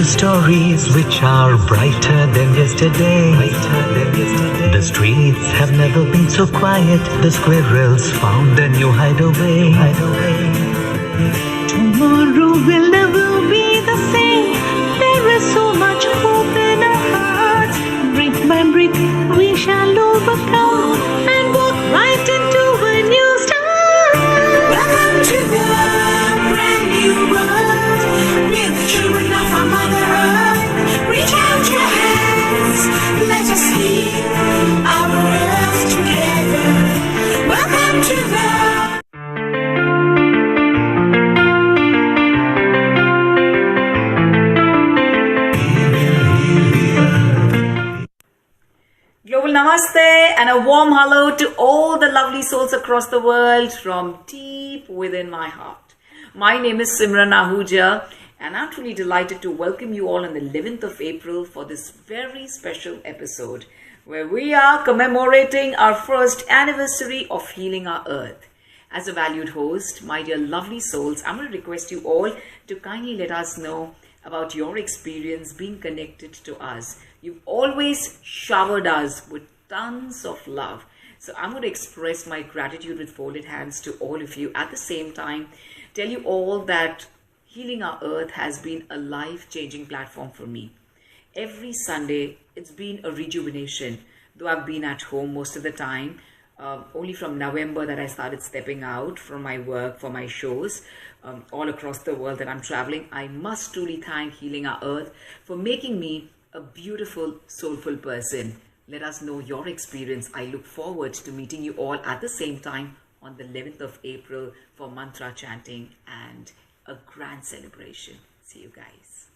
you stories which are brighter than yesterday. The streets have never been so quiet. The squirrels found a new hideaway. Tomorrow will never be the same. There is so much hope in our hearts. Brick by brick we shall overcome and walk right into a new start. Welcome to the brand new world. We're the children of our Mother Earth. Reach out your hands, let us heal our earth together. Welcome to the Global Namaste and a warm hello to all the lovely souls across the world from deep within my heart. My name is Simran Ahuja and I'm truly delighted to welcome you all on the 11th of April for this very special episode where we are commemorating our first anniversary of Healing Our Earth. As a valued host, my dear lovely souls, I'm going to request you all to kindly let us know about your experience being connected to us. You've always showered us with tons of love. So I'm going to express my gratitude with folded hands to all of you. At the same time, tell you all that Healing Our Earth has been a life-changing platform for me. Every Sunday, it's been a rejuvenation. Though I've been at home most of the time, only from November that I started stepping out from my work for my shows all across the world that I'm traveling. I must truly thank Healing Our Earth for making me a beautiful, soulful person. Let us know your experience. I look forward to meeting you all at the same time on the 11th of April for mantra chanting and a grand celebration. See you guys.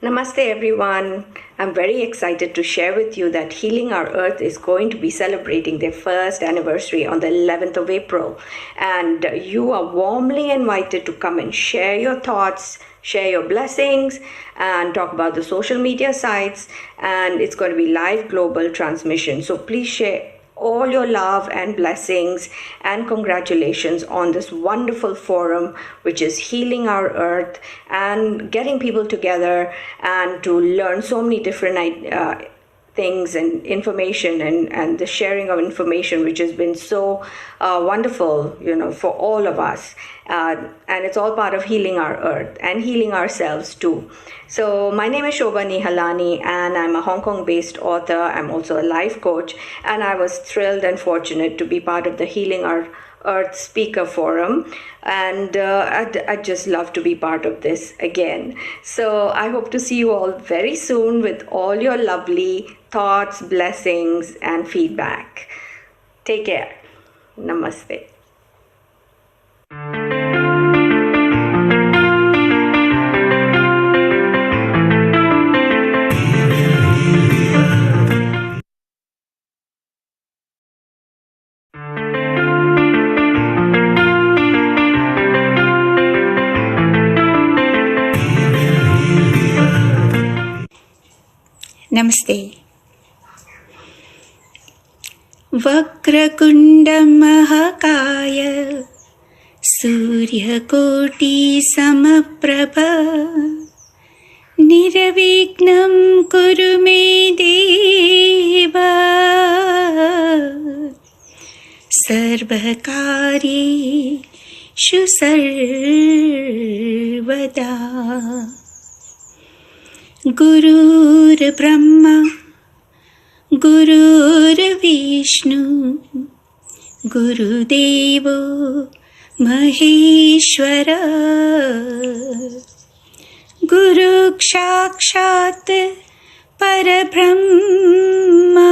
Namaste everyone. I'm very excited to share with you that Healing Our Earth is going to be celebrating their first anniversary on the 11th of April. And you are warmly invited to come and share your thoughts, share your blessings, and talk about the social media sites. And it's going to be live global transmission. So please share all your love and blessings and congratulations on this wonderful forum, which is Healing Our Earth, and getting people together and to learn so many different things and information and the sharing of information, which has been so wonderful, for all of us. And it's all part of healing our earth and healing ourselves too. So my name is Shobha Nihalani and I'm a Hong Kong-based author. I'm also a life coach, and I was thrilled and fortunate to be part of the Healing Our Earth Speaker Forum, and I'd just love to be part of this again. So I hope to see you all very soon with all your lovely thoughts, blessings, and feedback. Take care. Namaste. Namaste. Vakrakundamakaya Suryakoti Samaprabha Niravignam Kuru me Deva Sarvakarye Shu Sarvada. Gurur Brahma, Gurur Vishnu, Guru Devo Maheshwara, Guru Sakshat Parabrahma,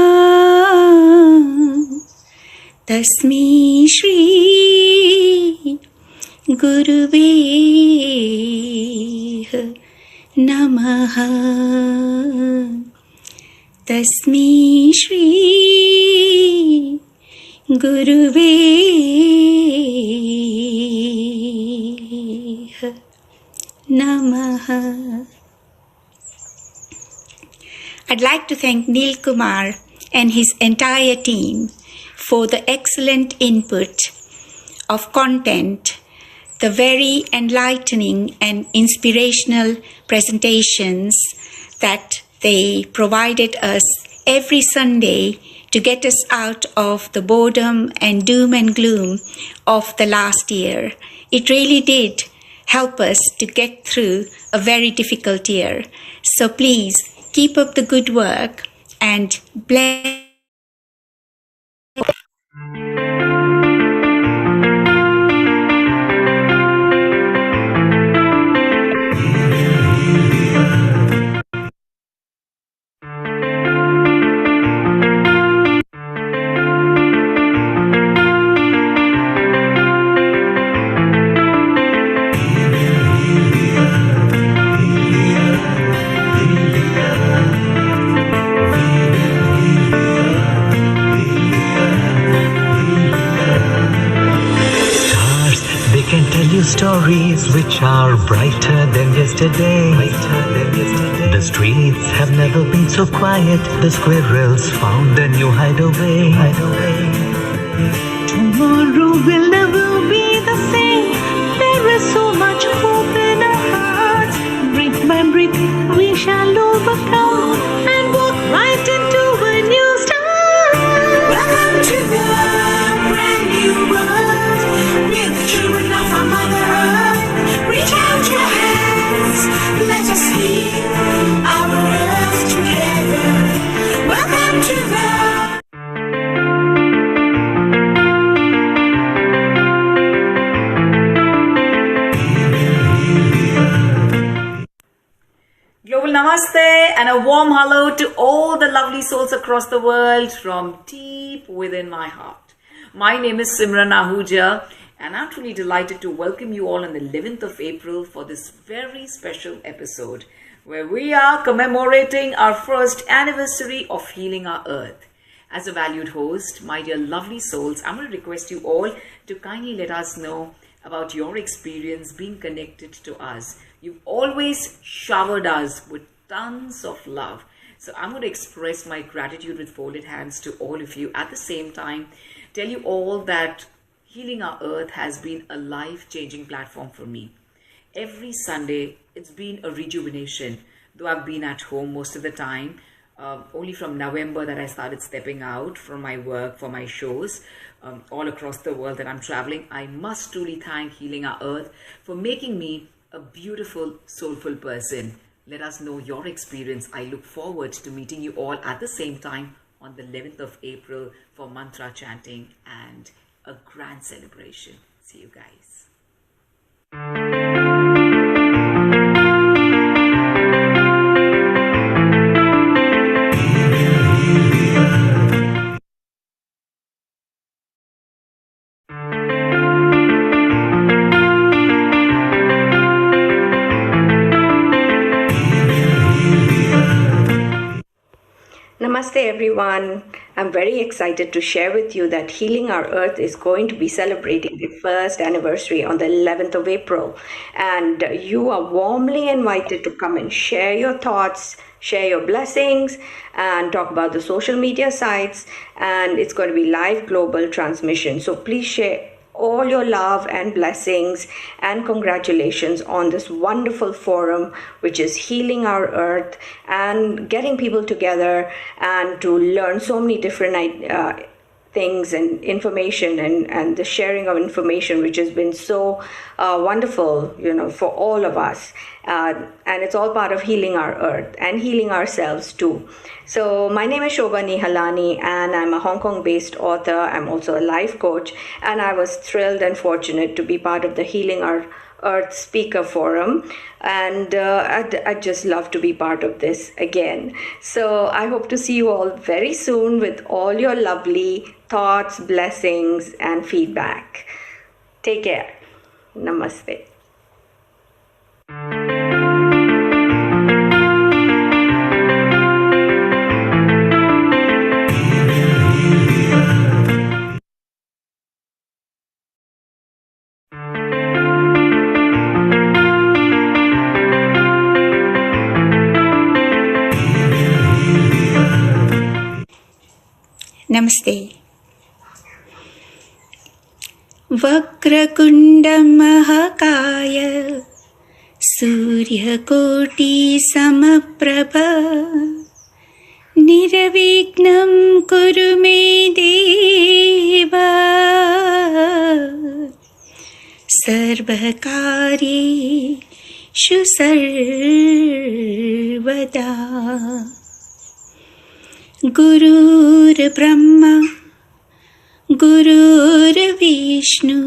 Tasmai Shri Guruve Namaha. Tasmai Shri गुरुवे नमः. I'd like to thank Neil Kumar and his entire team for the excellent input of content, the very enlightening and inspirational presentations that they provided us every Sunday to get us out of the boredom and doom and gloom of the last year. It really did help us to get through a very difficult year. So please keep up the good work and bless. Stories which are brighter than yesterday. The streets have never been so quiet. The squirrels found a new hideaway. Tomorrow will never be the same. There is so much hope in our hearts. Brick by brick, we shall overcome and walk right into a new start. Welcome to the brand new world. We're the children of our Mother Earth. Reach out your hands. Let us heal our earth together. Welcome to the Global Namaste and a warm hello to all the lovely souls across the world from deep within my heart. My name is Simran Ahuja and I'm truly delighted to welcome you all on the 11th of April for this very special episode where we are commemorating our first anniversary of Healing Our Earth. As a valued host, my dear lovely souls, I'm going to request you all to kindly let us know about your experience being connected to us. You've always showered us with tons of love. So I'm going to express my gratitude with folded hands to all of you. At the same time, tell you all that Healing Our Earth has been a life-changing platform for me. Every Sunday, it's been a rejuvenation. Though I've been at home most of the time, only from November that I started stepping out from my work for my shows all across the world that I'm traveling. I must truly thank Healing Our Earth for making me a beautiful, soulful person. Let us know your experience. I look forward to meeting you all at the same time on the 11th of April for mantra chanting and a grand celebration. See you guys. Namaste everyone. I'm very excited to share with you that Healing Our Earth is going to be celebrating the first anniversary on the 11th of April. And you are warmly invited to come and share your thoughts, share your blessings, and talk about the social media sites. And it's going to be live global transmission. So please share all your love and blessings and congratulations on this wonderful forum, which is Healing Our Earth, and getting people together and to learn so many different things and information and the sharing of information, which has been so wonderful, for all of us. And it's all part of healing our earth and healing ourselves too. So my name is Shobha Nihalani and I'm a Hong Kong-based author. I'm also a life coach, and I was thrilled and fortunate to be part of the Healing Our Earth Speaker Forum, and I'd just love to be part of this again. So I hope to see you all very soon with all your lovely thoughts, blessings, and feedback. Take care. Namaste. Namaste. वक्रकुण्डमहाकाय सूर्यकोटिसमप्रभा निर्विघ्नं कुरु मे देव सर्वकार्येषु सर्वदा गुरुर्ब्रह्मा गुरुर्विष्णु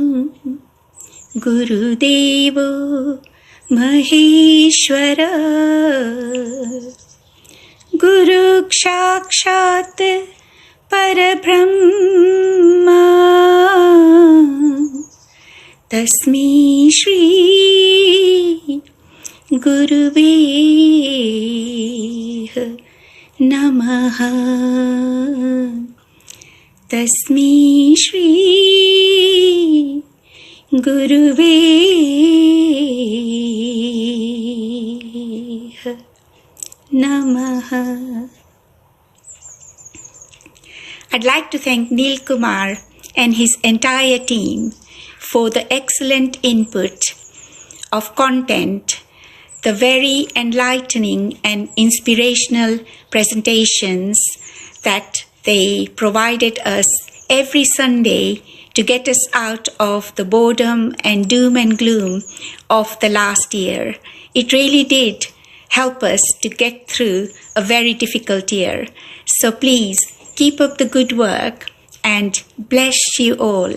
गुरुदेवो महेश्वर गुरुसाक्षात् परब्रह्मा तस्मै श्री गुरुवे नमः तस्मै श्री गुरुवे नमः. I'd like to thank Neil Kumar and his entire team for the excellent input of content, the very enlightening and inspirational presentations that they provided us every Sunday to get us out of the boredom and doom and gloom of the last year. It really did help us to get through a very difficult year. So please keep up the good work and bless you all.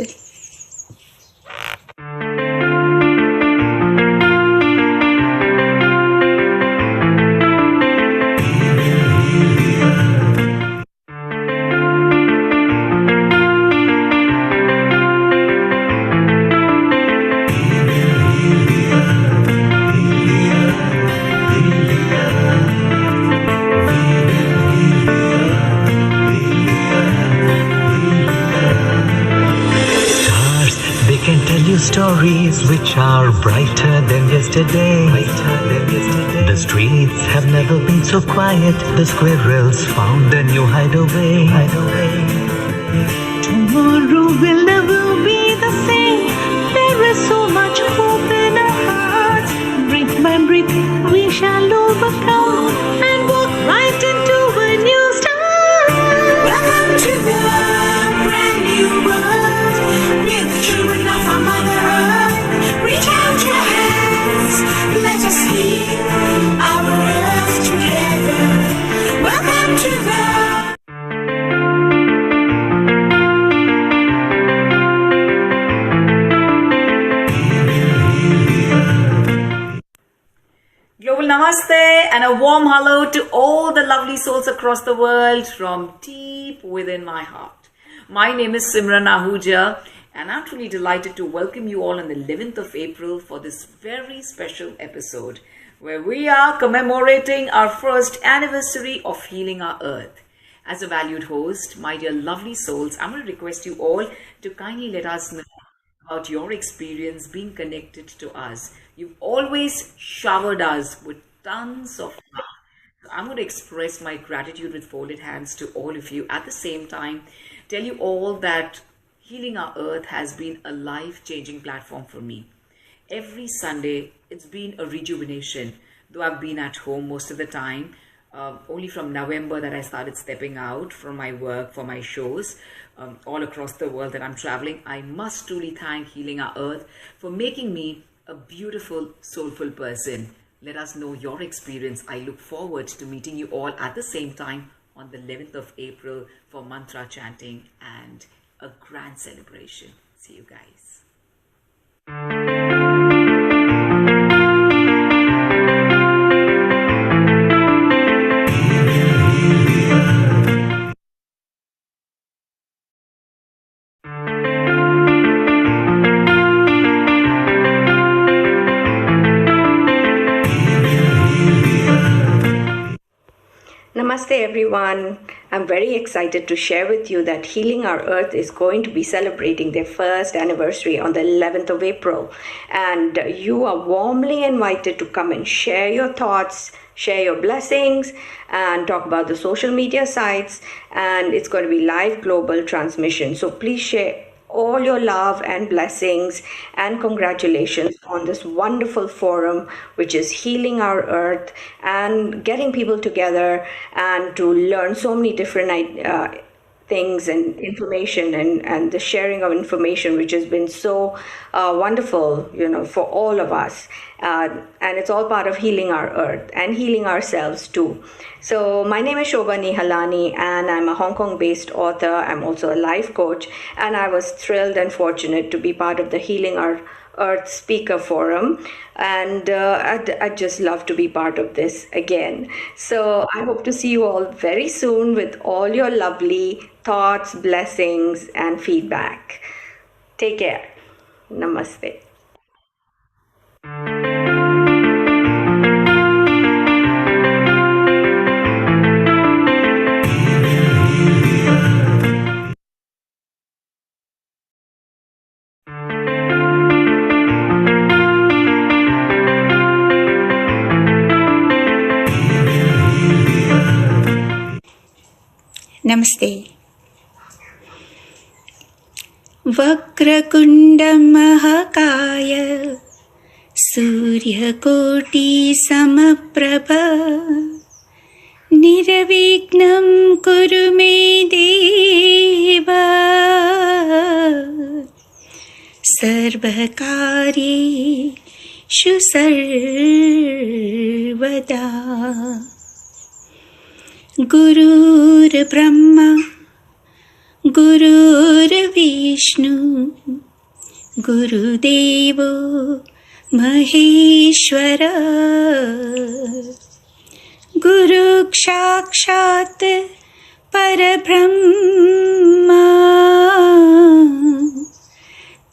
Stories which are brighter than yesterday. The streets have never been so quiet. The squirrels found a new hideaway. Tomorrow will never be the same. There is so much hope in our hearts. Brick by brick, we shall overcome and walk right into a new start. Welcome to the brand new world. We're the children of our Mother Earth. Reach out your hands. Let us heal our earth together. Welcome to the Global Namaste and a warm hello to all the lovely souls across the world from deep within my heart. My name is Simran Ahuja and I'm truly delighted to welcome you all on the 11th of April for this very special episode where we are commemorating our first anniversary of Healing Our Earth. As a valued host, my dear lovely souls, I'm going to request you all to kindly let us know about your experience being connected to us. You've always showered us with tons of love. So I'm going to express my gratitude with folded hands to all of you. At the same time, tell you all that Healing Our Earth has been a life-changing platform for me. Every Sunday, it's been a rejuvenation. Though I've been at home most of the time, only from November that I started stepping out from my work for my shows all across the world that I'm traveling. I must truly thank Healing Our Earth for making me a beautiful, soulful person. Let us know your experience. I look forward to meeting you all at the same time on the 11th of April for mantra chanting and a grand celebration. See you guys. Namaste everyone. I'm very excited to share with you that Healing Our Earth is going to be celebrating their first anniversary on the 11th of April. And you are warmly invited to come and share your thoughts, share your blessings and talk about the social media sites. And it's going to be live global transmission. So please share all your love and blessings and congratulations on this wonderful forum, which is Healing Our Earth, and getting people together and to learn so many different things and information, and the sharing of information, which has been so wonderful, for all of us. And it's all part of healing our earth and healing ourselves too. So my name is Shobha Nihalani, and I'm a Hong Kong-based author. I'm also a life coach, and I was thrilled and fortunate to be part of the Healing Our Earth Speaker Forum, and I'd just love to be part of this again. So I hope to see you all very soon with all your lovely thoughts, blessings, and feedback. Take care. Namaste. Namaste. वक्रकुण्डमहाकाय सूर्यकोटिसमप्रभ निर्विघ्नं कुरु मे देव सर्वकार्येषु सर्वदा गुरुर्ब्रह्मा गुरुर्विष्णु गुरुदेवो महेश्वर गुरुसाक्षात् परब्रह्मा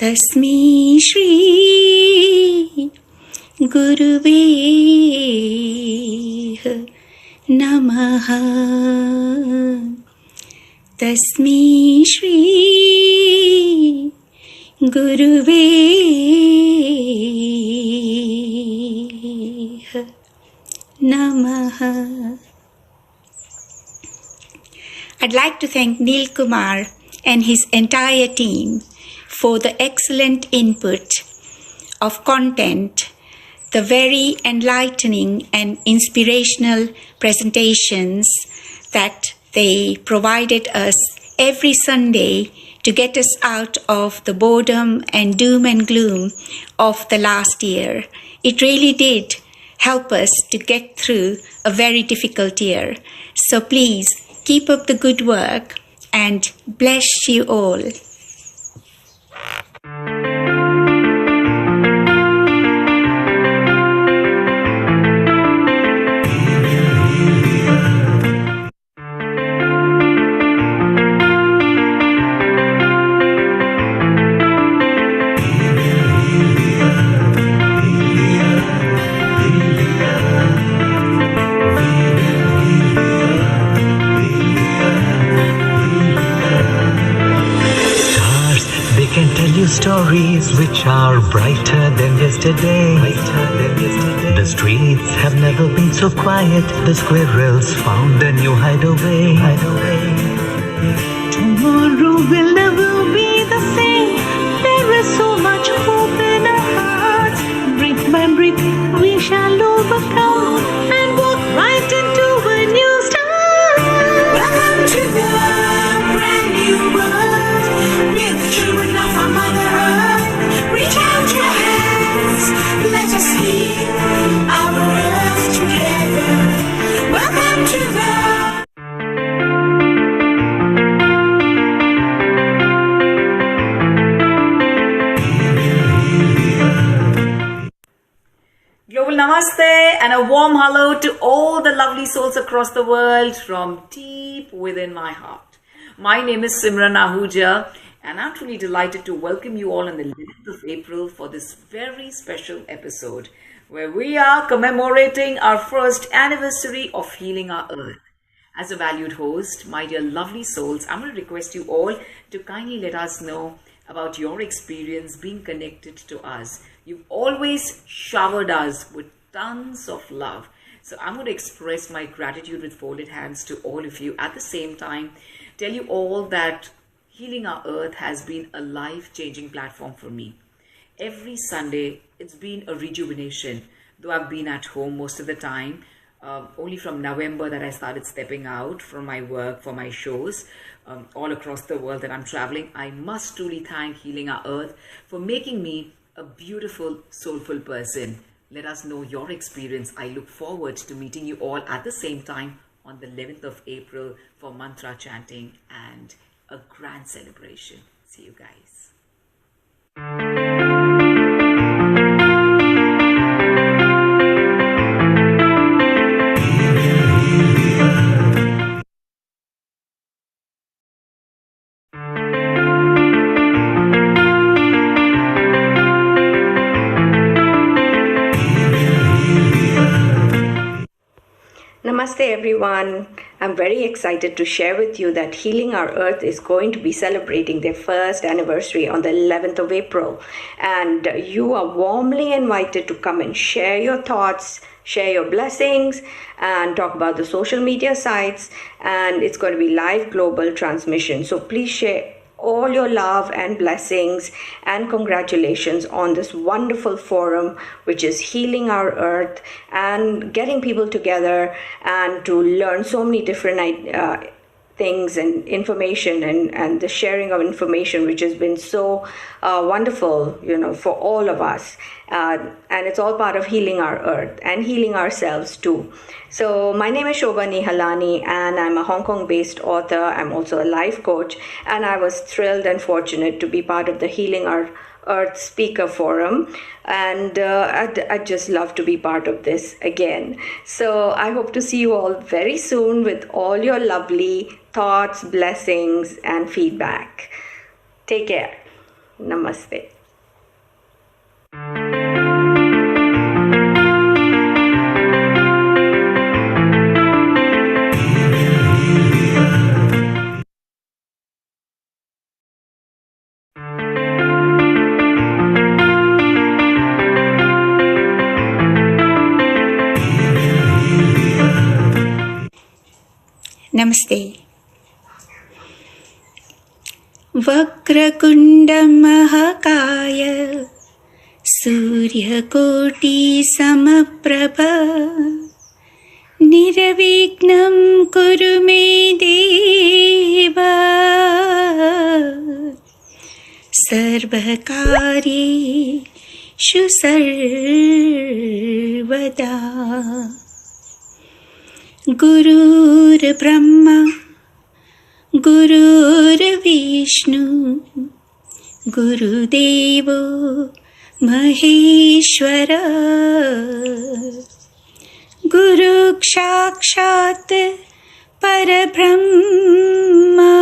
तस्मै श्री गुरुवे नमः तस्मै श्री गुरुवे नमः. I'd like to thank Neil Kumar and his entire team for the excellent input of content, the very enlightening and inspirational presentations that they provided us every Sunday to get us out of the boredom and doom and gloom of the last year. It really did help us to get through a very difficult year. So please keep up the good work and bless you all. Stories which are brighter than yesterday. The streets have never been so quiet. The squirrels found a new hideaway. Tomorrow will never be the same. There is so much hope in our hearts. Brick by brick, we shall overcome and walk right into a new start. Welcome to the brand new world. We're the children of our Mother Earth. Reach out your hands. Let us heal our earth together. Welcome to the Global Namaste and a warm hello to all the lovely souls across the world from deep within my heart. My name is Simran Ahuja, and I'm truly delighted to welcome you all on the 11th of April for this very special episode where we are commemorating our first anniversary of Healing Our Earth. As a valued host, my dear lovely souls, I'm going to request you all to kindly let us know about your experience being connected to us. You've always showered us with tons of love. So I'm going to express my gratitude with folded hands to all of you. At the same time, tell you all that Healing Our Earth has been a life-changing platform for me. Every Sunday, it's been a rejuvenation. Though I've been at home most of the time, only from November that I started stepping out from my work for my shows all across the world that I'm traveling. I must truly thank Healing Our Earth for making me a beautiful, soulful person. Let us know your experience. I look forward to meeting you all at the same time on the 11th of April for mantra chanting and a grand celebration. See you guys. Namaste everyone. I'm very excited to share with you that Healing Our Earth is going to be celebrating their first anniversary on the 11th of April. And you are warmly invited to come and share your thoughts, share your blessings, and talk about the social media sites. And it's going to be live global transmission. So please share all your love and blessings and congratulations on this wonderful forum, which is Healing Our Earth, and getting people together and to learn so many different things and information, and the sharing of information, which has been so wonderful, for all of us. And it's all part of healing our earth and healing ourselves too. So my name is Shobha Nihalani, and I'm a Hong Kong-based author. I'm also a life coach, and I was thrilled and fortunate to be part of the Healing Our Earth Speaker Forum, and I'd just love to be part of this again. So I hope to see you all very soon with all your lovely thoughts, blessings, and feedback. Take care. Namaste. Namaste. Vakrakundamakaya Suryakoti Samaprabha Niravignam Kuru me Deva Sarvakarye Shu Sarvada. Gurur Brahma, Gurur Vishnu, Guru Devo Maheshwara, Guru Sakshat Parabrahma,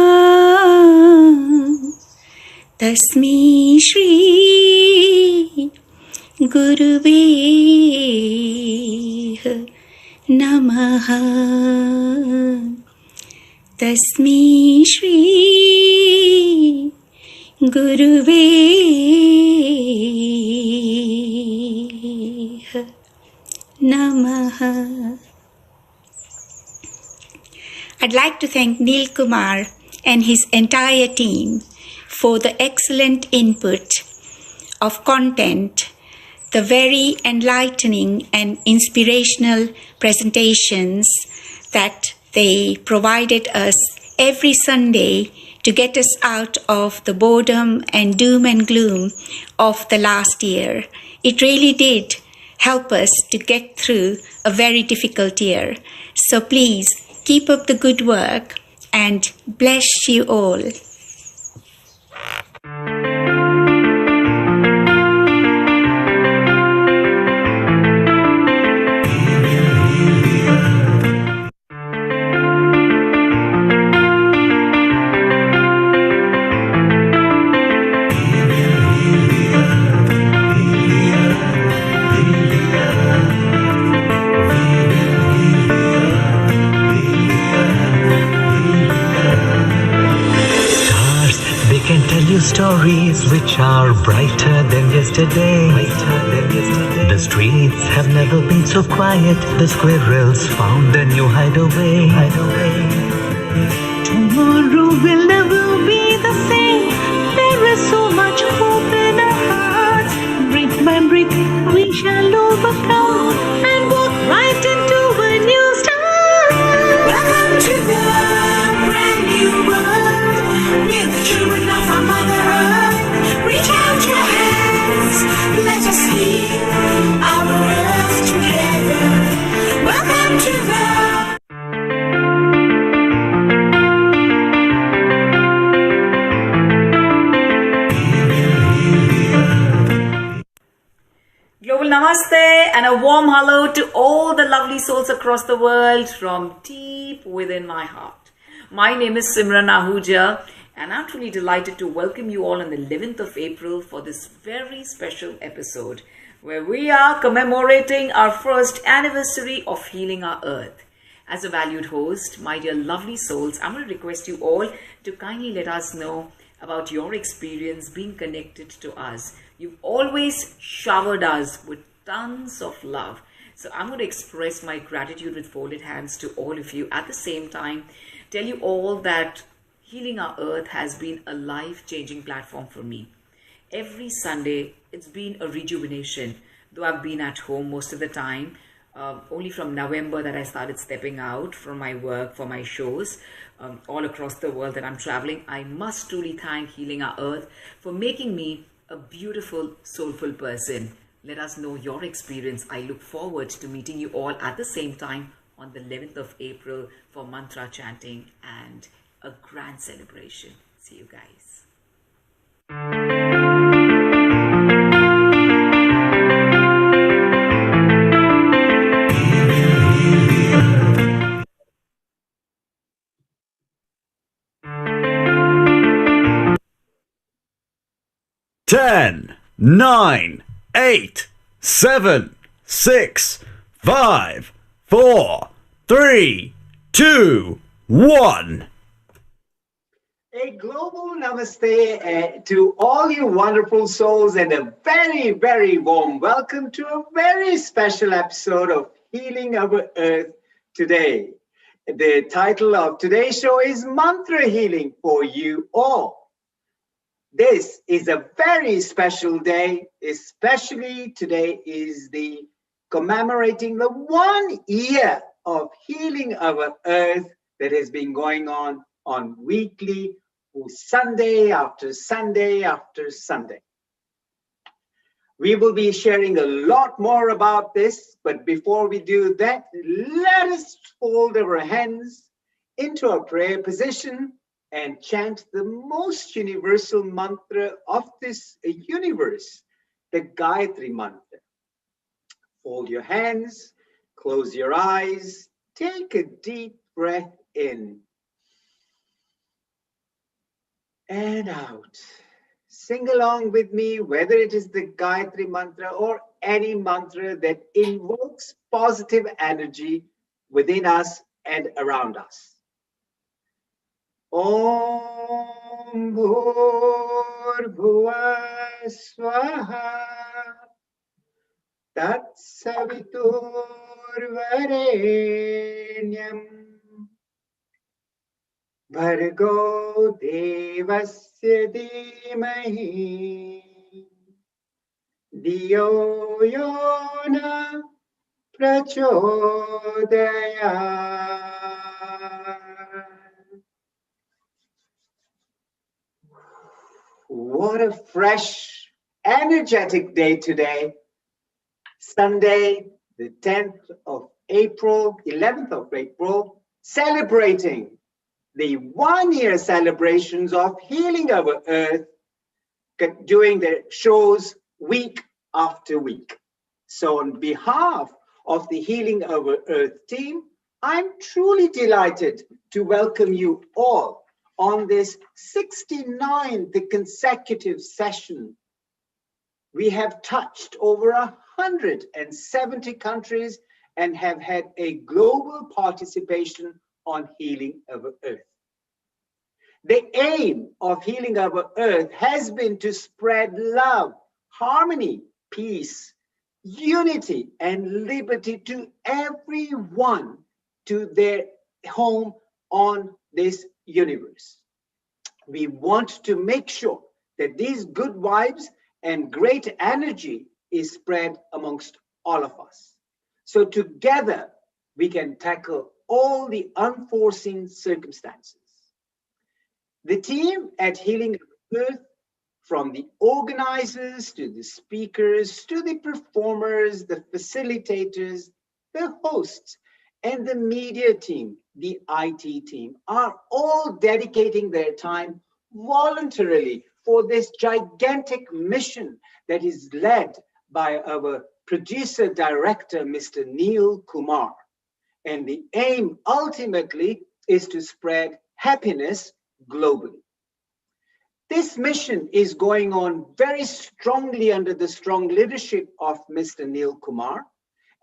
Tasmai Shri Guruve Namaha. Tasmai Shri Guruve Namaha. I'd like to thank Neil Kumar and his entire team for the excellent input of content, the very enlightening and inspirational presentations that they provided us every Sunday to get us out of the boredom and doom and gloom of the last year. It really did help us to get through a very difficult year. So please keep up the good work and bless you all. you stories which are brighter than yesterday. The streets have never been so quiet. The squirrels found a new hideaway. Tomorrow will never be the same. There is so much hope in our hearts. Brick by brick, we shall overcome and walk right into a new start. Welcome to the brand new world. We're the children of our Mother Earth. Reach out your hands. Let us heal our earth together. Welcome to the Global Namaste and a warm hello to all the lovely souls across the world from deep within my heart. My name is Simran Ahuja and I'm truly delighted to welcome you all on the 11th of April for this very special episode where we are commemorating our first anniversary of Healing Our Earth. As a valued host, my dear lovely souls, I'm going to request you all to kindly let us know about your experience being connected to us. You've always showered us with tons of love. So I'm going to express my gratitude with folded hands to all of you. At the same time, tell you all that Healing Our Earth has been a life-changing platform for me. Every Sunday, it's been a rejuvenation. Though I've been at home most of the time, only from November that I started stepping out from my work for my shows all across the world that I'm traveling. I must truly thank Healing Our Earth for making me a beautiful, soulful person. Let us know your experience. I look forward to meeting you all at the same time on the 11th of April for mantra chanting and a grand celebration. See you guys. 10, 9, 8, 7, 6, 5, 4, 3, 2, 1. A global namaste to all you wonderful souls and a very, very warm welcome to a very special episode of Healing Our Earth today. The title of today's show is Mantra Healing for You All. This is a very special day, especially today is the commemorating the 1 year of Healing Our Earth that has been going on weekly, Sunday after Sunday after Sunday. We will be sharing a lot more about this, but before we do that, let us fold our hands into a prayer position and chant the most universal mantra of this universe, the Gayatri mantra. Fold your hands, close your eyes, take a deep breath in and out. Sing along with me, whether it is the Gayatri mantra or any mantra that invokes positive energy within us and around us. Om Bhur-Bhuva Swaha Tat Savitur-Varenyam Bhargo Devasya Dhimahi Diyo Yona Prachodayat. What a fresh, energetic day today. Sunday, the 10th of April, 11th of April, celebrating the 1 year celebrations of Healing Our Earth, doing the shows week after week. So on behalf of the Healing Our Earth team, I'm truly delighted to welcome you all on this 69th consecutive session. We have touched over 170 countries and have had a global participation on Healing Our Earth. The aim of Healing Our Earth has been to spread love, harmony, peace, unity, and liberty to everyone, to their home on this universe. We want to make sure that these good vibes and great energy is spread amongst all of us. So together we can tackle all the unforeseen circumstances. The team at Healing Earth, from the organizers to the speakers to the performers, the facilitators, the hosts, and the media team, the IT team, are all dedicating their time voluntarily for this gigantic mission that is led by our producer director, Mr. Neil Kumar. And the aim ultimately is to spread happiness globally. This mission is going on very strongly under the strong leadership of Mr. Neil Kumar.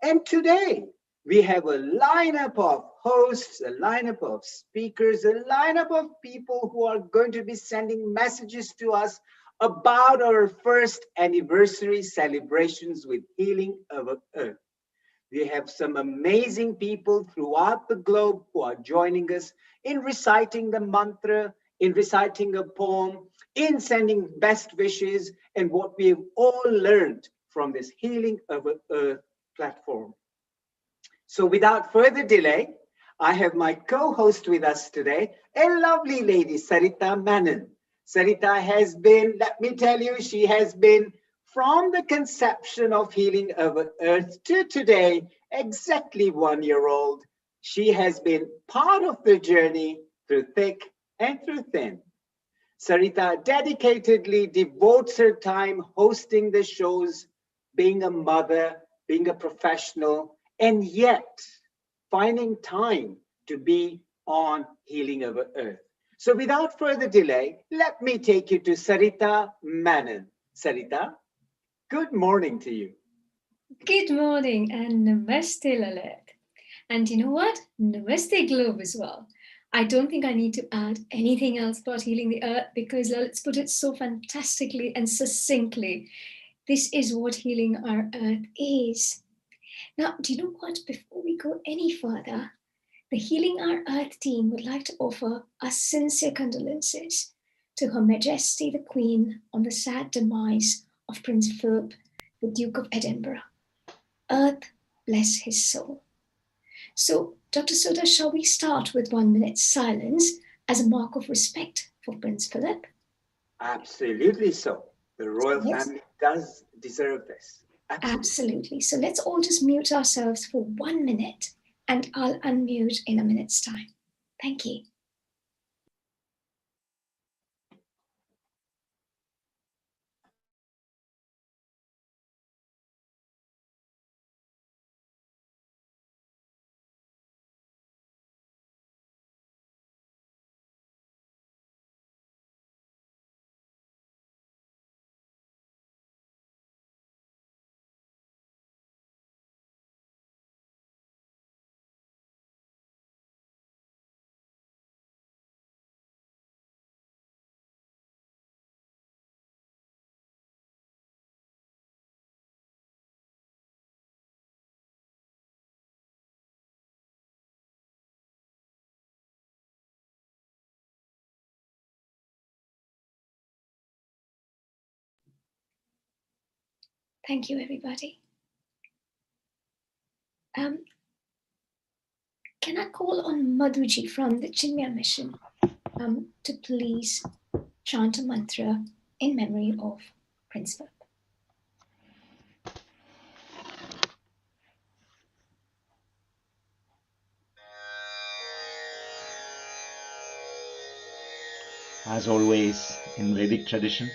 And today we have a lineup of hosts, a lineup of speakers, a lineup of people who are going to be sending messages to us about our first anniversary celebrations with Healing Our Earth. We have some amazing people throughout the globe who are joining us in reciting the mantra, in reciting a poem, in sending best wishes, and what we have all learned from this Healing Our Earth platform. So without further delay, I have my co-host with us today, a lovely lady, Sarita Menon. Sarita has been, let me tell you, she has been from the conception of Healing Our Earth to today, exactly 1 year old. She has been part of the journey through thick and through thin. Sarita dedicatedly devotes her time hosting the shows, being a mother, being a professional, and yet finding time to be on Healing Our Earth. So without further delay, let me take you to Sarita Menon. Sarita, good morning to you. Good morning and Namaste Lalit. And you know what? Namaste Globe as well. I don't think I need to add anything else about healing the earth because Lalit's put it so fantastically and succinctly. This is what healing our earth is. Now, do you know what? Before we go any further, the Healing Our Earth team would like to offer our sincere condolences to Her Majesty the Queen on the sad demise of Prince Philip, the Duke of Edinburgh. Earth bless his soul. So, Dr. Soda, shall we start with 1 minute's silence as a mark of respect for Prince Philip? Absolutely so. The royal Yes. family does deserve this. Absolutely. So let's all just mute ourselves for 1 minute and I'll unmute in a minute's time. Thank you. Thank you, everybody. Can I call on Madhuji from the Chinmaya Mission to please chant a mantra in memory of Prince Philip? As always in Vedic tradition,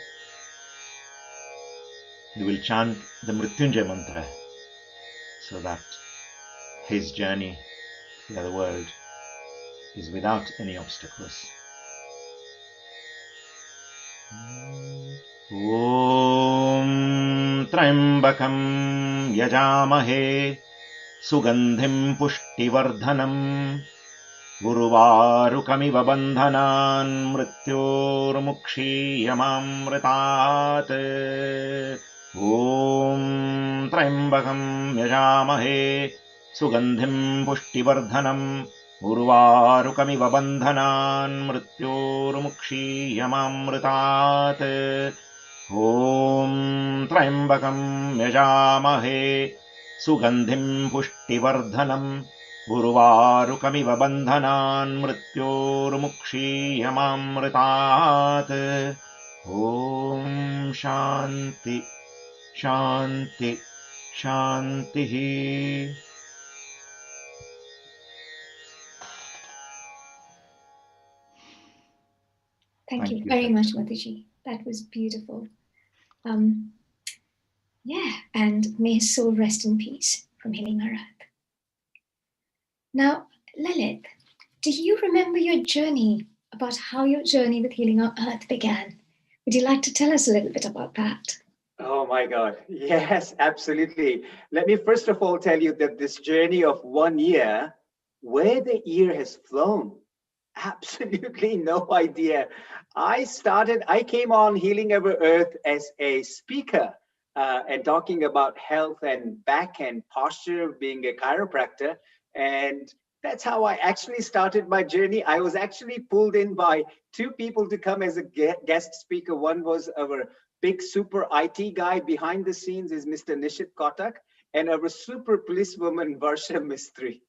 we will chant the Mrityunjay mantra so that his journey to the other world is without any obstacles. Om Trambakam Yajamahe Sugandhim Pushtivardhanam गुरुवारुकमिव बन्धनान् मृत्योर्मुक्षीयमामृतात् ॐ त्र्यम्बकं यजामहे सुगन्धिं पुष्टिवर्धनम् उर्वारुकमिव बन्धनान् मृत्योर्मुक्षीयमामृतात् ॐ त्र्यम्बकं यजामहे सुगन्धिं पुष्टिवर्धनम् उर्वारुकमिव बन्धनान् मृत्योर्मुक्षीयमामृतात् ॐ शान्ति शान्ति शान्तिः. Thank you Thank you, very much, Sister. Mataji. That was beautiful. Yeah, and may his soul rest in peace from Healing Our Earth. Now, Lalit, do you remember your journey, about how your journey with Healing Our Earth began? Would you like to tell us a little bit about that? Oh my God. Yes, absolutely. Let me first of all tell you that this journey of 1 year, where the year has flown, absolutely no idea. I came on Healing Our Earth as a speaker and talking about health and back and posture, being a chiropractor. And that's how I actually started my journey. I was actually pulled in by two people to come as a guest speaker. One was our big super IT guy behind the scenes is Mr. Nishit Kotak, and our super policewoman Varsha Mistry.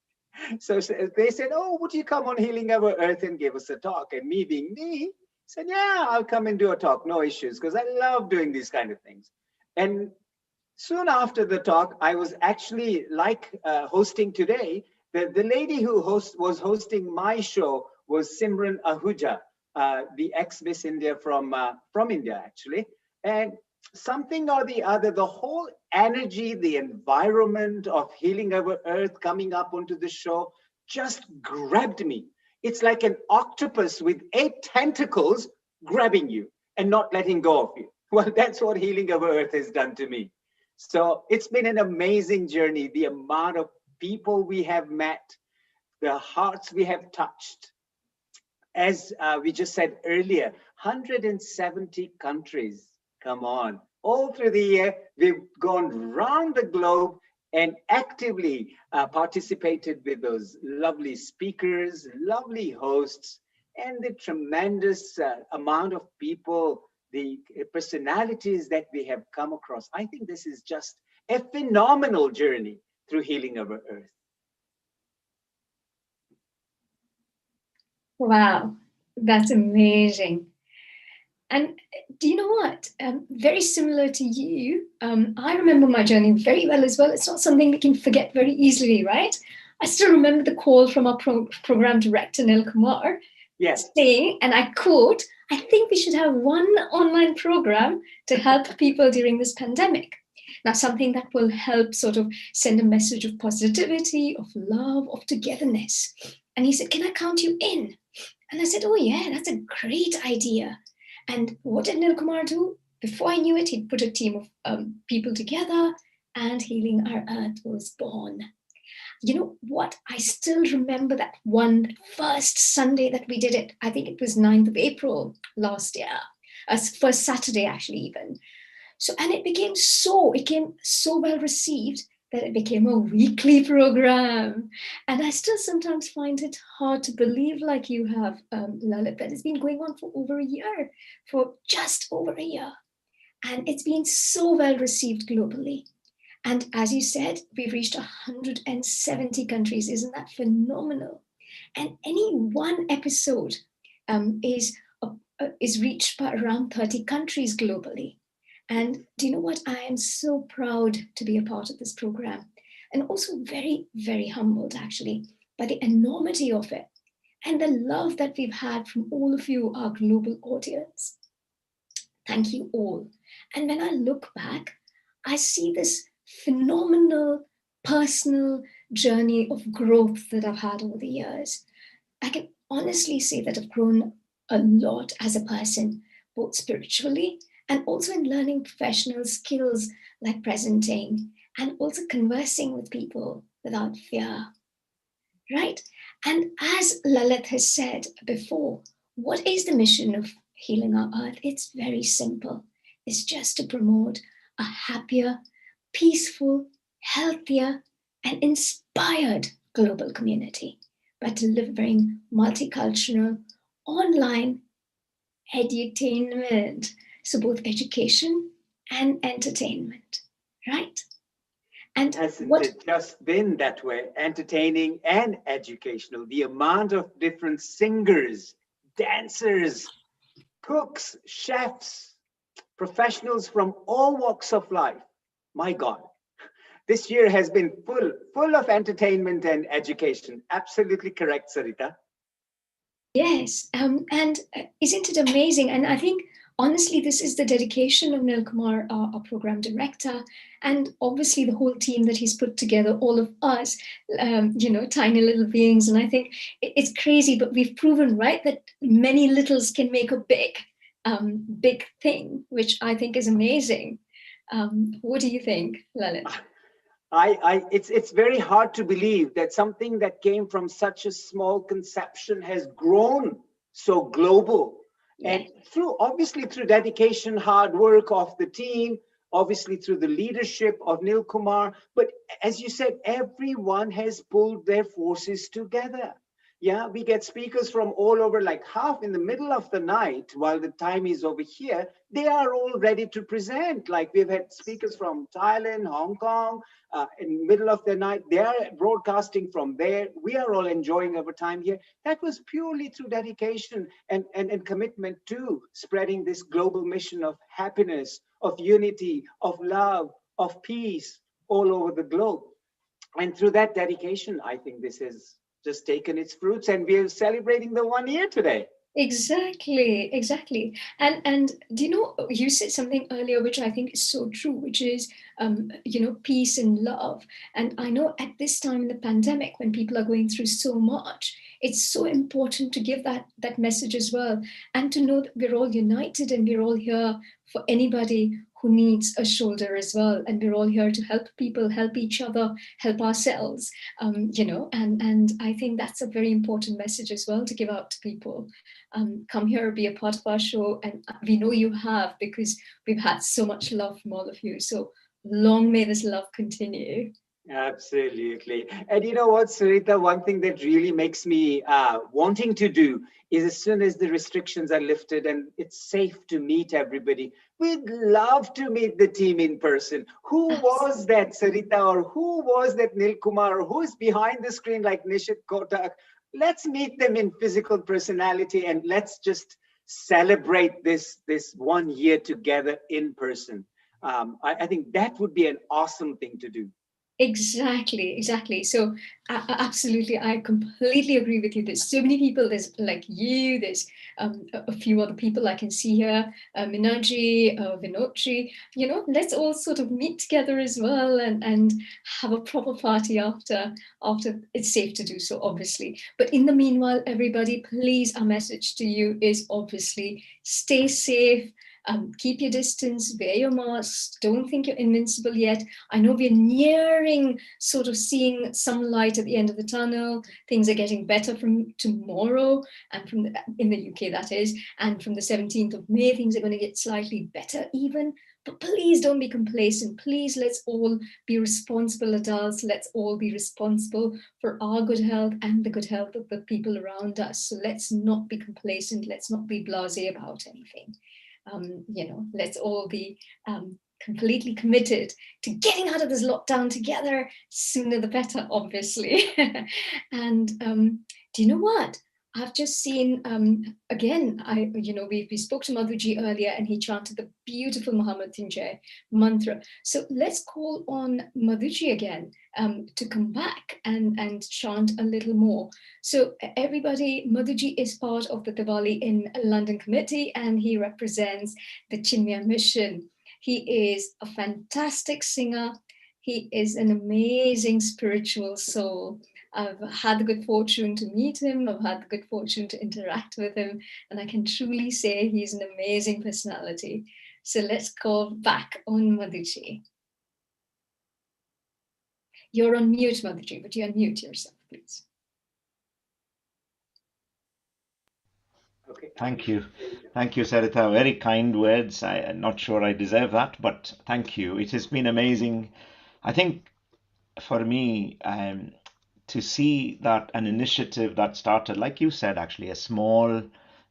So they said, oh, would you come on Healing Our Earth and give us a talk? And me being me, said, yeah, I'll come and do a talk, no issues, because I love doing these kind of things. And soon after the talk, I was actually hosting today. The lady who was hosting my show was Simran Ahuja, the ex-Miss India from India, actually. And something or the other, the whole energy, the environment of Healing Our Earth coming up onto the show just grabbed me. It's like an octopus with 8 tentacles grabbing you and not letting go of you. Well, that's what Healing Our Earth has done to me. So it's been an amazing journey. The amount of people we have met, the hearts we have touched. As we just said earlier, 170 countries. Come on. All through the year, we've gone round the globe and actively participated with those lovely speakers, lovely hosts, and the tremendous amount of people, the personalities that we have come across. I think this is just a phenomenal journey through Healing Our Earth. Wow, that's amazing. And do you know what? Very similar to you, I remember my journey very well as well. It's not something we can forget very easily, right? I still remember the call from our program director, Nil Kumar, Yes. saying, and I quote, I think we should have one online program to help people during this pandemic. Now, something that will help sort of send a message of positivity, of love, of togetherness. And he said, can I count you in? And I said, oh yeah, that's a great idea. And what did Nil Kumar do? Before I knew it, he put a team of people together and Healing Our Earth was born. You know what? I still remember that one first Sunday that we did it. I think it was 9th of April last year. First Saturday, actually, even. So, and it became so well received that it became a weekly program. And I still sometimes find it hard to believe, like you have, Lalit, that it's been going on for over a year, for just over a year. And it's been so well received globally. And as you said, we've reached 170 countries. Isn't that phenomenal? And any one episode is reached by around 30 countries globally. And do you know what? I am so proud to be a part of this program, and also very, very humbled actually by the enormity of it and the love that we've had from all of you, our global audience. Thank you all. And when I look back, I see this phenomenal personal journey of growth that I've had over the years. I can honestly say that I've grown a lot as a person, both spiritually and also in learning professional skills like presenting and also conversing with people without fear. right? And as Lalit has said before, what is the mission of Healing Our Earth? It's very simple. It's just to promote a happier, peaceful, healthier, and inspired global community by delivering multicultural, online edutainment. So both education and entertainment, right? And Hasn't what it just been that way? Entertaining and educational. The amount of different singers, dancers, cooks, chefs, professionals from all walks of life. My God, this year has been full of entertainment and education. Absolutely correct, Sarita. Yes, and isn't it amazing? And I think honestly, this is the dedication of Nil Kumar, our program director, and obviously the whole team that he's put together. All of us, tiny little beings. And I think it's crazy, but we've proven right that many littles can make a big thing, which I think is amazing. What do you think, Lalit? It's very hard to believe that something that came from such a small conception has grown so global. And obviously through dedication, hard work of the team, obviously through the leadership of Nil Kumar. But as you said, everyone has pulled their forces together. Yeah, we get speakers from all over, like half in the middle of the night while the time is over here. They are all ready to present. Like we've had speakers from Thailand, Hong Kong, in the middle of the night. They are broadcasting from there. We are all enjoying our time here. That was purely through dedication and commitment to spreading this global mission of happiness, of unity, of love, of peace all over the globe. And through that dedication, I think this has just taken its fruits, and we are celebrating the 1 year today. Exactly. And do you know, you said something earlier which I think is so true, which is peace and love. And I know at this time in the pandemic, when people are going through so much, it's so important to give that message as well, and to know that we're all united and we're all here for anybody who needs a shoulder as well, and we're all here to help people, help each other, help ourselves. And I think that's a very important message as well to give out to people. Come here, be a part of our show, and we know you have, because we've had so much love from all of you. So long may this love continue. Absolutely. And you know what, Sarita, one thing that really makes me wanting to do is, as soon as the restrictions are lifted and it's safe to meet everybody, we'd love to meet the team in person. Who was that, Sarita, or who was that Nil Kumar, or who is behind the screen like Nishit Kotak? Let's meet them in physical personality, and let's just celebrate this 1 year together in person. I think that would be an awesome thing to do. Exactly. So absolutely, I completely agree with you. There's so many people. There's like you. There's a few other people I can see here. Minaji, Vinotri. Let's all sort of meet together as well and have a proper party after it's safe to do so, obviously. But in the meanwhile, everybody, please, our message to you is obviously stay safe. Keep your distance, wear your mask, don't think you're invincible yet. I know we're nearing sort of seeing some light at the end of the tunnel. Things are getting better from tomorrow, and in the UK that is, and from the 17th of May, things are going to get slightly better even. But please don't be complacent. Please, let's all be responsible adults. Let's all be responsible for our good health and the good health of the people around us. So let's not be complacent. Let's not be blasé about anything. Let's all be completely committed to getting out of this lockdown together. Sooner the better, obviously. And do you know what? I've just seen again. We spoke to Madhuji earlier, and he chanted the beautiful Mahamrityunjay mantra. So let's call on Madhuji again to come back and chant a little more. So everybody, Madhuji is part of the Diwali in London committee, and he represents the Chinmaya mission. He is a fantastic singer. He is an amazing spiritual soul. I've had the good fortune to meet him. I've had the good fortune to interact with him. And I can truly say he's an amazing personality. So let's go back on Madhuji. You're on mute, Madhuji, but you unmute yourself, please. Okay. Thank you. Thank you, Sarita. Very kind words. I'm not sure I deserve that, but thank you. It has been amazing. I think for me, to see that an initiative that started, like you said, actually, a small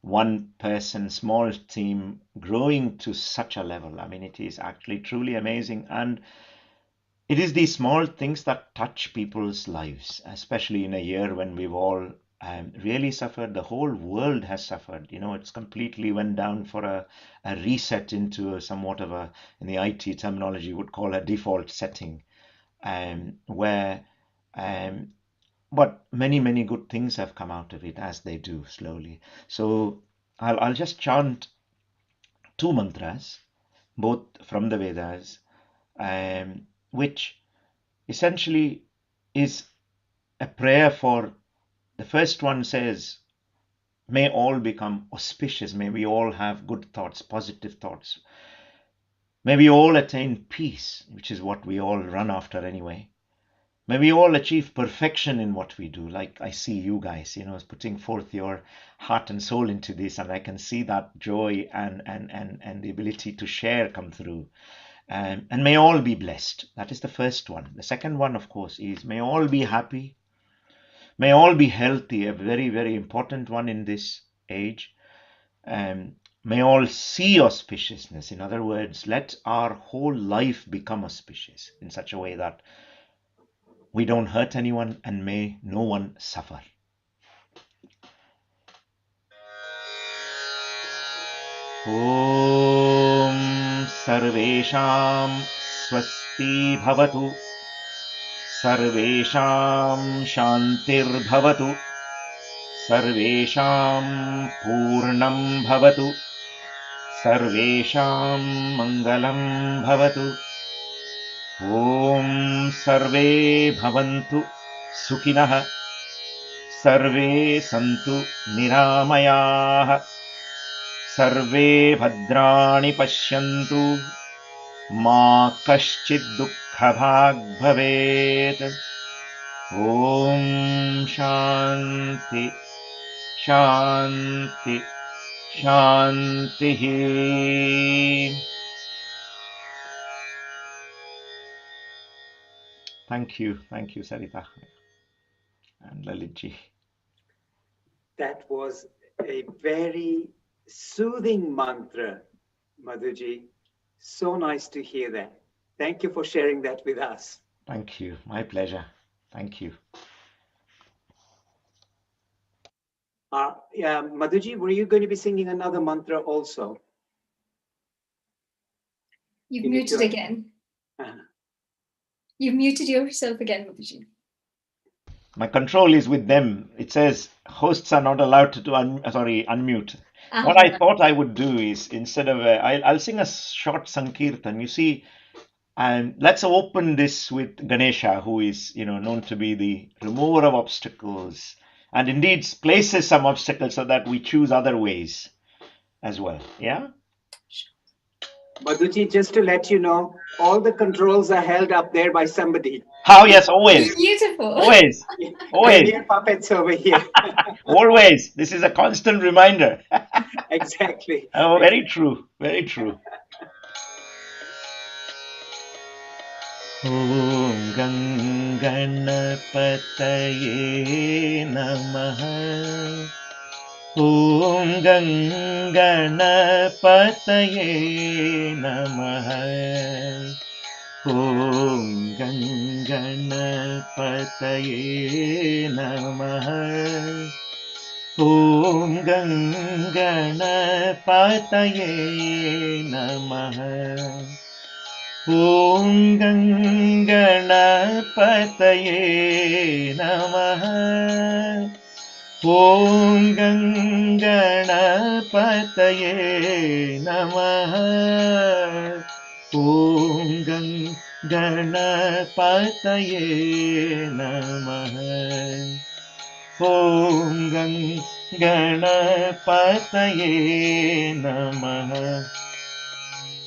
one person, small team growing to such a level. I mean, it is actually truly amazing. And it is these small things that touch people's lives, especially in a year when we've all really suffered. The whole world has suffered. You know, it's completely went down for a reset into a somewhat of a, in the IT terminology, would call a default setting, where, but many good things have come out of it, as they do slowly. So I'll just chant two mantras, both from the Vedas, which essentially is a prayer for, the first one says, may all become auspicious, may we all have good thoughts, positive thoughts, may we all attain peace, which is what we all run after anyway. May we all achieve perfection in what we do. Like I see you guys, you know, putting forth your heart and soul into this, and I can see that joy and the ability to share come through. And may all be blessed. That is the first one. The second one, of course, is may all be happy. May all be healthy, a very important one in this age. May all see auspiciousness. In other words, let our whole life become auspicious in such a way that we don't hurt anyone and may no one suffer. Om Sarvesham Swasti Bhavatu Sarvesham Shantir Bhavatu Sarvesham Purnam Bhavatu Sarvesham Mangalam Bhavatu Om Sarve Bhavantu Sukhinah Sarve Santu Niramayah Sarve Bhadrani Pashyantu Ma Kaschid Dukhabhag Bhavet. Om Shanti Shanti Shanti. Thank you, Sarita and Lalitji. That was a very soothing mantra, Madhuji. So nice to hear that. Thank you for sharing that with us. Thank you. My pleasure. Thank you. Madhuji, were you going to be singing another mantra also? You've muted again. You've muted yourself again, Madhuji. My control is with them. It says hosts are not allowed to unmute. What I thought I would do is, instead of I'll sing a short sankirtan. You see, and let's open this with Ganesha, who is, you know, known to be the remover of obstacles, and indeed places some obstacles so that we choose other ways as well. Yeah. Madhuji, just to let you know, all the controls are held up there by somebody. How? Yes, always. Beautiful. Always. Always. We're puppets over here. Always. This is a constant reminder. Exactly. Oh, very true. Very true. Om Ganganapataye Namaha. Om Ganganapataye Namaha. Om Ganganapataye Namaha. Om Ganganapataye Namaha. Om Ganganapataye Namaha. Om Ganganapataye Namaha. Om Ganganapataye Namaha. Om Ganganapataye Namaha.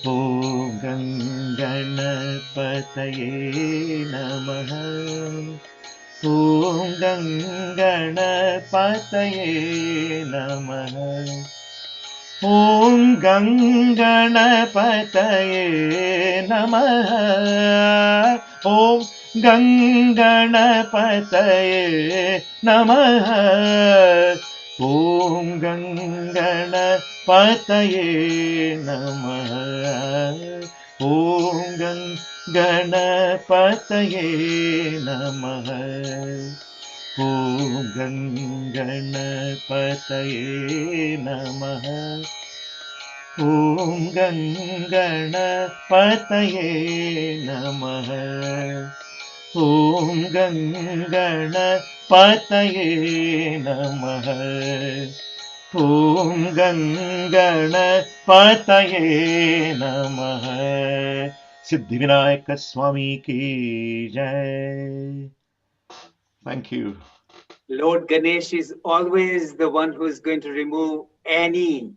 Om Ganganapataye Namaha. ॐ गणपतये नमः ॐ गणपतये नमः ॐ गणपतये नमः ॐ गणपतये नमः ॐ गणपतये नमः ॐ गणपतये नमः ॐ गणपतये नमः ॐ गणपतये नमः ॐ गणपतये नमः सिद्धिविनायक स्वामी की जय. Thank you. Lord Ganesh is always the one who's going to remove any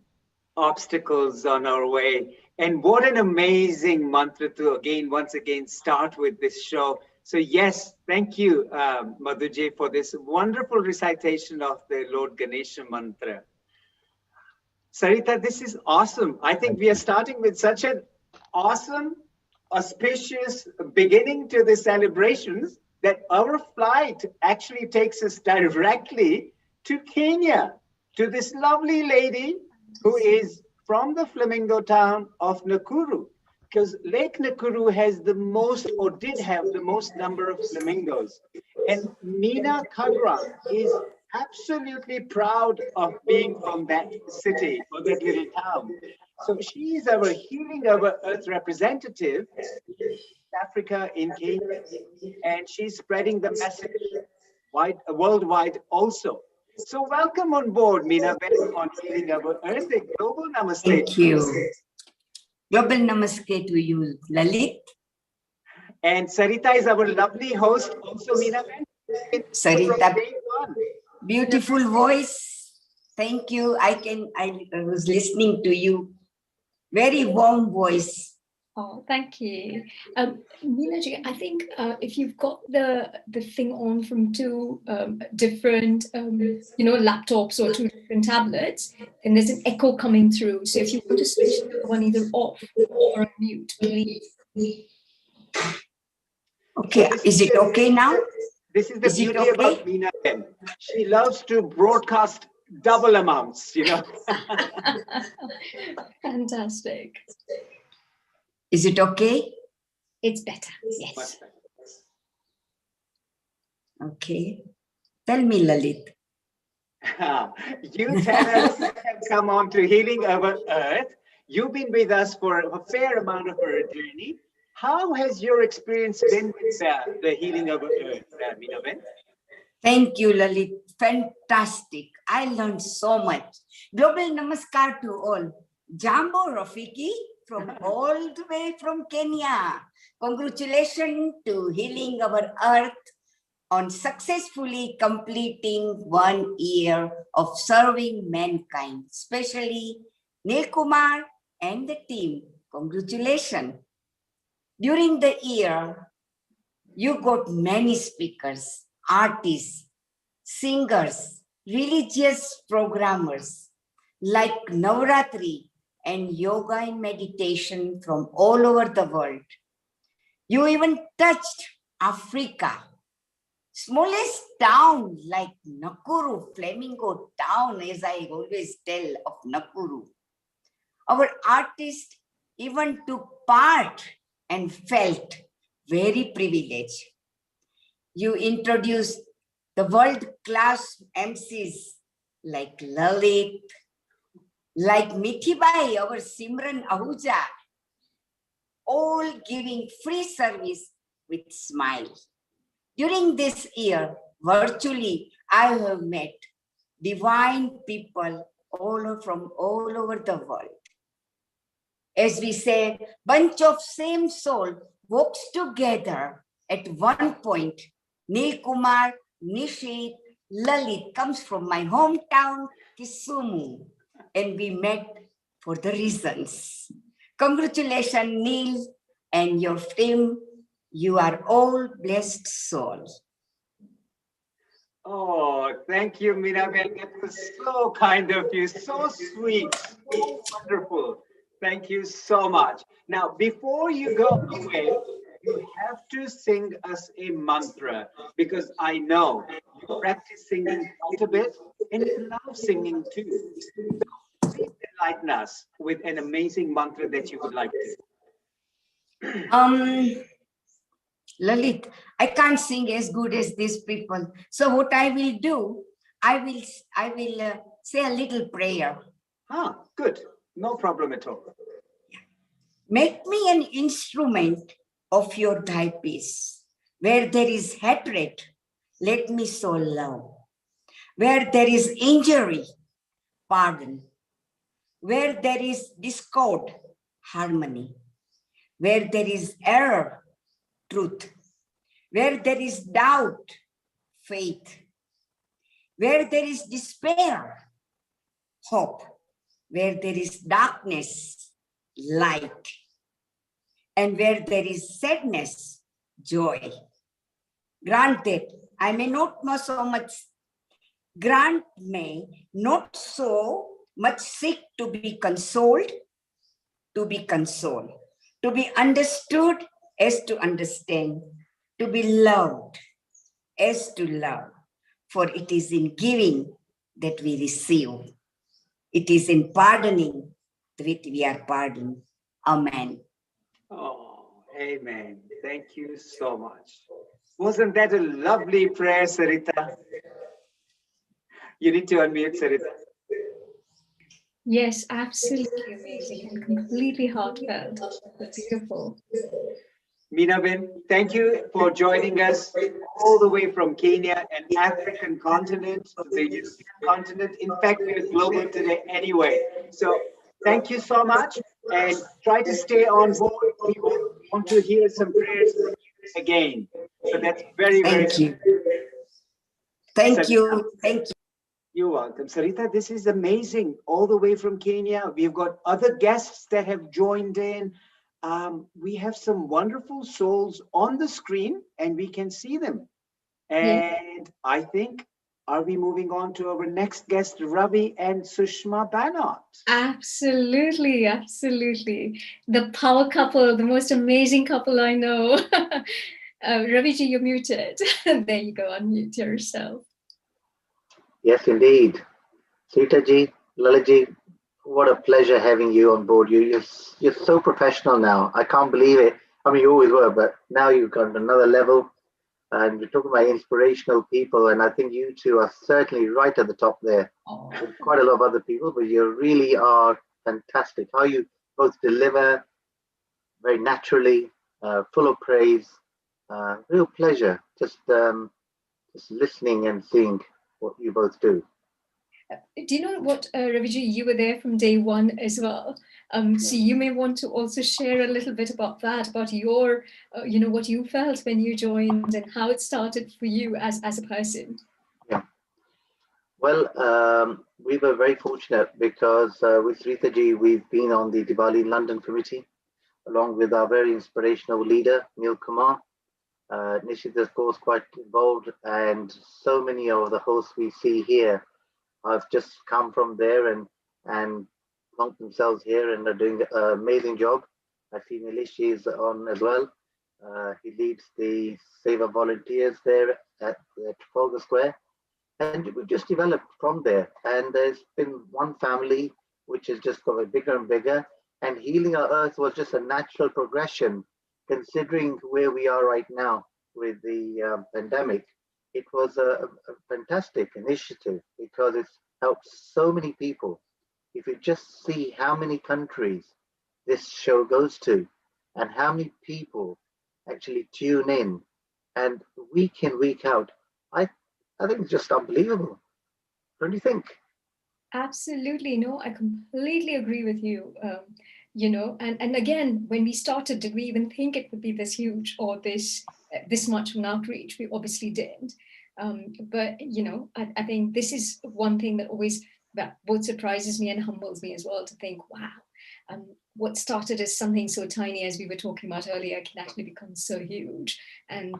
obstacles on our way. And what an amazing mantra to once again start with this show. So yes, thank you, Madhuji, for this wonderful recitation of the Lord Ganesha mantra. Sarita, this is awesome. I think we are starting with such an awesome, auspicious beginning to the celebrations that our flight actually takes us directly to Kenya, to this lovely lady who is from the flamingo town of Nakuru, because Lake Nakuru has the most, or did have the most number of flamingos. And Meena Kadra is absolutely proud of being from that city or that little town. So she is our Healing Our Earth representative in Africa, in Kenya, and she's spreading the message worldwide also. So welcome on board, Meena, on Healing Our Earth, a global namaste. Thank you. Global namaste to you, Lalit. And Sarita is our lovely host, also Meena. Sarita, beautiful voice. Thank you. I was listening to you. Very warm voice. Oh, thank you. Meena, I think if you've got the thing on from two different, laptops or two different tablets, then there's an echo coming through. So if you want to switch the one either off or on mute, please. Okay, is it okay now? This is the beauty about Meena. She loves to broadcast double amounts, Fantastic. Is it okay? It's better, yes. Okay. Tell me, Lalit. You tell us, you have come on to Healing Our Earth. You've been with us for a fair amount of our journey. How has your experience been with the Healing Our Earth, Meena? Thank you, Lalit. Fantastic. I learned so much. Global namaskar to all. Jambo Rafiki from all the way from Kenya. Congratulations to Healing Our Earth on successfully completing 1 year of serving mankind, especially Neil Kumar and the team. Congratulations. During the year, you got many speakers, artists, singers, religious programmers like Navratri and yoga and meditation from all over the world. You even touched Africa. Smallest town like Nakuru, Flamingo town, as I always tell of Nakuru. Our artists even took part and felt very privileged. You introduced the world-class MCs like Lalit, like Mithibai, our Simran Ahuja, all giving free service with smile. During this year, virtually, I have met divine people from all over the world. As we say, bunch of same soul walks together at one point. Neil Kumar, Nishit, Lalit comes from my hometown, Kisumu, and we met for the reasons. Congratulations, Neil and your team. You are all blessed souls. Oh, thank you, Miraben. That was so kind of you, so sweet, so wonderful. Thank you so much. Now, before you go away, you have to sing us a mantra because I know you practice singing quite a bit and you love singing too. Please enlighten us with an amazing mantra that you would like to. Um, Lalit, I can't sing as good as these people. So what I will do, I will say a little prayer. Good. No problem at all. Make me an instrument of your thy peace. Where there is hatred, let me sow love. Where there is injury, pardon. Where there is discord, harmony. Where there is error, truth. Where there is doubt, faith. Where there is despair, hope. Where there is darkness, light. And where there is sadness, joy. Granted, I may not know so much, grant may not so much seek to be consoled, to be understood as to understand, to be loved as to love. For it is in giving that we receive. It is in pardoning that we are pardoned. Amen. Oh, amen. Thank you so much. Wasn't that a lovely prayer, Sarita? You need to unmute, Sarita. Yes, absolutely amazing and completely heartfelt. Beautiful. Minaben, thank you for joining us all the way from Kenya, an African continent, to the European continent. In fact, we're global today anyway. So thank you so much and try to stay on board. We want to hear some prayers from you again. So that's very, very Thank you. Thank Sarita, you. Thank you. You're welcome. Sarita, this is amazing. All the way from Kenya. We've got other guests that have joined in. We have some wonderful souls on the screen and we can see them. And I think, are we moving on to our next guest, Ravi and Sushma Banat? Absolutely, absolutely. The power couple, the most amazing couple I know. Raviji, you're muted. There you go, unmute yourself. Yes, indeed. Sitaji, Lalaji, what a pleasure having you on board. You're so professional now. I can't believe it. I mean, you always were, but now you've gone to another level. And we're talking about inspirational people, and I think you two are certainly right at the top there. With quite a lot of other people, but you really are fantastic. How you both deliver very naturally, full of praise. Real pleasure just listening and seeing what you both do. Do you know what, Raviji, you were there from day one as well. So you may want to also share a little bit about that, about your, what you felt when you joined and how it started for you as a person. Yeah. Well, we were very fortunate because with Ritaji, we've been on the Diwali London committee, along with our very inspirational leader, Neil Kumar. Nishit, of course, quite involved, and so many of the hosts we see here have just come from there and plonked themselves here and are doing an amazing job. I see Nilish is on as well. He leads the Save Our Volunteers there at Trafalgar Square. And we've just developed from there. And there's been one family which has just got bigger and bigger. And Healing Our Earth was just a natural progression, considering where we are right now with the pandemic. It was a fantastic initiative because it's helped so many people. If you just see how many countries this show goes to and how many people actually tune in and week in, week out, I think it's just unbelievable. Don't you think? Absolutely. No, I completely agree with you. And again, when we started, did we even think it would be this huge or this much of an outreach? We obviously didn't. But I think this is one thing that always both surprises me and humbles me as well, to think, wow, what started as something so tiny, as we were talking about earlier, can actually become so huge. And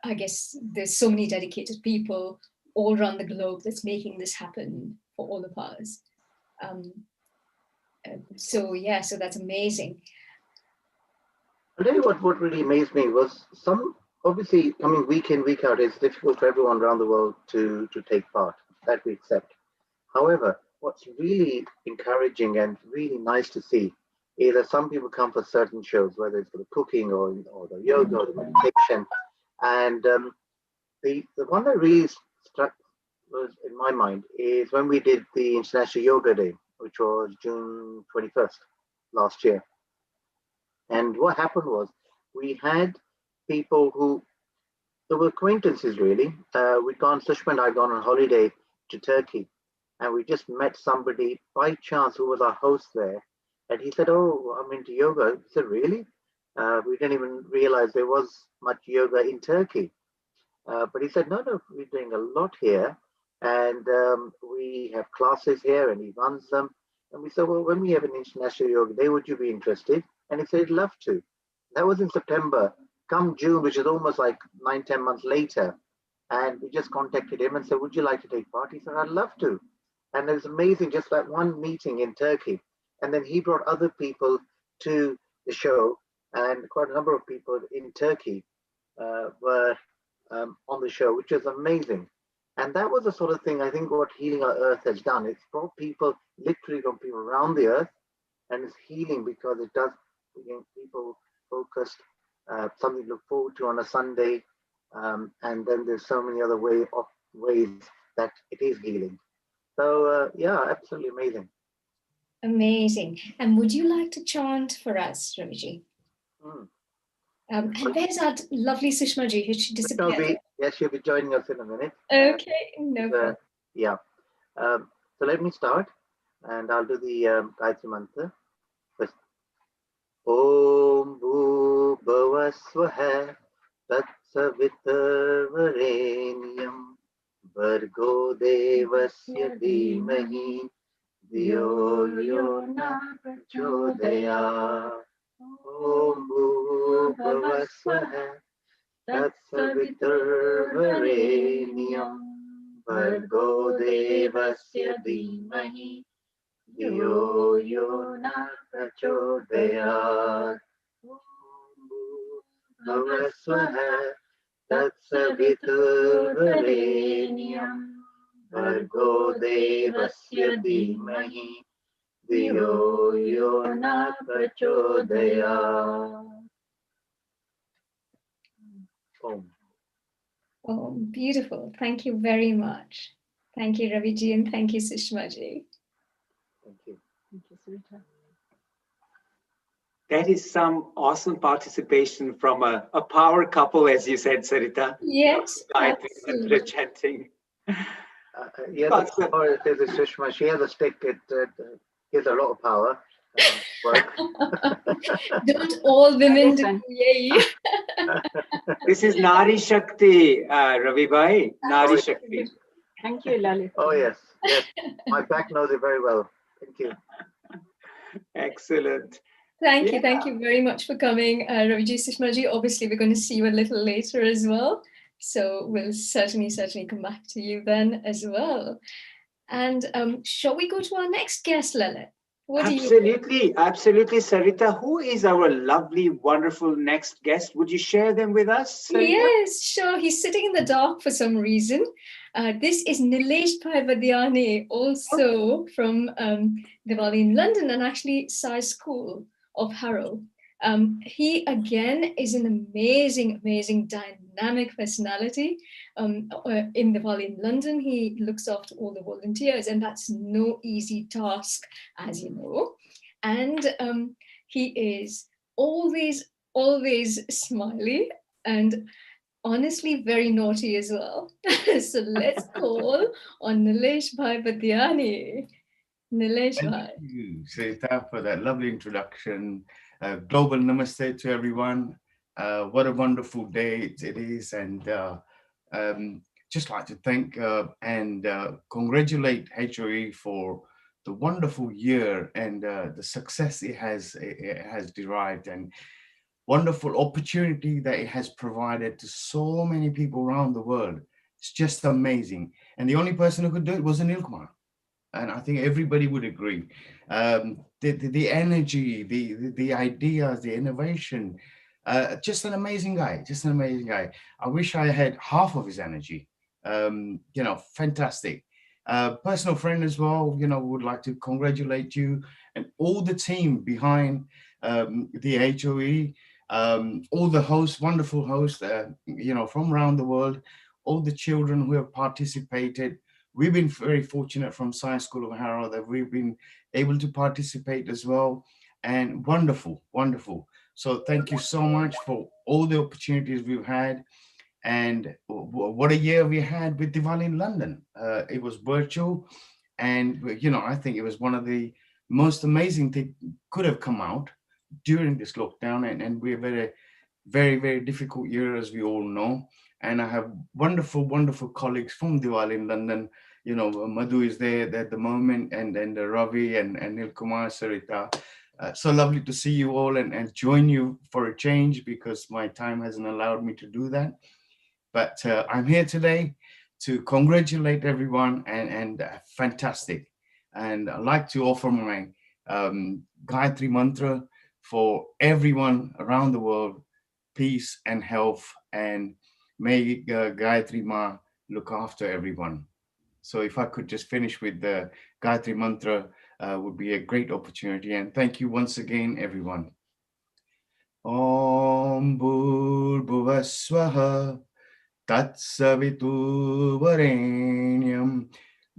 I guess there's so many dedicated people all around the globe that's making this happen for all of us. So that's amazing. I'll tell you what really amazed me was obviously coming week in, week out, it's difficult for everyone around the world to take part. That we accept. However, what's really encouraging and really nice to see is that some people come for certain shows, whether it's for the cooking or the yoga or the meditation. And the one that really struck was in my mind is when we did the International Yoga Day, which was June 21st last year. And what happened was we had people who they were acquaintances really. Sushma and I gone on holiday to Turkey, and we just met somebody by chance who was our host there. And he said, "Oh, I'm into yoga." I said, "Really?" We didn't even realize there was much yoga in Turkey. But he said, "No, we're doing a lot here, and we have classes here, and he runs them." And we said, "Well, when we have an International Yoga Day, would you be interested?" And he said, "He'd love to." That was in September. Come June, which is almost like 9-10 months later, and we just contacted him and said, "Would you like to take part?" He said, "I'd love to." And it was amazing, just that one meeting in Turkey. And then he brought other people to the show, and quite a number of people in Turkey were on the show, which was amazing. And that was the sort of thing I think what Healing Our Earth has done. It's brought people literally from people around the earth, and it's healing because it does bring people focused, something to look forward to on a Sunday. And then there's so many other ways that it is healing. So absolutely amazing. Amazing. And would you like to chant for us, Raviji? And where's our lovely Sushma ji? She disappeared. Yes, she'll be joining us in a minute. Okay, no problem. Yeah. So let me start, and I'll do the Gayatri Mantra first. Om Bhu Bhava Swaha Tat Savitarvarenyam Vargo Devasya Dhimahi Dhiyo Yo Na Prachodayat. Om Bhu Bhava Swaha Tat Savitarvarenyam Vargo Devasya Dhimahi Dhiyo Yo Na Prachodayat. Om Bhava Swaha Tat Savitarvarenyam Vargo Devasya Dhimahi Dhiyo Yo Na Prachodayat. Oh, beautiful. Thank you very much. Thank you, Raviji, and thank you, Sushma ji. Thank you. Thank you, Sarita. That is some awesome participation from a power couple, as you said, Sarita. Yes, Mantra chanting. Sushma, she has a stick. It gives a lot of power. Don't all women do? Yay. This is Nari Shakti, Ravi Bhai. Nari Shakti. Thank you, Lalit. Oh, yes. My back knows it very well. Thank you. Excellent. Thank you very much for coming, Raviji, Sushma ji. Obviously, we're going to see you a little later as well. So we'll certainly come back to you then as well. And shall we go to our next guest, Lalit? Absolutely, Sarita. Who is our lovely, wonderful next guest? Would you share them with us, Sarita? Yes, sure. He's sitting in the dark for some reason. This is Nilesh Bhai, also from Diwali in London, and actually Sai School of Harrow. He again is an amazing dynamic personality. In Diwali in London, he looks after all the volunteers, and that's no easy task, as you know. And he is always smiley and honestly very naughty as well. So let's call on Nilesh Bhai Badiani. Nilesh Bhai. Thank you, Sarita, for that lovely introduction. Global namaste to everyone. What a wonderful day it is, and just like to thank and congratulate HOE for the wonderful year and the success it has derived, and wonderful opportunity that it has provided to so many people around the world It's just amazing. And the only person who could do it was Anil Kumar. And I think everybody would agree. The energy, the ideas, the innovation, just an amazing guy, just an amazing guy. I wish I had half of his energy. Fantastic. Personal friend as well, would like to congratulate you and all the team behind the HOE, all the hosts, wonderful hosts, from around the world, all the children who have participated. We've been very fortunate from Science School of Harrow that we've been able to participate as well. And wonderful, wonderful. So thank you so much for all the opportunities we've had. And what a year we had with Diwali in London. It was virtual. And, I think it was one of the most amazing things could have come out during this lockdown. And we're very, very difficult year, as we all know. And I have wonderful, wonderful colleagues from Diwali in London. Madhu is there at the moment, and Ravi and Nil Kumar, Sarita. So lovely to see you all and join you for a change, because my time hasn't allowed me to do that. But I'm here today to congratulate everyone and fantastic. And I'd like to offer my Gayatri mantra for everyone around the world: peace and health, and may Gayatri Ma look after everyone. So if I could just finish with the Gayatri mantra, would be a great opportunity. And thank you once again, everyone. Om Bhurбhuvasvaha Tatsaviturvarenyam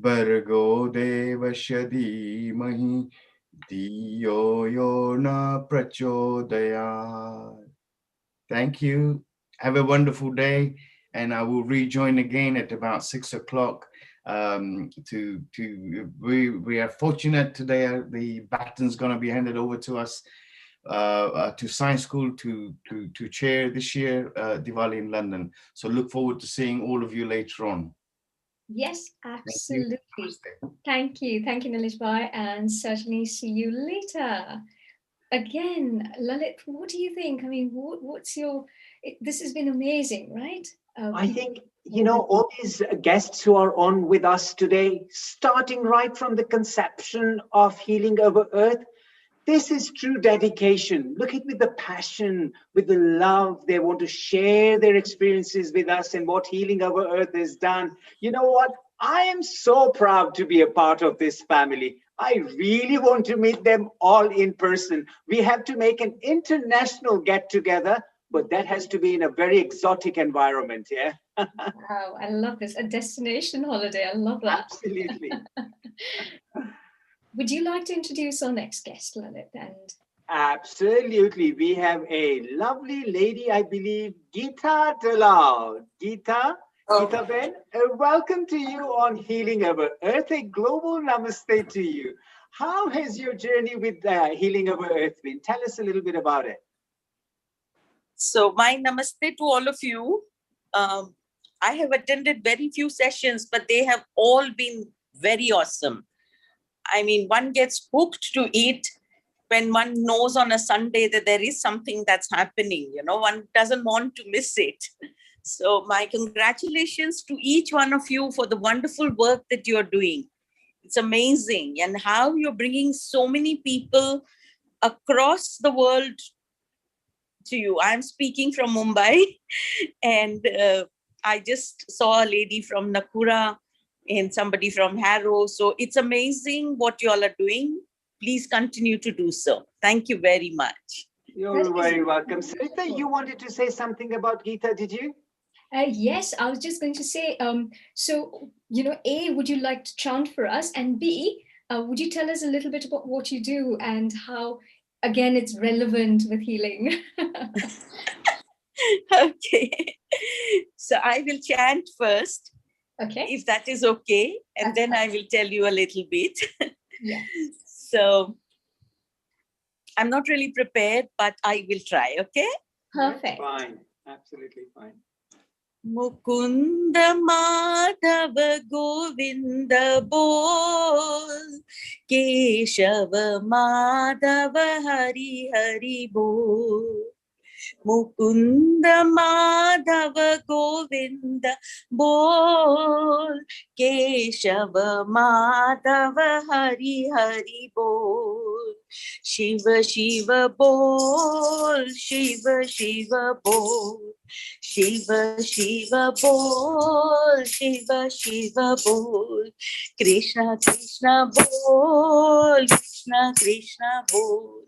Bhargo Devasya Dhimahi Dhiyo Yo Na Prachodayat. Thank you. Have a wonderful day, and I will rejoin again at about 6 o'clock. We are fortunate today. The baton's going to be handed over to us to Science School to chair this year Diwali in London. So look forward to seeing all of you later on. Yes, absolutely. Thank you, Nilesh Bhai, and certainly see you later. Again, Lalit, what do you think? I mean, what's your? This has been amazing, right? I think, all these guests who are on with us today, starting right from the conception of Healing Over Earth, this is true dedication. Look at with the passion, with the love. They want to share their experiences with us and what Healing Over Earth has done. You know what? I am so proud to be a part of this family. I really want to meet them all in person. We have to make an international get-together, but that has to be in a very exotic environment, yeah? Wow, I love this. A destination holiday. I love that. Absolutely. Would you like to introduce our next guest, Lalit? Absolutely. We have a lovely lady, I believe, Geeta Dalal. Geeta Ben, welcome to you on Healing Over Earth. A global namaste to you. How has your journey with Healing Over Earth been? Tell us a little bit about it. So my namaste to all of you. I have attended very few sessions, but they have all been very awesome. I mean, one gets hooked to it when one knows on a Sunday that there is something that's happening, one doesn't want to miss it. So my congratulations to each one of you for the wonderful work that you're doing. It's amazing. And how you're bringing so many people across the world to you. I'm speaking from Mumbai, and I just saw a lady from Nakura and somebody from Harrow. So it's amazing what you all are doing. Please continue to do so. Thank you very much. You're very welcome. Sarita, you wanted to say something about Geeta, did you? Yes, I was just going to say, so, A, would you like to chant for us? And B, would you tell us a little bit about what you do and how, again, it's relevant with healing? Okay. So I will chant first. Okay. If that is okay. And then I will tell you a little bit. Yes. So I'm not really prepared, but I will try. Okay. Perfect. Fine. Absolutely fine. Mukunda Madhava Govinda Bol Keshava Madhava Hari Hari Bol Mukund Madhav Govind बोल, केशव माधव हरि हरि बोल, शिव शिव बोल, शिव शिव बोल, शिव शिव बोल, शिव शिव बोल, कृष्ण कृष्ण बोल, कृष्ण कृष्ण बोल,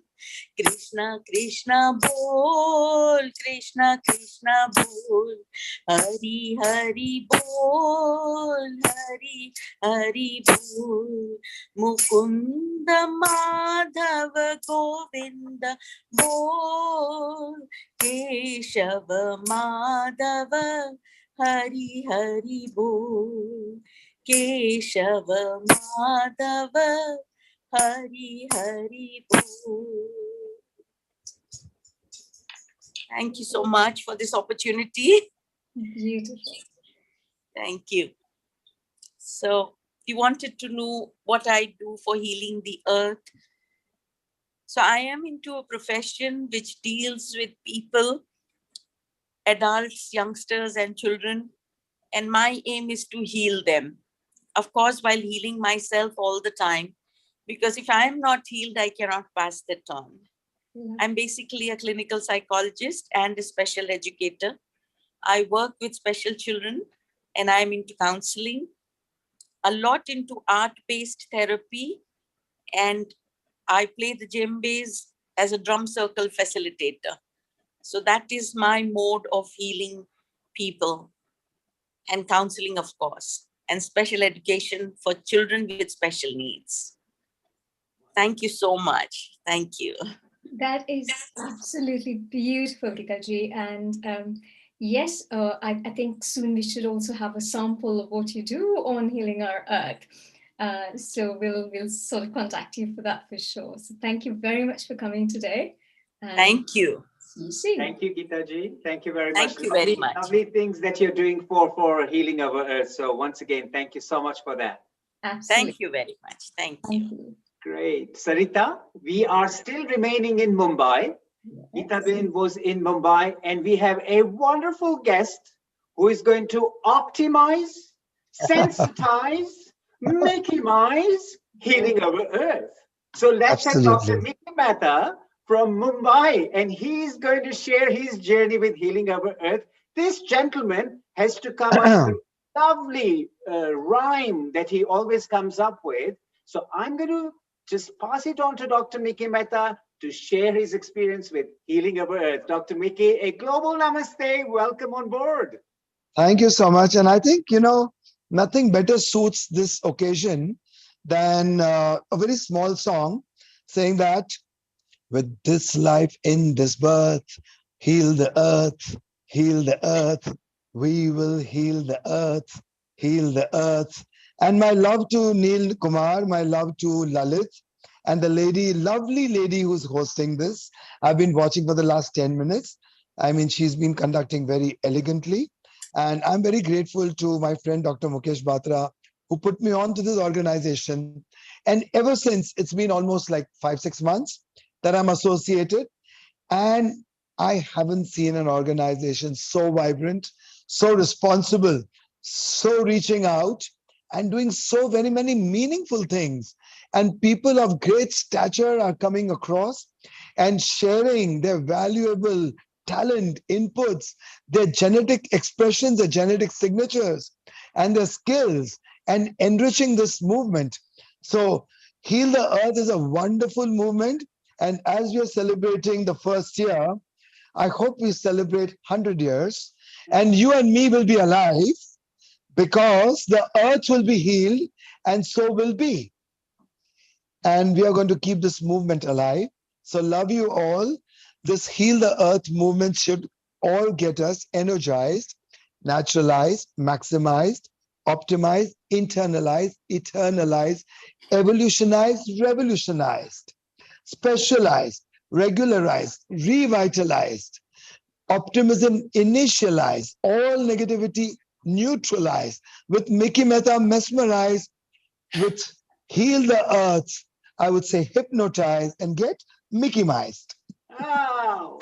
कृष्ण कृष्ण बोल, कृष्ण कृष्ण बोल, हरि हरि बोल, हरि हरि बोल, मुकुंद माधव गोविंद बोल, केशव माधव हरि हरि बोल, केशव माधव हरि हरि बोल. Thank you so much for this opportunity. Beautiful. Thank you. So you wanted to know what I do for healing the earth. So I am into a profession which deals with people, adults, youngsters, and children. And my aim is to heal them. Of course, while healing myself all the time, because if I am not healed, I cannot pass that on. I'm basically a clinical psychologist and a special educator. I work with special children and I'm into counseling, a lot into art-based therapy, and I play the djembes as a drum circle facilitator. So that is my mode of healing people, and counseling, of course, and special education for children with special needs. Thank you so much. Thank you. That is absolutely beautiful, Geetaji. And yes, I think soon we should also have a sample of what you do on Healing Our Earth. So we'll sort of contact you for that for sure. So thank you very much for coming today. Thank you. See you soon. Thank you, Geetaji. Thank you very much. Thank you very much. Lovely things that you're doing for healing our earth. So once again, thank you so much for that. Absolutely. Thank you very much. Thank you. Great. Sarita, we are still remaining in Mumbai. Geeta was in Mumbai, and we have a wonderful guest who is going to optimize, sensitize, Mickey-mize healing our earth. So let's have Dr. Mickey Mehta from Mumbai, and he is going to share his journey with healing our earth. This gentleman has to come up with lovely rhyme that he always comes up with. So I'm going to just pass it on to Dr. Mickey Mehta to share his experience with healing our earth. Dr. Mickey, a global namaste. Welcome on board. Thank you so much. And I think, nothing better suits this occasion than a very small song saying that with this life in this birth, heal the earth, heal the earth. We will heal the earth, heal the earth. And my love to Neil Kumar, my love to Lalit, and the lovely lady who's hosting this. I've been watching for the last 10 minutes. I mean, she's been conducting very elegantly. And I'm very grateful to my friend, Dr. Mukesh Batra, who put me on to this organization. And ever since, it's been almost like 5-6 months that I'm associated. And I haven't seen an organization so vibrant, so responsible, so reaching out, and doing so very many meaningful things. And people of great stature are coming across and sharing their valuable talent, inputs, their genetic expressions, their genetic signatures, and their skills, and enriching this movement. So Heal the Earth is a wonderful movement. And as we are celebrating the first year, I hope we celebrate 100 years. And you and me will be alive, because the earth will be healed and so will be. And we are going to keep this movement alive. So love you all. This Heal the Earth movement should all get us energized, naturalized, maximized, optimized, internalized, eternalized, evolutionized, revolutionized, specialized, regularized, revitalized, optimism initialized, all negativity neutralized, with Mickey Mehta mesmerized, with Heal the Earth, I would say hypnotize and get Mickey-mized. Oh,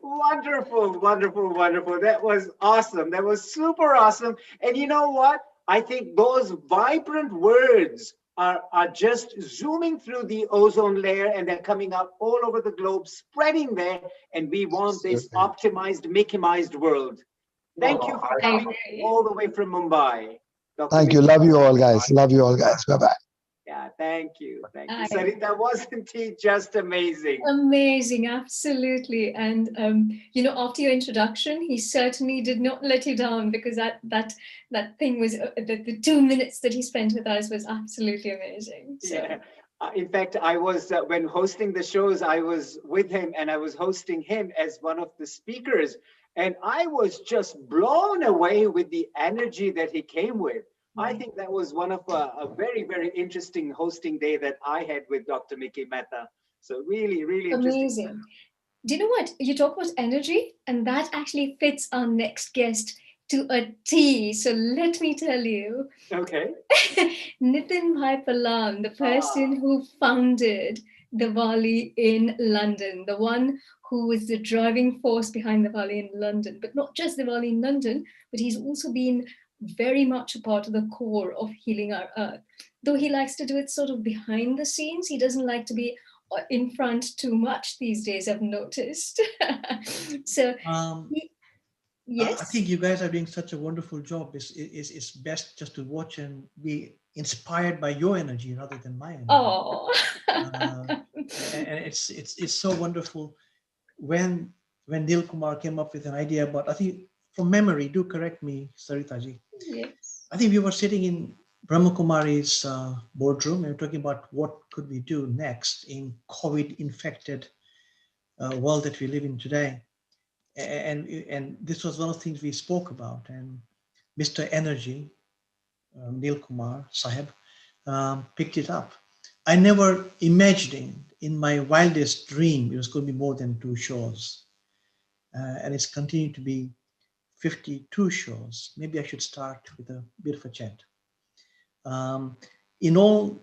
Wonderful, wonderful, wonderful. That was awesome. That was super awesome. And you know what? I think those vibrant words are just zooming through the ozone layer and they're coming out all over the globe, spreading there. And we want this optimized, Mickey-ized world. Thank you for I coming agree. all the way from Mumbai, Dr. Thank you. Mickey. Love you all, guys. Love you all, guys. Bye bye. Yeah, thank you. Thank you. I Sarita, wasn't he just amazing? Amazing, absolutely. And after your introduction, he certainly did not let you down because that thing was the 2 minutes that he spent with us was absolutely amazing. So Yeah. In fact, I was, when hosting the shows, I was with him and I was hosting him as one of the speakers. And I was just blown away with the energy that he came with. I think that was one of a very, very interesting hosting day that I had with Dr. Mickey Mehta. So really, really interesting. amazing. Do you know what? You talk about energy, and that actually fits our next guest to a T. So let me tell you, Okay. Nitin Bhai Palam, the person who founded Diwali in London, the one who was the driving force behind Diwali in London, but not just Diwali in London, but he's also been very much a part of the core of Healing Our Earth. Though he likes to do it sort of behind the scenes, he doesn't like to be in front too much these days, I've noticed. So, yes. I think you guys are doing such a wonderful job. It's best just to watch and be inspired by your energy rather than my energy. Oh. And it's so wonderful when Neil Kumar came up with an idea about, I think from memory, do correct me, Saritaji. Yes. I think we were sitting in Brahma Kumari's boardroom and talking about what could we do next in COVID-infected world that we live in today. And this was one of the things we spoke about. And Mr. Energy, Neil Kumar Sahib, picked it up. I never imagined in my wildest dream it was going to be more than 2 shows. And it's continued to be 52 shows. Maybe I should start with a bit of a chant. In all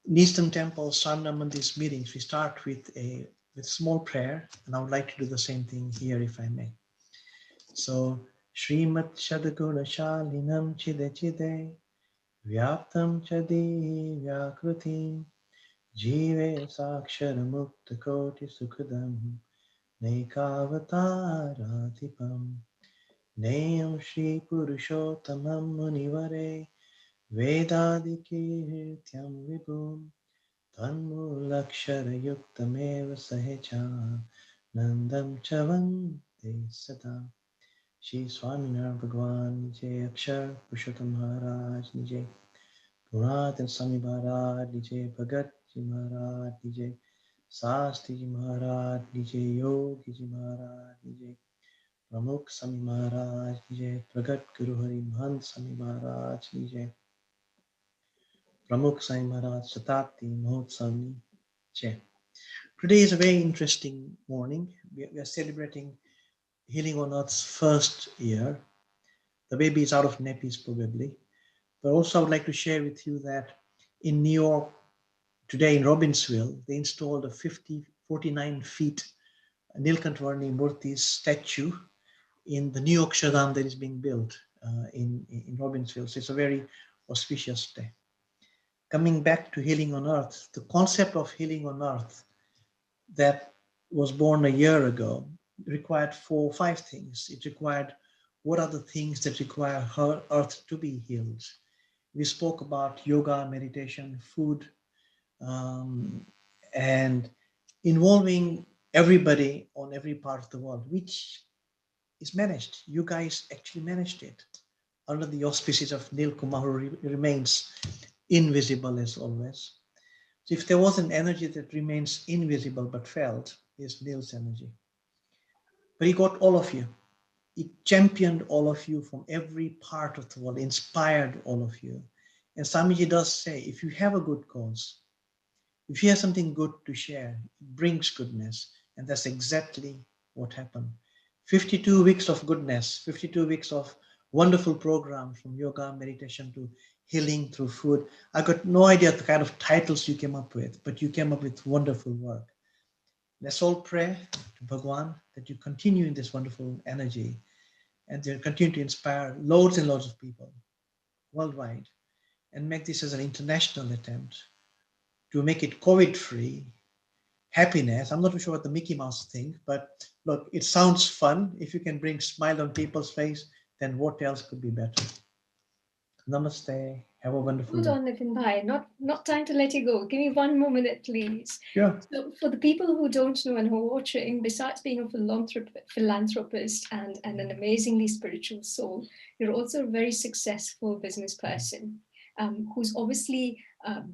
Eastern temples, Sarna Mandir's meetings, we start with a small prayer, and I would like to do the same thing here if I may. So, Srimat Shadaguna Shalinam Chide Chide Vyaptam Chadi Vyakrutim Jive Sakshara Mukta Koti Sukhadam Nekavatara Nayam Shri Purushottamam Munivare Vedadikirtyam Vibhum Tanmulakshara Yuktameva Sahecha Nandam Chavante Sata Shri Swaminarayan Bhagwan Jai Akshar Purushottam Maharaj Jai Puratan Swami Maharaj Jai Bhagat Ji Maharaj Jai Sastri Ji Maharaj Jai Yogi Ji Maharaj Jai Pramukh Swami Maharaj Jai Pragat Guru Hari Mahant Swami Maharaj Jai Pramukh Swami Maharaj Shatabdi Mahotsami Jai. Today is a very interesting morning. We are celebrating Healing on Earth's first year. The baby is out of nappies probably. But also I would like to share with you that in New York, today in Robbinsville, they installed a 49 feet Nilkantvarni Murthy statue in the new Akshardham that is being built in Robbinsville. So it's a very auspicious day. Coming back to Healing on Earth, the concept of Healing on Earth that was born a year ago required 4 or 5 things. It required what are the things that require Earth to be healed. We spoke about yoga, meditation, food, and involving everybody on every part of the world, which is managed. You guys actually managed it under the auspices of Neil Kumar, who remains invisible as always. So if there was an energy that remains invisible but felt, is Neil's energy. But he got all of you. He championed all of you from every part of the world, inspired all of you. And Swamiji does say, if you have a good cause, if you have something good to share, it brings goodness. And that's exactly what happened. 52 weeks of goodness, 52 weeks of wonderful programs from yoga, meditation to healing through food. I got no idea the kind of titles you came up with, but you came up with wonderful work. Let's all pray to Bhagwan that you continue in this wonderful energy and to continue to inspire loads and loads of people worldwide and make this as an international attempt to make it COVID-free, happiness. I'm not sure what the Mickey Mouse think, but look, it sounds fun. If you can bring smile on people's face, then what else could be better? Namaste. Have a wonderful Hold day. on, Nitin Bhai. Not time to let you go. Give me 1 more minute, please. Sure. So for the people who don't know and who are watching, besides being a philanthropist and an amazingly spiritual soul, you're also a very successful business person who's obviously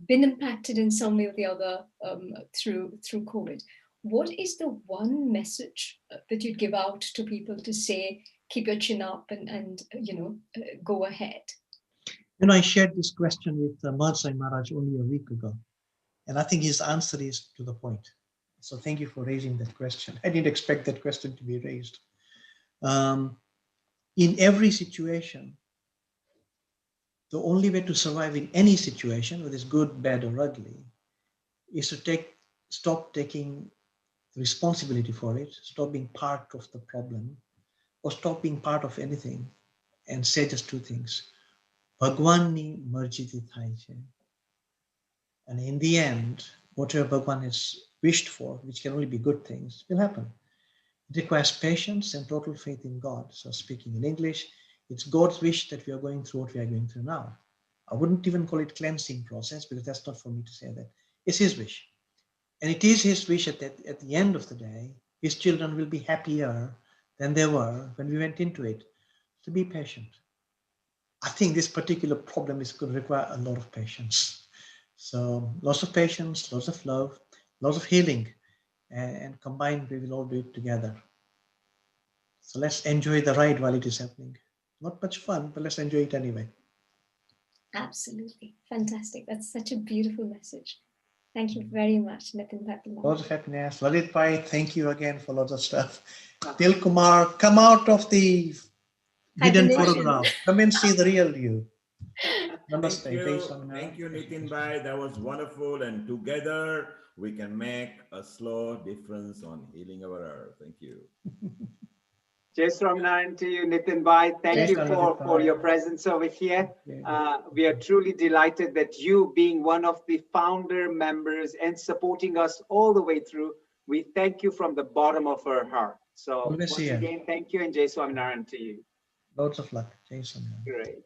been impacted in some way or the other through COVID. What is the one message that you'd give out to people to say, keep your chin up and go ahead? You know, I shared this question with Mahasai Maharaj only a week ago, and I think his answer is to the point. So thank you for raising that question. I didn't expect that question to be raised. In every situation, the only way to survive in any situation, whether it's good, bad, or ugly, is to stop taking responsibility for it, stop being part of the problem, or stop being part of anything, and say just two things. Bhagwanni marjiti thai che. And in the end, whatever Bhagwan has wished for, which can only be good things, will happen. It requires patience and total faith in God. So speaking in English, it's God's wish that we are going through what we are going through now. I wouldn't even call it cleansing process because that's not for me to say that. It's his wish. And it is his wish at the end of the day, his children will be happier than they were when we went into it. So be patient. I think this particular problem is going to require a lot of patience. So lots of patience, lots of love, lots of healing, and combined we will all do it together. So let's enjoy the ride while it is happening. Not much fun, but let's enjoy it anyway. Absolutely. Fantastic. That's such a beautiful message. Thank you very much, Nitin Bhai. Lots of happiness. Lalit Bhai, thank you again for lots of stuff. Dil Kumar, come out of the hidden photograph. Come and see the real you. Namaste. Thank you, Nitin Bhai. That was wonderful. And together we can make a slow difference on healing our earth. Thank you. Jai Swaminarayan to you, Nitin Bhai. Thank you for your presence over here. We are truly delighted that you, being one of the founder members and supporting us all the way through, we thank you from the bottom of our heart. So once again, thank you and Jai Swaminarayan to you. Lots of luck. Jai Swaminarayan. Great.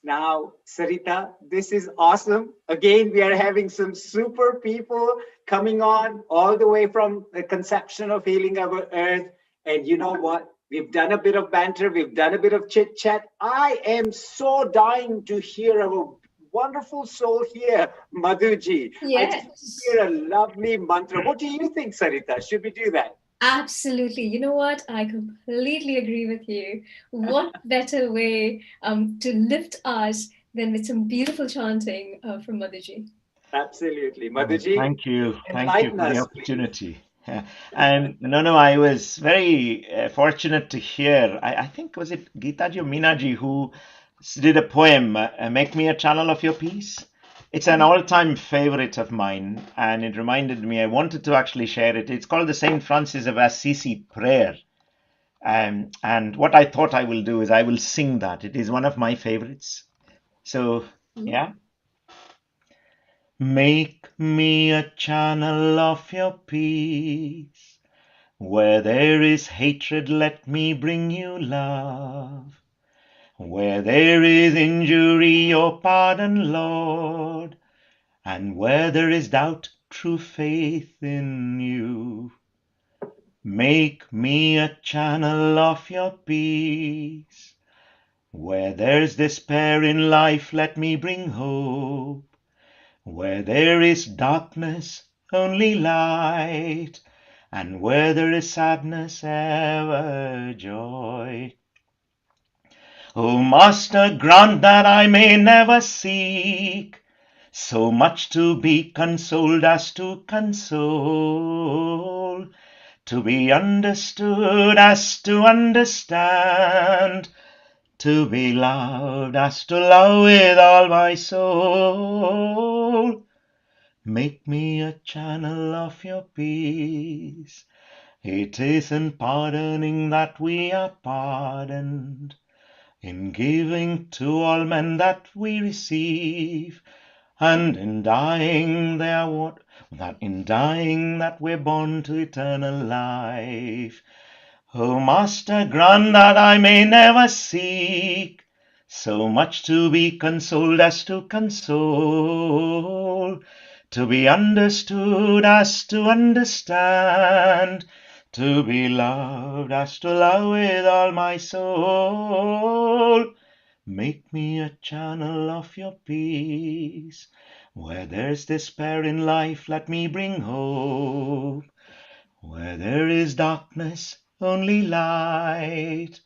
Now, Sarita, this is awesome. Again, we are having some super people coming on all the way from the conception of healing our earth. And you know what? We've done a bit of banter. We've done a bit of chit chat. I am so dying to hear our wonderful soul here, Madhuji. Yes. I just hear a lovely mantra. What do you think, Sarita? Should we do that? Absolutely. You know what? I completely agree with you. What better way to lift us than with some beautiful chanting from Madhuji? Absolutely. Madhuji? Thank you. Thank you for the us, opportunity. No, I was very fortunate to hear. I think, was it Geetaji or Meenaji who did a poem, Make Me a Channel of Your Peace? It's an all-time favorite of mine, and it reminded me, I wanted to actually share it. It's called the St. Francis of Assisi Prayer. And what I thought I will do is I will sing that. It is one of my favorites. So, yeah. Make me a channel of your peace. Where there is hatred, let me bring you love. Where there is injury, your pardon, Lord. And where there is doubt, true faith in you. Make me a channel of your peace. Where there's despair in life, let me bring hope. Where there is darkness, only light, and where there is sadness, ever joy. O Master, grant that I may never seek so much to be consoled as to console, to be understood as to understand, to be loved as to love with all my soul. Make me a channel of your peace. It is in pardoning that we are pardoned, in giving to all men that we receive, and in dying that we're born to eternal life. O Master, grant that I may never seek so much to be consoled as to console, to be understood as to understand, to be loved as to love with all my soul. Make me a channel of your peace. Where there's despair in life, let me bring hope. Where there is darkness, only light.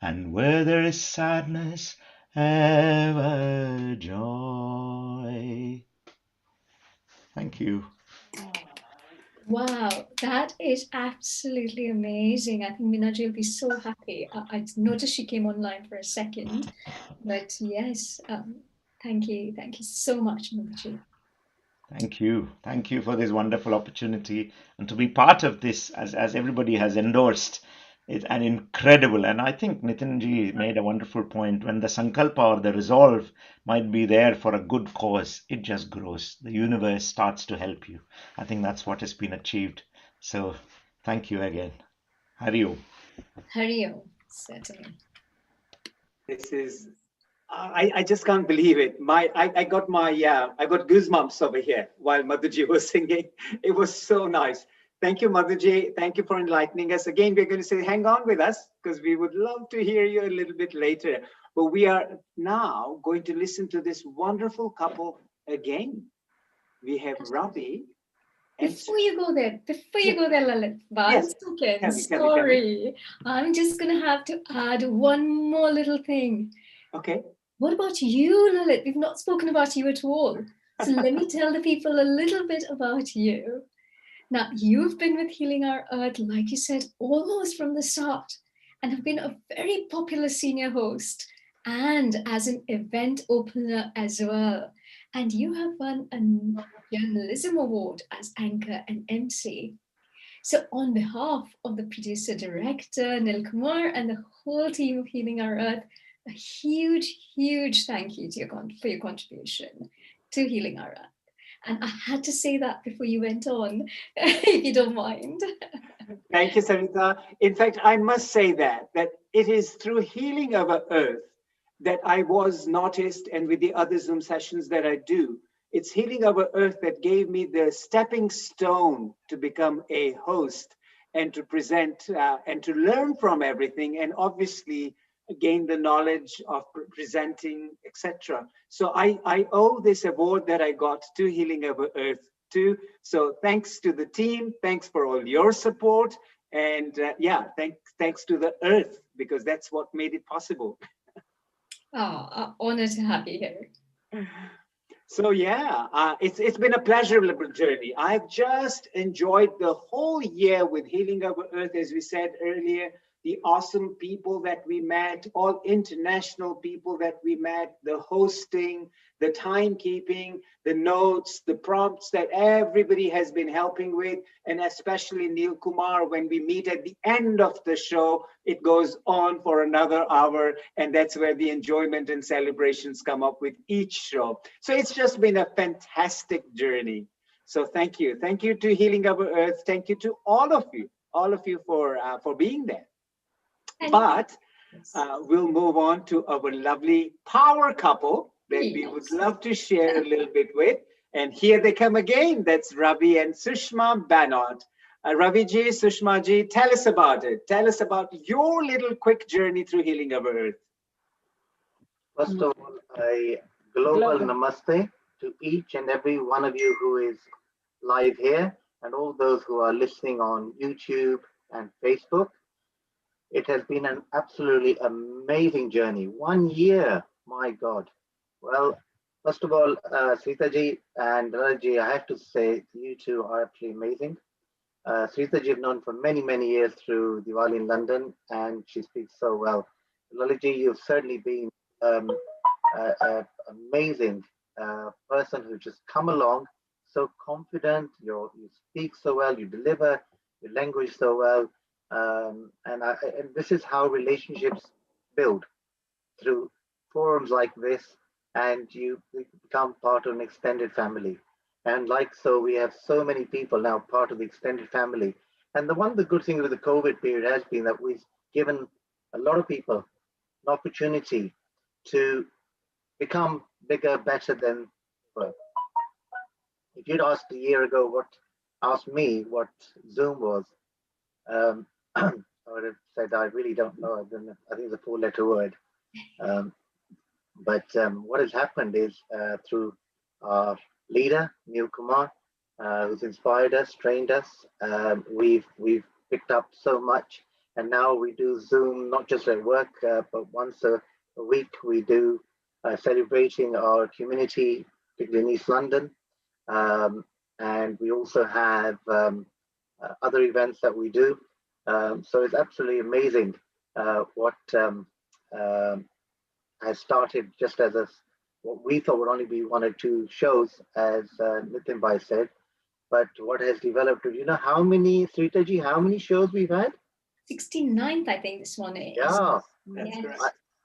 And where there is sadness, ever joy. Thank you. Wow, that is absolutely amazing. I think Minaji will be so happy. I noticed she came online for a second, but yes, thank you. Thank you so much, Minaji. Thank you. Thank you for this wonderful opportunity and to be part of this, as everybody has endorsed. It's an incredible, and I think Nitinji made a wonderful point. When the sankalpa or the resolve might be there for a good cause, it just grows. The universe starts to help you. I think that's what has been achieved. So thank you again. Hari Om. Hari Om, certainly. This is, I just can't believe it. I got I got goosebumps over here while Madhuji was singing. It was so nice. Thank you, Madhuji. Thank you for enlightening us. Again, we're going to say, hang on with us because we would love to hear you a little bit later. But we are now going to listen to this wonderful couple again. We have Ravi. Before you go there, Lalit, one second, sorry. I'm just going to have to add one more little thing. Okay. What about you, Lalit? We've not spoken about you at all. So let me tell the people a little bit about you. Now, you've been with Healing Our Earth, like you said, almost from the start, and have been a very popular senior host and as an event opener as well. And you have won a journalism award as anchor and MC. So on behalf of the producer director, Nil Kumar, and the whole team of Healing Our Earth, a huge, huge thank you to for your contribution to Healing Our Earth. And I had to say that before you went on, if you don't mind. Thank you, Sarita. In fact, I must say that it is through Healing Our Earth that I was noticed, and with the other Zoom sessions that I do, it's Healing Our Earth that gave me the stepping stone to become a host and to present and to learn from everything, and obviously gain the knowledge of presenting, etc. So I owe this award that I got to Healing Our Earth too. So thanks to the team, thanks for all your support, and thanks to the Earth, because that's what made it possible. Honored to have you here. So it's been a pleasurable journey. I've just enjoyed the whole year with Healing Our Earth, as we said earlier, the awesome people that we met, all international people that we met, the hosting, the timekeeping, the notes, the prompts that everybody has been helping with, and especially Neil Kumar. When we meet at the end of the show, it goes on for another hour, and that's where the enjoyment and celebrations come up with each show. So it's just been a fantastic journey. So thank you. Thank you to Healing Our Earth. Thank you to all of you for being there. But we'll move on to our lovely power couple that we would love to share a little bit with. And here they come again. That's Ravi and Sushma Banot. Ravi ji, Sushma ji, tell us about it. Tell us about your little quick journey through Healing Our Earth. First of all, a global namaste to each and every one of you who is live here and all those who are listening on YouTube and Facebook. It has been an absolutely amazing journey. 1 year, my God. Well, first of all, Srita ji and Lalit ji, I have to say you two are absolutely amazing. Srita ji I've known for many, many years through Diwali in London, and she speaks so well. Lalit ji, you've certainly been an amazing person who just come along, so confident, you speak so well, you deliver your language so well. And this is how relationships build, through forums like this, and you become part of an extended family. And like so, we have so many people now part of the extended family. And the good thing with the COVID period has been that we've given a lot of people an opportunity to become bigger, better than were. If you'd asked asked me what Zoom was, um, I would have said I really don't know. I think it's a four-letter word. Um, But what has happened is through our leader, Neil Kumar, who's inspired us, trained us, we've picked up so much. And now we do Zoom, not just at work, but once a week we do celebrating our community, particularly in East London. And we also have other events that we do. So it's absolutely amazing what has started just as what we thought would only be one or two shows, as Nitin Bhai said, but what has developed. Do you know how many, Sritaji, how many shows we've had? 69th, I think this one is. Yeah. Yes.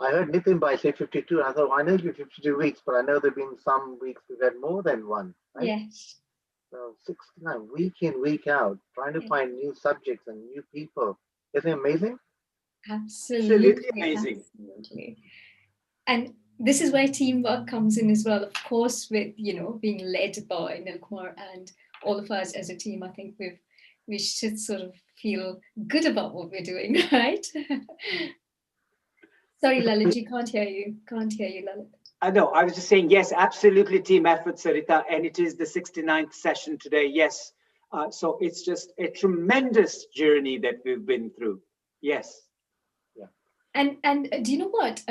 I heard Nitin Bhai say 52, and I thought, why not be 52 weeks? But I know there have been some weeks we've had more than one. Right? Yes. So 69, week in, week out, trying to find new subjects and new people. Isn't it amazing? Absolutely amazing. Absolutely. And this is where teamwork comes in as well. Of course, with being led by Nil Kumar and all of us as a team, I think we should sort of feel good about what we're doing, right? Sorry, Lalit, can't hear you. Can't hear you, Lalit. I know. I was just saying, yes, absolutely team effort, Sarita, and it is the 69th session today. Yes. So it's just a tremendous journey that we've been through. Yes. Yeah. And do you know what?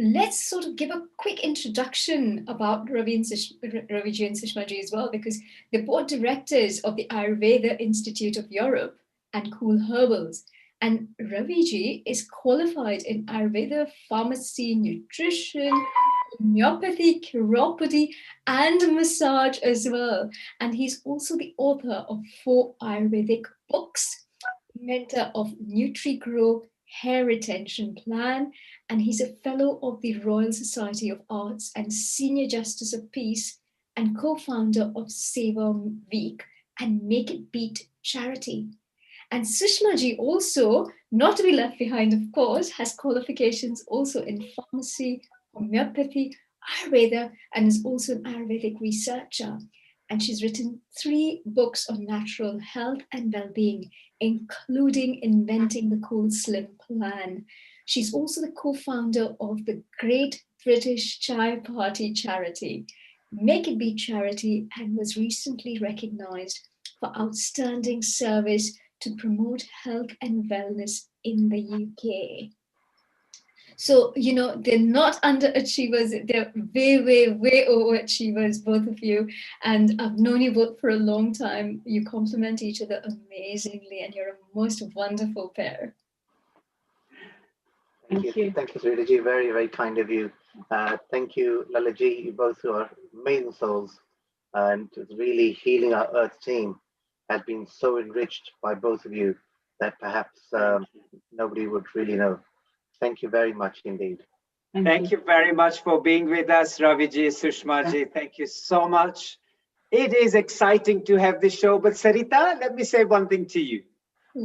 Let's sort of give a quick introduction about Raviji and Sushmaji as well, because they're board directors of the Ayurveda Institute of Europe and Cool Herbals. And Raviji is qualified in Ayurveda, pharmacy, nutrition, homeopathy, chiropody, and massage as well. And he's also the author of 4 Ayurvedic books, mentor of NutriGrow Hair Retention Plan, and he's a fellow of the Royal Society of Arts and Senior Justice of Peace and co-founder of Seva Week and Make It Beat charity. And Sushmaji also, not to be left behind, of course, has qualifications also in pharmacy, homeopathy, Ayurveda, and is also an Ayurvedic researcher. And she's written 3 books on natural health and well-being, including Inventing the Cool Slim Plan. She's also the co-founder of the Great British Chai Party charity, Make It Beat charity, and was recently recognized for outstanding service to promote health and wellness in the UK. So, they're not underachievers, they're way, way, way overachievers, both of you. And I've known you both for a long time. You complement each other amazingly, and you're a most wonderful pair. Thank you, Sritaji. Very, very kind of you. Thank you, Lalaji. You both are amazing souls. And really healing our Earth team has been so enriched by both of you that perhaps nobody would really know. Thank you very much indeed. Thank you very much for being with us, Raviji, Sushmaji. Thank you so much. It is exciting to have this show. But Sarita, let me say one thing to you.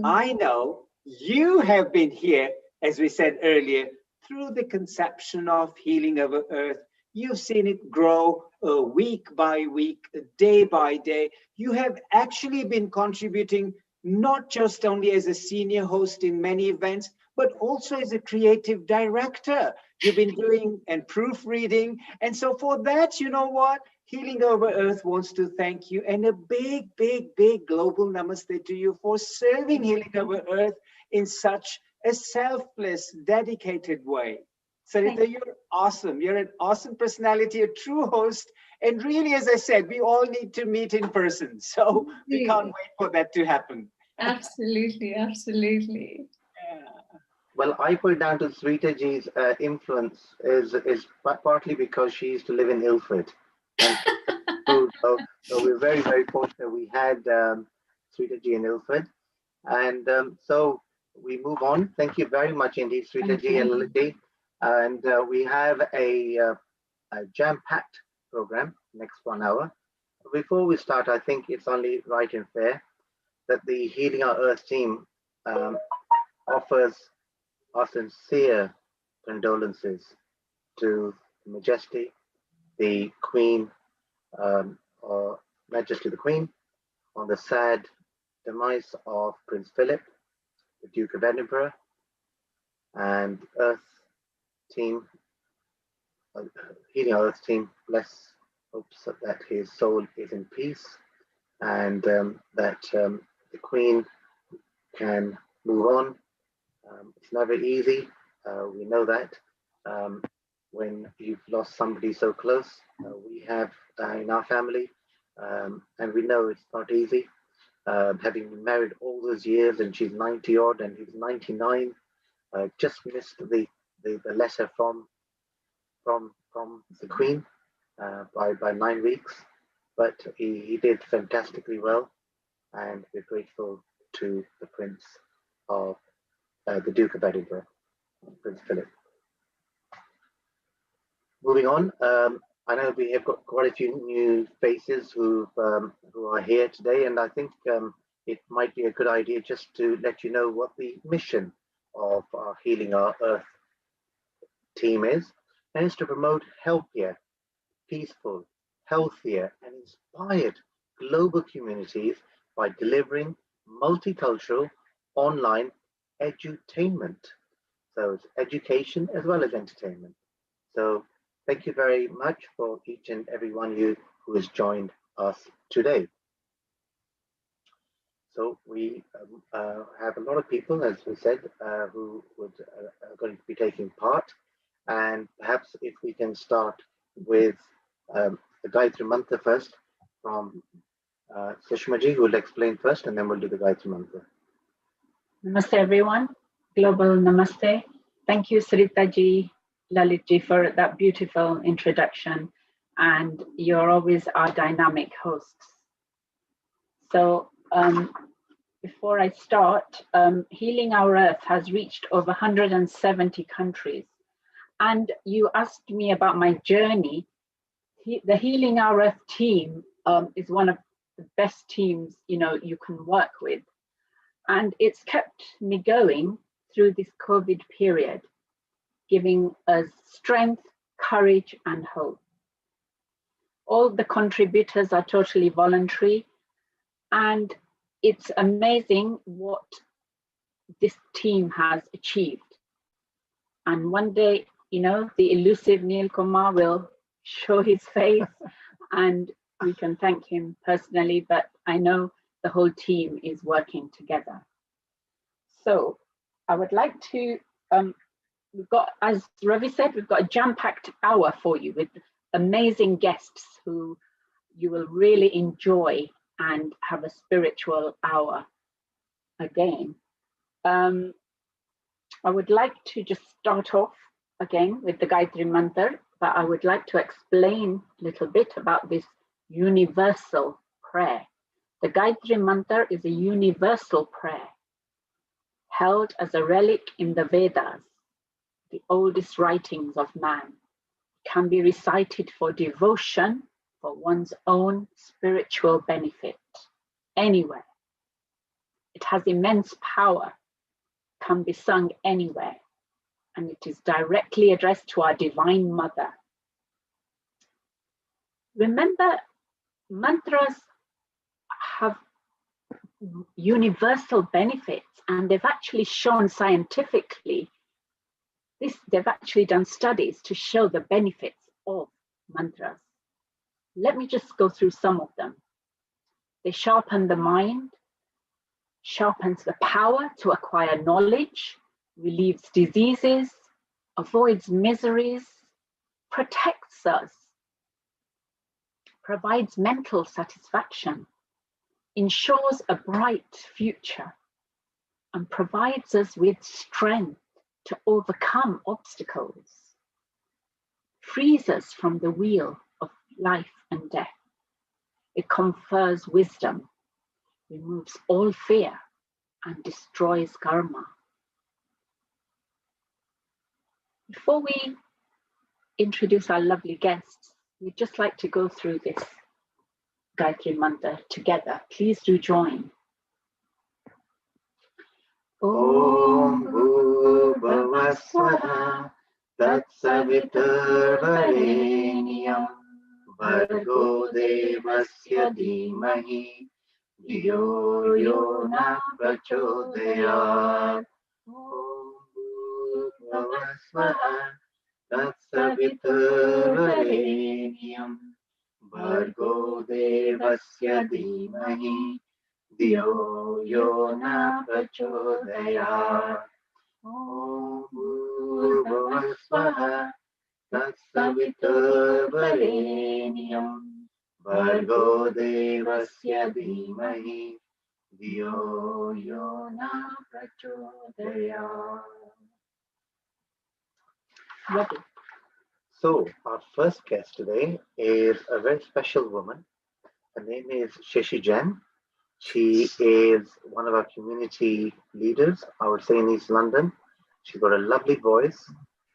I know you have been here, as we said earlier, through the conception of Healing Our Earth. You've seen it grow week by week, day by day. You have actually been contributing not just only as a senior host in many events, but also as a creative director. You've been doing and proofreading. And so for that, you know what? Healing Our Earth wants to thank you, and a big, big, big global namaste to you for serving Healing Our Earth in such a selfless, dedicated way. Sarita, you're awesome. You're an awesome personality, a true host. And really, as I said, we all need to meet in person. So we can't wait for that to happen. Absolutely, absolutely. Well, I put down to Sritaji's influence is partly because she used to live in Ilford. And food. So we're very, very fortunate. We had Sritaji and Ilford. And so we move on. Thank you very much indeed, Sritaji and Lilith. And we have a jam-packed program next 1 hour. Before we start, I think it's only right and fair that the Healing Our Earth team offers our sincere condolences to Majesty, the Queen, or Majesty the Queen, on the sad demise of Prince Philip, the Duke of Edinburgh, and Earth team, Healing Our Earth team, hopes that his soul is in peace, and that the Queen can move on. It's never easy. We know that when you've lost somebody so close. We have in our family, and we know it's not easy. Having been married all those years, and she's 90 odd, and he's 99. Just missed the letter from the Queen by 9 weeks, but he did fantastically well, and we're grateful to the Prince of the Duke of Edinburgh, Prince Philip. Moving on, I know we have got quite a few new faces who are here today, and I think it might be a good idea just to let you know what the mission of our Healing Our Earth team is, and it's to promote healthier, peaceful, healthier, and inspired global communities by delivering multicultural online edutainment. So it's education as well as entertainment. So thank you very much for each and every one of you who has joined us today. So we have a lot of people, as we said, who are going to be taking part. And perhaps if we can start with the Gayatri Mantra first from Sushmaji, who will explain first, and then we'll do the Gayatri Mantra. Namaste, everyone. Global Namaste. Thank you, Saritaji, Lalitji, for that beautiful introduction. And you're always our dynamic hosts. So before I start, Healing Our Earth has reached over 170 countries. And you asked me about my journey. The Healing Our Earth team is one of the best teams you can work with. And it's kept me going through this COVID period, giving us strength, courage, and hope. All the contributors are totally voluntary, and it's amazing what this team has achieved. And one day, the elusive Neil Kumar will show his face and we can thank him personally, but I know the whole team is working together. So I would like to, we've got, as Ravi said, we've got a jam-packed hour for you with amazing guests who you will really enjoy and have a spiritual hour again. I would like to just start off again with the Gayatri Mantra, but I would like to explain a little bit about this universal prayer. The Gayatri Mantra is a universal prayer held as a relic in the Vedas, the oldest writings of man. It can be recited for devotion, for one's own spiritual benefit, anywhere. It has immense power, can be sung anywhere, and it is directly addressed to our Divine Mother. Remember, mantras have universal benefits, and they've actually shown scientifically, they've actually done studies to show the benefits of mantras. Let me just go through some of them. They sharpen the mind, sharpens the power to acquire knowledge, relieves diseases, avoids miseries, protects us, provides mental satisfaction, ensures a bright future, and provides us with strength to overcome obstacles, frees us from the wheel of life and death. It confers wisdom, removes all fear, and destroys karma. Before we introduce our lovely guests, we'd just like to go through this Gayatri Mantra together. Please do join. Om Bhuvava Swaha Tatsaviturvarenyam Bhargo Devasya Dhimahi Dhiyo Yo Na Prachodayat. Om Bhuvava Swaha Tatsaviturvarenyam Bhargo Devasya Dhimahi Dhiyo Yo Na Prachodayat. Om Bhurbhuva Swaha Tatsaviturvarenyam Bhargo Devasya Dhimahi Dhiyo Yo Na Prachodayat. So, our first guest today is a very special woman. Her name is Shashi Jain. She is one of our community leaders, I would say, in East London. She's got a lovely voice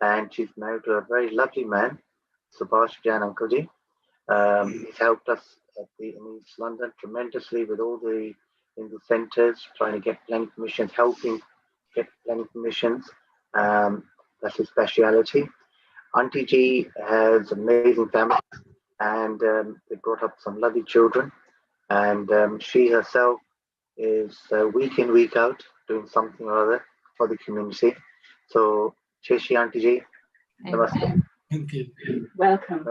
and she's married to a very lovely man, Subhash Jain Uncle-ji. He's helped us in East London tremendously with all the Hindu centers, trying to get planning permissions, helping get planning permissions. That's his speciality. Auntie Ji has an amazing family and they brought up some lovely children. And she herself is week in, week out doing something or other for the community. So, Shashi Auntie Ji, namaste. Thank you. Welcome.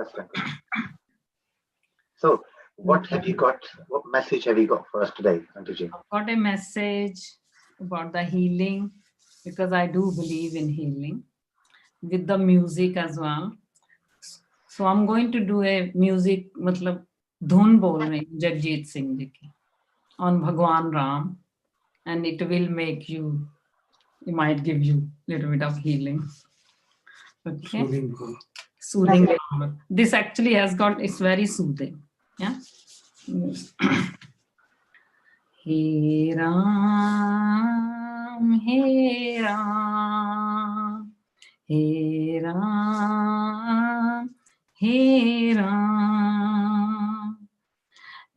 So, what have you got? What message have you got for us today, Auntie Ji? I've got a message about the healing because I do believe in healing with the music as well. So I'm going to do a music, मतलब धुन बोल रही हूँ जगजीत सिंह जी की on Bhagwan Ram, and it will make you, it might give you a little bit of healing. Okay. Soothing power. This actually has got, it's very soothing. Yeah. He Ram, He Ram, He Ram, He Ram.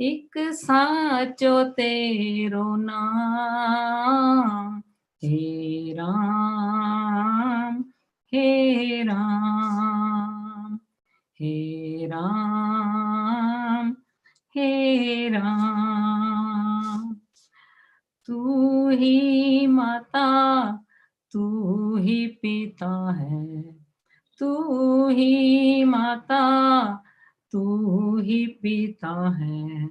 एक साचो तेरो नाम, हे राम, हे राम, हे राम, हे राम. तू ही माता, तू ही पिता है, तू ही माता, तू ही पिता है,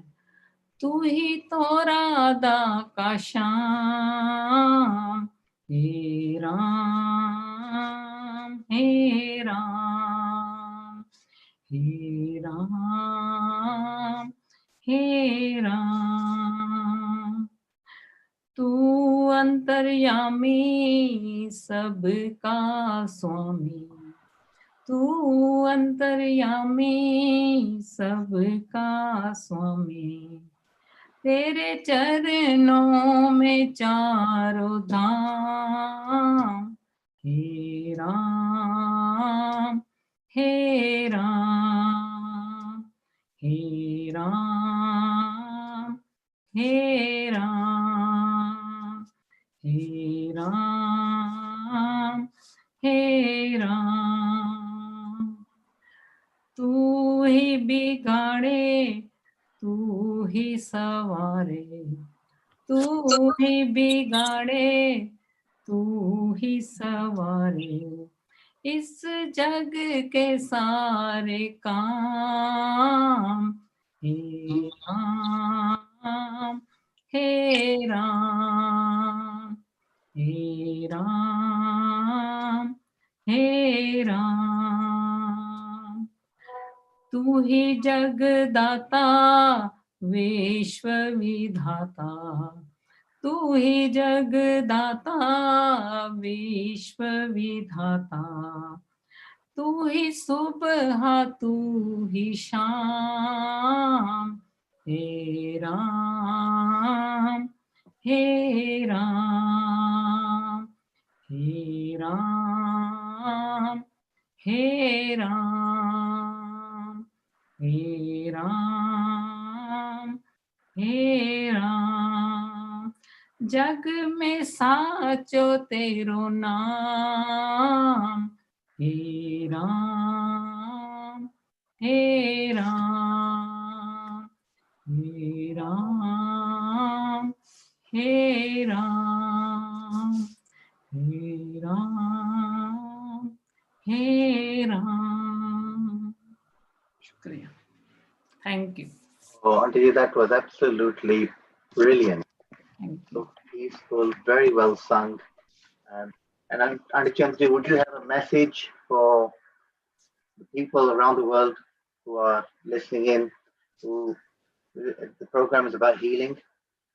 तू ही तो राधा का श्याम. हे राम, हे राम, हे राम, हे राम. तू अंतर्यामी सबका स्वामी, तू अंतर्यामी सबका स्वामी. तेरे चरणों में चारों धाम. हे राम, हे राम, हे राम, हे राम, हे राम, हे राम. तू ही बिगाड़े, तू ही सवारे, तू ही बिगाड़े, तू ही सवारे. इस जग के सारे काम. हे राम, हे राम, हे राम, हे राम. तू ही जगदाता विश्व विधाता, तू ही जगदाता विश्व विधाता. तू ही सुबह, तू ही शाम. He Ram, He Ram, He Ram, He Ram, He Ram, He Ram. जग में साचो तेरो नाम, हे राम, हे राम, हे राम, हे राम, हे राम, हे राम. शुक्रिया. Thank you. Oh, Auntie, that was absolutely brilliant. So peaceful, very well sung. And Auntie Chandri, would you have a message for the people around the world who are listening in, who the program is about healing,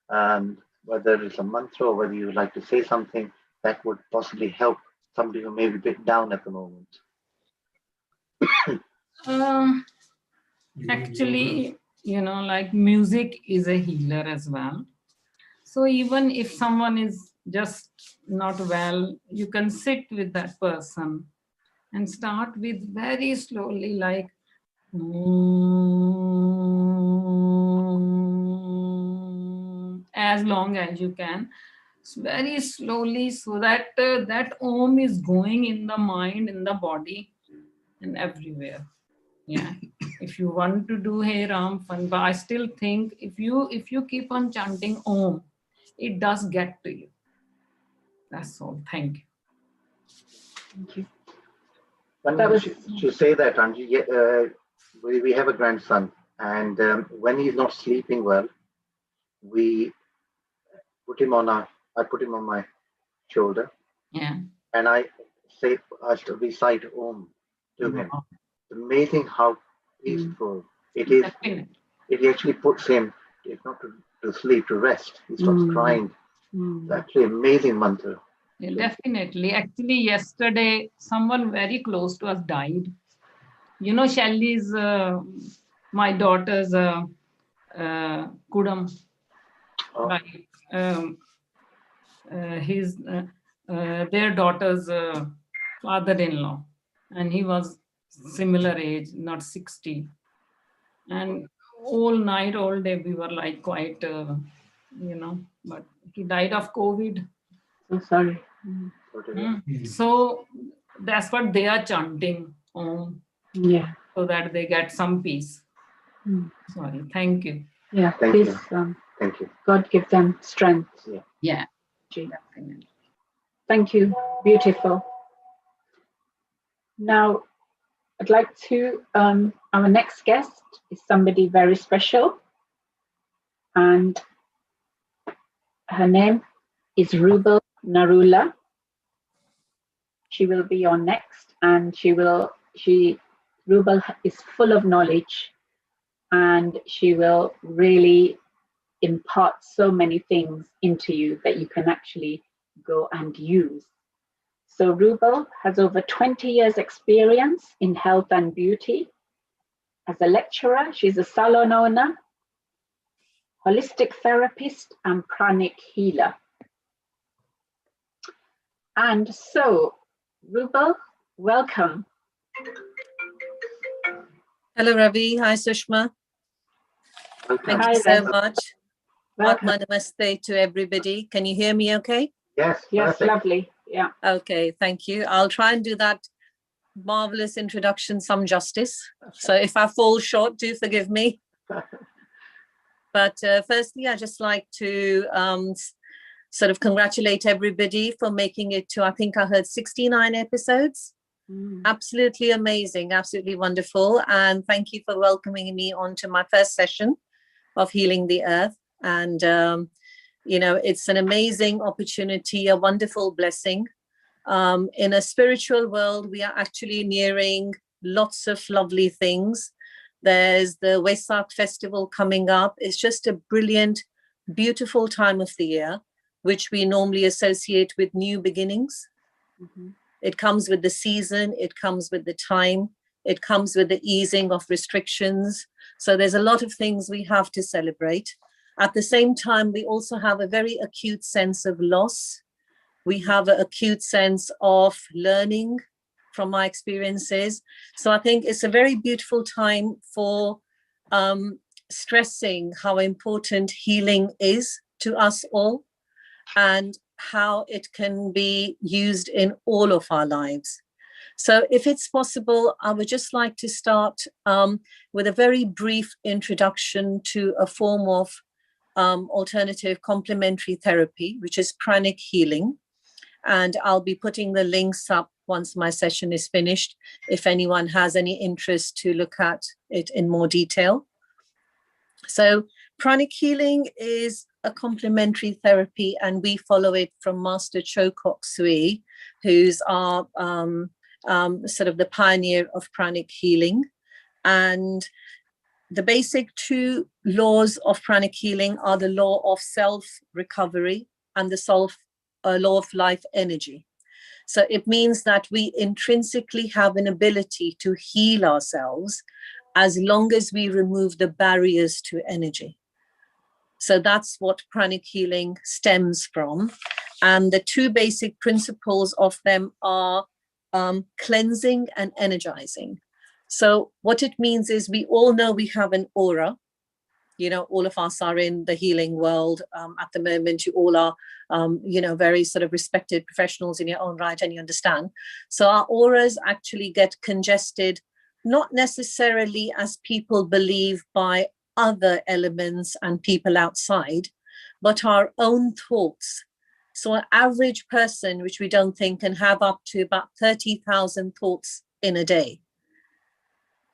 and whether it's a mantra or whether you would like to say something that would possibly help somebody who may be a bit down at the moment? Actually, like music is a healer as well. So even if someone is just not well, you can sit with that person and start with very slowly, like as long as you can, very slowly, so that that Om is going in the mind, in the body, and everywhere. Yeah. If you want to do Hey Ram, fun, but I still think if you keep on chanting Om, it does get to you. That's all. Thank you. Thank you. To say that, Anji, we have a grandson, and when he's not sleeping well, I put him on my shoulder, yeah, and I recite Om to him. It's amazing how peaceful it is. It actually puts him, if not to sleep, to rest. He stops crying. It's actually amazing mantra. Yeah, definitely. Actually, yesterday, someone very close to us died. Shelly's, my daughter's Kudam. Like, their daughter's father-in-law. And he was similar age, not 60. And all night, all day, we were like quite, but he died of COVID. So sorry. So that's what they are chanting Om. Yeah. So that they get some peace. Sorry. Thank you. Yeah. Thank Please. Thank you. God give them strength. Yeah. Definitely. Thank you. Beautiful. Now, I'd like to, our next guest is somebody very special, and her name is Rubal Narula. She will be on next, and Rubal is full of knowledge, and she will really impart so many things into you that you can actually go and use. So Rubal has over 20 years experience in health and beauty. As a lecturer, she's a salon owner, holistic therapist, and pranic healer. And so, Rubal, welcome. Hello, Ravi. Hi, Sushma. Thank you so much. Atma Namaste to everybody. Can you hear me okay? Yes. Yes, lovely. Yeah. Okay, thank you. I'll try and do that marvelous introduction some justice. So if I fall short, do forgive me. But firstly, I'd just like to sort of congratulate everybody for making it to, I think I heard 69 episodes. Absolutely amazing, absolutely wonderful. And thank you for welcoming me onto my first session of Healing the Earth. And, it's an amazing opportunity, a wonderful blessing. In a spiritual world, we are actually nearing lots of lovely things. There's the Vesak festival coming up. It's just a brilliant, beautiful time of the year, which we normally associate with new beginnings. It comes with the season, it comes with the time, it comes with the easing of restrictions. So there's a lot of things we have to celebrate. At the same time, we also have a very acute sense of loss. We have an acute sense of learning from our experiences. So I think it's a very beautiful time for stressing how important healing is to us all and how it can be used in all of our lives. So if it's possible, I would just like to start with a very brief introduction to a form of alternative complementary therapy, which is pranic healing. And I'll be putting the links up once my session is finished, if anyone has any interest to look at it in more detail. So pranic healing is a complementary therapy, and we follow it from Master Cho Kok Sui, who's our sort of the pioneer of pranic healing. And the basic two laws of pranic healing are the law of self-recovery and the law of life energy. So it means that we intrinsically have an ability to heal ourselves as long as we remove the barriers to energy. So that's what pranic healing stems from. And the two basic principles of them are cleansing and energizing. So what it means is we all know we have an aura. You know, all of us are in the healing world at the moment. You all are, you know, very sort of respected professionals in your own right, and you understand. So our auras actually get congested, not necessarily as people believe by other elements and people outside, but our own thoughts. So an average person, which we don't think, can have up to about 30,000 thoughts in a day.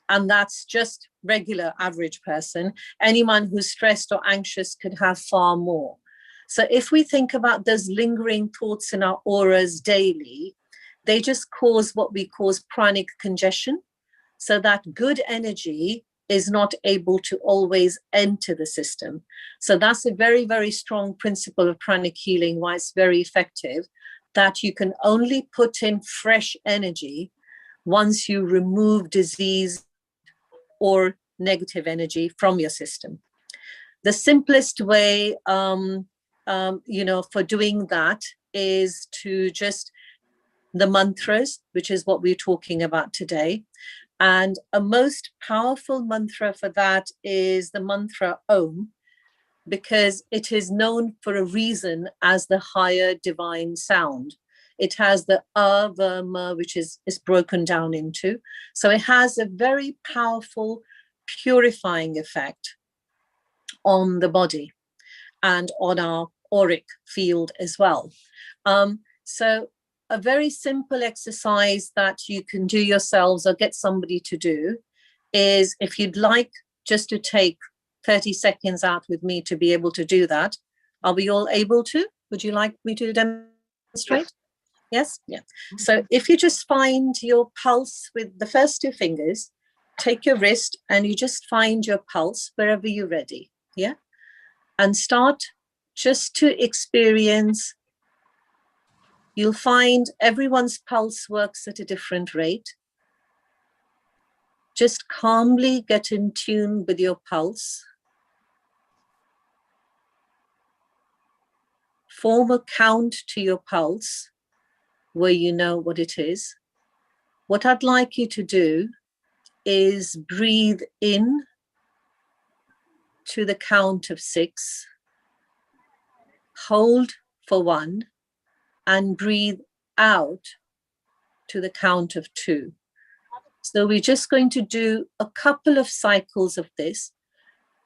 And that's just regular average person. Anyone who's stressed or anxious could have far more. So if we think about those lingering thoughts in our auras daily, they just cause what we call pranic congestion. So that good energy is not able to always enter the system. So that's a very, very strong principle of pranic healing, why it's very effective, that you can only put in fresh energy once you remove disease or negative energy from your system. The simplest way, you know, for doing that is to just the mantras, which is what we're talking about today. And a most powerful mantra for that is the mantra Om, because it is known for a reason as the higher divine sound. It has the ma, which is broken down into. So it has a very powerful purifying effect on the body and on our auric field as well. So a very simple exercise that you can do yourselves or get somebody to do is, if you'd like just to take 30 seconds out with me to be able to do that. Are we all able to? Would you like me to demonstrate? Yes? Yeah. So if you just find your pulse with the first two fingers, take your wrist and you just find your pulse wherever you're ready. Yeah. And start just to experience. You'll find everyone's pulse works at a different rate. Just calmly get in tune with your pulse. Form a count to your pulse where you know what it is. What I'd like you to do is breathe in to the count of 6, hold for 1, and breathe out to the count of 2. So we're just going to do a couple of cycles of this.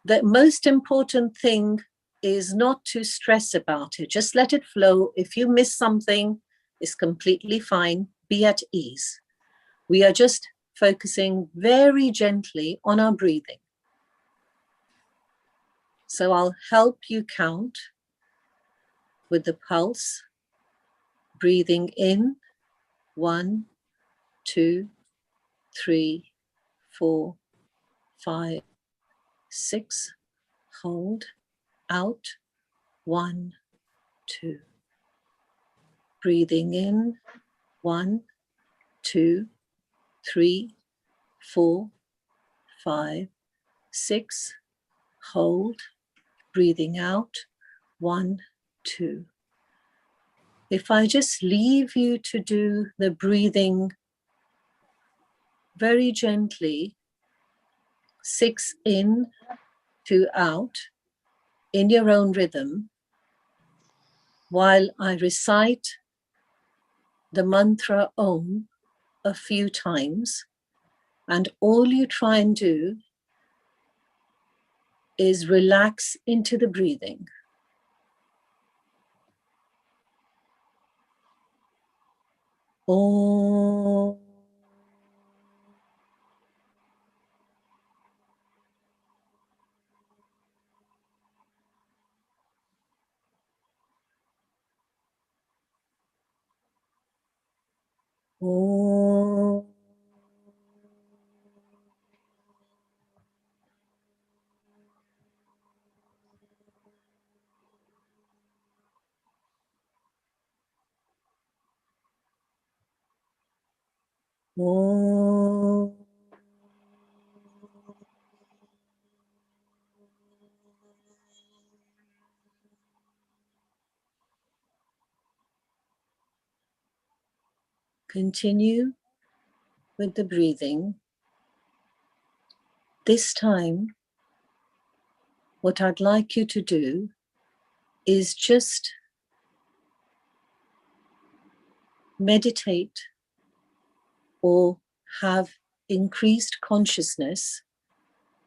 The most important thing is not to stress about it. Just let it flow. If you miss something, it's completely fine. Be at ease. We are just focusing very gently on our breathing. So I'll help you count with the pulse. Breathing in, 1, 2, 3, 4, 5, 6. Hold. Out, 1, 2. Breathing in, 1, 2, 3, 4, 5, 6, hold, breathing out, 1, 2. If I just leave you to do the breathing very gently, 6 in, 2 out, in your own rhythm, while I recite the mantra Om a few times, and all you try and do is relax into the breathing. Om. Om. Om. Continue with the breathing. This time, what I'd like you to do is just meditate or have increased consciousness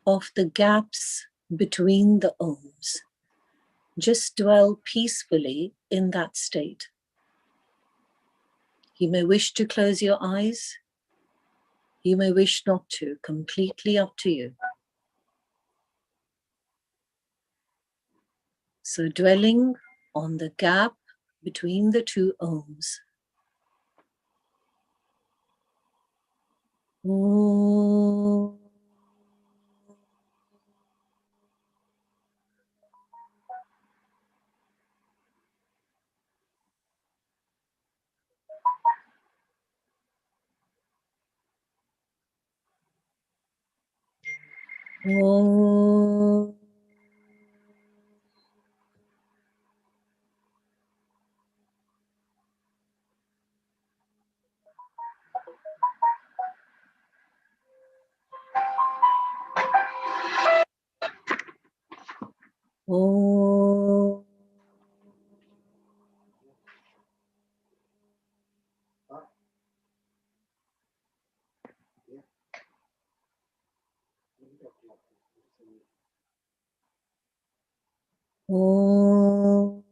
of the gaps between the Oms. Just dwell peacefully in that state. You may wish to close your eyes. You may wish not to, completely up to you. So dwelling on the gap between the two Oms. Om. Om. Om. Om.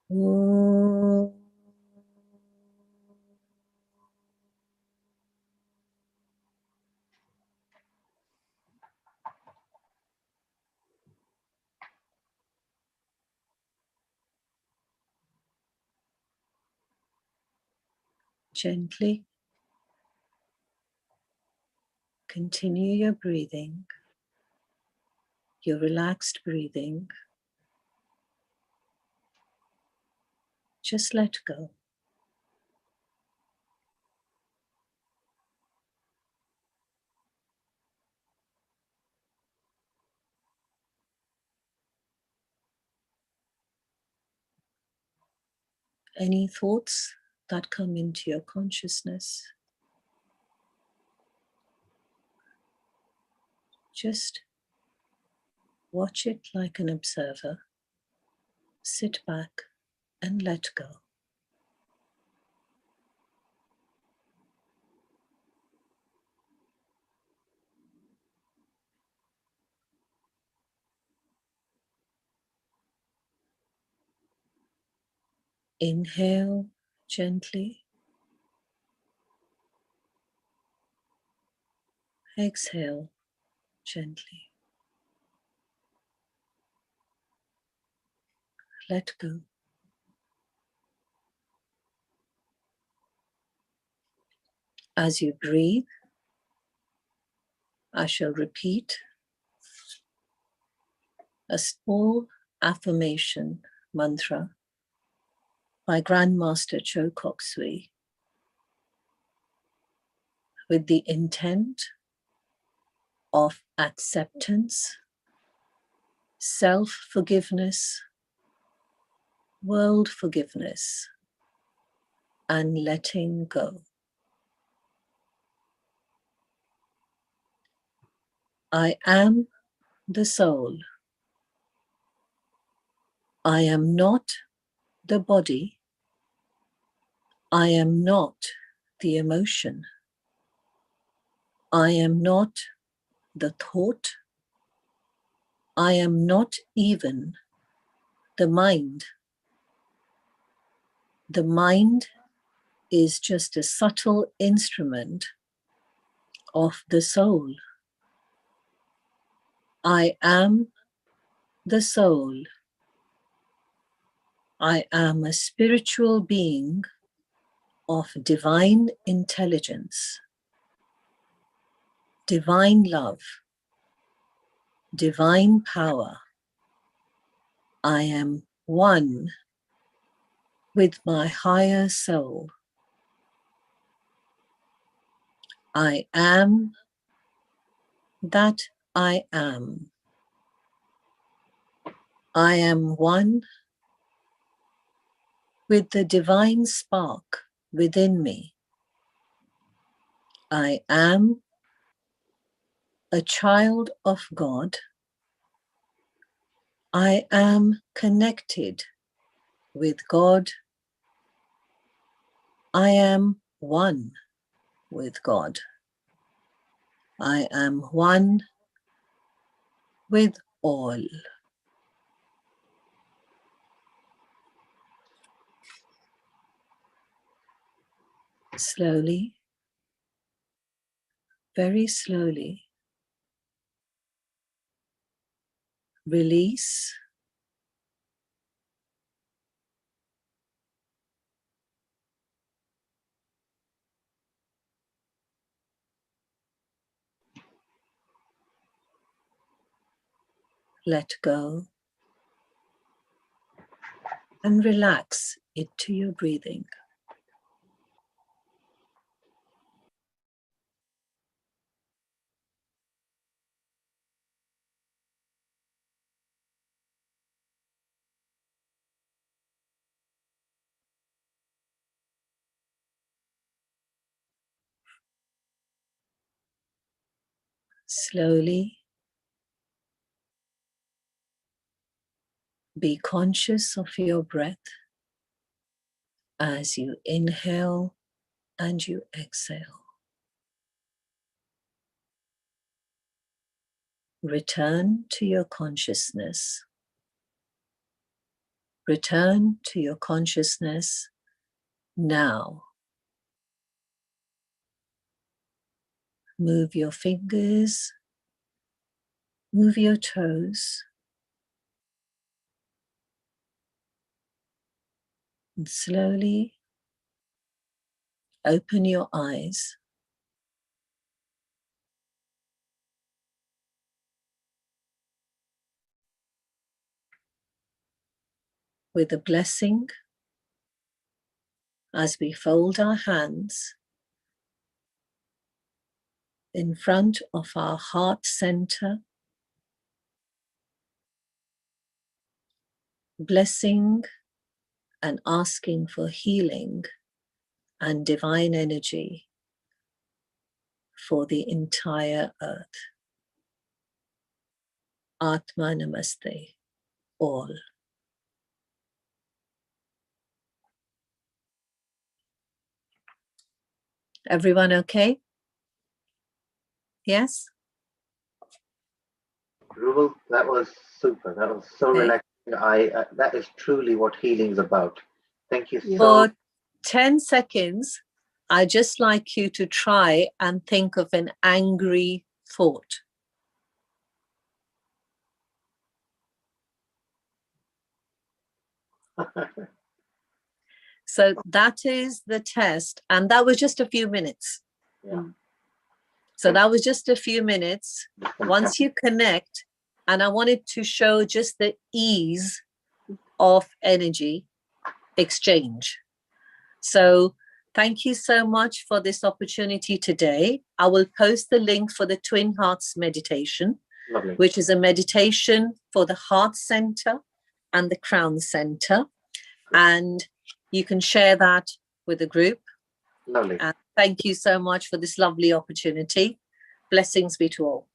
Om. Gently continue your breathing, your relaxed breathing. Just let go. Any thoughts that come into your consciousness, just watch it like an observer. Sit back and let go. Inhale gently. Exhale gently. Let go. As you breathe, I shall repeat a small affirmation mantra by Grandmaster Cho Kok Sui with the intent of acceptance, self-forgiveness, world forgiveness, and letting go. I am the soul. I am not the body. I am not the emotion. I am not the thought. I am not even the mind. The mind is just a subtle instrument of the soul. I am the soul. I am a spiritual being of divine intelligence, divine love, divine power. I am one with my higher soul. I am that I am. I am one with the divine spark within me. I am a child of God. I am connected with God. I am one with God. I am one with all. Slowly, very slowly, release. Let go and relax into your breathing. Slowly, be conscious of your breath as you inhale and you exhale. Return to your consciousness. Return to your consciousness now. Move your fingers, move your toes, and slowly open your eyes. With a blessing, as we fold our hands in front of our heart center, blessing and asking for healing and divine energy for the entire earth. Atma Namaste, all. Everyone okay? Yes? Rubel, that was super. That was so relaxing. That is truly what healing is about. Thank you so For 10 seconds, I'd just like you to try and think of an angry thought. So that is the test. And that was just a few minutes. Yeah. So that was just a few minutes. Once you connect, And I wanted to show just the ease of energy exchange. So thank you so much for this opportunity today. I will post the link for the Twin Hearts meditation, Lovely. which is a meditation for the heart center and the crown center. And you can share that with the group. Lovely. And thank you so much for this lovely opportunity. Blessings be to all.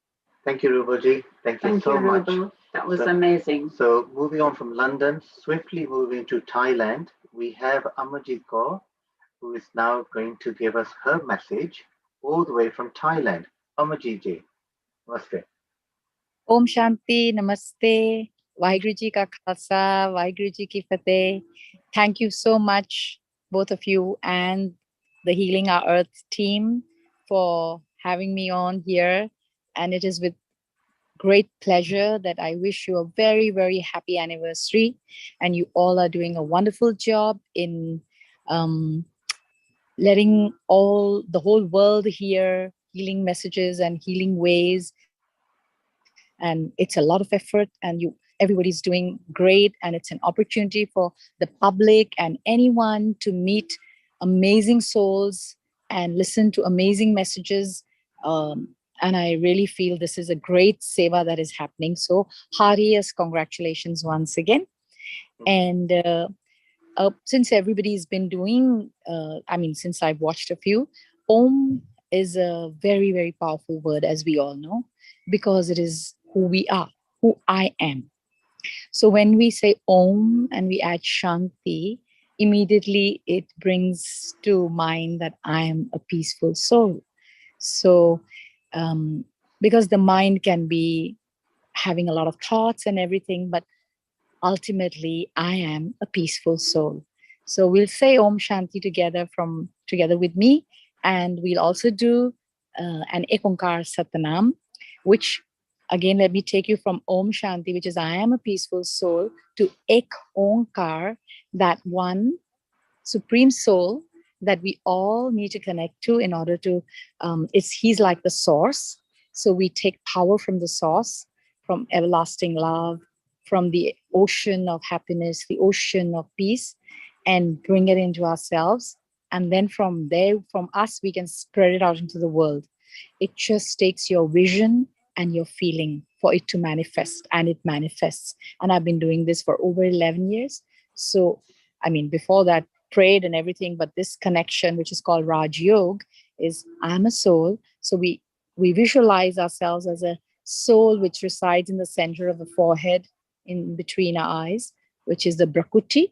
Thank you, Ruboji. Thank you so much. Rubu. That was amazing. So moving on from London, swiftly moving to Thailand, we have Amarjit Kaur, who is now going to give us her message all the way from Thailand. Amarjit ji, namaste. Om Shanti नमस्ते वाहिगुरु जी का खालसा वाहिगुरु जी की फतेह thank you so much both of you and the Healing Our Earth team for having me on here, and it is with great pleasure that I wish you a very, very happy anniversary, and you all are doing a wonderful job in letting the whole world hear healing messages and healing ways. And it's a lot of effort, and everybody's doing great, and it's an opportunity for the public and anyone to meet amazing souls and listen to amazing messages. And I really feel this is a great seva that is happening. So heartiest congratulations once again. And since everybody's been doing, since I've watched a few, Om is a very, very powerful word, as we all know, because it is who we are, who I am. So when we say Om and we add Shanti, immediately it brings to mind that I am a peaceful soul. So because the mind can be having a lot of thoughts and everything, but ultimately I am a peaceful soul. So we'll say Om Shanti together with me, and we'll also do an Ekonkar Satanam, which again, let me take you from Om Shanti, which is I am a peaceful soul, to Ek Onkar, that one supreme soul that we all need to connect to in order to, he's like the source. So we take power from the source, from everlasting love, from the ocean of happiness, the ocean of peace, and bring it into ourselves. And then from there, from us, we can spread it out into the world. It just takes your vision and your feeling for it to manifest, and it manifests. And I've been doing this for over 11 years. So, before that, prayed and everything, but this connection, which is called Raj Yoga, is I'm a soul. So we visualize ourselves as a soul which resides in the center of the forehead, in between our eyes, which is the Brakuti,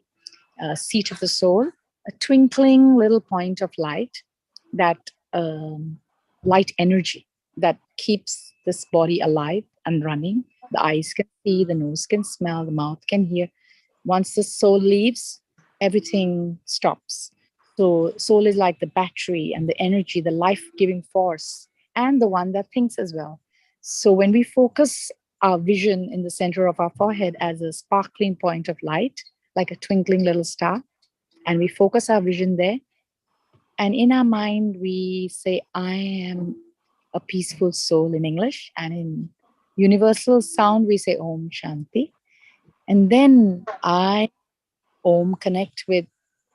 seat of the soul, a twinkling little point of light, that light energy that keeps this body alive and running. The eyes can see, the nose can smell, the mouth can hear. Once the soul leaves, everything stops. So soul is like the battery and the energy, the life-giving force, and the one that thinks as well. So when we focus our vision in the center of our forehead as a sparkling point of light, like a twinkling little star, and we focus our vision there, and in our mind we say, I am a peaceful soul in English, and in universal sound we say Om Shanti. And then I, Om, connect with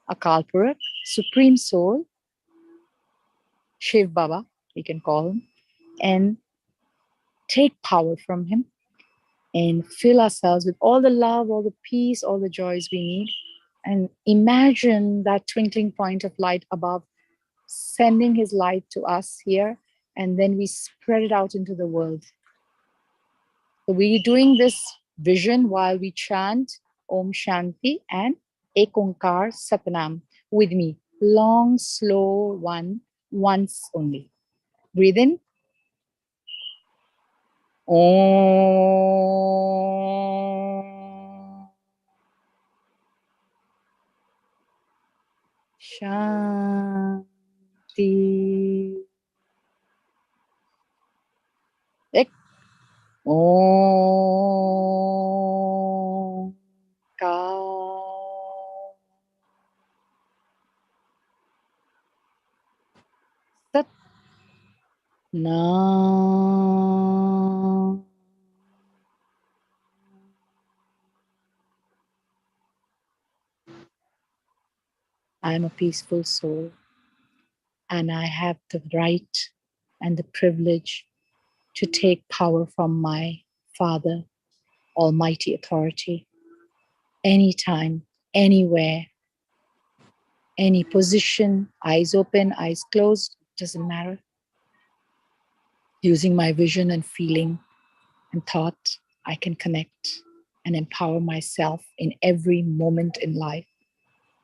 Akal Purakh, Supreme Soul, Shiv Baba, we can call him, and take power from him and fill ourselves with all the love, all the peace, all the joys we need. And imagine that twinkling point of light above, sending his light to us here, and then we spread it out into the world. So we're doing this vision while we chant Om Shanti and Ek Onkar Satnam with me. Long, slow one, once only. Breathe in. Om Shanti. Ek Om Ka Sat Na I am a peaceful soul, and I have the right and the privilege to take power from my Father, Almighty Authority, anytime, anywhere, any position, eyes open, eyes closed, doesn't matter. Using my vision and feeling and thought, I can connect and empower myself in every moment in life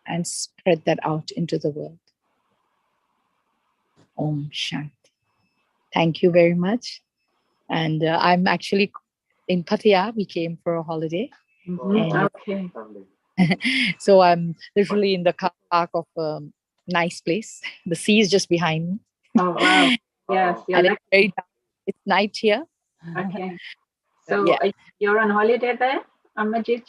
and spread that out into the world. Om Shanti. Thank you very much. And I'm actually in Pattaya. We came for a holiday. And Okay. so I'm literally in the car park of a nice place. The sea is just behind me. Oh, wow. Yes, you're And lucky. it's night here. Okay. So Yeah. you're on holiday there, Amajit?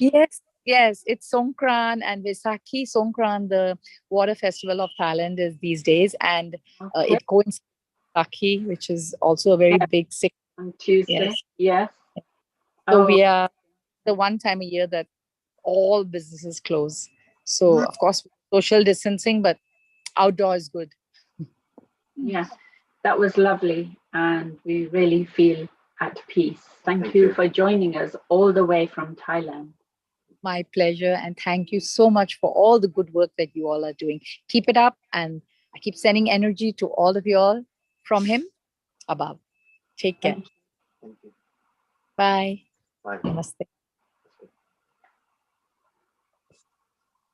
Yes, it's Songkran and Vaisakhi. Songkran, the water festival of Thailand, is these days, and it coincides with Vaisakhi, which is also a very big sick. On Tuesday. Yes. So we are the one time a year that all businesses close. So of course social distancing, but outdoor is good. Yes, that was lovely, and we really feel at peace. Thank you for joining us all the way from Thailand. My pleasure, and thank you so much for all the good work that you all are doing. Keep it up, and I keep sending energy to all of you all from him above. Take care. Thank you. Bye. Bye. Namaste.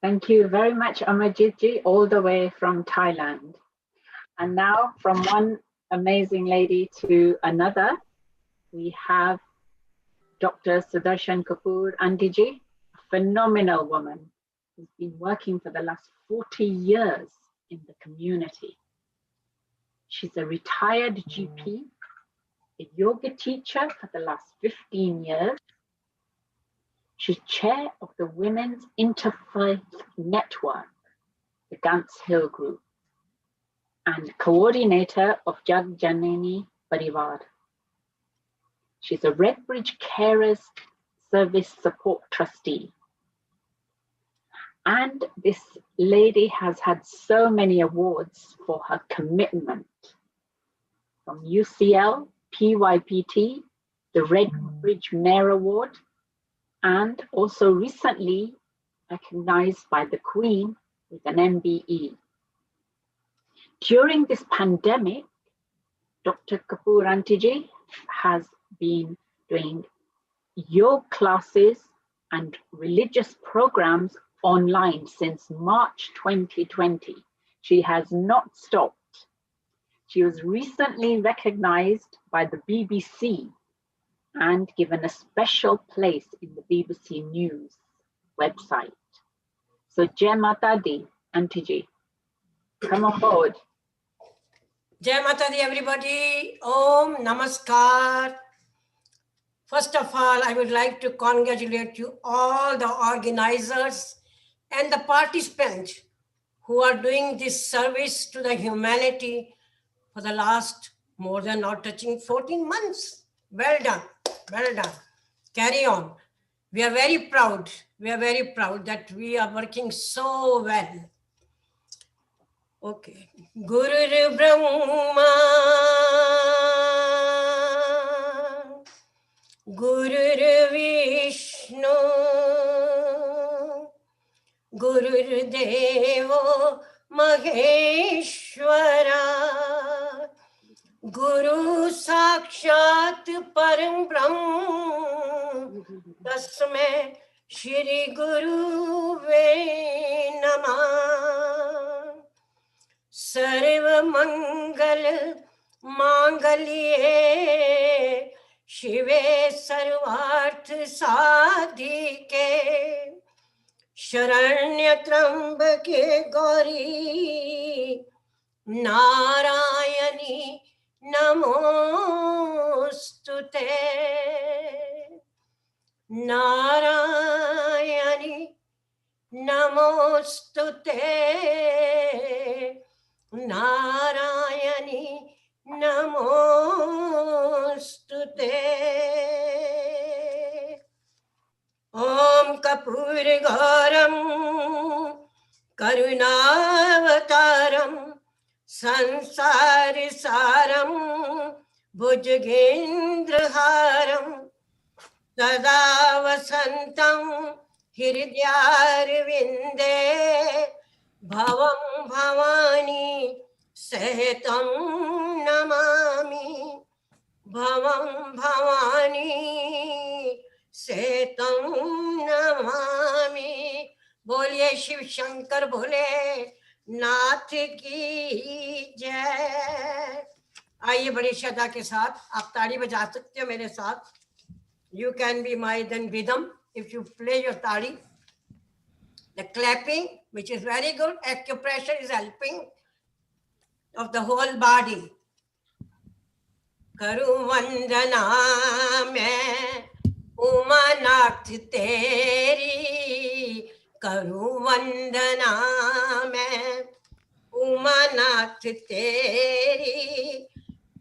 Thank you very much, Amajitji, all the way from Thailand. And now, from one amazing lady to another, we have Dr. Sudarshan Kapoor Andiji, a phenomenal woman who's been working for the last 40 years in the community. She's a retired GP, a yoga teacher for the last 15 years. She's chair of the Women's Interfaith Network, the Gants Hill Group, and coordinator of Jag Janani Parivar. She's a Redbridge Carers Service Support Trustee. And this lady has had so many awards for her commitment, from UCL, PYPT, the Redbridge Mayor Award, and also recently recognized by the Queen with an MBE. During this pandemic, Dr. Kapoor Antiji has been doing yoga classes and religious programs online since March 2020. She has not stopped. She was recently recognized by the BBC and given a special place in the BBC News website. So Jai Mata Di, Antiji, come on board. Jai Mata Di, everybody. Om Namaskar. First of all, I would like to congratulate you all the organizers and the participants who are doing this service to the humanity for the last more than not touching 14 months. Well done. Well done. Carry on. We are very proud. We are very proud that we are working so well. Okay. Guru Brahma, Guru Vishnu, Guru Devo Maheshwara, Guru Sakshat Param Brahm, Tasmai Shri Guru Ve Namah. Sarva Mangal Mangalye Shive Sarvarth Sadhike Sharanya Trambake Gauri Narayani Namostute Narayani Namostute Narayani Namostute. Om Kapur Garam Karuna अवतारम संसार सारम भुजगेंद्रहारम सदा वसंतं हृदयारविंदे भवं भवानी सहितं नमामि भवं भवानी सहितं नमामि। बोलिए शिव शंकर भोले नाथ की जय। आइए बड़ी श्रद्धा के साथ आप ताली बजा सकते हो मेरे साथ। You can be my then rhythm if you play your tali. The clapping, which is very good. Acupressure is helping of the whole body. Karu vandana main umanath teri. Karu vandana main umanath teri.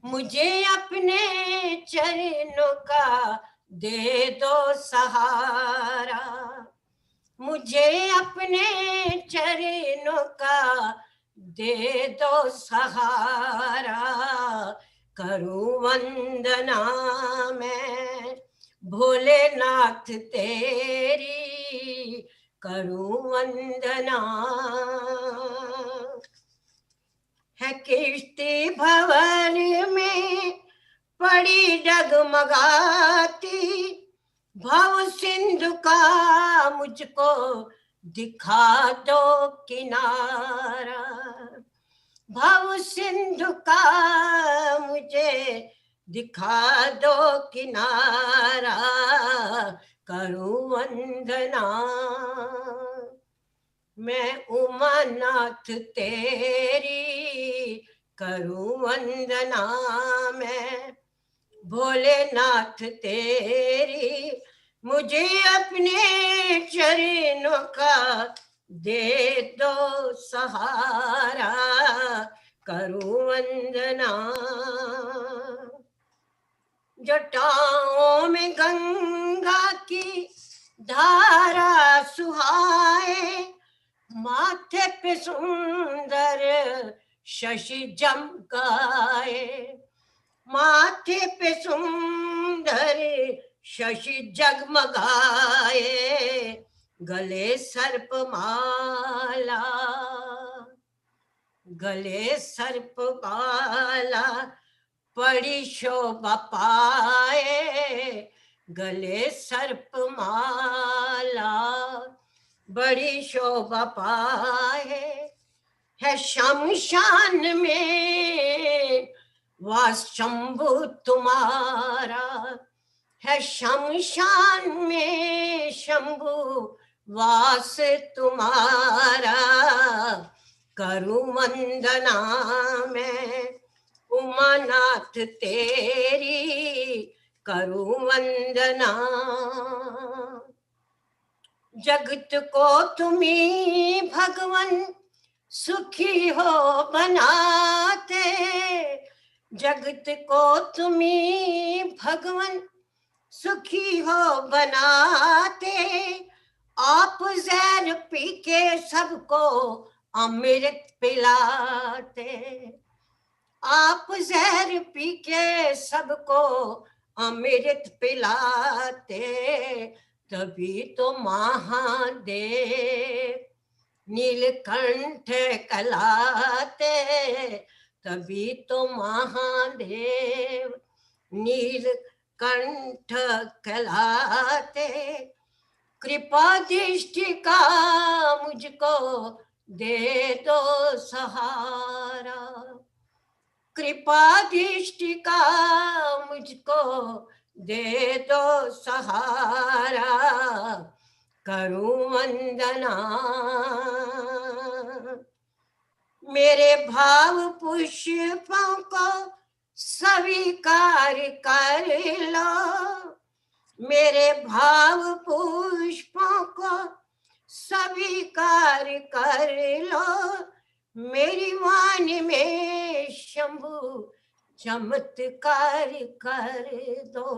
मुझे अपने चरणों का दे दो सहारा। मुझे अपने चरणों का दे दो सहारा। करूं वंदना मैं भोलेनाथ तेरी। करूं वंदना। है किश्ती भवन में पड़ी डगमगाती। भव सिंधु का मुझको दिखा दो किनारा। भव सिंधु का मुझे दिखा दो किनारा। करूं वंदना मैं उमानाथ तेरी। करूं वंदना मैं भोलेनाथ तेरी। मुझे अपने चरणों का दे दो सहारा। करूं वंदना। जटाओं में गंगा की धारा सुहाए। माथे पे सुंदर शशि जमकाए। माथे पे सुंदर शशि जगमगाए। गले सर्प माला। गले सर्प माला पड़ी शोभा पाए। गले सर्प माला बड़ी शोभा पाए। है शमशान में वास शंभु तुम्हारा। है शमशान में शंभु वास तुम्हारा। करूं वंदना मैं उमानाथ तेरी। करूं वंदना। जगत को तुम्ही भगवन सुखी हो बनाते। जगत को तुम्ही भगवन सुखी हो बनाते। आप जहर पी के सबको अमृत पिलाते। आप जहर पी के सबको अमृत पिलाते। तभी तो महादेव नीलकंठ कहलाते। तभी तो महादेव नीलकंठ कहलाते। कृपा दृष्टि का मुझको दे दो सहारा। कृपा दृष्टि का मुझको दे दो सहारा। करूं वंदना। मेरे भाव पुष्पों को स्वीकार कर लो। मेरे भाव पुष्पों को स्वीकार कर लो। मेरी वाणी में शंभु चमत्कार कर दो।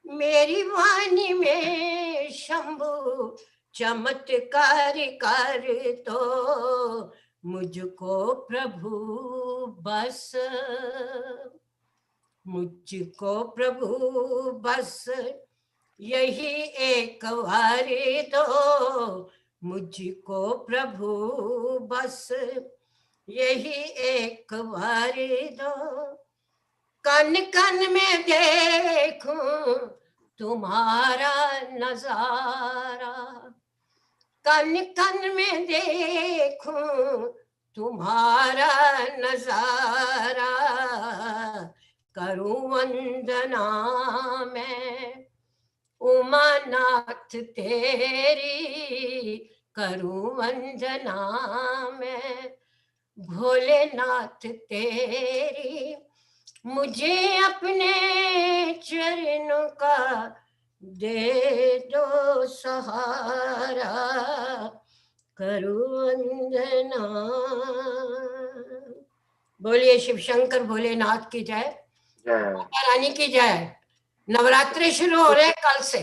मेरी वाणी में शंभु चमत्कार कर दो। मुझको प्रभु बस, मुझको प्रभु बस यही एक बारी दो, मुझको प्रभु बस यही एक बारी दो, कन कन में देखूं तुम्हारा नजारा, कन कन में देखूं तुम्हारा नजारा, करूं वंदना मैं उमानाथ तेरी, करूं वंदना मैं भोलेनाथ तेरी, मुझे अपने चरणों का दे दो सहारा, करूं वंदना। बोलिए शिव शंकर भोलेनाथ की जय, माता रानी की जय। नवरात्रि शुरू हो रहे हैं कल से,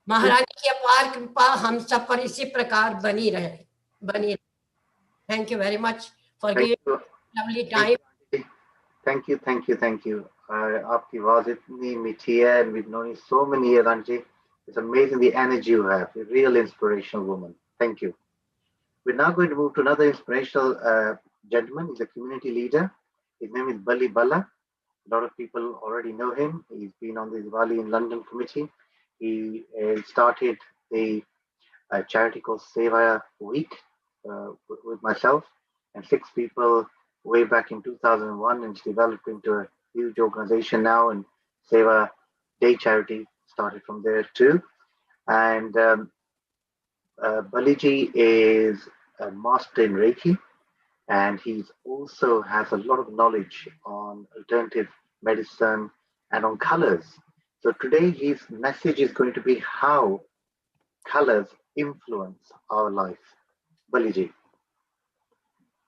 महारानी की अपार कृपा हम सब पर इसी प्रकार बनी रहे, बनी रहे। Thank you very much for giving lovely time. Thank you, thank you, thank you. आपकी आवाज इतनी मीठी है, and we've known you so many years, Anji. It's amazing the energy you have. A real inspirational woman. Thank you. We're now going to move to another inspirational gentleman. He's a community leader. His name is Bali Bala. A lot of people already know him. He's been on the Diwali in London committee. He started the charity called Seva Week with myself and 6 people way back in 2001, and it's developed into a huge organization now. And Seva Day Charity started from there too. And Baliji is a master in Reiki, and he also has a lot of knowledge on alternative medicine and on colors. So today his message is going to be how colors influence our life. Baliji.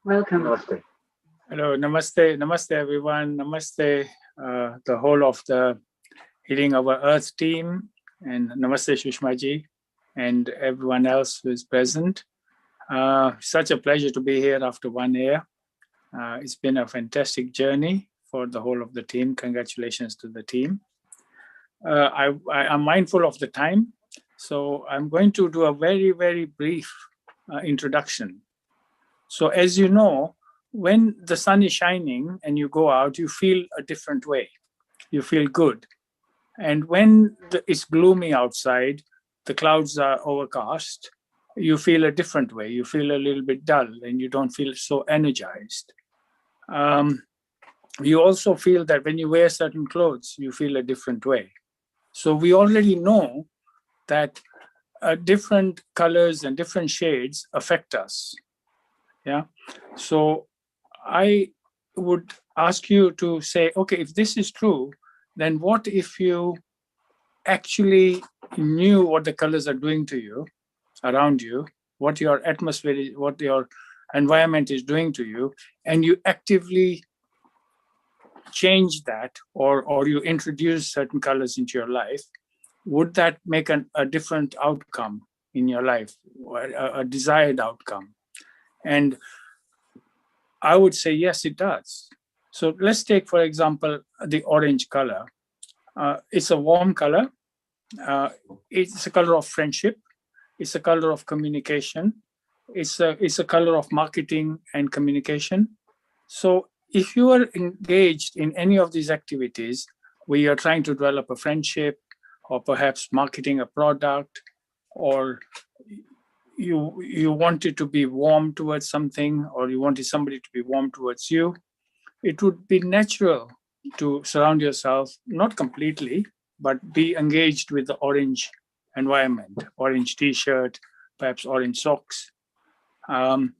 Welcome. Namaste. Hello, namaste, namaste everyone, namaste the whole of the Healing Our Earth team, and namaste Shushmaji and everyone else who is present. Such a pleasure to be here after 1 year. It's been a fantastic journey for the whole of the team. Congratulations to the team. I'm mindful of the time, so I'm going to do a very, very brief introduction. So as you know, when the sun is shining and you go out, you feel a different way. You feel good. And when it's gloomy outside, the clouds are overcast, you feel a different way. You feel a little bit dull and you don't feel so energized. You also feel that when you wear certain clothes, you feel a different way. So we already know that different colors and different shades affect us. Yeah. So I would ask you to say, okay, if this is true, then what if you actually knew what the colors are doing to you, around you, what your atmosphere is, what your environment is doing to you, and you actively change that, or you introduce certain colors into your life, would that make a different outcome in your life, a desired outcome? And I would say, yes, it does. So let's take, for example, the orange color. It's a warm color. It's a color of friendship. It's a color of communication. It's a color of marketing and communication. So if you are engaged in any of these activities where you're trying to develop a friendship, or perhaps marketing a product, or you wanted to be warm towards something, or you wanted somebody to be warm towards you, it would be natural to surround yourself, not completely, but be engaged with the orange environment, orange t-shirt, perhaps orange socks. And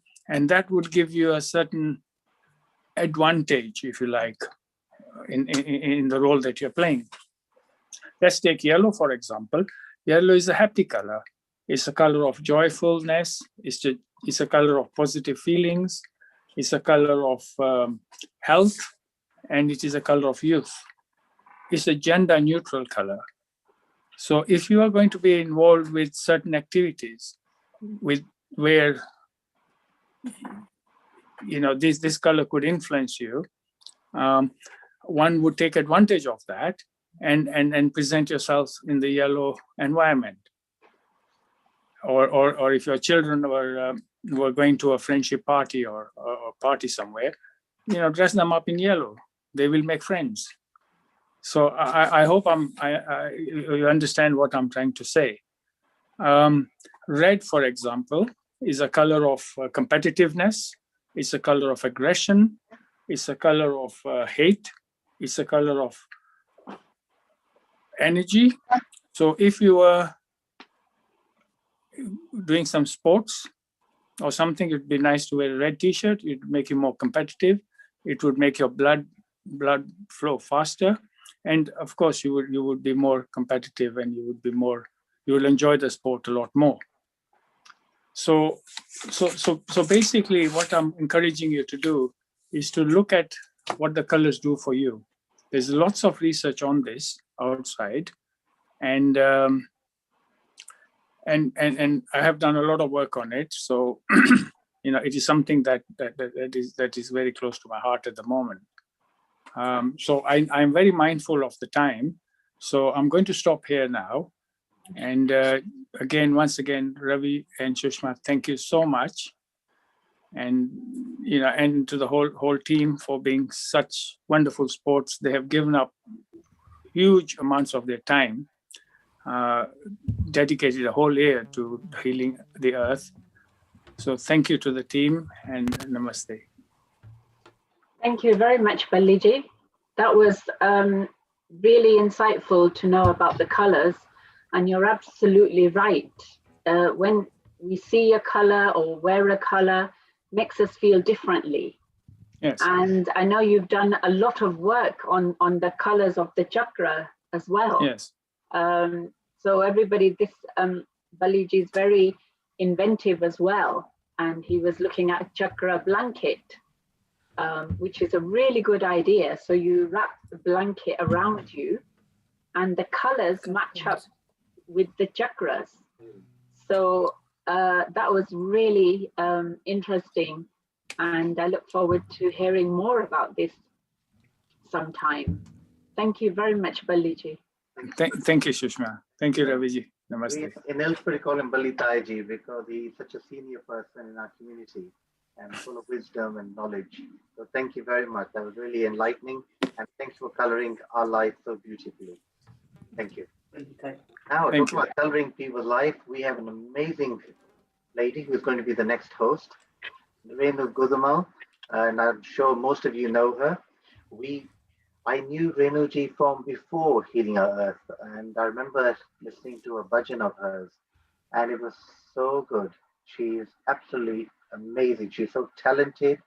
that would give you a certain advantage, if you like, in the role that you're playing. Let's take yellow, for example. Yellow is a happy color. It's a color of joyfulness. It's a color of positive feelings. It's a color of health, and it is a color of youth. It's a gender neutral color. So if you are going to be involved with certain activities where this color could influence you, one would take advantage of that and present yourselves in the yellow environment. Or if your children were going to a friendship party or party somewhere, dress them up in yellow. They will make friends. So I hope you understand what I'm trying to say. Red, for example, is a color of competitiveness. It's a color of aggression. It's a color of hate. It's a color of energy. So if you were doing some sports or something, it'd be nice to wear a red t-shirt. It would make you more competitive. It would make your blood flow faster. And of course, you would be more competitive, and you will enjoy the sport a lot more. So basically, what I'm encouraging you to do is to look at what the colors do for you. There's lots of research on this outside, and I have done a lot of work on it. So it is something that is very close to my heart at the moment. So I'm very mindful of the time. So I'm going to stop here now. And once again, Ravi and Shushma, thank you so much. And and to the whole team for being such wonderful sports. They have given up huge amounts of their time, dedicated a whole year to healing the earth. So thank you to the team, and namaste. Thank you very much, Baliji. That was really insightful to know about the colors, and you're absolutely right. When we see a color or wear a color, makes us feel differently. Yes. And I know you've done a lot of work on the colors of the chakra as well. Yes. So everybody, this Baliji is very inventive as well, and he was looking at a chakra blanket, which is a really good idea. So you wrap the blanket around you, and the colors match up with the chakras. So that was really interesting, and I look forward to hearing more about this sometime. Thank you very much, Baliji. Thank you, Shushma. Thank you, Raviji. Namaste. In Elspeth, call him Balitaiji because he's such a senior person in our community and full of wisdom and knowledge. So thank you very much. That was really enlightening, and thanks for coloring our life so beautifully. Thank you. Now, talking about coloring people's life, we have an amazing lady who's going to be the next host, Renu Gudumal, and I'm sure most of you know her. I knew Renuji from before Healing Our Earth, and I remember listening to a bhajan of hers, and it was so good. She is absolutely amazing. She's so talented.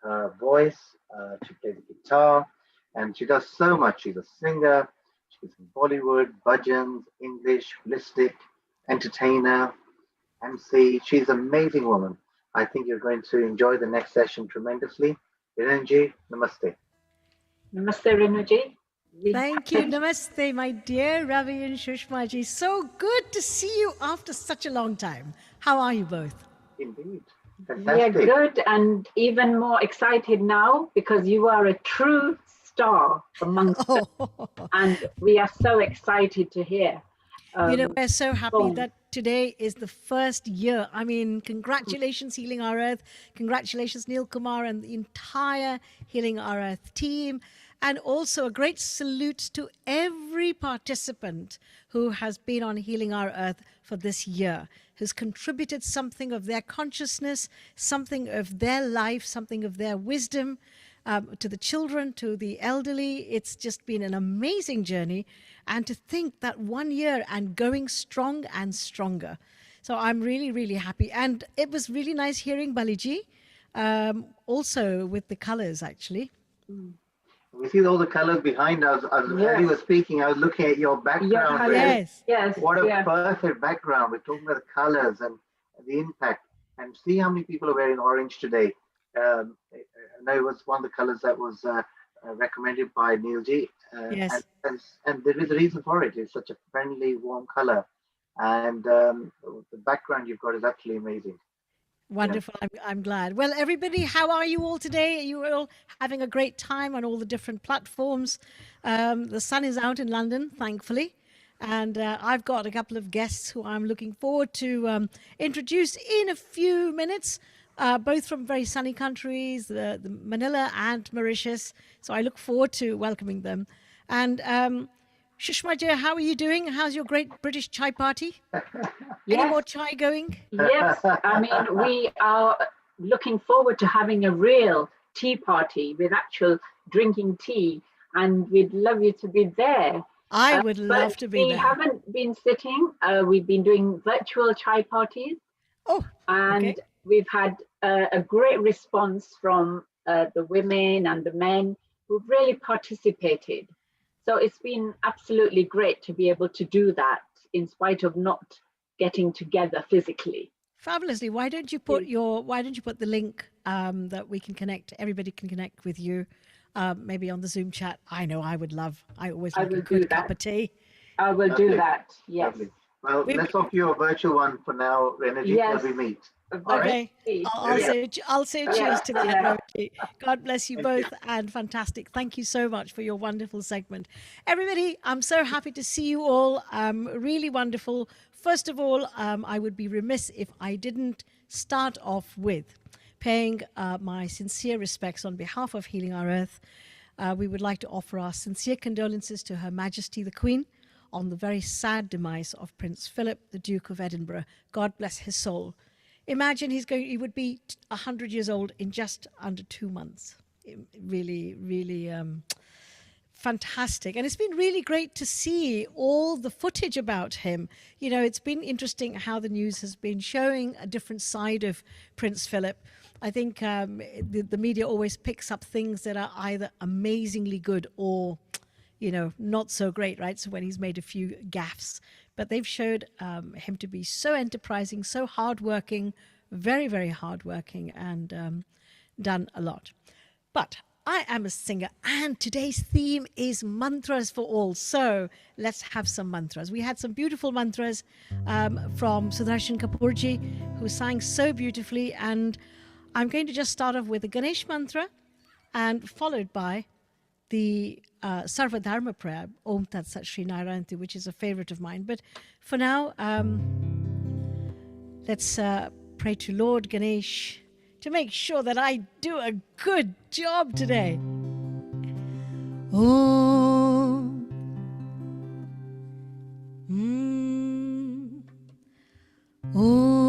Her voice, she plays the guitar, and she does so much. She's a singer. She's in Bollywood, bhajans, English, holistic, entertainer, MC. She's an amazing woman. I think you're going to enjoy the next session tremendously. Renuji, namaste. Namaste, Renuji. Thank you. Namaste, my dear Ravi and Shushma ji. So good to see you after such a long time. How are you both? Indeed. We are good, and even more excited now because you are a true star amongst us. And we are so excited to hear. We're so happy that today is the first year. I mean, congratulations, Healing Our Earth. Congratulations, Neil Kumar and the entire Healing Our Earth team. And also a great salute to every participant who has been on Healing Our Earth for this year, who's contributed something of their consciousness, something of their life, something of their wisdom, to the children, to the elderly. It's just been an amazing journey. And to think that 1 year and going strong and stronger. So I'm really, really happy. And it was really nice hearing Baliji, also with the colors, actually. We see all the colors behind us. As you were speaking, I was looking at your background. Yes. What a perfect background. We're talking about the colors and the impact. And see how many people are wearing orange today. I know it was one of the colors that was recommended by Neilji. Yes. And there is a reason for it. It's such a friendly, warm color. And the background you've got is absolutely amazing. Wonderful. I'm glad. Well, everybody, how are you all today? Are you all having a great time on all the different platforms? The sun is out in London, thankfully. And I've got a couple of guests who I'm looking forward to introduce in a few minutes, both from very sunny countries, the Manila and Mauritius. So I look forward to welcoming them. And Shushma Jay, how are you doing? How's your great British chai party? Any more chai going? Yes, I mean, we are looking forward to having a real tea party with actual drinking tea, and we'd love you to be there. I would love to be we there. We haven't been sitting, we've been doing virtual chai parties. Oh, and okay. We've had a great response from the women and the men who've really participated. So it's been absolutely great to be able to do that in spite of not getting together physically. Fabulously. Why don't you put the link that we can connect, everybody can connect with you, maybe on the Zoom chat. I know I always like a good cup of tea. I will do that, yes. Lovely. Well, let's offer you a virtual one for now, Renergy, Yes. till we meet. Okay, I'll say cheers to that. Yeah. Rosie. God bless you both, and fantastic. Thank you so much for your wonderful segment. Everybody, I'm so happy to see you all. Really wonderful. First of all, I would be remiss if I didn't start off with paying my sincere respects on behalf of Healing Our Earth. We would like to offer our sincere condolences to Her Majesty the Queen on the very sad demise of Prince Philip, the Duke of Edinburgh. God bless his soul. Imagine he would be 100 years old in just under 2 months. Really, really fantastic. And it's been really great to see all the footage about him. You know, it's been interesting how the news has been showing a different side of Prince Philip. I think the media always picks up things that are either amazingly good or, you know, not so great, right? So when he's made a few gaffes, but they've showed him to be so enterprising, so hardworking, very, very hardworking, and done a lot. But I am a singer, and today's theme is mantras for all. So let's have some mantras. We had some beautiful mantras from Sudarshan Kapoorji, who sang so beautifully, and I'm going to just start off with the Ganesh mantra, and followed by the Sarva Dharma prayer, Om Tat Sat Shri Narayanti, which is a favorite of mine. But for now, let's pray to Lord Ganesh to make sure that I do a good job today. Om. Om.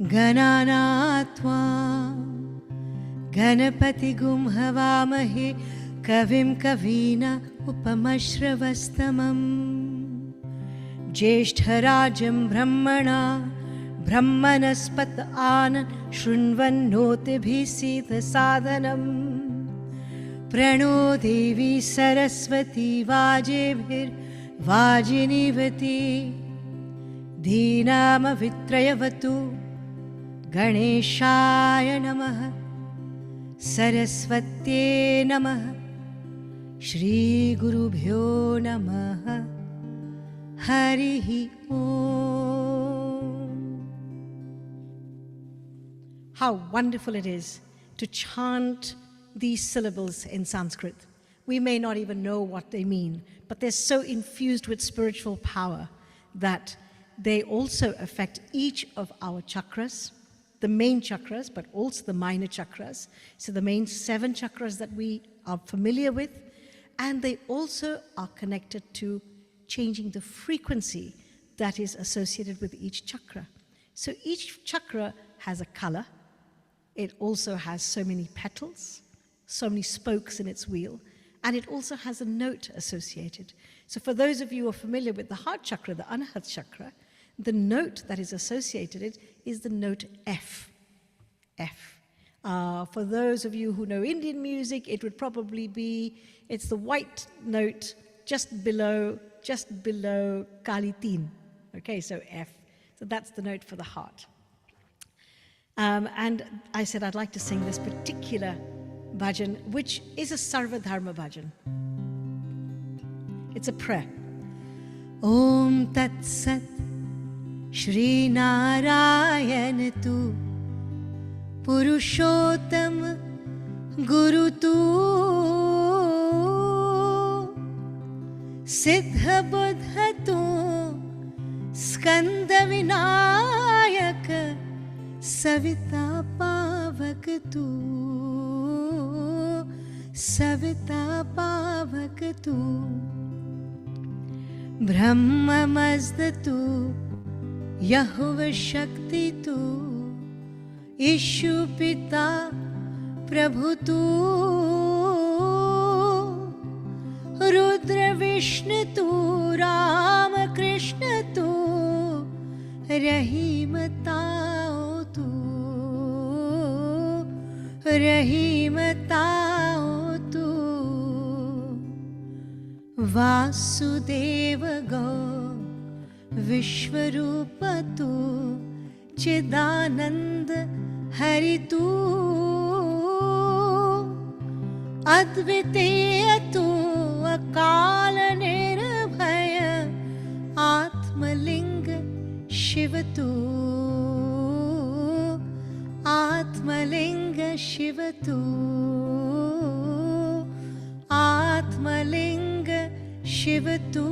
Gananatva Ganapati-gum havamahe kavim kavina upamashravastamam Jeshtarajam brahmana brahmanaspat anan shrunvannotibhisita sadhanam Prano devi saraswati vajebhir vajinivati Dhinama vitrayavatu Ganeshaya namaha Saraswate Namah Shri Gurubhyo Namah Harihi Om. How wonderful it is to chant these syllables in Sanskrit. We may not even know what they mean, but they're so infused with spiritual power that they also affect each of our chakras, the main chakras, but also the minor chakras. So the main 7 chakras that we are familiar with, and they also are connected to changing the frequency that is associated with each chakra. So each chakra has a color. It also has so many petals, so many spokes in its wheel, and it also has a note associated. So for those of you who are familiar with the heart chakra, the Anahat chakra, the note that is associated is the note F. F. For those of you who know Indian music, it would probably be, it's the white note just below Kali Teen. Okay, so F. So that's the note for the heart. And I said I'd like to sing this particular bhajan, which is a Sarva Dharma bhajan. It's a prayer. Om Tat Sat Shri Narayan तू पुरुषोत्तम गुरु तू सिद्ध बुद्ध तू स्कंद विनायक सविता पावक तू सविता पावक तू ब्रह्म Mazda तू यहुव शक्ति तू issue पिता प्रभु तू रुद्र विष्णु तू राम कृष्ण तू रहीम ताओ तू रहीम ताओ तू वासुदेव गौ विश्वरूप तू चिदानंद हरि तू अद्वितीय तू अकाल निर्भय आत्मलिंग शिव तू आत्मलिंग शिव तू आत्मलिंग शिव तू.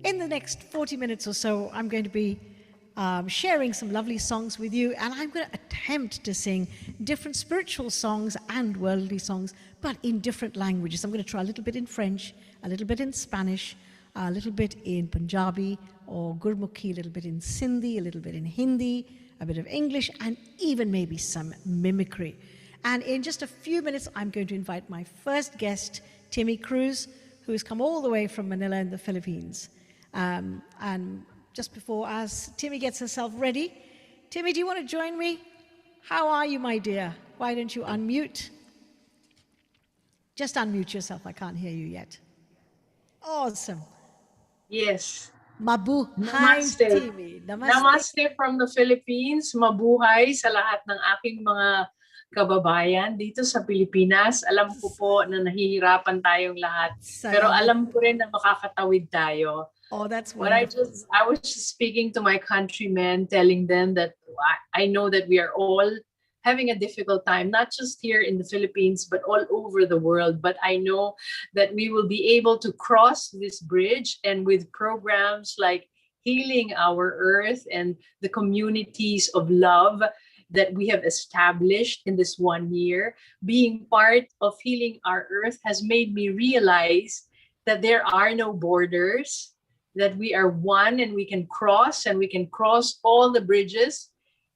In the next 40 minutes or so, I'm going to be sharing some lovely songs with you, and I'm going to attempt to sing different spiritual songs and worldly songs, but in different languages. I'm going to try a little bit in French, a little bit in Spanish, a little bit in Punjabi or Gurmukhi, a little bit in Sindhi, a little bit in Hindi, a bit of English, and even maybe some mimicry. And in just a few minutes, I'm going to invite my first guest, Timmy Cruz, who has come all the way from Manila in the Philippines. And just before, as Timmy gets herself ready, Timmy, do you want to join me? How are you, my dear? Why don't you unmute? Just unmute yourself. I can't hear you yet. Awesome. Yes. Mabuhay, Timmy. Namaste. Namaste from the Philippines. Mabuhay sa lahat ng aking mga kababayan dito sa Pilipinas. Alam ko po na nahihirapan tayong lahat. Pero alam ko rin na makakatawid tayo. Oh, that's wonderful. I was just speaking to my countrymen, telling them that I know that we are all having a difficult time, not just here in the Philippines, but all over the world. But I know that we will be able to cross this bridge, and with programs like Healing Our Earth and the communities of love that we have established in this 1 year, being part of Healing Our Earth has made me realize that there are no borders, that we are one and we can cross all the bridges,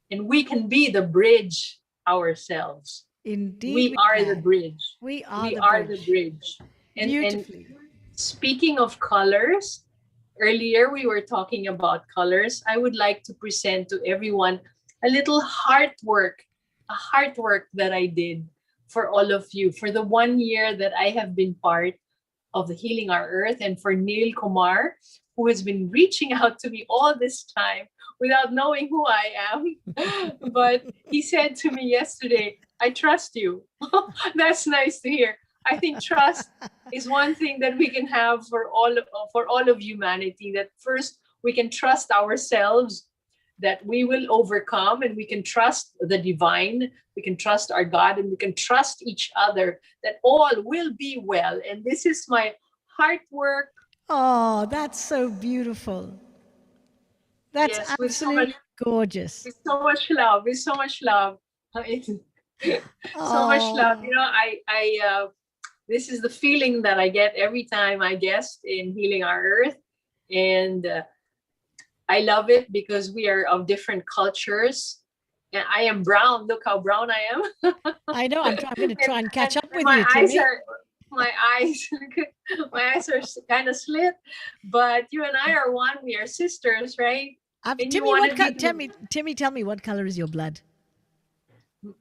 and we can be the bridge ourselves. Indeed. We are the bridge. We are the bridge. Beautifully. And speaking of colors, earlier we were talking about colors. I would like to present to everyone a little heart work that I did for all of you for the 1 year that I have been part of the Healing Our Earth, and for Neil Kumar, who has been reaching out to me all this time without knowing who I am. But he said to me yesterday, I trust you. That's nice to hear. I think trust is one thing that we can have for all of humanity, that first we can trust ourselves that we will overcome, and we can trust the divine, we can trust our God, and we can trust each other that all will be well. And this is my heart work. Oh, that's so beautiful. That's absolutely gorgeous. With so much love, so much love. You know, I this is the feeling that I get every time I guest in Healing Our Earth. And I love it because we are of different cultures. And I am brown. Look how brown I am. I know. I'm going to try and catch up with my you, eyes Timmy. My eyes are kind of slit, but you and I are one. We are sisters, right? Timmy, tell me, what color is your blood?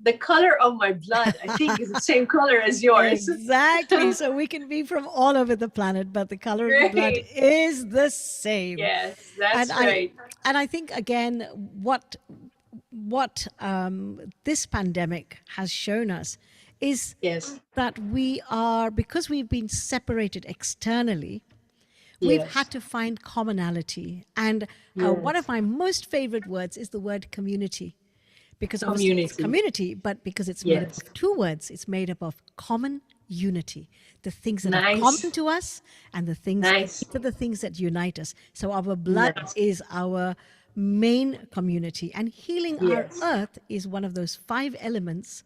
The color of my blood, I think, is the same color as yours. Exactly. So we can be from all over the planet, but the color of the blood is the same. Yes, that's right. And I think, again, what this pandemic has shown us is that we are, because we've been separated externally, we've Yes. had to find commonality. And one of my most favorite words is the word community. Because obviously it's community, but because it's made up of two words, it's made up of common unity. The things that are common to us and the things these are the things that unite us. So our blood is our main community, and healing our earth is one of those 5 elements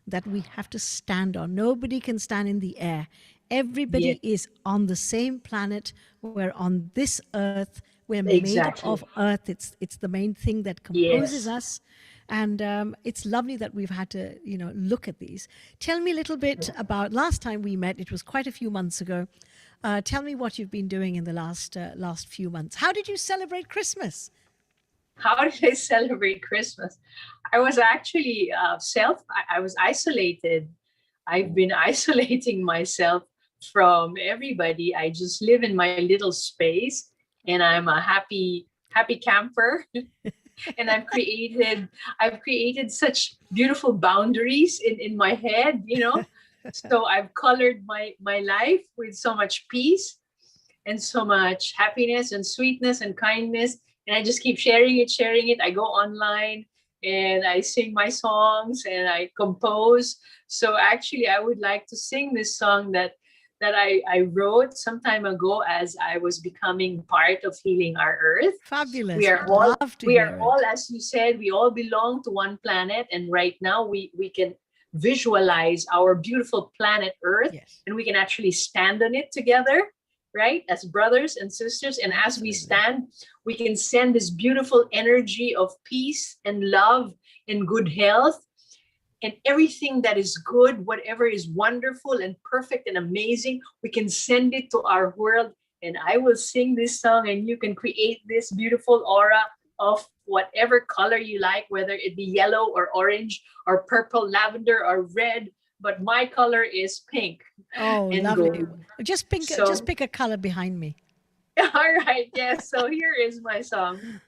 that we have to stand on. Nobody can stand in the air. Everybody is on the same planet. We're on this earth. We're made up of earth. It's the main thing that composes us. And it's lovely that we've had to, look at these. Tell me a little bit about last time we met. It was quite a few months ago. Tell me what you've been doing in the last few months. How did you celebrate Christmas? How did I celebrate Christmas? I was actually I was isolated. I've been isolating myself from everybody. I just live in my little space, and I'm a happy camper. And I've created such beautiful boundaries in my head, So I've colored my life with so much peace and so much happiness and sweetness and kindness. And I just keep sharing it. I go online and I sing my songs and I compose. So actually, I would like to sing this song that I wrote some time ago as I was becoming part of Healing Our Earth. Fabulous. We are all, as you said, we all belong to one planet. And right now we can visualize our beautiful planet Earth, and we can actually stand on it together, right? As brothers and sisters. And as we stand, we can send this beautiful energy of peace and love and good health. And everything that is good, whatever is wonderful and perfect and amazing, we can send it to our world. And I will sing this song, and you can create this beautiful aura of whatever color you like, whether it be yellow or orange or purple, lavender or red. But my color is pink. Oh, and lovely. gold. Just pick a color behind me. All right. Yes. So here is my song.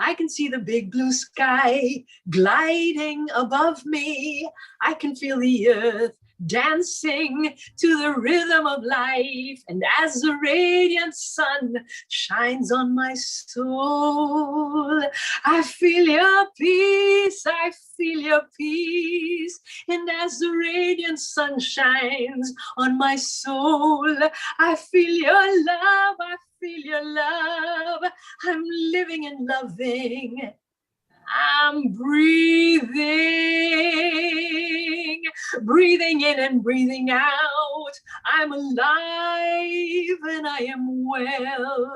I can see the big blue sky gliding above me. I can feel the earth dancing to the rhythm of life. And as the radiant sun shines on my soul, I feel your peace, I feel your peace. And as the radiant sun shines on my soul, I feel your love, I feel your love. I'm living and loving. I'm breathing in and breathing out. I'm alive and I am well.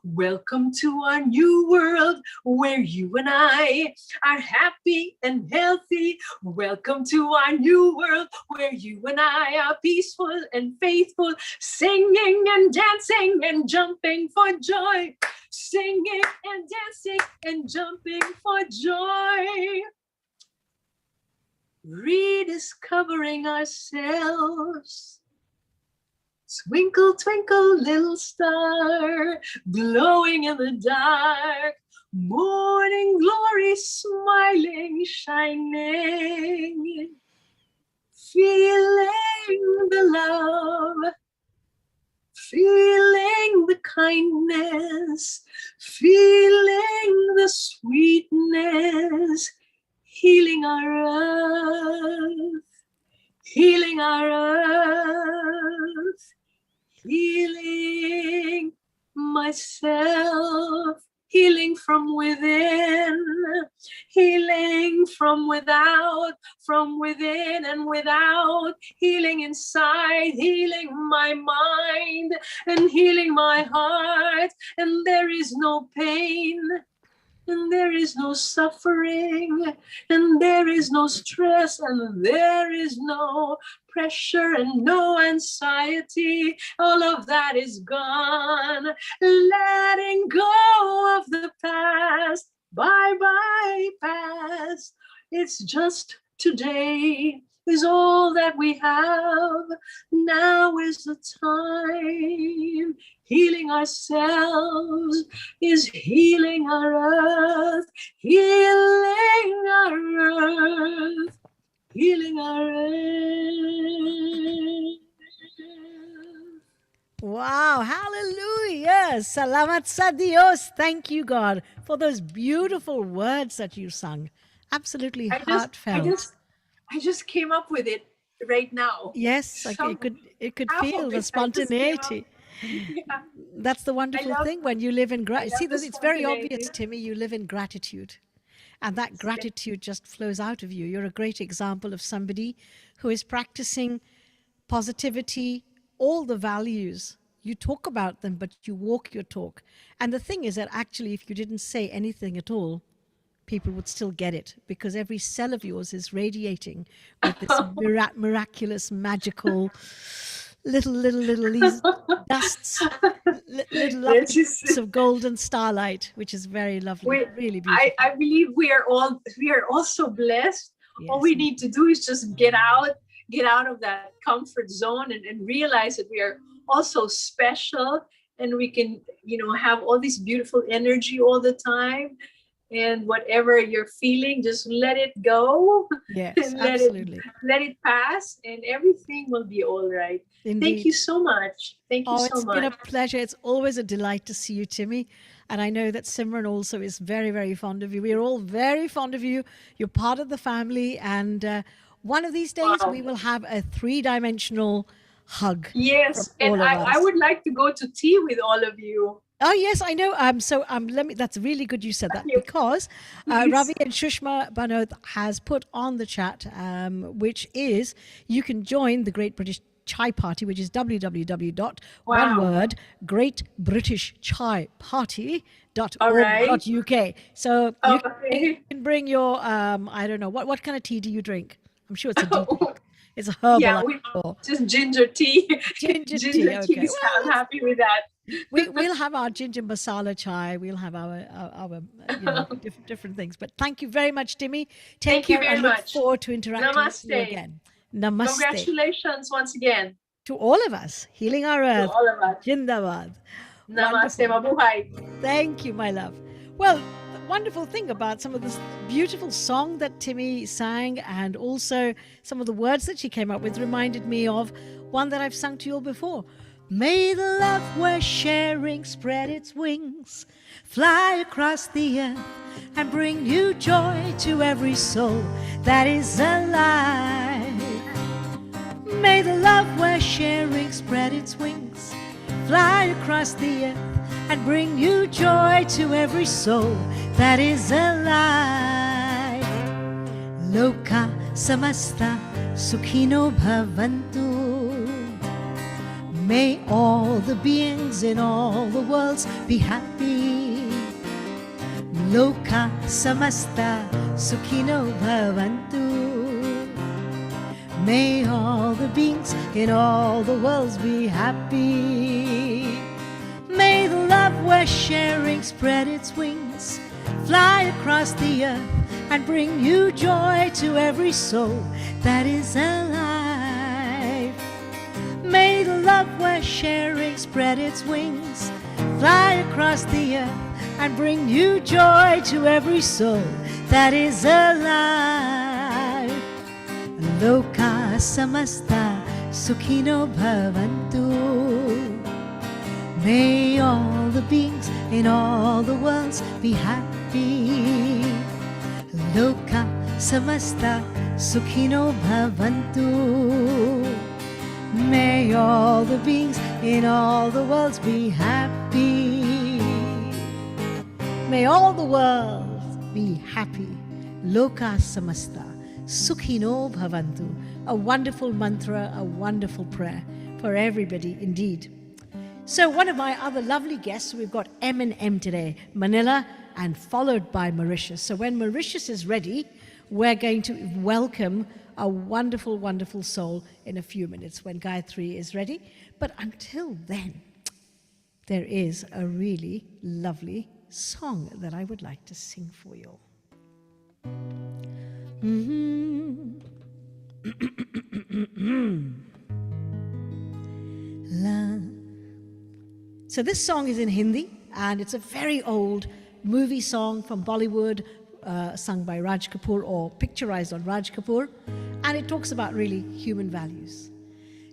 Welcome to our new world where you and I are happy and healthy. Welcome to our new world where you and I are peaceful and faithful, singing and dancing and jumping for joy. Singing and dancing and jumping for joy. Rediscovering ourselves. Twinkle, twinkle, little star, glowing in the dark. Morning glory, smiling, shining. Feeling the love. Feeling the kindness, feeling the sweetness, healing our earth, healing our earth, healing myself, healing from within, healing from without, from within and without, healing inside, healing my mind and healing my heart. And there is no pain, and there is no suffering, and there is no stress, and there is no pressure and no anxiety. All of that is gone. Letting go of the past. Bye-bye, past. It's just today is all that we have. Now is the time. Healing ourselves is healing our earth, healing our earth, healing our earth. Wow, hallelujah. Salamat sa Dios. Thank you, God, for those beautiful words that you sung. Absolutely I just, I heartfelt. just, I just came up with it right now. Yes, like it could Half feel of the it, I just came up. spontaneity. Yeah, That's the wonderful thing when you live in I See, love the it's very obvious, spontaneity. Timmy, you live in gratitude. And that gratitude just flows out of you. You're a great example of somebody who is practicing positivity, all the values. You talk about them, but you walk your talk. And the thing is that actually, if you didn't say anything at all, people would still get it because every cell of yours is radiating with this miraculous, magical, little these dusts, little lovely Yes, it's- bits of golden starlight, which is very lovely, really beautiful. I believe we are all so blessed. All we need to do is just get out of that comfort zone and realize that we are also special, and we can, have all this beautiful energy all the time. And whatever you're feeling, just let it go. Yes, and absolutely. Let it pass, and everything will be all right. Thank Indeed. you so much. Thank you so It's much. been a pleasure. It's always a delight to see you, Timmy. And I know that Simran also is very, very fond of you. We are all very fond of you. You're part of the family. And one of these days, we will have a 3-dimensional hug. Yes, from and all of us. I would like to go to tea with all of you. Oh yes, I know. That's really good you said that because Please. Ravi and Shushma Banoth has put on the chat, which is you can join the Great British Chai Party, which is www.greatbritishchaiparty.org.uk. So you can bring your I don't know what kind of tea do you drink? I'm sure it's a deep tea. It's a herbal. Yeah, just ginger tea. Ginger tea. Okay. Teas. I'm happy with that. We'll have our ginger masala chai. We'll have our different things. But thank you very much, Timmy. Take Thank you care. very I look much. forward to interacting with you Namaste. again. Namaste. Congratulations once again. To all of us, Healing Our Earth. To all of us. Jindabad. Namaste, mabuhay. Thank you, my love. Well, the wonderful thing about some of this beautiful song that Timmy sang and also some of the words that she came up with reminded me of one that I've sung to you all before. May the love we're sharing spread its wings, fly across the earth and bring new joy to every soul that is alive. May the love we're sharing spread its wings, fly across the earth and bring new joy to every soul that is alive. Loka samasta sukhino bhavantu. May all the beings in all the worlds be happy. Loka samasta sukhino bhavantu. May all the beings in all the worlds be happy. May the love we're sharing spread its wings, fly across the earth and bring new joy to every soul that is alive. May the love we're sharing spread its wings, fly across the earth and bring new joy to every soul that is alive. Loka samasta sukhino bhavantu. May all the beings in all the worlds be happy. Loka samasta sukhino bhavantu. May all the beings in all the worlds be happy. May all the worlds be happy. Loka samasta sukhino bhavantu. A wonderful mantra, a wonderful prayer for everybody indeed. So one of my other lovely guests, we've got M today, Manila, and followed by Mauritius. So when Mauritius is ready, we're going to welcome a wonderful, wonderful soul in a few minutes when Gayatri is ready. But until then, there is a really lovely song that I would like to sing for you all. So this song is in Hindi, and it's a very old movie song from Bollywood, sung by Raj Kapoor or picturized on Raj Kapoor, and it talks about really human values.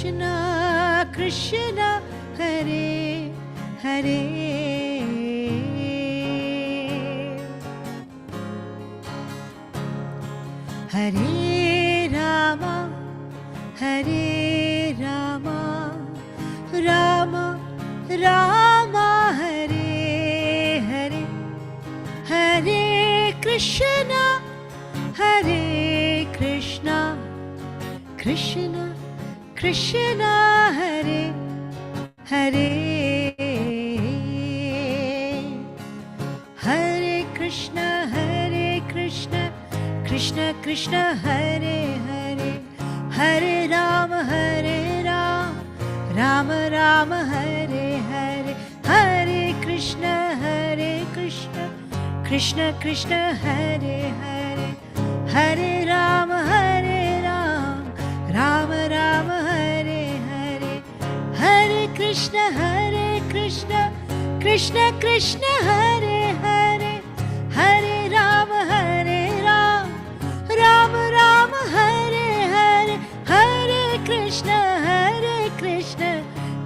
Krishna Krishna Hare Hare Hare Rama Hare Rama Rama Rama Hare Hare Hare Krishna Hare Krishna Krishna Krishna Hare Hare Hare Krishna Krishna Krishna Hare Hare Hare Rama Rama Rama Hare Hare Hare Krishna Krishna Krishna Hare Hare Hare Rama Rama Rama Hare Hare Hare Krishna Krishna Krishna Hare Hare Hare Rama Rama Rama Hare Hare Hare Krishna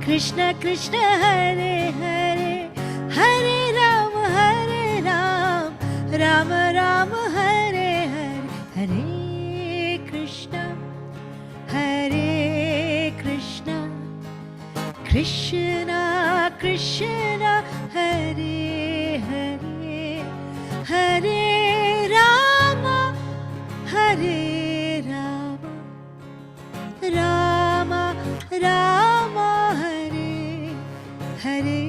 Krishna Krishna Hare Hare Hare Rama Rama Rama Hare Hare Hare Krishna Krishna Krishna Hare Hare Hare Rama Rama Rama Hare Hare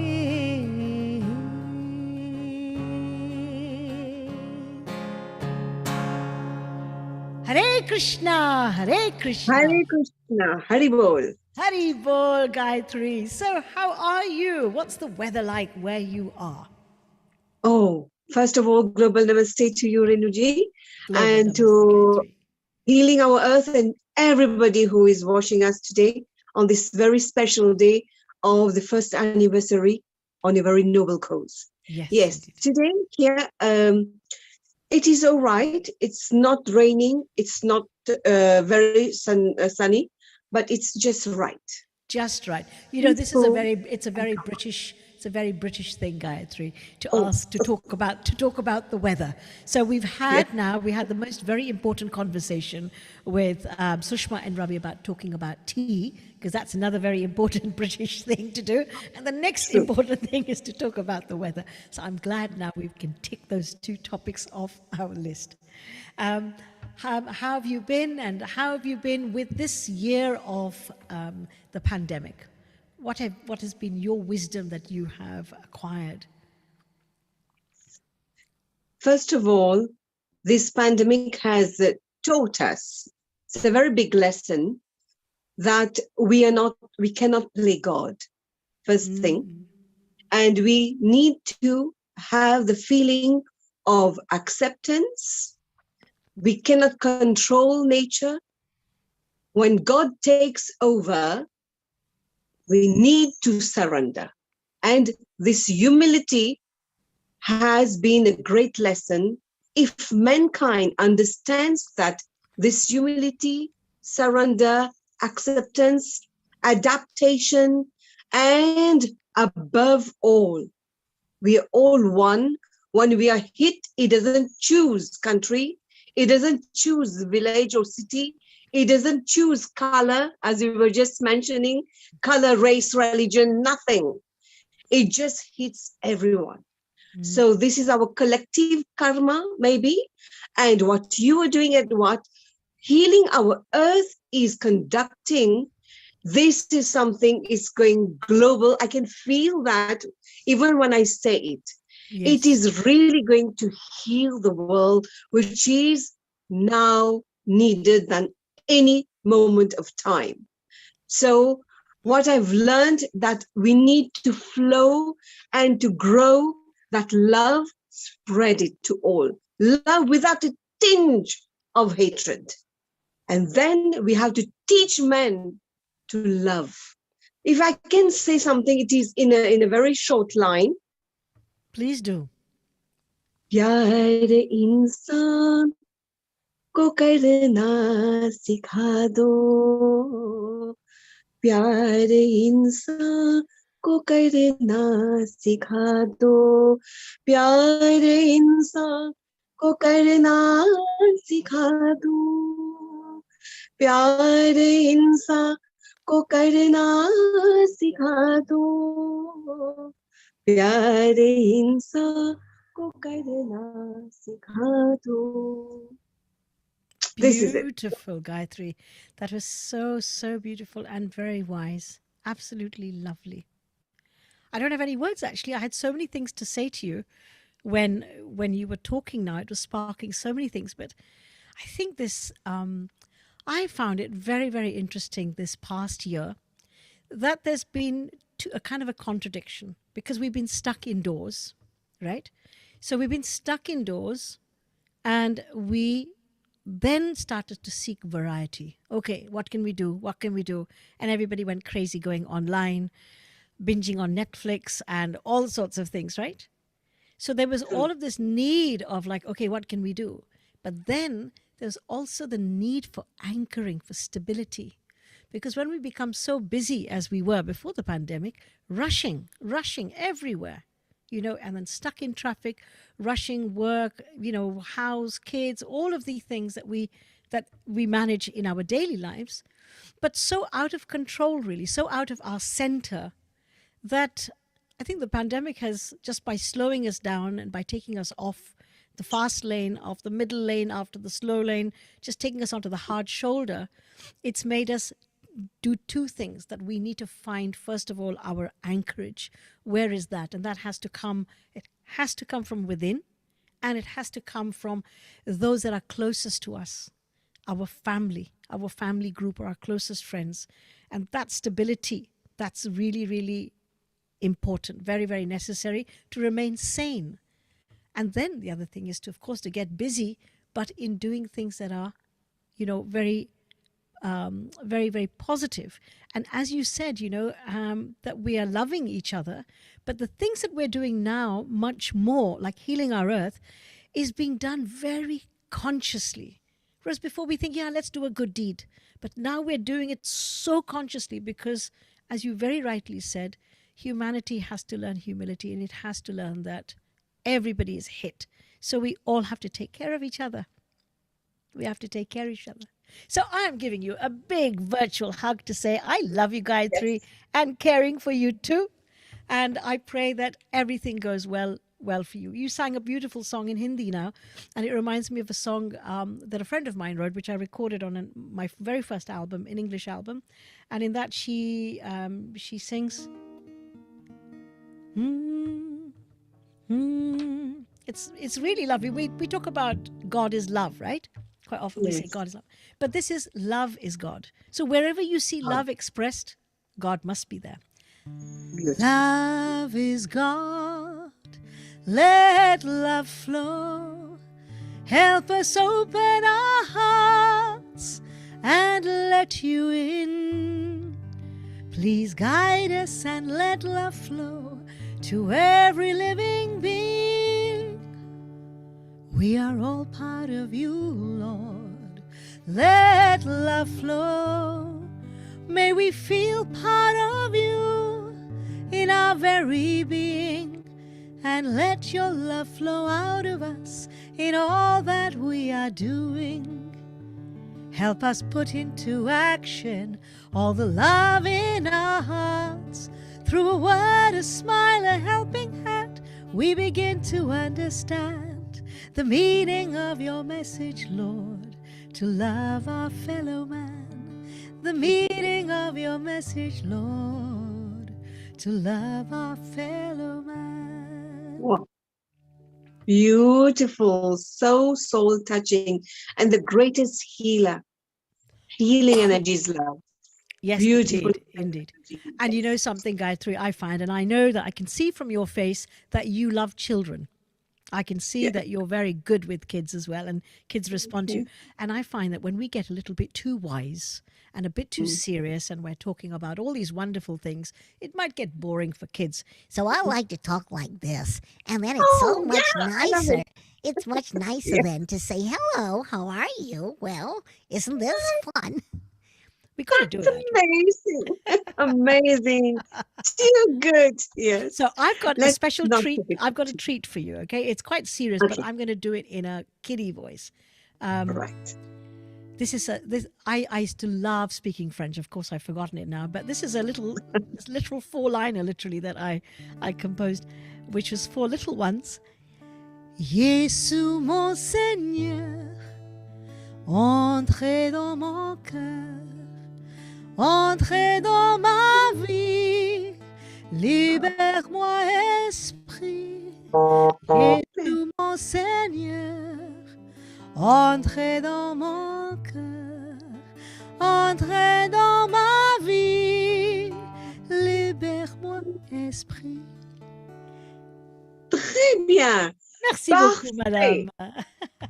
Hare Krishna Hare Krishna Hare Krishna, Hari Bol. Hari Bol, Gayatri. So how are you? What's the weather like where you are? Oh, first of all, global namaste to you, Renuji, Global and namaste, to Healing Our Earth and everybody who is watching us today on this very special day of the first anniversary on a very noble cause. Yes, today here, it is all right. It's not raining. It's not very sunny, but it's just right. Just right. You know, this is it's a very British thing, Gayatri, to ask to talk about the weather. So we had the most very important conversation with Sushma and Ravi about talking about tea, because that's another very important British thing to do. And the next important thing is to talk about the weather. So I'm glad now we can tick those two topics off our list. How have you been, and how have you been with this year of the pandemic? What has been your wisdom that you have acquired? First of all, this pandemic has taught us, it's a very big lesson, that we cannot play God, first thing. And we need to have the feeling of acceptance. We cannot control nature. When God takes over, we need to surrender. And this humility has been a great lesson. If mankind understands that this humility, surrender, acceptance, adaptation, and above all, we are all one. When we are hit, it doesn't choose country, it doesn't choose village or city, it doesn't choose color, as we were just mentioning, color, race, religion, nothing. It just hits everyone. So this is our collective karma, maybe. And what you are doing and what Healing Our Earth is conducting, this is something is going global. I can feel that even when I say it. Yes. It is really going to heal the world, which is now needed than any moment of time. So what I've learned that we need to flow and to grow that love, spread it to all. Love without a tinge of hatred. And then we have to teach men to love. If I can say something, it is in a very short line. Please do. प्यार इंसान को करना सिखा दो, प्यार इंसान को करना सिखा दो प्यार इंसान को करना सिखा दो प्यार इंसान को करना सिखा दो प्यार इंसान को करना सिखा दो. This is it. Beautiful, Gayatri. That was so, so beautiful and very wise. Absolutely lovely. I don't have any words actually. I had so many things to say to you when you were talking now. It was sparking so many things. But I think this, I found it very, very interesting this past year that there's been a kind of a contradiction because we've been stuck indoors, right? So we've been stuck indoors and we then started to seek variety. Okay, what can we do? What can we do? And everybody went crazy going online, binging on Netflix and all sorts of things, right? So there was all of this need of like, okay, what can we do? But then there's also the need for anchoring, for stability. Because when we become so busy as we were before the pandemic, rushing everywhere, and then stuck in traffic, rushing work, house, kids, all of these things that we manage in our daily lives, but so out of control, really, so out of our center that I think the pandemic has, just by slowing us down and by taking us off the fast lane, off the middle lane, after the slow lane, just taking us onto the hard shoulder, it's made us do two things that we need to find. First of all, our anchorage. Where is that? And that has to come, it has to come from within, and it has to come from those that are closest to us, our family group or our closest friends. And that stability, that's really, really important, very, very necessary to remain sane. And then the other thing is to, of course, to get busy, but in doing things that are, very, very positive. And as you said, that we are loving each other, but the things that we're doing now, much more like healing our earth, is being done very consciously. Whereas before we think, yeah, let's do a good deed. But now we're doing it so consciously because, as you very rightly said, humanity has to learn humility, and it has to learn that everybody is hit. So we all have to take care of each other. We have to take care of each other. So I'm giving you a big virtual hug to say I love you, Gayatri, and caring for you too. And I pray that everything goes well for you. You sang a beautiful song in Hindi now, and it reminds me of a song that a friend of mine wrote, which I recorded on my very first album, an English album. And in that she sings, It's really lovely. We talk about God is love, right? Quite often we say God is love. But this is love is God. So wherever you see love expressed, God must be there. Love is God. Let love flow. Help us open our hearts and let you in. Please guide us and let love flow to every living being. We are all part of you, Lord. Let love flow. May we feel part of you in our very being. And let your love flow out of us in all that we are doing. Help us put into action all the love in our hearts. Through a word, a smile, a helping hand, we begin to understand the meaning of your message, Lord, to love our fellow man. The meaning of your message, Lord, to love our fellow man. Wow. Beautiful, so soul touching, and the greatest healer. Healing energy is love. Yes, Beautiful. indeed. And you know something, Gayatri, I find, and I know that I can see from your face that you love children. I can see that you're very good with kids as well, and kids respond to you. And I find that when we get a little bit too wise and a bit too serious, and we're talking about all these wonderful things, it might get boring for kids. So I like to talk like this, and then it's so much nicer. It's much nicer then to say, hello, how are you? Well, isn't this fun? We got to do it. Amazing. Too good. Yes. So I've got a Let's special not treat. forget. I've got a treat for you. Okay, it's quite serious, but Okay. I'm going to do it in a kiddie voice. Right. This is I used to love speaking French. Of course, I've forgotten it now. But this is a little four-liner, literally, that I composed, which was for little ones. Jésus, mon Seigneur, entrez dans mon cœur, entrez dans ma vie, libère-moi, esprit. Jésus, mon Seigneur, entrez dans mon cœur, entrez dans ma vie, libère-moi, esprit. Très bien. Merci beaucoup, madame.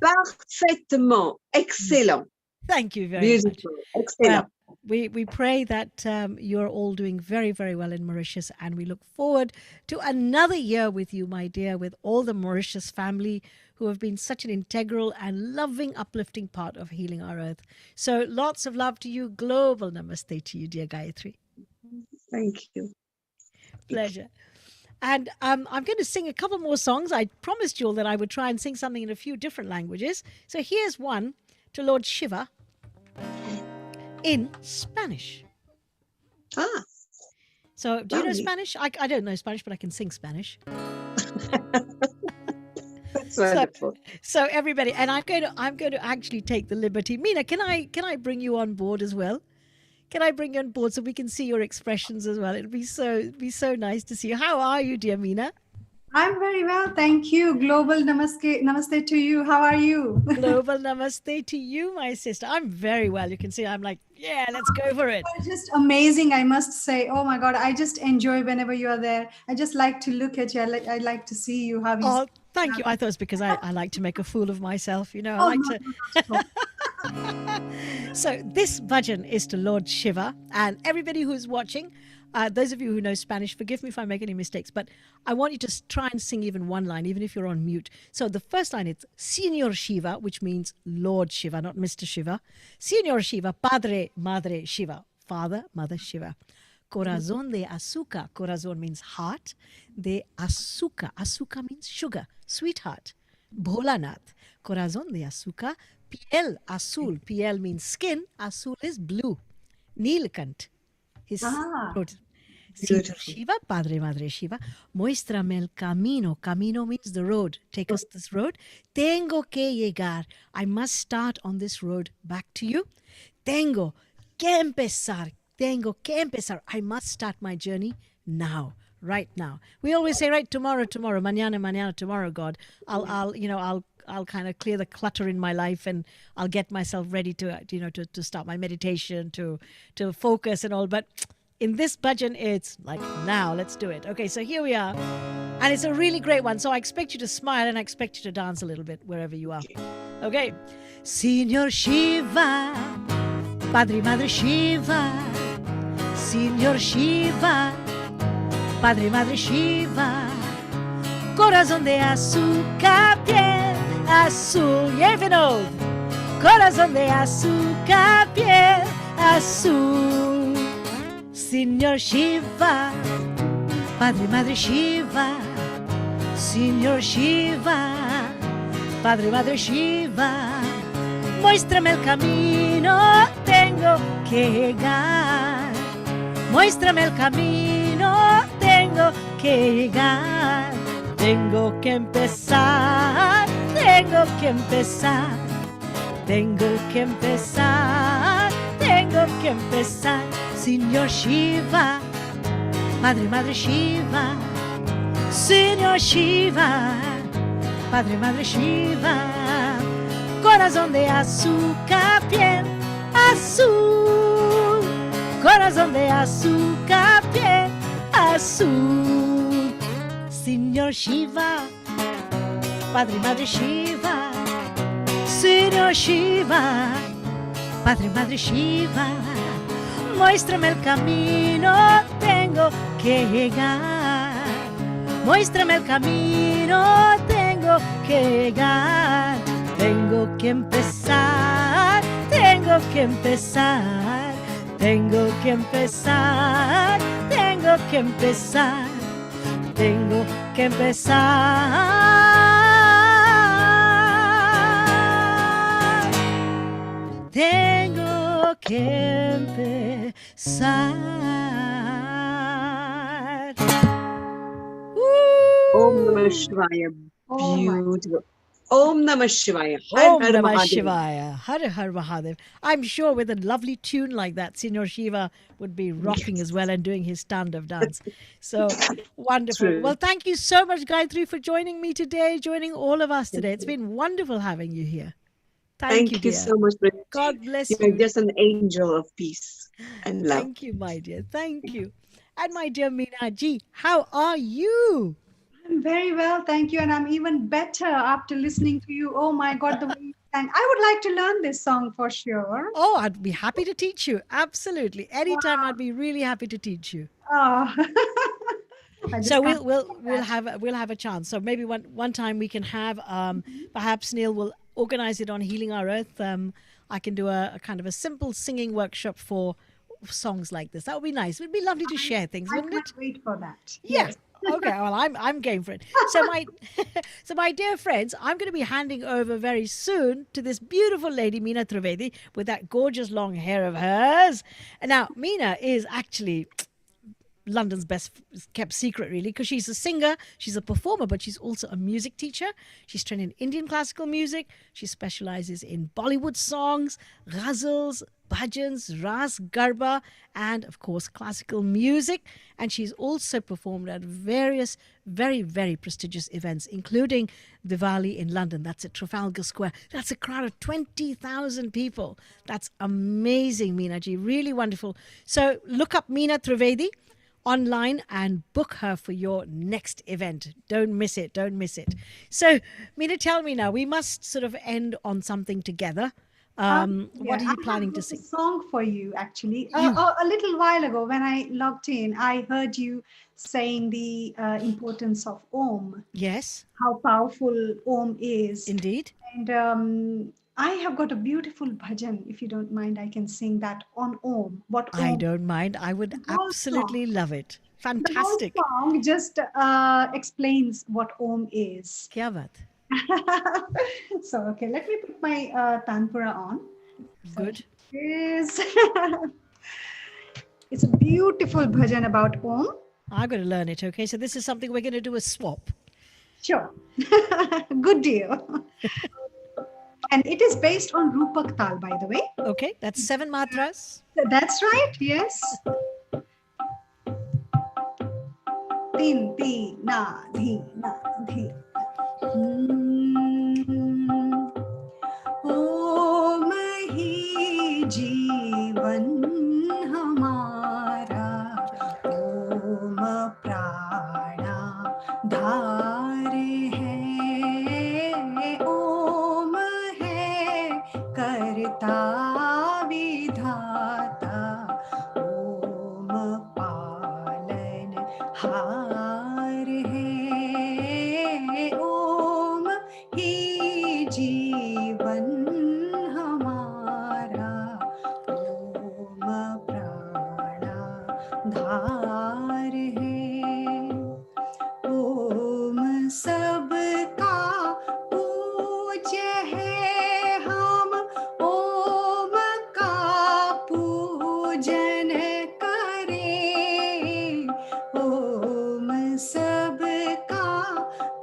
Parfaitement. Excellent. Thank you very Beautiful. much. Excellent. We pray that you're all doing very, very well in Mauritius, and we look forward to another year with you, my dear, with all the Mauritius family who have been such an integral and loving, uplifting part of Healing Our Earth. So lots of love to you. Global namaste to you, dear Gayatri. Thank you. Pleasure. And I'm going to sing a couple more songs. I promised you all that I would try and sing something in a few different languages. So here's one to Lord Shiva in Spanish. So do you know Lovely. Spanish? I don't know Spanish, but I can sing Spanish. That's wonderful. So everybody, and I'm going to actually take the liberty. Mina, can I bring you on board as well? Can I bring you on board so we can see your expressions as well? It'd be so nice to see you. How are you, dear Mina? I'm very well, thank you. Global namaste to you. How are you? Global namaste to you, my sister. I'm very well. You can see I'm like, yeah, let's go for it. You're just amazing, I must say. Oh my God, I just enjoy whenever you are there. I just like to look at you. I like to see you. How you Oh, thank you. I thought it was because I like to make a fool of myself. You know, I like to. So this bhajan is to Lord Shiva, and everybody who's watching, those of you who know Spanish, forgive me if I make any mistakes, but I want you to try and sing even one line, even if you're on mute. So the first line is Señor Shiva, which means Lord Shiva, not Mr. Shiva. Señor Shiva, Padre, Madre Shiva, Father, Mother Shiva. Corazón de azúcar, corazón means heart. De azúcar, azúcar means sugar, sweetheart. Bholanath, corazón de azúcar. Piel azul, piel means skin, azul is blue. Nilkant, his throat. Señor Shiva, Padre, Madre Shiva, muéstrame el camino. Camino means the road. Take us this road. Tengo que llegar. I must start on this road back to you. Tengo que empezar. Tengo que empezar. I must start my journey now, right now. We always say, right, tomorrow, mañana, mañana, tomorrow, God. I'll kind of clear the clutter in my life, and I'll get myself ready to start my meditation, to focus and all. But in this bhajan, it's like, now, let's do it. Okay, so here we are. And it's a really great one. So I expect you to smile, and I expect you to dance a little bit wherever you are. Okay. Señor Shiva, Padre, Madre Shiva, Señor Shiva, Padre, Madre Shiva, corazón de azúcar, piel azul, Yevinod, corazón de azúcar, piel azul. Señor Shiva, Padre, Madre Shiva, Señor Shiva, Padre, Madre Shiva, muéstrame el camino, tengo que llegar. Muéstrame el camino, tengo que llegar. Tengo que empezar, tengo que empezar. Tengo que empezar, tengo que empezar. Señor Shiva, Madre, Madre Shiva, Señor Shiva, Padre, Madre Shiva, corazón de azúcar, piel azul, corazón de azúcar, piel azul. Señor Shiva, Padre, Madre Shiva, Señor Shiva, Padre, Madre Shiva, muéstrame el camino, tengo que llegar. Muéstrame el camino, tengo que llegar. Tengo que empezar, tengo que empezar. Tengo que empezar, tengo que empezar, tengo que empezar. Tengo que empezar. Om Namah Shivaya. Oh my. Beautiful. Om Namah Shivaya. Har Om Har Namah Mahadev. Shivaya. Har Har Mahadev. I'm sure with a lovely tune like that, Senior Shiva would be rocking as well and doing his stand-up dance. So wonderful. True. Well, thank you so much, Gayatri, for joining me today, joining all of us today. It's been wonderful having you here. Thank you, Thank you dear. so much, Bridget. God bless You're you. just an angel of peace and love. Thank you, my dear. Thank you. And my dear Meena ji, how are you? I'm very well, thank you. And I'm even better after listening to you. Oh my God, the way you sang. I would like to learn this song for sure. Oh, I'd be happy to teach you. Absolutely. Anytime I'd be really happy to teach you. Oh. I just So can't we'll have a chance. So maybe one time we can have perhaps Neil will organize it on Healing Our Earth. I can do a kind of a simple singing workshop for songs like this. That would be nice. It would be lovely to share things, I wouldn't it? can't wait for that. Yeah. Yes. Okay. Well, I'm game for it. So my dear friends, I'm going to be handing over very soon to this beautiful lady Meena Trivedi with that gorgeous long hair of hers. And now Meena is actually London's best kept secret, really, because she's a singer, she's a performer, but she's also a music teacher. She's trained in Indian classical music. She specializes in Bollywood songs, ghazals, bhajans, ras, garba, and of course classical music. And she's also performed at various very, very prestigious events, including Diwali in London. That's at Trafalgar Square. That's a crowd of 20,000 people. That's amazing, Meena ji. Really wonderful. So look up Meena Trivedi online and book her for your next event. Don't miss it. Don't miss it. So, Meena, tell me now, we must sort of end on something together. What are you planning to sing? A song for you, actually. A little while ago, when I logged in, I heard you saying the importance of Om. Yes. How powerful Om is. Indeed. And I have got a beautiful bhajan. If you don't mind, I can sing that on Om. What Om? I don't mind. I would absolutely love it. Fantastic. The whole song just explains what Om is. Kya baat? So, okay, let me put my tanpura on. Good. It's a beautiful bhajan about Om. I'm going to learn it, okay? So this is something we're going to do a swap. Sure. Good deal. And it is based on Rupak Tal, by the way. Okay, that's 7 matras. That's right, yes. Tin, pi, na, dhi, na, dhi. Om hi jeevan hamara, Om prana dhar hai, Om hai karta vidhata, Om palan har hai, Om hi जीवन हमारा, ओम प्राणा धार है, ओम सबका पूज्य है, हम ओम का पूजन करें, ओम सबका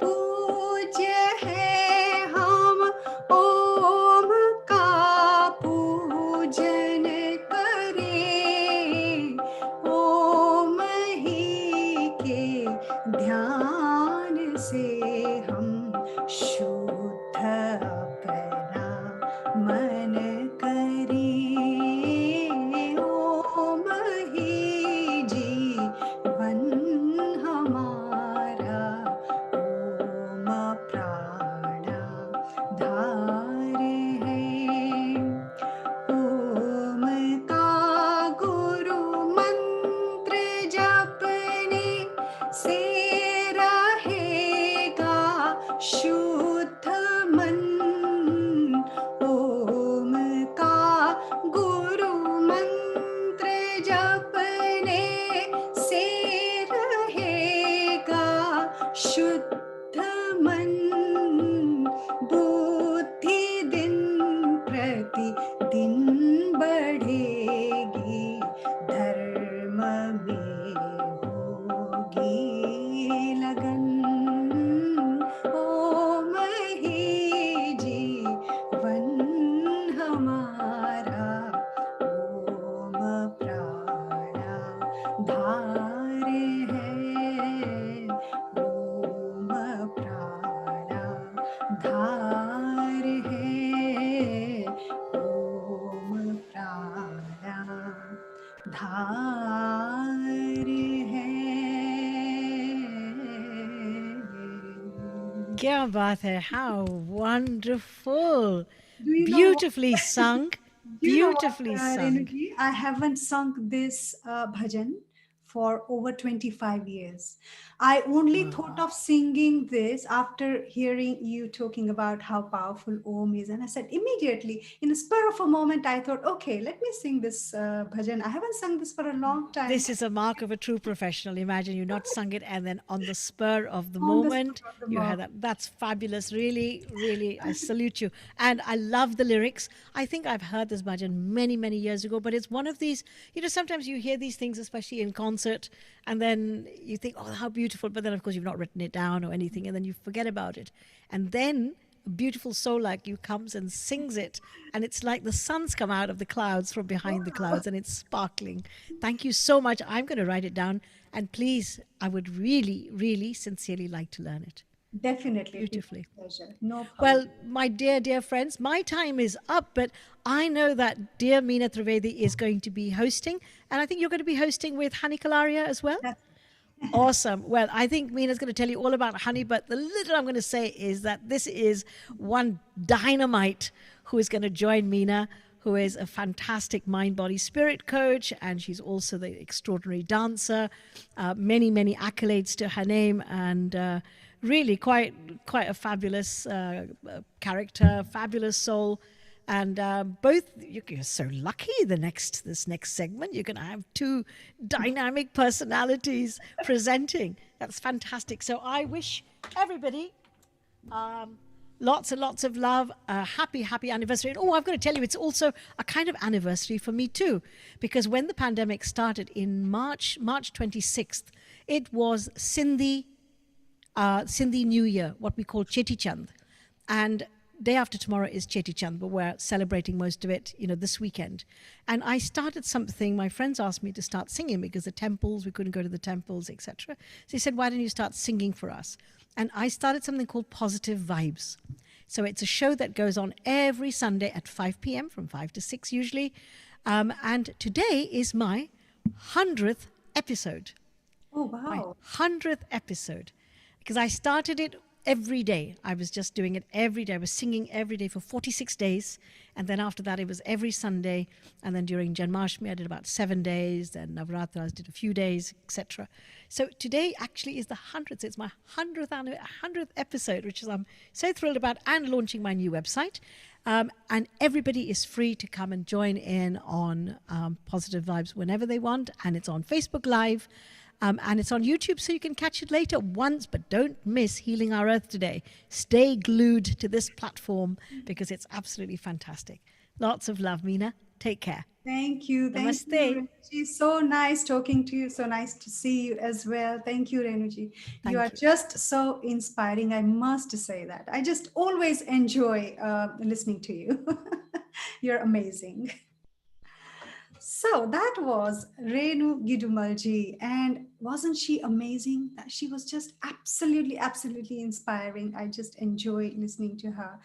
पूज्य है, हम ओम का पूजन करें, ओम ही के ध्यान से हम शुद्ध अपना मन करें, ओम ही जीवन हमारा, ओम प्राणा धार है, ओम का गुरु मंत्र जपने से रहेगा शुद्ध मन, ओम का गुरु मंत्र शुद्ध मन बुद्धि दिन प्रति दिन बढ़ेगी, धर्म में होगी लगन, ओम ही जीवन हमारा, ओम प्राणा धार है, ओम प्राणा धार है, ओम प्राणा धार है. Kya baat hai? How wonderful. Do you know what? Beautifully sung. Do you know what, Beautifully sung. Renuji? I haven't sung this bhajan for over 25 years. I only thought of singing this after hearing you talking about how powerful Om is. And I said, immediately, in a spur of a moment, I thought, okay, let me sing this bhajan. I haven't sung this for a long time. This is a mark of a true professional. Imagine you not sung it and then on the spur of the On the moment, spur of the you had moment. that. That's fabulous. Really, really, I salute you. And I love the lyrics. I think I've heard this bhajan many, many years ago, but it's one of these, sometimes you hear these things, especially in concert, and then you think, oh, how beautiful. But then, of course, you've not written it down or anything, and then you forget about it. And then a beautiful soul like you comes and sings it, and it's like the sun's come out of the clouds from behind the clouds, and it's sparkling. Thank you so much. I'm going to write it down, and please, I would really, really sincerely like to learn it. Definitely. Beautifully. Pleasure. No problem. Well, my dear, dear friends, my time is up, but I know that dear Meena Trivedi is going to be hosting, and I think you're going to be hosting with Hani Kalaria as well. Awesome. Well, I think Meena's going to tell you all about Honey, but the little I'm going to say is that this is one dynamite who is going to join Meena, who is a fantastic mind, body, spirit coach, and she's also the extraordinary dancer. Many, many accolades to her name, and really quite a fabulous character, fabulous soul. And both, you're so lucky. This next segment, you're going to have two dynamic personalities presenting. That's fantastic. So I wish everybody lots and lots of love, a happy anniversary. And I've got to tell you, it's also a kind of anniversary for me too, because when the pandemic started in March 26th, it was Sindhi New Year, what we call Cheti Chand, and day after tomorrow is Cheti Chand, but we're celebrating most of it, this weekend. And I started something. My friends asked me to start singing because the temples, we couldn't go to the temples, etc. So they said, why don't you start singing for us? And I started something called Positive Vibes. So it's a show that goes on every Sunday at 5 p.m. from 5 to 6 usually. And today is my 100th episode. Oh, wow. My 100th episode. Because I started it every day. I was just doing it every day. I was singing every day for 46 days. And then after that, it was every Sunday. And then during Janmashtami, I did about 7 days. Then Navratras did a few days, etc. So today actually is the 100th. So it's my 100th episode, which is I'm so thrilled about, and launching my new website. And everybody is free to come and join in on Positive Vibes whenever they want. And it's on Facebook Live. And it's on YouTube, so you can catch it later once, but don't miss Healing Our Earth today. Stay glued to this platform because it's absolutely fantastic. Lots of love, Meena. Take care. Thank you. Namaste. Thank you, Renuji. So nice talking to you. So nice to see you as well. Thank you, Renuji. You are just so inspiring. I must say that. I just always enjoy listening to you. You're amazing. So that was Renu Gidumalji, and wasn't she amazing? She was just absolutely inspiring. I just enjoy listening to her,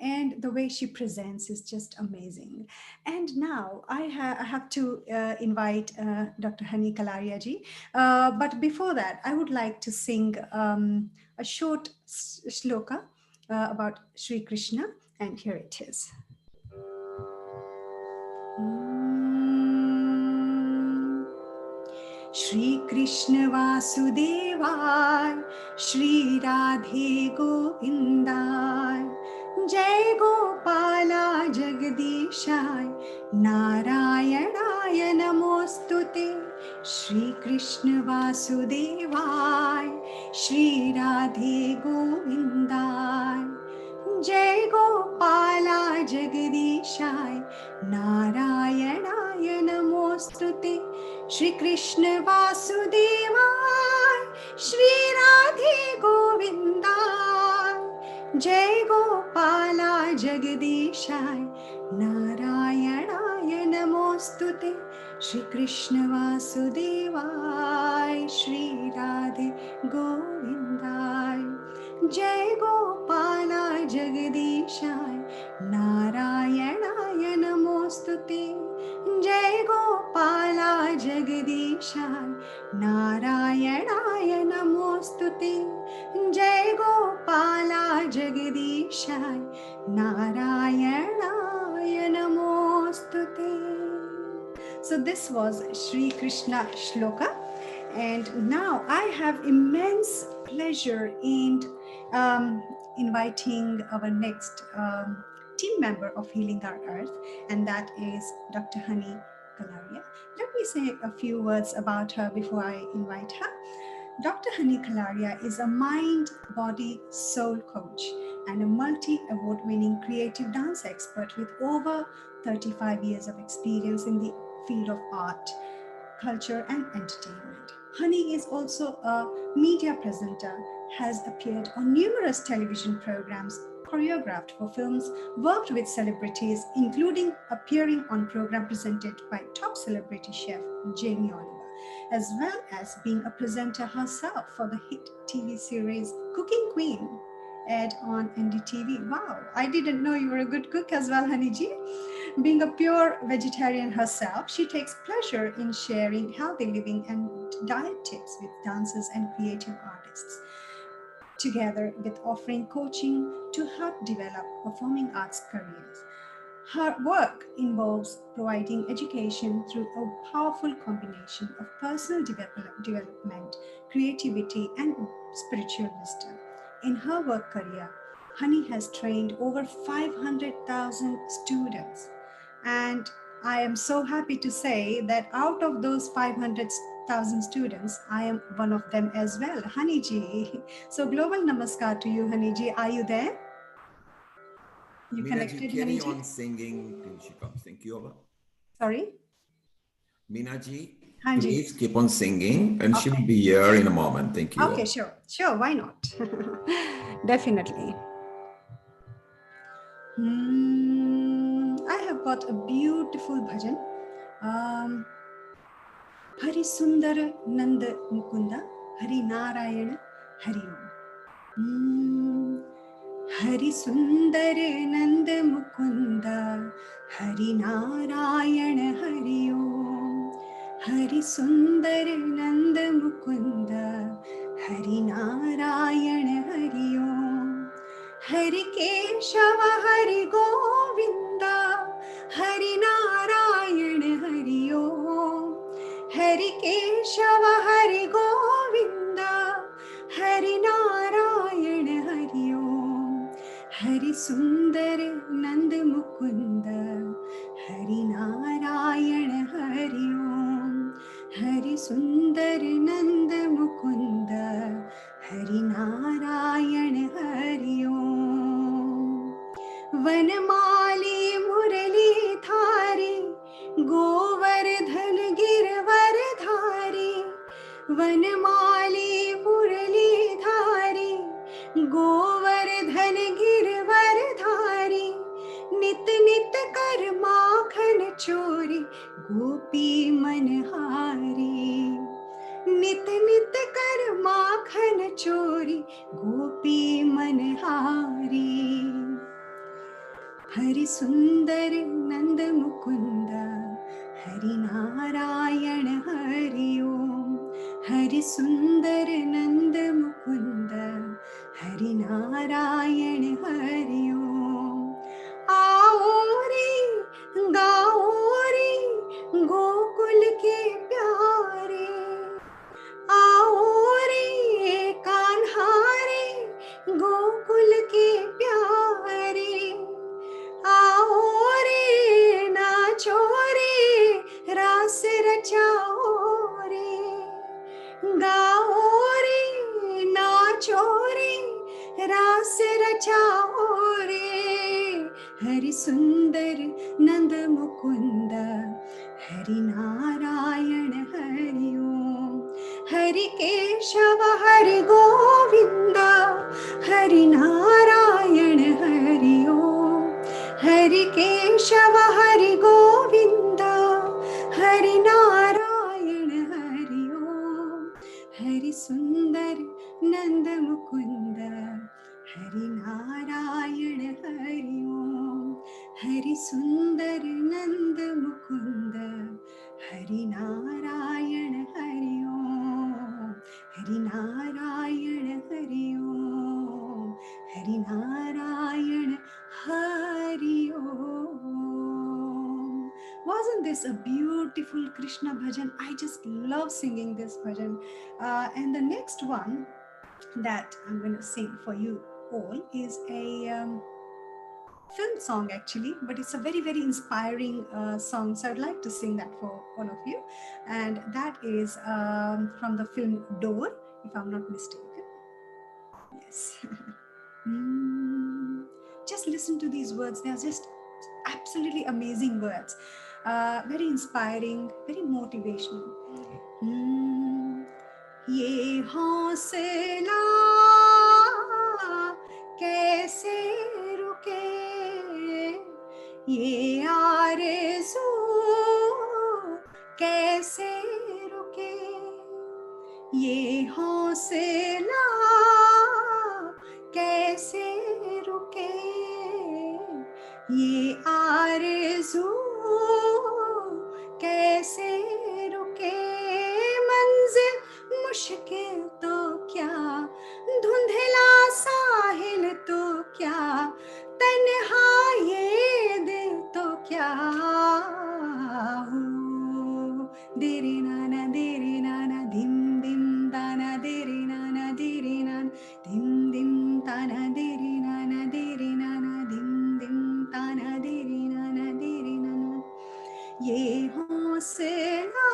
and the way she presents is just amazing. And now I have to invite Dr. Hani Kalaria ji. But before that, I would like to sing a short shloka about Sri Krishna, and here it is. Shri Krishna Vasudevaya, Shri Radhe Govindaya, Jai Gopala Jagadishaya, Narayanaya Namostute, Shri Krishna Vasudevai, Shri Radhe Govindai, Jai Gopala Jagadishai, Narayanaya Namostute, Shri Krishna Vasudevai, Shri Radhe Govindai, Jai Gopala Jagadishai, Narayanaya Namostute, Shri Krishna Vasudevai, Shri Radhe Govindai, Jai Gopala Jagadishai, Narayanaya Namostute, Jai Gopala Jagadishai, Narayanaya Namostute, Jai Gopala Jagadishai, Narayanaya Namostute. So this was Shri Krishna Shloka, and now I have immense pleasure in inviting our next team member of Healing Our Earth, and that is Dr. Honey Kalaria. Let me say a few words about her before I invite her. Dr. Honey Kalaria is a mind, body, soul coach and a multi-award-winning creative dance expert with over 35 years of experience in the field of art, culture, and entertainment. Honey is also a media presenter, has appeared on numerous television programs, choreographed for films, worked with celebrities, including appearing on program presented by top celebrity chef Jamie Oliver, as well as being a presenter herself for the hit TV series Cooking Queen, aired on NDTV. Wow, I didn't know you were a good cook as well, Honey Ji. Being a pure vegetarian herself, she takes pleasure in sharing healthy living and diet tips with dancers and creative artists, together with offering coaching to help develop performing arts careers. Her work involves providing education through a powerful combination of personal development, creativity, and spiritual wisdom. In her work career, Honey has trained over 500,000 students. And I am so happy to say that out of those 500,000 students, I am one of them as well, Honey Ji. So global namaskar to you, Honey Ji. Are you there? You Minaji, connected, carry Honey Ji? on singing till she comes. Thank you, Abba. Sorry? Minaji, Hanji. please keep on singing and she will be here in a moment. Thank you. Okay, sure. Sure, why not? Definitely. I have got a beautiful bhajan. Hari Sundara Nanda Mukunda, Hari Narayana, Hari Om. Hari Sundara Nanda Mukunda, Hari Narayana, Hari Om. Hari Sundara Nanda Mukunda, Hari Narayana, Hari Om. Hari Keshava, Hari Govinda, Hari Narayana, Hari Om. Hari Keshava, Hari Govinda, Hari Narayana, Hari Om. Hari Sundara Nanda Mukunda, Hari Narayana, Hari Om. Hari Sundara Nanda Mukunda, Hari Narayana, Hari Om. Vanmali Murali Thari, Govardhan Girvar Dhari. Vanmali Murali Dhari, Govardhan Girvar Dhari. Nit nit kar makhan chori, Gopi manhari. Nit nit kar makhan chori, Gopi manhari. Hari Sundar Nanda Mukunda, Hari Narayana, Hari Om. Hari Sundar Nanda Mukunda, Hari Narayana, Hari Om. Aori, gaori, Gokul ke pyare. Aori, kanhare, Gokul ke pyare. आओ रे नाचो रे रास रचाओ रे रे रास रचाओ रे हरि सुंदर नंद मुकुंद हरि नारायण हरि ओम हरि केशव हरि गोविंद हरि नारायण हरि ओम हरि केशव हरि गोविंद हरि नारायण हरि ओम हरि सुंदर नंद मुकुंद हरि नारायण हरि ओम हरि सुंदर नंद मुकुंद हरि नारायण हरि ओम हरि नारायण हरि ओम हरि नारायण हरि ओम. Wasn't this a beautiful Krishna bhajan? I just love singing this bhajan. And the next one that I'm going to sing for you all is a film song actually, but it's a very, very inspiring song. So I'd like to sing that for all of you. And that is from the film Door, if I'm not mistaken. Yes. Just listen to these words. They are just absolutely amazing words. Very inspiring, very motivational. ये हौसला कैसे रुके ये आरज़ू कैसे रुके ये हौसला कैसे रुके ये आरज़ू कैसे रुके मंजिल मुश्किल तो क्या धुंधला साहिल तो क्या तन्हा ये दिल तो क्या हो देरी नाना धिम धिम ताना देरी नाना धिम धिम ताना देरी नाना धिम धिम ताना देरी नाना ये हौसला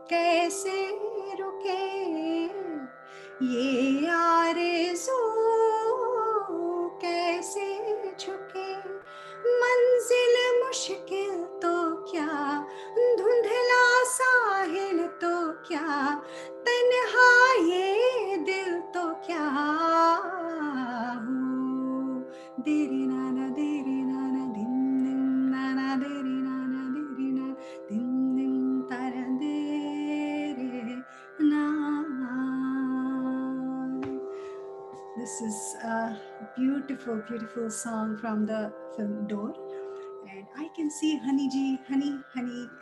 कैसे रुके ये आरज़ू कैसे झुके मंजिल मुश्किल तो क्या धुंधला साहिल तो क्या तन्हा ये दिल तो क्या हो देरी नाना धिम धिम नाना देरी नाना धिम धिम तारा देरी ना. This is a beautiful, beautiful song from the film Door. And I can see Honey ji. Honey,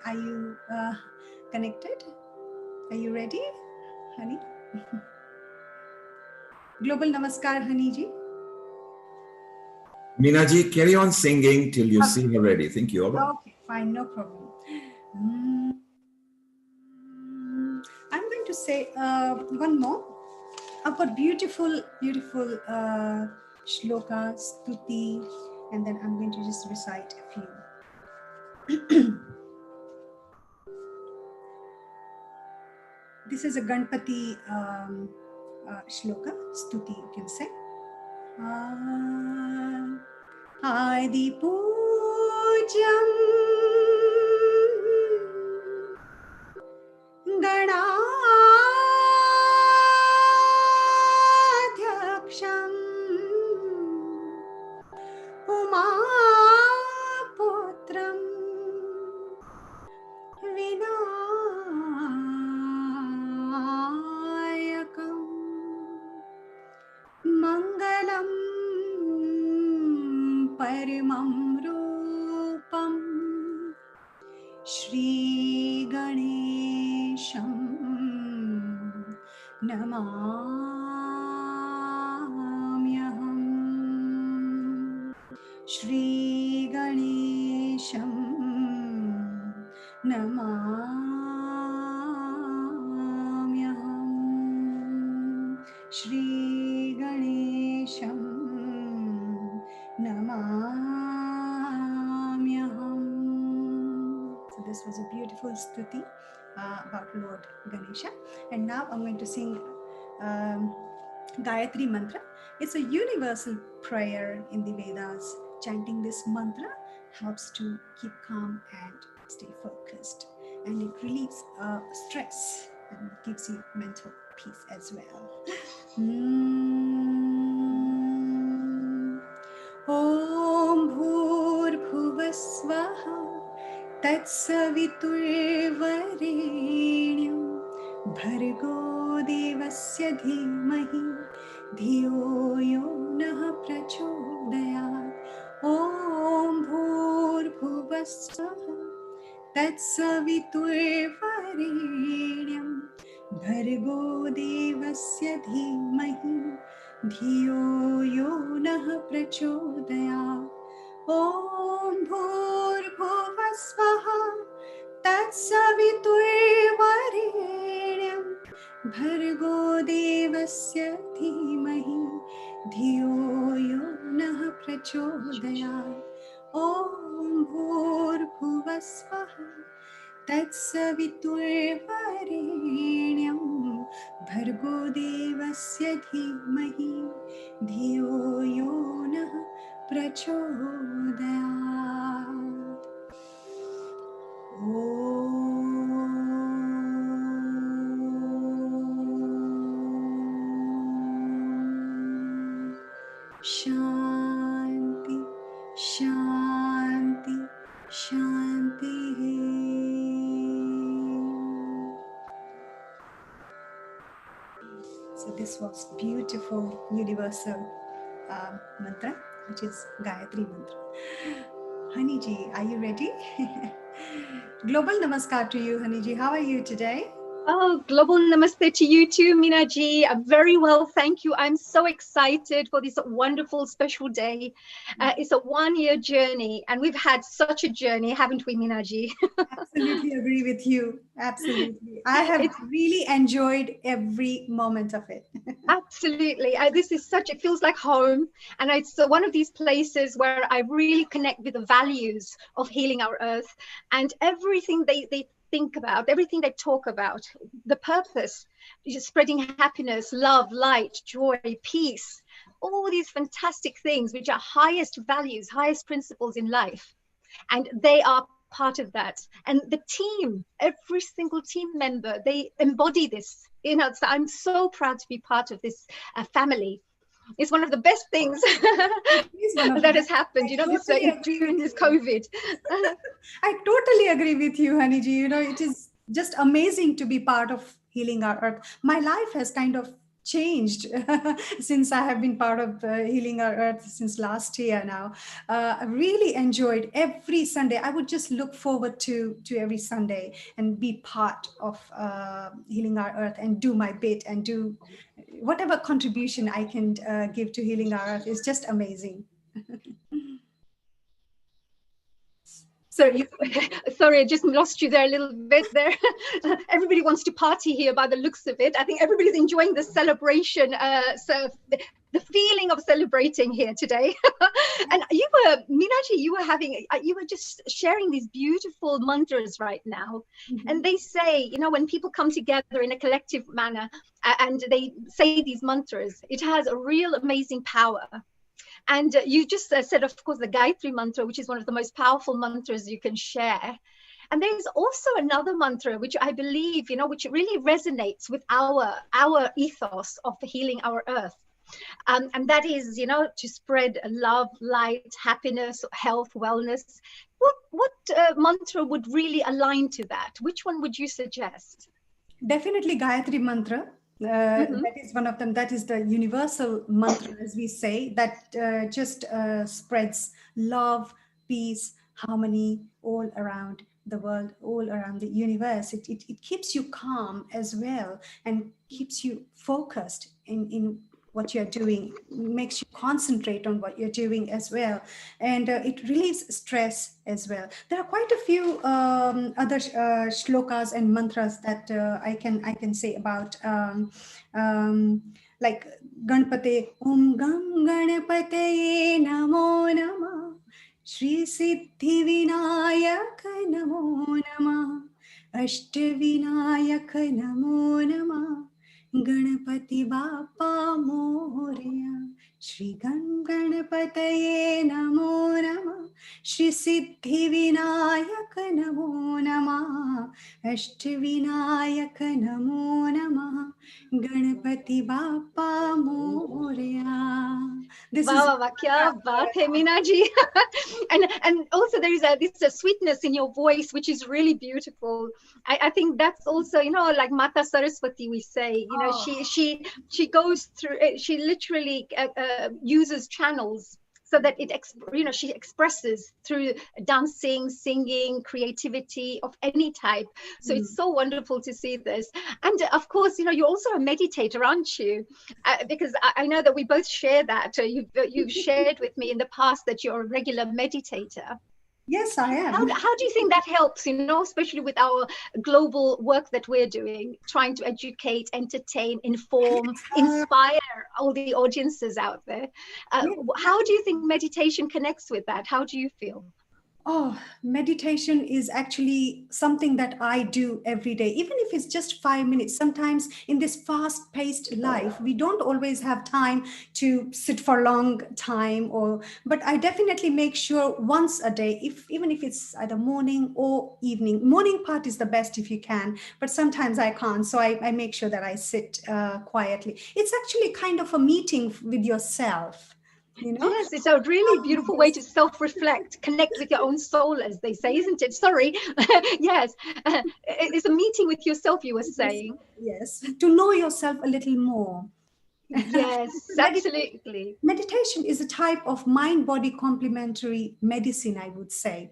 are you connected? Are you ready, Honey? Global Namaskar, Honey ji. Meena ji, carry on singing till you see her ready. Thank you. Okay, fine, no problem. I'm going to say one more. I've got beautiful, beautiful shloka, stuti, and then I'm going to just recite a few. This is a Ganpati shloka, stuti, you can say. Adi Pujam Ganadhyaksham Umaputram Vinayakam Mangalam Paramam Rupam Shri Ganesham Namamyaham Shri Ganesham Namamyaham Shri Ganesham Namamyaham. So this was a beautiful stuti about Lord Ganesha. And now I'm going to sing Gayatri Mantra. It's a universal prayer in the Vedas. Chanting this mantra helps to keep calm and stay focused. And it relieves stress and gives you mental peace as well. Om Bhur Swaha Tatsaviturevarenyam Bhargo Devasya Dhimahi Dhiyo Yo Nah Prachodayat. Om Bhur Swaha Tatsaviturevarenyam Bhargo Devasya Dhimahi Dhiyo Yo Nah Prachodayat. Om Bhurbhuvah Swaha Tatsaviturevarenyam Bhargo Devasya Dhimahi Dhiyo Yo Nah Prachodayat. Om Bhurbhuvah Swaha Tatsaviturevarenyam Bhargo Devasya Dhimahi Dhiyo Yo Nah Prachodayat. Shanti, Shanti, Shanti. So this was beautiful universal mantra, which is Gayatri Mantra. Haniji, are you ready? Global Namaskar to you, Haniji. How are you today? Oh, global namaste to you too, Meena ji. Very well, thank you. I'm so excited for this wonderful special day. It's a one-year journey, and we've had such a journey, haven't we, Meena ji? Absolutely agree with you. Absolutely. I have really enjoyed every moment of it. Absolutely. This is such, it feels like home. And it's one of these places where I really connect with the values of healing our earth, and everything they think about, everything they talk about, the purpose, just spreading happiness, love, light, joy, peace, all these fantastic things, which are highest values, highest principles in life. And they are part of that. And the team, every single team member, they embody this. You know, so I'm so proud to be part of this family. It's one of the best things that has happened, you know, during this COVID. I totally agree with you, Haniji. You know, it is just amazing to be part of Healing Our Earth. My life has kind of changed since I have been part of Healing Our Earth since last year now. I really enjoyed every Sunday. I would just look forward to every Sunday and be part of Healing Our Earth and do my bit and do whatever contribution I can give to Healing Our Earth. Is just amazing. Sorry, I just lost you there a little bit there. Everybody wants to party here by the looks of it. I think everybody's enjoying the celebration, so the feeling of celebrating here today. And you were, Meenaji, you were just sharing these beautiful mantras right now. Mm-hmm. And they say, you know, when people come together in a collective manner and they say these mantras, it has a real amazing power. And you just said, of course, the Gayatri mantra, which is one of the most powerful mantras you can share. And there's also another mantra, which I believe, you know, which really resonates with our ethos of healing our earth. And that is, you know, to spread love, light, happiness, health, wellness. What mantra would really align to that? Which one would you suggest? Definitely Gayatri mantra. That is one of them. That is the universal mantra, as we say, that just spreads love, peace, harmony all around the world, all around the universe. It keeps you calm as well and keeps you focused in what you're doing, makes you concentrate on what you're doing as well. And it relieves stress as well. There are quite a few other shlokas and mantras that I can say about, like Ganpate, Om Gam Ganapate Namo Nama, Shri Siddhi Vinayak Namo Nama, Ashtavinayak Namo Nama, Ganapati Bappa Shri Ganganapataye Namo Nama, Shri Siddhi Vinayak Namo Nama, Ashtavinayak Namo Nama, Ganapati Bappa Moria. This is Wow, kya baat hai, Meena ji. and also there is this sweetness in your voice, which is really beautiful. I think that's also, like Mata Saraswati, we say, she goes through, she literally uses channels so that she expresses through dancing, singing, creativity of any type. So it's so wonderful to see this. And of course, you're also a meditator, aren't you? Because I know that we both share that. You've shared with me in the past that you're a regular meditator. Yes, I am. How do you think that helps, especially with our global work that we're doing, trying to educate, entertain, inform, inspire all the audiences out there? How do you think meditation connects with that? How do you feel? Oh, meditation is actually something that I do every day, even if it's just 5 minutes. Sometimes in this fast-paced life, we don't always have time to sit for a long time, but I definitely make sure once a day, even if it's either morning or evening. Morning part is the best if you can, but sometimes I can't. So I make sure that I sit quietly. It's actually kind of a meeting with yourself. Yes, it's a really beautiful way to self-reflect, connect with your own soul, as they say, isn't it? Sorry. Yes. It's a meeting with yourself, you were saying. Yes, to know yourself a little more. Yes, absolutely. Meditation is a type of mind-body complementary medicine, I would say.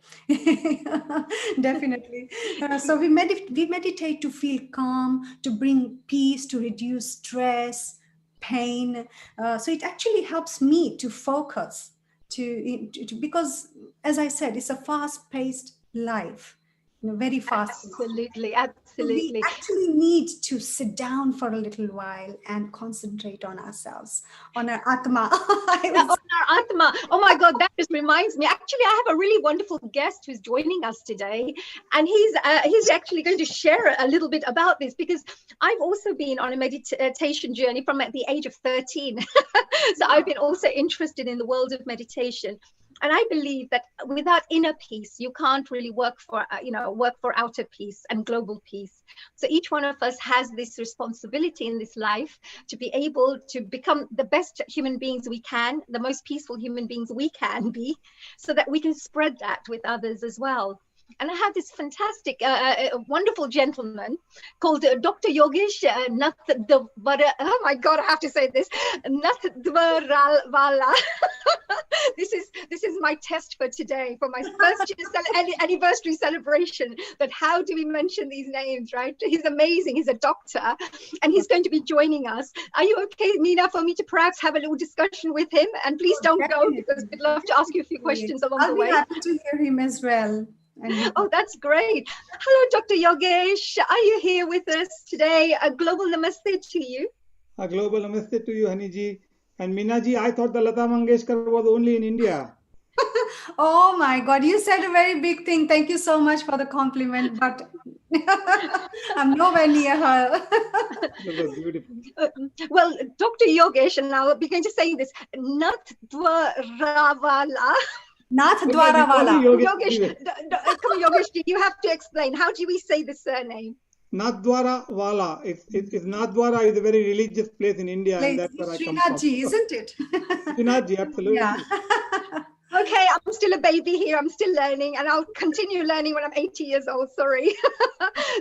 Definitely. So we meditate to feel calm, to bring peace, to reduce stress, pain. So it actually helps me to focus, because, as I said, it's a fast-paced life. Very fast. Absolutely, So we absolutely. actually need to sit down for a little while and concentrate on ourselves, on our Atma. On our Atma. Oh my God, that just reminds me. Actually, I have a really wonderful guest who's joining us today, and he's actually going to share a little bit about this, because I've also been on a meditation journey from at the age of 13. So I've been also interested in the world of meditation. And I believe that without inner peace, you can't really work for outer peace and global peace. So each one of us has this responsibility in this life to be able to become the best human beings we can, the most peaceful human beings we can be, so that we can spread that with others as well. And I have this fantastic, wonderful gentleman called Dr. Yogesh oh my God, I have to say this, Nathdwarala. This is my test for today, for my first anniversary celebration. But how do we mention these names, right? He's amazing. He's a doctor, and he's going to be joining us. Are you okay, Meena, for me to perhaps have a little discussion with him? And please don't go, because we'd love to ask you a few questions along the way. I'll be happy to hear him as well. Oh, that's great. Hello, Dr. Yogesh. Are you here with us today? A global namaste to you. A global namaste to you, Haniji. And Meena ji, I thought the Lata Mangeshkar was only in India. Oh my God, you said a very big thing. Thank you so much for the compliment, but I'm nowhere near her. Beautiful. Well, Dr. Yogesh, and now we're going to say this, Nathdwarala. Nathdwarala. Yogesh, come on, Yogesh, you have to explain. How do we say the surname? Nathdwarala. It's Nathdwara is a very religious place in India, and that's where I come from. Srinathji, isn't it? Srinathji, absolutely. Yeah. Okay, I'm still a baby here. I'm still learning, and I'll continue learning when I'm 80 years old. Sorry.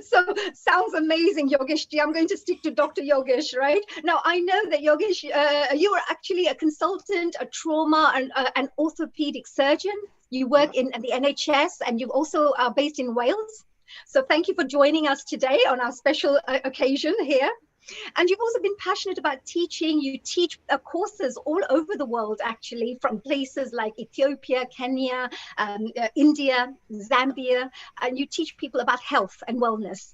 So sounds amazing, Yogeshji. I'm going to stick to Dr. Yogesh, right? Now, I know that Yogesh, you are actually a consultant, a trauma and an orthopedic surgeon. You work in the NHS, and you also are based in Wales. So thank you for joining us today on our special occasion here. And you've also been passionate about teaching. You teach courses all over the world, actually, from places like Ethiopia, Kenya, India, Zambia, and you teach people about health and wellness.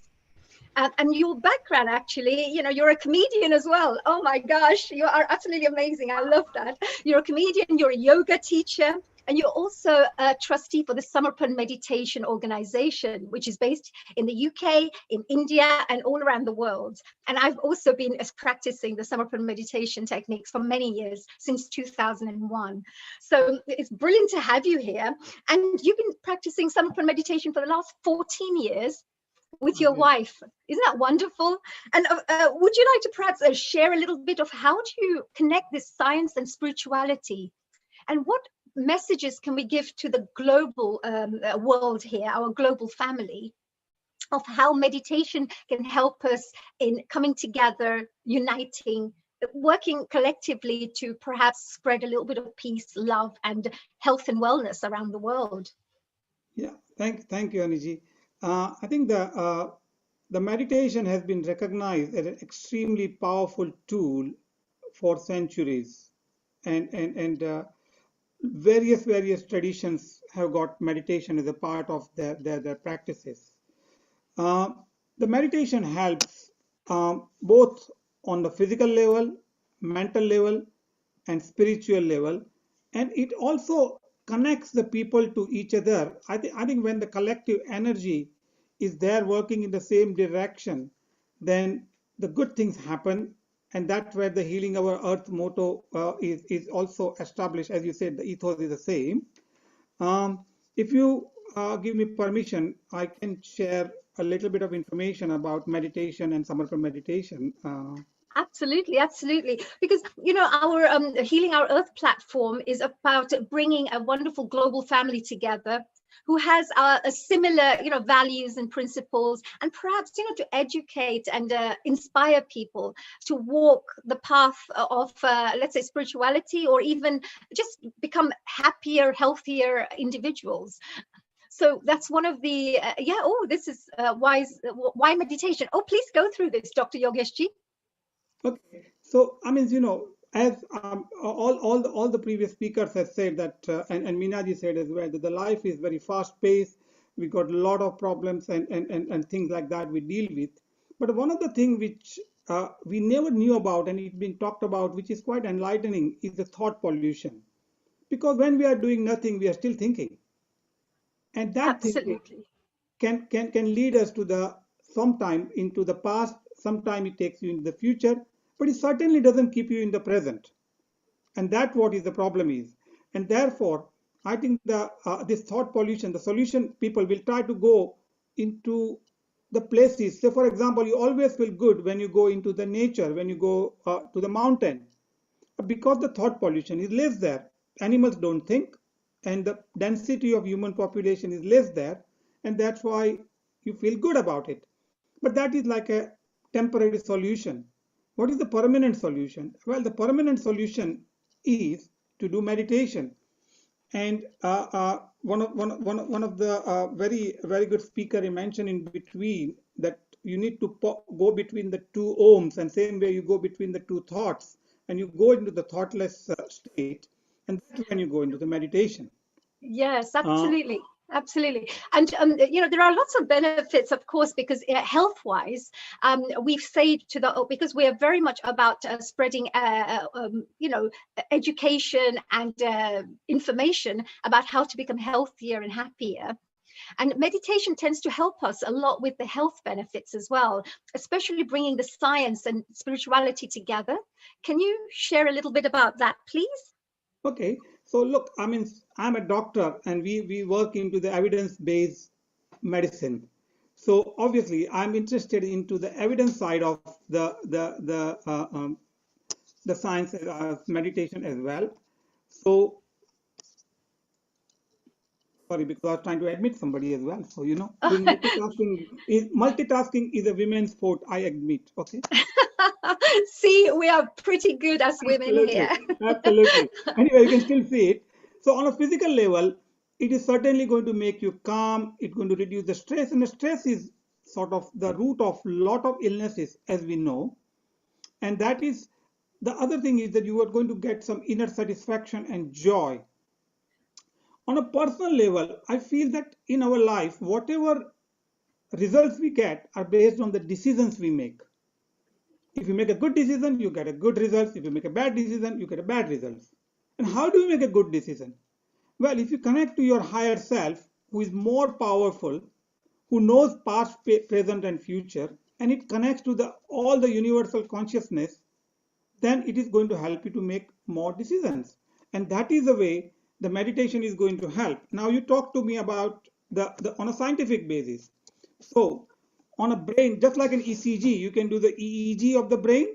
And your background, actually, you're a comedian as well. Oh my gosh, you are absolutely amazing. I love that. You're a comedian, you're a yoga teacher, And you're also a trustee for the Samarpan Meditation Organization, which is based in the UK, in India, and all around the world. And I've also been practicing the Samarpan meditation techniques for many years, since 2001. So it's brilliant to have you here. And you've been practicing Samarpan meditation for the last 14 years with your wife. Isn't that wonderful? And would you like to perhaps share a little bit of how do you connect this science and spirituality? And what messages can we give to the global world here, our global family, of how meditation can help us in coming together, uniting, working collectively to perhaps spread a little bit of peace, love, and health and wellness around the world? Yeah, thank you, Aniji. I think the meditation has been recognized as an extremely powerful tool for centuries, and various traditions have got meditation as a part of their practices. The meditation helps both on the physical level, mental level, and spiritual level, and it also connects the people to each other. I think when the collective energy is there working in the same direction, then the good things happen, and that's where the Healing Our Earth motto is also established. As you said, the ethos is the same. If you give me permission, I can share a little bit of information about meditation and Samarpan meditation. Absolutely, absolutely. Because, you know, our Healing Our Earth platform is about bringing a wonderful global family together who has a similar, you know, values and principles, and perhaps, you know, to educate and inspire people to walk the path of, let's say, spirituality, or even just become happier, healthier individuals. So that's one of the, this is why meditation. Oh, please go through this, Dr. Yogeshji. Okay, so I mean, you know, as all the previous speakers have said that, and Minaji said as well, that the life is very fast paced. We got a lot of problems and things like that we deal with. But one of the things which we never knew about, and it's been talked about, which is quite enlightening, is the thought pollution. Because when we are doing nothing, we are still thinking, and that thinking can lead us to the sometime into the past. Sometime it takes you into the future, but it certainly doesn't keep you in the present, and that's what is the problem is. And therefore, I think this thought pollution, the solution, people will try to go into the places. Say, for example, you always feel good when you go into the nature, when you go to the mountain, because the thought pollution is less there. Animals don't think, and the density of human population is less there, and that's why you feel good about it. But that is like a temporary solution. What is the permanent solution? Well, the permanent solution is to do meditation. And one of the very good speaker he mentioned in between that you need to go between the two ohms, and same way you go between the two thoughts, and you go into the thoughtless state, and that's when you go into the meditation. Yes, absolutely. Absolutely. And, you know, there are lots of benefits, of course, because health-wise, we've said because we are very much about spreading, you know, education and information about how to become healthier and happier. And meditation tends to help us a lot with the health benefits as well, especially bringing the science and spirituality together. Can you share a little bit about that, please? Okay. So look, I mean, I'm a doctor, and we work into the evidence-based medicine. So obviously, I'm interested into the evidence side of the science meditation as well. So sorry, because I was trying to admit somebody as well. So you know, doing multitasking is a women's sport. I admit. Okay. See, we are pretty good as women here. Absolutely. Anyway, you can still see it. So on a physical level, it is certainly going to make you calm. It's going to reduce the stress, and the stress is sort of the root of a lot of illnesses, as we know. And that is the other thing, is that you are going to get some inner satisfaction and joy. On a personal level, I feel that in our life, whatever results we get are based on the decisions we make. If you make a good decision, you get a good result. If you make a bad decision, you get a bad result. And how do you make a good decision? Well, if you connect to your higher self, who is more powerful, who knows past, present, and future, and it connects to all the universal consciousness, then it is going to help you to make more decisions. And that is the way the meditation is going to help. Now, you talk to me about on a scientific basis. So, on a brain, just like an ECG, you can do the EEG of the brain.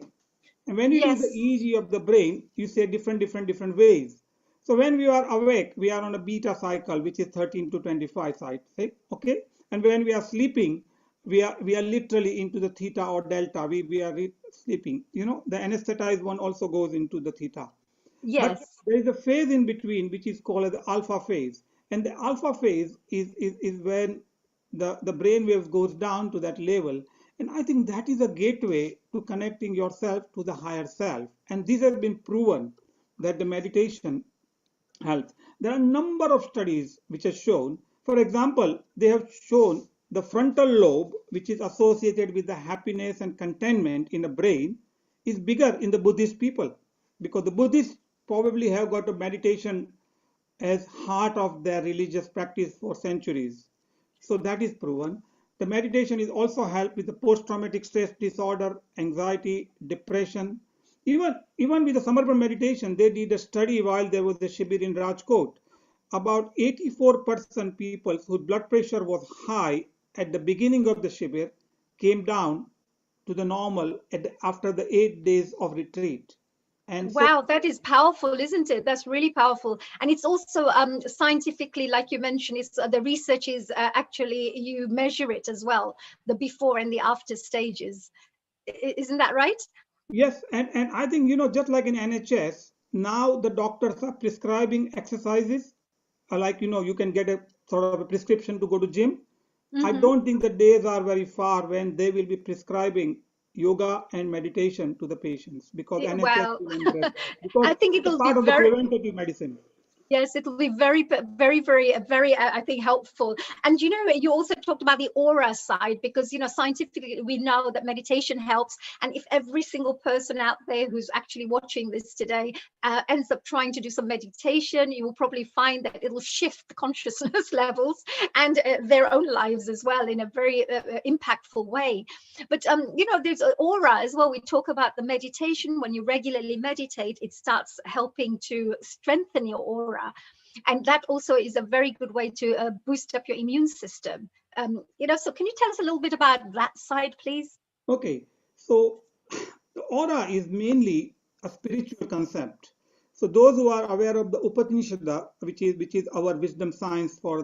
And when you do the EEG of the brain, you say different ways. So when we are awake, we are on a beta cycle, which is 13 to 25 side, okay? And when we are sleeping, we are literally into the theta or delta. We are sleeping. You know, the anesthetized one also goes into the theta. But there is a phase in between, which is called the alpha phase. And the alpha phase is when the brain waves goes down to that level. And I think that is a gateway to connecting yourself to the higher self. And this has been proven that the meditation helps. There are a number of studies which have shown, for example, they have shown the frontal lobe, which is associated with the happiness and contentment in the brain, is bigger in the Buddhist people, because the Buddhists probably have got a meditation as heart of their religious practice for centuries. So that is proven. The meditation is also help with the post-traumatic stress disorder, anxiety, depression. Even with the Samarpan meditation, they did a study while there was a Shibir in Rajkot. About 84% people whose blood pressure was high at the beginning of the Shibir came down to the normal after the 8 days of retreat. And wow, that is powerful, isn't it? That's really powerful. And it's also scientifically, like you mentioned, it's the research is actually, you measure it as well, the before and the after stages. Isn't that right? Yes, and I think, just like in NHS, now the doctors are prescribing exercises, like, you can get a sort of a prescription to go to gym. I don't think the days are very far when they will be prescribing yoga and meditation to the patients, because NHS will embrace that, because I think it's it'll part be of the very, preventative medicine. yes, it'll be very, I think, helpful. And, you also talked about the aura side, because, scientifically, we know that meditation helps. And if every single person out there who's actually watching this today ends up trying to do some meditation, you will probably find that it'll shift the consciousness levels and their own lives as well in a very impactful way. But, there's an aura as well. We talk about the meditation. When you regularly meditate, it starts helping to strengthen your aura. And that also is a very good way to boost up your immune system. So can you tell us a little bit about that side, please? Okay, so the aura is mainly a spiritual concept. So those who are aware of the Upanishad, which is our wisdom science for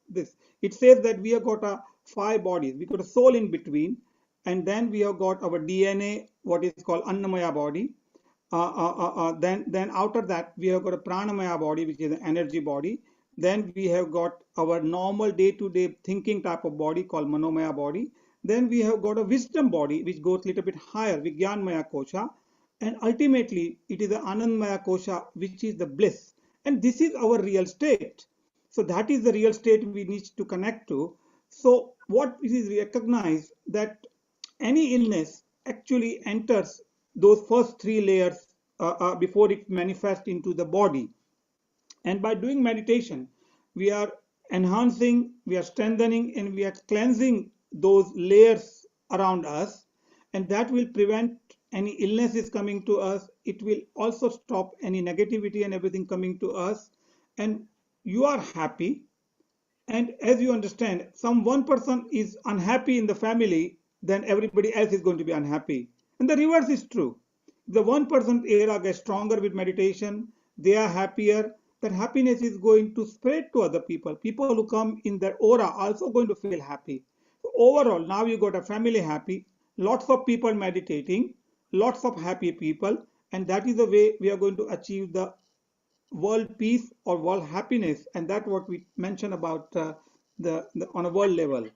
this, it says that we have got 5 bodies. We got a soul in between, and then we have got our DNA, what is called Annamaya body. Then after that we have got a Pranamaya body, which is an energy body. Then we have got our normal day-to-day thinking type of body called Manomaya body. Then we have got a wisdom body, which goes a little bit higher, Vijnanmaya Kosha. And ultimately, it is the Anandmaya Kosha, which is the bliss. And this is our real state. So that is the real state we need to connect to. So what is recognized that any illness actually enters those first 3 layers before it manifests into the body. And by doing meditation, we are enhancing, we are strengthening, and we are cleansing those layers around us. And that will prevent any illnesses coming to us. It will also stop any negativity and everything coming to us. And you are happy. And as you understand, some one person is unhappy in the family, then everybody else is going to be unhappy. And the reverse is true. The one person era gets stronger with meditation, they are happier, that happiness is going to spread to other people. People who come in their aura are also going to feel happy. So overall, now you got a family happy, lots of people meditating, lots of happy people, and that is the way we are going to achieve the world peace or world happiness. And that's what we mentioned about on a world level.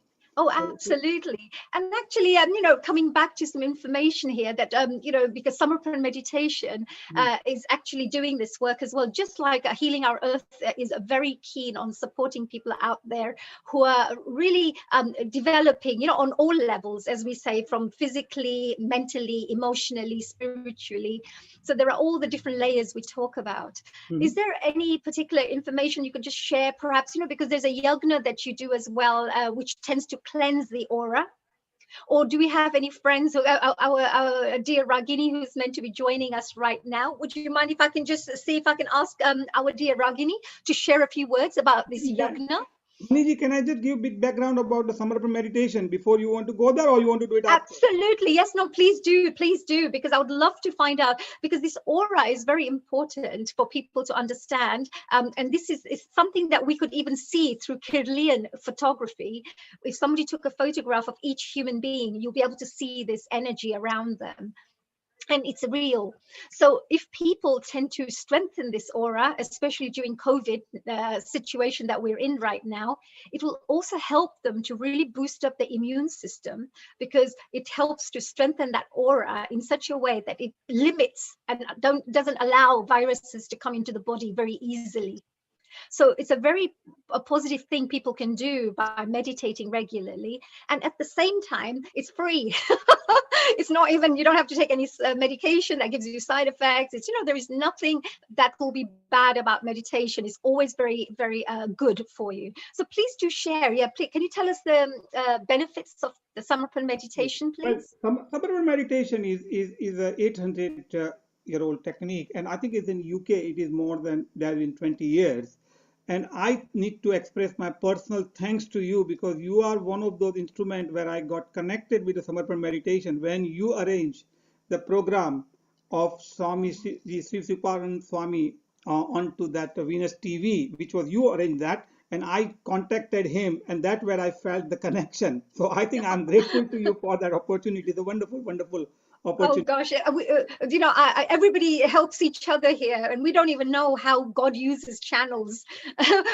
Oh, absolutely. And actually, coming back to some information here that, because Samarpan meditation is actually doing this work as well, just like Healing Our Earth is very keen on supporting people out there who are really developing, on all levels, as we say, from physically, mentally, emotionally, spiritually. So there are all the different layers we talk about. Is there any particular information you could just share, perhaps, because there's a yagna that you do as well, which tends to cleanse the aura? Or do we have any friends, our dear Ragini, who's meant to be joining us right now? Would you mind if I can just see if I can ask our dear Ragini to share a few words about this yagna? Niji, can I just give big background about the Samarpan meditation before you want to go there, or you want to do it after? Absolutely. Yes, no, please do, because I would love to find out, because this aura is very important for people to understand. And this is something that we could even see through Kirlian photography. If somebody took a photograph of each human being, you'll be able to see this energy around them. And it's real. So if people tend to strengthen this aura, especially during COVID situation that we're in right now, it will also help them to really boost up the immune system, because it helps to strengthen that aura in such a way that it limits and doesn't allow viruses to come into the body very easily. So it's a positive thing people can do by meditating regularly. And at the same time, it's free. It's not even, you don't have to take any medication that gives you side effects. It's, there is nothing that will be bad about meditation. It's always very, very good for you. So please do share. Yeah, please, can you tell us the benefits of the Samarpan meditation, please? Well, Samarpan meditation is a 800-year-old technique, and I think it's in UK. It is more than there in 20 years. And I need to express my personal thanks to you, because you are one of those instruments where I got connected with the Samarpan meditation when you arranged the program of Swami Sri Sivaparan Swami onto that Venus TV, which was you arranged that, and I contacted him, and that's where I felt the connection. So I think I'm grateful to you for that opportunity. It's a wonderful, wonderful opportunity. Oh gosh, everybody helps each other here, and we don't even know how God uses channels,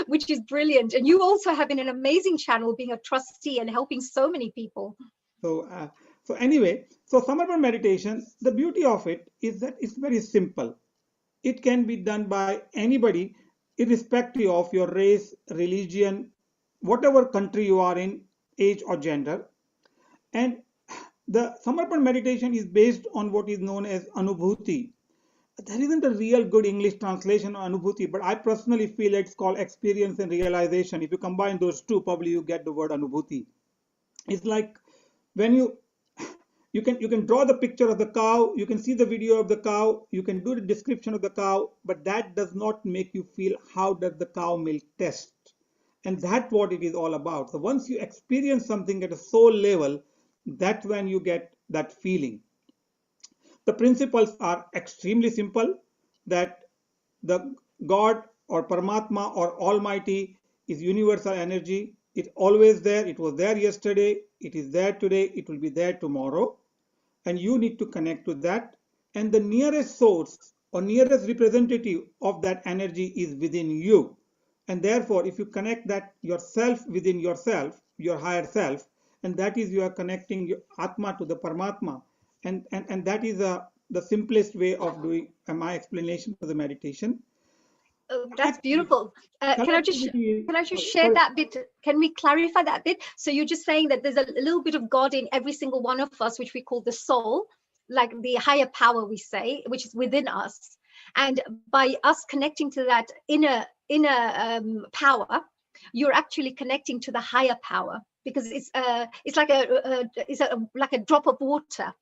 which is brilliant. And you also have been an amazing channel, being a trustee and helping so many people. So anyway, so Samarpan meditation, the beauty of it is that it's very simple. It can be done by anybody, irrespective of your race, religion, whatever country you are in, age or gender. And the Samarpan meditation is based on what is known as Anubhuti. There isn't a real good English translation of Anubhuti, but I personally feel it's called experience and realization. If you combine those two, probably you get the word Anubhuti. It's like when you can draw the picture of the cow, you can see the video of the cow, you can do the description of the cow, but that does not make you feel how does the cow milk taste. And that's what it is all about. So once you experience something at a soul level, that's when you get that feeling. The principles are extremely simple, that the God or Paramatma or Almighty is universal energy. It's always there. It was there yesterday. It is there today. It will be there tomorrow. And you need to connect to that. And the nearest source or nearest representative of that energy is within you. And therefore, if you connect that yourself within yourself, your higher self, and that is you are connecting your Atma to the Paramatma. And that is the simplest way of doing my explanation for the meditation. Oh, that's beautiful. Can I just share that bit? Can we clarify that bit? So you're just saying that there's a little bit of God in every single one of us, which we call the soul, like the higher power, we say, which is within us. And by us connecting to that inner power, you're actually connecting to the higher power, because it's like a drop of water.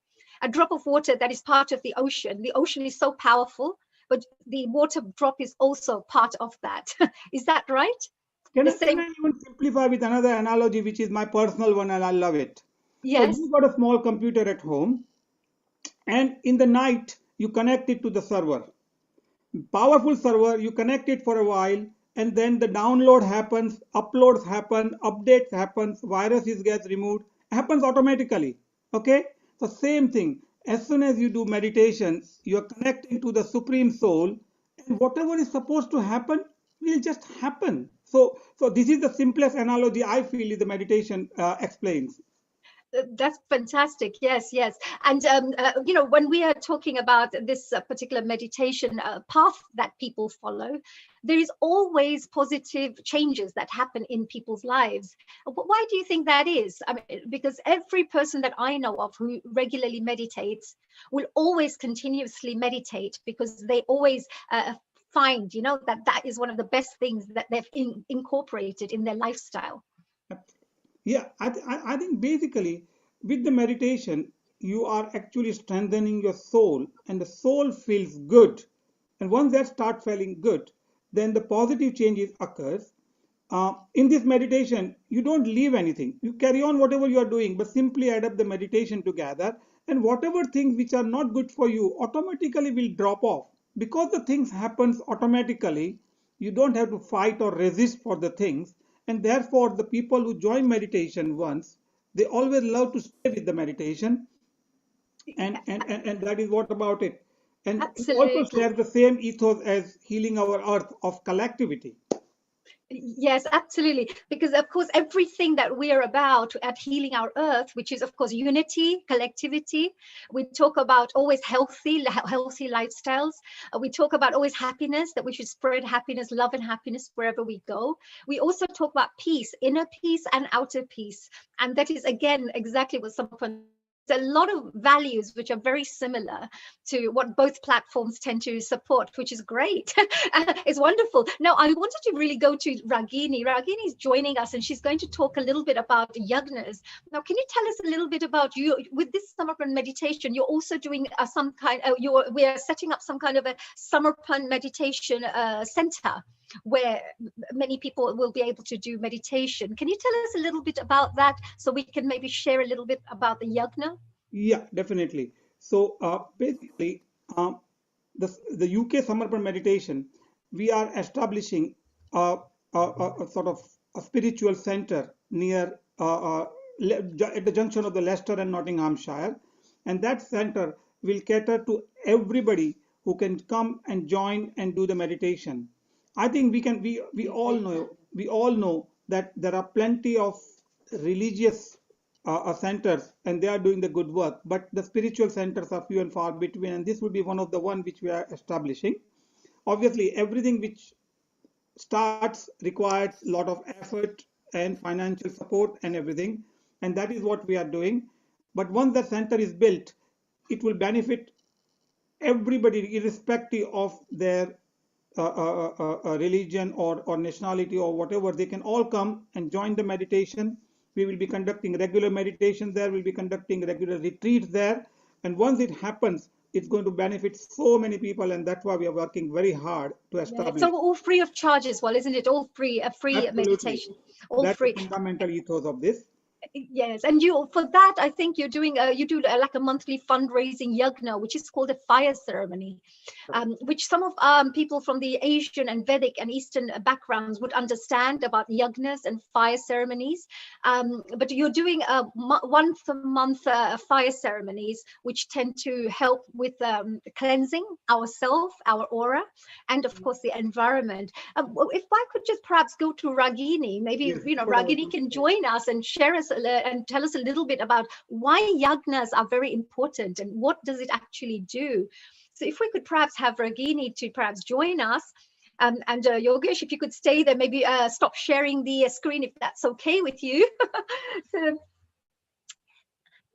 A drop of water that is part of the ocean. The ocean is so powerful, but the water drop is also part of that. Is that right? Can I even simplify with another analogy, which is my personal one, and I love it? Yes. So you've got a small computer at home, and in the night, you connect it to the server. Powerful server, you connect it for a while, and then the download happens, uploads happen, updates happens, viruses gets removed, happens automatically. Okay? So same thing. As soon as you do meditation, you are connecting to the Supreme Soul, and whatever is supposed to happen will just happen. So this is the simplest analogy I feel is the meditation explains. That's fantastic. Yes, yes. And, when we are talking about this particular meditation path that people follow, there is always positive changes that happen in people's lives. Why do you think that is? I mean, because every person that I know of who regularly meditates will always continuously meditate, because they always find, that is one of the best things that they've incorporated in their lifestyle. Yeah, I think basically with the meditation, you are actually strengthening your soul, and the soul feels good. And once that starts feeling good, then the positive changes occurs. In this meditation, you don't leave anything. You carry on whatever you are doing, but simply add up the meditation together, and whatever things which are not good for you automatically will drop off. Because the things happens automatically, you don't have to fight or resist for the things. And therefore, the people who join meditation once, they always love to stay with the meditation. And that is what about it. And it also shares the same ethos as Healing Our Earth of collectivity. Yes, absolutely. Because of course, everything that we are about at Healing Our Earth, which is of course unity, collectivity. We talk about always healthy lifestyles. We talk about always happiness, that we should spread happiness, love and happiness wherever we go. We also talk about peace, inner peace and outer peace. And that is again, exactly what a lot of values which are very similar to what both platforms tend to support, which is great. It's wonderful. Now, I wanted to really go to Ragini. Ragini is joining us, and she's going to talk a little bit about yagnas. Now, can you tell us a little bit about you with this Samarpan meditation? You're also doing we are setting up some kind of a Samarpan meditation center, where many people will be able to do meditation. Can you tell us a little bit about that, so we can maybe share a little bit about the yagna? Yeah, definitely. So basically, the UK Samarpan meditation, we are establishing a sort of a spiritual center near at the junction of the Leicester and Nottinghamshire, and that center will cater to everybody who can come and join and do the meditation. I think we all know that there are plenty of religious centers, and they are doing the good work, but the spiritual centers are few and far between, and this would be one of the one which we are establishing. Obviously, everything which starts requires a lot of effort and financial support and everything, and that is what we are doing. But once the center is built, it will benefit everybody irrespective of their religion or nationality or whatever. They can all come and join the meditation. We will be conducting regular meditation there. We'll be conducting regular retreats there. And once it happens, it's going to benefit so many people. And that's why we are working very hard to establish. It's all free of charge as well, isn't it? All free, a free Absolutely. meditation. All that's free. The fundamental ethos of this. Yes, and for that, I think you're doing you do like a monthly fundraising yagna, which is called a fire ceremony, which some of people from the Asian and Vedic and Eastern backgrounds would understand about yagnas and fire ceremonies. But you're doing once a month fire ceremonies, which tend to help with cleansing ourselves, our aura, and of course the environment. If I could just perhaps go to Ragini, maybe Ragini can join us and share us and tell us a little bit about why yagnas are very important and what does it actually do. So if we could perhaps have Ragini to perhaps join us, and Yogesh, if you could stay there, maybe stop sharing the screen if that's okay with you.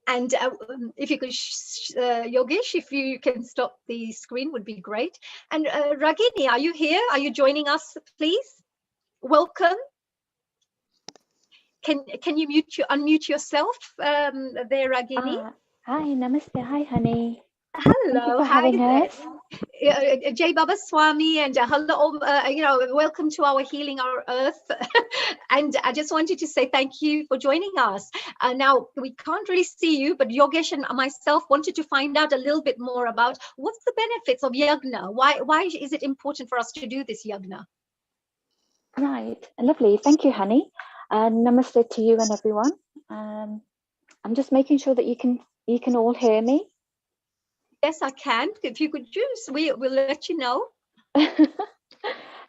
And if you could, Yogesh, if you can stop the screen, would be great. And Ragini, are you here? Are you joining us, please? Welcome. Can you unmute yourself there, Ragini? Hi, namaste. Hi, honey. Hello, Thank you for having us. Jai Baba Swami, and hello, welcome to our Healing Our Earth. And I just wanted to say thank you for joining us. Now, we can't really see you, but Yogesh and myself wanted to find out a little bit more about what's the benefits of yagna. Why is it important for us to do this yagna? Right, lovely. Thank you, honey. Namaste to you and everyone. I'm just making sure that you can all hear me. Yes, I can. If you could choose, we'll let you know.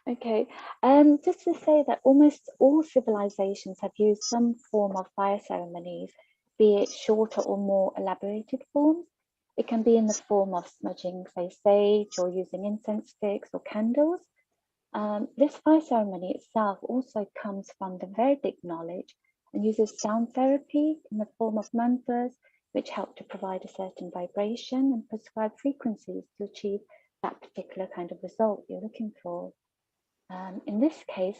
Okay, just to say that almost all civilizations have used some form of fire ceremonies, be it shorter or more elaborated forms. It can be in the form of smudging, say, sage, or using incense sticks or candles. This fire ceremony itself also comes from the Vedic knowledge and uses sound therapy in the form of mantras, which help to provide a certain vibration and prescribe frequencies to achieve that particular kind of result you're looking for. In this case,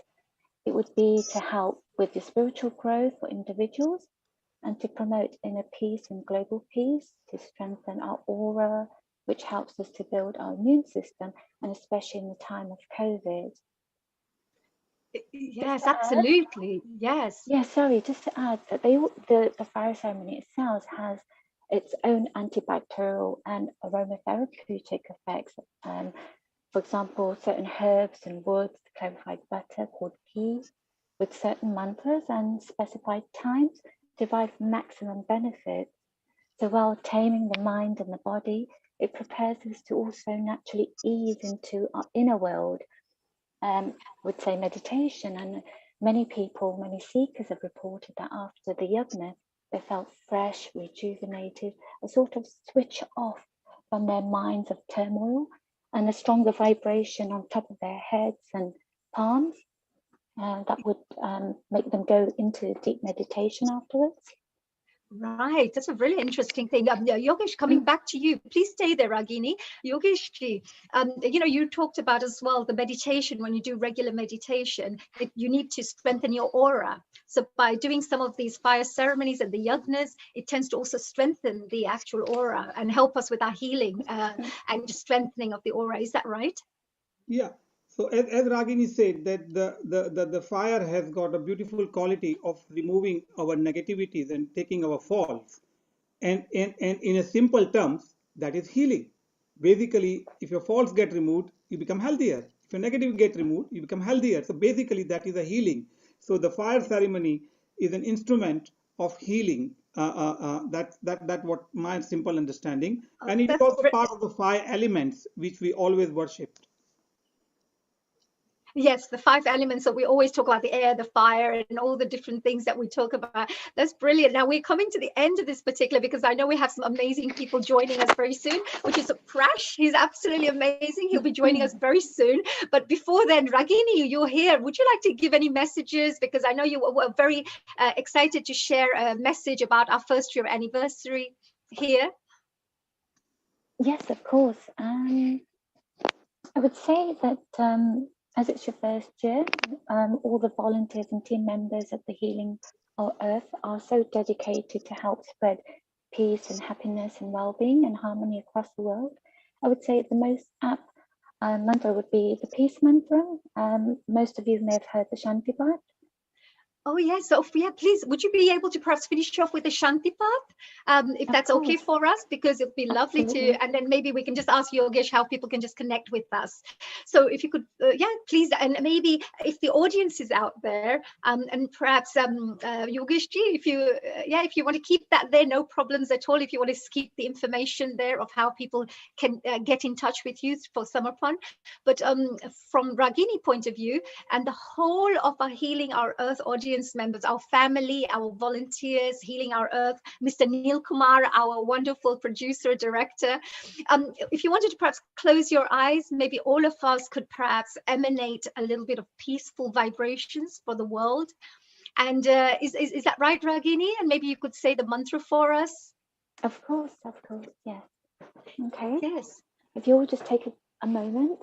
it would be to help with the spiritual growth for individuals and to promote inner peace and global peace, to strengthen our aura, which helps us to build our immune system, and especially in the time of COVID. Yes, absolutely. Yes. Yeah, sorry, just to add that the fire ceremony itself has its own antibacterial and aromatherapeutic effects. For example, certain herbs and woods, clarified butter called ghee, with certain mantras and specified times, derive maximum benefits. So while taming the mind and the body, it prepares us to also naturally ease into our inner world. Would say meditation, and many people, many seekers have reported that after the yajna, they felt fresh, rejuvenated, a sort of switch off from their minds of turmoil, and a stronger vibration on top of their heads and palms that would make them go into deep meditation afterwards. Right, that's a really interesting thing. Yogesh, coming back to you, please stay there, Ragini. Yogesh ji, you talked about as well the meditation. When you do regular meditation, you need to strengthen your aura. So by doing some of these fire ceremonies and the yagnas, it tends to also strengthen the actual aura and help us with our healing and strengthening of the aura. Is that right? Yeah. So as Ragini said, that the fire has got a beautiful quality of removing our negativities and taking our faults. And in a simple terms, that is healing. Basically, if your faults get removed, you become healthier. If your negative get removed, you become healthier. So basically, that is a healing. So the fire ceremony is an instrument of healing. That's what my simple understanding. And it is also part of the five elements which we always worshipped. Yes, the five elements that we always talk about, the air, the fire, and all the different things that we talk about. That's brilliant. Now we're coming to the end of this particular, because I know we have some amazing people joining us very soon, which is Prash. He's absolutely amazing. He'll be joining us very soon. But before then, Ragini, you're here. Would you like to give any messages? Because I know you were very excited to share a message about our first year anniversary here. Yes, of course. I would say that as it's your first year, all the volunteers and team members at the Healing Our Earth are so dedicated to help spread peace and happiness and well-being and harmony across the world. I would say the most apt mantra would be the peace mantra. Most of you may have heard the Shanti Path. Oh yes, so yeah, please, would you be able to perhaps finish off with the Shanti Path, if that's okay for us, because it'd be lovely to, and then maybe we can just ask Yogesh how people can just connect with us. So if you could, yeah, please, and maybe if the audience is out there, and perhaps Yogesh ji, if you, if you want to keep that there, no problems at all. If you want to keep the information there of how people can get in touch with you for Samarpan, but from Ragini point of view, and the whole of our Healing Our Earth audience members, our family, our volunteers, Healing Our Earth, Mr. Neil Kumar, our wonderful producer, director. If you wanted to perhaps close your eyes, maybe all of us could perhaps emanate a little bit of peaceful vibrations for the world. And is that right, Ragini? And maybe you could say the mantra for us. Of course, yes. Okay. Yes. If you all just take a moment.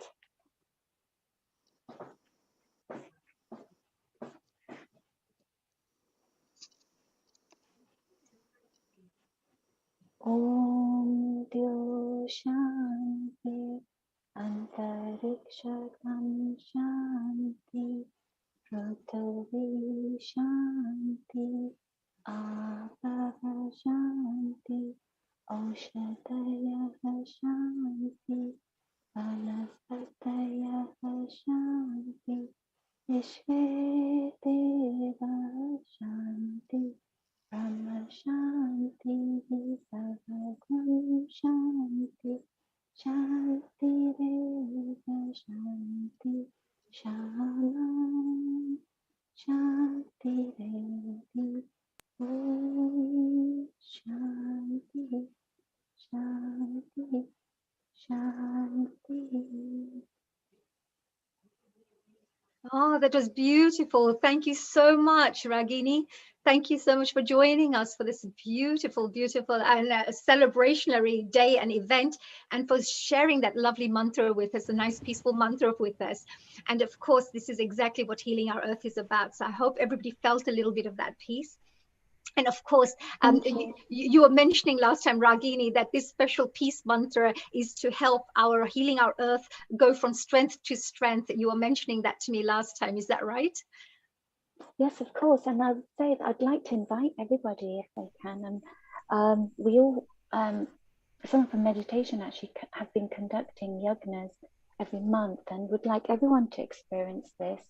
Om Dyo Shanti Antarikshakam Shanti Pratavi Shanti Apava Shanti Aushadaya Shanti Vanaspataya Shanti Vishve Deva Shanti Brahma Shanti Sarvagam Shanti Shanti Reva Shanti Oh, that was beautiful. Thank you so much, Ragini. Thank you so much for joining us for this beautiful, beautiful and celebrationary day and event, and for sharing that lovely mantra with us, a nice peaceful mantra with us. And of course, this is exactly what Healing Our Earth is about. So I hope everybody felt a little bit of that peace. And of course, you were mentioning last time, Ragini, that this special peace mantra is to help our Healing Our Earth go from strength to strength. You were mentioning that to me last time. Is that right? Yes, of course. And I would say that I'd like to invite everybody if they can. And we all, some of the meditation actually have been conducting yagnas every month and would like everyone to experience this.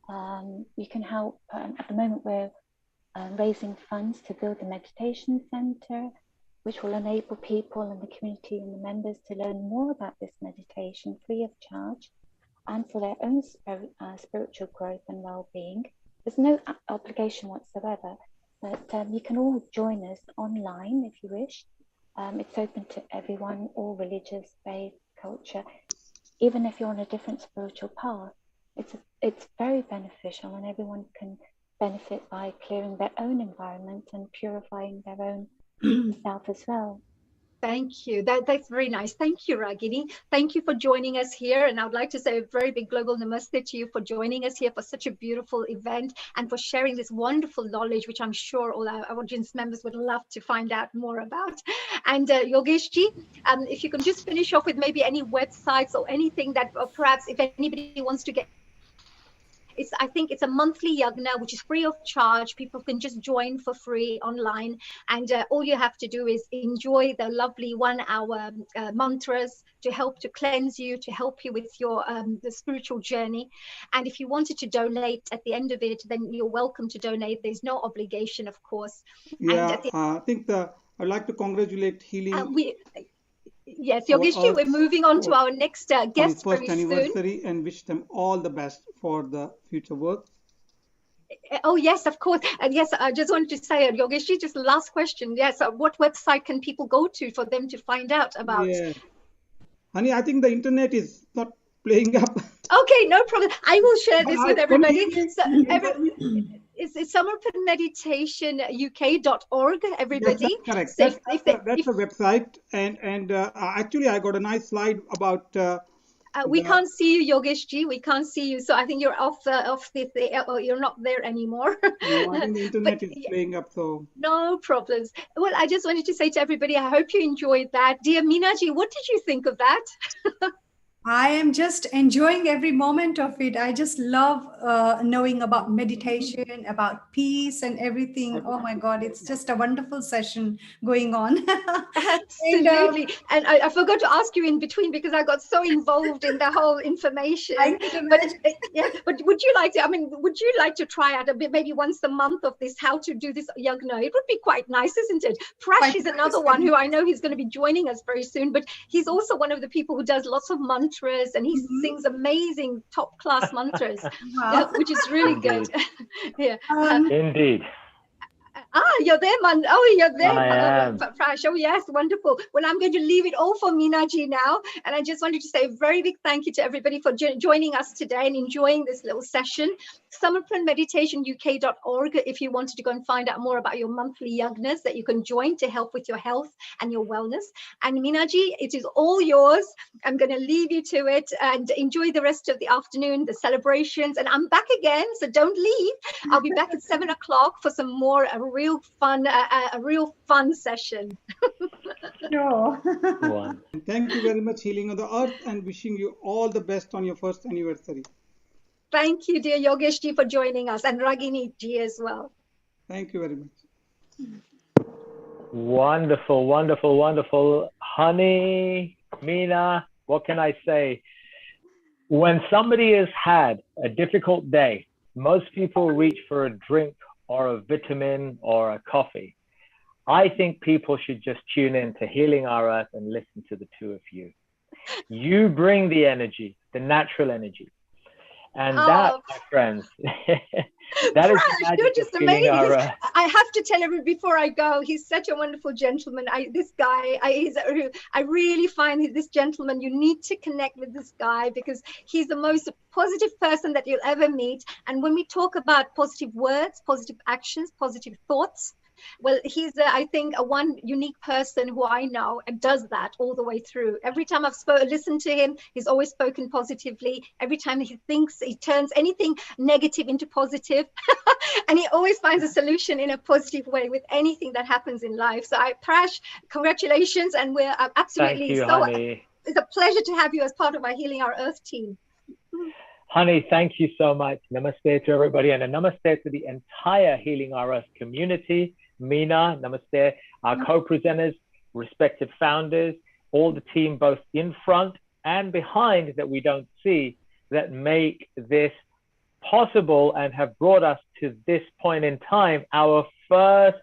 You can help. At the moment, we're raising funds to build a meditation center, which will enable people in the community and the members to learn more about this meditation free of charge and for their own spiritual growth and well-being. There's no obligation whatsoever, but you can all join us online if you wish. It's open to everyone, all religious, faith, culture, even if you're on a different spiritual path. It's very beneficial, and everyone can benefit by clearing their own environment and purifying their own self as well. Thank you. That's very nice. Thank you, Ragini. Thank you for joining us here. And I would like to say a very big global namaste to you for joining us here for such a beautiful event and for sharing this wonderful knowledge, which I'm sure all our audience members would love to find out more about. And Yogeshji, if you can just finish off with maybe any websites or anything that perhaps if anybody wants to get, I think it's a monthly yagna, which is free of charge. People can just join for free online. And all you have to do is enjoy the lovely 1 hour mantras to help to cleanse you, to help you with your the spiritual journey. And if you wanted to donate at the end of it, then you're welcome to donate. There's no obligation, of course. Yeah, I think I'd like to congratulate Healing. Yes, Yogeshji, we're moving on to our next guest first very anniversary soon. and wish them all the best for the future work. Oh, yes, of course. And yes, I just wanted to say, Yogeshji, just the last question. Yes, what website can people go to for them to find out about? Yeah. Honey, I think the internet is not playing up. Okay, no problem. I will share this with everybody. So it's summerprenmeditation.uk.org, everybody. Yes, that's correct. So That's a website. And actually, I got a nice slide about... we can't see you, Yogeshji. We can't see you. So I think you're off you're not there anymore. No, I think the internet is playing up, so... No problems. Well, I just wanted to say to everybody, I hope you enjoyed that. Dear Minaji, what did you think of that? I am just enjoying every moment of it. I just love knowing about meditation, about peace and everything. Oh my God, it's just a wonderful session going on. Absolutely. And I forgot to ask you in between because I got so involved in the whole information. But would you like to try out a bit, maybe once a month of this, how to do this yagna? It would be quite nice, isn't it? Prash is another one who I know he's going to be joining us very soon, but he's also one of the people who does lots of mantras and he sings amazing top class mantras, which is really good. Yeah. Indeed. You're there, man. Oh, you're there, Prash. Oh, yes, wonderful. Well, I'm going to leave it all for Minaji now. And I just wanted to say a very big thank you to everybody for joining us today and enjoying this little session. Summerprenmeditationuk.org if you wanted to go and find out more about your monthly yagnas that you can join to help with your health and your wellness. And Minaji, it is all yours. I'm going to leave you to it and enjoy the rest of the afternoon, the celebrations. And I'm back again, so don't leave. I'll be back at 7 o'clock for some more a real fun session. Thank you very much, Healing of the Earth, and wishing you all the best on your first anniversary. Thank you, dear Yogeshji, for joining us, and Ragini ji as well. Thank you very much. Wonderful, wonderful, wonderful. Honey, Mina, what can I say? When somebody has had a difficult day, most people reach for a drink or a vitamin or a coffee. I think people should just tune in to Healing Our Earth and listen to the two of you. You bring the energy, the natural energy. And that, my friends, that is the Prash, magic you're of just healing amazing. our I have to tell everyone before I go, he's such a wonderful gentleman. I really find this gentleman, you need to connect with this guy because he's the most positive person that you'll ever meet. And when we talk about positive words, positive actions, positive thoughts, well, he's, I think, one unique person who I know and does that all the way through. Every time I've listened to him, he's always spoken positively. Every time he thinks, he turns anything negative into positive. And he always finds a solution in a positive way with anything that happens in life. So, Prash, congratulations. And we're absolutely Thank you, so, honey. it's a pleasure to have you as part of our Healing Our Earth team. Honey, thank you so much. Namaste to everybody, and a namaste to the entire Healing Our Earth community. Meena, namaste, our co-presenters, respective founders, all the team both in front and behind that we don't see that make this possible and have brought us to this point in time, our first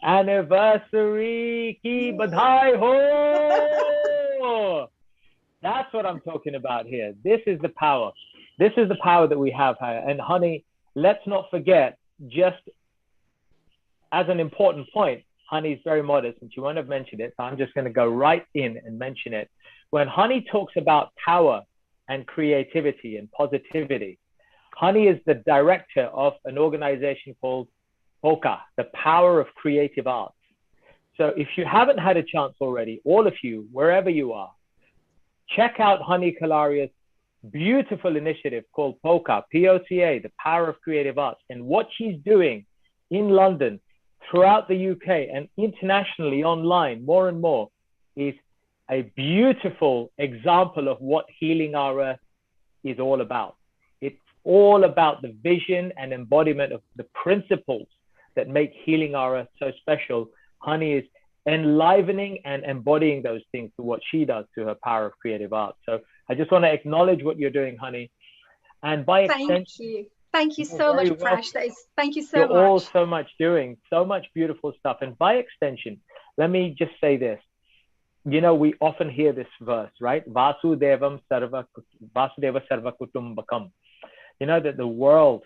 anniversary. Ki badhai ho! That's what I'm talking about here. This is the power. This is the power that we have here. And honey, let's not forget, just as an important point, Honey's very modest and she won't have mentioned it, so I'm just going to go right in and mention it. When Honey talks about power and creativity and positivity, Honey is the director of an organization called POCA, the Power of Creative Arts. So if you haven't had a chance already, all of you, wherever you are, check out Honey Kalaria's beautiful initiative called POCA, P-O-C-A, the Power of Creative Arts. And what she's doing in London, throughout the UK and internationally online more and more is a beautiful example of what Healing Our Earth is all about. It's all about the vision and embodiment of the principles that make Healing Our Earth so special. Honey is enlivening and embodying those things to what she does to her Power of Creative Arts. So I just want to acknowledge what you're doing, Honey. And by extension, Thank you so much, Prash. Thank you so you're much. all so much doing so much beautiful stuff. And by extension, let me just say this. You know, we often hear this verse, right? Vasudeva Sarva Kutumbakam. You know that the world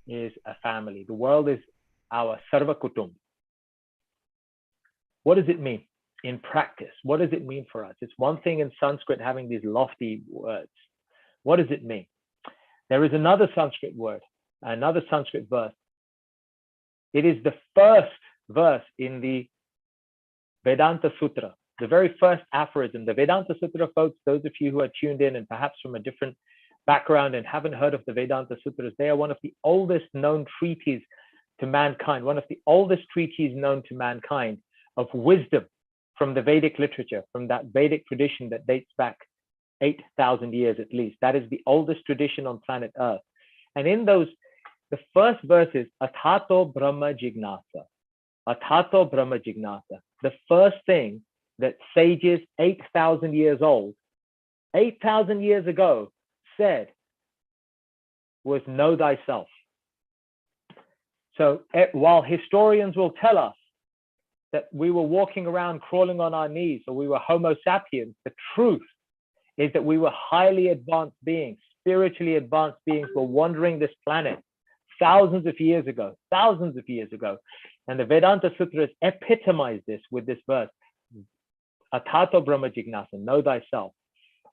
is a family. The world is our Sarva Kutum. What does it mean in practice? What does it mean for us? It's one thing in Sanskrit having these lofty words. What does it mean? There is another Sanskrit word, another Sanskrit verse. It is the first verse in the Vedanta Sutra, the very first aphorism. The Vedanta Sutra, folks, those of you who are tuned in and perhaps from a different background and haven't heard of the Vedanta Sutras, they are one of the oldest known treatises to mankind, one of the oldest treatises known to mankind of wisdom from the Vedic literature, from that Vedic tradition that dates back 8,000 years at least. That is the oldest tradition on planet Earth. And in those, the first verse is Athato Brahma Jignasa. Athato Brahma Jignasa. The first thing that sages 8,000 years old, 8,000 years ago, said was know thyself. So while historians will tell us that we were walking around crawling on our knees or we were Homo sapiens, the truth is that we were highly advanced beings, spiritually advanced beings were wandering this planet thousands of years ago. And the Vedanta Sutras epitomize this with this verse, Athato Brahma Jignasa, know thyself.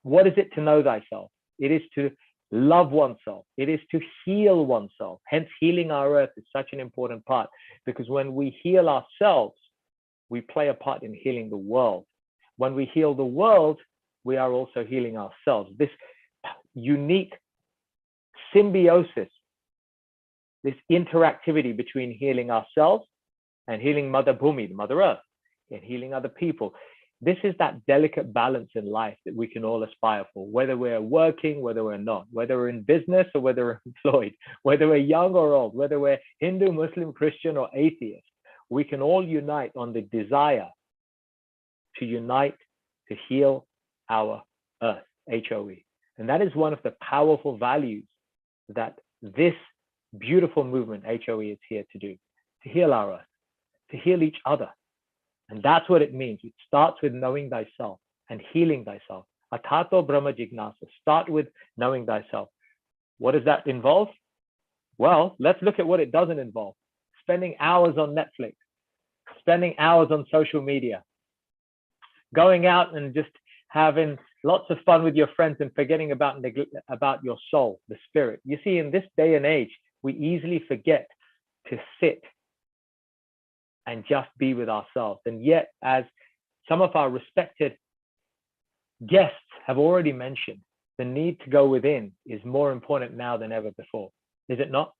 What is it to know thyself? It is to love oneself. It is to heal oneself. Hence, healing our earth is such an important part, because when we heal ourselves, we play a part in healing the world. When we heal the world, we are also healing ourselves. This unique symbiosis, this interactivity between healing ourselves and healing Mother Bhumi, the Mother Earth, and healing other people. This is that delicate balance in life that we can all aspire for, whether we're working, whether we're not, whether we're in business or whether we're employed, whether we're young or old, whether we're Hindu, Muslim, Christian, or atheist. We can all unite on the desire to unite to heal our earth, HOE. And that is one of the powerful values that this beautiful movement, HOE, is here to do, to heal our earth, to heal each other. And that's what it means. It starts with knowing thyself and healing thyself. Athato Brahma Jignasa. Start with knowing thyself. What does that involve? Well, let's look at what it doesn't involve. Spending hours on Netflix, spending hours on social media, going out and just having lots of fun with your friends and forgetting about your soul, the spirit. You see, in this day and age, we easily forget to sit and just be with ourselves. And yet, as some of our respected guests have already mentioned, the need to go within is more important now than ever before. Is it not?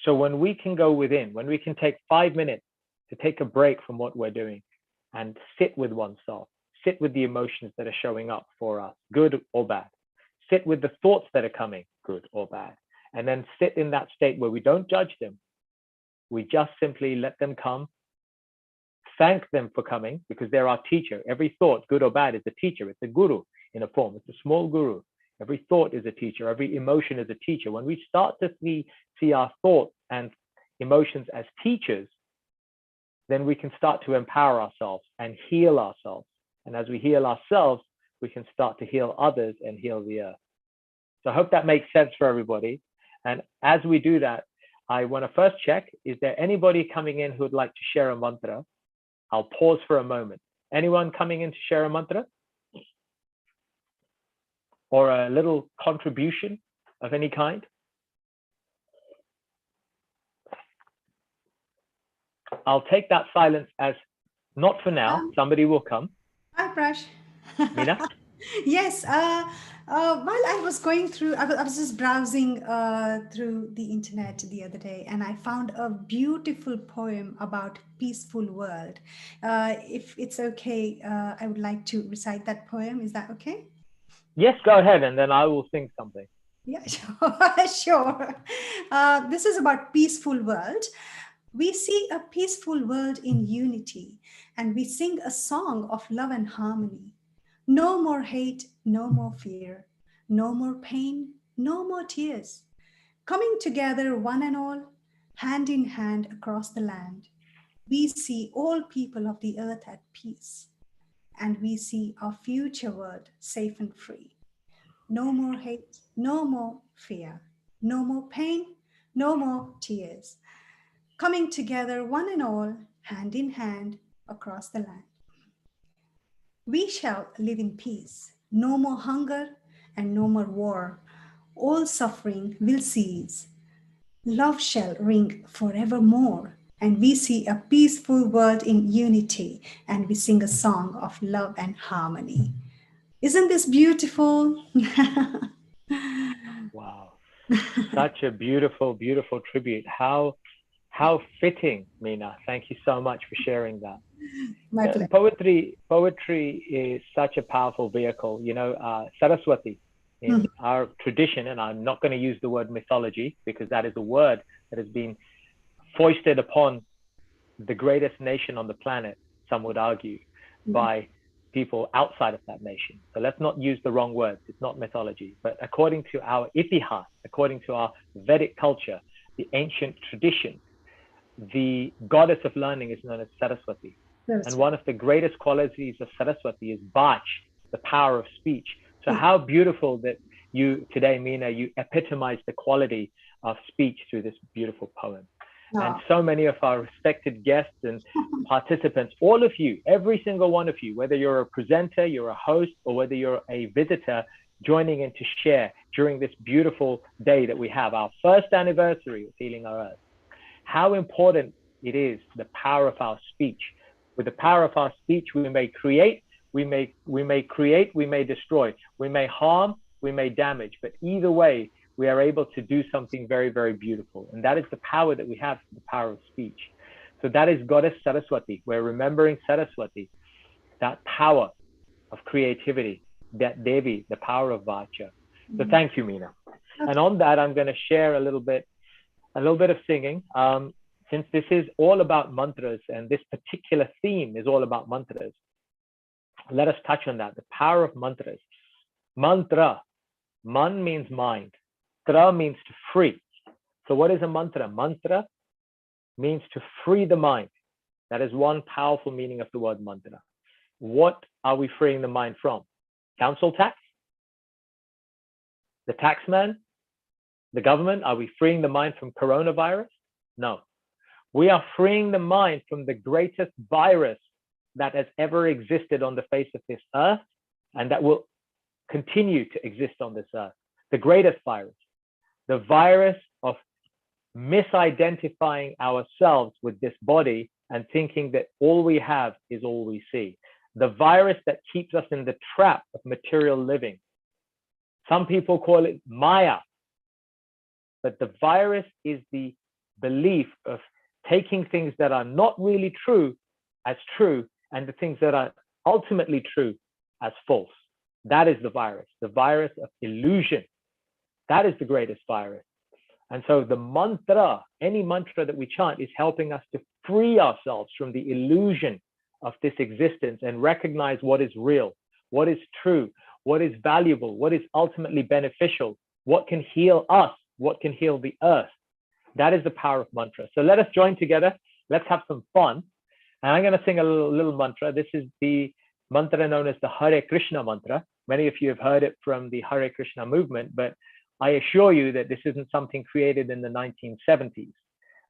So when we can go within, when we can take 5 minutes to take a break from what we're doing and sit with oneself, sit with the emotions that are showing up for us, good or bad, sit with the thoughts that are coming, good or bad, and then sit in that state where we don't judge them. We just simply let them come, thank them for coming, because they're our teacher. Every thought, good or bad, is a teacher. It's a guru in a form. It's a small guru. Every thought is a teacher. Every emotion is a teacher. When we start to see our thoughts and emotions as teachers, then we can start to empower ourselves and heal ourselves. And as we heal ourselves, we can start to heal others and heal the earth. So I hope that makes sense for everybody. And as we do that, I want to first check, is there anybody coming in who would like to share a mantra? I'll pause for a moment. Anyone coming in to share a mantra? Or a little contribution of any kind? I'll take that silence as not for now. Somebody will come. Hi, Prash. Meena? Yes. While I was going through, I was just browsing through the internet the other day, and I found a beautiful poem about peaceful world. If it's okay, I would like to recite that poem. Is that okay? Yes, go ahead, and then I will sing something. Yeah, sure. This is about peaceful world. We see a peaceful world in unity, and we sing a song of love and harmony. No more hate, no more fear, no more pain, no more tears. Coming together, one and all, hand in hand across the land, we see all people of the earth at peace, and we see our future world safe and free. No more hate, no more fear, no more pain, no more tears. Coming together, one and all, hand in hand across the land. We shall live in peace. No more hunger and no more war. All suffering will cease. Love shall ring forevermore. And we see a peaceful world in unity, and we sing a song of love and harmony. Isn't this beautiful? Wow. Such a beautiful, beautiful tribute. How fitting, Meena. Thank you so much for sharing that. My pleasure. Poetry is such a powerful vehicle. You know, Saraswati in our tradition, and I'm not going to use the word mythology because that is a word that has been foisted upon the greatest nation on the planet, some would argue, by people outside of that nation. So let's not use the wrong words. It's not mythology. But according to our itihas, according to our Vedic culture, the ancient tradition, the goddess of learning is known as Saraswati. And one of the greatest qualities of Saraswati is Vach, the power of speech. So how beautiful that you today, Meena, you epitomize the quality of speech through this beautiful poem. And so many of our respected guests and participants, all of you, every single one of you, whether you're a presenter, you're a host, or whether you're a visitor joining in to share during this beautiful day that we have, our first anniversary of Healing Our Earth, how important it is, the power of our speech. With the power of our speech, we may create, we may destroy, we may harm, we may damage, but either way, we are able to do something very, very beautiful. And that is the power that we have, the power of speech. So that is Goddess Saraswati. We're remembering Saraswati, that power of creativity, that Devi, the power of Vacha. So thank you, Meena. And on that, I'm going to share a little bit of singing. Since this is all about mantras and this particular theme is all about mantras, let us touch on that, the power of mantras. Mantra, man means mind. Tra means to free. So what is a mantra? Mantra means to free the mind. That is one powerful meaning of the word mantra. What are we freeing the mind from? Council tax? The taxman? The government, are we freeing the mind from coronavirus? No. We are freeing the mind from the greatest virus that has ever existed on the face of this earth and that will continue to exist on this earth. The greatest virus, the virus of misidentifying ourselves with this body and thinking that all we have is all we see. The virus that keeps us in the trap of material living. Some people call it Maya, but the virus is the belief of taking things that are not really true as true and the things that are ultimately true as false. That is the virus of illusion. That is the greatest virus. And so the mantra, any mantra that we chant, is helping us to free ourselves from the illusion of this existence and recognize what is real, what is true, what is valuable, what is ultimately beneficial, what can heal us, what can heal the earth. That is the power of mantra. So let us join together. Let's have some fun. And I'm going to sing a little mantra. This is the mantra known as the Hare Krishna mantra. Many of you have heard it from the Hare Krishna movement, but I assure you that this isn't something created in the 1970s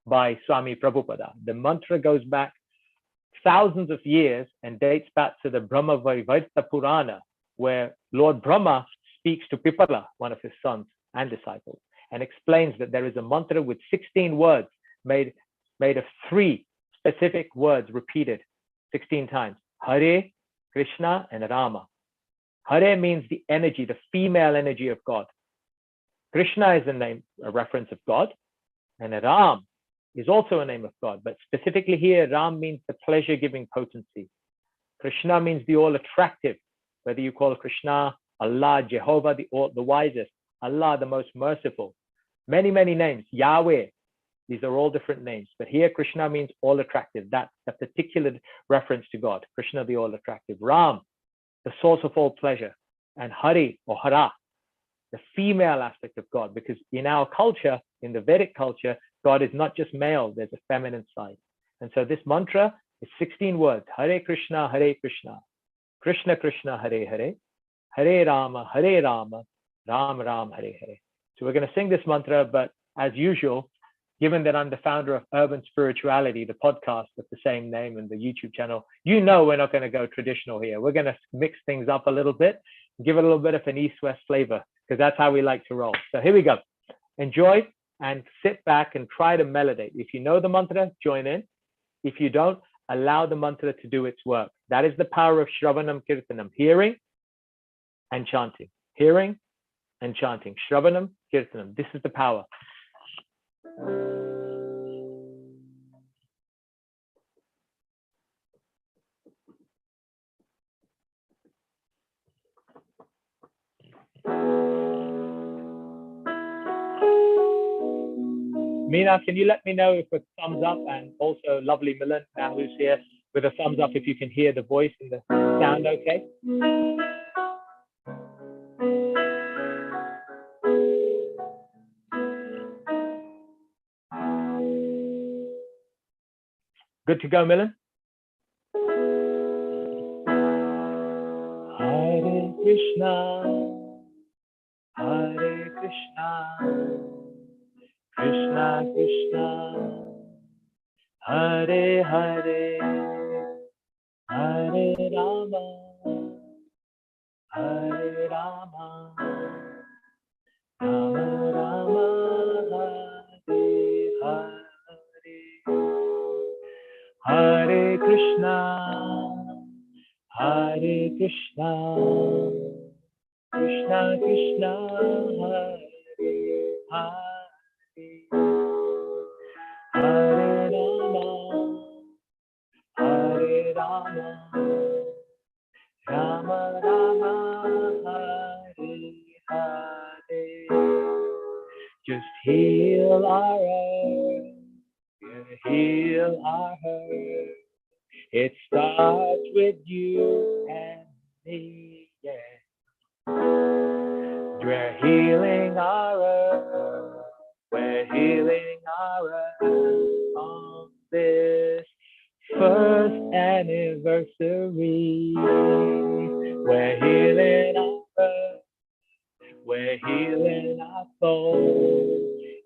by Swami Prabhupada. The mantra goes back thousands of years and dates back to the Brahma Vaivarta Purana, where Lord Brahma speaks to Pipala, one of his sons and disciples, and explains that there is a mantra with 16 words made of 3 specific words repeated 16 times: Hare, Krishna, and Rama. Hare means the energy, the female energy of God. Krishna is a reference of God, and Ram is also a name of God, but specifically here, Ram means the pleasure-giving potency. Krishna means the all-attractive, whether you call Krishna, Allah, Jehovah, the wisest, Allah, the most merciful. Many, many names, Yahweh, these are all different names, but here Krishna means all-attractive. That's a particular reference to God. Krishna, the all-attractive. Ram, the source of all pleasure. And Hari or Hara, the female aspect of God, because in our culture, in the Vedic culture, God is not just male, there's a feminine side. And so this mantra is 16 words: Hare Krishna, Krishna Krishna, Hare Hare, Hare Rama, Ram Ram, Hare Hare. So we're going to sing this mantra, but as usual, given that I'm the founder of Urban Spirituality, the podcast with the same name and the YouTube channel, you know we're not going to go traditional here. We're going to mix things up a little bit, give it a little bit of an East-West flavor, because that's how we like to roll. So here we go. Enjoy and sit back and try to melodate. If you know the mantra, join in. If you don't, allow the mantra to do its work. That is the power of Shravanam Kirtanam, hearing and chanting. Hearing and chanting. Shravanam Kirtanam. This is the power. Meena, can you let me know if a thumbs up, and also lovely Milan now who's here with a thumbs up if you can hear the voice and the sound okay? Good to go, Milan? Hare Krishna, Hare Krishna, Krishna Krishna, Hare Hare, Hare Rama, Hare Rama, Rama Rama, Hare Hare, Hare Krishna, Hare Krishna, Krishna Krishna, Hare Hare, Hare Rama, Hare Rama, Rama Rama, Hare Hare. Just heal our earth, heal our hurt. It starts with you and me, yeah. We're healing our earth, we're healing our earth on this first anniversary. We're healing our earth, we're healing our soul.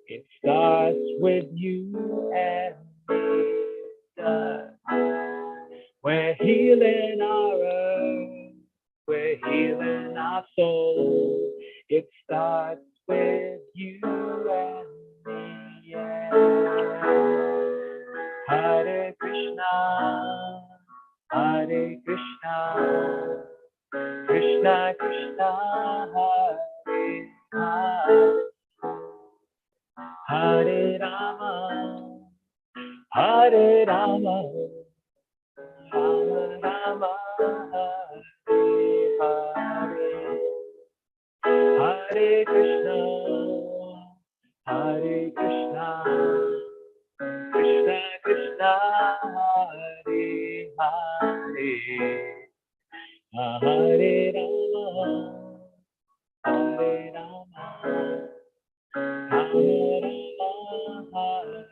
It starts with you and me. We're healing our earth. We're healing our soul. It starts with you and me. Yeah. Hare Krishna, Hare Krishna, Krishna Krishna, Hare Hare, Hare Rama, Hare Rama, Rama Rama, Hare Hare, Hare Krishna, Hare Krishna, Krishna Krishna, Hare Hare, Hare Rama, Hare Rama, Rama Rama,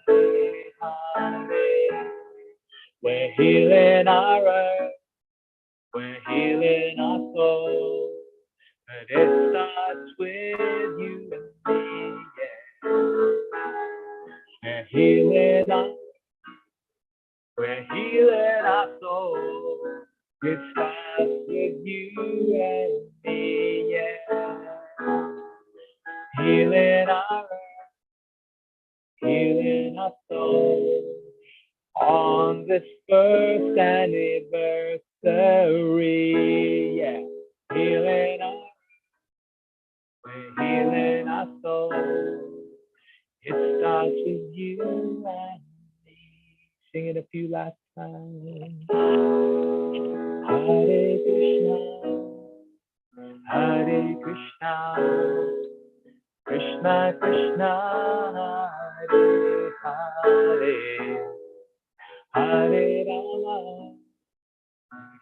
Hare Hare. We're healing our earth, we're healing our soul, but it starts with you and me. Yeah. We're healing our soul. It starts with you and me. Yeah. Healing our earth, healing our soul. On this first anniversary, yeah. Healing our, we're healing our soul. It starts with you and me. Sing it a few last times. Hare Krishna, Hare Krishna, Krishna Krishna, Hare Hare, Hare Rama,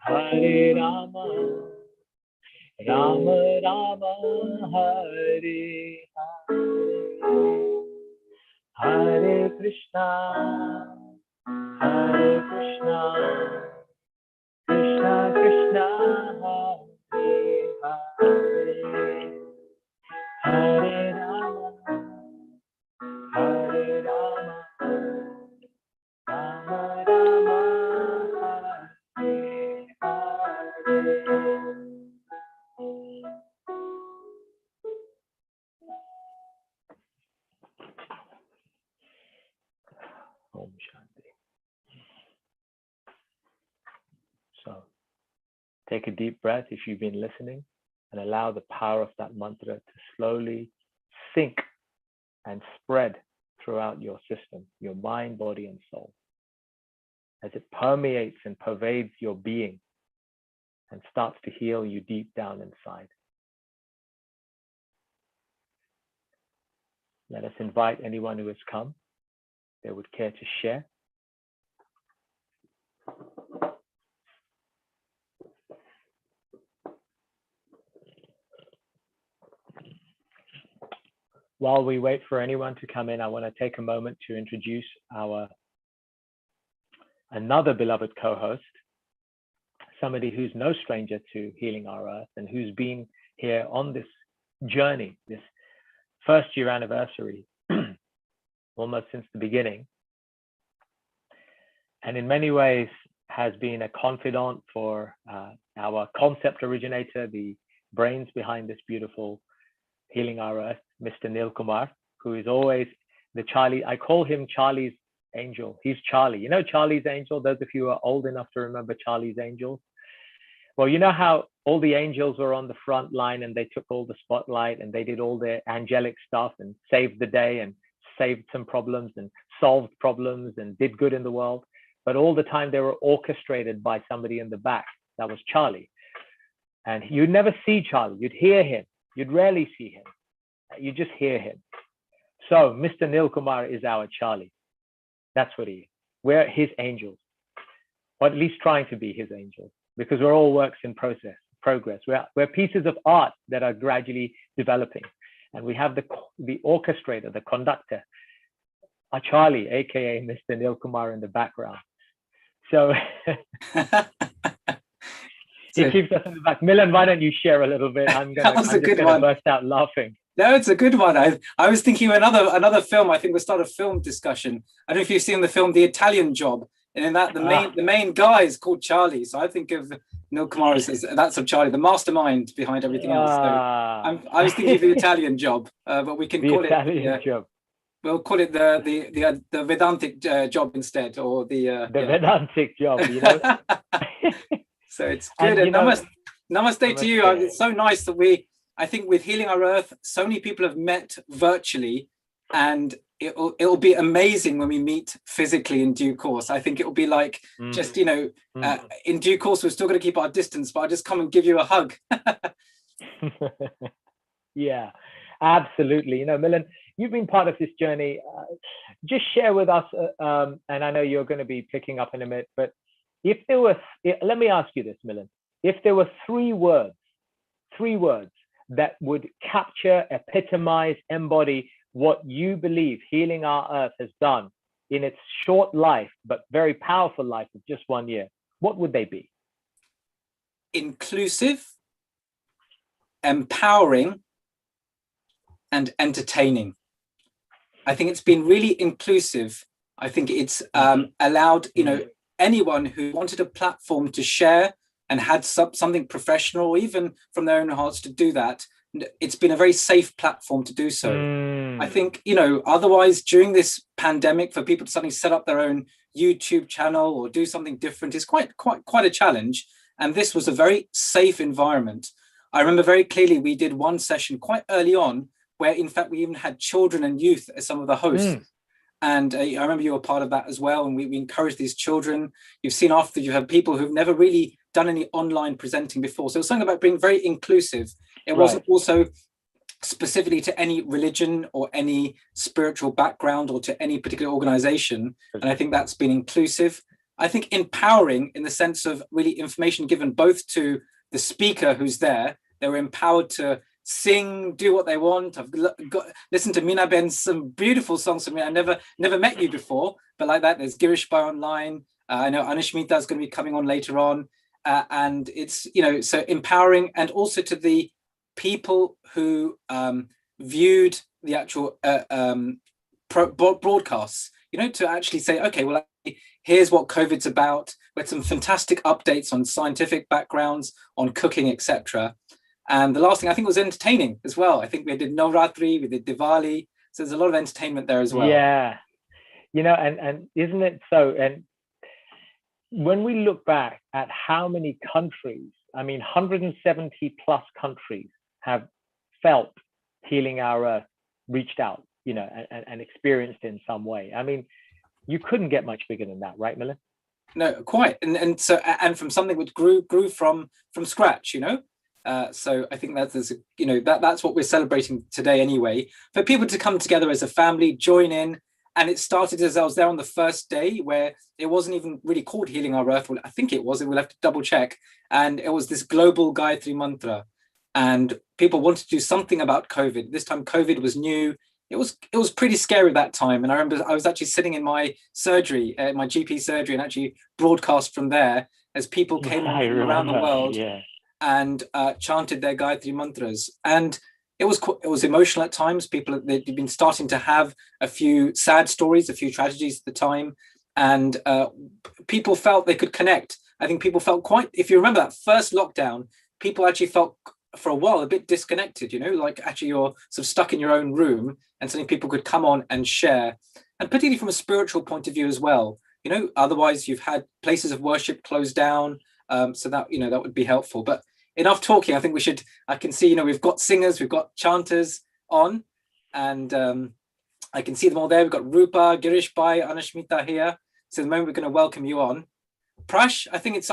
Hare Rama, Rama Rama, Hare Hare. Hare Krishna, Hare Krishna, Krishna Krishna, Hare Hare, Hare Rama, Hare Rama, Rama Rama, Hare Hare. Om Shanti. So take a deep breath if you've been listening and allow the power of that mantra to slowly sink and spread throughout your system, your mind, body, and soul, as it permeates and pervades your being and starts to heal you deep down inside. Let us invite anyone who has come, they would care to share. While we wait for anyone to come in, I want to take a moment to introduce our another beloved co-host, somebody who's no stranger to Healing Our Earth and who's been here on this journey, this first year anniversary, almost since the beginning. And in many ways has been a confidant for our concept originator, the brains behind this beautiful Healing Our Earth, Mr. Neil Kumar, who is always the Charlie. I call him Charlie's angel. He's Charlie. You know Charlie's angel? Those of you who are old enough to remember Charlie's angels. Well, you know how all the angels were on the front line and they took all the spotlight and they did all their angelic stuff and saved the day and saved some problems and solved problems and did good in the world. But all the time they were orchestrated by somebody in the back. That was Charlie. And you'd never see Charlie. You'd hear him. You'd rarely see him. You just hear him. So Mr. Neil Kumar is our Charlie. That's what he is. We're his angels, or at least trying to be his angels, because we're all works in progress. We're pieces of art that are gradually developing. And we have the orchestrator, the conductor, a Charlie, AKA Mr. Neil Kumar in the background. So He keeps us in the back. Milan, why don't you share a little bit? I'm just gonna burst out laughing. No, it's a good one. I was thinking of another film. I think we'll start a film discussion. I don't know if you've seen the film The Italian Job, and in that the main guy is called Charlie. So I think of Neil Kumar as that's of Charlie, the mastermind behind everything else. So I was thinking of The Italian Job, but we can call it Italian Job. We'll call it the Vedantic job instead, or the Vedantic job. You know. So it's good. And namaste to you. It's so nice that I think with Healing Our Earth, so many people have met virtually, and it'll be amazing when we meet physically in due course. I think it'll be like just, in due course, we're still going to keep our distance, but I'll just come and give you a hug. Yeah, absolutely. You know, Milan, you've been part of this journey. Just share with us, and I know you're going to be picking up in a minute, but if there were, let me ask you this, Milan, if there were three words that would capture, epitomize, embody what you believe Healing Our Earth has done in its short life, but very powerful life of just 1 year, what would they be? Inclusive, empowering, and entertaining. I think it's been really inclusive. I think it's allowed, anyone who wanted a platform to share and had something professional, or even from their own hearts, to do that. It's been a very safe platform to do so. I think, otherwise during this pandemic, for people to suddenly set up their own YouTube channel or do something different is quite a challenge. And this was a very safe environment. I remember very clearly we did one session quite early on where, in fact, we even had children and youth as some of the hosts. And I remember you were part of that as well. And we encouraged these children. You've seen after, you have people who've never really done any online presenting before. So it was something about being very inclusive. It wasn't also specifically to any religion or any spiritual background or to any particular organization. And I think that's been inclusive. I think empowering in the sense of really information given both to the speaker who's there. They were empowered to sing, do what they want. I've listened to Mina Ben's some beautiful songs from me. I never met you before, but like that, there's Girish Bhai online. I know Anishmita is going to be coming on later on. And it's, so empowering, and also to the people who viewed the actual broadcasts, to actually say, okay, well, here's what COVID's about. We had some fantastic updates on scientific backgrounds, on cooking, etc. And the last thing I think was entertaining as well. I think we did Navratri, we did Diwali. So there's a lot of entertainment there as well. Yeah. And isn't it so? And when we look back at how many countries, 170 plus countries have felt Healing Our Earth, reached out, and experienced in some way. You couldn't get much bigger than that, right, Milan? No, quite. And so, and from something which grew from scratch, so I think that's what we're celebrating today anyway, for people to come together as a family, join in. And it started as I was there on the first day, where it wasn't even really called Healing Our Earth. Well, I think it was, and we'll have to double check. And it was this global Gayatri mantra. And people wanted to do something about COVID. This time COVID was new. It was pretty scary at that time. And I remember I was actually sitting in my surgery, my GP surgery, and actually broadcast from there as people came from around the world and chanted their Gayatri mantras. And it was emotional at times. They'd been starting to have a few sad stories, a few tragedies at the time, and people felt they could connect. I think people felt if you remember that first lockdown, people actually felt for a while a bit disconnected, like actually you're sort of stuck in your own room, and suddenly people could come on and share, and particularly from a spiritual point of view as well. Otherwise you've had places of worship closed down, so that that would be helpful. But enough talking. I think I can see, we've got singers, we've got chanters on, and I can see them all there. We've got Rupa, Girish Bhai, Anashmita here. So the moment we're going to welcome you on. Prash, I think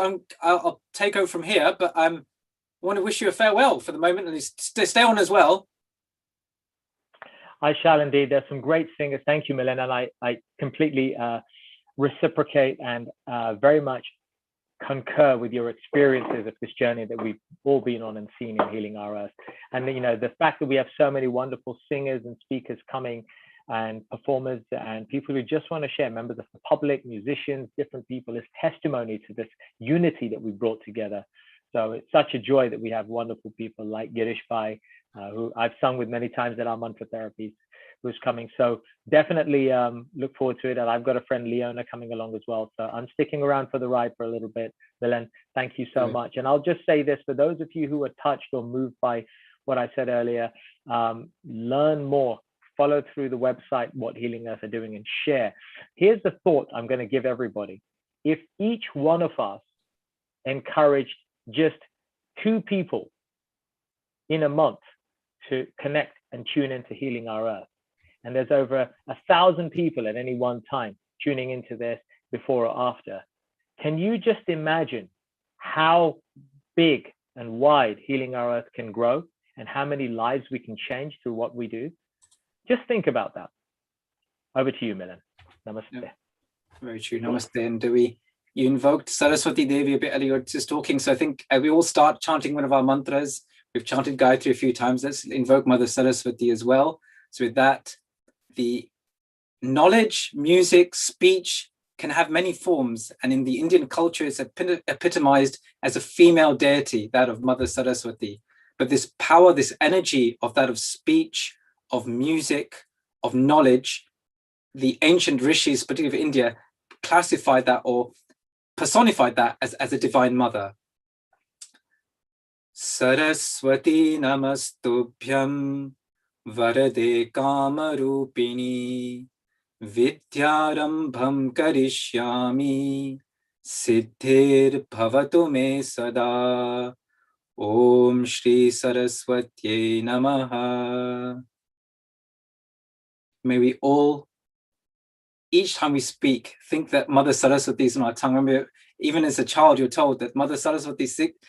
I'll take over from here, but I want to wish you a farewell for the moment, and stay on as well. I shall indeed. There's some great singers. Thank you, Milan. And I completely reciprocate and very much concur with your experiences of this journey that we've all been on and seen in Healing Our Earth. And the fact that we have so many wonderful singers and speakers coming, and performers and people who just want to share, members of the public, musicians, different people, is testimony to this unity that we brought together So it's such a joy that we have wonderful people like Girish Bhai, who I've sung with many times at our mantra therapies, who's coming. So definitely look forward to it. And I've got a friend, Leona, coming along as well. So I'm sticking around for the ride for a little bit. Milen, thank you so much. And I'll just say this, for those of you who are touched or moved by what I said earlier, learn more, follow through the website, what Healing Earth are doing, and share. Here's the thought I'm going to give everybody. If each one of us encouraged just 2 people in a month to connect and tune into Healing Our Earth, and there's over 1,000 people at any one time tuning into this before or after, can you just imagine how big and wide Healing Our Earth can grow and how many lives we can change through what we do? Just think about that. Over to you, Milen. Namaste. Yeah. Very true. Namaste. And you invoked Saraswati Devi a bit earlier, just talking. So I think we all start chanting one of our mantras. We've chanted Gayatri a few times. Let's invoke Mother Saraswati as well. So with that, the knowledge, music, speech can have many forms. And in the Indian culture, it's epitomized as a female deity, that of Mother Saraswati. But this power, this energy of that of speech, of music, of knowledge, the ancient rishis, particularly of India, classified that or personified that as a divine mother. Saraswati namastubhyam varade kamarupini vidyarambham karishyami siddhir bhavatu me sada. Om Shri Saraswati Namaha. May we all, each time we speak, think that Mother Saraswati is on our tongue. Remember, even as a child, you're told that Mother Saraswati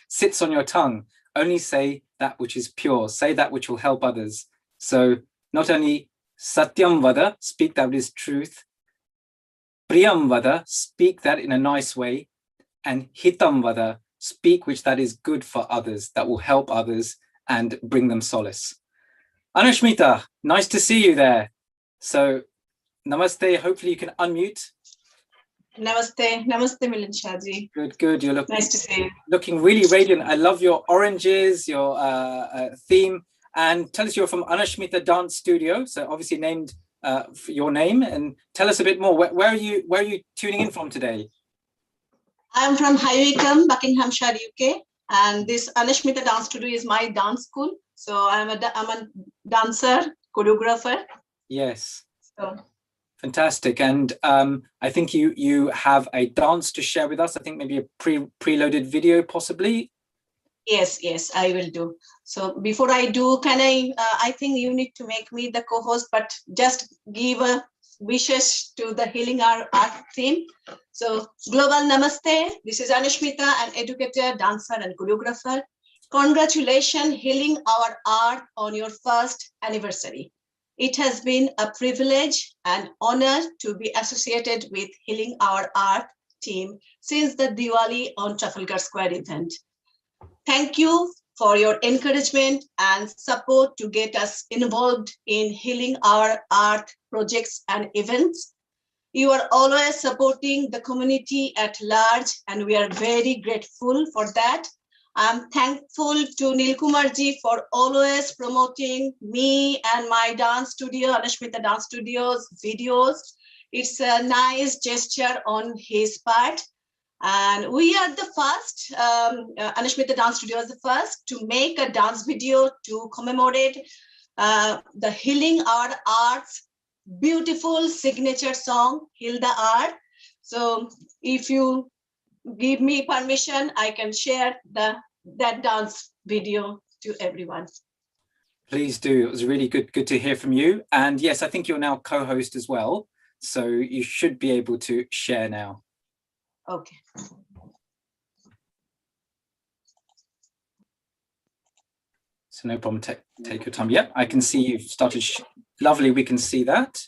sits on your tongue. Only say that which is pure. Say that which will help others. So not only Satyam Vada, speak that which is truth. Priyam Vada, speak that in a nice way. And Hitam Vada, speak which that is good for others, that will help others and bring them solace. Anushmita, nice to see you there. So namaste, hopefully you can unmute. Namaste, namaste Milen Shahji. Good, you're nice to see you. Looking really radiant. I love your oranges, your theme. And tell us, you're from Anushmita Dance Studio, so obviously named for your name. And tell us a bit more. Where are you tuning in from today? I'm from High Wycombe, Buckinghamshire, UK, and this Anushmita Dance Studio is my dance school. So I'm a dancer, choreographer. Yes. So fantastic. And I think you have a dance to share with us. I think maybe a preloaded video, possibly. Yes, I will do. So before I do, I think you need to make me the co-host, but just give a wishes to the Healing Our Earth theme. So global namaste. This is Anushmita, an educator, dancer, and choreographer. Congratulations, Healing Our Earth, on your first anniversary. It has been a privilege and honor to be associated with Healing Our Earth team since the Diwali on Trafalgar Square event. Thank you for your encouragement and support to get us involved in Healing Our Earth projects and events. You are always supporting the community at large, and we are very grateful for that. I'm thankful to Nilkumarji for always promoting me and my dance studio, Anushmita Dance Studio's videos. It's a nice gesture on his part. And we are the first, Anushmita Dance Studio is the first to make a dance video to commemorate the Healing Our Earth's beautiful signature song, Heal the Earth. So if you give me permission, I can share that dance video to everyone. Please do. It was really good to hear from you. And yes, I think you're now co-host as well. So you should be able to share now. Okay. So no problem, take your time. Yep, I can see you've started. Lovely, we can see that.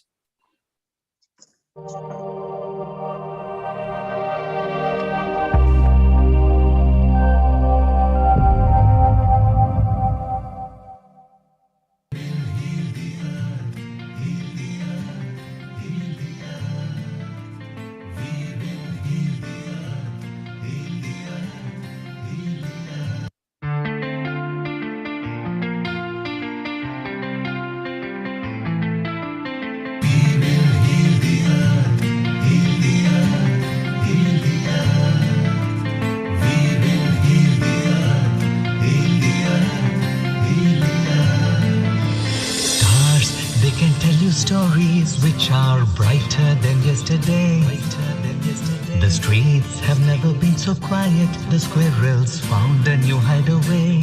stories which are brighter than yesterday. The streets have never been so quiet. The squirrels found a new hideaway.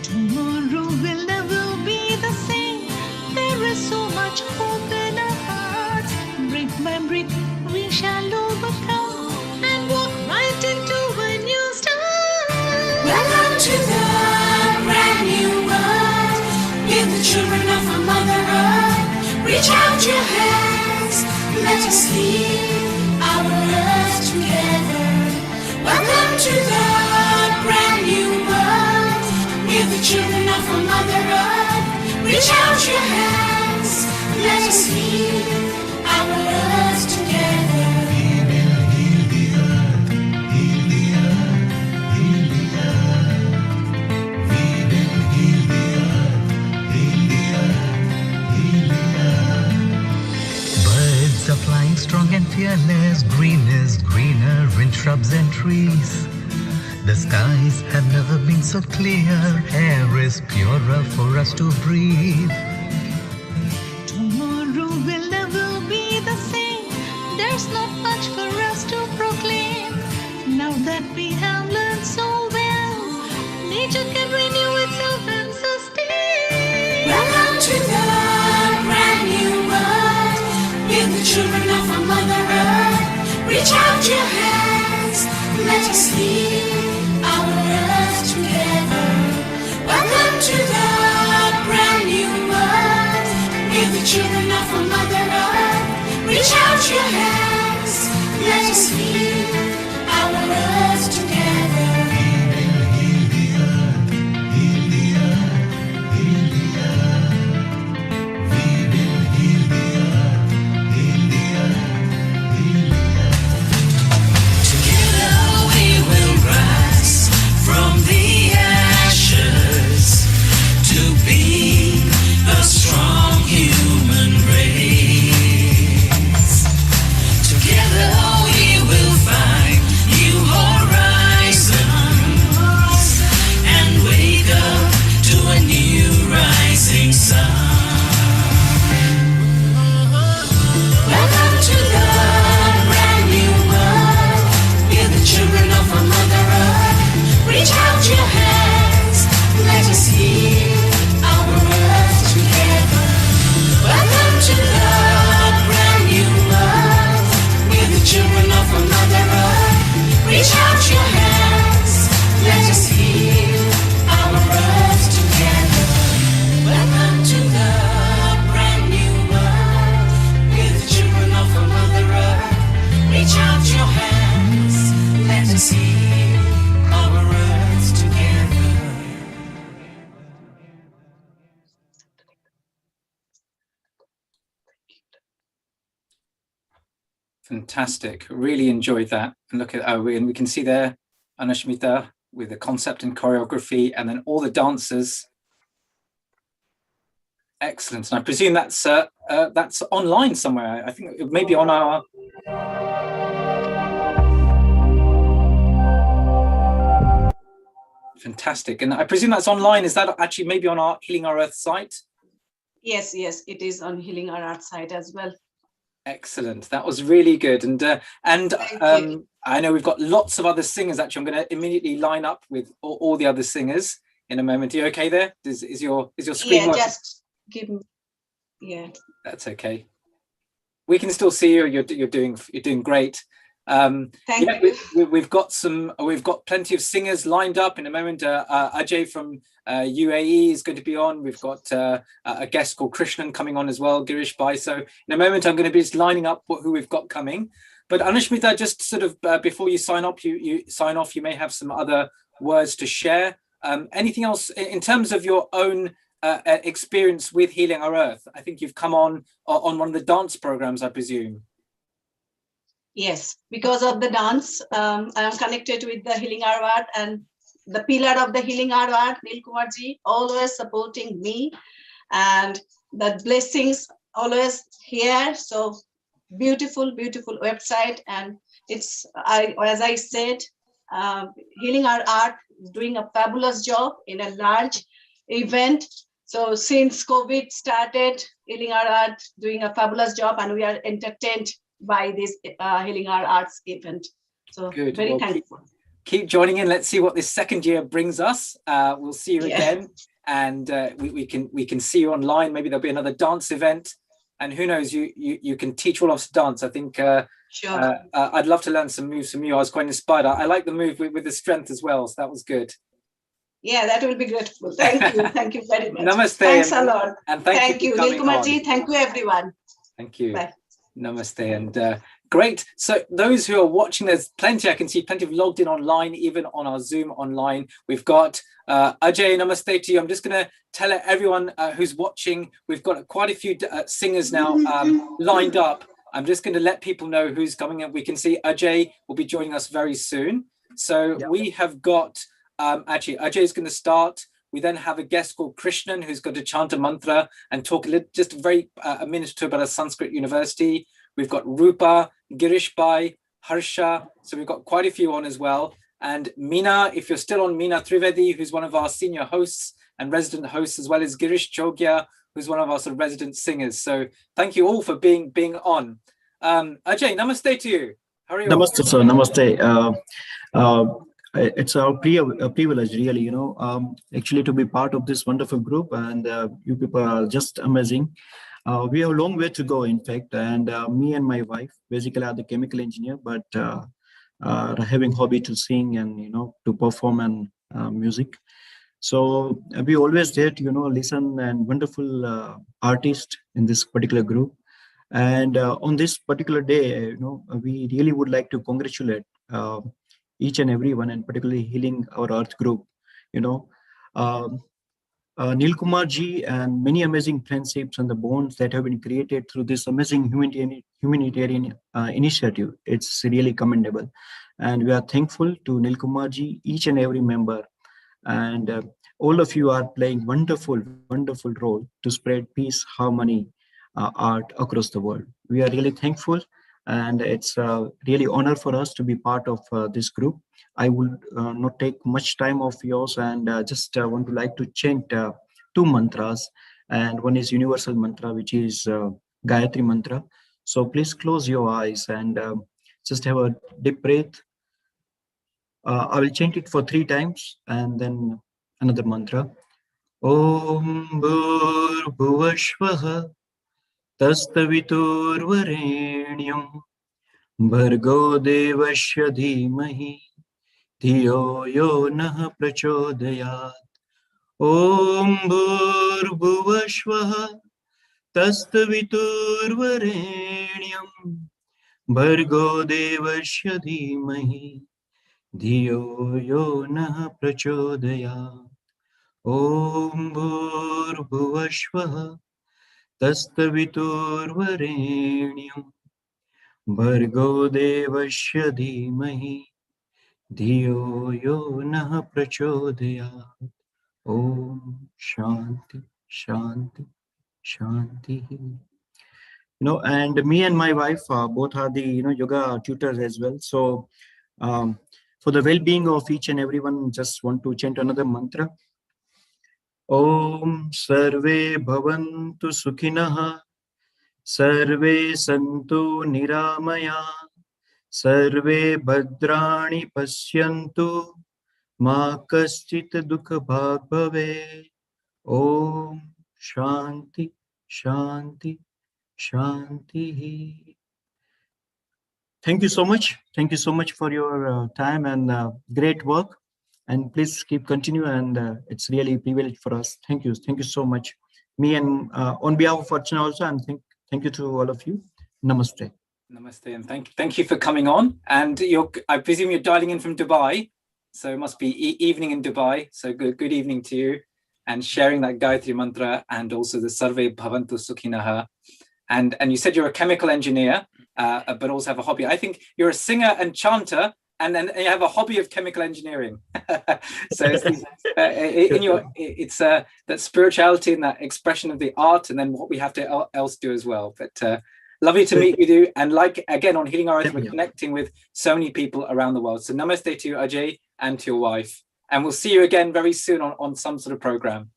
Tomorrow will never be the same. There is so much hope in our hearts. Brick by brick, we shall overcome and walk right into a new start. Welcome to the brand new world. With the children of our Mother Earth, reach out your hands. Let us heal our earth together. Welcome to the brand new world. With the children of our Mother Earth, reach out your hands. Let us heal our earth together. We will heal the earth, heal the earth, heal the earth. We will heal the earth, heal the earth, heal the earth. Birds are flying strong and fearless. Green is greener in shrubs and trees. The skies have never been so clear. Air is purer for us to breathe. Tomorrow will never be the same. There's not much for us to proclaim. Now that we have learned so well, nature can renew itself and sustain. Welcome to the brand new world. With the children of our Mother Earth, reach out your hands. Let us heal our earth together. Welcome to the brand new world. With the children of our Mother Earth, reach out your hands. Let us heal our earth together. We will heal the earth, heal the earth, heal the earth. We will heal the earth, heal the earth, heal the earth. Together we will rise from the ashes to be a strong human race. Together we will find new horizons and wake up to a new rising sun. Welcome to the brand new world. We're the children of our Mother Earth. Reach out your hands. Let us heal our earth together. Welcome to the brand new world. We're the children of our Mother Earth. Reach out your hands. Let us heal our earth together. Welcome to the brand new world. We're the children of our Mother Earth. Reach out your hands. Let us heal our earth together. Fantastic. Really enjoyed that. And look at, and we can see there Anashmita with the concept and choreography, and then all the dancers. Excellent. And I presume that's online somewhere. I think it may be on our. Fantastic. And I presume that's online. Is that actually maybe on our Healing Our Earth site? Yes, yes, it is on Healing Our Earth site as well. Excellent. That was really good. And I know we've got lots of other singers. Actually, I'm going to immediately line up with all the other singers in a moment. Are you okay there? Is your screen working? Just give me. Yeah. That's okay. We can still see you. You're doing great. Thank you. We've got plenty of singers lined up in a moment. Ajay from UAE is going to be on. We've got a guest called Krishnan coming on as well, Girish Bhai. So in a moment, I'm going to be just lining up who we've got coming. But Anashmita, just sort of before you sign off, you may have some other words to share. Anything else in terms of your own experience with Healing Our Earth? I think you've come on one of the dance programs, I presume. Yes, because of the dance, I am connected with the Healing Our Earth, and the pillar of the Healing Our Earth, Nil Kumarji, always supporting me, and the blessings always here. So beautiful, beautiful website, and as I said, Healing Our Earth is doing a fabulous job in a large event. So since COVID started, Healing Our Art doing a fabulous job, and we are entertained by this Healing Our Arts event. So Good. very Well, thankful. Keep joining in. Let's see what this second year brings us. We'll see you again, and we can see you online. Maybe there'll be another dance event, and who knows, you can teach all of us to dance. I think sure. I'd love to learn some moves from you. I was quite inspired. I like the move with the strength as well, so that was good. Yeah, that will be grateful. Thank you. Thank you very much. Namaste. Thanks a lot. And thank you for coming Nilkumar on. ji. Thank you, everyone. Thank you. Bye. Namaste. And great. So those who are watching, there's plenty. I can see plenty of logged in online, even on our Zoom online. We've got Ajay, namaste to you. I'm just going to tell everyone who's watching, we've got quite a few singers now lined up. I'm just going to let people know who's coming in. We can see Ajay will be joining us very soon. So we have got, actually, Ajay is going to start. We then have a guest called Krishnan, who's going to chant a mantra and talk just a minute or two about a Sanskrit university. We've got Rupa, Girish Bhai, Harsha. So we've got quite a few on as well. And Meena, if you're still on, Meena Trivedi, who's one of our senior hosts and resident hosts, as well as Girish Chogia, who's one of our sort of resident singers. So thank you all for being on. Ajay, namaste to you. How are you? Namaste, sir. Namaste. It's our privilege, really, actually to be part of this wonderful group, and you people are just amazing. We have a long way to go, in fact, and me and my wife basically are the chemical engineer, but having hobby to sing and to perform and music. So we always did listen and wonderful artists in this particular group. And on this particular day, we really would like to congratulate each and everyone, and particularly Healing Our Earth group. Nilkumar ji and many amazing friendships and the bonds that have been created through this amazing humanitarian initiative. It's really commendable, and we are thankful to Nilkumar ji, each and every member, and all of you are playing wonderful role to spread peace, harmony, art across the world. We are really thankful, and it's really honor for us to be part of this group. I will not take much time of yours, and just want to like to chant two mantras, and one is universal mantra, which is Gayatri mantra. So please close your eyes and just have a deep breath. I will chant it for 3 times, and then another mantra. Om Bhurvashvaha Tastaviturvarenyam Bhargo Devasya Dhimahi Dhiyo Yo Nah Prachodayat. Om Bhurvashvaha Tastaviturvarenyam Bhargo Devasya Dhimahi Dhiyo Yo Nah Prachodayat. Om Bhurvashvaha Tastaviturvarenyam Bhargo Devasya Dhimahi Dhiyo Yo Nah Prachodayat. Om Shanti, Shanti, Shanti. And me and my wife both are the yoga tutors as well. So for the well-being of each and everyone, just want to chant another mantra. Om Sarve Bhavantu Sukhinah Sarve Santu Niramaya Sarve Bhadrani Pasyantu Ma Kaschit Dukha Bhag Bhave. Om Shanti, Shanti, Shanti. Thank you so much. Thank you so much for your time and great work. And please keep continue. And it's really a privilege for us. Thank you. Thank you so much. Me and on behalf of Archana also, and thank you to all of you. Namaste. Namaste, and thank you for coming on. And I presume you're dialing in from Dubai, so it must be evening in Dubai. So good evening to you, and sharing that Gayatri mantra and also the Sarve Bhavantu Sukhinah. And you said you're a chemical engineer, but also have a hobby. I think you're a singer and chanter, and then you have a hobby of chemical engineering. So it's that spirituality and that expression of the art, and then what we have to else do as well. But lovely to meet with you. And like, again, on Healing Our Earth, we're connecting with so many people around the world. So namaste to you, Ajay, and to your wife. And we'll see you again very soon on some sort of program.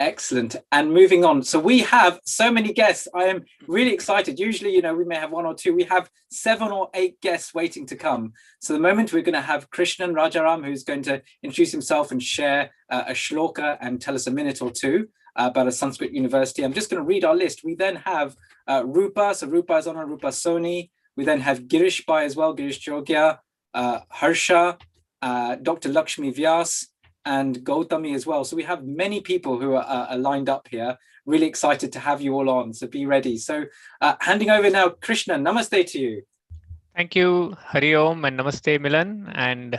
Excellent. And moving on. So we have so many guests. I am really excited. Usually, we may have 1 or 2. We have 7 or 8 guests waiting to come. So the moment we're going to have Krishnan Rajaram, who's going to introduce himself and share a shloka and tell us a minute or 2 about a Sanskrit university. I'm just going to read our list. We then have Rupa. So Rupa is on, Rupa Soni. We then have Girish Bai as well, Girish Jogya, Harsha, Dr. Lakshmi Vyas, and Gautami as well. So we have many people who are lined up here. Really excited to have you all on. So be ready. So handing over now, Krishna, namaste to you. Thank you, Hari Om, and namaste, Milan, and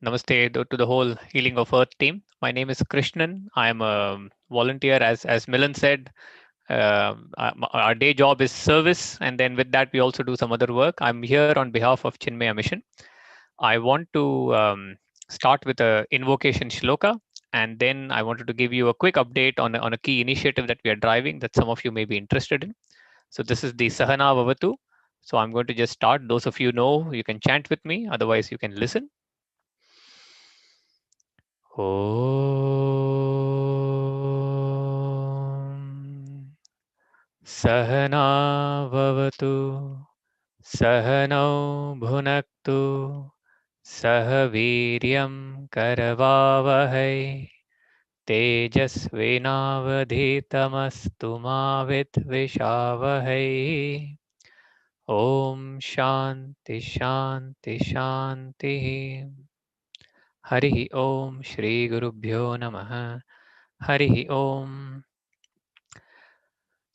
namaste to the whole Healing of Earth team. My name is Krishnan. I am a volunteer, as Milan said. Our day job is service, and then with that we also do some other work. I'm here on behalf of Chinmaya Mission. I want to start with a invocation shloka, and then I wanted to give you a quick update on a key initiative that we are driving that some of you may be interested in. So this is the Sahana Vavatu. So I'm going to just start. Those of you know, you can chant with me, otherwise you can listen. Om Sahana Vavatu Sahano Bhunaktu Sah Viryam Karavavahai Tejasvinavadhitamastu ma vidvishavahai. Om Shanti Shanti Shanti. Hari Om Shri Gurubhyo Namaha. Hari Om.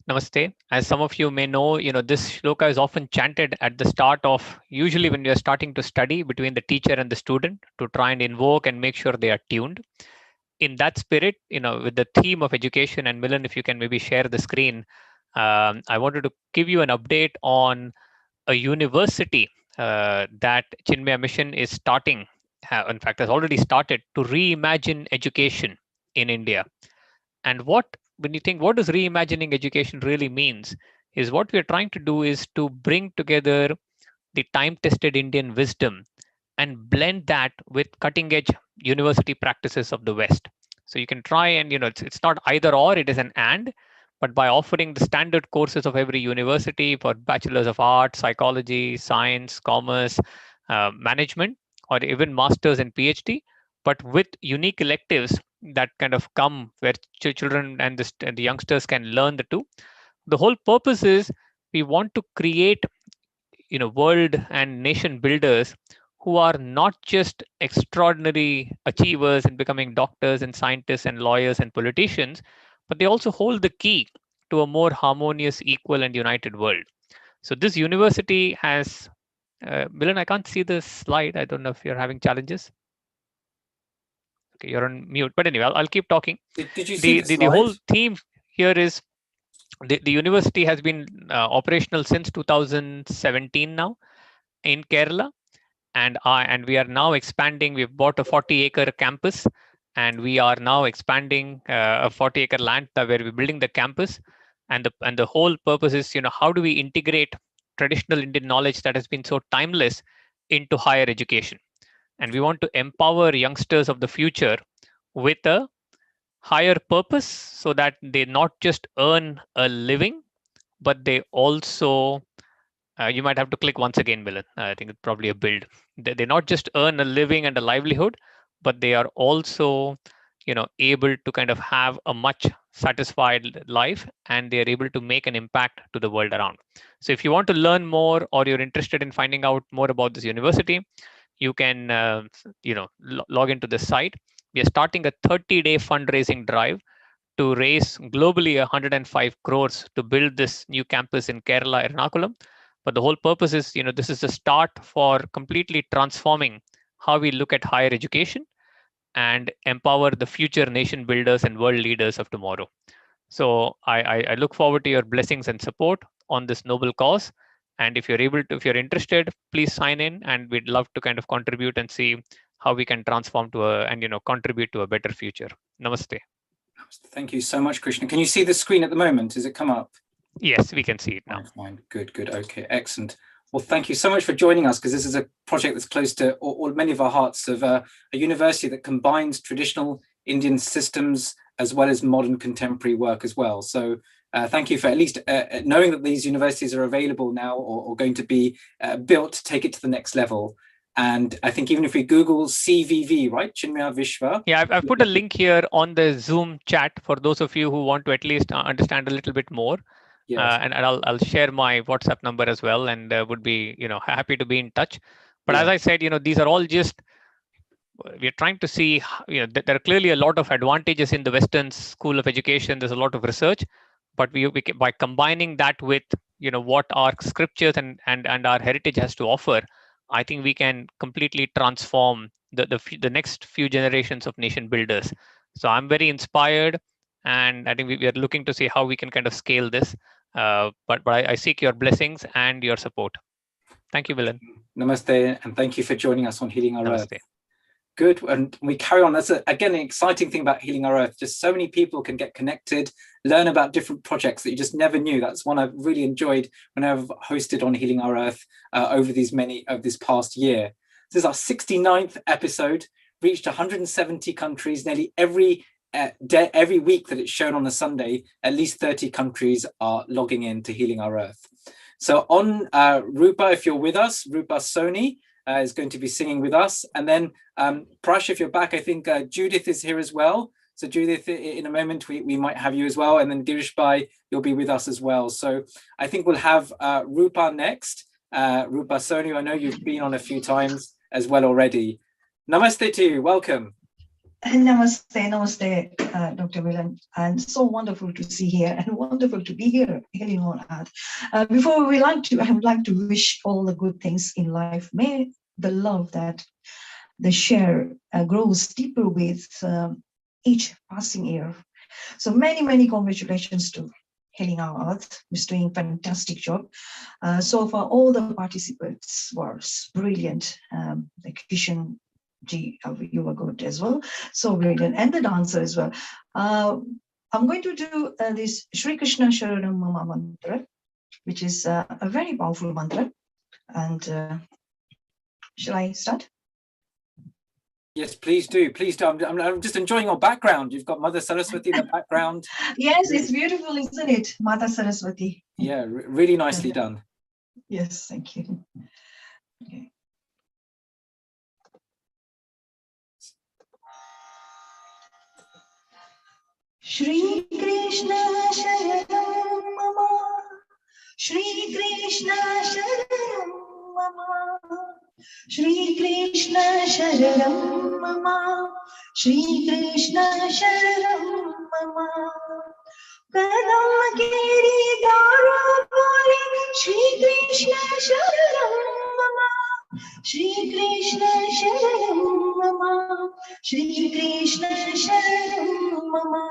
Namaste. As some of you may know, this shloka is often chanted at the start of, usually when we are starting to study, between the teacher and the student, to try and invoke and make sure they are tuned. In that spirit, with the theme of education, and Milan, if you can maybe share the screen, I wanted to give you an update on a university that Chinmaya Mission is starting, in fact, has already started to reimagine education in India. And when you think, what does reimagining education really means, is what we're trying to do is to bring together the time-tested Indian wisdom and blend that with cutting-edge university practices of the West. So you can try and, it's not either or, it is an and, but by offering the standard courses of every university for bachelors of arts, psychology, science, commerce, management, or even masters and PhD, but with unique electives that kind of come where children and the youngsters can learn the two. The whole purpose is we want to create, world and nation builders who are not just extraordinary achievers in becoming doctors and scientists and lawyers and politicians, but they also hold the key to a more harmonious, equal, and united world. So this university has, Milan, I can't see the slide. I don't know if you're having challenges. Okay, you're on mute. But anyway, I'll keep talking. Did you see the whole theme here is the university has been operational since 2017 now in Kerala. And we are now expanding. We've bought a 40-acre campus, and we are now expanding a 40-acre land where we're building the campus. And the whole purpose is, how do we integrate traditional Indian knowledge that has been so timeless into higher education? And we want to empower youngsters of the future with a higher purpose so that they not just earn a living, but they also you might have to click once again, Milan. I think it's probably a build. They not just earn a living and a livelihood, but they are also, able to kind of have a much satisfied life, and they are able to make an impact to the world around. So if you want to learn more, or you're interested in finding out more about this university, you can, log into the site. We are starting a 30-day fundraising drive to raise globally 105 crores to build this new campus in Kerala, Ernakulam. But the whole purpose is, this is a start for completely transforming how we look at higher education and empower the future nation builders and world leaders of tomorrow. So I look forward to your blessings and support on this noble cause. And if you're interested, please sign in, and we'd love to kind of contribute and see how we can transform to contribute to a better future. Namaste. Thank you so much, Krishna. Can you see the screen at the moment? Does it come up? Yes, we can see it now. Fine. Good. Okay, excellent. Well, thank you so much for joining us, because this is a project that's close to many of our hearts, of a university that combines traditional Indian systems as well as modern contemporary work as well. So thank you for at least knowing that these universities are available now or going to be built to take it to the next level. And I think even if we Google CVV, right, Chinmaya Vishwa. Yeah, I've put a link here on the Zoom chat for those of you who want to at least understand a little bit more. Yes. And I'll share my WhatsApp number as well, and would be happy to be in touch. But as I said, these are all just, we're trying to see, there are clearly a lot of advantages in the Western school of education. There's a lot of research, but we by combining that with what our scriptures and our heritage has to offer, I think we can completely transform the next few generations of nation builders. So I'm very inspired, and I think we are looking to see how we can kind of scale this. But I seek your blessings and your support. Thank you, Villain. Namaste, and thank you for joining us on Healing Our Namaste. Earth. Good, and we carry on. That's again an exciting thing about Healing Our Earth. Just so many people can get connected, learn about different projects that you just never knew. That's one I've really enjoyed when I've hosted on Healing Our Earth over this past year. This is our 69th episode, reached 170 countries. Nearly every week that it's shown on a Sunday, at least 30 countries are logging in to Healing Our Earth. So on Rupa, if you're with us, Rupa Soni is going to be singing with us. And then Prash, if you're back, I think Judith is here as well. So Judith, in a moment, we might have you as well. And then Girish Bhai, you'll be with us as well. So I think we'll have Rupa next. Rupa Soni, I know you've been on a few times as well already. Namaste to you, welcome. Namaste, Dr. Villain, and so wonderful to see here and wonderful to be here, Healing on Earth. I would like to wish all the good things in life. May the love that they share grows deeper with each passing year. So many congratulations to Healing Our Earth, who's doing a fantastic job. So far, all the participants were brilliant. The Kishan G, you were good as well, so brilliant, and the dancer as well. I'm going to do this Shri Krishna Sharanam Mama mantra, which is a very powerful mantra. And shall I start? Yes, please do. Please do. I'm just enjoying your background. You've got Mother Saraswati in the background. Yes, it's beautiful, isn't it? Mata Saraswati. Yeah, really nicely done. Yes, thank you. Okay. Shri Krishna Sharanam Mama, Shri Krishna Sharanam Mama, Shri Krishna Sharanam Mama, Shri Krishna Sharanam Mama. Kadam Keri Dara Bole, Shri Krishna Sharanam Mama, Shri Krishna Sharanam Mama, Shri Krishna Sharanam Mama.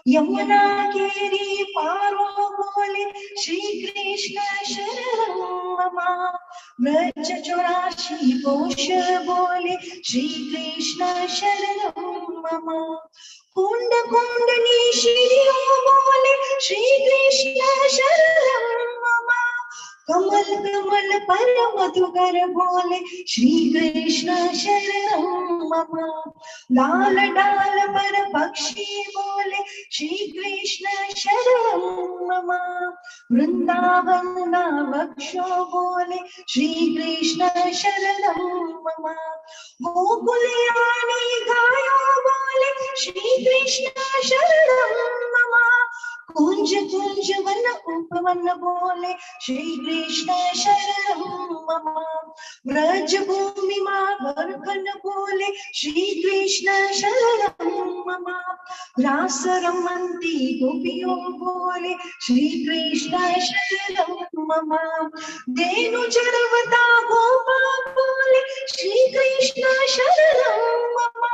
Yamuna Keri Paro Bole, Shri Krishna Sharanam Mama. Vraja Chorashi Bosha Bole, Shri Krishna Sharanam Mama. Kunda Kundani Shriyo Bole, Shri Krishna Sharanam Mama. Kamal Kamal Paramadhugar Bole, Shri Krishna Sharanam Mama. Dal Dal Par Pakshi Bole, Shri Krishna Sharanam Mama. Vrindavan Vaksho Bole, Shri Krishna Sharanam Mama. Gokulyani Gayo Bole, Shri Krishna Sharanam Mama. Kunj Kunj Vana Upavana Bole, Shri Krishna Sharanam Mama. Vraj Bhumi Ma Varkana Bole, Shri Krishna Sharanam Mama. Rasa Ramanti Gopiyo Bole, Shri Krishna Sharanam Mama. Denu Jaravata Gopa Bole, Shri Krishna Sharanam Mama.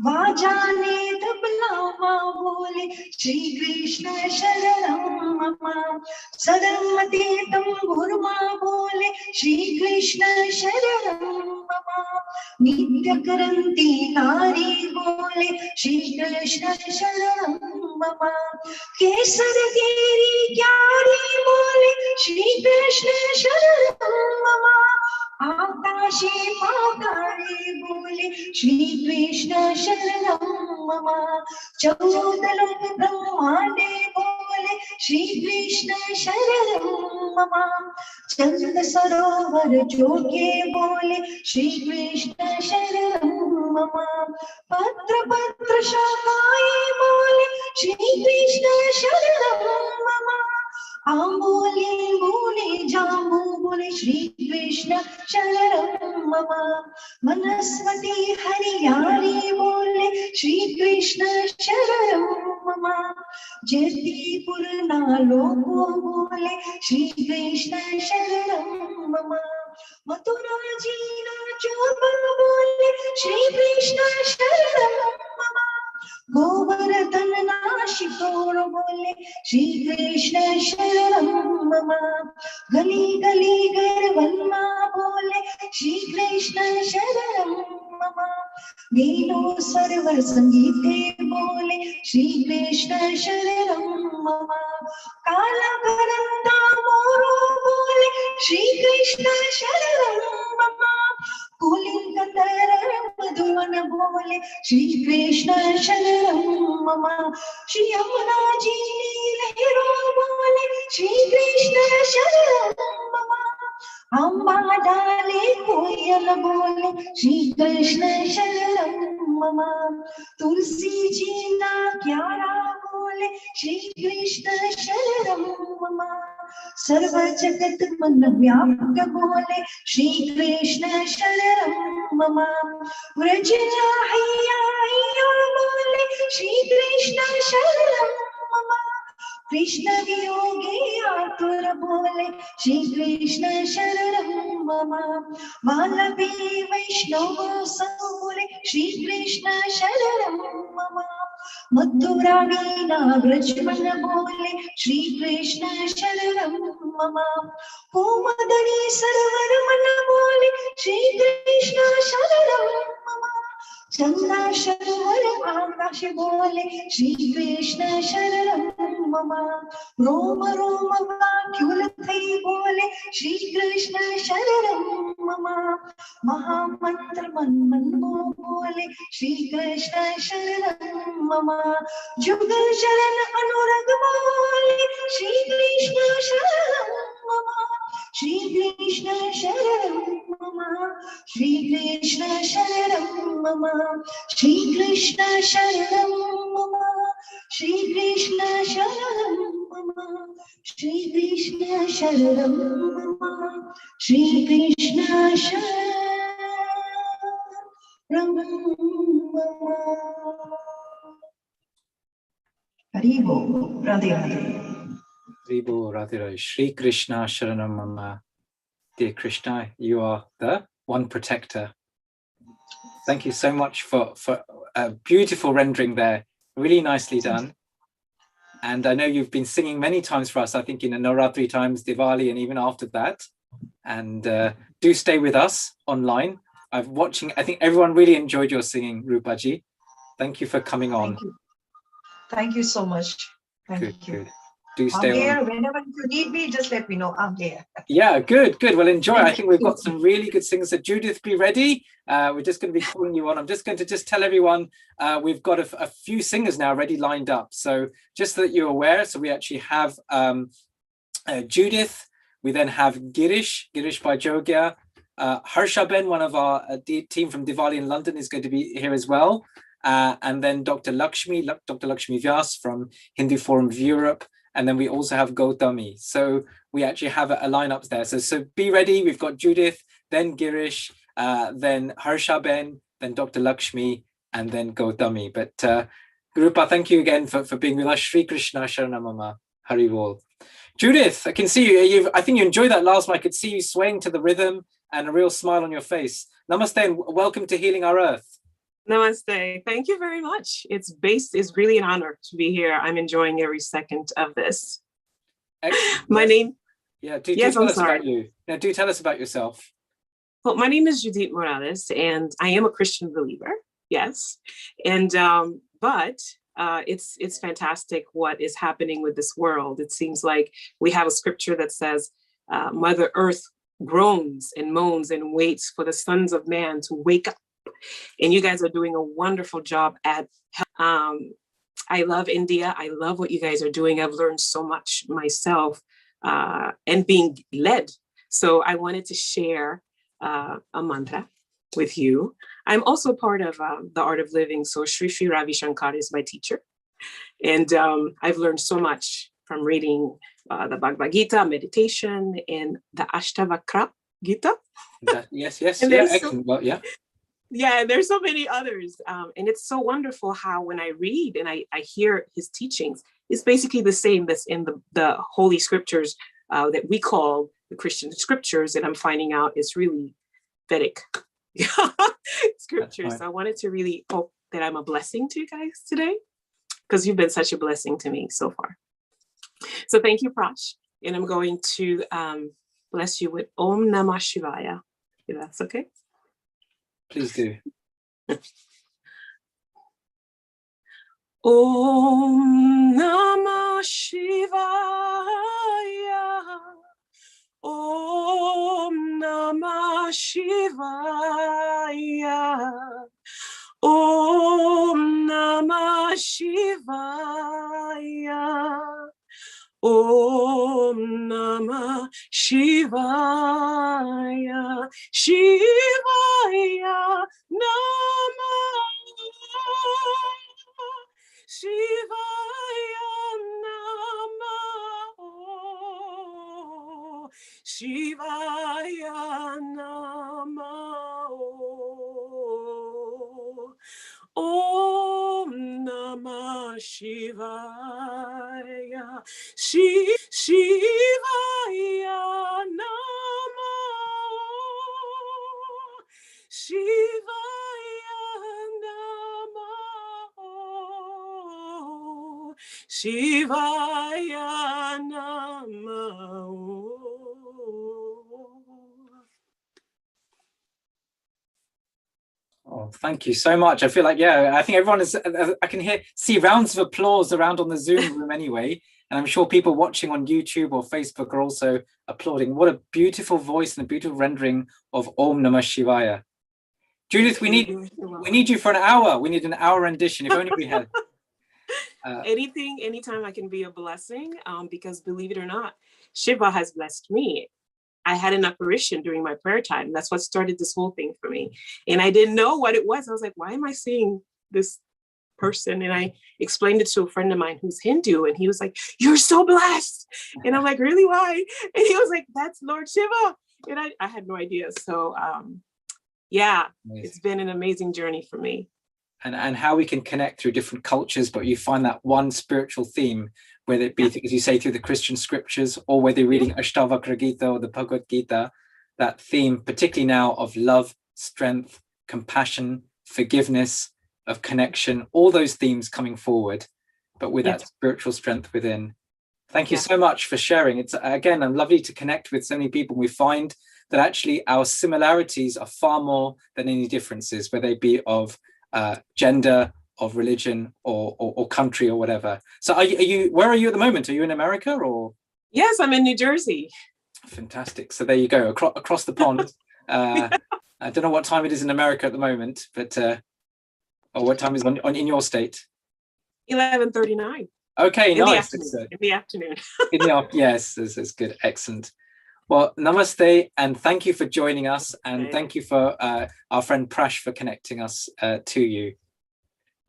Vajane Tablawa Bole, Shri Krishna Sharanam Mama. Sadamati Tambhurma Bole, Shri Krishna Sharanam Mama. Nitya Karanti Nari Bole, Shri Krishna Sharanam Mama. Kesar Giri Kyari Bole, Shri Krishna Sharanam Mama. आकाशे पाताळे बोले श्री कृष्ण शरणं मम चौदलोक ब्रह्मांडे बोले श्री कृष्ण शरणं मम चंद सरोवर जोगे बोले श्री कृष्ण शरणं मम पत्र पत्र शाखाए बोले श्री कृष्ण शरणं मम आंबोले बोले जांबू बोले श्री कृष्ण शरणं मम वनस्पति हरियाली बोले श्री कृष्ण शरणं मम जयपुर नालो बोले श्री कृष्ण शरणं मम मथुरा जीना चोप बोले श्री कृष्ण शरणं मम गोवर्धन नाशिकोण बोले श्री कृष्ण शरणं मम गली गली गरवन्ना बोले श्री कृष्ण शरणं मम मीनो सरवर संगीते बोले श्री कृष्ण शरणं मम काला करंदा मोरो बोले श्री कृष्ण शरणं मम कुलिंगतर मधुवन बोले श्री कृष्ण शरणं मम श्री यमुना जी लहरों बोले श्री कृष्ण शरणं मम अम्बा डाले कोयल बोले श्री कृष्ण शरणं मम तुलसी जी ना क्यारा बोले श्री कृष्ण शरणं मम सर्व जगत मन व्याप्त बोले श्री कृष्ण शरणं मम व्रज हैया हैया बोले श्री कृष्ण शरणं मम कृष्ण वियोगे आतुर बोले श्री कृष्ण शरणं मम मालवी वैष्णव सब बोले श्री कृष्ण शरणं मम मथुरा वीणा ब्रजमन बोले श्री कृष्ण शरणं मम कोमदनी सरवर मन बोले श्री कृष्ण शरणं मम चंदा शरवर आकाश बोले श्री कृष्ण शरणं मम रोम रोम व्याकुल थई बोले श्री कृष्ण शरणं मम महामंत्र मन मन बोले श्री कृष्ण शरणं मम जुगल शरण अनुरग बोले श्री कृष्ण शरणं मम श्री कृष्ण शरणं मम श्री कृष्ण शरणं मम श्री कृष्ण शरणं मम श्री कृष्ण शरणं मम श्री कृष्ण शरणं मम श्री कृष्ण शरणं मम हरि बोल Radhe Radhe Hari Bol, Radhe Radhe. Shri Krishna Sharanam Mama. Dear Krishna, you are the one protector. Thank you so much for a beautiful rendering there. Really nicely done. And I know you've been singing many times for us, I think in the Navratri times, Diwali, and even after that. And do stay with us online. I'm watching. I think everyone really enjoyed your singing, Rupaji. Thank you for coming on. Thank you so much. Thank Good, you. good. Do I'm stay here. on. Whenever you need me, just let me know. I'm there. Yeah, good, good. Well, enjoy. I think we've got some really good singers. So Judith, be ready. We're just going to be calling you on. I'm just going to tell everyone we've got a few singers now already lined up. So just so that you're aware, so we actually have Judith. We then have Girish by Jogia. Harshaben, one of our team from Diwali in London, is going to be here as well. And then Dr. Lakshmi Vyas from Hindu Forum of Europe. And then we also have Gautami. So we actually have a lineup there. So be ready. We've got Judith, then Girish, then Harshaben, then Dr. Lakshmi, and then Gautami. But Rupa, thank you again for being with us. Shri Krishna Sharanamama. Hari Bol. Judith, I can see you. I think you enjoyed that last one. I could see you swaying to the rhythm and a real smile on your face. Namaste and welcome to Healing Our Earth. Namaste. Thank you very much. It's really an honor to be here. I'm enjoying every second of this. Excellent. My name. Yeah, do Yes, tell I'm us sorry. about you. Now, do tell us about yourself. Well, my name is Judith Morales, and I am a Christian believer. Yes, and but it's fantastic what is happening with this world. It seems like we have a scripture that says Mother Earth groans and moans and waits for the sons of man to wake up. And you guys are doing a wonderful job at I love India. I love what you guys are doing. I've learned so much myself and being led. So I wanted to share a mantra with you. I'm also part of the Art of Living. So Sri Sri Ravi Shankar is my teacher. And I've learned so much from reading the Bhagavad Gita, meditation, and the Ashtavakra Gita. Yes, yeah, excellent. Well, yeah. Yeah, there's so many others. And it's so wonderful how when I read and I hear his teachings, it's basically the same that's in the Holy Scriptures that we call the Christian scriptures. And I'm finding out it's really Vedic scriptures. Right. So I wanted to really hope that I'm a blessing to you guys today, because you've been such a blessing to me so far. So thank you, Prash. And I'm going to bless you with Om Namah Shivaya, if that's okay. Please do. Om Namah Shivaya. Om Namah Shivaya. Om Namah Shivaya. Om Namah Shivaya. Shivaya Namah. Shivaya Namah. Shivaya Namah. Om Namah Shivaya. Shivaya Namah. Shivaya Namah. Shivaya Namah. Oh, thank you so much. I feel like, yeah, I think everyone is, I can see rounds of applause around on the Zoom room anyway. And I'm sure people watching on YouTube or Facebook are also applauding. What a beautiful voice and a beautiful rendering of Om Namah Shivaya. Judith, we need you for an hour. We need an hour rendition, if only we had. Anytime I can be a blessing, because believe it or not, Shiva has blessed me. I had an apparition during my prayer time. That's what started this whole thing for me. And I didn't know what it was. I was like, why am I seeing this person? And I explained it to a friend of mine who's Hindu. And he was like, you're so blessed. And I'm like, really, why? And he was like, that's Lord Shiva. And I had no idea. So yeah, amazing. It's been an amazing journey for me. And how we can connect through different cultures, but you find that one spiritual theme, whether it be, as you say, through the Christian scriptures, or whether you're reading Ashtavakra Gita or the Bhagavad Gita, that theme, particularly now, of love, strength, compassion, forgiveness, of connection, all those themes coming forward, but with that spiritual strength within. Thank you so much for sharing. It's, again, lovely to connect with so many people. We find that actually our similarities are far more than any differences, whether they be of gender, of religion, or country, or whatever. So are you where are you at the moment? Are you in America or? Yes, I'm in New Jersey. Fantastic. So there you go, across the pond. I don't know what time it is in America at the moment, but or what time is in your state? 11:39. Okay, in nice. In the afternoon. Yes, that's good. Excellent. Well, namaste, and thank you for joining us, and thank you for our friend Prash for connecting us to you.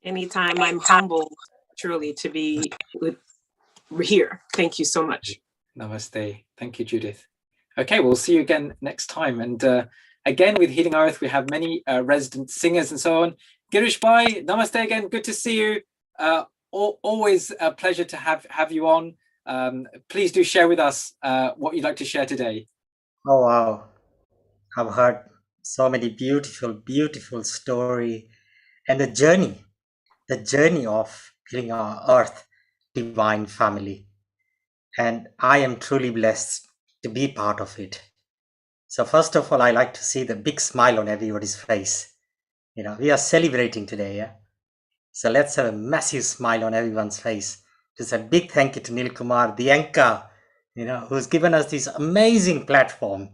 Anytime. I'm humbled, truly, to be here. Thank you so much. Namaste. Thank you, Judith. Okay, we'll see you again next time. And again, with Healing Our Earth, we have many resident singers and so on. Girish Bhai, namaste again. Good to see you. Always a pleasure to have you on. Please do share with us what you'd like to share today. Oh, wow. I've heard so many beautiful story, and the journey of Healing Our Earth divine family. And I am truly blessed to be part of it. So first of all, I like to see the big smile on everybody's face. You know, we are celebrating today, yeah? So let's have a massive smile on everyone's face. Just a big thank you to Neil Kumar, the anchor, you know, who's given us this amazing platform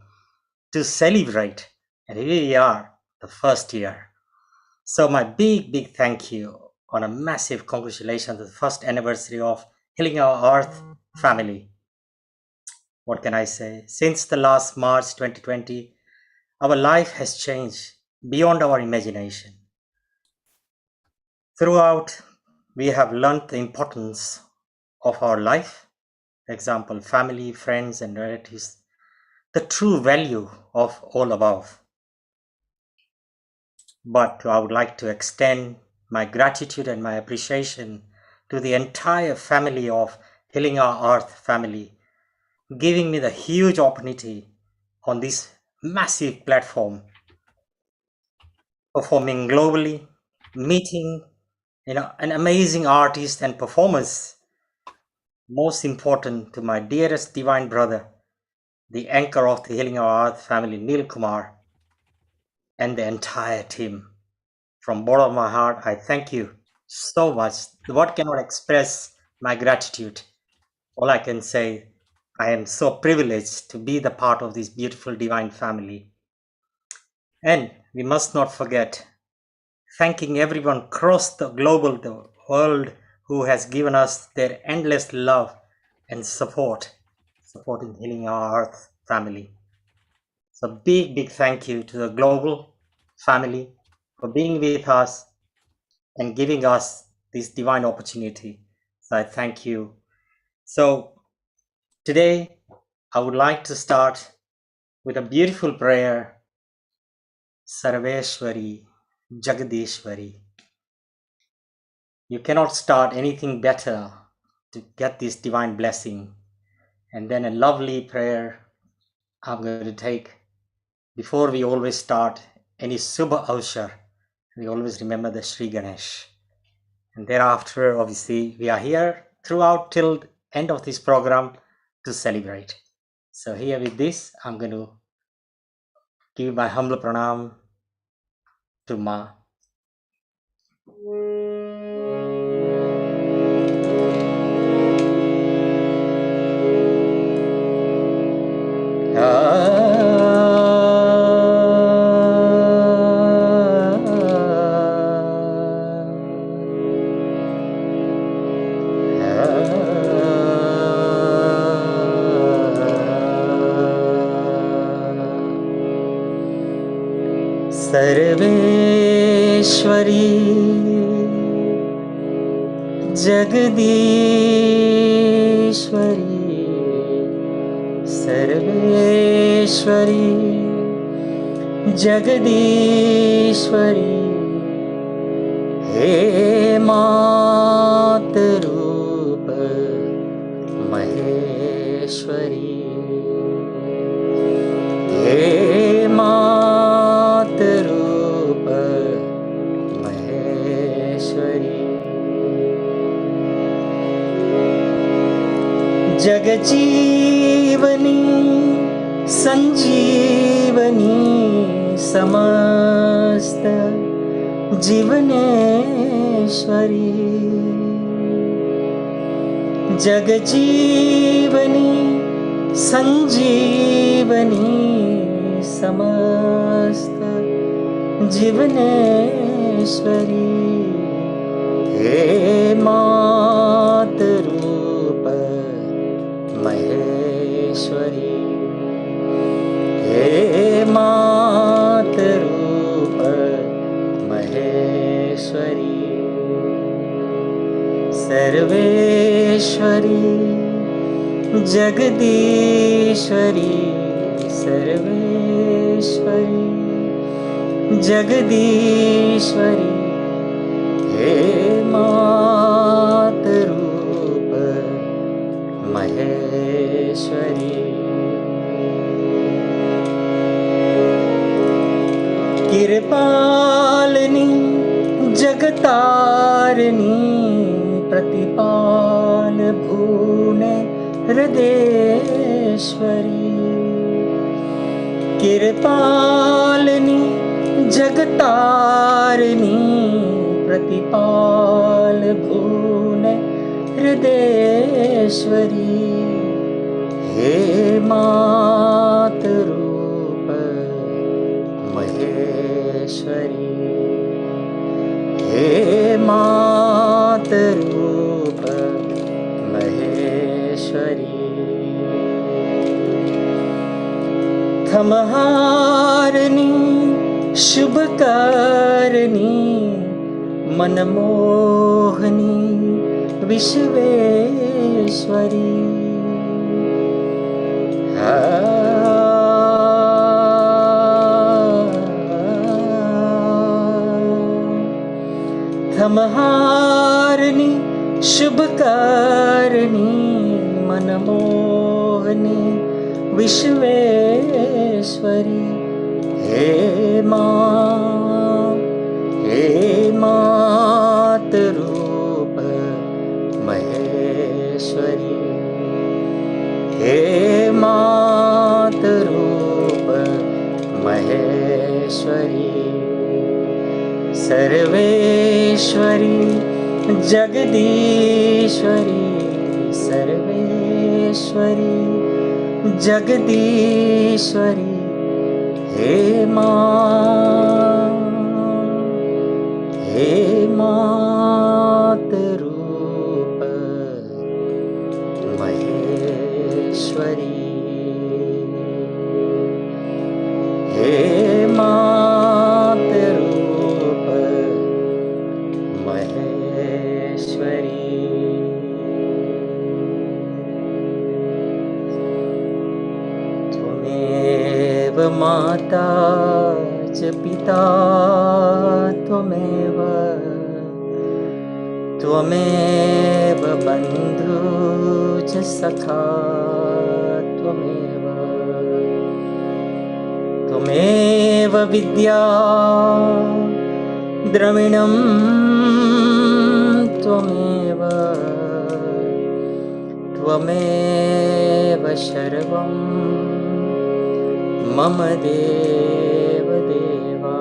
to celebrate. And here we are, the first year. So my big thank you on a massive congratulations to the first anniversary of Healing Our Earth family. What can I say? Since the last March 2020, our life has changed beyond our imagination. Throughout, we have learned the importance of our life, example, family, friends, and relatives, the true value of all above. But I would like to extend my gratitude and my appreciation to the entire family of Healing Our Earth family, giving me the huge opportunity on this massive platform, performing globally, meeting an amazing artist and performers. Most important to my dearest divine brother, the anchor of the Healing Our Earth family, Neil Kumar, and the entire team. From bottom of my heart, I thank you so much. What cannot express my gratitude. All I can say, I am so privileged to be the part of this beautiful divine family. And we must not forget thanking everyone across the world who has given us their endless love and supporting Healing Our Earth family. So big thank you to the global family for being with us and giving us this divine opportunity. So I thank you. So today I would like to start with a beautiful prayer, Sarveshwari, Jagadishwari. You cannot start anything better to get this divine blessing. And then a lovely prayer I'm going to take. Before we always start any Subha Avsar, we always remember the Sri Ganesh. And thereafter, obviously, we are here throughout till end of this program to celebrate. So here with this, I'm going to give my humble pranam to Ma. Sarveshwari Jagadishwari Sarveshwari Jagadishwari हे मातरूप महेश्वरी हे मातरूप महेश्वरी जगजीवनी संजीवनी समस्त जीवनेश्वरी जगजीवनी संजीवनी समस्त जीवनेश्वरी हे मातरूप महेश्वरी हे मातरूप महेश्वरी सर्वेश्वरी जगदीश्वरी सर्वेश्वरी जगदीश्वरी हे मातरूप महेश्वरी कृपालिनी जगतारिणी प्रतिपाल भुवने हृदेश्वरी कृपालिनी जगतारिणी प्रतिपाल भुवने हृदेश्वरी हे मातरूप महेश्वरी हे मातरूप महेश्वरी थमहारिणी शुभकारिणी मनमोहनी विश्वेश्वरी थमहारिणी शुभकारिणी मनमोहनी विश्वेश्वरी हे मातरूप महेश्वरी हे मातरूप महेश्वरी सर्वेश्वरी जगदीश्वरी सर्वेश्वरी जगदीश्वरी हे मातरूप महेश्वरी हे मातरूप महेश्वरी त्वमेव माता च पिता त्वमेव त्वमेव बन्धु च सखा त्वमेव त्वमेव विद्या द्रविणं त्वमेव त्वमेव सर्वं मम देव देवा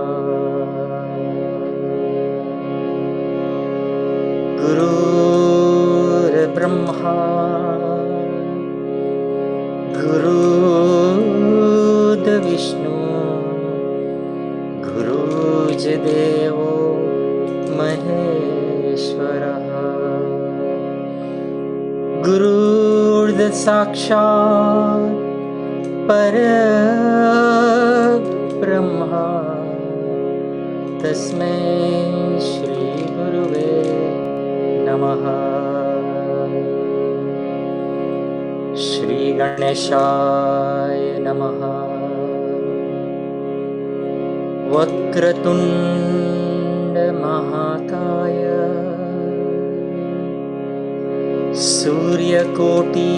गुरुर्ब्रह्मा गुरुर्विष्णु गुरुर्देवो महेश्वरः गुरुर्साक्षात् परब्रह्मा तस्मै श्री गुरुवे नमः श्री गणेशाय नमः वक्रतुण्ड महाकाय सूर्यकोटि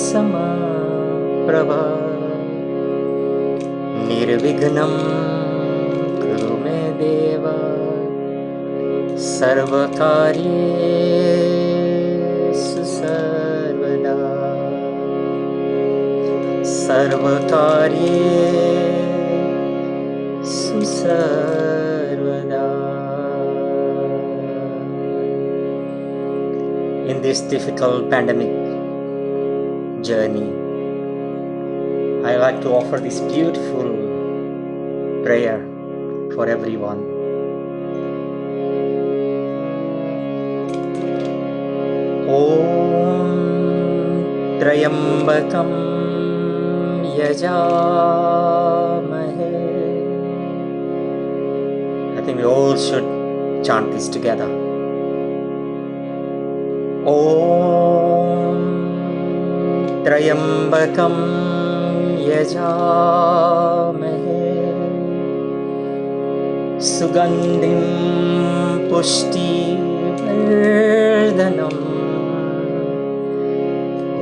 समप्रभा निर्विघ्नं कुरु मे देव सर्वकार्येषु सर्वदा सर्वकार्येषु सर्वदा. In this difficult pandemic journey, I like to offer this beautiful prayer for everyone. Om Trayambakam Yajamahe. I think we all should chant this together. Om Trayambakam Yajamahe Sugandhim Pushti Vardhanam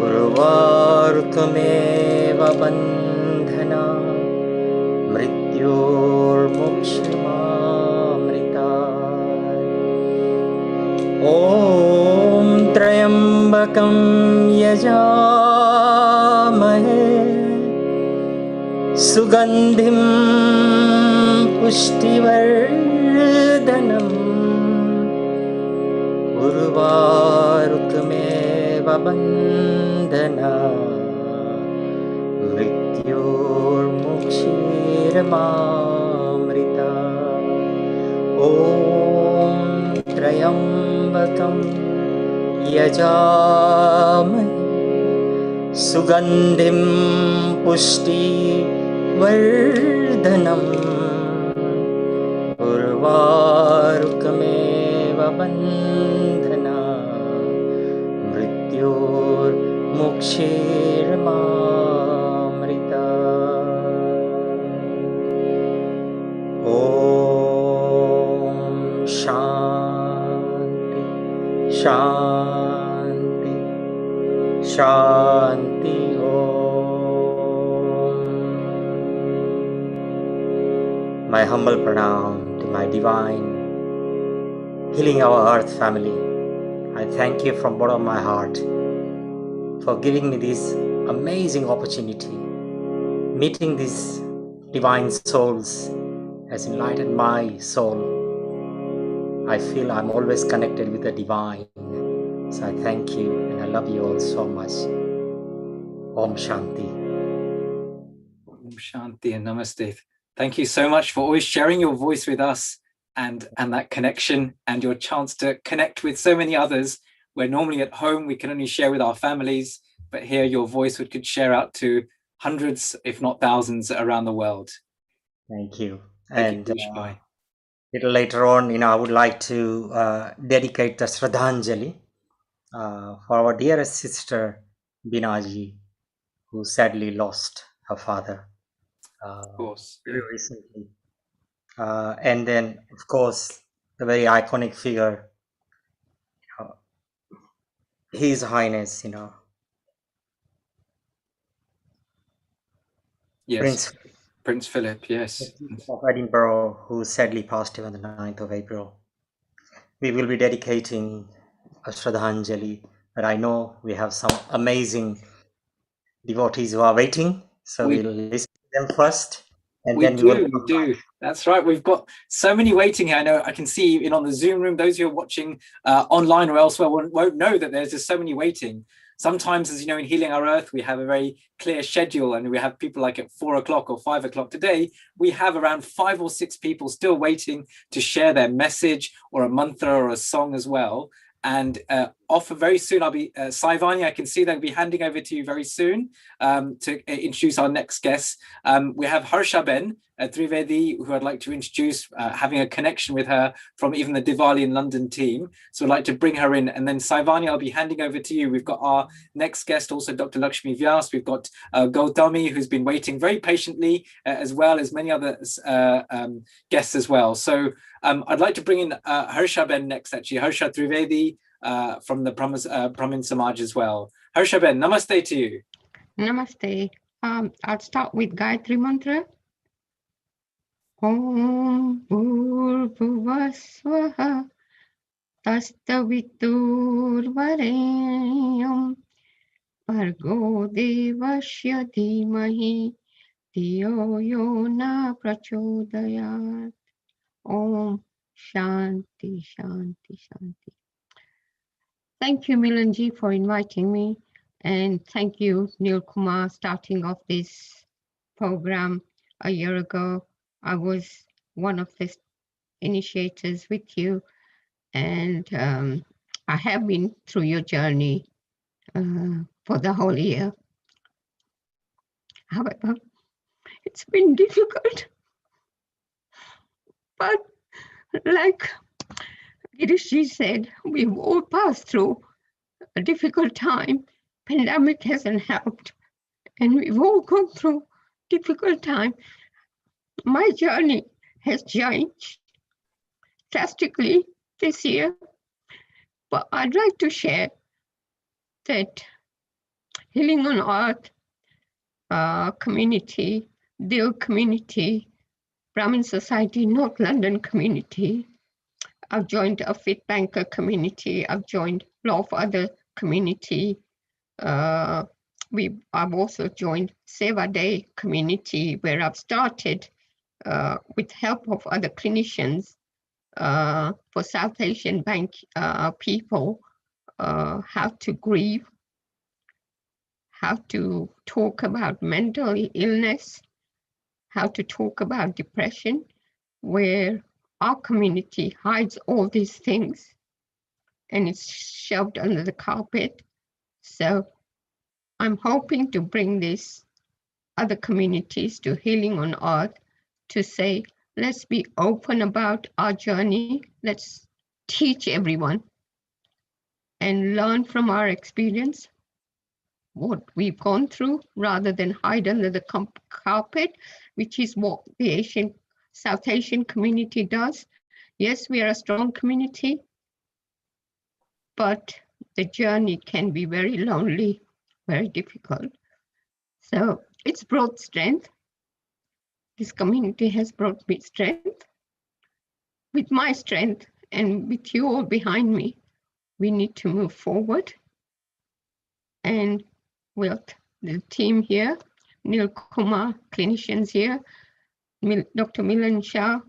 Urvarkameva Bandhana Mrityormokshamaamrita. Om Trayambakam Yajamahe Sugandhim Pushtivardhanam Urvarkameva Bandhana Mrityormokshamaamrita. क्षीरमामृता ॐ त्र्यम्बकं यजामहे सुगन्धिं पुष्टिवर्धनम् उर्वारुकमेव बन्धना मृत्योर्मुक्षीर्मामृता ॐ शान्ति शान्ति शान्ति My humble pranam to my divine Healing Our Earth family. I thank you from bottom of my heart for giving me this amazing opportunity. Meeting these divine souls has enlightened my soul. I feel I'm always connected with the divine. So I thank you and I love you all so much. Om Shanti. Om Shanti and Namaste. Thank you so much for always sharing your voice with us and that connection and your chance to connect with so many others. Where normally at home we can only share with our families, but here your voice could share out to hundreds, if not thousands, around the world. Thank you. Thank And you, little later on, I would like to dedicate the Shraddhanjali for our dearest sister Binaji, who sadly lost her father of course, very recently. And then, of course, the very iconic figure, His Highness, yes, Prince Philip, yes, of Edinburgh, who sadly passed away on the 9th of April. We will be dedicating a Shraddhanjali, but I know we have some amazing devotees who are waiting, so we'll listen to them first, and then we will. We do. That's right. We've got so many waiting here. I know I can see on the Zoom room. Those who are watching online or elsewhere won't know that there's just so many waiting. Sometimes, as you know, in Healing Our Earth, we have a very clear schedule, and we have people like at 4 o'clock or 5 o'clock. Today, we have around 5 or 6 people still waiting to share their message or a mantra or a song as well. And offer very soon, I'll be Saivani, I can see they'll be handing over to you very soon to introduce our next guest. We have Harshaben Trivedi, who I'd like to introduce, having a connection with her from even the Diwali in London team. So I'd like to bring her in. And then Saivani, I'll be handing over to you. We've got our next guest, also Dr. Lakshmi Vyas. We've got Gautami, who's been waiting very patiently, as well as many other guests as well. So I'd like to bring in Harshaben next, actually. Harsha Trivedi from the Brahmin Samaj as well. Harshaben, namaste to you. Namaste. I'll start with Gayatri Mantra. Om Bhurvasvaha Tastaviturvarenyam Bhargo Devasya Dhimahi Dhiyo Yona Prachodayat. Om Shanti, Shanti, Shanti. Thank you, Milanji, for inviting me. And thank you, Neil Kumar, starting off this program a year ago. I was one of the initiators with you. And I have been through your journey for the whole year. However, it's been difficult. But like Girishji said, we've all passed through a difficult time. Pandemic hasn't helped. And we've all gone through difficult time. My journey has changed drastically this year. But I'd like to share that Healing on Earth community, Dil community, Brahmin Society, North London community. I've joined a Fit Banker community. I've joined a lot of other community. I've also joined Seva Day community, where I've started with help of other clinicians for South Asian Bank people how to grieve, how to talk about mental illness, how to talk about depression, where our community hides all these things and it's shoved under the carpet. So I'm hoping to bring these other communities to Healing on Earth to say, let's be open about our journey. Let's teach everyone and learn from our experience what we've gone through rather than hide under the carpet, which is what the South Asian community does. Yes, we are a strong community, but the journey can be very lonely, very difficult. So it's brought strength. This community has brought me strength. With my strength and with you all behind me, we need to move forward. And with the team here, Neil Kumar, clinicians here, Dr. Milan Shah,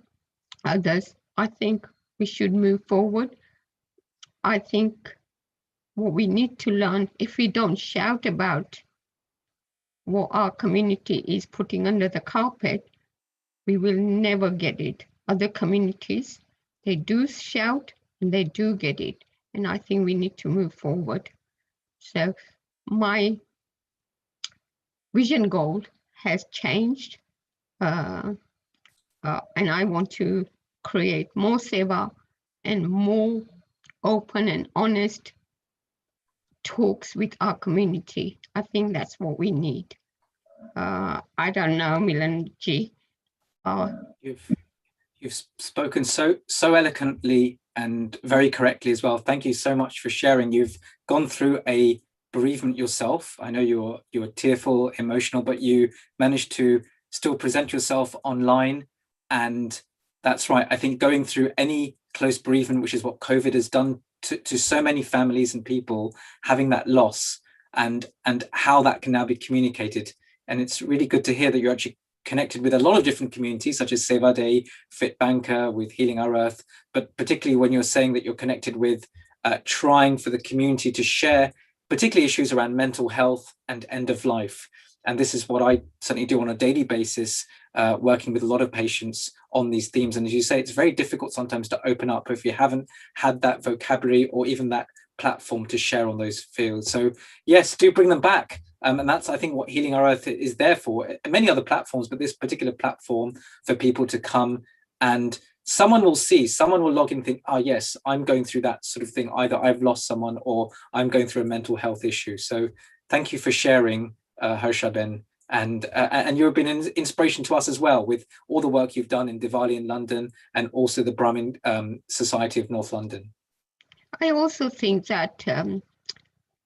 others, I think we should move forward. I think what we need to learn, if we don't shout about what our community is putting under the carpet, we will never get it. Other communities, they do shout and they do get it. And I think we need to move forward. So my vision goal has changed. And I want to create more seva and more open and honest talks with our community. I think that's what we need. I don't know, Milanji. You've spoken so eloquently and very correctly as well. Thank you so much for sharing. You've gone through a bereavement yourself. I know you're tearful, emotional, but you managed to still present yourself online. And that's right. I think going through any close bereavement, which is what COVID has done to so many families and people, having that loss and how that can now be communicated. And it's really good to hear that you're actually connected with a lot of different communities, such as Seva Day, Fit Banker, with Healing Our Earth, but particularly when you're saying that you're connected with trying for the community to share particularly issues around mental health and end of life. And this is what I certainly do on a daily basis, working with a lot of patients on these themes. And as you say, it's very difficult sometimes to open up if you haven't had that vocabulary or even that platform to share on those fields. So yes, do bring them back. And that's, I think, what Healing Our Earth is there for. Many other platforms, but this particular platform for people to come and someone will see, someone will log in and think, oh yes, I'm going through that sort of thing. Either I've lost someone or I'm going through a mental health issue. So thank you for sharing, Harshaben. And you've been an inspiration to us as well with all the work you've done in Diwali in London and also the Brahmin Society of North London. I also think that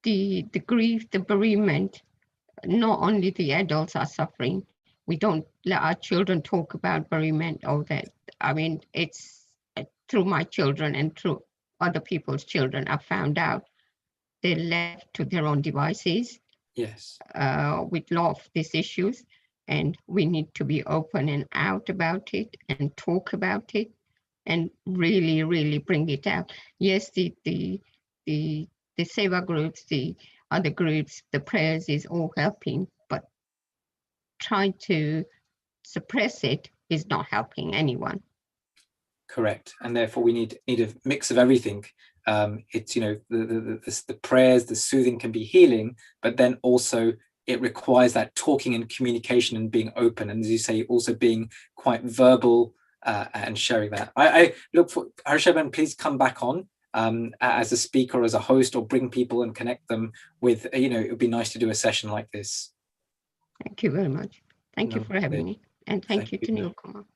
the grief, the bereavement, not only the adults are suffering. We don't let our children talk about bereavement or that. I mean, it's through my children and through other people's children, I found out they're left to their own devices. Yes. With a lot of these issues, and we need to be open and out about it and talk about it and really, really bring it out. Yes, the Seva groups, the other groups, the prayers is all helping, but trying to suppress it is not helping anyone. Correct, and therefore we need a mix of everything. It's, you know, the prayers, the soothing can be healing, but then also it requires that talking and communication and being open, and as you say, also being quite verbal and sharing that. I look for Harshaben, please come back on as a speaker, as a host, or bring people and connect them with, you know, it would be nice to do a session like this. Thank you very much. Thank you for having me, and thank you to Neil Kumar.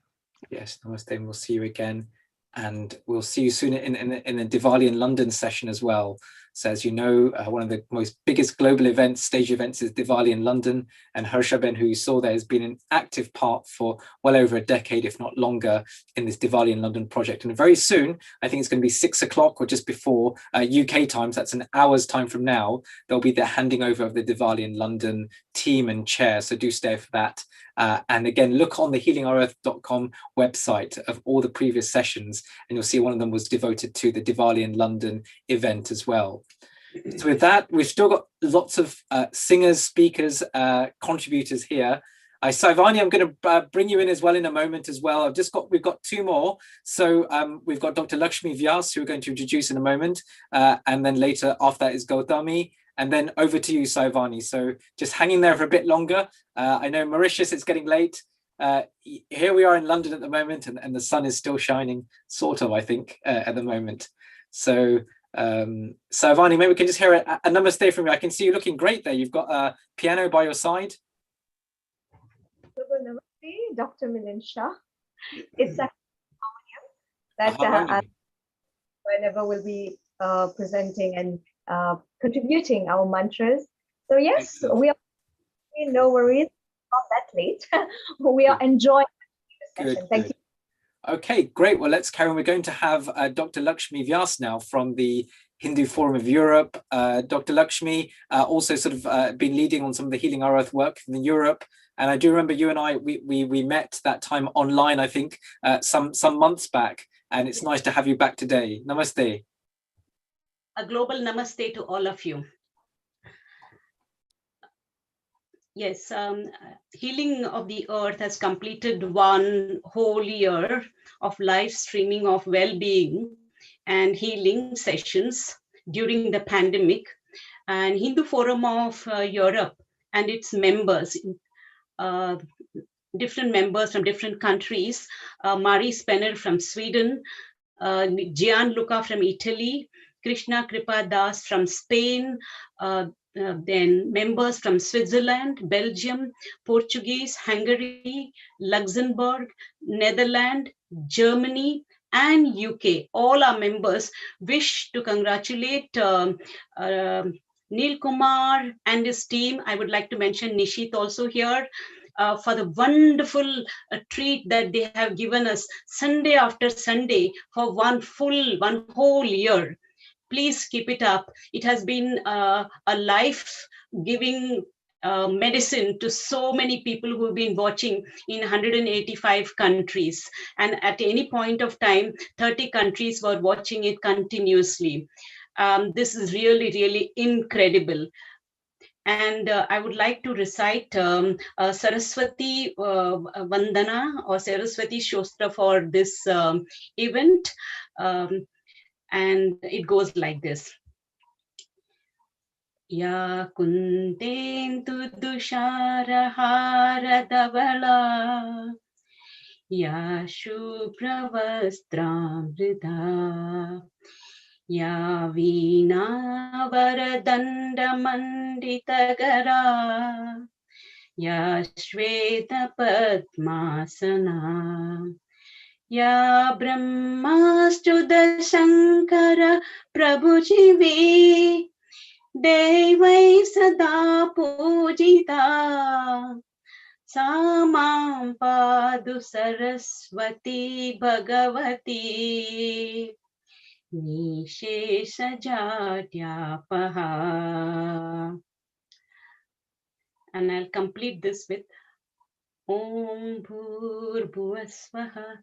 Yes, namaste, and we'll see you again. And we'll see you soon in the Diwali in London session as well. So as you know, one of the most biggest global events, stage events, is Diwali in London. And Harshaben, who you saw there, has been an active part for well over a decade, if not longer, in this Diwali in London project. And very soon, I think it's going to be 6 o'clock or just before UK times, that's an hour's time from now, there'll be the handing over of the Diwali in London team and chair. So do stay for that. And again, look on the healingourarth.com website of all the previous sessions, and you'll see one of them was devoted to the Diwali in London event as well. So with that, we've still got lots of singers, speakers, contributors here. Saivani, I'm going to bring you in as well in a moment as well. We've got two more. So we've got Dr. Lakshmi Vyas, who we're going to introduce in a moment. And then later after that is Gautami. And then over to you, Saivani. So just hanging there for a bit longer. I know Mauritius, it's getting late. Here we are in London at the moment, and the sun is still shining, sort of, I think, at the moment. So Saivani, maybe we can just hear a namaste from you. I can see you looking great there. You've got a piano by your side. Namaste, Dr. Milan Shah. It's a that whenever we'll be presenting and contributing our mantras. So yes, we are no worries, not that late. We are enjoying the session. Thank you. Okay, great. Well, let's carry on. We're going to have Dr. Lakshmi Vyas now from the Hindu Forum of Europe. Dr. Lakshmi also sort of been leading on some of the Healing Our Earth work in Europe. And I do remember you and I, we met that time online, I think, some months back. And it's nice to have you back today. Namaste. A global namaste to all of you. Yes, Healing of the Earth has completed one whole year of live streaming of well-being and healing sessions during the pandemic. And Hindu Forum of Europe and its members, different members from different countries, Mari Spenner from Sweden, Gianluca from Italy, Krishna Kripa Das from Spain, then members from Switzerland, Belgium, Portuguese, Hungary, Luxembourg, Netherlands, Germany, and UK. All our members wish to congratulate Neil Kumar and his team. I would like to mention Nishit also here. For the wonderful treat that they have given us Sunday after Sunday for one whole year. Please keep it up. It has been a life-giving medicine to so many people who have been watching in 185 countries. And at any point of time, 30 countries were watching it continuously. This is really, really incredible. And I would like to recite Saraswati Vandana or Saraswati Shostra for this event. And it goes like this. Ya kuntentu dushara hara davala, ya shubravastramrita, ya veena varadanda manditagara, ya shveta padmasana, ya brahmastuda shankara prabhujivi, devai sada pujita, samam padu saraswati bhagavati, nishesha jatyapaha. And I'll complete this with Om Bhur Bhuvasvaha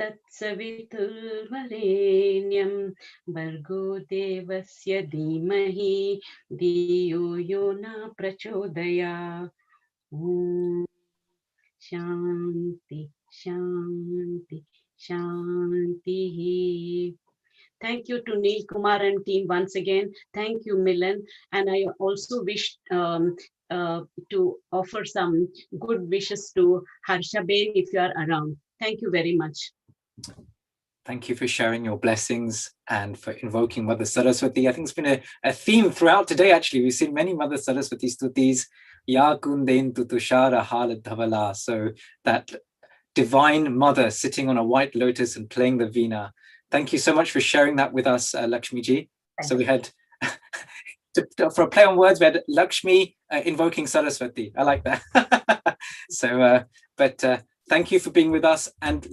Tatsavitul Varenyam Bhargo Devasya Dhimahi Dhiyo Yona Prachodaya. Om Shanti Shanti Shanti. Thank you to Neil Kumar and team once again. Thank you, Milan. And I also wish to offer some good wishes to Harsha Ben if you are around. Thank you very much. Thank you for sharing your blessings and for invoking Mother Saraswati. I think it's been a theme throughout today, actually. We've seen many Mother Saraswati stutis. Ya kundentu tushara halat dhavala. So that divine mother sitting on a white lotus and playing the veena. Thank you so much for sharing that with us, Lakshmi ji. So we had, for a play on words, we had Lakshmi invoking Saraswati. I like that. So, thank you for being with us, and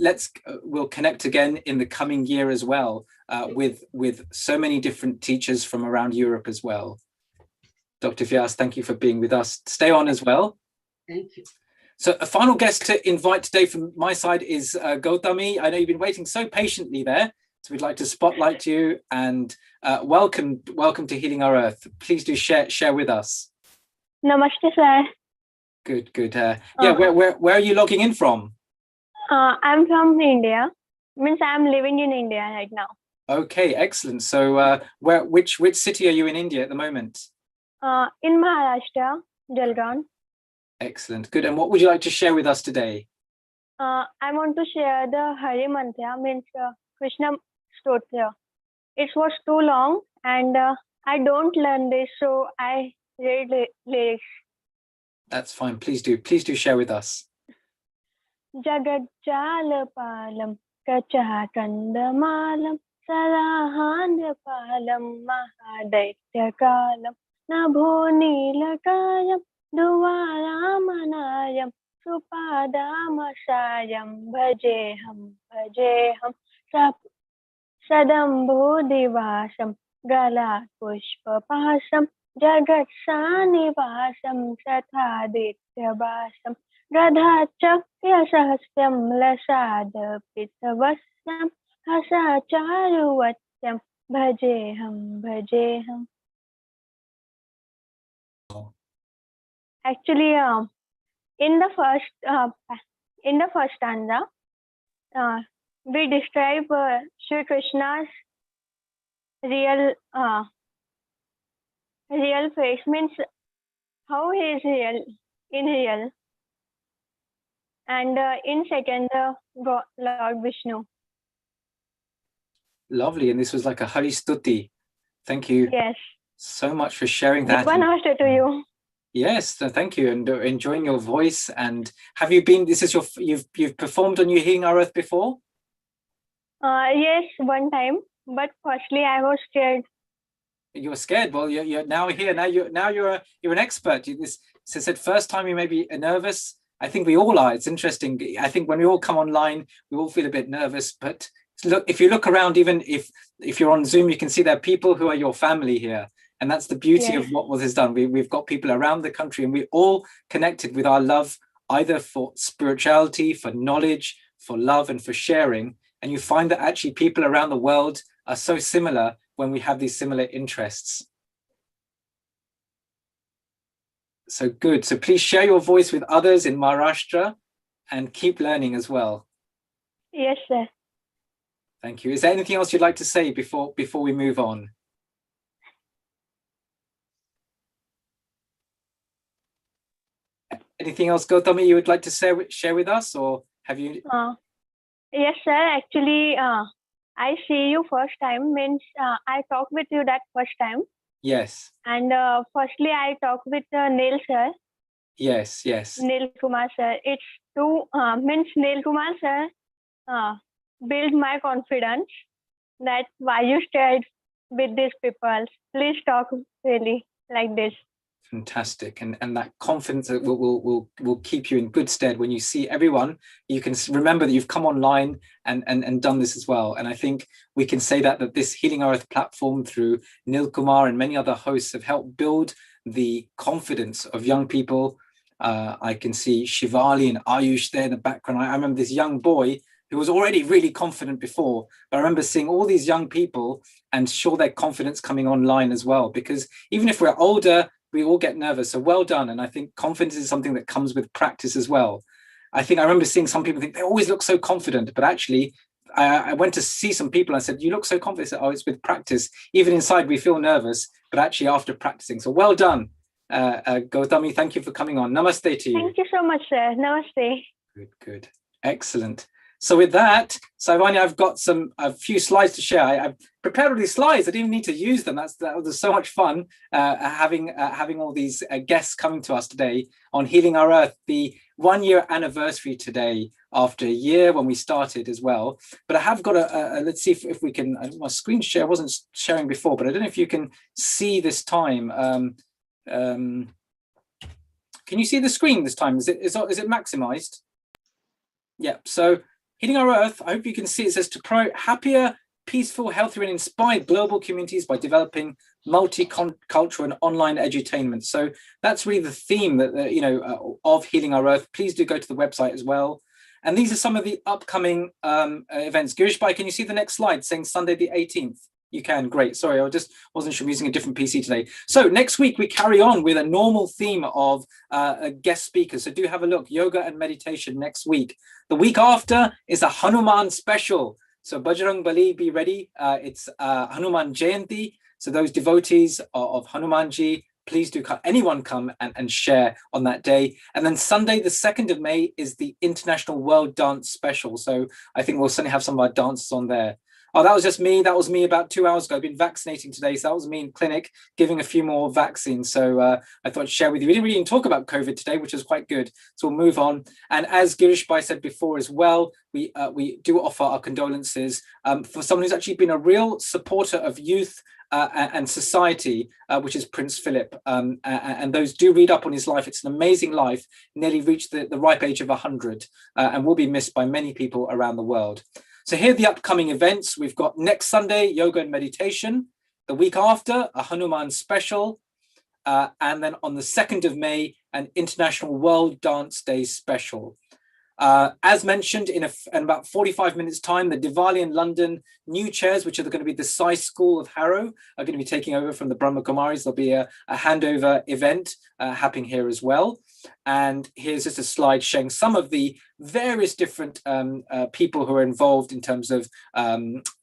we'll connect again in the coming year as well with so many different teachers from around Europe as well. Dr. Vyas, thank you for being with us. Stay on as well. Thank you. So a final guest to invite today from my side is Gautami. I know you've been waiting so patiently there, so we'd like to spotlight you and welcome to Healing Our Earth. Please do share with us. Namaste, sir. Good, good. Yeah, where are you logging in from? I'm from India. Means I'm living in India right now. Okay, excellent. So which city are you in India at the moment? In Maharashtra, Jalgaon. Excellent, good. And what would you like to share with us today? I want to share the Hari Mantra, means Krishna Stotra. It was too long and I don't learn this, so I read lyrics. That's fine. Please do share with us. Jagatjalapalam Kachakandamalam Sarahandyapalam Mahadaitakalam Nabho Nilakayam Duvaramanayam Supadamasyayam Bhajeham Sadambudivasam Galapushpapasam Jagatsanivasam Sathadityabasam Radhachakya Sahasram Lasadapitavasam Hasacharuvatyam Bhajeham. Actually, in the first stanza, we describe Sri Krishna's real face, means how he is real in real. And in second, Lord Vishnu. Lovely, and this was like a Hari Stuti. Thank you. Yes. So much for sharing that. Namaste to you. Yes, thank you, and enjoying your voice. And have you been? This is you've performed on Your Healing Our Earth before? Yes, one time. But firstly, I was scared. You were scared. Well, you're now here. Now you're an expert. This said first time you may be nervous. I think we all are. It's interesting. I think when we all come online, we all feel a bit nervous. But look, if you look around, even if you're on Zoom, you can see there are people who are your family here. And that's the beauty of what has done. We've got people around the country and we're all connected with our love, either for spirituality, for knowledge, for love, and for sharing. And you find that actually people around the world are so similar when we have these similar interests. So good. So please share your voice with others in Maharashtra and keep learning as well. Yes, sir. Thank you. Is there anything else you'd like to say before we move on? Anything else, Gautami, you would like to share with us, or have you? Yes, sir. Actually, I see you first time, means I talked with you that first time. Yes. And firstly, I talked with Neil sir. Yes, yes. Neil Kumar sir. It's means Neil Kumar sir build my confidence that why you stayed with these people. Please talk really like this. Fantastic, and that confidence will keep you in good stead when you see everyone. You can remember that you've come online and done this as well. And I think we can say that this Healing Our Earth platform through Nil Kumar and many other hosts have helped build the confidence of young people. I can see Shivali and Ayush there in the background. I remember this young boy who was already really confident before, but I remember seeing all these young people and show their confidence coming online as well, because even if we're older, we all get nervous. So well done. And I think confidence is something that comes with practice as well. I remember seeing some people think they always look so confident, but actually I went to see some people and I said, you look so confident. I said, oh, it's with practice. Even inside we feel nervous, but actually after practicing. So well done. Gautami, thank you for coming on. Namaste to you. Thank you so much, sir. Namaste. Good. Excellent. So with that, Saivani, I've got a few slides to share. I've prepared all these slides. I didn't even need to use them. That was so much fun having all these guests coming to us today on Healing Our Earth, the 1 year anniversary today after a year when we started as well. But I have got let's see if we can, my screen share, I wasn't sharing before, but I don't know if you can see this time. Can you see the screen this time? Is it maximized? Yeah, so Healing Our Earth, I hope you can see it says to promote happier, peaceful, healthier and inspired global communities by developing multicultural and online edutainment. So that's really the theme that of Healing Our Earth. Please do go to the website as well. And these are some of the upcoming events. Girishbhai, can you see the next slide saying Sunday the 18th? You can, great. Sorry, I just wasn't sure I'm using a different PC today. So next week we carry on with a normal theme of guest speakers. So do have a look, yoga and meditation next week. The week after is a Hanuman special. So Bajrang Bali, be ready. It's Hanuman Jayanti. So those devotees of Hanumanji, please do anyone come and share on that day. And then Sunday, the 2nd of May is the International World Dance Special. So I think we'll certainly have some of our dances on there. Oh, that was just me. That was me about 2 hours ago. I've been vaccinating today. So that was me in clinic giving a few more vaccines. So I thought I'd share with you. We didn't really talk about COVID today, which was quite good. So we'll move on. And as Girish Bhai said before as well, we do offer our condolences for someone who's actually been a real supporter of youth and society, which is Prince Philip. And those do read up on his life. It's an amazing life, nearly reached the ripe age of 100 and will be missed by many people around the world. So here are the upcoming events. We've got next Sunday, yoga and meditation. The week after, a Hanuman special. And then on the 2nd of May, an International World Dance Day special. As mentioned, in about 45 minutes time, the Diwali in London new chairs, which are going to be the Sai School of Harrow, are going to be taking over from the Brahma Kumaris. There'll be a handover event happening here as well. And here's just a slide showing some of the various different people who are involved in terms of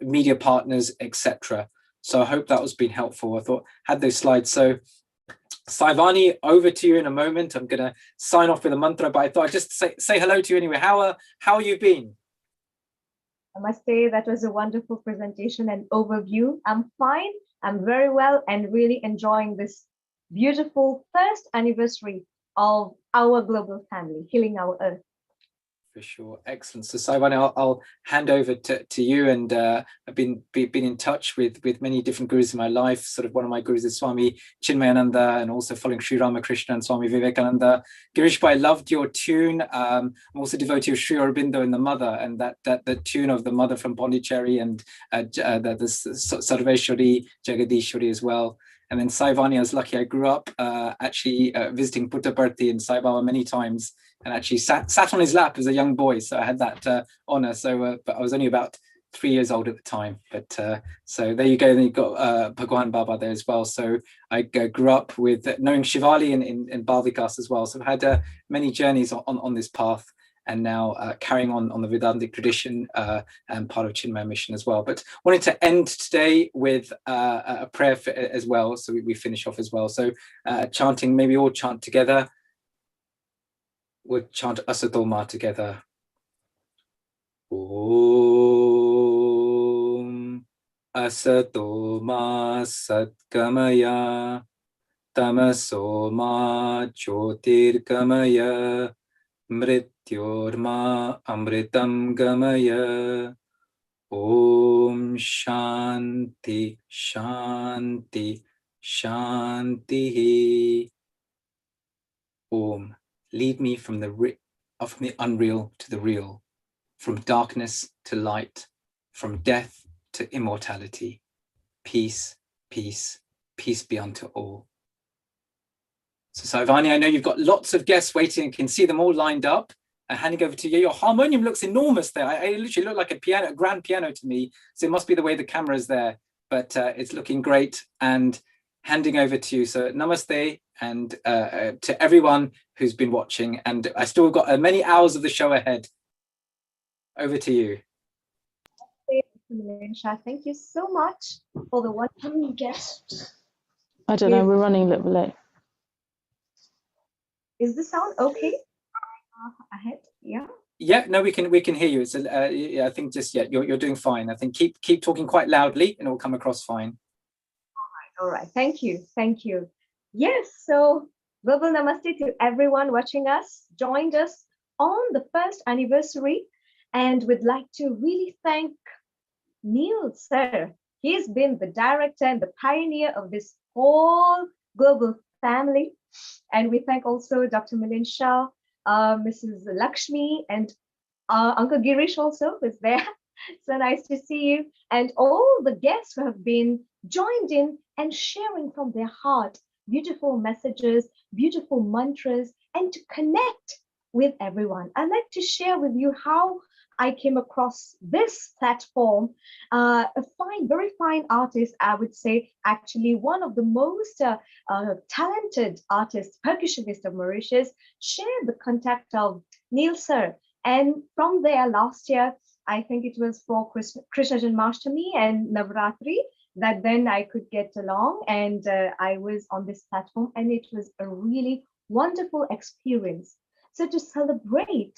media partners, etc. So I hope that was been helpful. I thought had those slides. So Saivani, over to you in a moment. I'm going to sign off with a mantra, but I thought I'd just say hello to you anyway. How you been? Namaste. That was a wonderful presentation and overview. I'm fine. I'm very well and really enjoying this beautiful first anniversary of our global family, Healing Our Earth. For sure, excellent. So Saivani, I'll hand over to you. And I've been in touch with many different gurus in my life. Sort of one of my gurus is Swami Chinmayananda, and also following Sri Ramakrishna and Swami Vivekananda. Girish Bhai, loved your tune. I'm also a devotee of Sri Aurobindo and the Mother, and that tune of the Mother from Pondicherry and the Sarveshwari, Jagadishwari as well. And then Saivani, I was lucky. I grew up actually visiting Puttaparthi in Sai Baba many times, and actually sat on his lap as a young boy. So I had that honor. So, but I was only about 3 years old at the time. But so there you go. Then you've got Bhagwan Baba there as well. So I grew up with knowing Shivali in Bal Vikas as well. So I've had many journeys on this path, and now carrying on the Vedantic tradition and part of Chinmaya mission as well. But wanted to end today with a prayer as well. So we finish off as well. So chanting, maybe all chant together. We'll chant Asatoma together. Om Asatoma Satkamaya Tamasoma Jyotirgamaya Mrityorma Amritam Gamaya. Om Shanti Shanti Shanti. Om. Lead me from the unreal to the real, from darkness to light, from death to immortality. Peace, peace, peace be unto all. So Saivani, I know you've got lots of guests waiting and can see them all lined up. Handing over to you. Your harmonium looks enormous there. I literally look like a grand piano to me. So it must be the way the camera is there, but it's looking great. And handing over to you. So namaste, and to everyone who's been watching. And I still got many hours of the show ahead. Over to you. Thank you so much for the wonderful guests. I don't know, we're running a little late. Is the sound okay? Ahead, yeah. Yeah, no, we can hear you. It's I think just you're doing fine. I think keep talking quite loudly, and it will come across fine. All right. Thank you. Yes. So global namaste to everyone watching us, joined us on the first anniversary, and we'd like to really thank Neil, sir. He's been the director and the pioneer of this whole global family, and we thank also Dr. Milind Shah, Mrs. Lakshmi, and Uncle Girish also who's there. So nice to see you, and all the guests who have been joined in and sharing from their heart beautiful messages, beautiful mantras, and to connect with everyone. I'd like to share with you how I came across this platform. A very fine artist, I would say, actually one of the most talented artists, percussionist of Mauritius, shared the contact of Neil Sir. And from there, last year, I think it was for Krishna Janmashtami and Navratri, that then I could get along, and I was on this platform, and it was a really wonderful experience. So to celebrate,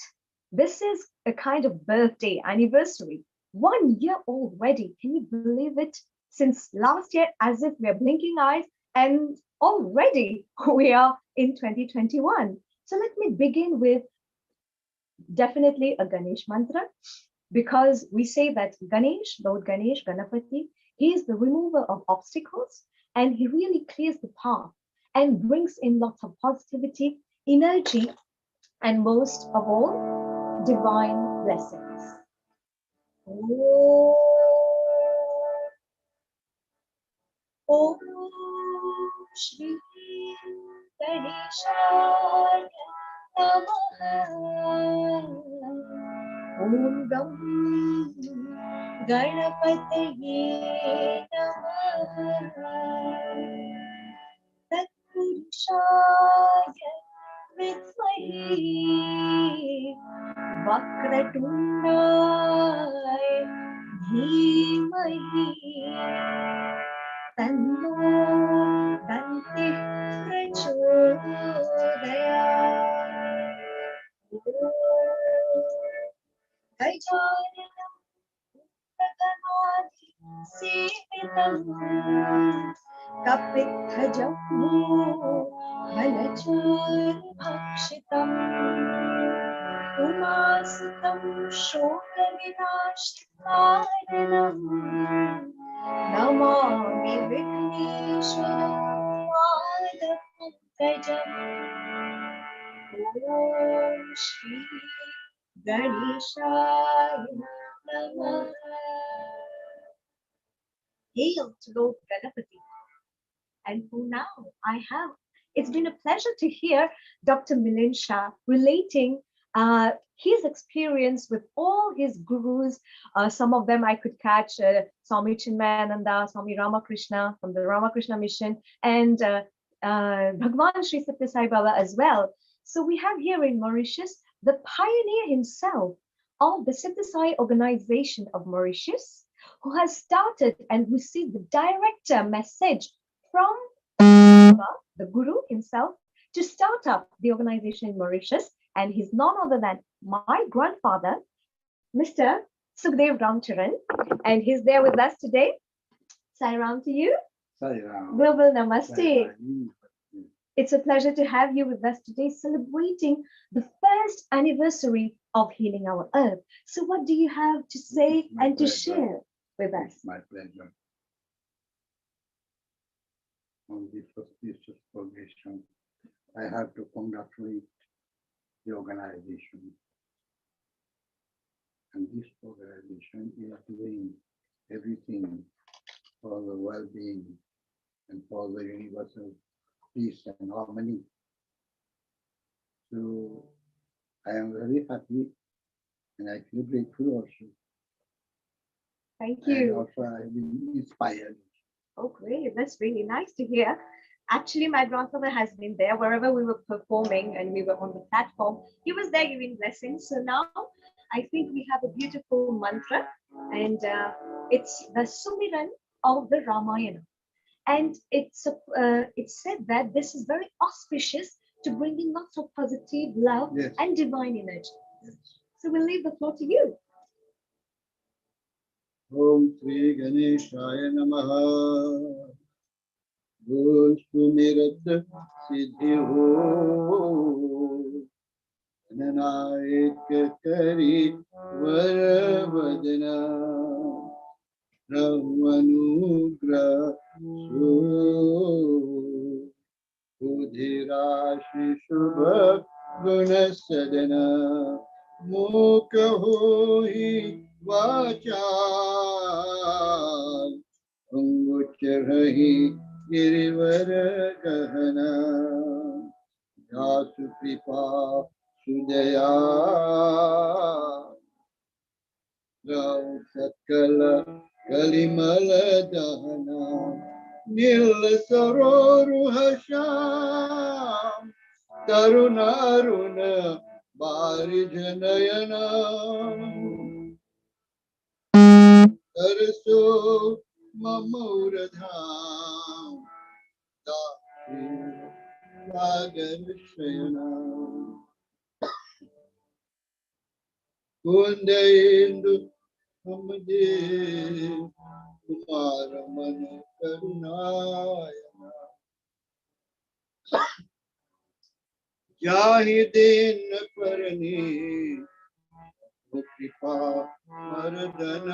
this is a kind of birthday anniversary, 1 year already. Can you believe it? Since last year, as if we're blinking eyes, and already we are in 2021. So let me begin with definitely a Ganesh mantra, because we say that Ganesh, Lord Ganesh, Ganapati, he is the remover of obstacles, and he really clears the path and brings in lots of positivity, energy, and most of all, divine blessings. Om Shri Ganeshaya Namaha. Om Gam Ganapataye Namaha. Tatpurushaya Vidmahi Vakratundaya Dhimahi Tanno Danti Prachodayat. Gajananam Bhagavati Sevitam Kapithajammu Halachur Bhakshitam Umasitam Shokavinashitaranam Namami Vigneshwaram Padapankajam. Om Shri Ganeshaya Namaha. Hail to Lord Ganapati. And for now, it's been a pleasure to hear Dr. Milind Shah relating his experience with all his gurus. Some of them I could catch, Swami Chinmayananda, Swami Ramakrishna from the Ramakrishna Mission, and Bhagwan Sri Satya Sai Baba as well. So we have here in Mauritius the pioneer himself of the Satya Sai organization of Mauritius, who has started and received the direct message from Baba, the Guru himself, to start up the organization in Mauritius. And he's none other than my grandfather, Mr. Sukhdev Ramcharan. And he's there with us today. Sairam to you. Global Namaste. It's a pleasure to have you with us today, celebrating the first anniversary of Healing Our Earth. So what do you have to say and to share with us? My pleasure. On this auspicious occasion, I have to congratulate the organization. And this organization is doing everything for the well-being and for the universal peace and harmony. So I am very happy and I feel grateful also. Thank you. And also I have been inspired. Oh, great. That's really nice to hear. Actually, my grandfather has been there wherever we were performing and we were on the platform. He was there giving blessings. So now I think we have a beautiful mantra, and it's the Sumiran of the Ramayana. And it's said that this is very auspicious to bring in lots of positive love and divine energy. So we'll leave the floor to you. Om Sri Ganeshaya Namaha. Sumirat Siddhi Ho. Nanaik Kari Varavadana. Ramanugra Su. Udhirashi Shubha Gunasadana. Mukha Hoi Vachal. Angucharahi Girivara Gahana. Yasu Kripa Sudaya. गौ सकल कलिमल दहना नील सरोरुह श्याम तरुण अरुण बारिज नयना तरसो ममोर धाम दासी सागर शयना कुंदेन्दु हमदे कुमार मन करुणायना जाहि दिन परनी कृपा मर्दन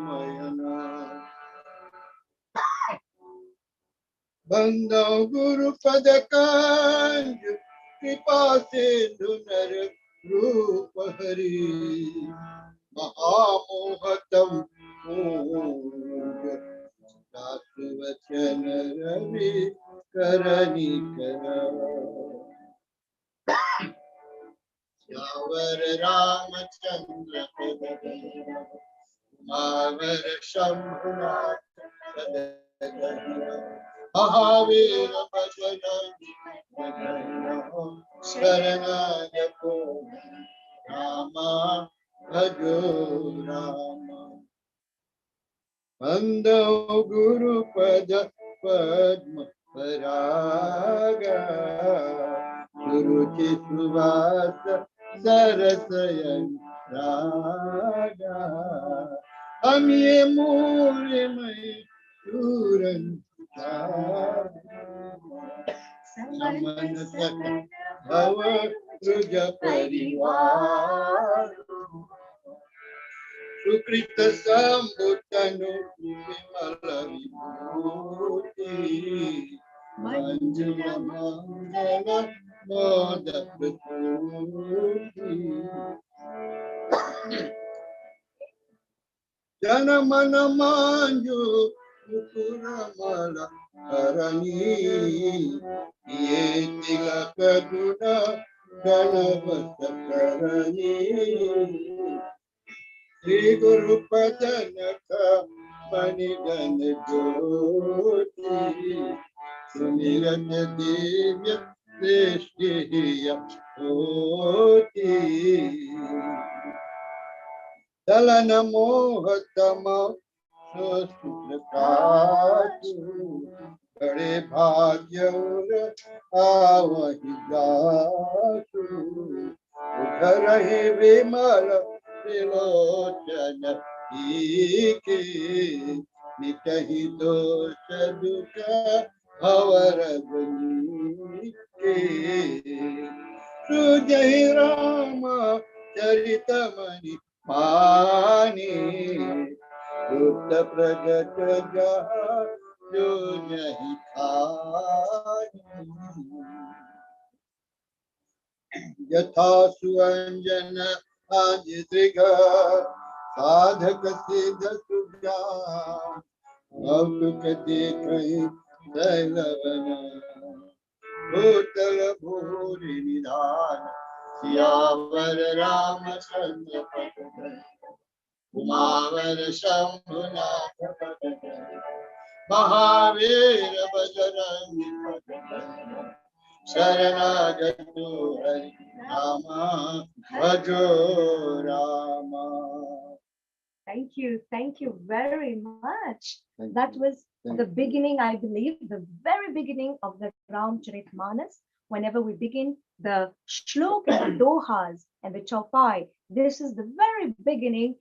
मयना बंदो गुरु पद कंज कृपा सिंधु नर रूप हरि महामोहतम दास वचन रवि करनी कर श्यावर रामचंद्र पद मावर शंभुनाथ महावीर बजरंग शरणागतो रामा भजो रामा बंदो गुरुपद पद्म परागा गुरुचि सुवास सरसयन रागा हम ये मूल्य में पूरन समन सक भव रुज परिवार सुकृत संबुतनु विमल विभूति मंजुल मंगल मोदक पूर्ति जन मन मांजो मुकुर मल हरणी ये तिलक गुण गणवत करणी श्री गुरु पदनक मणिगण ज्योति सुमिरन दिव्य दृष्टि होती दलन मोहतम सुप्रकाशु बड़े भाग्य आवहि दासु उधर ही विमल त्रिलोचन के निकहि दोष दुख भवर के सुजहि राम चरित मणि पानी दुत प्रगट जहाँ जो नहीं खानी यथा सुअंजन आजिद्रिग साधक सिद्ध सुजान कौतुक देखहि दैलवन भूतल भूरि निधान सियावर रामचंद्र पद उमावर शंभुनाथ पद महावीर बजरंगी पद शरणागतो हरि रामा भजो Rama. Thank you very much. That was the beginning, I believe, the very beginning of the Ramcharitmanas. Whenever we begin the shlok and the dohas and the chaupai, this is the very beginning,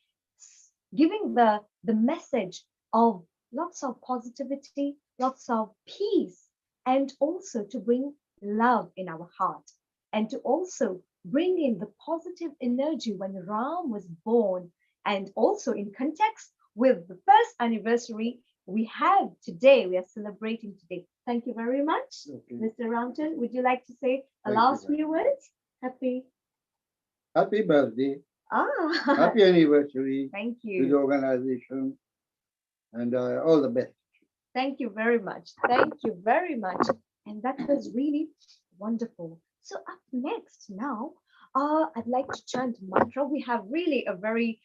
giving the message of lots of positivity, lots of peace, and also to bring love in our heart, and to also bring in the positive energy when Ram was born, and also in context with the first anniversary we have today, we are celebrating today. Thank you very much. Okay. Mr. Ramchan, would you like to say a Thank last you. few words? Happy birthday. Ah, Happy anniversary thank to the you. organization, and all the best. Thank you very much. Thank you very much. And that was really wonderful. So up next now, I'd like to chant mantra. We have really a very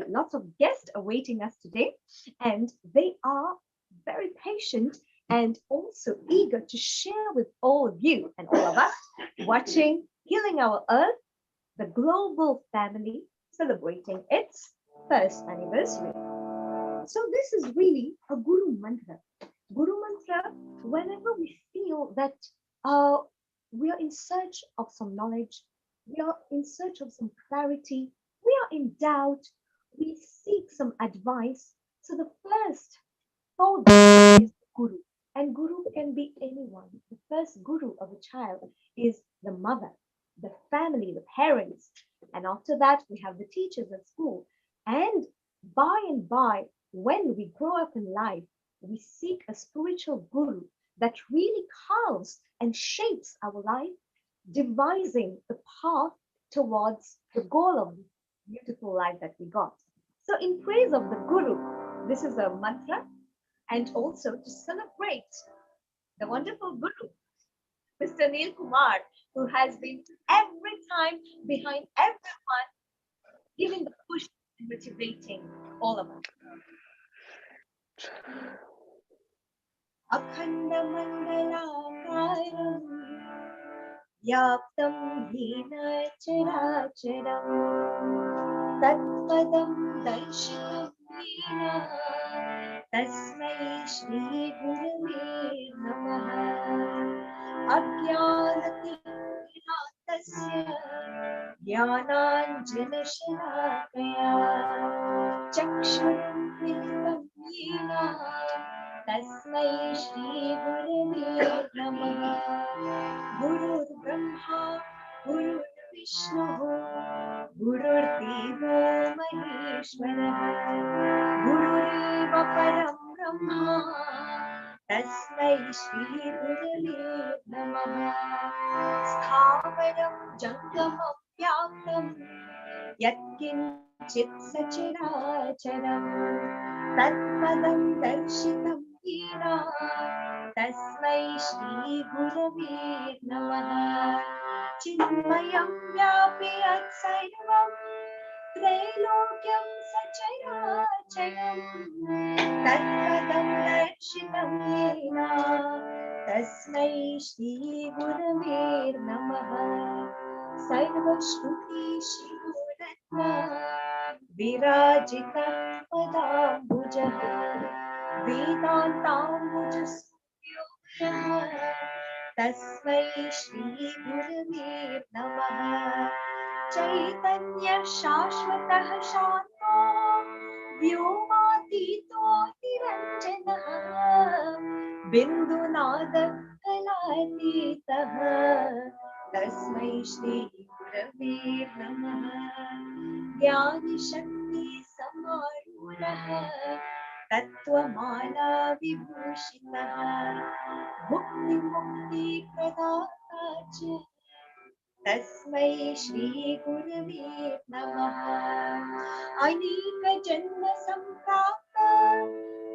lots of guests awaiting us today, and they are very patient and also eager to share with all of you and all of us watching Healing Our Earth, the global family celebrating its first anniversary. So this is really a Guru Mantra. Guru Mantra, whenever we feel that we are in search of some knowledge, we are in search of some clarity, we are in doubt, we seek some advice. So the first thought is Guru. And Guru can be anyone. The first Guru of a child is the mother, the family, the parents. And after that, we have the teachers at school. And by, when we grow up in life, we seek a spiritual guru that really carves and shapes our life, devising the path towards the goal of the beautiful life that we got. So, in praise of the guru, this is a mantra, and also to celebrate the wonderful guru, Mr. Neil Kumar, who has been every time behind everyone, giving the push and motivating all of us. अखंड मंगलाकारं व्याप्तं येन चराचरं तत्पदं दर्शितं येन तस्मै श्री गुरवे नमः अज्ञानतिमिरान्धस्य ज्ञानाञ्जनशलाकया चक्षुरुन्मिलितं येन तस्मै श्री गुरवे नमः गुरुर्ब्रह्मा गुरुर्विष्णुः गुरुर्देवो महेश्वरः गुरुरेव परं ब्रह्मा तस्मै श्री गुरवे नमः स्थावरं जङ्गमं व्याप्तं यत्किञ्चित् सचराचरं तत्पदं दर्शितं येन तस्मै श्री गुरवे नमः चिन्मयं व्यापि यत्सर्वं त्रैलोक्यं सचराचरं तत्पदं दर्शितं येन तस्मै श्री गुरवे नमः सर्वश्रुतिशिरोरत्न विराजितः पदाम्बुजः वेदान्ताम्बुजसूर्यो नमः तस्मै श्री गुरवे नमः चैतन्य शाश्वतः शान्तो व्योमातीतो निरञ्जनः बिन्दुनाद कलातीतः तस्मै श्री गुरवे नमः ज्ञानशक्ति समारूढः तत्त्वमाला विभूषितः मुक्तिप्रदाता च तस्मै श्री गुरवे नमः अनेकजन्म सम्प्राप्त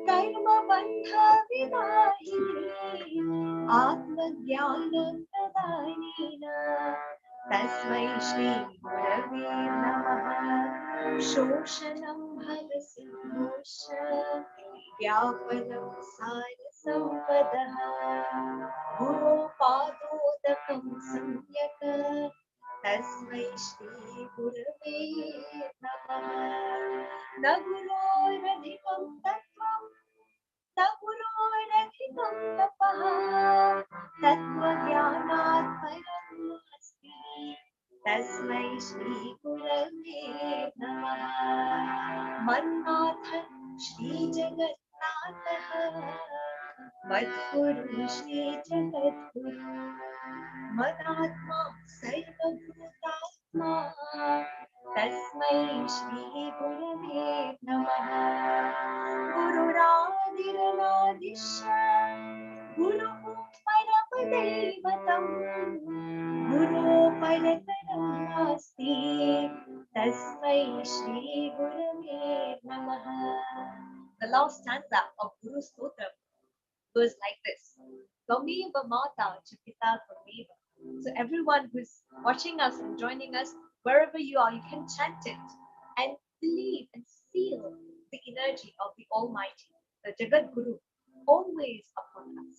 कर्मबन्ध विदाहिने आत्मज्ञानप्रदानेन तस्मै श्री गुरवे नमः शोषणं भवसिन्धुश्च व्यापनं सारसम्पदः गुरोपादोदकं सम्यक् तस्मै श्री गुरवे नमः न गुरोरधिकं तत्त्वं न गुरोरधिकं तपः तत्त्वज्ञानात् परं नास्ति तस्मै श्री गुरवे नमः मन्नाथ श्री जगन्नाथः मद्गुरु श्री जगद्गुरु मदात्मा सर्वभूतात्मा तस्मै श्री गुरवे नमः गुरुरादिरनादिश्च गुरुः परमदैवतं गुरो परतरं नास्ति तस्मै श्री गुरवे नमः. The last stanza of Guru Stotra goes like this. Tvameva Mata Chapita Tvameva. So everyone who's watching us and joining us, wherever you are, you can chant it. And believe and feel the energy of the Almighty, the Jagat Guru, always upon us.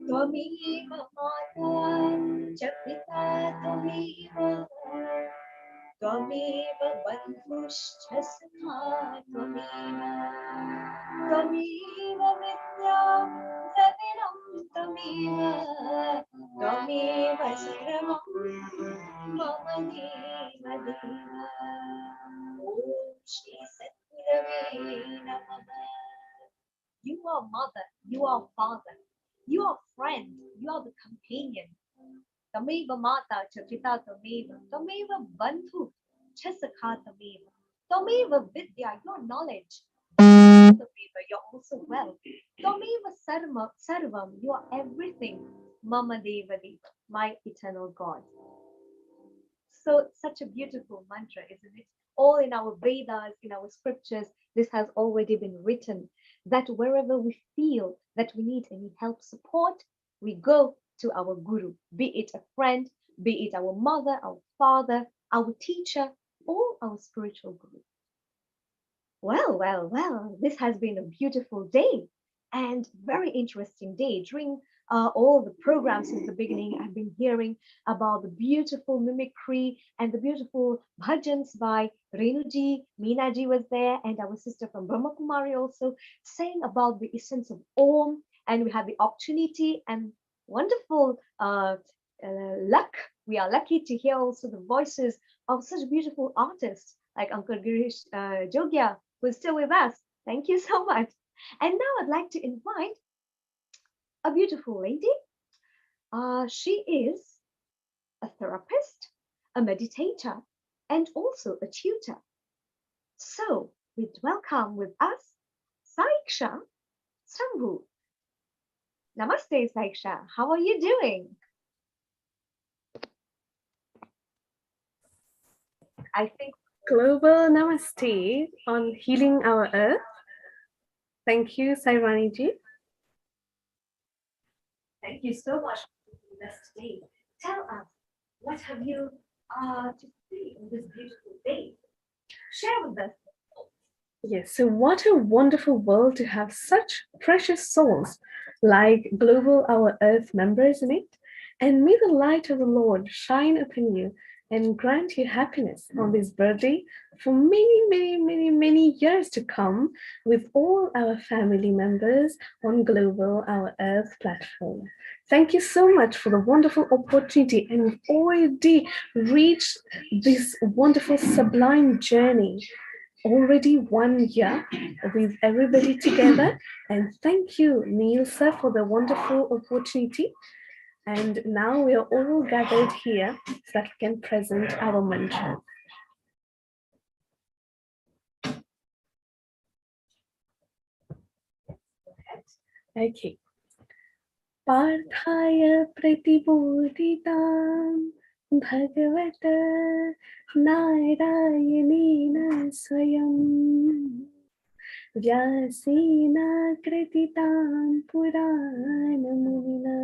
Tvameva Mata cha Pita Tvameva Tvameva Bandhushcha Sakha Tvameva Tvameva Vidyam Jatinam Tvameva Tvameva Saramam Mama Deva Deva Om Shri Satgurave Namah. You are mother, you are father, you are friend, you are the companion. Tameva mata cha pita tameva, tameva bandhu cha sakha tameva, tameva vidya, your knowledge. Tameva, you're also well. Tameva sarvam, you are everything. Mama deva deva, my eternal God. So such a beautiful mantra, isn't it? All in our Vedas, in our scriptures, this has already been written, that wherever we feel that we need any help, support, we go to our guru, be it a friend, be it our mother, our father, our teacher, or our spiritual guru. Well, this has been a beautiful day and very interesting day. During all the programs since the beginning, I've been hearing about the beautiful mimicry and the beautiful bhajans by Renuji. Meenaji was there, and our sister from Brahma Kumari also saying about the essence of Om. And we had the opportunity and wonderful luck. We are lucky to hear also the voices of such beautiful artists like Uncle Girish Jogia, who is still with us. Thank you so much. And now I'd like to invite a beautiful lady. She is a therapist, a meditator, and also a tutor. So we'd welcome with us Saiksha Sambhu. Namaste, Saiksha. How are you doing? I think Global Namaste on Healing Our Earth. Thank you, Sairani ji. Thank you so much for being with us today. Tell us, what have you to see on this beautiful day? Share with us. Yes, so what a wonderful world to have such precious souls like Global Our Earth members in it. And may the light of the Lord shine upon you and grant you happiness on this birthday for many years to come with all our family members on Global Our Earth platform. Thank you so much for the wonderful opportunity, and we've already reached this wonderful sublime journey. Already 1 year with everybody together, and thank you, Neil sir, for the wonderful opportunity. And now we are all gathered here so that we can present our mantra. Okay. Parthaya pratibodhitam bhagavata Narayana swayam Vyasena krititam puranamuna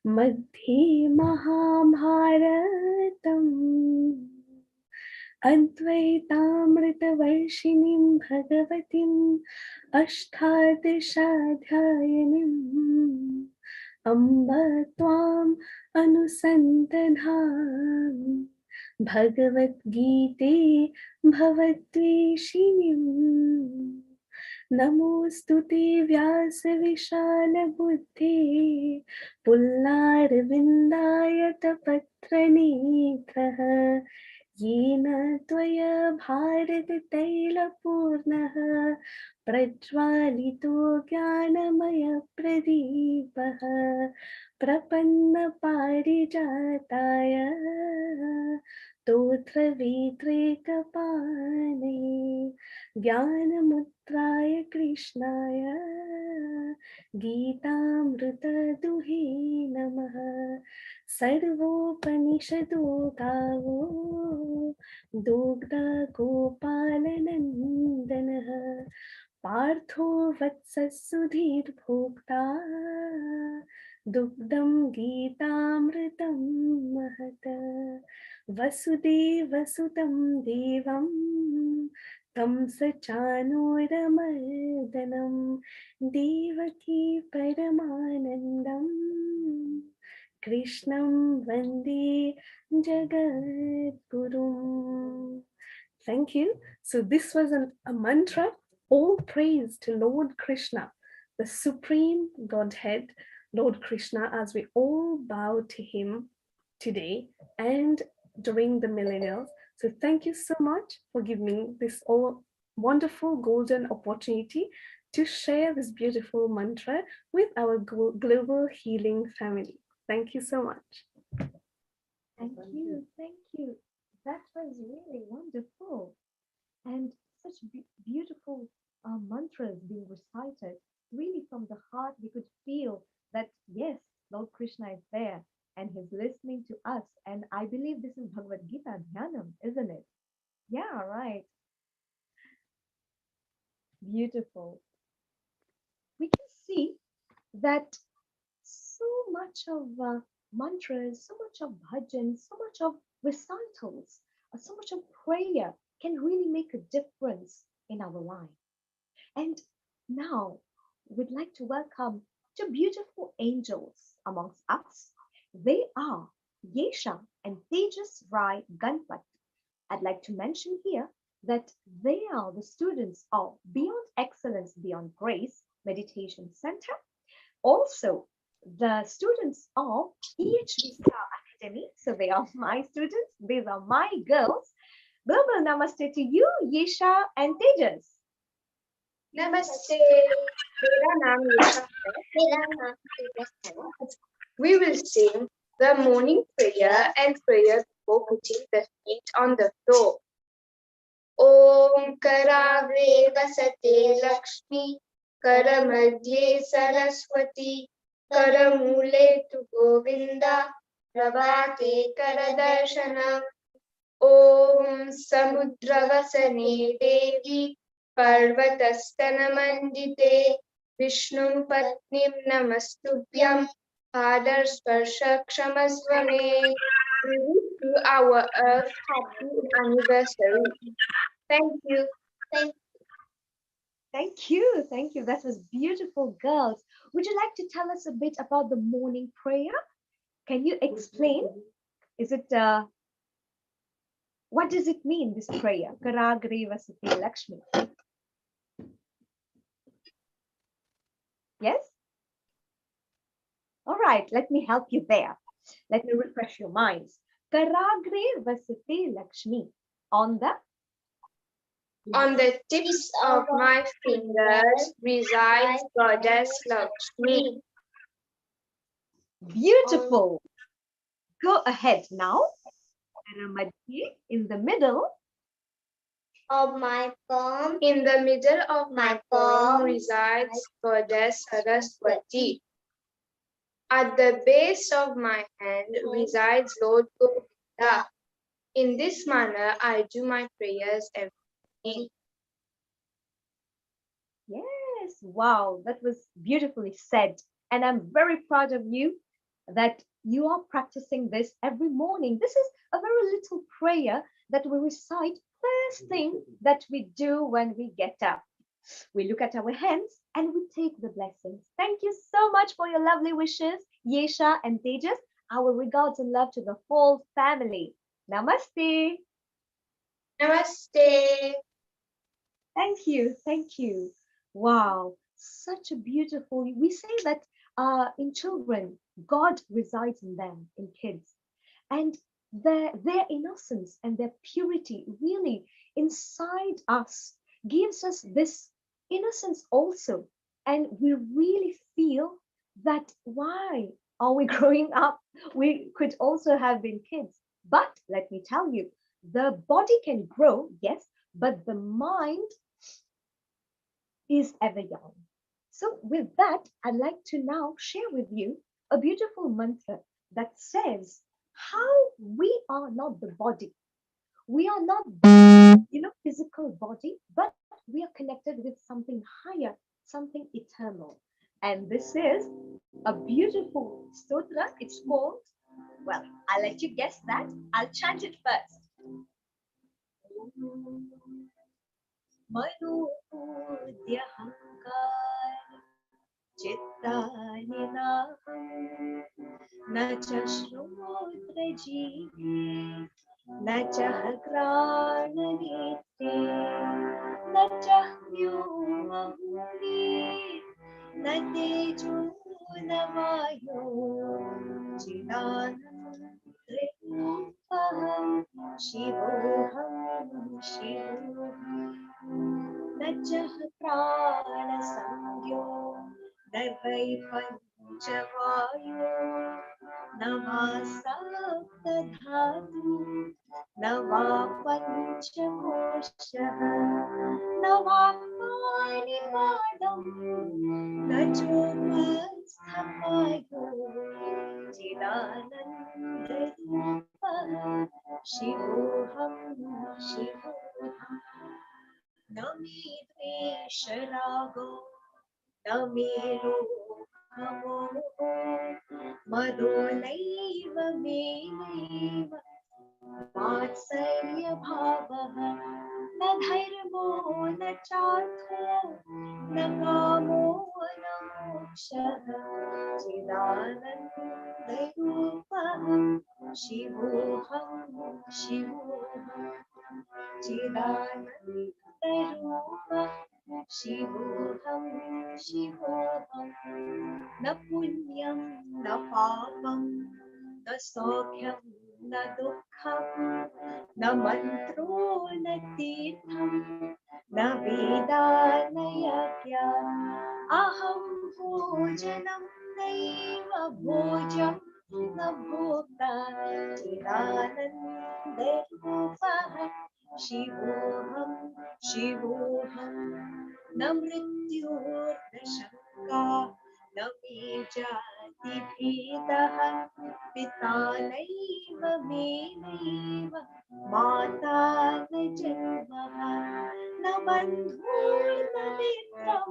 Madhye Mahabharatam Advaitaamritavarshiniം Bhagavatim Ashtadishaadhyayanim Amba Tvam Anusantadham Bhagavad Gite Bhavatveshinim Namostute Vyasavishalabuddhe Pullarvindayatapatranitra Yena Tvaya Bharatatailapurnaha Prajvalito Jnanamaya Pradipaha Prapanna Parijataya Totra Vitrikapane Jnanamutraya Krishnaya Geetamrita Duhe Namaha Sarvopanishadu Gavo Dugda Gopalanandanaha Partho Vatsasudhir Bhokta Dugdam Geetamritam Mahata Vasudevasutam Devam कंसचानूरमर्दनं Devaki परमानन्दं कृष्णं वन्दे जगद्गुरुम्. Thank you. So this was a mantra. All praise to Lord Krishna, the Supreme Godhead, Lord Krishna, as we all bow to him today and during the millennials. So thank you so much for giving this all wonderful golden opportunity to share this beautiful mantra with our global healing family. Thank you so much. Thank you. Thank you. That was really wonderful. And such beautiful mantras being recited. Really from the heart, we could feel that, yes, Lord Krishna is there and he's listening to us. And I believe this is Bhagavad Gita Dhyanam, isn't it? Yeah, right. Beautiful. We can see that so much of mantras, so much of bhajans, so much of recitals, so much of prayer can really make a difference in our life. And now we'd like to welcome two beautiful angels amongst us. They are Yesha and Tejas Rai Ganpat. I'd like to mention here that they are the students of Beyond Excellence, Beyond Grace Meditation Center. Also, the students of EHV Star Academy. So they are my students. These are my girls. Global namaste to you, Yesha and Tejas. Namaste. मेरा नाम यशा है. मेरा नाम तेजस है. We will sing the morning prayer and prayer before putting the feet on the floor. Om Karagre Vasate Lakshmi, Karamadhye Saraswati, Karamule tu Govinda, Pravate Karadarshanam. Om Samudravasane Devi, Parvatastanamandite, Vishnum Patnim Namastubhyam, Padar Sparsha Kshamasvane. We wish you our Earth happy anniversary. Thank you. Thank you. Thank you. That was beautiful, girls. Would you like to tell us a bit about the morning prayer? Can you explain? Is it what does it mean, this prayer? Karagre Vasate Lakshmi. Yes? All right, let me help you there. Let me refresh your minds. Karagre Vasate Lakshmi. On the tips of my fingers resides Goddess Lakshmi. Beautiful. Go ahead now. In the middle of my palm. In the middle of my palm resides Goddess Saraswati. At the base of my hand resides Lord Govinda. In this manner, I do my prayers every day. Yes, wow, that was beautifully said. And I'm very proud of you that you are practicing this every morning. This is a very little prayer that we recite first thing that we do when we get up. We look at our hands and we take the blessings. Thank you so much for your lovely wishes, Yesha and Tejas. Our regards and love to the whole family. Namaste. Namaste. Thank you. Thank you. Wow, such a beautiful, we say that in children, God resides in them, in kids. And their innocence and their purity really inside us gives us this innocence also. And we really feel that why are we growing up? We could also have been kids. But let me tell you, the body can grow, yes, but the mind is ever young. So with that, I'd like to now share with you a beautiful mantra that says how we are not the body. We are not, physical body, but we are connected with something higher, something eternal. And this is a beautiful stotra. It's called, well, I'll let you guess that. I'll chant it first. मनोबुद्ध्यहङ्कार चित्तानि नाहम् न च श्रोत्रजीवे न च घ्राणनेत्रे न च व्योमभूमि न तेजो न वायो चिदानन्दरूपः शिवोऽहं शिवोऽहम् न च प्राणसंज्ञो न वै पञ्चवायो न वा सप्तधातु न वा पञ्चकोशः न वा पाणिपादं न चोपस्थपायो चिदानन्दरूपः शिवोऽहं शिवोऽहम् न मे द्वेषरागो न मे लोभमोहो मदो नैव मेनैव वात्सल्यभावः न धर्मो न चार्थो न कामो न मोक्षः चिदानन्दरूपः शिवोऽहं शिवोऽहम् चिदानन्दरूपः शिवोऽहं शिवोऽहम् न पुण्यं न पापं न सौख्यं न दुःखं न मन्त्रो न तीर्थं न वेदा न यज्ञः अहं भोजनं नैव भोजं न भोक्ता चिदानन्दरूपः शिवोऽहं शिवोऽहम् न मृत्युर्न शङ्का न मे जातिभेदः पिता नैव मे नैव माता न जन्मः न बन्धुर्न मित्रं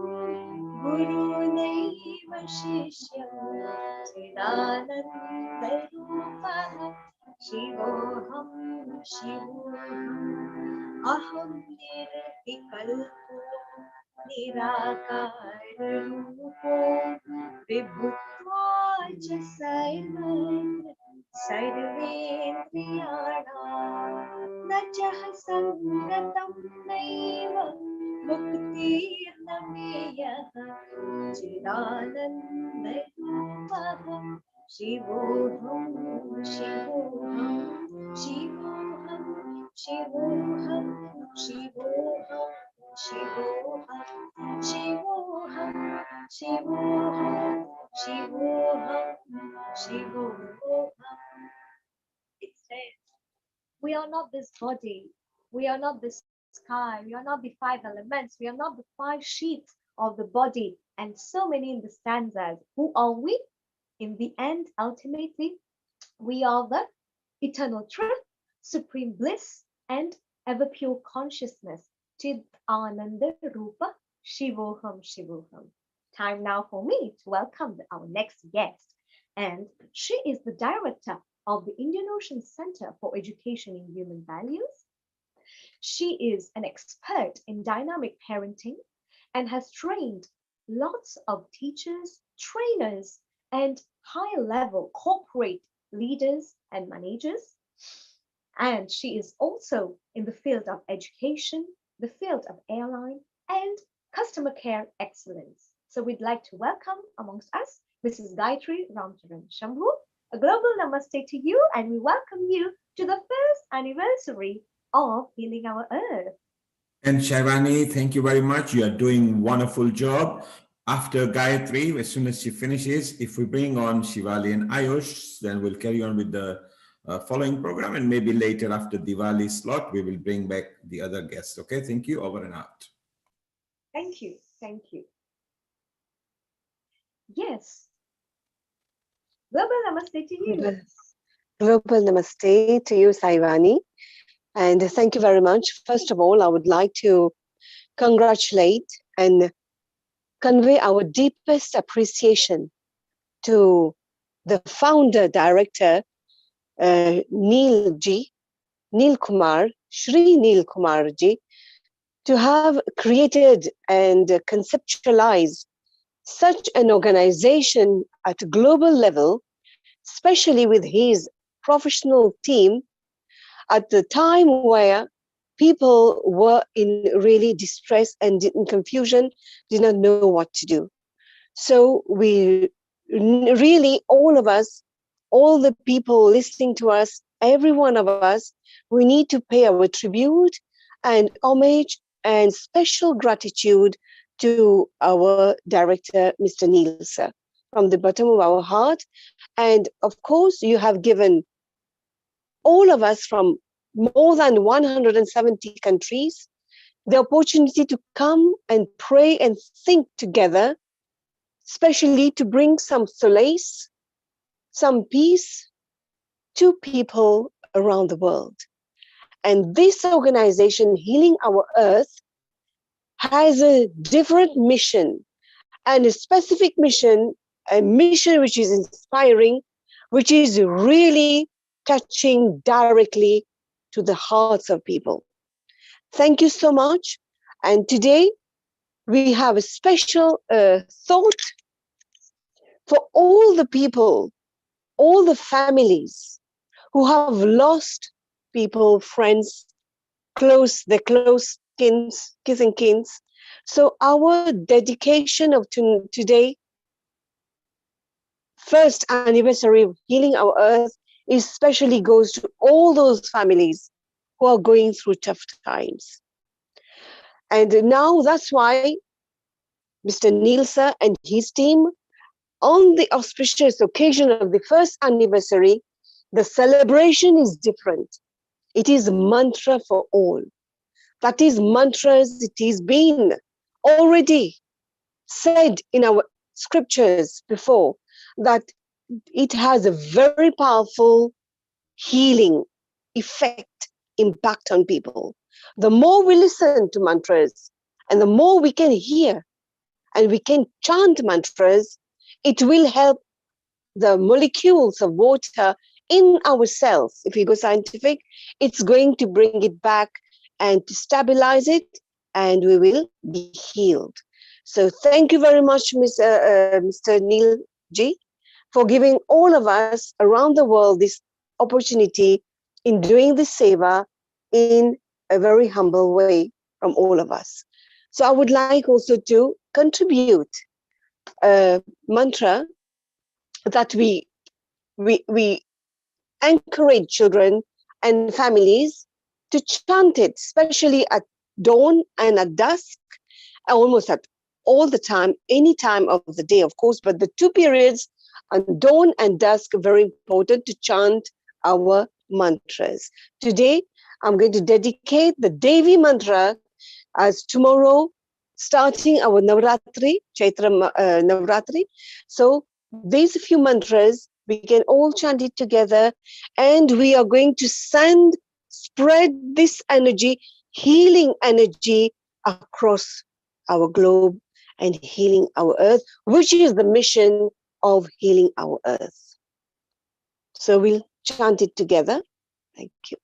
गुरुनैव शिष्यं चिदानन्दरूपः शिवोऽहं शिवोऽहम् अहं निर्विकल्पो निराकाररूपो विभुत्वाच सर्वत्र सर्वेन्द्रियाणां न च सङ्गतं नैव मुक्तिर्न मेयः चिदानन्दरूपः शिवोऽहं शिवोऽहं शिवोऽहं शिवोऽहं शिवोऽहं शिवोऽहं शिवोऽहं शिवोऽहं शिवोऽहं शिवोऽहम्. It says, we are not this body, we are not this sky, we are not the five elements, we are not the five sheets of the body, and so many in the stanzas. Who are we? In the end, ultimately, we are the eternal truth, supreme bliss, and ever pure consciousness. Chid Ananda Rupa Shivoham Shivoham. Time now for me to welcome our next guest. And she is the director of the Indian Ocean Center for Education in Human Values. She is an expert in dynamic parenting and has trained lots of teachers, trainers, and higher level corporate leaders and managers. And she is also in the field of education, the field of airline, and customer care excellence. So we'd like to welcome amongst us Mrs. Gayatri Ramcharan Shambhu. A global namaste to you, and we welcome you to the first anniversary of Healing Our Earth. And Shaivani, thank you very much. You are doing wonderful job. After Gayatri, as soon as she finishes, if we bring on Shivali and Ayush, then we'll carry on with the following program, and maybe later after Diwali slot, we will bring back the other guests. Okay, thank you. Over and out. Thank you. Thank you. Yes. Global namaste to you. Global namaste to you, Saivani. And thank you very much. First of all, I would like to congratulate and convey our deepest appreciation to the founder director, Neil Kumar, Shri Neil Kumar ji, to have created and conceptualized such an organization at a global level, especially with his professional team, at the time where people were in really distress and in confusion, did not know what to do. So we really, all of us, all the people listening to us, every one of us, we need to pay our tribute and homage and special gratitude to our director, Mr. Nielsen, from the bottom of our heart. And of course, you have given all of us from more than 170 countries the opportunity to come and pray and think together, especially to bring some solace, some peace to people around the world. And this organization, Healing Our Earth, has a different mission and a specific mission, a mission which is inspiring, which is really touching directly to the hearts of people. Thank you so much. And today we have a special thought for all the people, all the families who have lost people, friends, their close kissing kins. So our dedication of today, first anniversary of Healing Our Earth, especially goes to all those families who are going through tough times. And now that's why Mr. Nielsen and his team, on the auspicious occasion of the first anniversary, the celebration is different. It is mantra for all. That is mantras, it is been already said in our scriptures before that it has a very powerful healing effect, impact on people. The more we listen to mantras and the more we can hear and we can chant mantras, it will help the molecules of water in our cells. If we go scientific, it's going to bring it back and to stabilize it, and we will be healed. So thank you very much, Mr. Neil G, for giving all of us around the world this opportunity in doing this seva in a very humble way from all of us. So I would like also to contribute a mantra that we encourage children and families to chant it, especially at dawn and at dusk, almost at all the time, any time of the day, of course, but the two periods on dawn and dusk are very important to chant our mantras. Today, I'm going to dedicate the Devi mantra as tomorrow, starting our Navratri, Chaitra Navratri. So these few mantras, we can all chant it together, and we are going to spread this energy, healing energy across our globe and healing our earth, which is the mission of Healing Our Earth. So we'll chant it together. Thank you.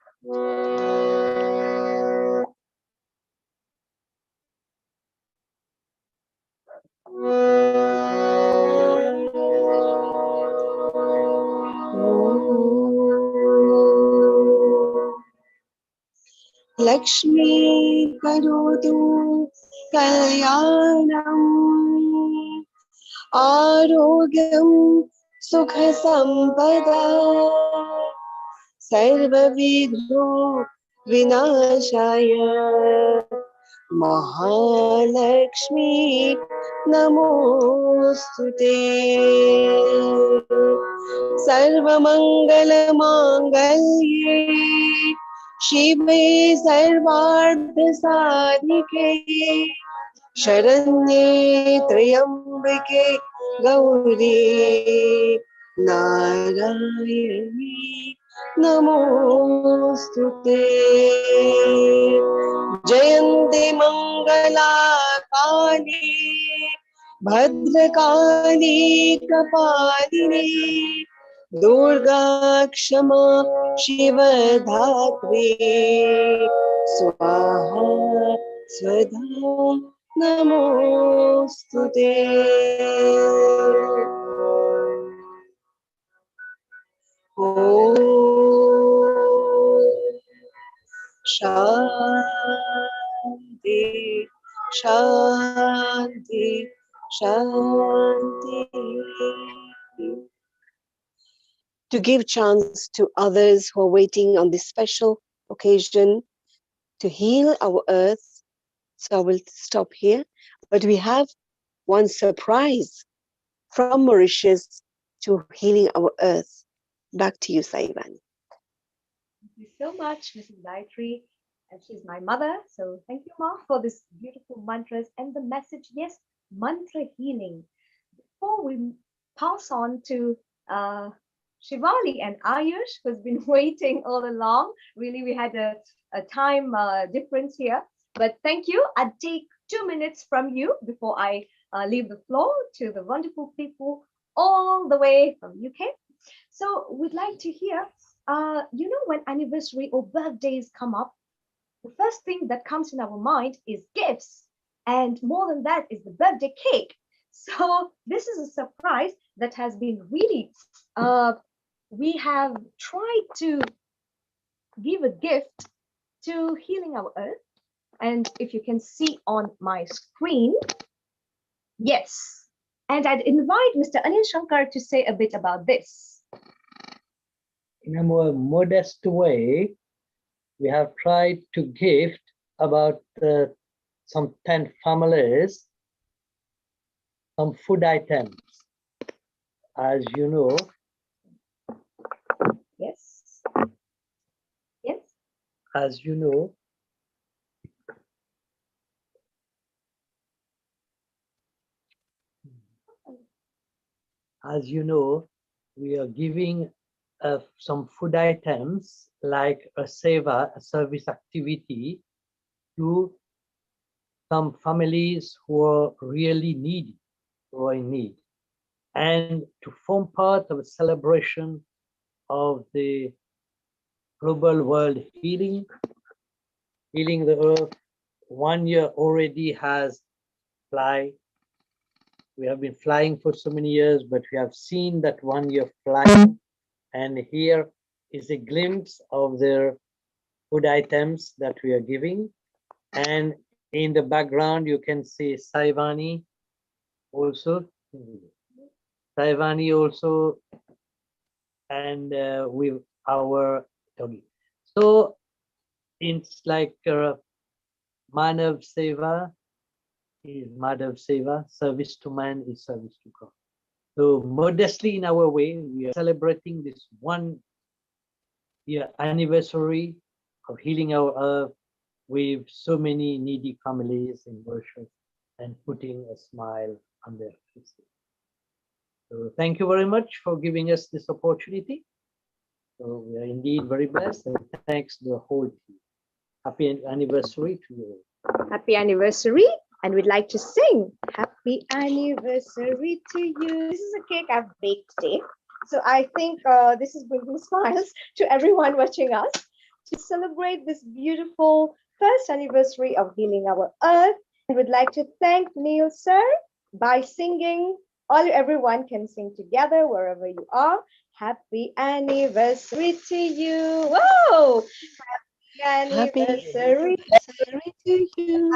Lakshmi Karotu Kalyanam Arogyam Sukha Sampada Sarva Vidho Vinashaya Mahalakshmi Namostute Sarva Mangala Mangalye Shive Sarvartha Sadhike Sharanye Trayambike Gauri Narayani Namostute Jayante Mangala Kali Bhadrakali Kapalini Durga Kshama Shiva Dhatri Swaha Svada Namostute. Shanti, Shanti, Shanti. To give chance to others who are waiting on this special occasion to heal our earth. So I will stop here. But we have one surprise from Mauritius to healing our earth. Back to you, Saivani. Thank you so much, Mrs. Gayatri. And she's my mother. So thank you, Ma, for this beautiful mantras and the message. Yes, mantra healing. Before we pass on to Shivali and Ayush, who's been waiting all along. Really, we had a time difference here. But thank you. I'd take 2 minutes from you before I leave the floor to the wonderful people all the way from UK. So we'd like to hear, when anniversary or birthdays come up, the first thing that comes in our mind is gifts. And more than that is the birthday cake. So this is a surprise that has been really, we have tried to give a gift to healing our earth. And if you can see on my screen, yes. And I'd invite Mr. Anil Shankar to say a bit about this. In a more modest way, we have tried to gift about some 10 families some food items. As you know, yes, yes, as you know, we are giving some food items like a seva, a service activity to some families who are really needy, who are in need, and to form part of a celebration of the global world healing the earth. 1 year already has fly. We have been flying for so many years, but we have seen that 1 year flying, and here is a glimpse of their food items that we are giving. And in the background, you can see Saivani also. Saivani also, and with our doggy. So it's like Manav Seva is Madhav Seva, service to man is service to God. So modestly in our way, we are celebrating this 1 year anniversary of healing our earth with so many needy families in worship and putting a smile on their faces. So thank you very much for giving us this opportunity. So we are indeed very blessed, and thanks to the whole team. Happy anniversary to you. Happy anniversary. And we'd like to sing happy anniversary to you. This is a cake I've baked today. So I think this is bringing smiles to everyone watching us to celebrate this beautiful first anniversary of healing our earth. And we'd like to thank Neil sir by singing. Everyone can sing together wherever you are. Happy anniversary to you. Whoa! Happy anniversary to you.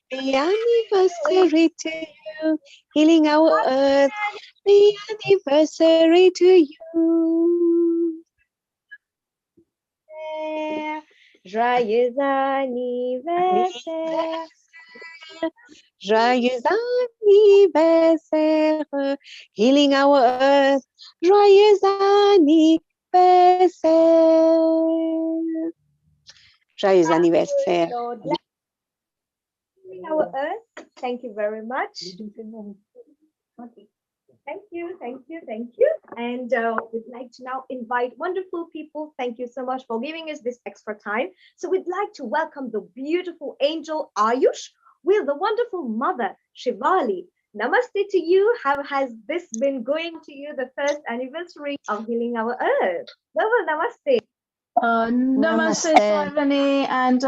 Happy anniversary to you, healing our earth. Happy anniversary to you. Joyeux anniversaire. Joyeux anniversaire, healing our earth. Joyeux anniversaire. Joyeux anniversaire. Our earth. Thank you very much. Thank you, thank you, thank you. And we'd like to now invite wonderful people. Thank you so much for giving us this extra time. So we'd like to welcome the beautiful angel Ayush with the wonderful mother Shivali. Namaste to you. How has this been going to you, the first anniversary of healing our earth? Well, namaste. Namaste, Saivani, and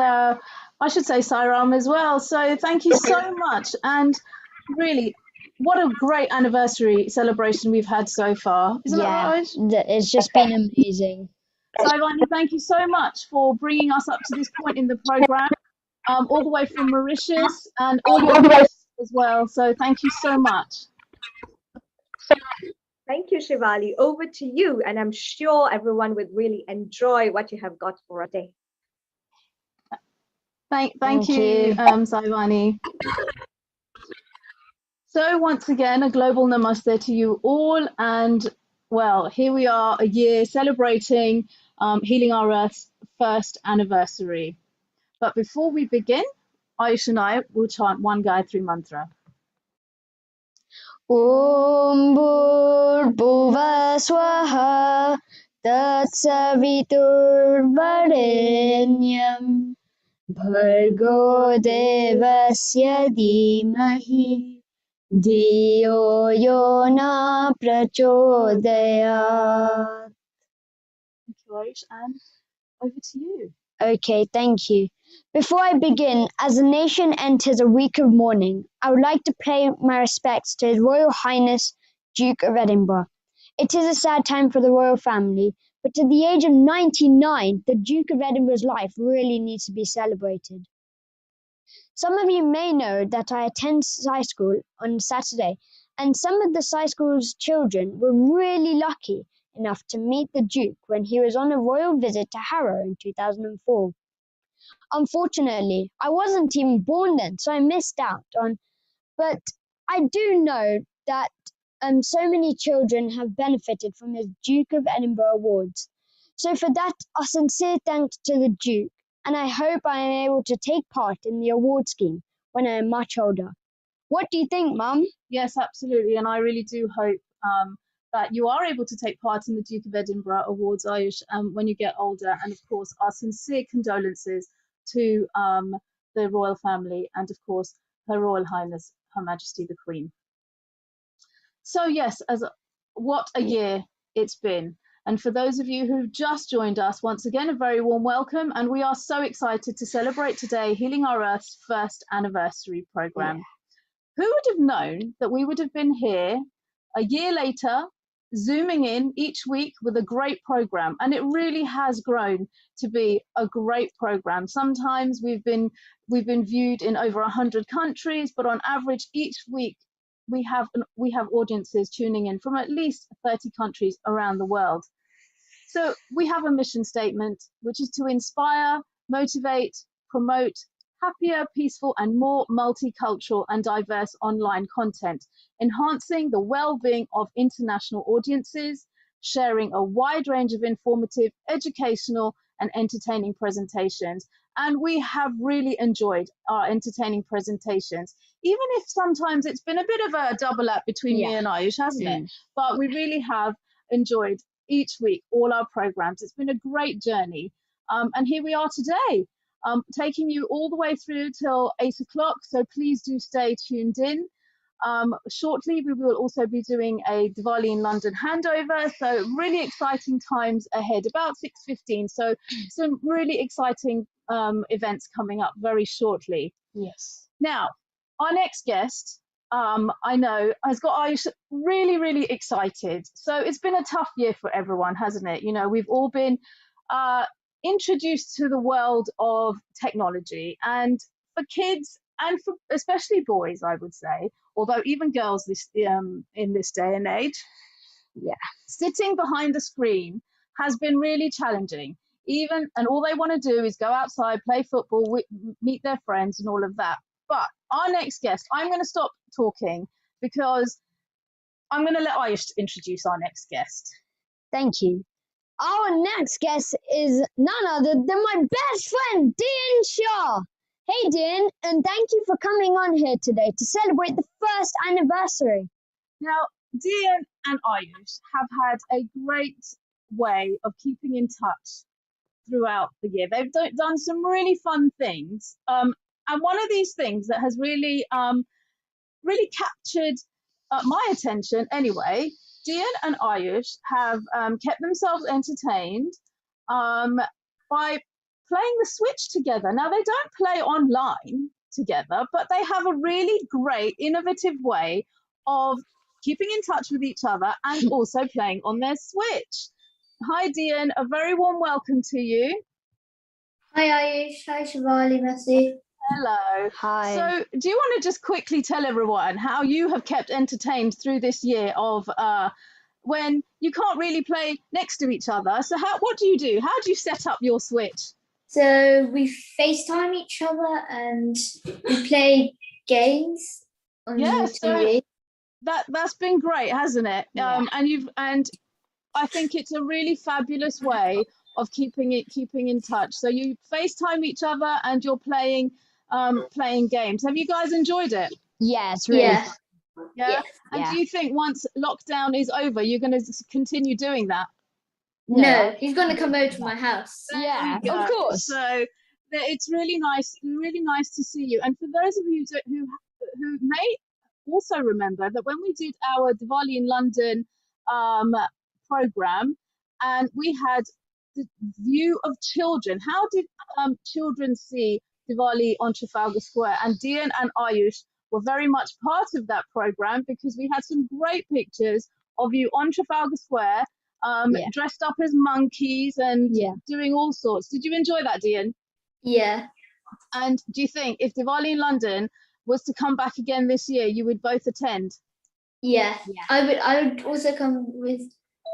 I should say Sairam as well. So thank you so much. And really, what a great anniversary celebration we've had so far. Isn't that right? It's just been amazing. Saivani, thank you so much for bringing us up to this point in the program, all the way from Mauritius and all your guests as well. So thank you so much. Thank you, Shivali. Over to you. And I'm sure everyone would really enjoy what you have got for a day. Thank you, Saivani. So once again, a global namaste to you all. And well, here we are, a year celebrating Healing Our Earth's first anniversary. But before we begin, Ayush and I will chant one Gayatri mantra. Om Bhurбhuva Swaha Tatsaviturvarenyam Bhargo Devasya Dhimahi Dhiyo Yo Na Prachodayat. Thank you, Ayush, and over to you. Okay, thank you. Before I begin, as the nation enters a week of mourning, I would like to pay my respects to His Royal Highness Duke of Edinburgh. It is a sad time for the royal family, but at the age of 99, the Duke of Edinburgh's life really needs to be celebrated. Some of you may know that I attend Sci School on Saturday, and some of the Sci School's children were really lucky enough to meet the Duke when he was on a royal visit to Harrow in 2004. Unfortunately, I wasn't even born then, so I missed out on. But I do know that so many children have benefited from the Duke of Edinburgh Awards. So for that, a sincere thanks to the Duke, and I hope I am able to take part in the award scheme when I am much older. What do you think, Mum? Yes, absolutely, and I really do hope that you are able to take part in the Duke of Edinburgh Awards, Ayush, when you get older. And of course, our sincere condolences to the royal family and, of course, Her Royal Highness, Her Majesty the Queen. So yes, what a year it's been. And for those of you who've just joined us, once again, a very warm welcome. And we are so excited to celebrate today Healing Our Earth's first anniversary program. Yeah. Who would have known that we would have been here a year later, zooming in each week with a great program? And it really has grown to be a great program. Sometimes we've been viewed in over 100 countries, but on average each week we have audiences tuning in from at least 30 countries around the world. So we have a mission statement, which is to inspire, motivate, promote happier, peaceful, and more multicultural and diverse online content, enhancing the well-being of international audiences, sharing a wide range of informative, educational, and entertaining presentations. And we have really enjoyed our entertaining presentations, even if sometimes it's been a bit of a double up between me and Ayush, hasn't it? But we really have enjoyed each week all our programs. It's been a great journey. And here we are today, taking you all the way through till 8 o'clock. So please do stay tuned in. Shortly, we will also be doing a Diwali in London handover. So really exciting times ahead, about 6:15. So some really exciting events coming up very shortly. Yes. Now, our next guest, I know, has got Ayush really, really excited. So it's been a tough year for everyone, hasn't it? You know, we've all been introduced to the world of technology, and for kids and for especially boys, I would say, although even girls in this day and age, sitting behind a screen has been really challenging. And all they want to do is go outside, play football, meet their friends and all of that. But our next guest, I'm going to stop talking because I'm going to let Ayush introduce our next guest. Thank you. Our next guest is none other than my best friend, Dean Shaw. Hey, Dean, and thank you for coming on here today to celebrate the first anniversary. Now, Dean and Ayush have had a great way of keeping in touch throughout the year. They've done some really fun things. And one of these things that has really, really captured my attention anyway, Dean and Ayush have kept themselves entertained by playing the Switch together. Now, they don't play online together, but they have a really great, innovative way of keeping in touch with each other and also playing on their Switch. Hi, Dian. A very warm welcome to you. Hi, Ayush. Hi, Shivali, Messi. Hello. Hi. So, do you want to just quickly tell everyone how you have kept entertained through this year of when you can't really play next to each other? So, what do you do? How do you set up your Switch? So we FaceTime each other and we play games on Yeah, the so TV. that's been great, hasn't it? Yeah. And I think it's a really fabulous way of keeping in touch. So you FaceTime each other and you're playing games. Have you guys enjoyed it? Yeah, it's really Yeah. fun. Yeah. Yes. And Yeah. do you think once lockdown is over, you're going to continue doing that? No, he's going to come over to my house. Yeah, There we of go. course. So it's really nice to see you. And for those of you who may also remember that when we did our Diwali in London program, and we had the view of children. How did children see Diwali on Trafalgar Square? And Dian and Ayush were very much part of that program because we had some great pictures of you on Trafalgar Square, dressed up as monkeys and doing all sorts. Did you enjoy that, Dian? Yeah. And do you think if Diwali in London was to come back again this year, you would both attend? Yeah. I would also come with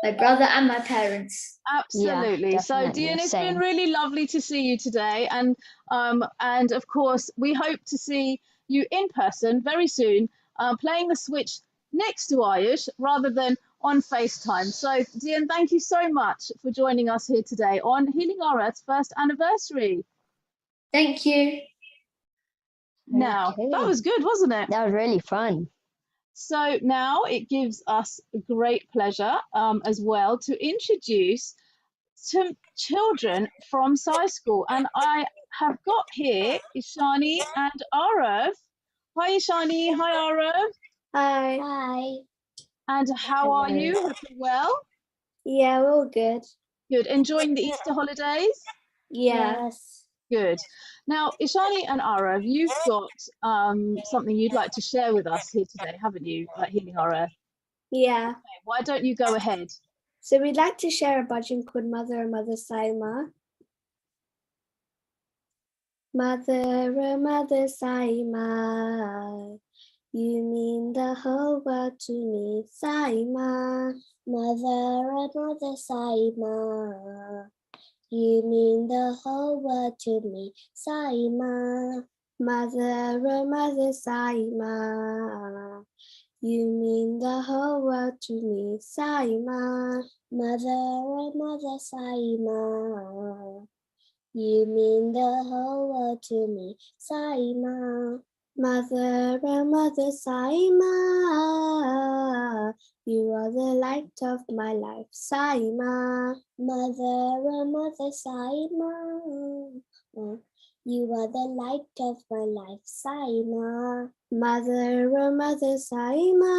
my brother and my parents. Absolutely. Yeah, So, definitely. Dian, it's been Same. really lovely to see you today, and of course, we hope to see you in person very soon, playing the Switch next to Ayush rather than on FaceTime. So, Dian, thank you so much for joining us here today on Healing Our Earth's first anniversary. Thank you. Now, that was good, wasn't it? That was really fun. So now it gives us great pleasure as well to introduce some children from Sai School. And I have got here Ishani and Arav. Hi Ishani, hi Arav. Hi. Hi. And how are Hello. you? Hope you're well. Yeah, we're all good. Good. Enjoying the Easter holidays? Yeah. Yes. Good. Now, Ishani and Arav, you've got something you'd like to share with us here today, haven't you, at Healing Our Earth? Yeah. Okay, why don't you go ahead? So we'd like to share a bhajan called Mother, Mother Saima. Mother, Mother Saima, you mean the whole world to me, Saima. Mother, Mother Saima, you mean the whole world to me, Saima. Mother, Mother Saima, you mean the whole world to me, Saima. Mother, Mother Saima, you mean the whole world to me, Saima. Mother, Mother Saima, you are the light of my life, Saima. Mother, Mother Saima, you are the light of my life, Saima. Mother, Mother Saima,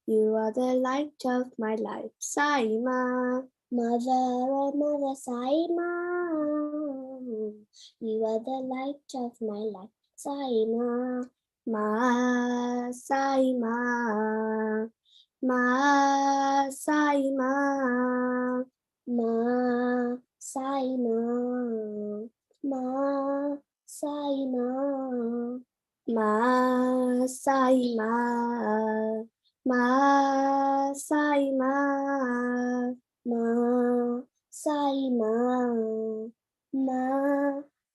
you are the light of my life, Saima. Mother, Mother Saima, you are the light of my life, Saima. Ma Saima, Ma Saima, Ma Saima, Ma Saima, Ma Saima, Ma Saima, Ma Saima, Ma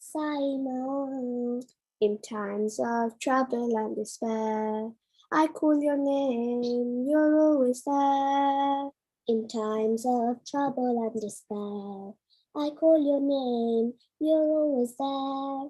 Saima. In times of trouble and despair, I call your name, you're always there. In times of trouble and despair, I call your name, you're always there.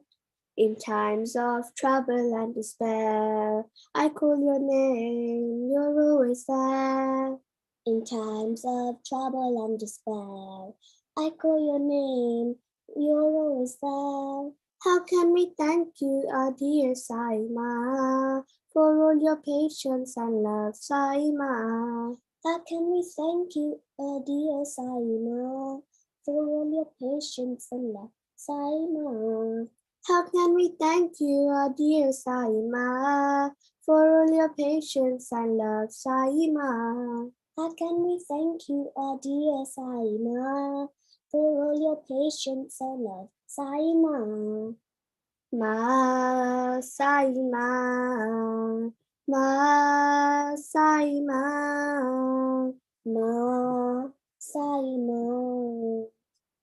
In times of trouble and despair, I call your name, you're always there. In times of trouble and despair, I call your name, you're always there. How can we thank you, our dear Saima, for all your patience and love, Saima? How can we thank you, our dear Saima, for all your patience and love, Sai Ma. How can we thank you, our dear Sai Ma, for all your patience and love, Sai Ma? How can we thank you, our dear Sai Ma, for all your patience and love, Sai Ma? Ma, Sai Ma, Ma, Sai Ma, Ma, Sai Ma,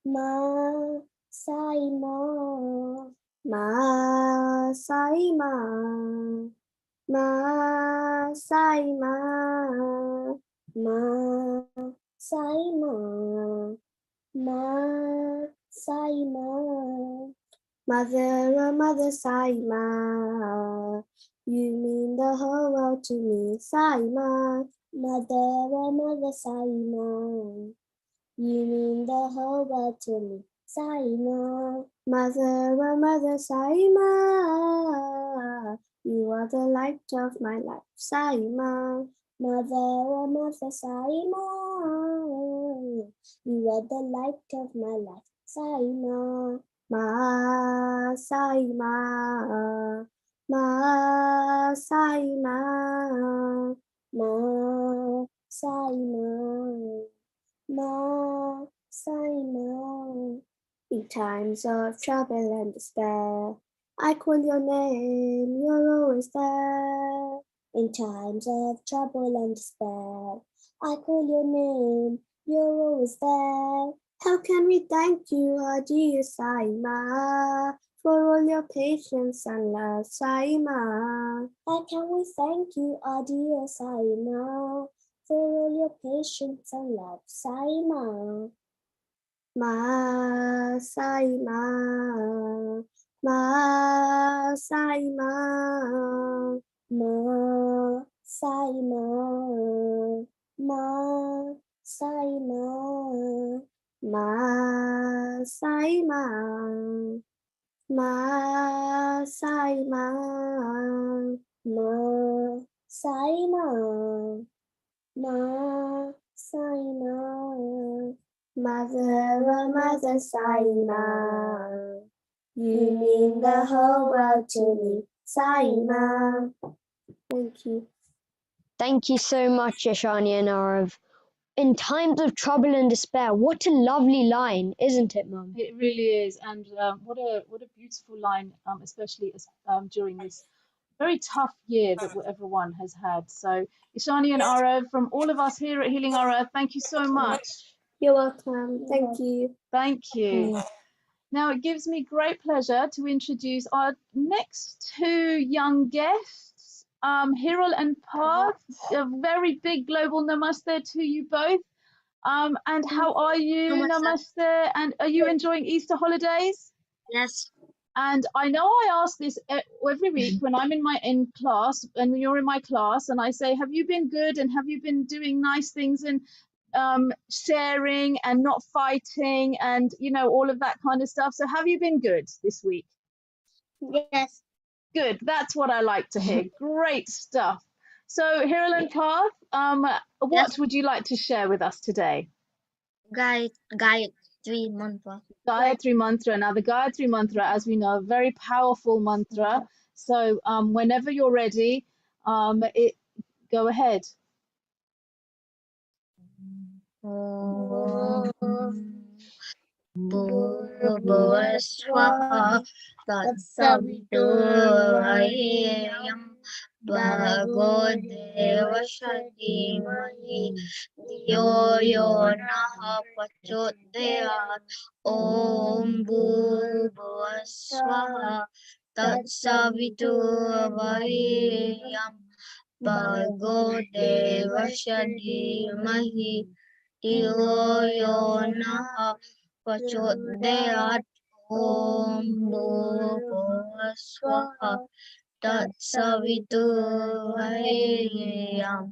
Ma, Sai Ma, Ma, Sai Ma, Ma, Sai Ma, Ma, Sai Ma, Ma, Sai Ma. Mother, oh mother, Sai Ma, you mean the whole world to me, Sai Ma. Mother, oh mother, Sai Ma, you mean the whole world to me, Sai Ma. Mother, oh mother, Sai Ma, you are the light of my life, Sai Ma. Mother, oh mother, Sai Ma, you are the light of my life, Sai Ma. Ma, Sai Ma, Ma, Sai Ma, Ma, Sai Ma, Ma, Sai Ma. In times of trouble and despair, I call your name, you're always there. In times of trouble and despair, I call your name, you're always there. How can we thank you, our dear Sai Ma, for all your patience and love, Sai Ma? How can we thank you, our dear Sai Ma, for all your patience and love, Sai Ma? Ma, Sai Ma, Ma, Sai Ma, Ma, Sai Ma, Ma, Sai Ma, Ma, Sai Ma, Ma, Sai Ma, Ma, Sai Ma, Ma, Sai Ma. Mother, oh mother, Sai Ma, you mean the whole world to me, Sai Ma. Thank you. Thank you so much, Yashani and Arav. In times of trouble and despair, what a lovely line, isn't it, Mum? It really is, and what a beautiful line, especially during this very tough year that everyone has had. So, Ishani and Arav, from all of us here at Healing Our Earth, thank you so much. You're welcome. Thank you. Thank you. Now it gives me great pleasure to introduce our next two young guests, Hiral and Parth. A very big global namaste to you both. And how are you? Namaste. And are you enjoying Easter holidays? Yes. And I know I ask this every week when I'm in class, and when you're in my class, and I say, have you been good and have you been doing nice things and sharing and not fighting and all of that kind of stuff? So have you been good this week? Yes. Good. That's what I like to hear. Great stuff. So Hiral and Parth, what would you like to share with us today? Gayatri mantra. Gayatri mantra. Now the Gayatri mantra, as we know, a very powerful mantra. So whenever you're ready, go ahead. Bhuvaswaha Tatsaviturvayam Bhago Devasya Dhimahi Dhiyo Yo Nah Prachodayat Om Bhuvaswaha Tatsaviturvayam Bhago Devasya Dhimahi Dhiyo Yo Nah Prachodayat Om Bhuvaswaha Tatsaviturvayam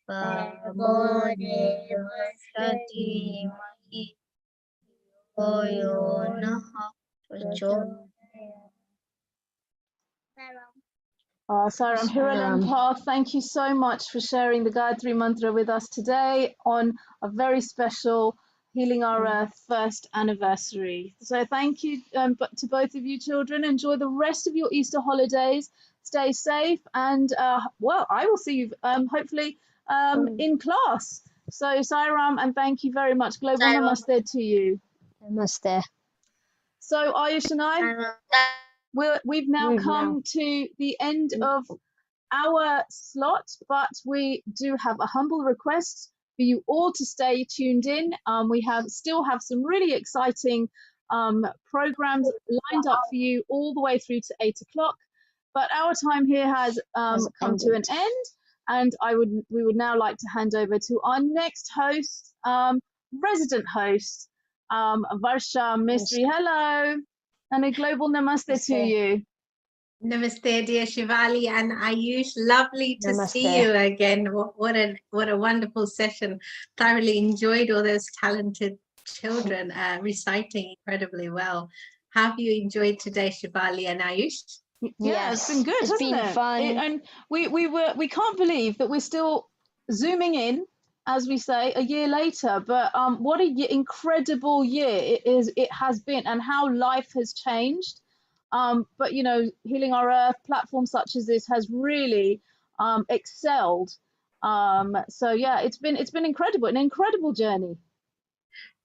Bhargo Devasya Dhimahi Dhiyo Yo Nah Prachodayat. Saram, Hiral and Parth, thank you so much for sharing the Gayatri Mantra with us today on a very special Healing Our Earth first anniversary. So thank you to both of you children. Enjoy the rest of your Easter holidays. Stay safe, and well, I will see you hopefully in class. So Sairam, and thank you very much. Global Namaste to you. Namaste. So Ayush and I, we've now come to the end of our slot, but we do have a humble request for you all to stay tuned in. We still have some really exciting programs lined up for you all the way through to 8 o'clock. But our time here has come to an end, and we would now like to hand over to our next host, resident host, Varsha Mystery. Hello, and a global namaste to you. Namaste, dear Shivali and Ayush. Lovely to see you again. What a wonderful session. Thoroughly enjoyed all those talented children reciting incredibly well. Have you enjoyed today, Shivali and Ayush? Yeah, it's been good, hasn't it? Fun. And we can't believe that we're still zooming in, as we say, a year later. But what a incredible year it has been, and how life has changed. But you know, Healing Our Earth platforms such as this has really excelled. So yeah, it's been incredible, an incredible journey.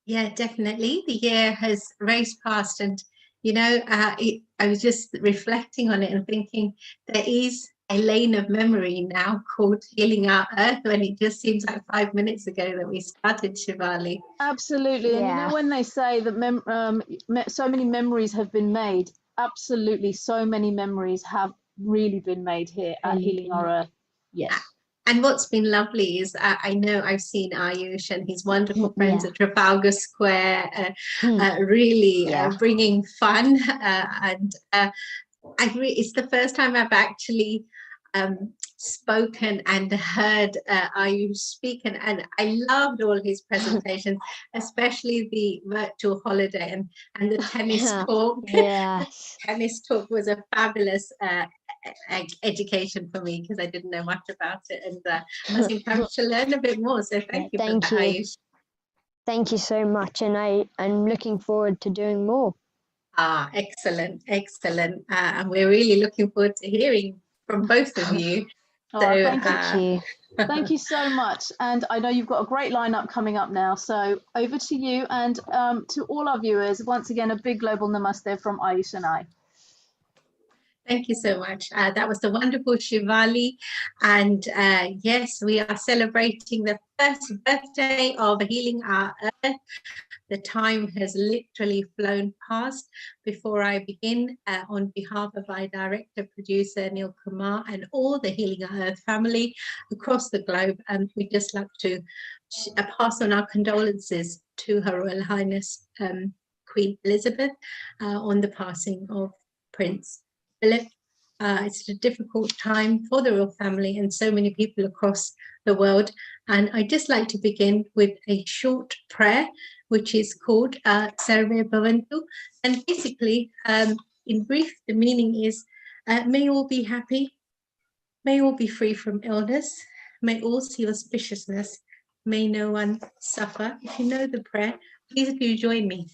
Yeah, definitely. The year has raced past, and you know, I was just reflecting on it and thinking there is a lane of memory now called Healing Our Earth, when it just seems like 5 minutes ago that we started, Shivali. Absolutely, and you know, when they say that so many memories have been made, absolutely, so many memories have really been made here at Healing Our Earth. Yes. And what's been lovely is I know I've seen Ayush and his wonderful friends at Trafalgar Square really bringing fun. It's the first time I've actually spoken and heard Ayush speak, and I loved all his presentations, especially the virtual holiday and the tennis talk. Yes. Tennis talk was a fabulous education for me, because I didn't know much about it, and I was encouraged to learn a bit more. So thank you for that, Ayush. Thank you so much, and I'm looking forward to doing more. Excellent. And we're really looking forward to hearing from both of you. Thank you. Thank you so much. And I know you've got a great lineup coming up now. So over to you, and to all our viewers, once again, a big global namaste from Ayush and I. Thank you so much. That was the wonderful Shivali. And yes, we are celebrating the first birthday of Healing Our Earth. The time has literally flown past. Before I begin, on behalf of our director, producer, Neil Kumar, and all the Healing Our Earth family across the globe, we'd just like to pass on our condolences to Her Royal Highness Queen Elizabeth on the passing of Prince Philip. It's a difficult time for the royal family and so many people across the world. And I'd just like to begin with a short prayer, which is called Sarve Bhavantu. And basically, in brief, the meaning is, may all be happy, may all be free from illness, may all see auspiciousness, may no one suffer. If you know the prayer, please do join me.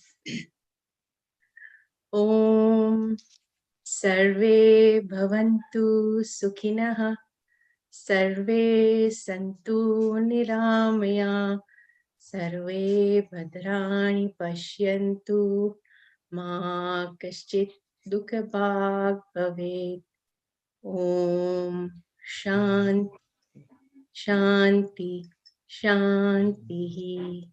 Om Sarve Bhavantu Sukhinah, Sarve Santu Niramaya, Sarve Bhadrani Pashyantu, Ma Kaschit Dukha Bhag Bhavet. Om Shanti Shanti Shanti.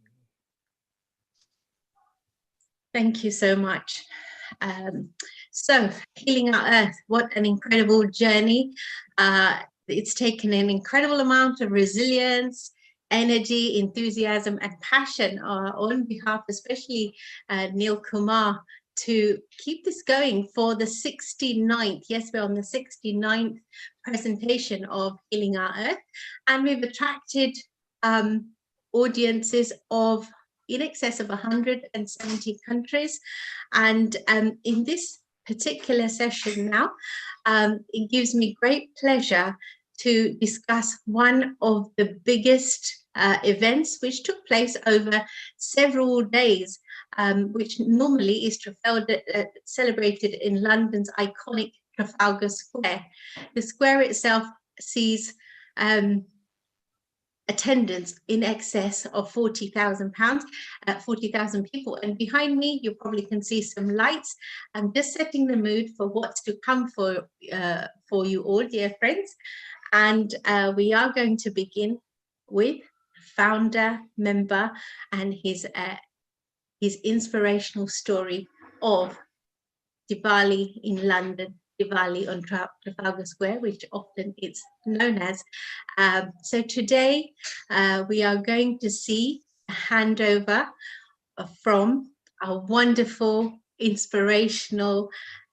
Thank you so much. So, Healing Our Earth, what an incredible journey. It's taken an incredible amount of resilience, energy, enthusiasm, and passion on behalf, especially Neil Kumar, to keep this going for the 69th. Yes, we're on the 69th presentation of Healing Our Earth, and we've attracted audiences of in excess of 170 countries. And in this particular session now, it gives me great pleasure to discuss one of the biggest events which took place over several days, which normally is celebrated in London's iconic Trafalgar Square. The square itself sees attendance in excess of 40,000 people. And behind me, you probably can see some lights. I'm just setting the mood for what's to come for you all, dear friends. And we are going to begin with founder, member, and his inspirational story of Diwali in London, Diwali on Trafalgar Square, which often it's known as. So today we are going to see a handover from our wonderful, inspirational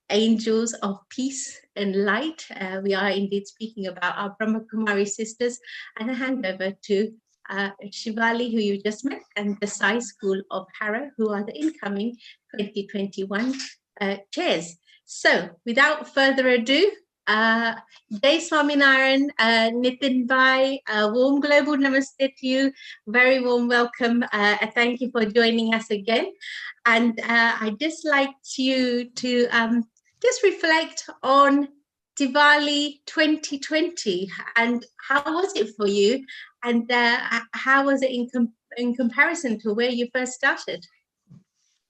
angels of peace and light. We are indeed speaking about our Brahma Kumari sisters, and a handover to Shivali, who you just met, and the Sai School of Hara, who are the incoming 2021 chairs. So without further ado, Jai Swaminarayan, Nitin Bhai, warm global namaste to you, very warm welcome. Thank you for joining us again. And I'd just like you to just reflect on Diwali 2020 and how was it for you, and how was it in comparison to where you first started?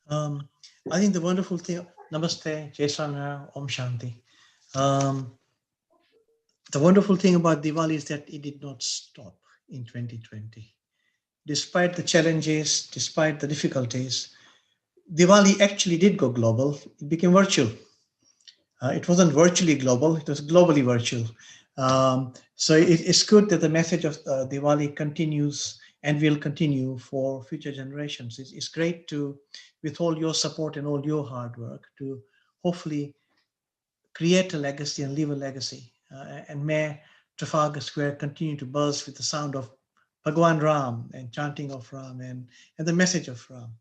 I think the wonderful thing, Namaste, Jai Swaminarayan, Om Shanti. The wonderful thing about Diwali is that it did not stop in 2020. Despite the challenges, despite the difficulties, Diwali actually did go global. It became virtual. It wasn't virtually global, it was globally virtual. So it's good that the message of Diwali continues and will continue for future generations. It's great to, with all your support and all your hard work, to hopefully create a legacy and leave a legacy. And may Trafalgar Square continue to buzz with the sound of Bhagwan Ram and chanting of Ram and the message of Ram.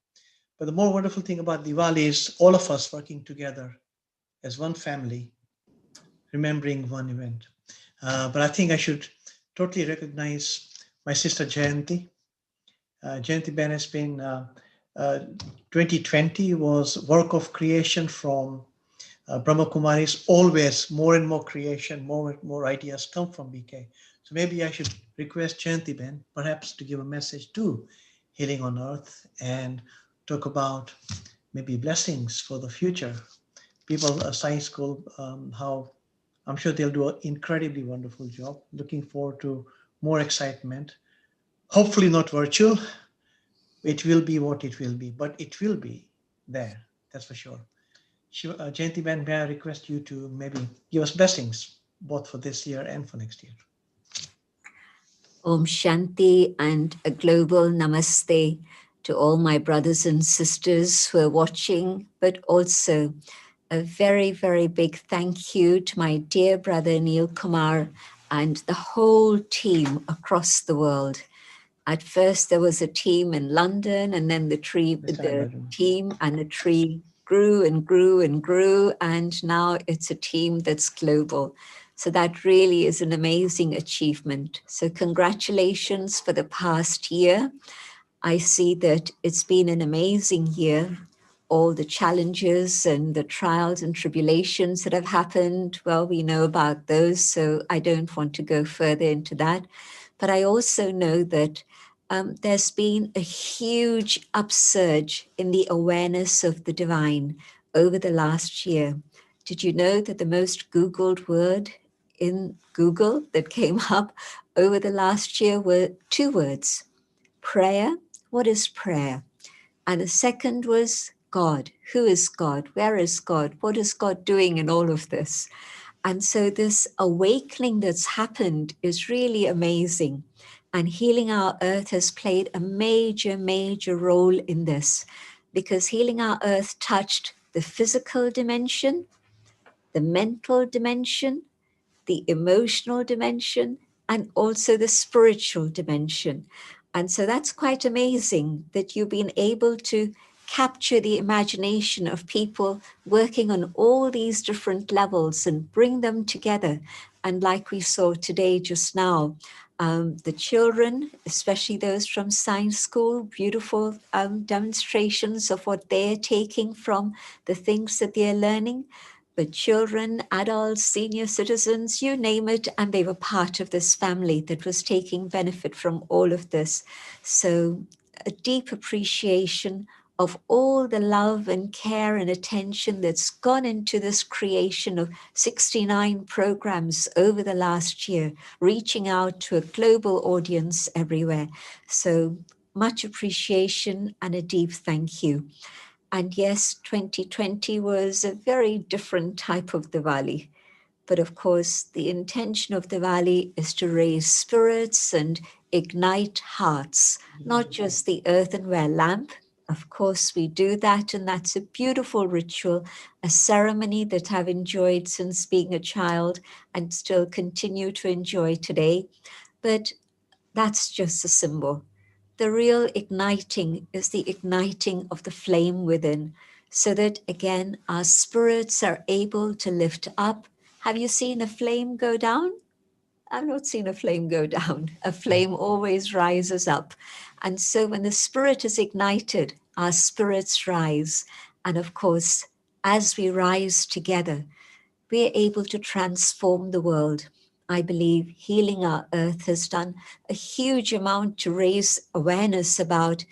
But the more wonderful thing about Diwali is all of us working together as one family, remembering one event. But I think I should totally recognize my sister Jayanti. Jayanti Ben has been, 2020 was work of creation from Brahma Kumaris, always more and more creation, more and more ideas come from BK. So maybe I should request Jayanti Ben perhaps to give a message to Healing on Earth and talk about maybe blessings for the future. People at Science School, how I'm sure they'll do an incredibly wonderful job. Looking forward to more excitement. Hopefully not virtual. It will be what it will be, but it will be there, that's for sure. Jayanti Ben, may I request you to maybe give us blessings, both for this year and for next year. Om Shanti and a global namaste to all my brothers and sisters who are watching, but also a very, very big thank you to my dear brother Neil Kumar and the whole team across the world. At first there was a team in London, and then the team and the tree grew and grew and grew, and now it's a team that's global. So that really is an amazing achievement. So congratulations for the past year. I see that it's been an amazing year. All the challenges and the trials and tribulations that have happened, well, we know about those, so I don't want to go further into that. But I also know that there's been a huge upsurge in the awareness of the divine over the last year. Did you know that the most Googled word in Google that came up over the last year were 2 words: prayer? What is prayer? And the second was God. Who is God? Where is God? What is God doing in all of this? And so this awakening that's happened is really amazing. And Healing Our Earth has played a major, major role in this, because Healing Our Earth touched the physical dimension, the mental dimension, the emotional dimension, and also the spiritual dimension. And so that's quite amazing that you've been able to capture the imagination of people working on all these different levels and bring them together And like we saw today just now, the children, especially those from science school, beautiful demonstrations of what they're taking from the things that they're learning. But children, adults, senior citizens, you name it, and they were part of this family that was taking benefit from all of this. So a deep appreciation of all the love and care and attention that's gone into this creation of 69 programs over the last year, reaching out to a global audience everywhere. So much appreciation and a deep thank you. And yes, 2020 was a very different type of Diwali. But of course, the intention of Diwali is to raise spirits and ignite hearts, not just the earthenware lamp. Of course, we do that, and that's a beautiful ritual, a ceremony that I've enjoyed since being a child and still continue to enjoy today. But that's just a symbol. The real igniting is the igniting of the flame within, so that again, our spirits are able to lift up. Have you seen a flame go down? I've not seen a flame go down. A flame always rises up. And so when the spirit is ignited, our spirits rise. And of course, as we rise together, we're able to transform the world. I believe Healing Our Earth has done a huge amount to raise awareness about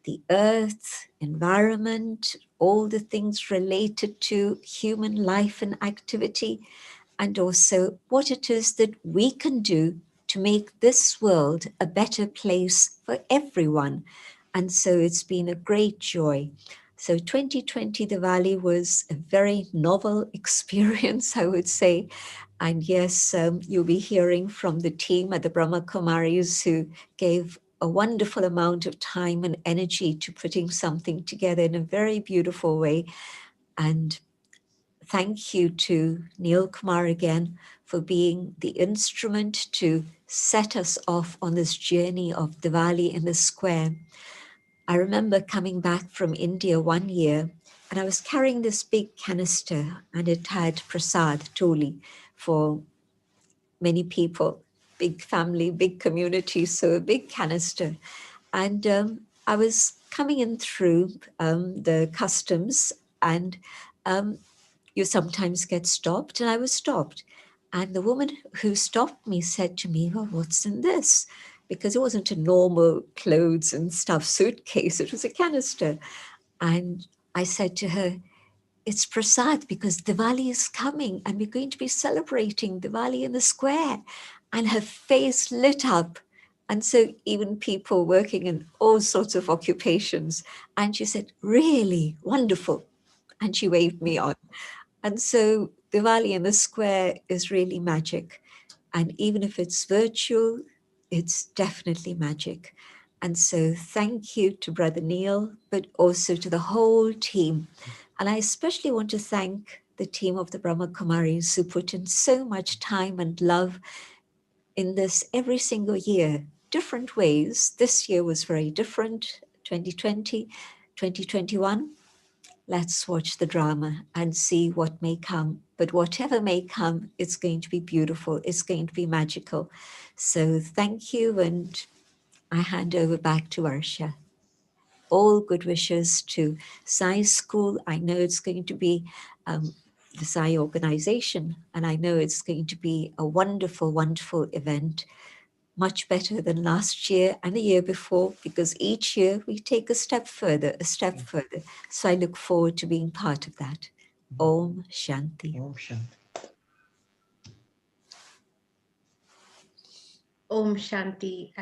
the earth, environment, all the things related to human life and activity, and also what it is that we can do to make this world a better place for everyone. And so it's been a great joy. So 2020 Diwali was a very novel experience, I would say. And yes, you'll be hearing from the team at the Brahma Kumaris who gave a wonderful amount of time and energy to putting something together in a very beautiful way. And thank you to Neil Kumar again for being the instrument to set us off on this journey of Diwali in the square. I remember coming back from India one year and I was carrying this big canister and it had prasad, toli, for many people, big family, big community, so a big canister. And I was coming in through the customs and you sometimes get stopped, and I was stopped. And the woman who stopped me said to me, well, what's in this? Because it wasn't a normal clothes and stuff suitcase, it was a canister. And I said to her, it's prasad because Diwali is coming and we're going to be celebrating Diwali in the square. And her face lit up. And so even people working in all sorts of occupations. And she said, really wonderful. And she waved me on. And so Diwali in the square is really magic. And even if it's virtual, it's definitely magic. And so thank you to Brother Neil, but also to the whole team. And I especially want to thank the team of the Brahma Kumaris who put in so much time and love in this every single year, different ways. This year was very different, 2020, 2021. Let's watch the drama and see what may come. But whatever may come, it's going to be beautiful. It's going to be magical. So thank you. And I hand over back to Arsha. All good wishes to Sai School. I know it's going to be the Sai organization. And I know it's going to be a wonderful, wonderful event. Much better than last year and the year before, because each year we take a step further, a step further. So I look forward to being part of that. Om Shanti. Om Shanti. Om Shanti,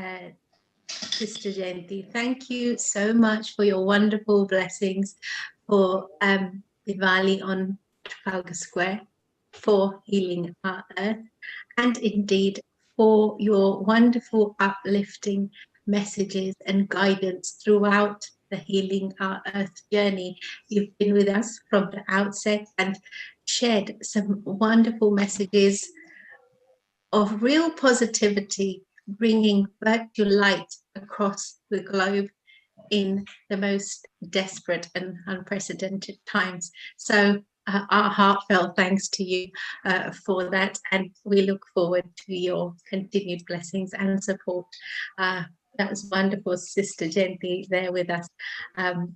Sister Jayanti. Thank you so much for your wonderful blessings for Diwali on Trafalgar Square, for Healing Our Earth, and indeed for your wonderful uplifting messages and guidance throughout the Healing Our Earth journey. You've been with us from the outset and shared some wonderful messages of real positivity, bringing virtual light across the globe in the most desperate and unprecedented times. So our heartfelt thanks to you for that, and we look forward to your continued blessings and support. That was wonderful, Sister Jenti there with us,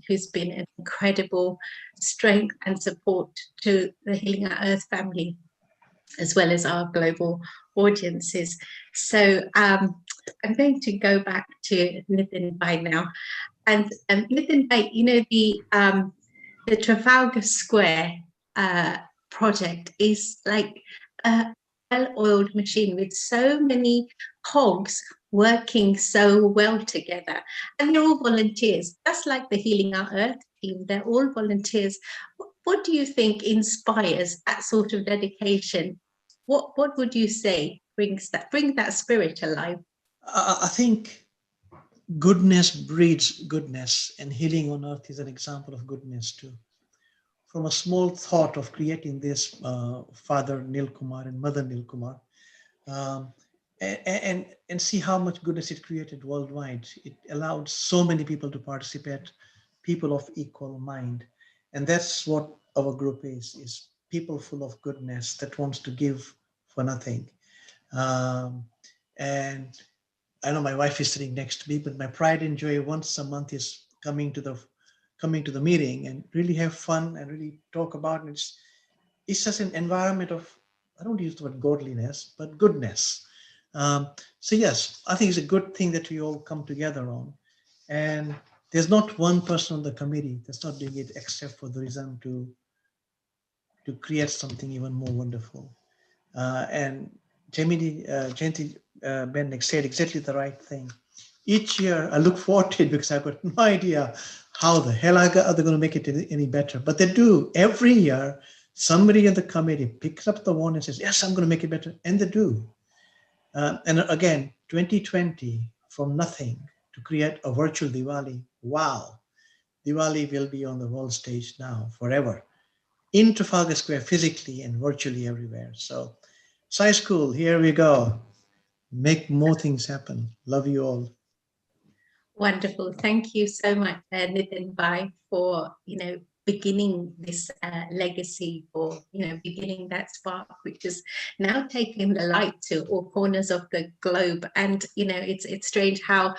who's been an incredible strength and support to the Healing Our Earth family, as well as our global audiences. So I'm going to go back to Nitin Bhai now. And Nitin Bhai, you know, the Trafalgar Square project is like a well-oiled machine with so many cogs working so well together. And they're all volunteers, just like the Healing Our Earth team, they're all volunteers. What do you think inspires that sort of dedication? What would you say brings that spirit alive? I think goodness breeds goodness, and Healing on Earth is an example of goodness too. From a small thought of creating this, Father Nil Kumar and Mother Nil Kumar, and see how much goodness it created worldwide. It allowed so many people to participate, people of equal mind. And that's what our group is people full of goodness that wants to give for nothing. And I know my wife is sitting next to me, but my pride and joy once a month is coming to the meeting and really have fun and really talk about it. It's just an environment of, I don't use the word godliness, but goodness. So yes, I think it's a good thing that we all come together on. And there's not one person on the committee that's not doing it except for the reason to create something even more wonderful. And Jenti Bennick said exactly the right thing. Each year I look forward to it because I've got no idea how the hell are they going to make it any better. But they do. Every year, somebody in the committee picks up the one and says, yes, I'm going to make it better. And they do. And again, 2020, from nothing to create a virtual Diwali. Wow. Diwali will be on the world stage now forever. In Trafalgar Square, physically and virtually everywhere. So, Sai School, here we go. Make more things happen. Love you all. Wonderful. Thank you so much, Nitin Bhai, for, beginning this legacy, for, beginning that spark, which is now taking the light to all corners of the globe. And, it's strange how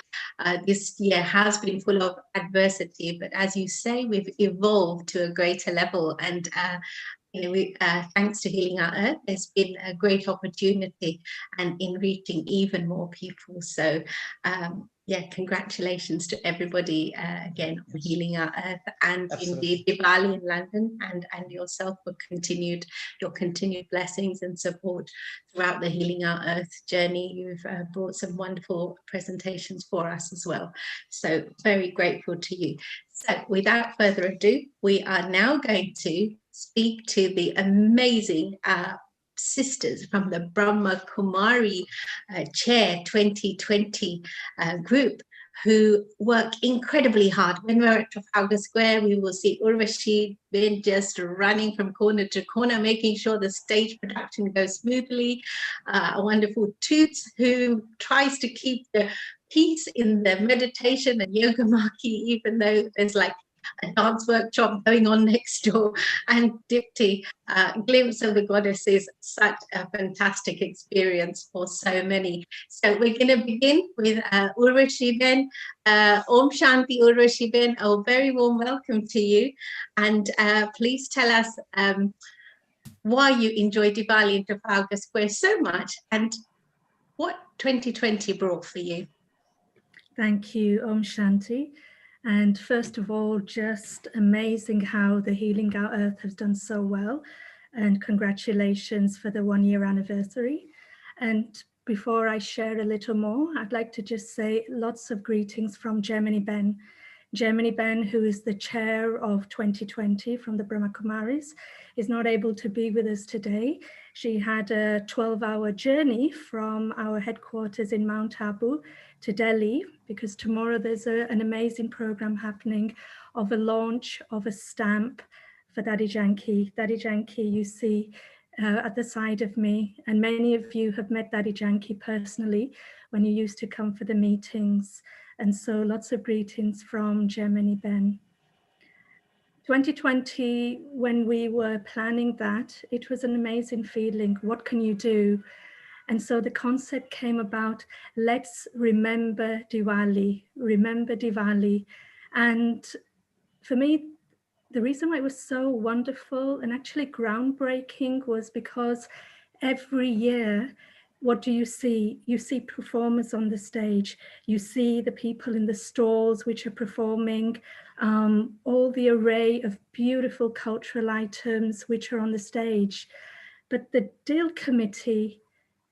this year has been full of adversity, but as you say, we've evolved to a greater level. And thanks to Healing Our Earth, there's been a great opportunity and in reaching even more people. So congratulations to everybody again on Healing Our Earth, and indeed Diwali in London, and yourself for your continued blessings and support throughout the Healing Our Earth journey. You've brought some wonderful presentations for us as well. So very grateful to you. So without further ado, we are now going to speak to the amazing sisters from the Brahma Kumari Chair 2020 group, who work incredibly hard. When we're at Trafalgar Square, we will see Urvashi been just running from corner to corner, making sure the stage production goes smoothly. A wonderful Toots, who tries to keep the peace in the meditation and yoga maki, even though there's like a dance workshop going on next door. And Dipti, Glimpse of the Goddess is such a fantastic experience for so many. So we're going to begin with Urvashi Ben. Om Shanti Urvashi Ben, a very warm welcome to you. And please tell us why you enjoy Diwali in Trafalgar Square so much and what 2020 brought for you. Thank you, Om Shanti. And first of all, just amazing how the Healing Our Earth has done so well. And congratulations for the 1-year anniversary. And before I share a little more, I'd like to just say lots of greetings from Gemini Ben. Gemini Ben, who is the chair of 2020 from the Brahma Kumaris, is not able to be with us today. She had a 12-hour journey from our headquarters in Mount Abu to Delhi, because tomorrow there's an amazing program happening of a launch of a stamp for Daddy Janki. Daddy Janki, you see at the side of me, and many of you have met Daddy Janki personally when you used to come for the meetings. And so lots of greetings from Gemini Ben. 2020, when we were planning that, it was an amazing feeling. What can you do? And so the concept came about, let's remember Diwali, remember Diwali. And for me, the reason why it was so wonderful and actually groundbreaking was because every year, what do you see? You see performers on the stage. You see the people in the stalls which are performing, all the array of beautiful cultural items which are on the stage. But the Dil committee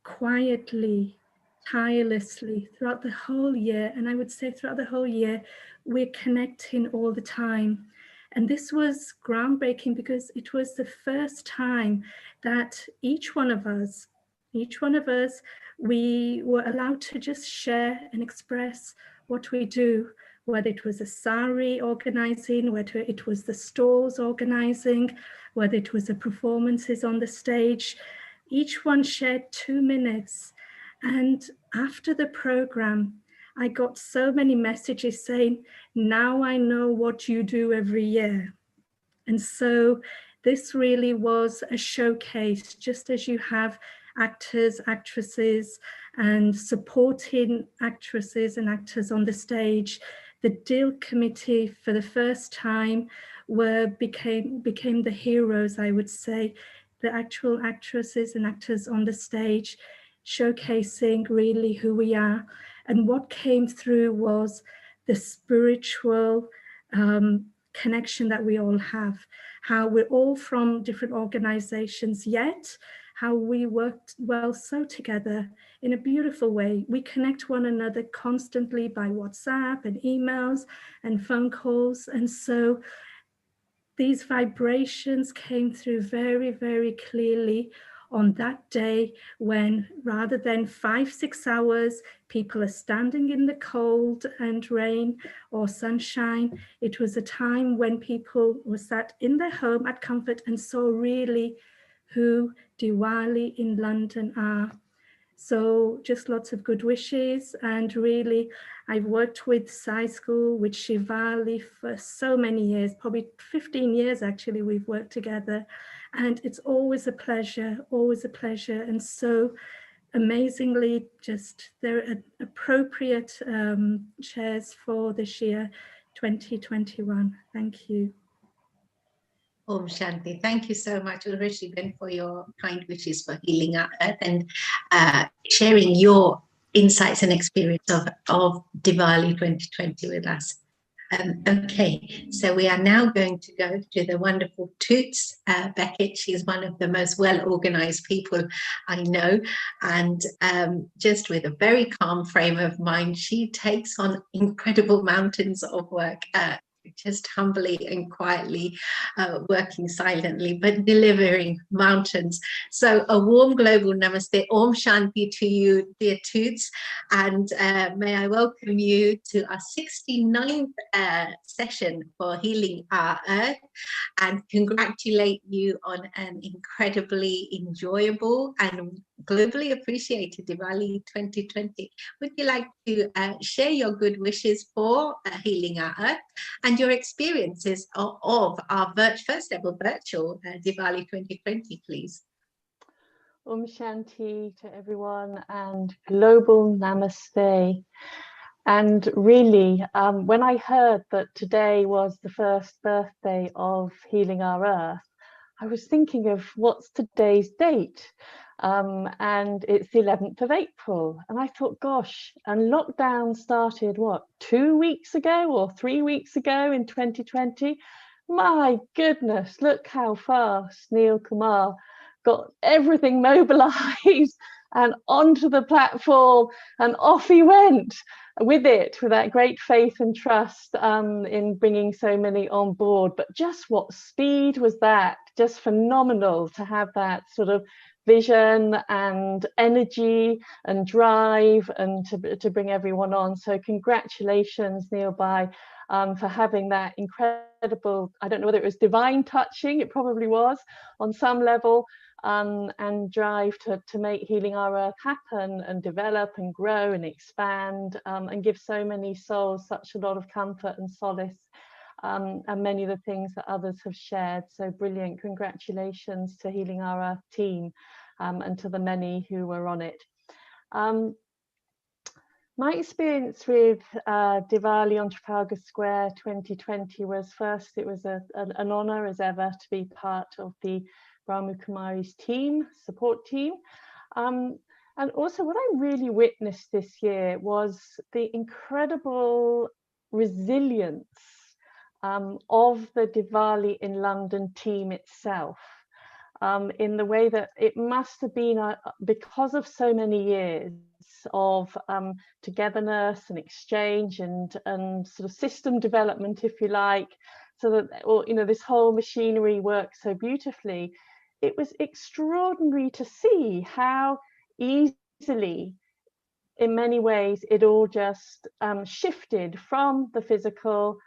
quietly, tirelessly throughout the whole year, and I would say throughout the whole year, we're connecting all the time. And this was groundbreaking because it was the first time that each one of us, we were allowed to just share and express what we do, whether it was a sari organizing, whether it was the stalls organizing, whether it was the performances on the stage. Each one shared 2 minutes. And after the program, I got so many messages saying, now I know what you do every year. And so this really was a showcase, just as you have actors, actresses, and supporting actresses and actors on the stage. The Dil committee, for the first time, became the heroes, I would say, the actual actresses and actors on the stage, showcasing really who we are. And what came through was the spiritual connection that we all have, how we're all from different organizations, yet how we worked well so together in a beautiful way. We connect one another constantly by WhatsApp and emails and phone calls. And so these vibrations came through very, very clearly on that day when, rather than 5-6 hours, people are standing in the cold and rain or sunshine, it was a time when people were sat in their home at comfort and saw really who Diwali in London are. So just lots of good wishes. And really, I've worked with Sai School, with Shivali for so many years, probably 15 years actually, we've worked together. And it's always a pleasure, always a pleasure. And so amazingly, just there are appropriate chairs for this year, 2021. Thank you. Om Shanti. Thank you so much, Urvashi, for your kind wishes for healing our earth and sharing your insights and experience of Diwali 2020 with us. Okay, so we are now going to go to the wonderful Toots Beckett. She's one of the most well-organized people I know, and just with a very calm frame of mind, she takes on incredible mountains of work, just humbly and quietly working silently, but delivering mountains. So a warm global namaste, Om Shanti to you, dear Toots, and may I welcome you to our 69th session for Healing Our Earth, and congratulate you on an incredibly enjoyable and globally appreciated Diwali 2020. Would you like to share your good wishes for Healing Our Earth and your experiences of our first ever virtual Diwali 2020, please? Om Shanti to everyone and global namaste. And really, when I heard that today was the first birthday of Healing Our Earth, I was thinking of what's today's date. And it's the 11th of April. And I thought, gosh, and lockdown started, what, 2 weeks ago or 3 weeks ago in 2020? My goodness, look how fast Neil Kumar got everything mobilized and onto the platform, and off he went with it, with that great faith and trust in bringing so many on board. But just what speed was that? Just phenomenal to have that sort of vision and energy and drive and to bring everyone on. So congratulations, Neil, for having that incredible, I don't know whether it was divine touching, it probably was on some level, and drive to make Healing Our Earth happen and develop and grow and expand, and give so many souls such a lot of comfort and solace. and many of the things that others have shared. So brilliant. Congratulations to Healing Our Earth team and to the many who were on it. My experience with Diwali on Trafalgar Square 2020 was, first, it was an honour as ever to be part of the Brahma Kumari's team, support team. And also what I really witnessed this year was the incredible resilience of the Diwali in London team itself. In the way that it must have been because of so many years of togetherness and exchange and sort of system development, if you like, so that, or, you know, this whole machinery works so beautifully. It was extraordinary to see how easily, in many ways, it all just shifted from the physical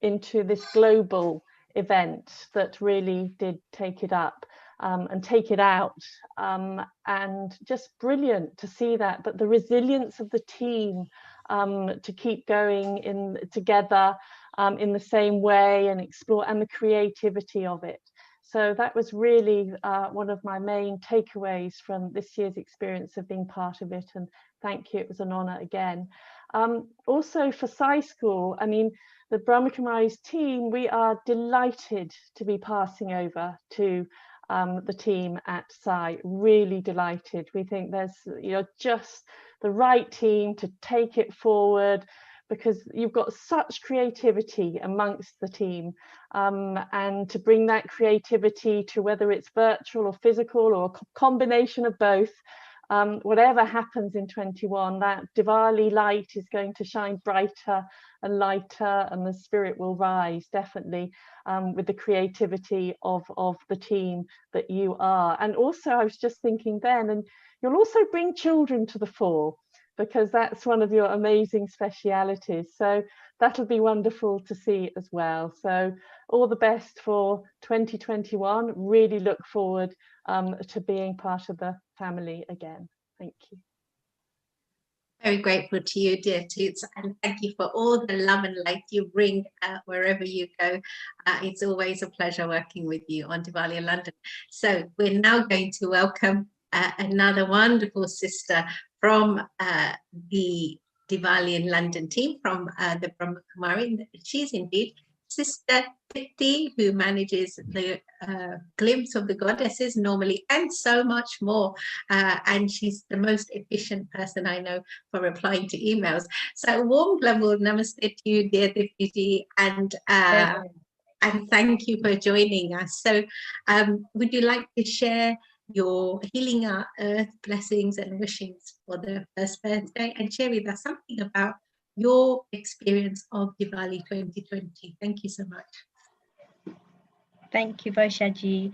into this global event that really did take it up and take it out, and just brilliant to see that. But the resilience of the team to keep going together in the same way and explore, and the creativity of it. So that was really one of my main takeaways from this year's experience of being part of it. And thank you, it was an honour again. Also for Sai School, I mean, the Brahma Kumari's team, we are delighted to be passing over to the team at Sai, really delighted. We think there's, you know, just the right team to take it forward, because you've got such creativity amongst the team, and to bring that creativity to, whether it's virtual or physical or a combination of both, whatever happens in 21, that Diwali light is going to shine brighter and lighter, and the spirit will rise, definitely, with the creativity of the team that you are. And also, I was just thinking then, and you'll also bring children to the fore, because that's one of your amazing specialities. So that'll be wonderful to see as well. So all the best for 2021. Really look forward to being part of the family again. Thank you. Very grateful to you, dear Toots, and thank you for all the love and light you bring wherever you go. It's always a pleasure working with you on Diwali in London. So we're now going to welcome another wonderful sister from the Diwali in London team, from the Brahma Kumari. She's indeed Sister Dipti, who manages the glimpse of the goddesses normally, and so much more. And she's the most efficient person I know for replying to emails. So warm glamour namaste to you, dear Dipti, and thank you for joining us. So would you like to share your Healing Our Earth blessings and wishings for the first birthday, and share with us something about your experience of Diwali 2020. Thank you so much. Thank you, Varshaji.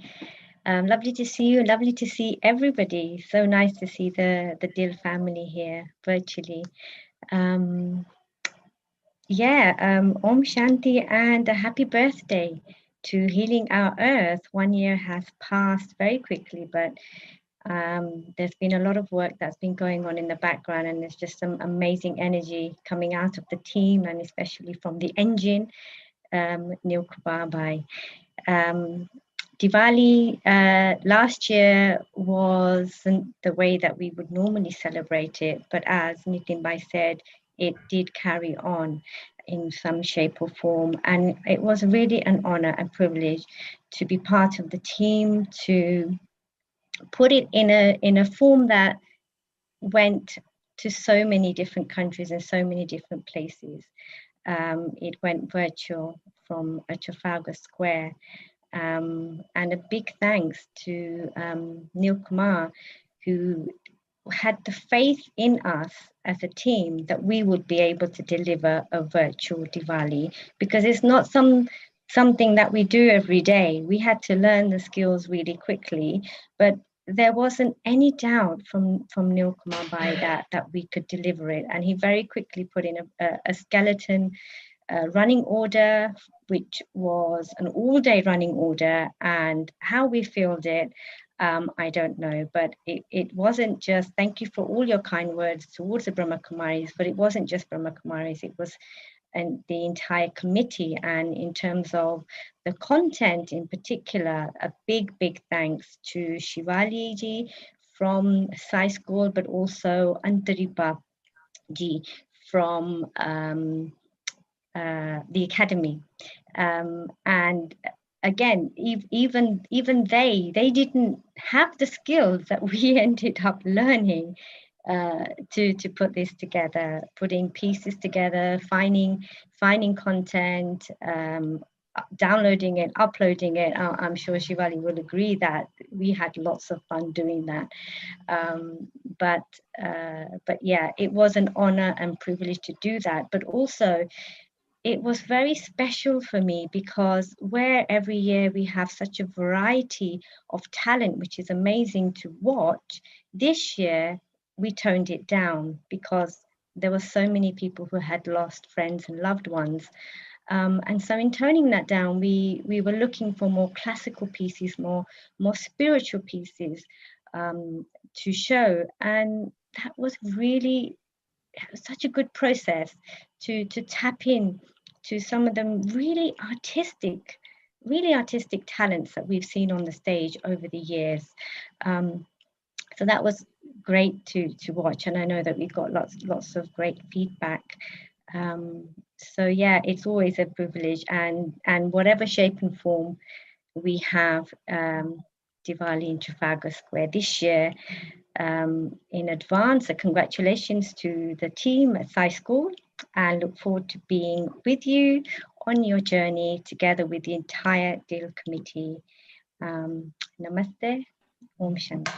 Lovely to see you. Lovely to see everybody. So nice to see the Dil family here virtually. Om Shanti and a happy birthday to Healing Our Earth. 1 year has passed very quickly, but there's been a lot of work that's been going on in the background, and there's just some amazing energy coming out of the team, and especially from the engine, Neil Kubabai. Diwali last year wasn't the way that we would normally celebrate it, but as Nitin Bhai said, it did carry on in some shape or form, and it was really an honor and privilege to be part of the team, to put it in a form that went to so many different countries and so many different places. It went virtual from Trafalgar Square, and a big thanks to Neil Kumar, who had the faith in us as a team that we would be able to deliver a virtual Diwali, because it's not something that we do every day. We had to learn the skills really quickly, but there wasn't any doubt from Neil Kumar Bhai that we could deliver it. And he very quickly put in a skeleton running order, which was an all-day running order, and how we filled it, I don't know, but it wasn't just, thank you for all your kind words towards the Brahma Kumaris, but it wasn't just Brahma Kumaris, it was and the entire committee. And in terms of the content in particular, a big thanks to Shivali ji from Sai School, but also Antaripa ji from the academy. And again, even they didn't have the skills that we ended up learning to put this together, putting pieces together, finding content, downloading it, uploading it. I'm sure Shivali will agree that we had lots of fun doing that. But yeah, it was an honor and privilege to do that. But also, it was very special for me because where every year we have such a variety of talent, which is amazing to watch, this year we toned it down because there were so many people who had lost friends and loved ones. And so in toning that down, we were looking for more classical pieces, more spiritual pieces to show. And that was really such a good process to tap in to some of them really artistic talents that we've seen on the stage over the years. So that was great to watch, and I know that we got lots of great feedback. So yeah, it's always a privilege, and whatever shape and form we have Diwali in Trafalgar Square this year. In advance, congratulations to the team at Sai School, and look forward to being with you on your journey together with the entire Deal Committee. Namaste, Om Shanti.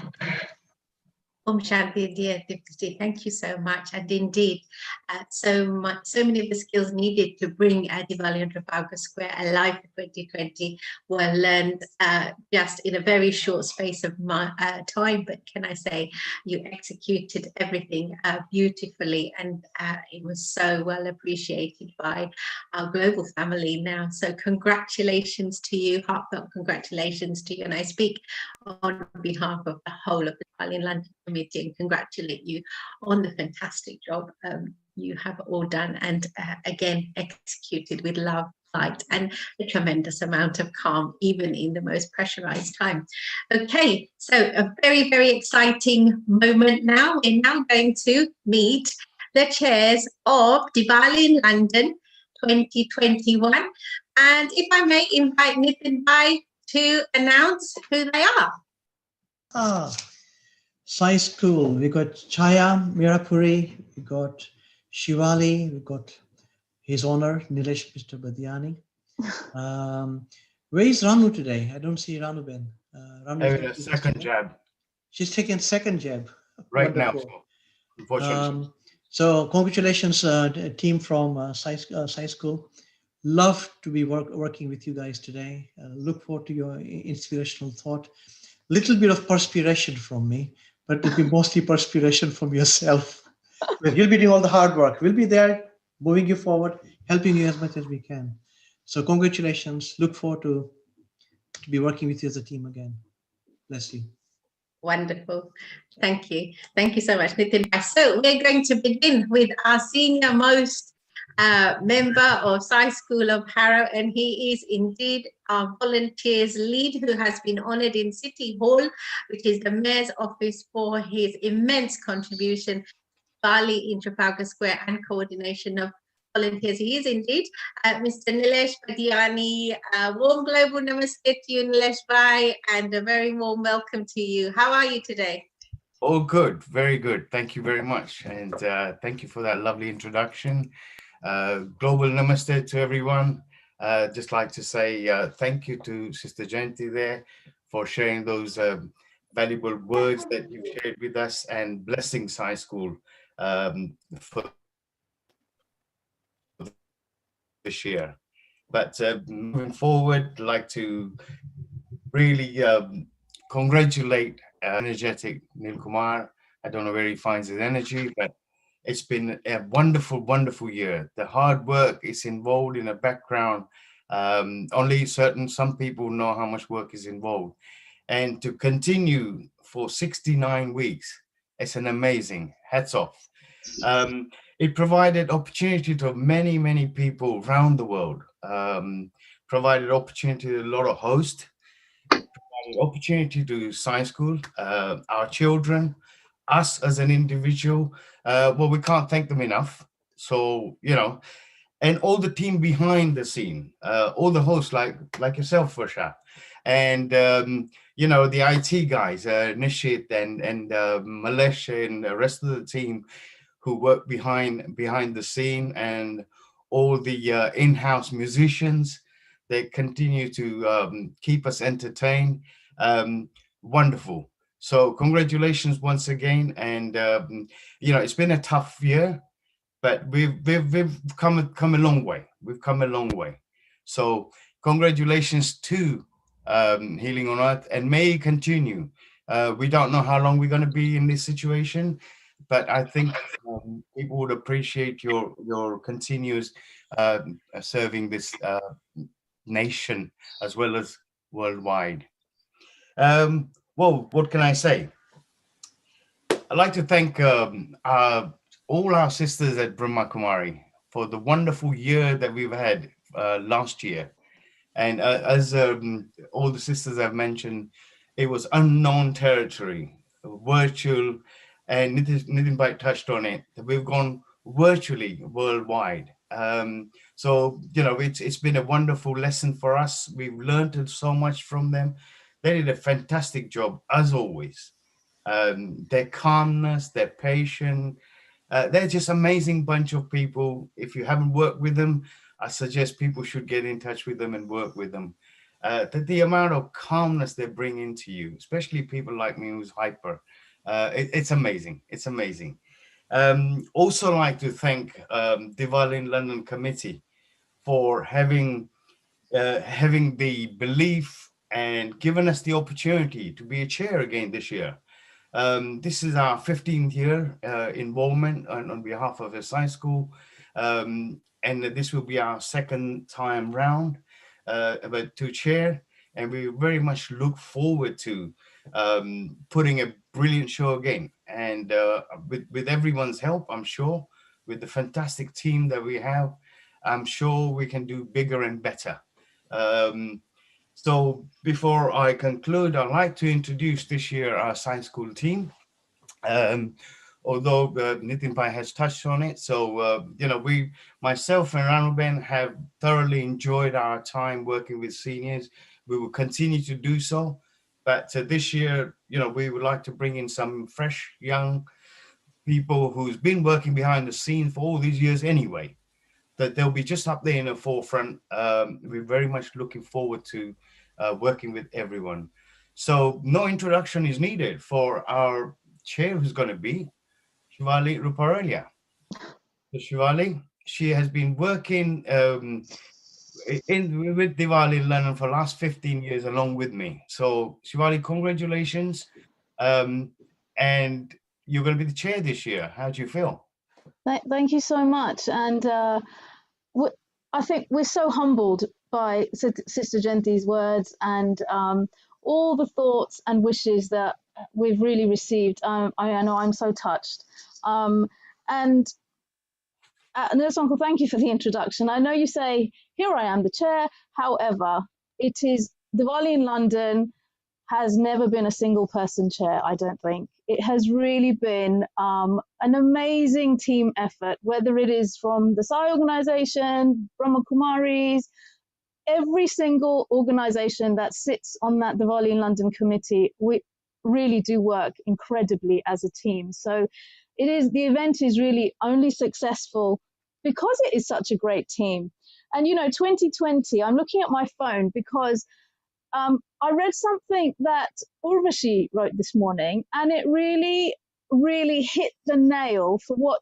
Om Shanti, dear Dipti, thank you so much. And indeed, so many of the skills needed to bring Diwali on Trafalgar Square alive for 2020 were learned just in a very short space of time. But can I say, you executed everything beautifully, and it was so well appreciated by our global family now. So congratulations to you, heartfelt congratulations to you. And I speak on behalf of the whole of the Diwali in London Committee and congratulate you on the fantastic job you have all done, and again executed with love, light, and a tremendous amount of calm, even in the most pressurized time. Okay, so a very exciting moment now. We're now going to meet the chairs of Diwali in London 2021, and if I may invite Nitin Bhai to announce who they are. Sai School, we got Chaya Mirapuri, we got Shivali, we got His Honor Nilesh Mr. Badiani. Where is Ranu today? I don't see Ranu Ben. Having a second jab. She's taking second jab. Right Wonderful. now, unfortunately. So congratulations, team from Sai School. Love to be working with you guys today. Look forward to your inspirational thought. Little bit of perspiration from me, but it'll be mostly perspiration from yourself. But you'll be doing all the hard work. We'll be there, moving you forward, helping you as much as we can. So congratulations. Look forward to be working with you as a team again. Bless you. Wonderful. Thank you. Thank you so much, Nitin. So we're going to begin with our senior most member of Sai School of Harrow, and he is indeed our volunteers lead, who has been honoured in City Hall, which is the Mayor's office, for his immense contribution to Bali in Trafalgar Square and coordination of volunteers. He is indeed Mr. Nilesh Badiani. Warm global namaste to you, Nilesh Bhai, and a very warm welcome to you. How are you today? All good, very good. Thank you very much. And thank you for that lovely introduction. Global namaste to everyone. Just like to say thank you to Sister Jayanti there for sharing those valuable words that you've shared with us, and blessing Sai School for this year. But moving forward, I'd like to really congratulate energetic Nil Kumar. I don't know where he finds his energy, but it's been a wonderful year. The hard work is involved in the background. Only some people know how much work is involved. And to continue for 69 weeks, it's an amazing, hats off. it provided opportunity to many, many people around the world. Provided opportunity to a lot of hosts, provided opportunity to science school, our children, us as an individual. Well, we can't thank them enough. So, you know, and all the team behind the scene, all the hosts like yourself, Fusha, and you know, the IT guys, Nishit and Malesh and the rest of the team who work behind the scene, and all the in-house musicians that continue to keep us entertained. Wonderful. So congratulations once again, and you know, it's been a tough year, but we've come a long way. We've come a long way. So congratulations to Healing on Earth, and may it continue. We don't know how long we're going to be in this situation, but I think people would appreciate your continuous serving this nation as well as worldwide. Well, what can I say? I'd like to thank all our sisters at Brahma Kumari for the wonderful year that we've had last year. And as all the sisters have mentioned, it was unknown territory, virtual, and Nitin Bhai touched on it. We've gone virtually worldwide. So, you know, it's been a wonderful lesson for us. We've learned so much from them. They did a fantastic job, as always. Their calmness, their patience, they're just amazing bunch of people. If you haven't worked with them, I suggest people should get in touch with them and work with them. The amount of calmness they bring into you, especially people like me who's hyper, it's amazing. It's amazing. Also like to thank Diwali in London committee for having the belief and given us the opportunity to be a chair again this year. This is our 15th year involvement on behalf of the science school, and this will be our second time round but to chair, and we very much look forward to putting a brilliant show again, and with everyone's help, I'm sure, with the fantastic team that we have, I'm sure we can do bigger and better. So before I conclude, I'd like to introduce this year our science school team. Although Nitin Bhai has touched on it. So, you know, myself and Ranuben have thoroughly enjoyed our time working with seniors. We will continue to do so. But this year, you know, we would like to bring in some fresh, young people who's been working behind the scenes for all these years anyway, that they'll be just up there in the forefront. We're very much looking forward to working with everyone. So no introduction is needed for our chair, who's going to be Shivali Ruparelia. So Shivali, she has been working with Diwali in London for the last 15 years along with me. So Shivali, congratulations. And you're going to be the chair this year. How do you feel? Thank you so much. And I think we're so humbled by Sister Jenti's words and all the thoughts and wishes that we've really received. I know I'm so touched. And Nurse Uncle, thank you for the introduction. I know you say, here I am, the chair. However, it is Diwali in London has never been a single person chair, I don't think. It has really been an amazing team effort, whether it is from the Sai organization, Brahma Kumaris, every single organization that sits on that Diwali in London committee, we really do work incredibly as a team. So the event is really only successful because it is such a great team. And, you know, 2020, I'm looking at my phone because I read something that Urvashi wrote this morning, and it really, really hit the nail for what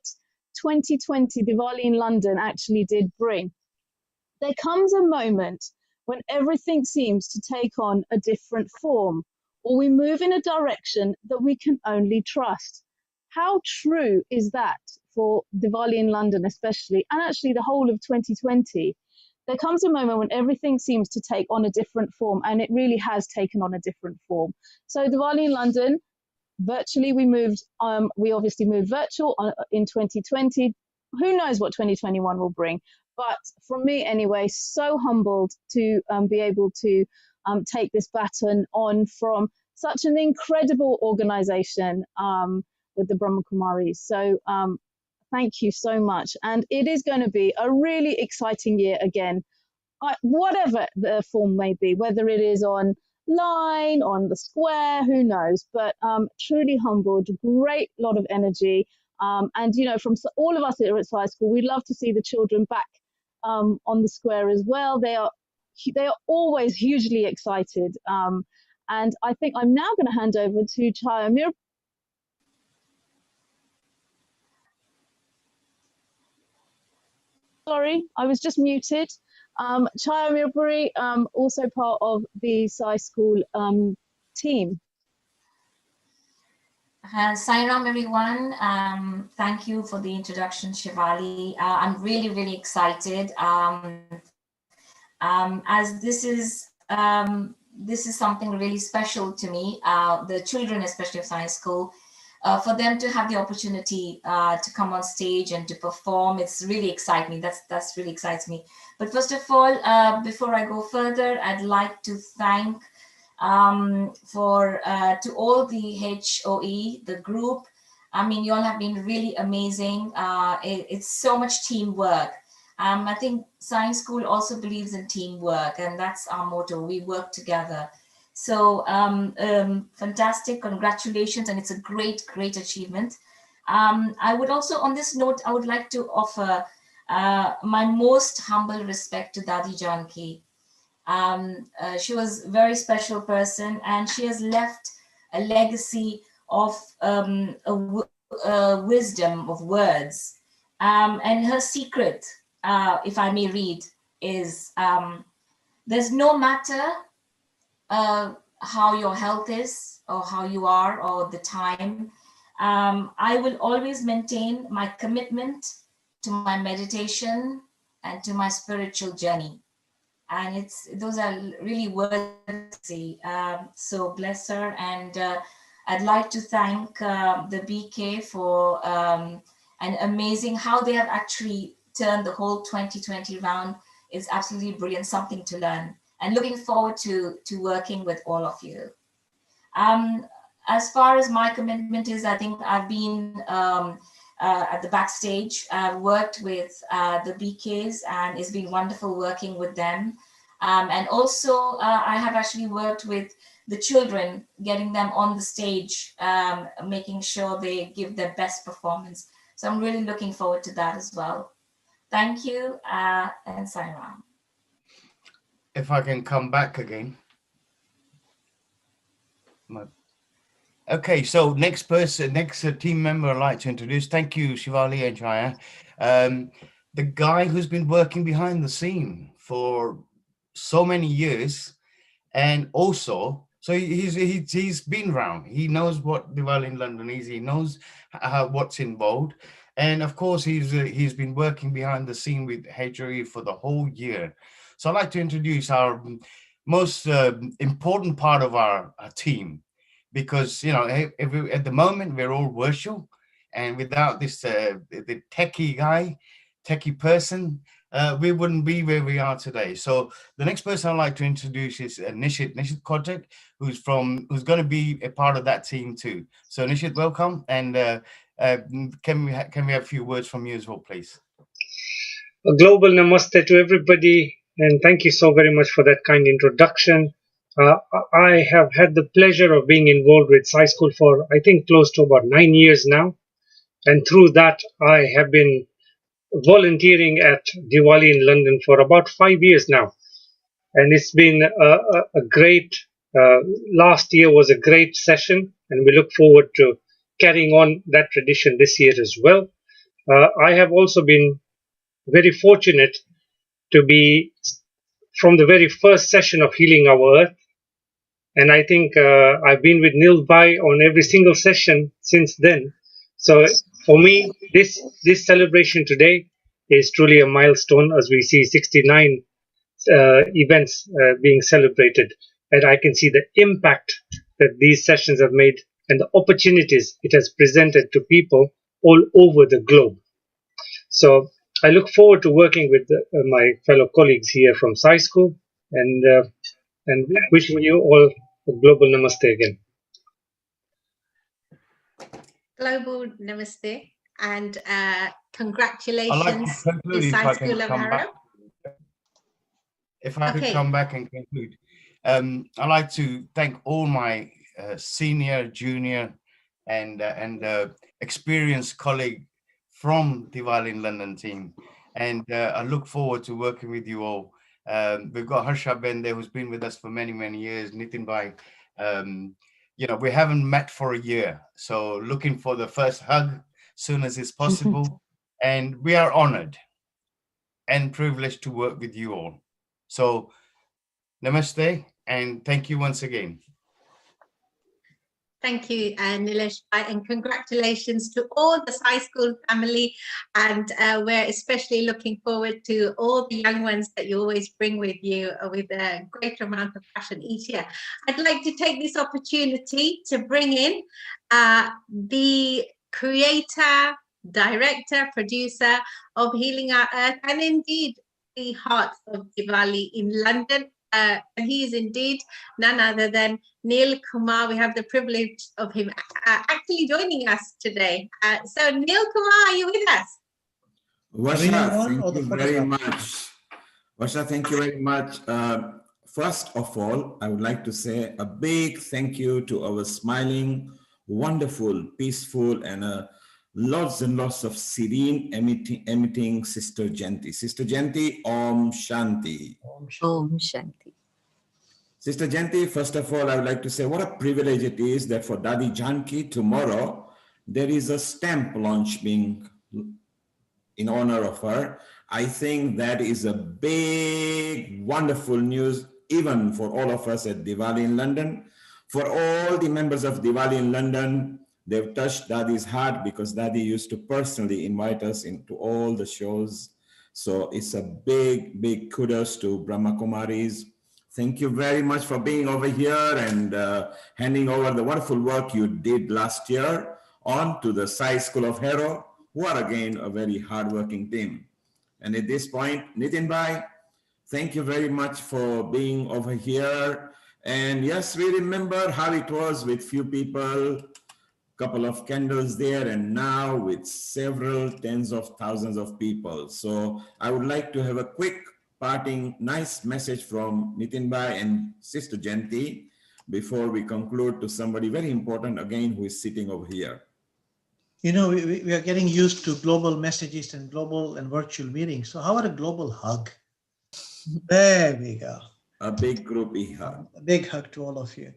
2020 Diwali in London actually did bring. There comes a moment when everything seems to take on a different form, or we move in a direction that we can only trust. How true is that for Diwali in London especially, and actually the whole of 2020? There comes a moment when everything seems to take on a different form, and it really has taken on a different form. So Diwali in London, virtually we obviously moved virtual in 2020. who knows what 2021 will bring. But from me anyway, so humbled to be able to take this baton on from such an incredible organization with the Brahma Kumaris. So thank you so much. And it is going to be a really exciting year again, whatever the form may be, whether it is online, on the square, who knows, but truly humbled, great lot of energy. And, you know, from all of us at Sci School, we'd love to see the children back on the square as well. They are always hugely excited. And I think I'm now going to hand over to Chayamir. Sorry, I was just muted. Chaya Mirpuri, also part of the Sci School team. Sairam, everyone. Thank you for the introduction, Shivali. I'm really, really excited. As this is something really special to me. The children, especially of Science School, for them to have the opportunity to come on stage and to perform, it's really excites me. That's really excites me. But first of all, before I go further, I'd like to thank to all the HOE, the group. I mean, you all have been really amazing. It's so much teamwork. I think Science School also believes in teamwork, and that's our motto. We work together. So fantastic, congratulations, and it's a great, great achievement. I would also, on this note, I would like to offer my most humble respect to Dadi Janki. She was a very special person, and she has left a legacy of wisdom of words. And her secret, if I may read, is there's no matter how your health is or how you are or the time, I will always maintain my commitment to my meditation and to my spiritual journey. And those are really worthy. So bless her. And I'd like to thank the BK for an amazing, how they have actually turned the whole 2020 round. Is absolutely brilliant, something to learn. And looking forward to working with all of you. As far as my commitment is, I think I've been at the backstage. I've worked with the BKs, and it's been wonderful working with them. And also, I have actually worked with the children, getting them on the stage, making sure they give their best performance. So I'm really looking forward to that as well. Thank you, and Sairam. If I can come back again. Okay, so next team member I'd like to introduce. Thank you, Shivali and Chaya. The guy who's been working behind the scene for so many years, and also, so he's been around. He knows what Diwali in London is. He knows what's involved, and of course, he's been working behind the scene with HOE for the whole year. So I'd like to introduce our most important part of our team, because at the moment we're all virtual, and without this the techie person, we wouldn't be where we are today. So the next person I'd like to introduce is Nishit Kotak, who's going to be a part of that team too. So Nishit, welcome, and can we have a few words from you as well, please? A global namaste to everybody, and thank you so very much for that kind introduction. I have had the pleasure of being involved with Sci School for, I think, close to about 9 years now. And through that, I have been volunteering at Diwali in London for about 5 years now. And it's been a great, last year was a great session, and we look forward to carrying on that tradition this year as well. I have also been very fortunate to be from the very first session of Healing Our Earth. And I think I've been with Nil Bhai on every single session since then. So for me, this celebration today is truly a milestone, as we see 69 events being celebrated. And I can see the impact that these sessions have made and the opportunities it has presented to people all over the globe. So I look forward to working with my fellow colleagues here from Sai School, and wishing you all a global namaste again. Global namaste and I'd like to congratulations conclude to if Sai I can School of come back. Harrow. If I could Okay. come back and conclude, I'd like to thank all my senior, junior, and experienced colleague from Diwali in London team, and I look forward to working with you all. We've got Harsha Ben there, who's been with us for many, many years. Nitin Bhai, we haven't met for a year, so looking for the first hug soon as is possible, and we are honored and privileged to work with you all. So, namaste, and thank you once again. Thank you, Nilesh, and congratulations to all the Sai School family. And we're especially looking forward to all the young ones that you always bring with you with a great amount of passion each year. I'd like to take this opportunity to bring in the creator, director, producer of Healing Our Earth, and indeed the heart of Diwali in London. And he is indeed none other than Neil Kumar. We have the privilege of him actually joining us today. So Neil Kumar, are you with us? Vasha, thank you very much. Vasha, thank you very much. First of all, I would like to say a big thank you to our smiling, wonderful, peaceful, and lots and lots of serene emitting Sister Janti. Sister Janti, Om Shanti. Om Shanti. Sister Janti, first of all, I would like to say what a privilege it is that for Dadi Janki tomorrow, there is a stamp launch being in honor of her. I think that is a big, wonderful news, even for all of us at Diwali in London. For all the members of Diwali in London, they've touched Dadi's heart because Dadi used to personally invite us into all the shows. So it's a big, big kudos to Brahma Kumaris. Thank you very much for being over here and handing over the wonderful work you did last year on to the Sai School of Harrow, who are again a very hardworking team. And at this point, Nitin Bhai, thank you very much for being over here. And yes, we remember how it was with few people, couple of candles there, and now with several tens of thousands of people. So I would like to have a quick parting nice message from Nitin Bhai and Sister Janti before we conclude to somebody very important again who is sitting over here. You know, we are getting used to global messages and global and virtual meetings. So how about a global hug? There we go. A big groupie hug. A big hug to all of you.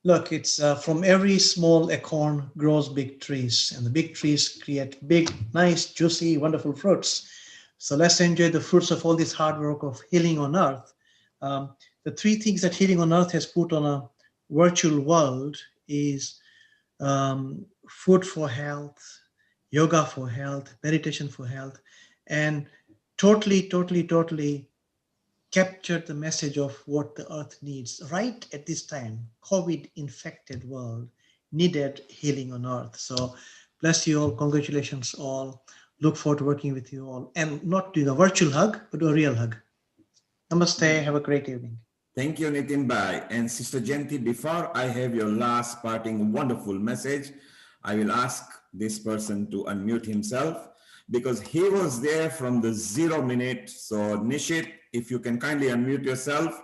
Look, it's from every small acorn grows big trees, and the big trees create big, nice, juicy, wonderful fruits. So let's enjoy the fruits of all this hard work of healing on earth. The three things that Healing on Earth has put on a virtual world is food for health, yoga for health, meditation for health, and totally captured the message of what the earth needs right at this time. COVID infected world needed healing on earth. So bless you all, congratulations all. Look forward to working with you all, and not doing a virtual hug, but a real hug. Namaste, have a great evening. Thank you, Nitin Bhai. And Sister Janti, before I have your last parting wonderful message, I will ask this person to unmute himself because he was there from the 0 minute. So Nishit, if you can kindly unmute yourself.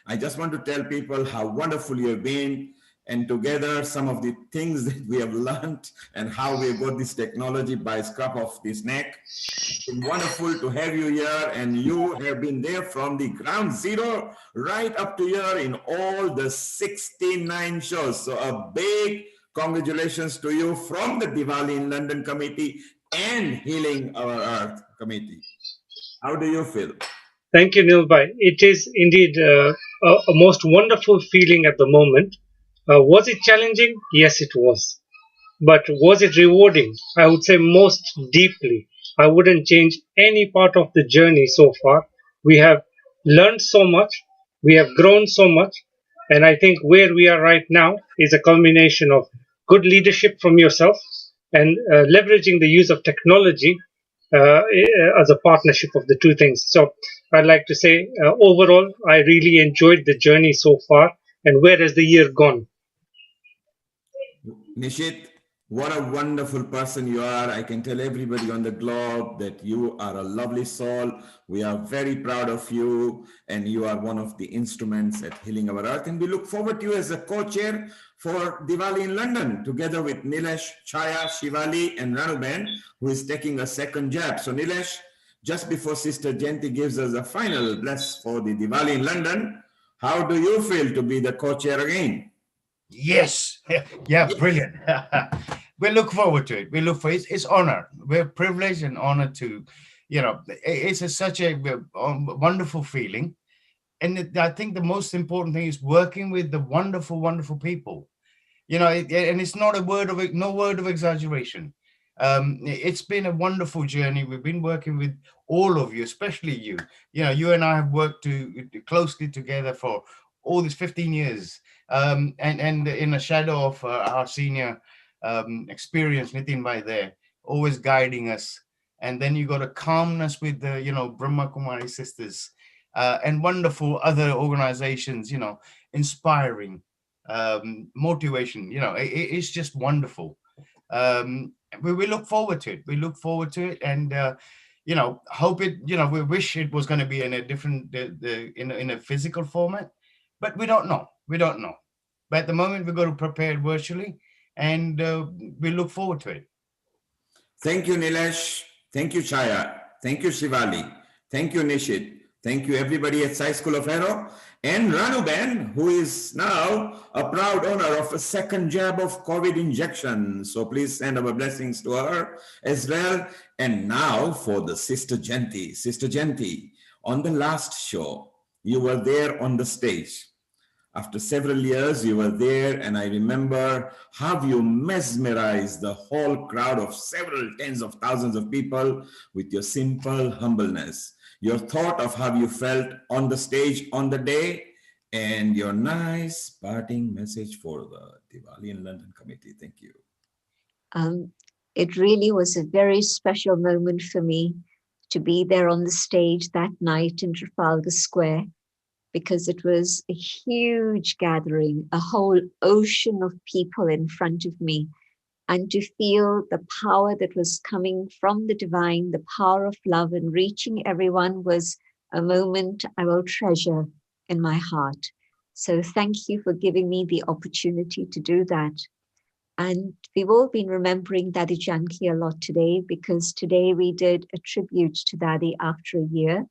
I just want to tell people how wonderful you have been, and together some of the things that we have learned and how we got this technology by scruff of this neck. It's been wonderful to have you here, and you have been there from the ground zero right up to here in all the 69 shows. So a big congratulations to you from the Diwali in London committee and Healing Our Earth committee. How do you feel? Thank you, Nilbhai. It is indeed a most wonderful feeling at the moment. Was it challenging? Yes, it was. But was it rewarding? I would say most deeply. I wouldn't change any part of the journey so far. We have learned so much. We have grown so much. And I think where we are right now is a culmination of good leadership from yourself and leveraging the use of technology as a partnership of the two things. So I'd like to say, overall, I really enjoyed the journey so far. And where has the year gone? Nishit, what a wonderful person you are. I can tell everybody on the globe that you are a lovely soul. We are very proud of you, and you are one of the instruments at Healing Our Earth. And we look forward to you as a co-chair for Diwali in London, together with Nilesh, Chaya, Shivali, and Ranuben, who is taking a second jab. So Nilesh, just before Sister Jayanti gives us a final bless for the Diwali in London, how do you feel to be the co-chair again? Yes. Yeah, brilliant. We look forward to it. We look for it. It's honor. We're privileged and honored to, such a wonderful feeling. And I think the most important thing is working with the wonderful, wonderful people. And it's not no word of exaggeration. It's been a wonderful journey. We've been working with all of you, especially you. You and I have worked closely together for all these 15 years. And in the shadow of our senior experience, Nitin Bhai there, always guiding us. And then you got a calmness with the, Brahma Kumari sisters and wonderful other organizations, inspiring, motivation. It's just wonderful. We look forward to it. We look forward to it, and hope it. We wish it was going to be in a different, in a physical format, but we don't know. We don't know. But at the moment, we're going to prepare it virtually, and we look forward to it. Thank you, Nilesh. Thank you, Chaya. Thank you, Shivali. Thank you, Nishit. Thank you, everybody at Sai School of Aero. And Ranuben, who is now a proud owner of a second jab of COVID injection. So please send our blessings to her as well. And now for the Sister Jayanti. Sister Jayanti, on the last show, you were there on the stage. After several years, you were there, and I remember how you mesmerized the whole crowd of several tens of thousands of people with your simple humbleness, your thought of how you felt on the stage on the day, and your nice parting message for the Diwali in London committee. Thank you. It really was a very special moment for me to be there on the stage that night in Trafalgar Square, because it was a huge gathering, a whole ocean of people in front of me, and to feel the power that was coming from the divine, the power of love and reaching everyone, was a moment I will treasure in my heart. So thank you for giving me the opportunity to do that. And we've all been remembering Dadi Janki a lot today, because today we did a tribute to Dadi after a year.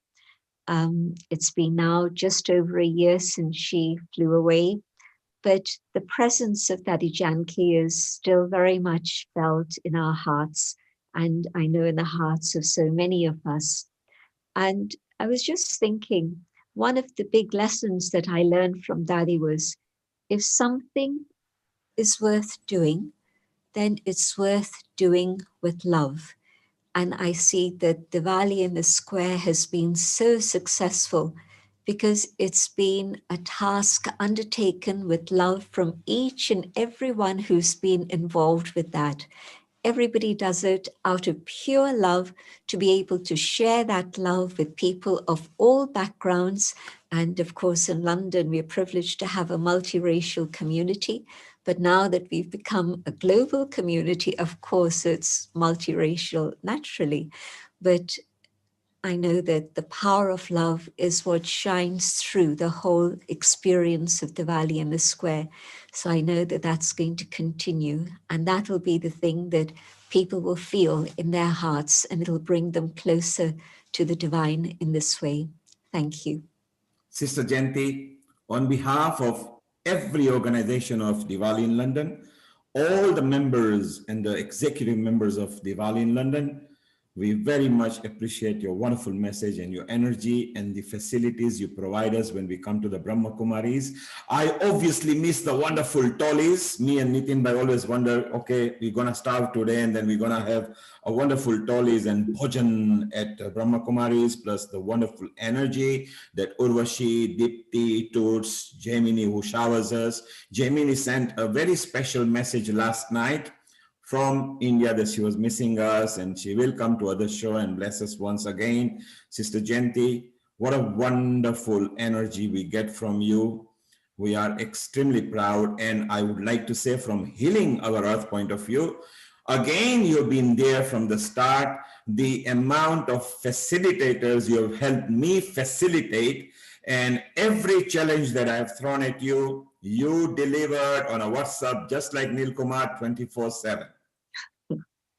It's been now just over a year since she flew away, but the presence of Dadi Janki is still very much felt in our hearts, and I know in the hearts of so many of us. And I was just thinking, one of the big lessons that I learned from Dadi was, if something is worth doing, then it's worth doing with love. And I see that Diwali in the Square has been so successful because it's been a task undertaken with love from each and everyone who's been involved with that. Everybody does it out of pure love, to be able to share that love with people of all backgrounds. And of course, in London, we're privileged to have a multiracial community. But now that we've become a global community, of course, it's multiracial naturally. But I know that the power of love is what shines through the whole experience of Diwali in the Square. So I know that that's going to continue, and that will be the thing that people will feel in their hearts, and it'll bring them closer to the divine in this way. Thank you. Sister Jayanti, on behalf of every organization of Diwali in London, all the members and the executive members of Diwali in London, we very much appreciate your wonderful message and your energy and the facilities you provide us when we come to the Brahma Kumaris. I obviously miss the wonderful tollies. Me and Nitin Bhai always wonder, okay, we're going to starve today and then we're going to have a wonderful tollies and bhojan at Brahma Kumaris, plus the wonderful energy that Urvashi, Dipti, Toots, Jaimini, who showers us. Jaimini sent a very special message last night from India that she was missing us, and she will come to other show and bless us once again. Sister Jayanti, what a wonderful energy we get from you. We are extremely proud, and I would like to say from Healing Our Earth point of view, again, you've been there from the start. The amount of facilitators you have helped me facilitate, and every challenge that I have thrown at you, you delivered on a WhatsApp, just like Neil Kumar, 24/7.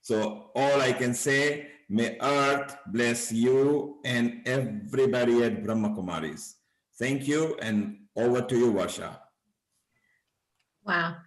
So all I can say, may Earth bless you and everybody at Brahma Kumaris. Thank you, and over to you, Vasha. Wow,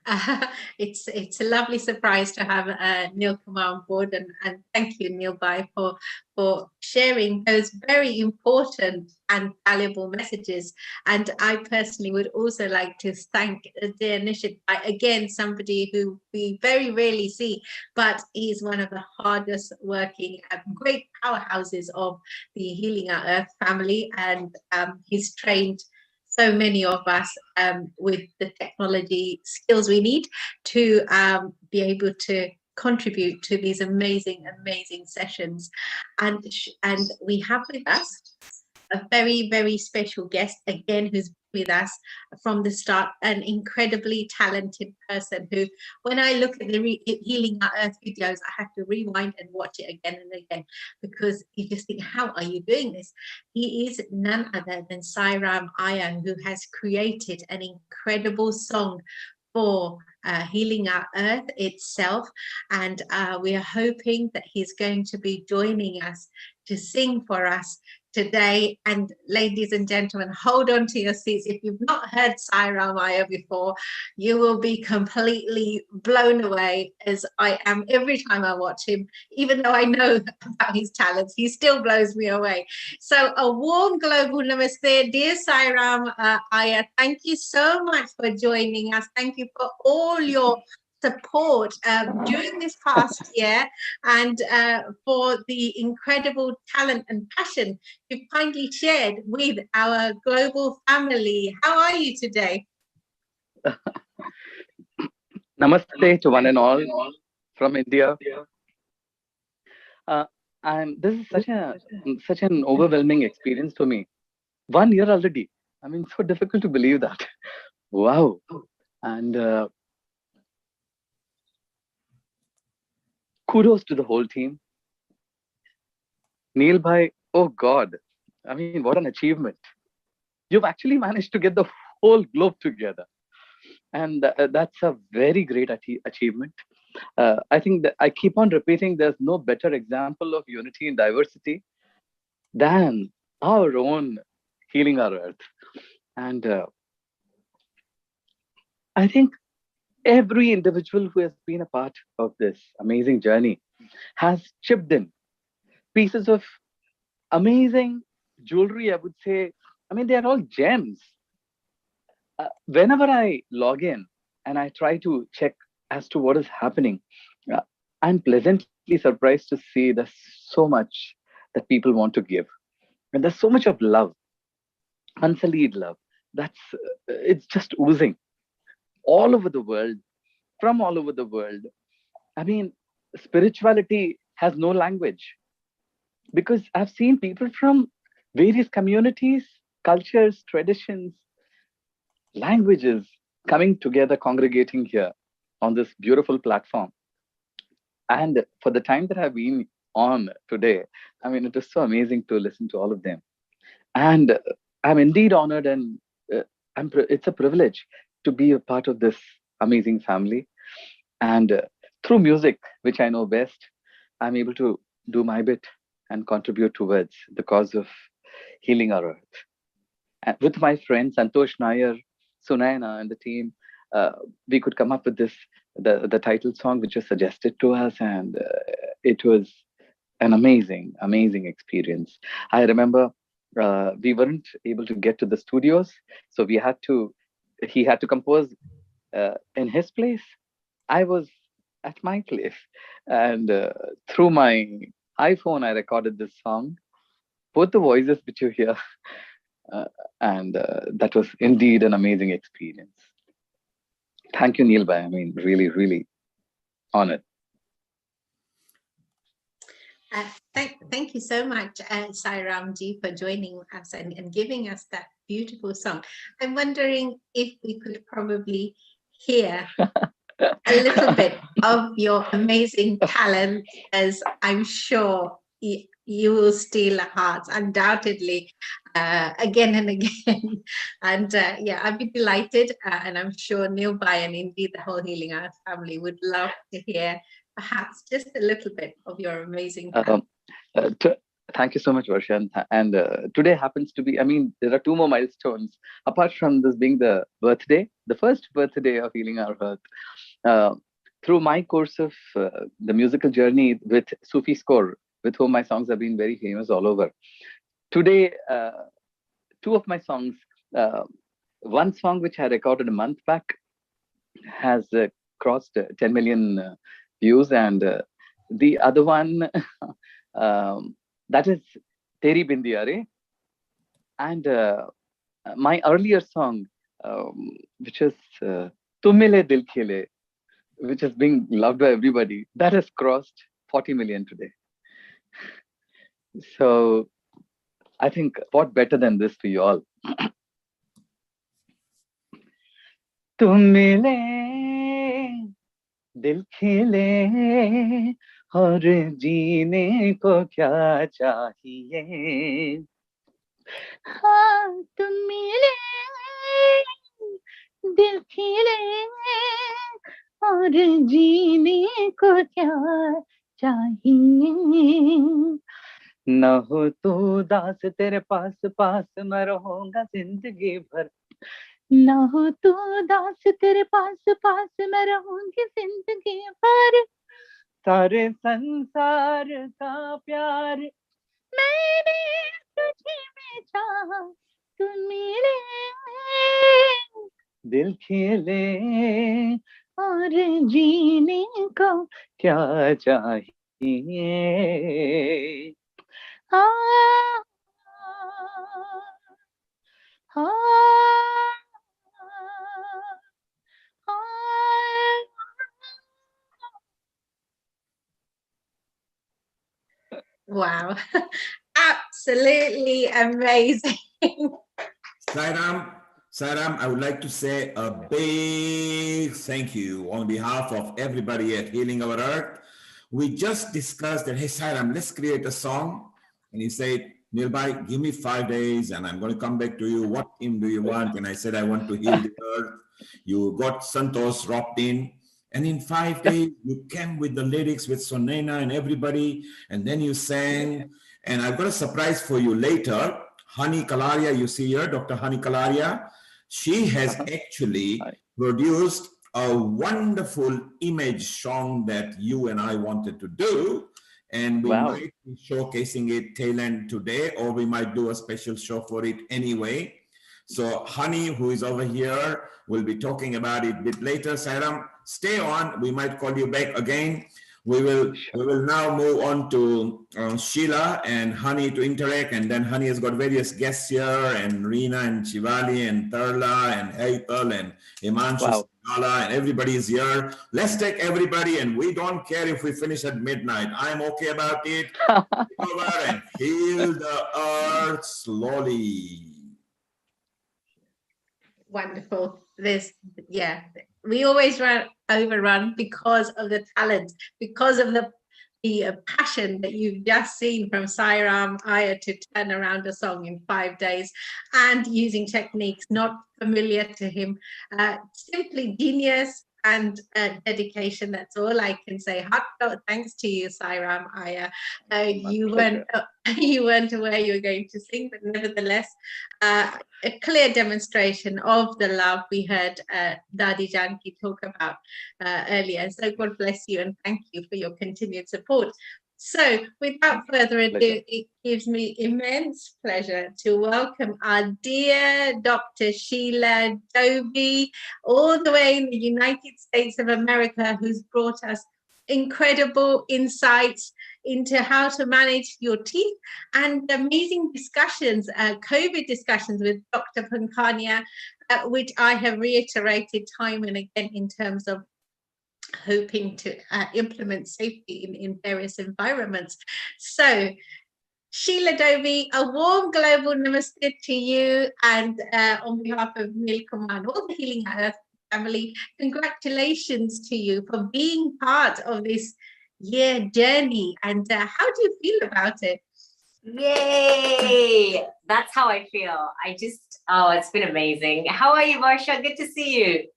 it's a lovely surprise to have Neil Kumar on board, and thank you, Neil Bhai, for sharing those very important and valuable messages. And I personally would also like to thank dear Nishit Bhai, again, somebody who we very rarely see, but he's one of the hardest working great powerhouses of the Healing Our Earth family, and he's trained so many of us with the technology skills we need to be able to contribute to these amazing sessions. And we have with us a very, very special guest again, who's with us from the start, an incredibly talented person who, when I look at the Healing Our Earth videos, I have to rewind and watch it again and again, because you just think, how are you doing this? He is none other than Sairam Iyer, who has created an incredible song for Healing Our Earth itself, and we are hoping that he's going to be joining us to sing for us today. And ladies and gentlemen, hold on to your seats. If you've not heard Sairam Iyer before, you will be completely blown away, as I am every time I watch him. Even though I know about his talents, he still blows me away. So a warm global namaste, dear Sairam Iyer. Thank you so much for joining us. Thank you for all your support during this past year, and for the incredible talent and passion you've kindly shared with our global family. How are you today? Namaste to one and all from India. And this is such an overwhelming experience for me. 1 year already. I mean, so difficult to believe that. Wow. And kudos to the whole team. Neil Bhai, oh God, I mean, what an achievement. You've actually managed to get the whole globe together. And that's a very great achievement. I think that I keep on repeating, there's no better example of unity and diversity than our own Healing Our Earth. And I think every individual who has been a part of this amazing journey has chipped in pieces of amazing jewelry, I would say. I mean, they're all gems. Whenever I log in and I try to check as to what is happening, I'm pleasantly surprised to see there's so much that people want to give. And there's so much of love, unsullied love. It's just oozing all over the world, from all over the world. I mean, spirituality has no language, because I've seen people from various communities, cultures, traditions, languages coming together, congregating here on this beautiful platform. And for the time that I've been on today, I mean, it is so amazing to listen to all of them. And I'm indeed honored, and it's a privilege to be a part of this amazing family. And through music, which I know best, I'm able to do my bit and contribute towards the cause of Healing Our Earth. And with my friend Santosh Nair, Sunayana, and the team, we could come up with the title song which was suggested to us, and it was an amazing experience. I remember we weren't able to get to the studios, so he had to compose in his place. I was at my place, and through my iPhone I recorded this song, both the voices which you hear. And that was indeed an amazing experience. Thank you, Neil Bhai. I mean, really, really honored. Thank you so much, Sairamji, for joining us and giving us that beautiful song. I'm wondering if we could probably hear a little bit of your amazing talent, as I'm sure you will steal hearts undoubtedly again and again. And yeah, I'd be delighted, and I'm sure Nilbai and indeed the whole Healing Earth family would love to hear perhaps just a little bit of your amazing talent. Thank you so much, Varsha. And today happens to be, I mean, there are two more milestones apart from this being the birthday, the first birthday of Healing Our Earth. Through my course of the musical journey with Sufi Score, with whom my songs have been very famous all over. Today, two of my songs, one song which I recorded a month back has crossed 10 million views, and the other one, that is Teri Bindiya Re. And my earlier song, which is Tum Mile Dil Khile, which is being loved by everybody, that has crossed 40 million today. So I think what better than this for you all? तुम मिले दिल खिले और जीने को क्या चाहिए हाँ तुम मिले दिल खिले और जीने को क्या चाहिए न हो तू दास तेरे पास पास मैं रहूंगा जिंदगी भर न हो तू दास तेरे पास पास मैं रहूंगी जिंदगी भर सारे संसार का प्यार मैंने तुझे में चाहा तू मिले दिल खिले और जीने को क्या चाहिए Wow, absolutely amazing. Sairam, I would like to say a big thank you on behalf of everybody at Healing Our Earth. We just discussed that, hey, Sairam, let's create a song. And he said, Nilbai, give me 5 days and I'm going to come back to you. What theme do you want? And I said, I want to heal the earth. You got Santosh dropped in. And in 5 days, you came with the lyrics with Sonena and everybody. And then you sang. And I've got a surprise for you later. Hani Kalaria, you see here, Dr. Hani Kalaria. She has actually produced a wonderful image song that you and I wanted to do. And we might be showcasing it tail end today, or we might do a special show for it anyway. So Hani, who is over here, will be talking about it a bit later. Sairam, stay on. We might call you back again. We will now move on to Sheila and Hani to interact, and then Hani has got various guests here, and Reena and Shivali and Tarla and Haithal and Himanshu Sala, and everybody is here. Let's take everybody, and we don't care if we finish at midnight. I'm okay about it. Over and heal the earth slowly. Wonderful. We always overrun because of the talent, because of the passion that you've just seen from Sairam Iyer to turn around a song in 5 days, and using techniques not familiar to him. Simply genius and dedication. That's all I can say. Heartfelt thanks to you, Sairam Iyer. You weren't aware you were going to sing, but nevertheless, a clear demonstration of the love we heard Dadi Janki talk about earlier. So God bless you and thank you for your continued support. So without further ado, it gives me immense pleasure to welcome our dear Dr. Sheila Dovey, all the way in the United States of America, who's brought us incredible insights into how to manage your teeth and amazing discussions, COVID discussions with Dr. Pankania, which I have reiterated time and again in terms of hoping to implement safety in various environments. So, Sheila Dovey, a warm global namaste to you, and on behalf of Neil Kumar and all the Healing Earth family, congratulations to you for being part of this year journey. And how do you feel about it? Yay! That's how I feel. It's been amazing. How are you, Varsha? Good to see you.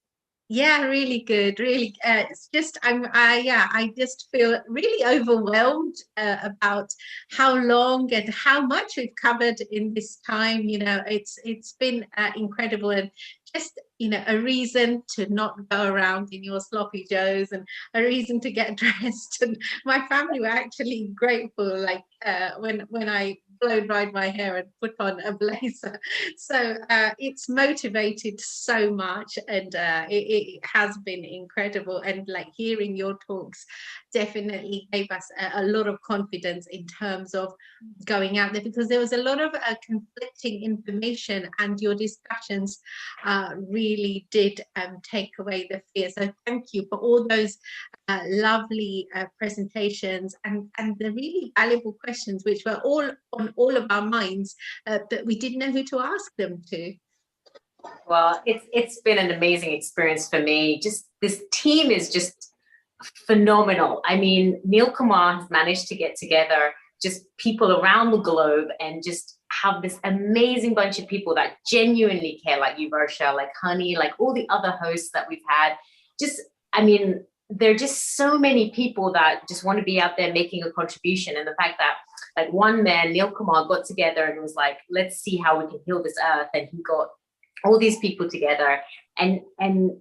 Yeah, really good. Really, it's just I just feel really overwhelmed about how long and how much we've covered in this time. You know, it's been incredible, and just a reason to not go around in your sloppy joes, and a reason to get dressed. And my family were actually grateful, like when I blow dried my hair and put on a blazer. So it's motivated so much, and it has been incredible. And like hearing your talks definitely gave us a lot of confidence in terms of going out there, because there was a lot of conflicting information, and your discussions really did take away the fear. So thank you for all those lovely presentations and the really valuable questions, which were all on all of our minds, but we didn't know who to ask them to. Well, it's been an amazing experience for me. Just this team is just phenomenal. I mean, Neil Kumar has managed to get together just people around the globe and just have this amazing bunch of people that genuinely care, like you, Varsha, like Honey, like all the other hosts that we've had. Just, I mean, there are just so many people that just want to be out there making a contribution. And the fact that like one man, Neil Kumar, got together and was like, let's see how we can heal this earth. And he got all these people together, and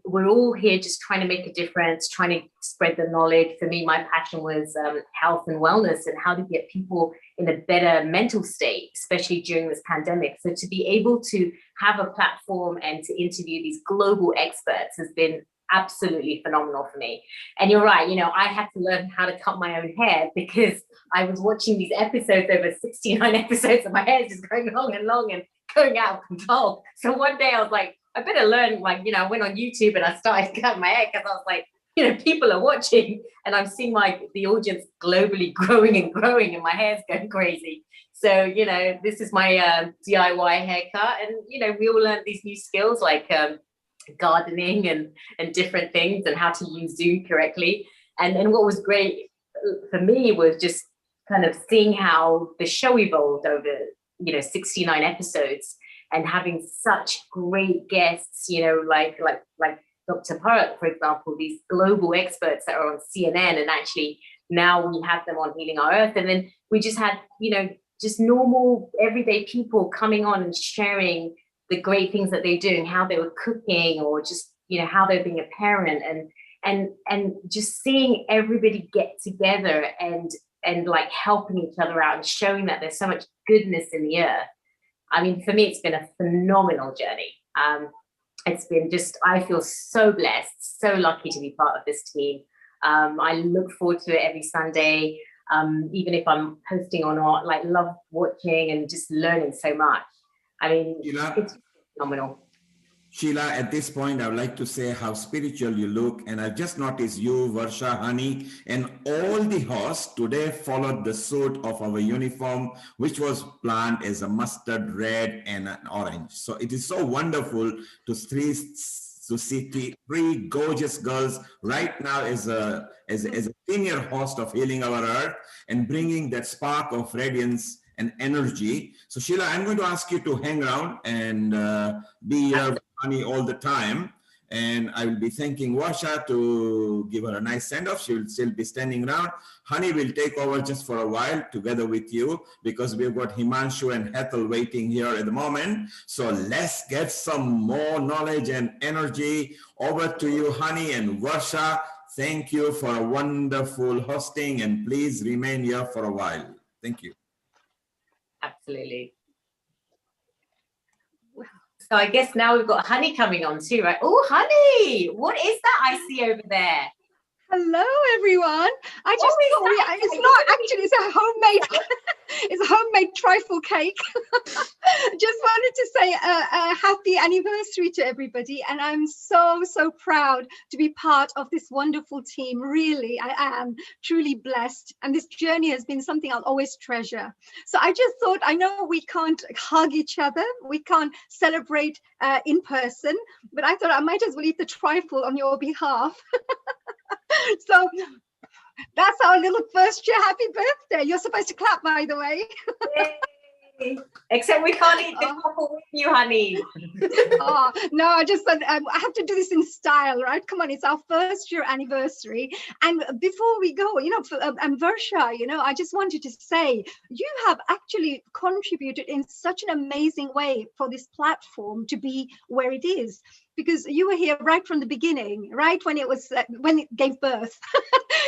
we're all here just trying to make a difference, trying to spread the knowledge. For me, my passion was health and wellness, and how to get people in a better mental state, especially during this pandemic. So to be able to have a platform and to interview these global experts has been absolutely phenomenal for me. And you're right, I had to learn how to cut my own hair, because I was watching these episodes, over 69 episodes, and my hair is just going long and long and going out of control. So one day I was like, I better learn, I went on YouTube and I started cutting my hair, because I was like, people are watching, and I'm seeing the audience globally growing and growing, and my hair's going crazy. So, this is my DIY haircut, and, we all learned these new skills like gardening and different things, and how to use Zoom correctly. And what was great for me was just kind of seeing how the show evolved over 69 episodes, and having such great guests, like Dr. Bharat, for example, these global experts that are on CNN, and actually now we have them on Healing Our Earth. And then we just had, just normal everyday people coming on and sharing the great things that they're doing, how they were cooking, or just, how they're being a parent, and just seeing everybody get together and like helping each other out, and showing that there's so much goodness in the earth. I mean, for me, it's been a phenomenal journey. It's been just, I feel so blessed, so lucky to be part of this team. I look forward to it every Sunday, even if I'm hosting or not, love watching and just learning so much. I mean, it's phenomenal. Sheila, at this point, I would like to say how spiritual you look. And I've just noticed you, Varsha, Honey, and all the hosts today followed the suit of our uniform, which was planned as a mustard red and an orange. So it is so wonderful to see three gorgeous girls right now as a senior host of Healing Our Earth, and bringing that spark of radiance and energy. So Sheila, I'm going to ask you to hang around and be here with Honey all the time. And I will be thanking Varsha to give her a nice send-off. She will still be standing around. Honey will take over just for a while together with you, because we've got Himanshu and Hethel waiting here at the moment. So let's get some more knowledge and energy. Over to you, Honey and Varsha. Thank you for a wonderful hosting, and please remain here for a while. Thank you. Absolutely. So I guess now we've got Honey coming on too, right? Oh, Honey, what is that I see over there? Hello, everyone. I just thought it's not actually, it's a homemade, it's a homemade trifle cake. Just wanted to say a happy anniversary to everybody. And I'm so, so proud to be part of this wonderful team. Really, I am truly blessed. And this journey has been something I'll always treasure. So I just thought, I know we can't hug each other. We can't celebrate in person, but I thought I might as well eat the trifle on your behalf. So that's our little first year happy birthday. You're supposed to clap, by the way. Yay. Except we can't eat the couple with you, honey. Oh, no, I just thought I have to do this in style, right? Come on, it's our first year anniversary. And before we go, and Varsha, I just wanted to say, you have actually contributed in such an amazing way for this platform to be where it is. Because you were here right from the beginning, right? When it gave birth,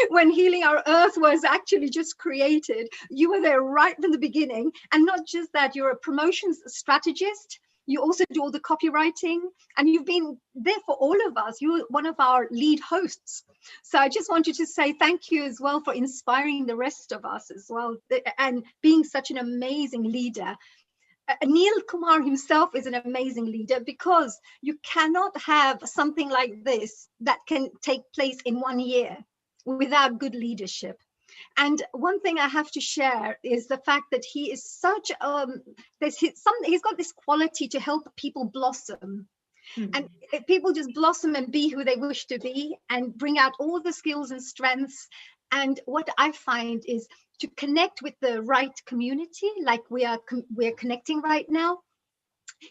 when Healing Our Earth was actually just created, you were there right from the beginning. And not just that, you're a promotions strategist. You also do all the copywriting, and you've been there for all of us. You're one of our lead hosts. So I just wanted to say thank you as well for inspiring the rest of us as well, and being such an amazing leader. Neil Kumar himself is an amazing leader, because you cannot have something like this that can take place in 1 year without good leadership. And one thing I have to share is the fact that he is such he's got this quality to help people blossom. And people just blossom and be who they wish to be and bring out all the skills and strengths. And what I find is to connect with the right community, like we're connecting right now.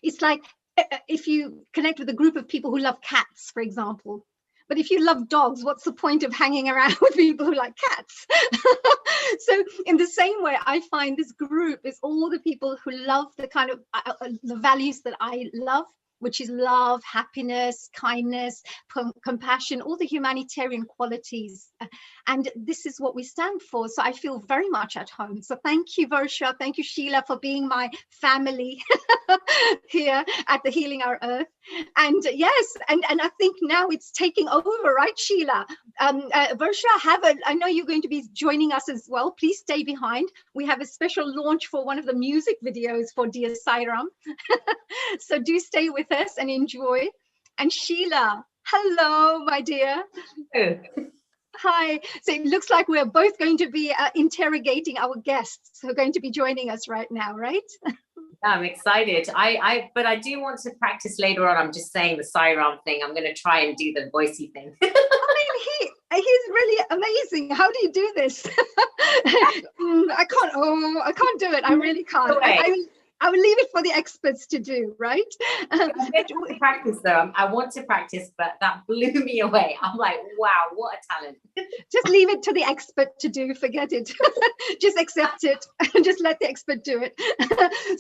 It's like if you connect with a group of people who love cats, for example. But if you love dogs, what's the point of hanging around with people who like cats? So in the same way, I find this group is all the people who love the kind of the values that I love, which is love, happiness, kindness, compassion, all the humanitarian qualities. And this is what we stand for. So I feel very much at home. So thank you, Varsha. Thank you, Sheila, for being my family here at the Healing Our Earth. And yes, and I think now it's taking over, right, Sheila? Varsha, I know you're going to be joining us as well. Please stay behind. We have a special launch for one of the music videos for Dear Sairam. So do stay with us and enjoy. And Sheila, hello, my dear. Hi. So it looks like we're both going to be interrogating our guests who are going to be joining us right now, right? I'm excited. But I do want to practice later on. I'm just saying the Sairam thing. I'm going to try and do the voicey thing. I mean, he's really amazing. How do you do this? I can't do it. I really can't. I will leave it for the experts to do, right? I'm going to practice though. I want to practice, but that blew me away. I'm like, wow, what a talent. Just leave it to the expert to do. Forget it. Just accept it. Just let the expert do it.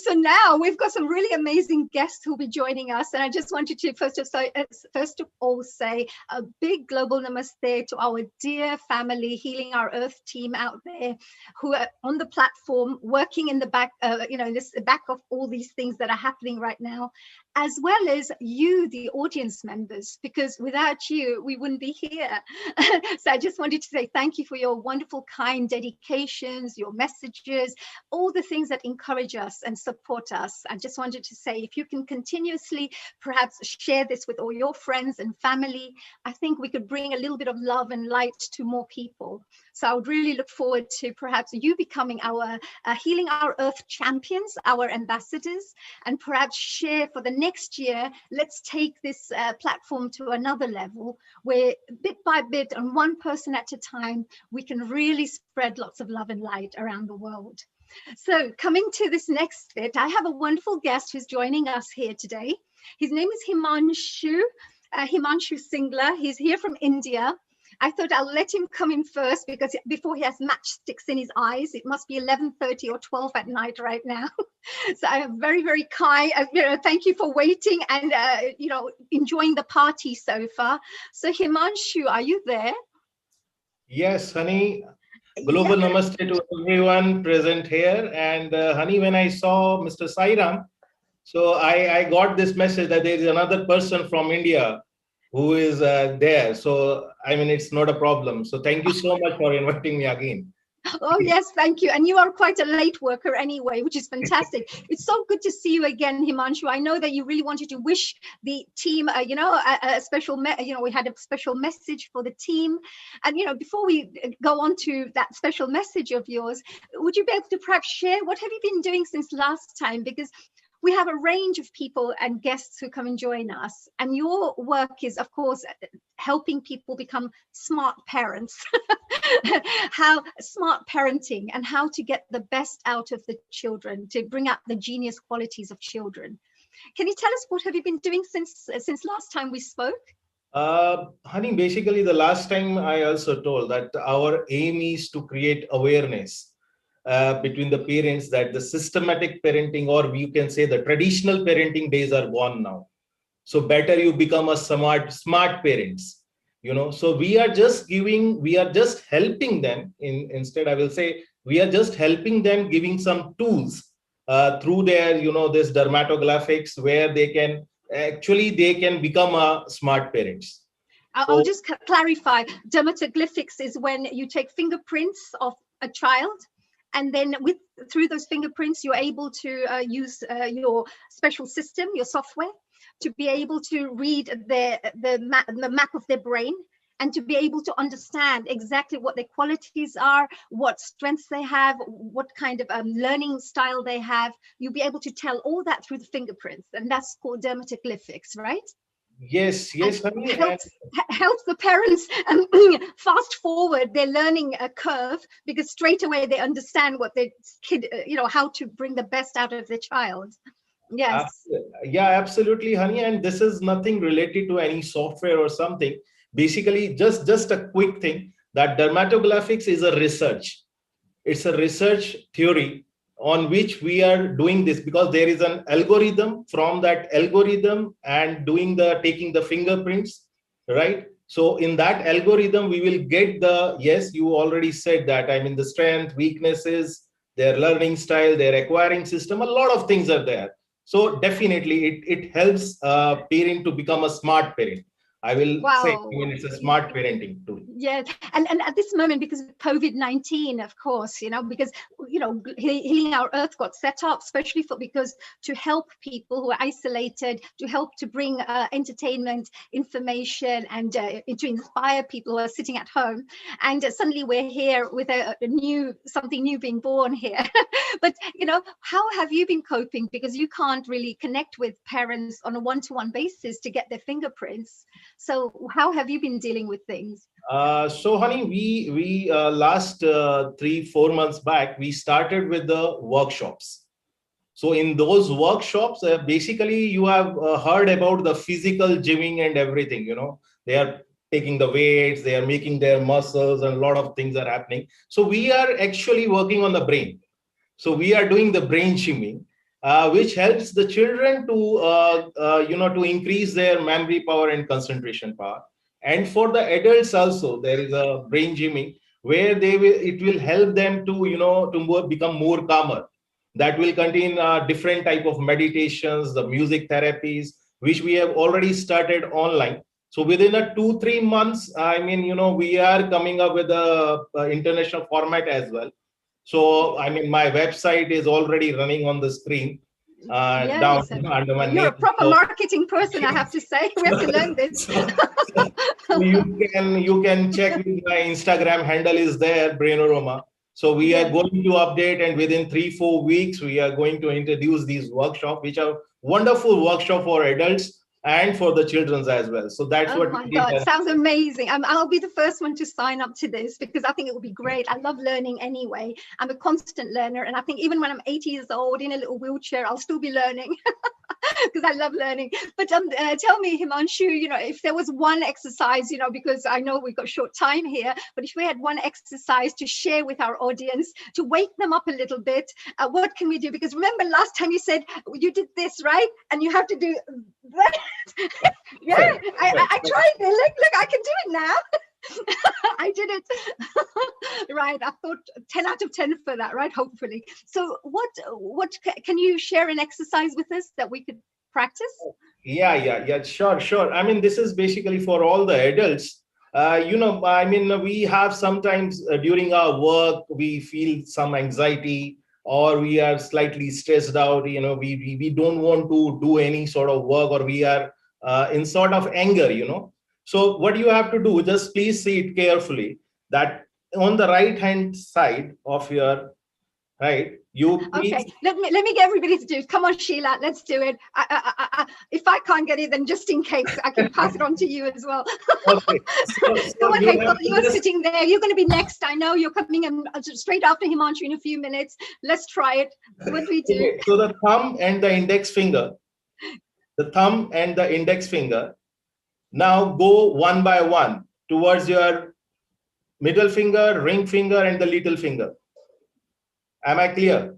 So now we've got some really amazing guests who'll be joining us. And I just wanted to first of all say a big global namaste to our dear family Healing Our Earth team out there who are on the platform working in the back, in this back of all these things that are happening right now, as well as you, the audience members, because without you, we wouldn't be here. So I just wanted to say thank you for your wonderful, kind dedications, your messages, all the things that encourage us and support us. I just wanted to say, if you can continuously perhaps share this with all your friends and family, I think we could bring a little bit of love and light to more people. So I would really look forward to perhaps you becoming our Healing Our Earth champions, our ambassadors, and perhaps share for the next year. Let's take this platform to another level where bit by bit and one person at a time, we can really spread lots of love and light around the world. So coming to this next bit, I have a wonderful guest who's joining us here today. His name is Himanshu Singla. He's here from India. I thought I'll let him come in first because before he has matchsticks in his eyes, it must be 11:30 or 12 at night right now. So I am very, very kind. Thank you for waiting and, enjoying the party so far. So Himanshu, are you there? Yes, honey. Global namaste to everyone present here. And honey, when I saw Mr. Sairam, so I got this message that there is another person from India who is there. So, I mean, it's not a problem. So thank you so much for inviting me again. Oh, yes, thank you. And you are quite a late worker anyway, which is fantastic. It's so good to see you again, Himanshu. I know that you really wanted to wish the team, a special, we had a special message for the team. And, before we go on to that special message of yours, would you be able to perhaps share what have you been doing since last time? Because we have a range of people and guests who come and join us. And your work is, of course, helping people become smart parents, how smart parenting and how to get the best out of the children, to bring out the genius qualities of children. Can you tell us what have you been doing since last time we spoke? Honey, basically the last time I also told that our aim is to create awareness between the parents that the systematic parenting, or you can say the traditional parenting days, are gone now. So better you become a smart parents, so we are just helping them instead, I will say, we are just helping them, giving some tools through their, this dermatographics, where they can become a smart parents. I'll just clarify. Dermatoglyphics is when you take fingerprints of a child, and then through those fingerprints, you're able to use your special system, your software, to be able to read the map of their brain, and to be able to understand exactly what their qualities are, what strengths they have, what kind of learning style they have. You'll be able to tell all that through the fingerprints, and that's called dermatoglyphics, right? Yes, honey. Helps the parents fast forward their learning curve, because straight away they understand what their kid, how to bring the best out of their child. Yes. Yeah, absolutely, honey. And this is nothing related to any software or something. Basically, just a quick thing, that dermatographics is a research. It's a research theory on which we are doing this, because there is an algorithm. From that algorithm and taking the fingerprints, right? So in that algorithm, we will get yes, you already said that, I mean, the strength, weaknesses, their learning style, their acquiring system, a lot of things are there. So definitely it helps a parent to become a smart parent. I will say, it's a smart parenting tool. Yeah, and at this moment, because of COVID-19, of course, because Healing Our Earth got set up especially because to help people who are isolated, to help to bring entertainment, information, and to inspire people who are sitting at home. And suddenly we're here with something new being born here. But how have you been coping? Because you can't really connect with parents on a one-to-one basis to get their fingerprints. So how have you been dealing with things? So, honey, we last 3-4 months back, we started with the workshops. So in those workshops, basically you have heard about the physical gymming and everything. They are taking the weights, they are making their muscles, and a lot of things are happening. So we are actually working on the brain. So we are doing the brain gymming, which helps the children to increase their memory power and concentration power. And for the adults also, there is a brain gymming where it will help them to become more calmer. That will contain different type of meditations, the music therapies, which we have already started online. So within a 2-3 months, I mean, we are coming up with a international format as well. So, I mean, my website is already running on the screen. Down under my You're name. a proper marketing person, I have to say. We have to learn this. So you can check with my Instagram handle is there, Brainorama. So we are going to update, and within 3-4 weeks, we are going to introduce these workshops, which are wonderful workshop for adults and for the children as well. So that's what. Oh my God, sounds amazing. I'll be the first one to sign up to this, because I think it will be great. I love learning anyway. I'm a constant learner, and I think even when I'm 80 years old in a little wheelchair, I'll still be learning. Because I love learning. But tell me, Himanshu, if there was one exercise, because I know we've got short time here, but if we had one exercise to share with our audience to wake them up a little bit, what can we do? Because remember last time you said you did this, right? And you have to do that. Yeah, I tried it. Look, I can do it now. I did it. Right. I thought 10 out of 10 for that, right? Hopefully. So what can you share an exercise with us that we could practice? Yeah, sure. I mean, this is basically for all the adults. I mean, we have sometimes during our work, we feel some anxiety or we are slightly stressed out. We don't want to do any sort of work, or we are in sort of anger. So what you have to do, just please see it carefully, that on the right hand side of your right, you please. Okay, let me get everybody to do it. Come on, Sheila, let's do it. If I can't get it, then just in case, I can pass it on to you as well. Okay. Go on, Hector, you're just... sitting there. You're going to be next. I know you're coming in straight after Himanshu in a few minutes. Let's try it. What do we do? Okay, so the thumb and the index finger. Now go one by one towards your middle finger, ring finger, and the little finger. Am I clear?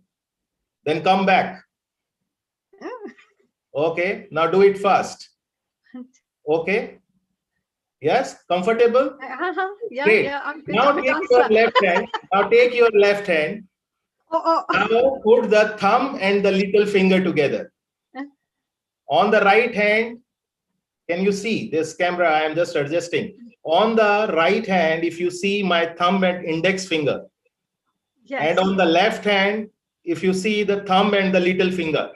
Then come back. Okay, now do it fast. Okay. Yes, comfortable? Yeah, great. Yeah, I'm good. Now I'm a take dancer. your left hand. Now take your left hand. Now put the thumb and the little finger together. On the right hand, can you see this camera? I am just adjusting. On the right hand, if you see my thumb and index finger. Yes. And on the left hand, if you see the thumb and the little finger.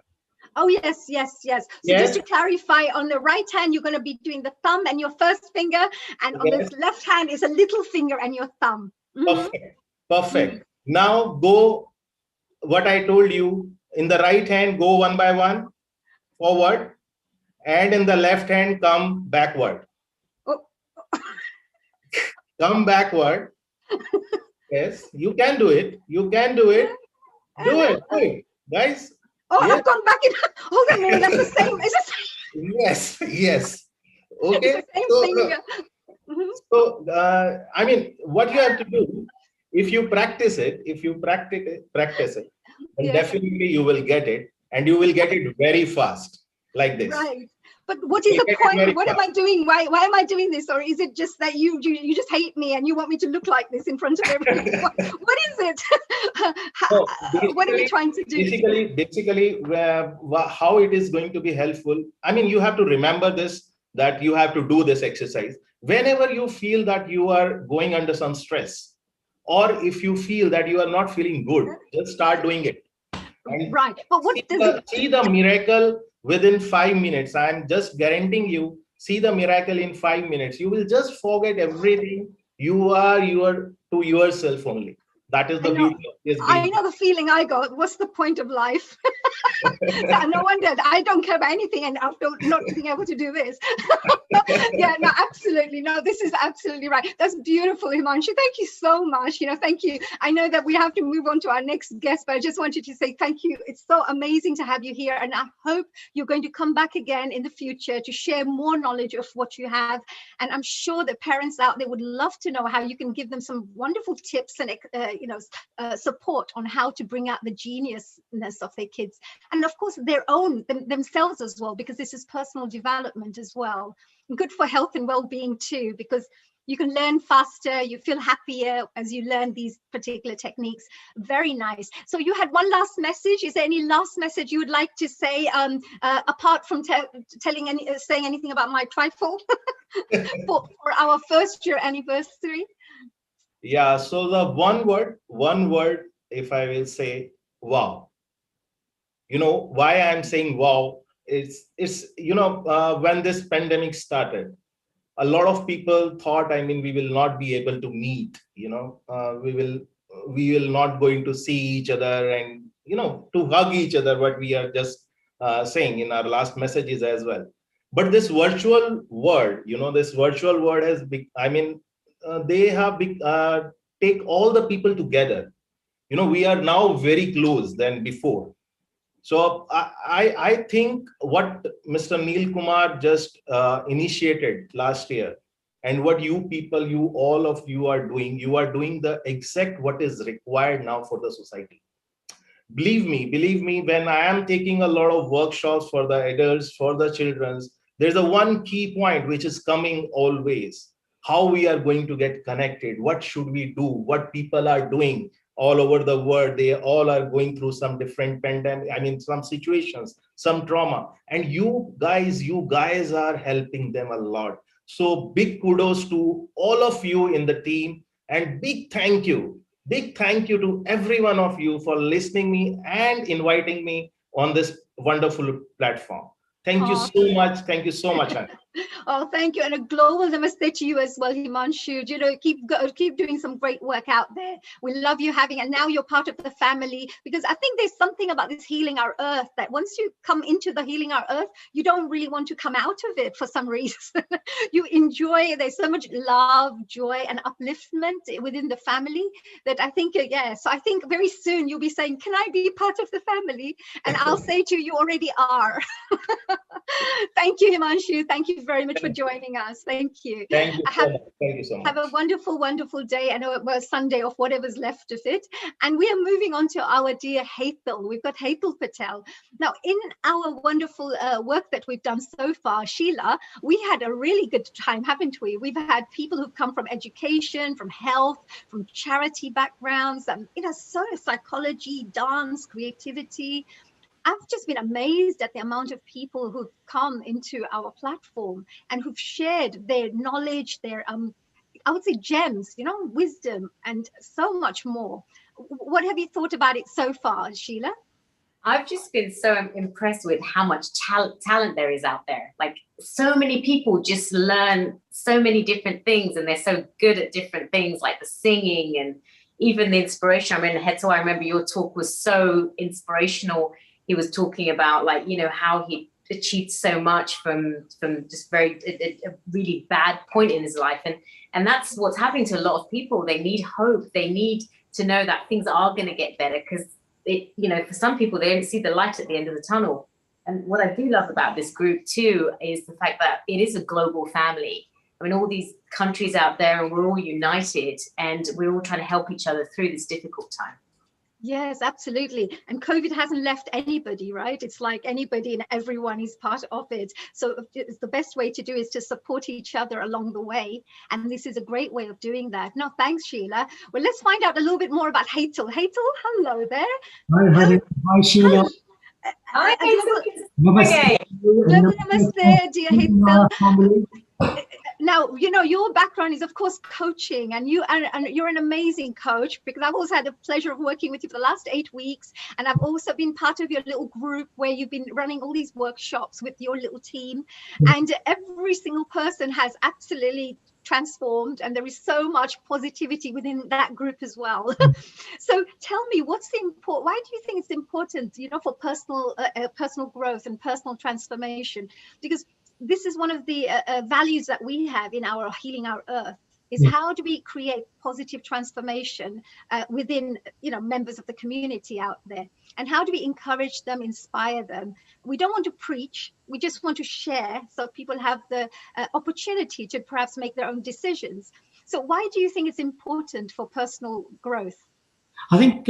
Oh, yes. So just to clarify, on the right hand, you're going to be doing the thumb and your first finger, and on the left hand is a little finger and your thumb. Perfect. Now go, what I told you, in the right hand, go one by one, forward, and in the left hand, come backward. Come backward. Yes, you can do it. Do it, guys. Yes. I've gone back in. Hold on a minute. That's the same. Is it? Yes. Okay. It's the same finger. So, I mean, what you have to do, if you practice it, then definitely you will get it, and you will get it very fast, like this. Right. But what is the point? What am I doing? Why am I doing this? Or is it just that you just hate me and you want me to look like this in front of everybody? What is it? What are we trying to do? Basically, how it is going to be helpful. I mean, you have to remember this, that you have to do this exercise whenever you feel that you are going under some stress, or if you feel that you are not feeling good, just start doing it. And right. But what does it see the miracle within 5 minutes? I am just guaranteeing you, see the miracle in 5 minutes. You will just forget everything. You are to yourself only. That is the beauty of this game. I know the feeling I got. What's the point of life? No wonder I don't care about anything, and after not being able to do this. Yeah, no, absolutely. No, this is absolutely right. That's beautiful, Himanshu. Thank you so much. Thank you. I know that we have to move on to our next guest, but I just wanted to say thank you. It's so amazing to have you here, and I hope you're going to come back again in the future to share more knowledge of what you have. And I'm sure that parents out there would love to know how you can give them some wonderful tips and support on how to bring out the geniusness of their kids, and of course their own themselves as well, because this is personal development as well, and good for health and well-being too, because you can learn faster, you feel happier as you learn these particular techniques. Very nice. So you had one last message. Is there any last message you would like to say, apart from saying anything about my trifle for our first year anniversary? Yeah, so the one word, if I will say, wow. Why I'm saying wow, it's when this pandemic started, a lot of people thought, I mean, we will not be able to meet, we will not going to see each other and, to hug each other, what we are just saying in our last messages as well. But this virtual world, has big, I mean, they have take all the people together. We are now very close than before. So I think what Mr. Neil Kumar just initiated last year, and what all of you are doing the exact what is required now for the society. Believe me, when I am taking a lot of workshops for the adults, for the children, there's a one key point which is coming always: how we are going to get connected, what should we do, what people are doing all over the world. They all are going through some different pandemic, some situations, some trauma, and you guys are helping them a lot. So big kudos to all of you in the team, and big thank you to every one of you for listening me and inviting me on this wonderful platform. Thank you so much. Thank you so much, Anna. Oh, thank you. And a global namaste to you as well, Himanshu. You know, keep doing some great work out there. We love you having, and now you're part of the family, because I think there's something about this Healing Our Earth that once you come into the Healing Our Earth, you don't really want to come out of it for some reason. You enjoy it. There's so much love, joy, and upliftment within the family that I think, so I think very soon you'll be saying, can I be part of the family? And I'll say to you, you already are. Thank you, Himanshu. Thank you very much for joining us. Thank you. Thank you so much. Thank you so much. Have a wonderful, wonderful day and a Sunday of whatever's left of it. And we are moving on to our dear Haithal. We've got Haithal Patel. Now, in our wonderful work that we've done so far, Sheila, we had a really good time, haven't we? We've had people who've come from education, from health, from charity backgrounds, so psychology, dance, creativity. I've just been amazed at the amount of people who've come into our platform and who've shared their knowledge, their, I would say gems, wisdom, and so much more. What have you thought about it so far, Sheila? I've just been so impressed with how much talent there is out there. Like, so many people just learn so many different things, and they're so good at different things, like the singing and even the inspiration. I mean, Haithal, I remember your talk was so inspirational. He was talking about, like, how he achieved so much from just a really bad point in his life. And that's what's happening to a lot of people. They need hope. They need to know that things are going to get better, because for some people, they don't see the light at the end of the tunnel. And what I do love about this group too is the fact that it is a global family. I mean, all these countries out there, and we're all united, and we're all trying to help each other through this difficult time. Yes, absolutely. And COVID hasn't left anybody, right? It's like anybody and everyone is part of it. So it's the best way to do is to support each other along the way. And this is a great way of doing that. No, thanks, Sheila. Well, let's find out a little bit more about Haithal. Haithal, hello there. Hi, Sheila. Hi, Namaste. Namaste, dear Haithal. Now, your background is, of course, coaching, and you're an amazing coach, because I've also had the pleasure of working with you for the last 8 weeks. And I've also been part of your little group where you've been running all these workshops with your little team. And every single person has absolutely transformed, and there is so much positivity within that group as well. So tell me, why do you think it's important, for personal growth and personal transformation? Because this is one of the values that we have in our Healing Our Earth, is how do we create positive transformation within, members of the community out there? And how do we encourage them, inspire them? We don't want to preach, we just want to share, so people have the opportunity to perhaps make their own decisions. So why do you think it's important for personal growth? I think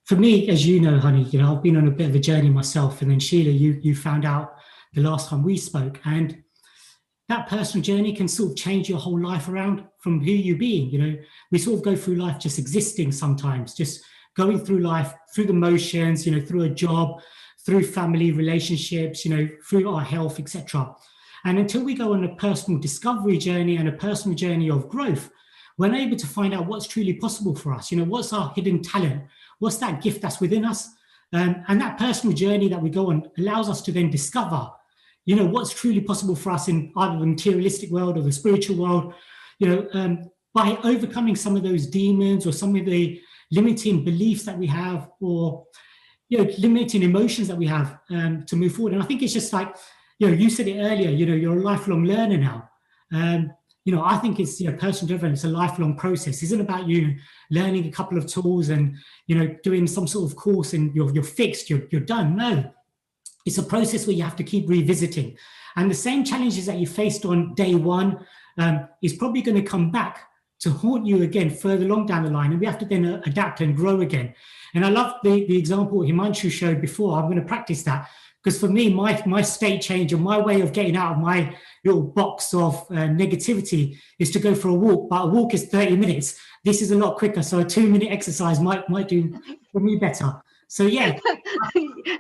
for me, as you know, honey, I've been on a bit of a journey myself, and then Sheila, you found out the last time we spoke, and that personal journey can sort of change your whole life around from who you being. We sort of go through life just existing sometimes, just going through life, through the motions, through a job, through family relationships, through our health, etc. And until we go on a personal discovery journey and a personal journey of growth, we're not able to find out what's truly possible for us. What's our hidden talent? What's that gift that's within us? And that personal journey that we go on allows us to then discover, what's truly possible for us in either the materialistic world or the spiritual world, by overcoming some of those demons or some of the limiting beliefs that we have, or, limiting emotions that we have to move forward. And I think it's just like, you said it earlier, you're a lifelong learner now. I think it's, personal development, it's a lifelong process. It isn't about you learning a couple of tools and, doing some sort of course and you're fixed, you're done. No, it's a process where you have to keep revisiting. And the same challenges that you faced on day one is probably going to come back to haunt you again further along down the line. And we have to then adapt and grow again. And I love the example Himanshu showed before. I'm going to practice that. Because for me, my state change and my way of getting out of my little box of negativity is to go for a walk. But a walk is 30 minutes. This is a lot quicker. So a 2-minute exercise might do for me better. So yeah,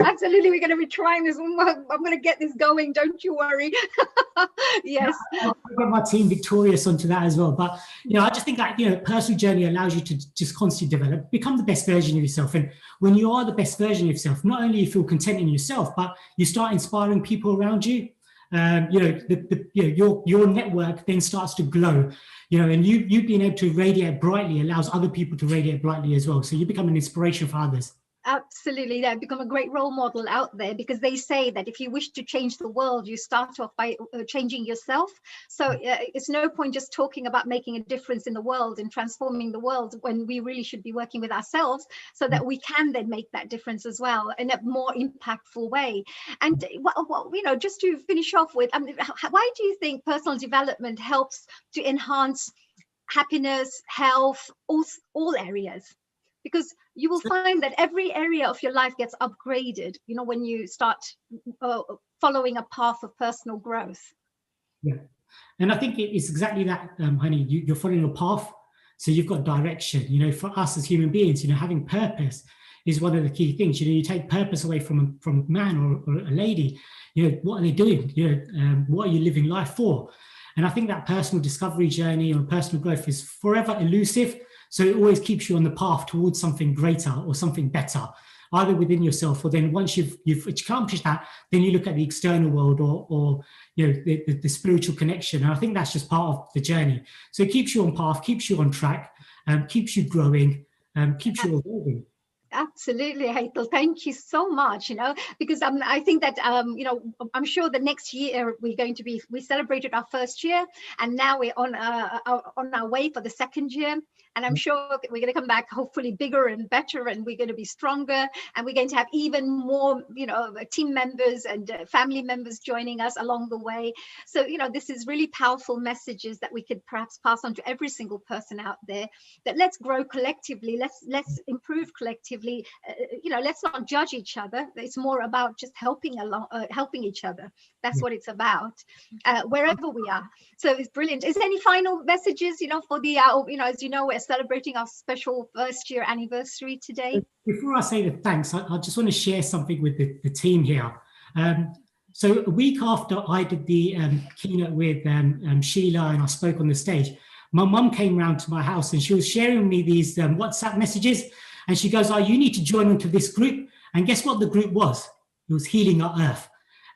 absolutely, we're going to be trying this. I'm going to get this going. Don't you worry. Yes. I'll get my team victorious onto that as well. But I just think that personal journey allows you to just constantly develop, become the best version of yourself. And when you are the best version of yourself, not only you feel content in yourself, but you start inspiring people around you. Your network then starts to glow. And you being able to radiate brightly allows other people to radiate brightly as well. So you become an inspiration for others. Absolutely, they've become a great role model out there, because they say that if you wish to change the world, you start off by changing yourself. So it's no point just talking about making a difference in the world and transforming the world, when we really should be working with ourselves, so that we can then make that difference as well in a more impactful way. And just to finish off with, why do you think personal development helps to enhance happiness, health, all areas? Because you will find that every area of your life gets upgraded, when you start following a path of personal growth. Yeah, and I think it's exactly that, honey. You're following a path, so you've got direction. For us as human beings, having purpose is one of the key things. You take purpose away from a man or a lady. What are they doing? What are you living life for? And I think that personal discovery journey or personal growth is forever elusive. So it always keeps you on the path towards something greater or something better, either within yourself, or then once you've accomplished that, then you look at the external world or the spiritual connection. And I think that's just part of the journey. So it keeps you on path, keeps you on track, keeps you growing, keeps you evolving. Absolutely, Hazel. Thank you so much. Because I think that I'm sure the next year we celebrated our first year, and now we're on our way for the second year. And I'm sure we're going to come back hopefully bigger and better, and we're going to be stronger, and we're going to have even more, team members and family members joining us along the way. So, this is really powerful messages that we could perhaps pass on to every single person out there, that let's grow collectively, let's improve collectively. Let's not judge each other. It's more about just helping each other. That's what it's about, wherever we are. So it's brilliant. Is there any final messages, for the, as you know, we're celebrating our special first year anniversary today. Before I say the thanks, I just want to share something with the team here. So a week after I did the keynote with Sheila and I spoke on the stage, my mum came round to my house and she was sharing with me these WhatsApp messages. And she goes, you need to join into this group. And guess what the group was? It was Healing Our Earth.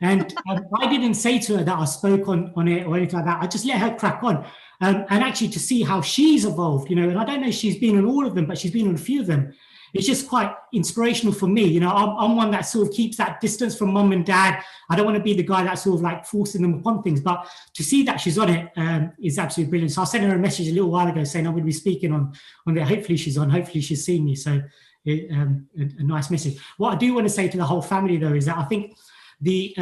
And I didn't say to her that I spoke on it or anything like that. I just let her crack on. And actually to see how she's evolved, and I don't know if she's been on all of them, but she's been on a few of them. It's just quite inspirational for me. I'm one that sort of keeps that distance from mum and dad. I don't want to be the guy that's sort of like forcing them upon things, but to see that she's on it is absolutely brilliant. So I sent her a message a little while ago saying I'm going to be speaking on there. Hopefully she's on, hopefully she's seen me. So a nice message. What I do want to say to the whole family though, is that I think the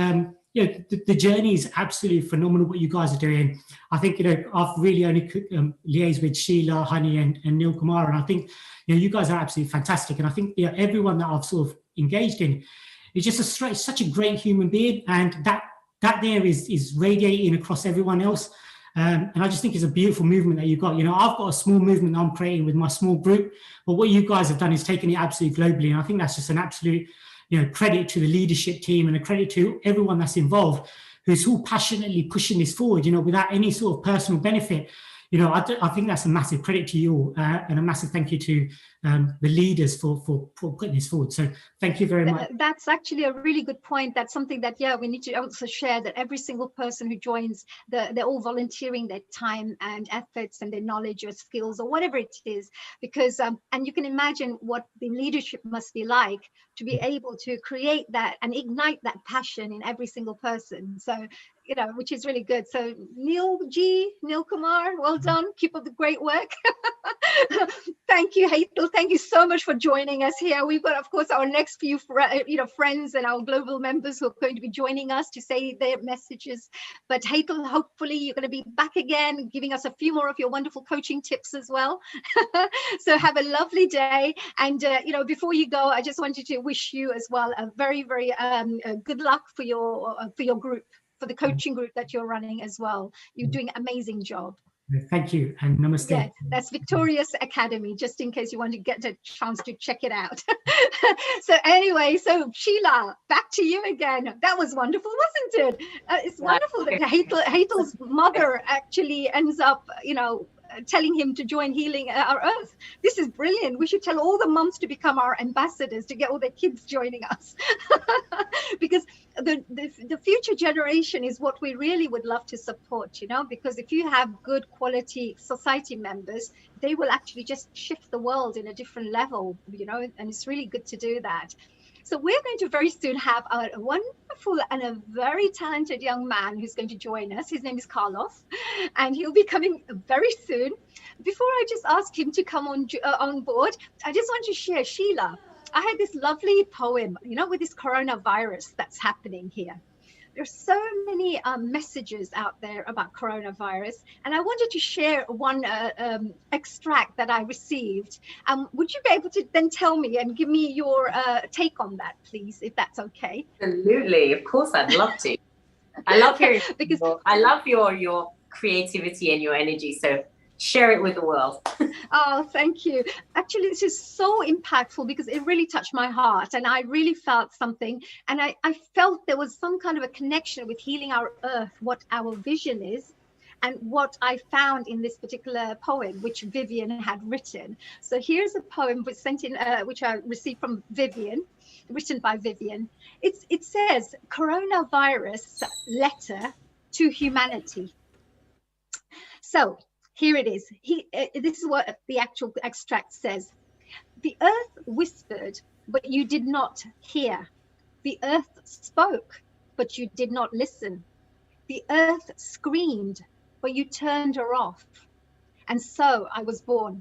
journey is absolutely phenomenal what you guys are doing. I think, I've really only liaised with Sheila, Honey and Neil Kumar, and I think, you guys are absolutely fantastic. And I think everyone that I've sort of engaged in is just such a great human being, and that there is radiating across everyone else. And I just think it's a beautiful movement that you've got. I've got a small movement that I'm creating with my small group, but what you guys have done is taken it absolutely globally. And I think that's just an absolute, credit to the leadership team and a credit to everyone that's involved, who's all passionately pushing this forward, without any sort of personal benefit. I think that's a massive credit to you all, and a massive thank you to the leaders for putting this forward. So thank you very much. That's actually a really good point. That's something that, we need to also share, that every single person who joins, they're all volunteering their time and efforts and their knowledge or skills or whatever it is, because, and you can imagine what the leadership must be like to be able to create that and ignite that passion in every single person. So, which is really good. So Neil Kumar, well done. Keep up the great work. Thank you, Hazel. Thank you so much for joining us here. We've got, of course, our next few friends and our global members who are going to be joining us to say their messages. But Hazel, hopefully you're going to be back again, giving us a few more of your wonderful coaching tips as well. So have a lovely day. And, before you go, I just wanted to wish you as well a very, very good luck for your group, for the coaching group that you're running as well. You're doing an amazing job. Thank you, and namaste. Yeah, that's Victorious Academy, just in case you want to get a chance to check it out. So anyway, so Sheila, back to you again. That was wonderful, wasn't it? It's wonderful that Hatel's mother actually ends up, telling him to join Healing Our Earth. This is brilliant. We should tell all the mums to become our ambassadors, to get all their kids joining us. Because the future generation is what we really would love to support, because if you have good quality society members, they will actually just shift the world in a different level, and it's really good to do that. So we're going to very soon have a wonderful and a very talented young man who's going to join us. His name is Carlos, and he'll be coming very soon. Before I just ask him to come on board, I just want to share, Sheila, I had this lovely poem, with this coronavirus that's happening here. There's so many messages out there about coronavirus, and I wanted to share one extract that I received. Would you be able to then tell me and give me your take on that, please, if that's okay? Absolutely, of course, I'd love to. I love hearing because I love your creativity and your energy. So share it with the world. Oh, thank you. Actually, this is so impactful because it really touched my heart, and I really felt something, and I felt there was some kind of a connection with Healing Our Earth, what our vision is, and what I found in this particular poem, which Vivian had written. So here's a poem which I received from Vivian, written by Vivian. It says, "Coronavirus letter to humanity." So here it is. This is what the actual extract says. "The earth whispered, but you did not hear. The earth spoke, but you did not listen. The earth screamed, but you turned her off. And so I was born.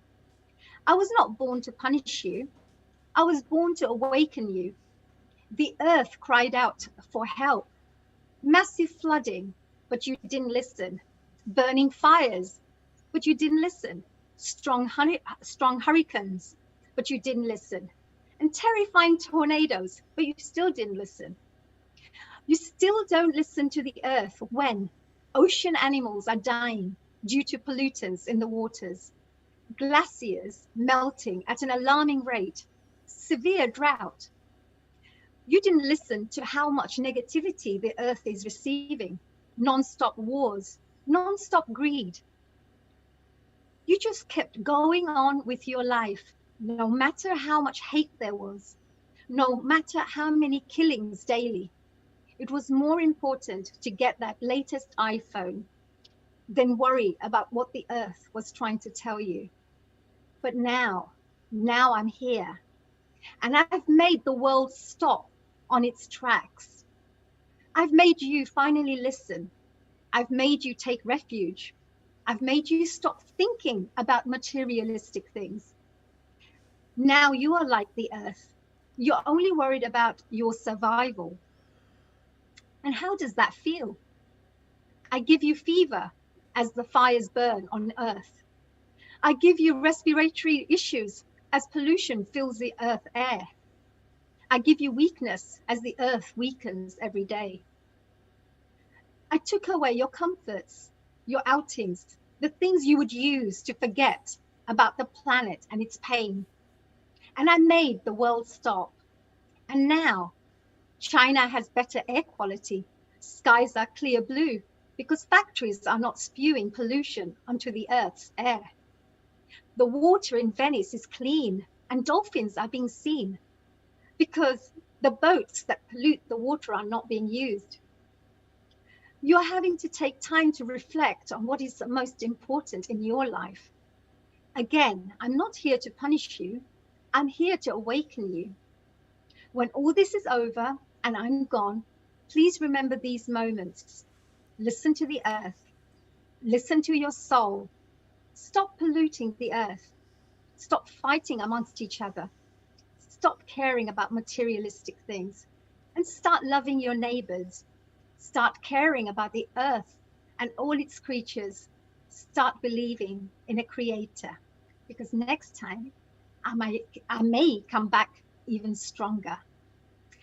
I was not born to punish you. I was born to awaken you. The earth cried out for help. Massive flooding, but you didn't listen. Burning fires, but you didn't listen. Strong hurricanes, but you didn't listen. And terrifying tornadoes, but you still didn't listen. You still don't listen to the earth when ocean animals are dying due to pollutants in the waters, glaciers melting at an alarming rate, severe drought. You didn't listen to how much negativity the earth is receiving, non-stop wars, non-stop greed. You just kept going on with your life, no matter how much hate there was, no matter how many killings daily. It was more important to get that latest iPhone than worry about what the earth was trying to tell you. But now I'm here, and I've made the world stop on its tracks. I've made you finally listen. I've made you take refuge. I've made you stop thinking about materialistic things. Now you are like the earth. You're only worried about your survival. And how does that feel? I give you fever as the fires burn on earth. I give you respiratory issues as pollution fills the earth air. I give you weakness as the earth weakens every day. I took away your comforts, your outings, the things you would use to forget about the planet and its pain. And I made the world stop. And now China has better air quality. Skies are clear blue because factories are not spewing pollution onto the earth's air. The water in Venice is clean and dolphins are being seen because the boats that pollute the water are not being used. You're having to take time to reflect on what is most important in your life. Again, I'm not here to punish you. I'm here to awaken you. When all this is over and I'm gone, please remember these moments. Listen to the earth. Listen to your soul. Stop polluting the earth. Stop fighting amongst each other. Stop caring about materialistic things and start loving your neighbors. Start caring about the earth and all its creatures. Start believing in a creator, because next time I may come back even stronger.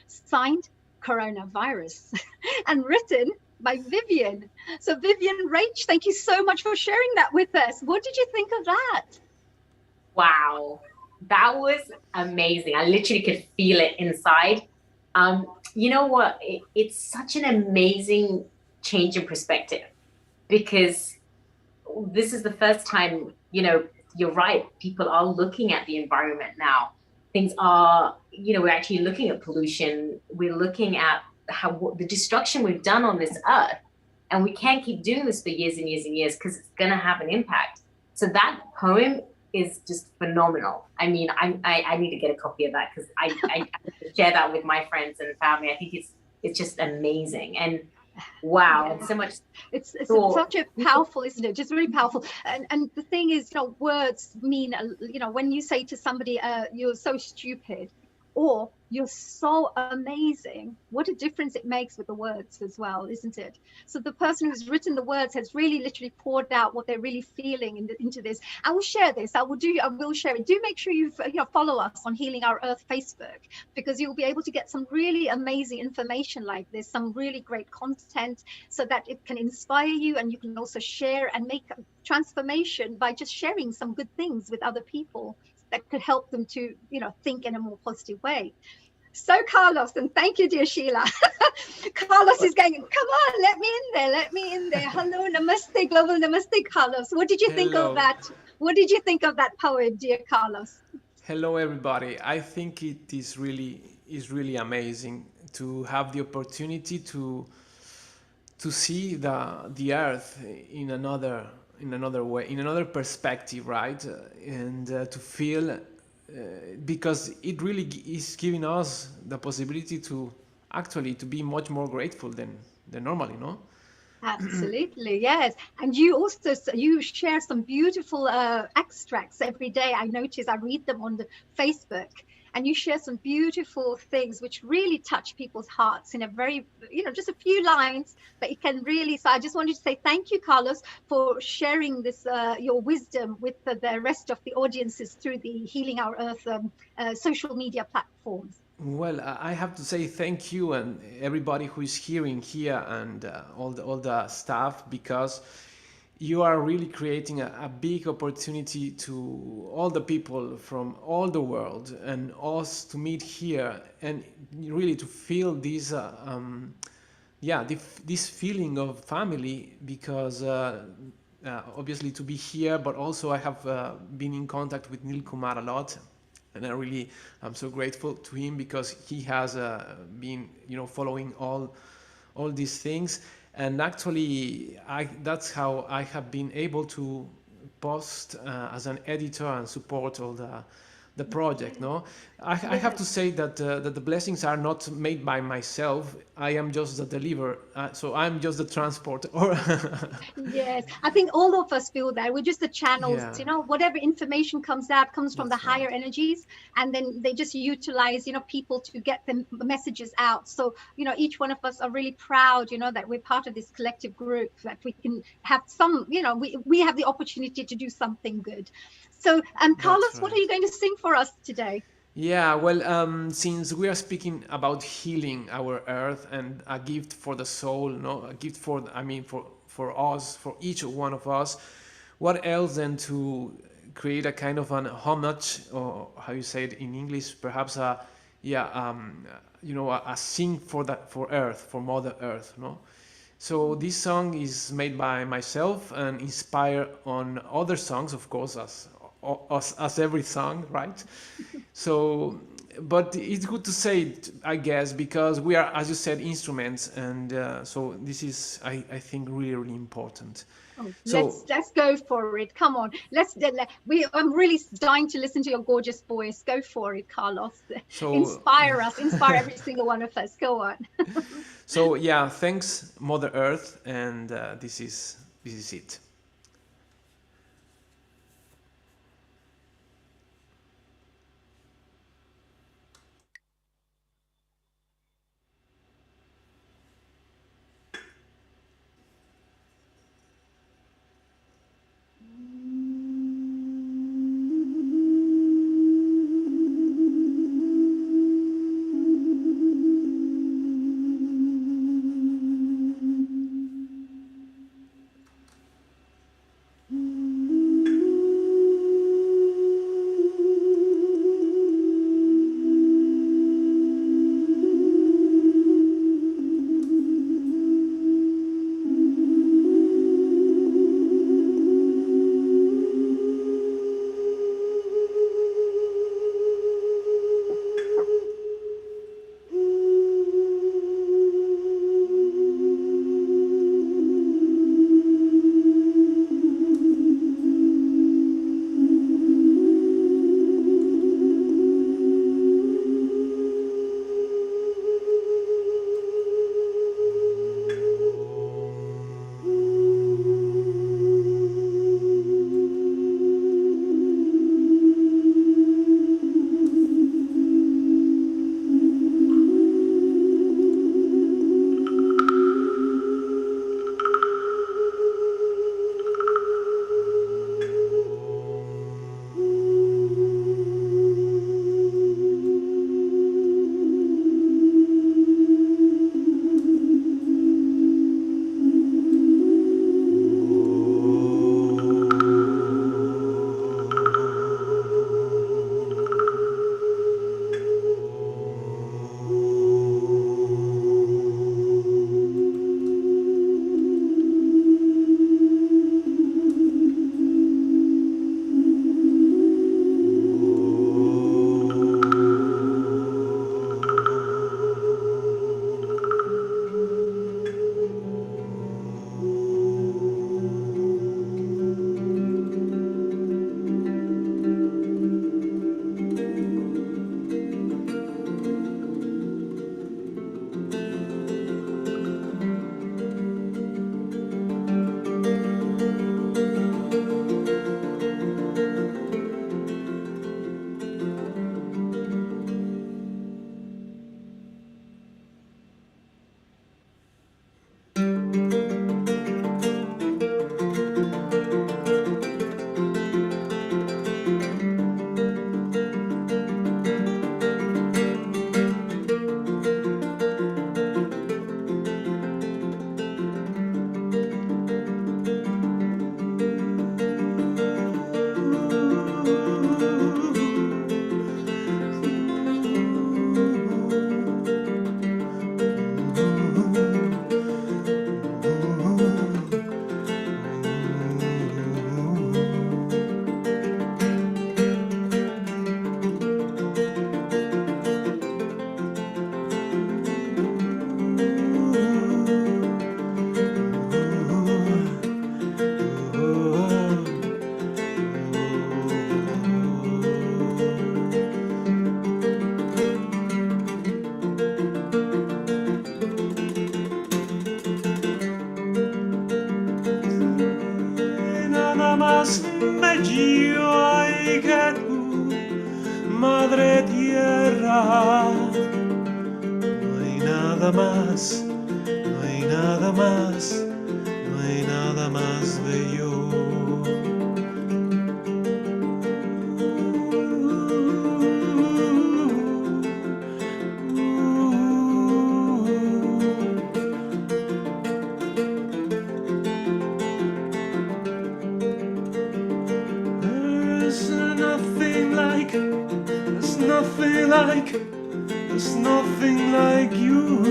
Signed, Coronavirus, and written by Vivian. So Vivian Rach, thank you so much for sharing that with us. What did you think of that? Wow, that was amazing. I literally could feel it inside. You know what? It's such an amazing change in perspective, because this is the first time, you're right, people are looking at the environment now. Things are, we're actually looking at pollution. We're looking at the destruction we've done on this earth. And we can't keep doing this for years and years and years, because it's going to have an impact. So that poem is just phenomenal. I mean, I need to get a copy of that, because I share that with my friends and family. I think it's just amazing. And wow, Yeah. so much. It's such a powerful, isn't it? Just really powerful. And the thing is, words mean, when you say to somebody, you're so stupid, or you're so amazing, what a difference it makes with the words as well, isn't it? So the person who's written the words has really literally poured out what they're really feeling into this. I will share this. I will share it. Do make sure you follow us on Healing Our Earth Facebook, because you'll be able to get some really amazing information like this, some really great content, so that it can inspire you, and you can also share and make a transformation by just sharing some good things with other people that could help them to, think in a more positive way. So Carlos, and thank you, dear Sheila. Carlos is going, come on, let me in there. Hello, namaste, global namaste, Carlos. What did you think of that? What did you think of that poem, dear Carlos? Hello, everybody. I think it is really amazing to have the opportunity to see the earth in another way, in another perspective, right? And to feel, because it really is giving us the possibility to actually to be much more grateful than normally, no? Absolutely, yes. And you share some beautiful extracts every day. I notice, I read them on the Facebook, and you share some beautiful things which really touch people's hearts in a very, just a few lines, but it can really. So I just wanted to say thank you, Carlos, for sharing this your wisdom with the rest of the audiences through the Healing Our Earth social media platforms. Well, I have to say thank you and everybody who is hearing here, and all the staff, because you are really creating a big opportunity to all the people from all the world and us to meet here and really to feel this this feeling of family, because obviously to be here, but also I have been in contact with Nil Kumar a lot, and I'm so grateful to him, because he has been following all these things. And actually that's how I have been able to post as an editor and support all the project. No, I have to say that that the blessings are not made by myself. I am just the deliverer, so I'm just the transport. Yes, I think all of us feel that we're just the channels. Yeah. Whatever information comes out comes from That's the higher energies, and then they just utilize people to get the messages out. So each one of us are really proud that we're part of this collective group, that we can have some we have the opportunity to do something good. So Carlos, what are you going to sing for us today? Yeah, well, since we are speaking about healing our earth and a gift for the soul, no, a gift for, for us, for each one of us, what else than to create a kind of an homage, or how you say it in English, perhaps a sing for Earth, for Mother Earth, no? So this song is made by myself and inspired on other songs, of course, as every song, right? So, but it's good to say it, I guess, because we are, as you said, instruments, and so this is, I think, really important. Oh, So let's go for it. Come on, I'm really dying to listen to your gorgeous voice. Go for it, Carlos. Inspire us, inspire every single one of us. Go on. So yeah, thanks Mother Earth, and this is it. Madre Tierra. No hay nada más, no hay nada más, no hay nada más bello. There's nothing like you.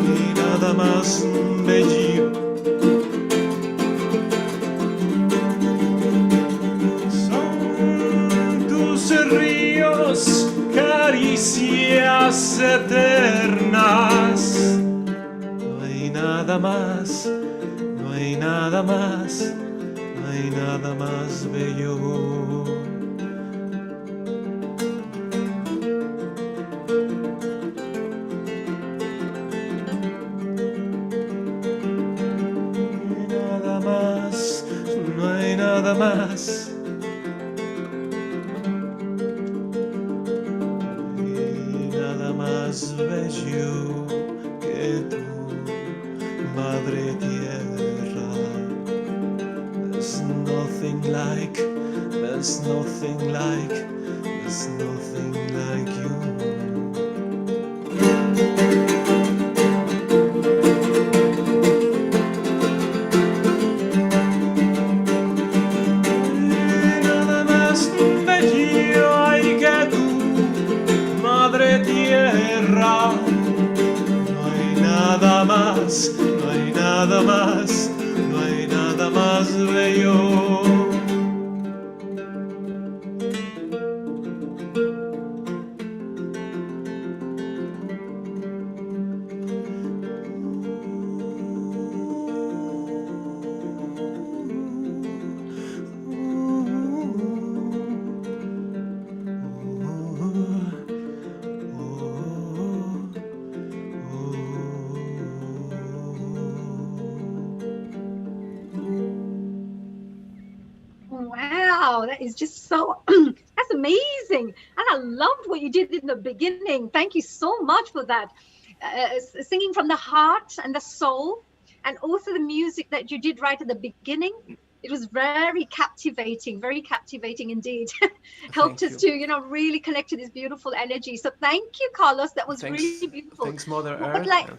Y nada más bello. Son tus ríos, caricias eternas. No hay nada más, no hay nada más, no hay nada más bello. No hay nada más. Y nada más bello que tú, Madre Tierra. There's nothing like, there's nothing like, there's nothing like you. Madre Tierra, no hay nada más, no hay nada más, no hay nada más bello. Wow, that is just so, that's amazing. And I loved what you did in the beginning. Thank you so much for that. Singing from the heart and the soul, and also the music that you did right at the beginning. It was very captivating indeed. Helped us to, really connect to this beautiful energy. So thank you, Carlos. That was really beautiful. Thanks, Mother But Earth.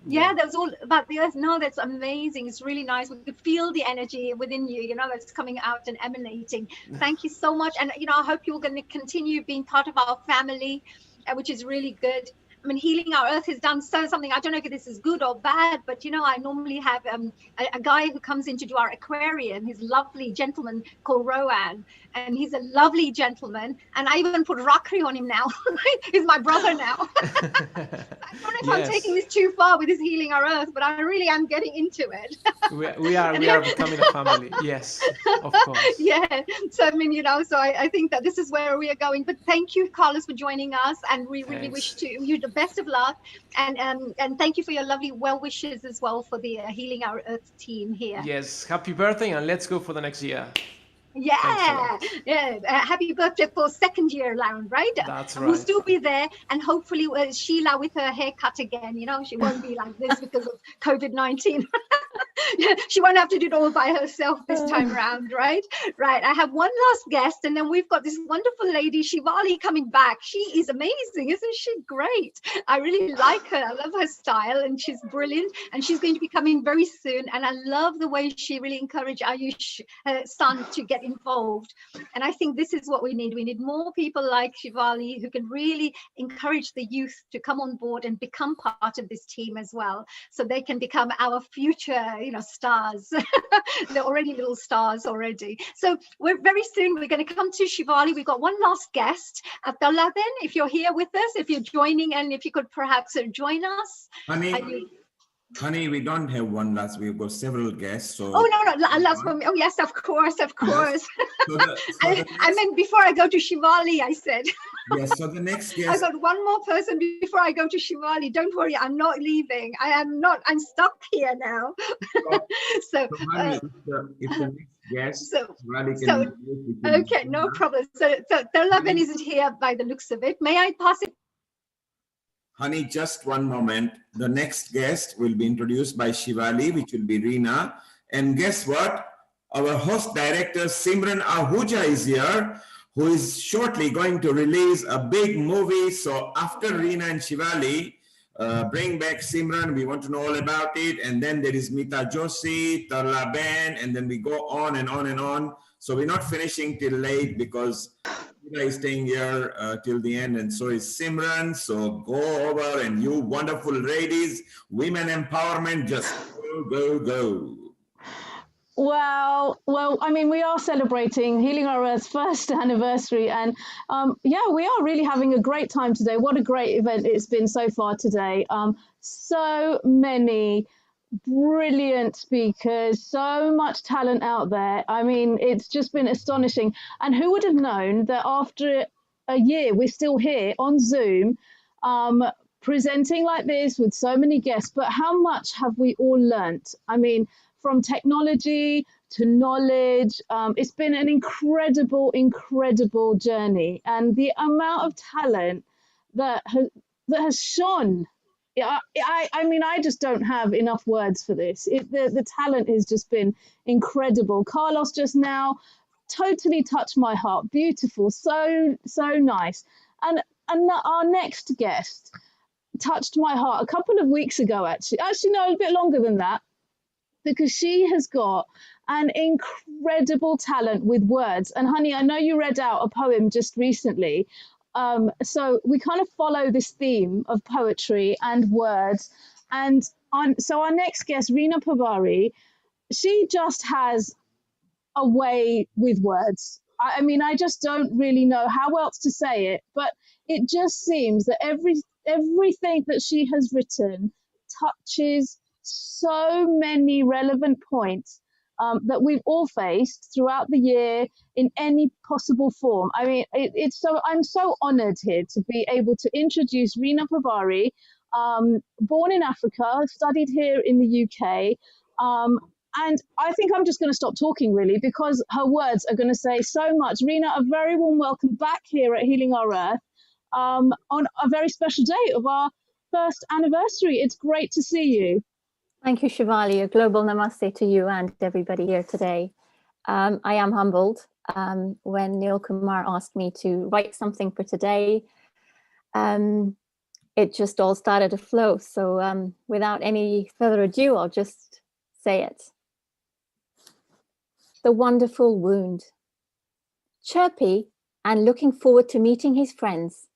yeah, that was all about the earth. No, that's amazing. It's really nice. We could feel the energy within you, that's coming out and emanating. Thank you so much. And, I hope you're going to continue being part of our family, which is really good. I mean, Healing Our Earth has done something. I don't know if this is good or bad, but, I normally have a guy who comes in to do our aquarium. He's a lovely gentleman called Rowan, and he's a lovely gentleman. And I even put Rakri on him now. He's my brother now. I don't know if I'm taking this too far with this Healing Our Earth, but I really am getting into it. we are becoming a family. Yes, of course. Yeah. So, I mean, so I think that this is where we are going. But thank you, Carlos, for joining us. And we really wish you the best of luck. And thank you for your lovely well wishes as well for the Healing Our Earth team here. Yes. Happy birthday, and let's go for the next year. Yeah, happy birthday for second year round, right? That's right. We'll still be there, and hopefully Sheila with her haircut again. She won't be like this because of COVID-19. She won't have to do it all by herself this time around, right? Right. I have one last guest, and then we've got this wonderful lady, Shivali, coming back. She is amazing, isn't she? Great. I really like her. I love her style, and she's brilliant. And she's going to be coming very soon. And I love the way she really encouraged Ayush, her son, to get involved. And I think this is what we need. We need more people like Shivali who can really encourage the youth to come on board and become part of this team as well, so they can become our future, stars. They're already little stars already. So we're very soon, we're going to come to Shivali. We've got one last guest. Abdullah, then, if you're here with us, if you're joining, and if you could perhaps join us. Honey, Honey, we don't have one last. We've got several guests. So Oh, no, last one. Oh, yes, of course. Yes. So I meant before I go to Shivali, I said. Yes, so the next guest. I got one more person before I go to Shivali. Don't worry, I'm not leaving. I'm stuck here now. So, Honey, if the next guest, okay, no problem. So Terlaben isn't here by the looks of it. May I pass it? Honey, just one moment. The next guest will be introduced by Shivali, which will be Reena. And guess what? Our host director, Simran Ahuja, is here, who is shortly going to release a big movie. So after Reena and Shivali, bring back Simran. We want to know all about it. And then there is Mita Joshi, Tarla Ben, and then we go on and on and on. So we're not finishing till late because Mita is staying here till the end, and so is Simran. So go over, and you wonderful ladies, women empowerment, just go, go, go. Well, I mean, we are celebrating Healing Our Earth's first anniversary, and yeah, we are really having a great time today. What a great event it's been so far today. So many brilliant speakers, so much talent out there. I mean, it's just been astonishing. And who would have known that after a year, we're still here on Zoom, presenting like this with so many guests, but how much have we all learnt? I mean, from technology to knowledge, it's been an incredible, incredible journey. And the amount of talent that has shone. I mean, I just don't have enough words for this. The talent has just been incredible. Carlos just now totally touched my heart. Beautiful, so nice. And our next guest touched my heart a couple of weeks ago, actually no, a bit longer than that, because she has got an incredible talent with words. And honey, I know you read out a poem just recently. So we kind of follow this theme of poetry and words. And so our next guest, Reena Pabari, she just has a way with words. I mean, I just don't really know how else to say it, but it just seems that everything that she has written touches so many relevant points that we've all faced throughout the year in any possible form. I mean, I'm so honored here to be able to introduce Reena Pabari, born in Africa, studied here in the UK. And I think I'm just going to stop talking, really, because her words are going to say so much. Reena, a very warm welcome back here at Healing Our Earth on a very special day of our first anniversary. It's great to see you. Thank you, Shivali. A global namaste to you and everybody here today. I am humbled when Neil Kumar asked me to write something for today. It just all started to flow. So without any further ado, I'll just say it. The wonderful wound. Chirpy and looking forward to meeting his friends,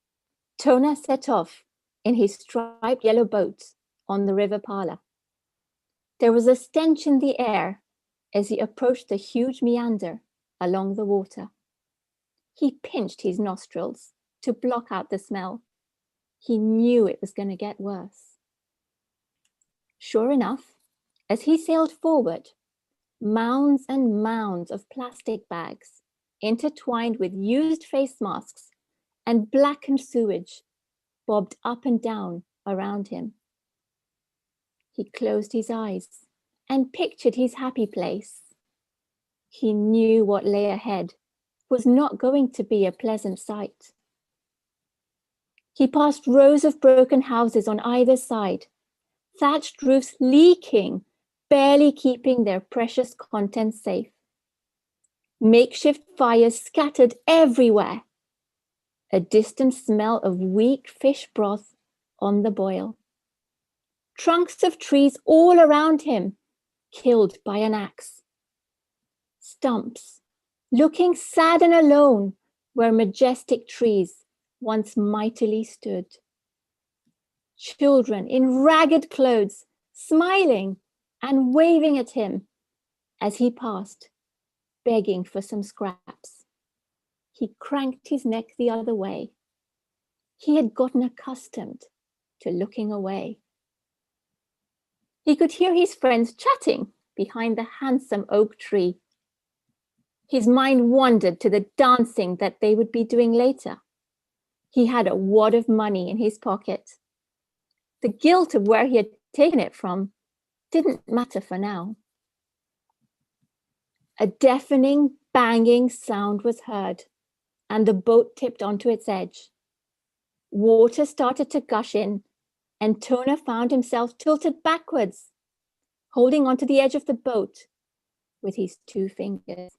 Tona set off in his striped yellow boat on the River Pala. There was a stench in the air as he approached the huge meander along the water. He pinched his nostrils to block out the smell. He knew it was going to get worse. Sure enough, as he sailed forward, mounds and mounds of plastic bags, intertwined with used face masks and blackened sewage, bobbed up and down around him. He closed his eyes and pictured his happy place. He knew what lay ahead was not going to be a pleasant sight. He passed rows of broken houses on either side, thatched roofs leaking, barely keeping their precious contents safe. Makeshift fires scattered everywhere. A distant smell of weak fish broth on the boil. Trunks of trees all around him, killed by an axe. Stumps, looking sad and alone, where majestic trees once mightily stood. Children in ragged clothes, smiling and waving at him as he passed, begging for some scraps. He cranked his neck the other way. He had gotten accustomed to looking away. He could hear his friends chatting behind the handsome oak tree. His mind wandered to the dancing that they would be doing later. He had a wad of money in his pocket. The guilt of where he had taken it from didn't matter for now. A deafening, banging sound was heard, and the boat tipped onto its edge. Water started to gush in, and Tona found himself tilted backwards, holding onto the edge of the boat with his 2 fingers.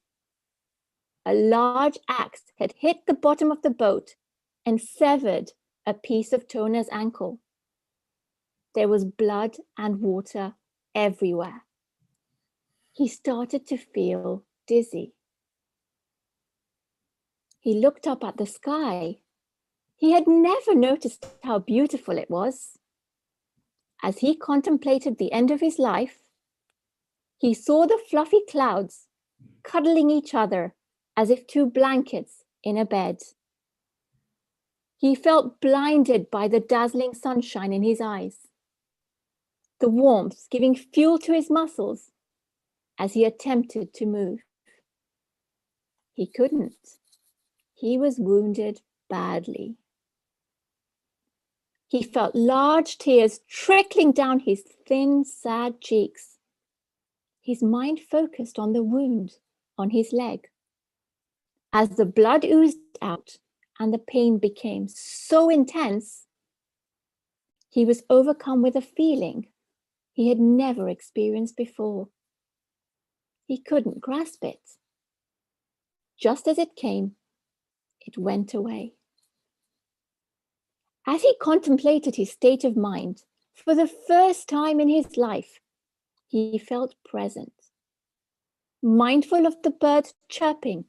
A large axe had hit the bottom of the boat and severed a piece of Tona's ankle. There was blood and water everywhere. He started to feel dizzy. He looked up at the sky. He had never noticed how beautiful it was. As he contemplated the end of his life, he saw the fluffy clouds cuddling each other as if 2 blankets in a bed. He felt blinded by the dazzling sunshine in his eyes, the warmth giving fuel to his muscles as he attempted to move. He couldn't. He was wounded badly. He felt large tears trickling down his thin, sad cheeks. His mind focused on the wound on his leg. As the blood oozed out and the pain became so intense, he was overcome with a feeling he had never experienced before. He couldn't grasp it. Just as it came, it went away. As he contemplated his state of mind, for the first time in his life, he felt present, mindful of the birds chirping,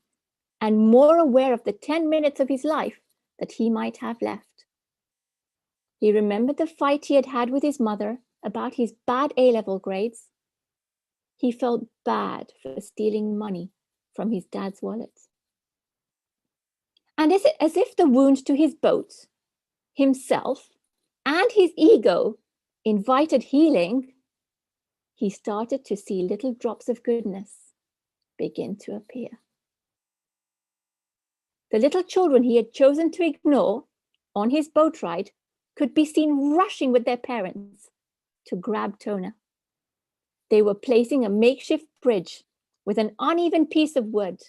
and more aware of the 10 minutes of his life that he might have left. He remembered the fight he had had with his mother about his bad A-level grades. He felt bad for stealing money from his dad's wallet. And as if the wound to his boat, himself, and his ego invited healing, he started to see little drops of goodness begin to appear. The little children he had chosen to ignore on his boat ride could be seen rushing with their parents to grab Tona. They were placing a makeshift bridge with an uneven piece of wood.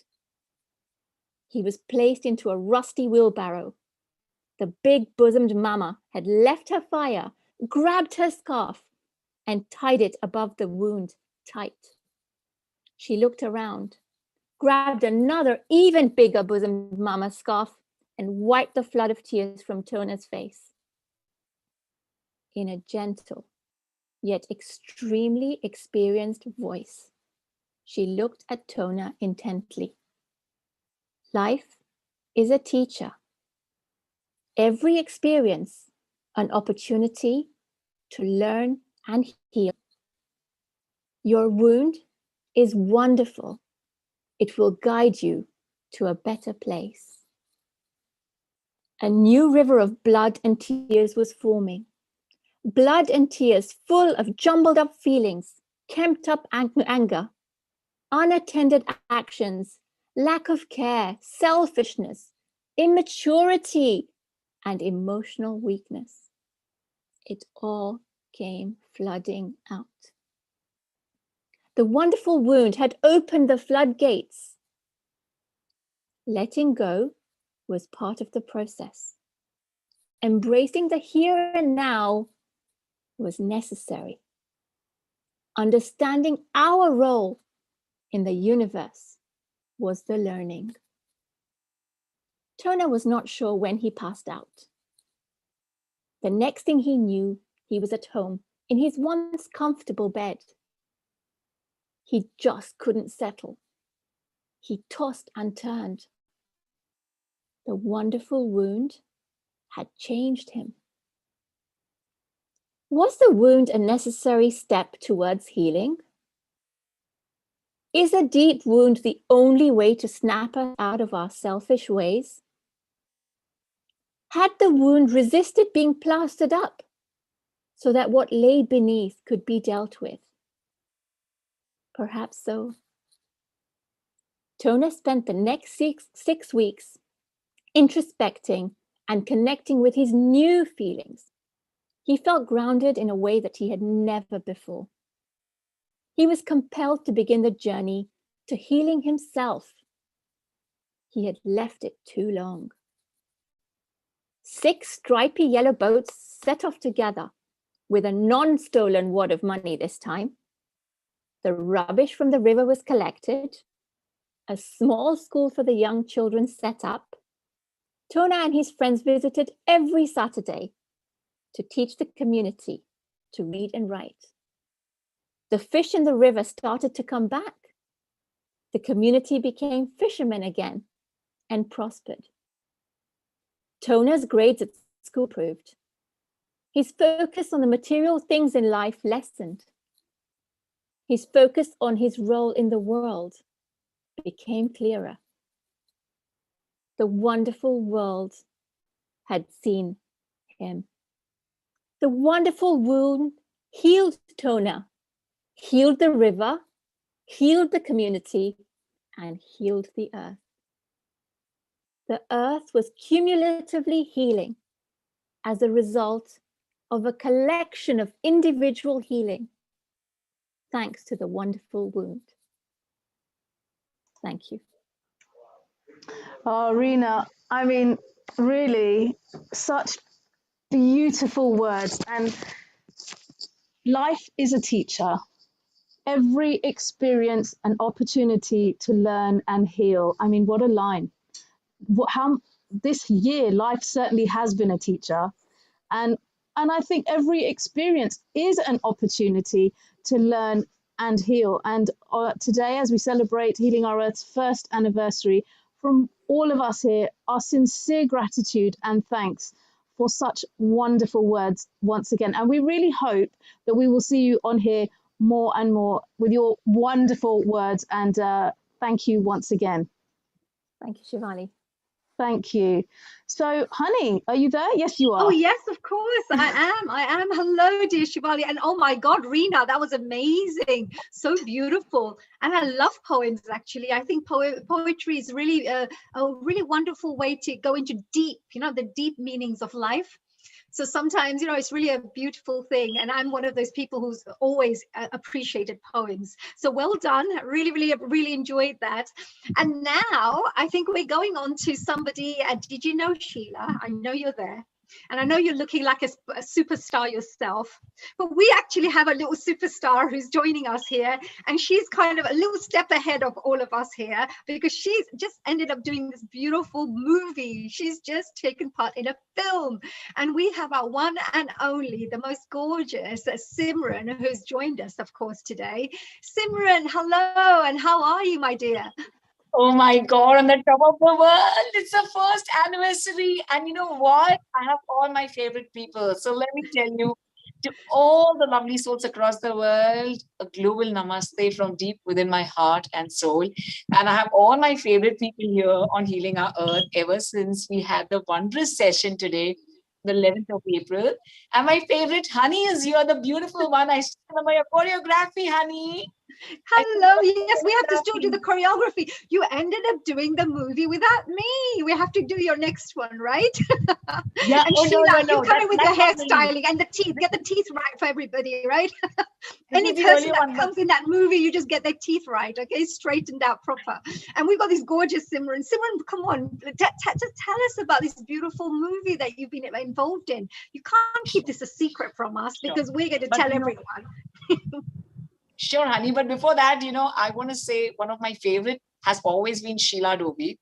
He was placed into a rusty wheelbarrow. The big-bosomed mama had left her fire, grabbed her scarf, and tied it above the wound tight. She looked around, grabbed another even bigger bosomed mama scarf, and wiped the flood of tears from Tona's face. In a gentle, yet extremely experienced voice, she looked at Tona intently. Life is a teacher. Every experience an opportunity to learn and heal. Your wound is wonderful. It will guide you to a better place. A new river of blood and tears was forming. Blood and tears full of jumbled up feelings, kempt up anger, unattended actions, lack of care, selfishness, immaturity, and emotional weakness. It all came flooding out. The wonderful wound had opened the floodgates. Letting go was part of the process. Embracing the here and now was necessary. Understanding our role in the universe was the learning. Tona was not sure when he passed out. The next thing he knew, he was at home in his once comfortable bed. He just couldn't settle. He tossed and turned. The wonderful wound had changed him. Was the wound a necessary step towards healing? Is a deep wound the only way to snap us out of our selfish ways? Had the wound resisted being plastered up? so that what lay beneath could be dealt with? Perhaps so. Tona spent the next six weeks introspecting and connecting with his new feelings. He felt grounded in a way that he had never before. He was compelled to begin the journey to healing himself. He had left it too long. 6 stripy yellow boats set off together with a non-stolen wad of money this time. The rubbish from the river was collected. A small school for the young children set up. Tona and his friends visited every Saturday to teach the community to read and write. The fish in the river started to come back. The community became fishermen again and prospered. Tona's grades at school improved. His focus on the material things in life lessened. His focus on his role in the world became clearer. The wonderful world had seen him. The wonderful wound healed Tona, healed the river, healed the community, and healed the earth. The earth was cumulatively healing as a result of a collection of individual healing, thanks to the wonderful wound. Thank you. Oh, Rena, I mean, really, such beautiful words. And life is a teacher. Every experience an opportunity to learn and heal. I mean, what a line. How this year, life certainly has been a teacher. And I think every experience is an opportunity to learn and heal. And today, as we celebrate Healing Our Earth's first anniversary, from all of us here, our sincere gratitude and thanks for such wonderful words once again. And we really hope that we will see you on here more and more with your wonderful words. And thank you once again. Thank you, Shivali. Thank you. So, honey, are you there? Yes, you are. Oh, yes, of course. I am. Hello, dear Shivali. And oh my God, Rena, that was amazing. So beautiful. And I love poems, actually. I think poetry is really a really wonderful way to go into deep, the deep meanings of life. So sometimes, it's really a beautiful thing. And I'm one of those people who's always appreciated poems. So well done. Really, really, really enjoyed that. And now I think we're going on to somebody. Did you know, Sheila? I know you're there. And I know you're looking like a superstar yourself, but we actually have a little superstar who's joining us here. And she's kind of a little step ahead of all of us here because she's just ended up doing this beautiful movie. She's just taken part in a film. And we have our one and only, the most gorgeous Simran, who's joined us, of course, today. Simran, hello. And how are you, my dear? Oh my God, on the top of the world. It's the first anniversary. And you know what? I have all my favorite people. So let me tell you, to all the lovely souls across the world, a global namaste from deep within my heart and soul. And I have all my favorite people here on Healing Our Earth ever since we had the wondrous session today, the 11th of April. And my favorite, Honey, is here, the beautiful one. I still remember your choreography, Honey. Hello, yes, we have to still do the choreography. You ended up doing the movie without me. We have to do your next one, right? Yeah. And Oh, Sheila, no. you come in with your That's not hairstyling and the teeth. Get the teeth right for everybody, right? Any is the person only that one, comes in that movie, you just get their teeth right, okay? Straightened out proper. And we've got this gorgeous Simran. Simran, come on, just tell us about this beautiful movie that you've been involved in. You can't keep this a secret from us because we're going to tell everyone. Sure, honey. But before that, I want to say one of my favorite has always been Sheila Dobi,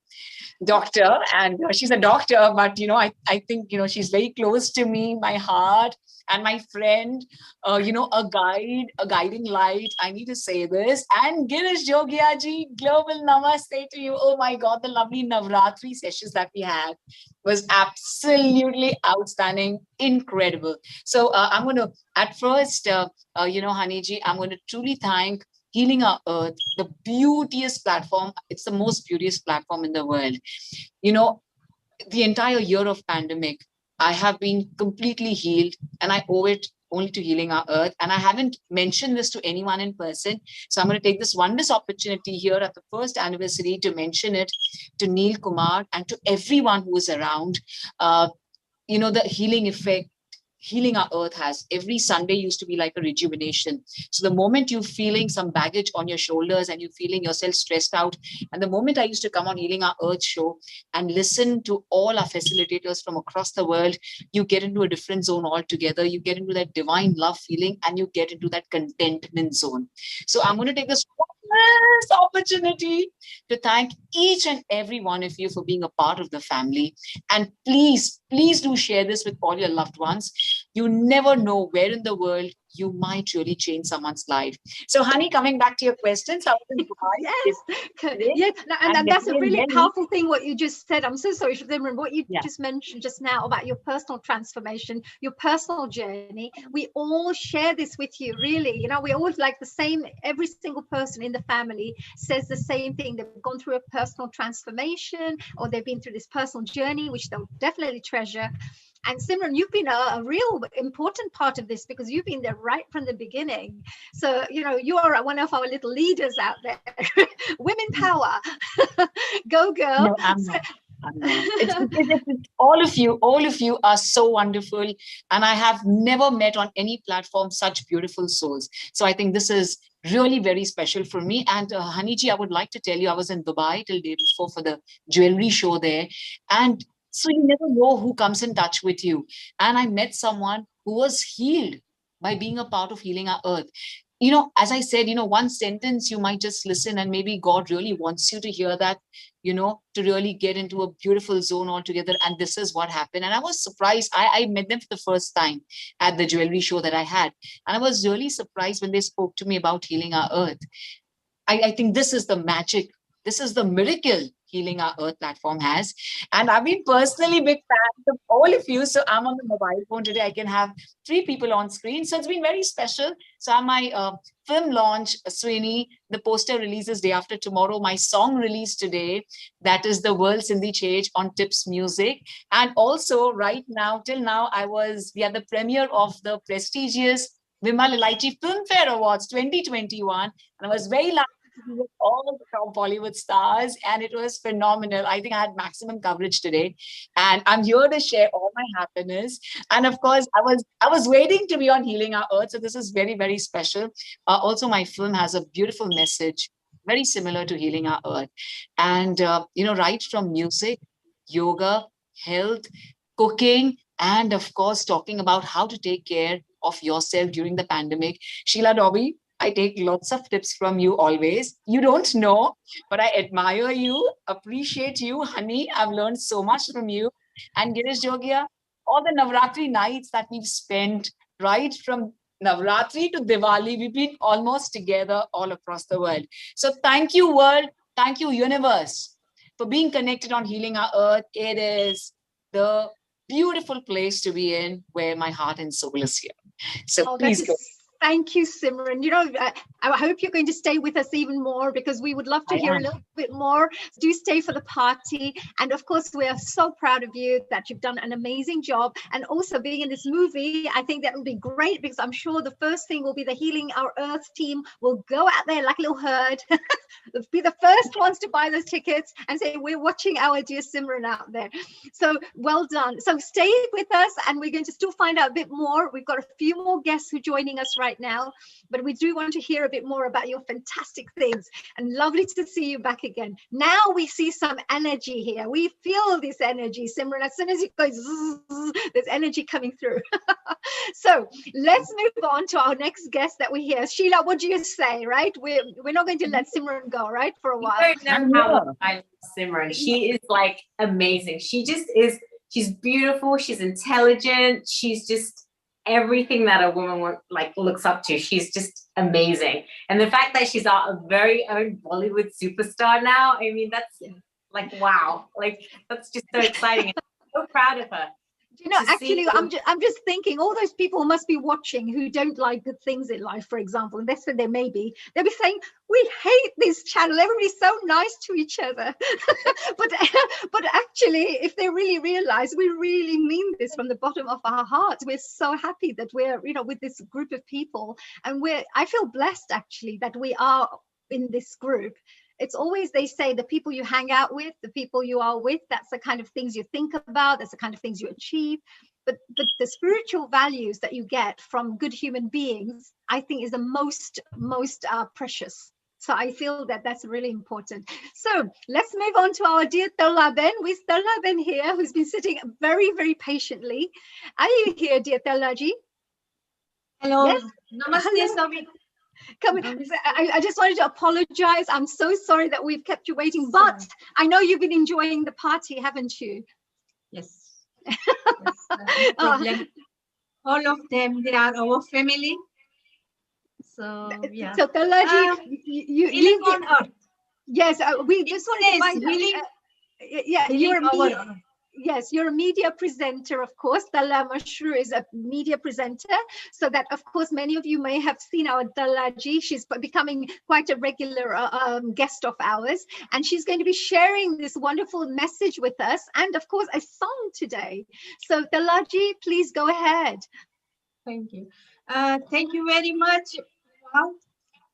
doctor. And she's a doctor, but, I think, she's very close to me, my heart and my friend, a guide, a guiding light. I need to say this. And Girish Jogiaji, global namaste to you. Oh my God, the lovely Navratri sessions that we had was absolutely outstanding, incredible. So I'm going to, at first, Haniji, I'm going to truly thank Healing Our Earth, the beauteous platform. It's the most beauteous platform in the world. The entire year of pandemic, I have been completely healed, and I owe it only to Healing Our Earth. And I haven't mentioned this to anyone in person. So I'm going to take this wondrous opportunity here at the first anniversary to mention it to Neil Kumar and to everyone who is around. The healing effect Healing Our Earth has. Every Sunday used to be like a rejuvenation. So the moment you're feeling some baggage on your shoulders and you're feeling yourself stressed out, and the moment I used to come on Healing Our Earth show and listen to all our facilitators from across the world, you get into a different zone altogether. You get into that divine love feeling and you get into that contentment zone. So I'm going to take this opportunity to thank each and every one of you for being a part of the family. And please do share this with all your loved ones. You never know where in the world you might really change someone's life. So, honey, coming back to your questions, I was in Dubai. Yes, and that's a really powerful thing what you just said. I'm so sorry, Simran, what you just mentioned just now about your personal transformation, your personal journey. We all share this with you, really. We all like the same. Every single person in the family says the same thing. They've gone through a personal transformation, or they've been through this personal journey, which they'll definitely treasure. And Simran, you've been a real important part of this because you've been there right from the beginning. So, you are one of our little leaders out there. Women power. Go, girl. No, I'm not. It's all of you are so wonderful. And I have never met on any platform such beautiful souls. So I think this is really very special for me. And Haniji, I would like to tell you, I was in Dubai till day before for the jewelry show there. And so you never know who comes in touch with you. And I met someone who was healed by being a part of Healing Our Earth. As I said, one sentence you might just listen and maybe God really wants you to hear that, to really get into a beautiful zone altogether. And this is what happened. And I was surprised. I met them for the first time at the jewelry show that I had. And I was really surprised when they spoke to me about Healing Our Earth. I think this is the magic. This is the miracle Healing Our Earth platform has. And I've been personally big fans of all of you. So I'm on the mobile phone today. I can have 3 people on screen. So it's been very special. So I'm my film launch, Sweeney. The poster releases day after tomorrow. My song released today. That is the World Sindhi Change on Tips Music. And also right now, till now, we had the premiere of the prestigious Vimal Elaichi Filmfare Awards 2021. And I was very lucky with all the top Bollywood stars, and it was phenomenal. I think I had maximum coverage today, and I'm here to share all my happiness. And of course, I was waiting to be on Healing Our Earth, so this is very, very special. Also, my film has a beautiful message, very similar to Healing Our Earth, and right from music, yoga, health, cooking, and of course, talking about how to take care of yourself during the pandemic. Sheila Dobby, I take lots of tips from you always. You don't know, but I admire you, appreciate you, honey. I've learned so much from you. And Girish Jogia, all the Navratri nights that we've spent, right from Navratri to Diwali, we've been almost together all across the world. So thank you, world. Thank you, universe, for being connected on Healing Our Earth. It is the beautiful place to be in, where my heart and soul is here. So please go. Thank you, Simran. I hope you're going to stay with us even more, because we would love to hear a little bit more. Do stay for the party. And of course, we are so proud of you that you've done an amazing job. And also being in this movie, I think that will be great, because I'm sure the first thing will be the Healing Our Earth team will go out there like a little herd. They'll be the first ones to buy those tickets and say, we're watching our dear Simran out there. So well done. So stay with us, and we're going to still find out a bit more. We've got a few more guests who are joining us right now, but we do want to hear a bit more about your fantastic things, and lovely to see you back again. Now we see some energy here. We feel this energy, Simran. As soon as you go, zzz, there's energy coming through. So let's move on to our next guest that we hear. Sheila, what do you say, right? We're not going to let Simran go, right, for a while. I don't know how much I love Simran. She is like amazing. She just is, she's beautiful, she's intelligent, she's just everything that a woman looks up to. She's just amazing. And the fact that she's our very own Bollywood superstar now, I mean, that's like, wow, like that's just so exciting. I'm so proud of her. You know, to actually, see I'm just thinking all those people must be watching who don't like good things in life, for example, and they said they may be. They'll be saying, we hate this channel. Everybody's so nice to each other. but actually, if they really realize we really mean this from the bottom of our hearts, we're so happy that we're, you know, with this group of people, and I feel blessed actually that we are in this group. It's always, they say, the people you hang out with, the people you are with, that's the kind of things you think about, that's the kind of things you achieve. But the spiritual values that you get from good human beings, I think, is the most precious. So I feel that that's really important. So let's move on to our dear Tolaben, with Tolaben here, who's been sitting very, very patiently. Are you here, dear Tolaji? Hello. Yes. Namaste, Hello. Sabi. I just wanted to apologize. I'm so sorry that we've kept you waiting, but I know you've been enjoying the party, haven't you? Yes. No problem. All of them, they are our family. So yeah. So Tolaji, healing on earth. Yes, we just wanted to find healing. Yeah, Healing yes, you're a media presenter, of course. Dalla Mashru is a media presenter, so that, of course, many of you may have seen our Dallaji. She's becoming quite a regular guest of ours, and she's going to be sharing this wonderful message with us, and of course, a song today. So Dallaji, please go ahead. Thank you. Thank you very much. Wow.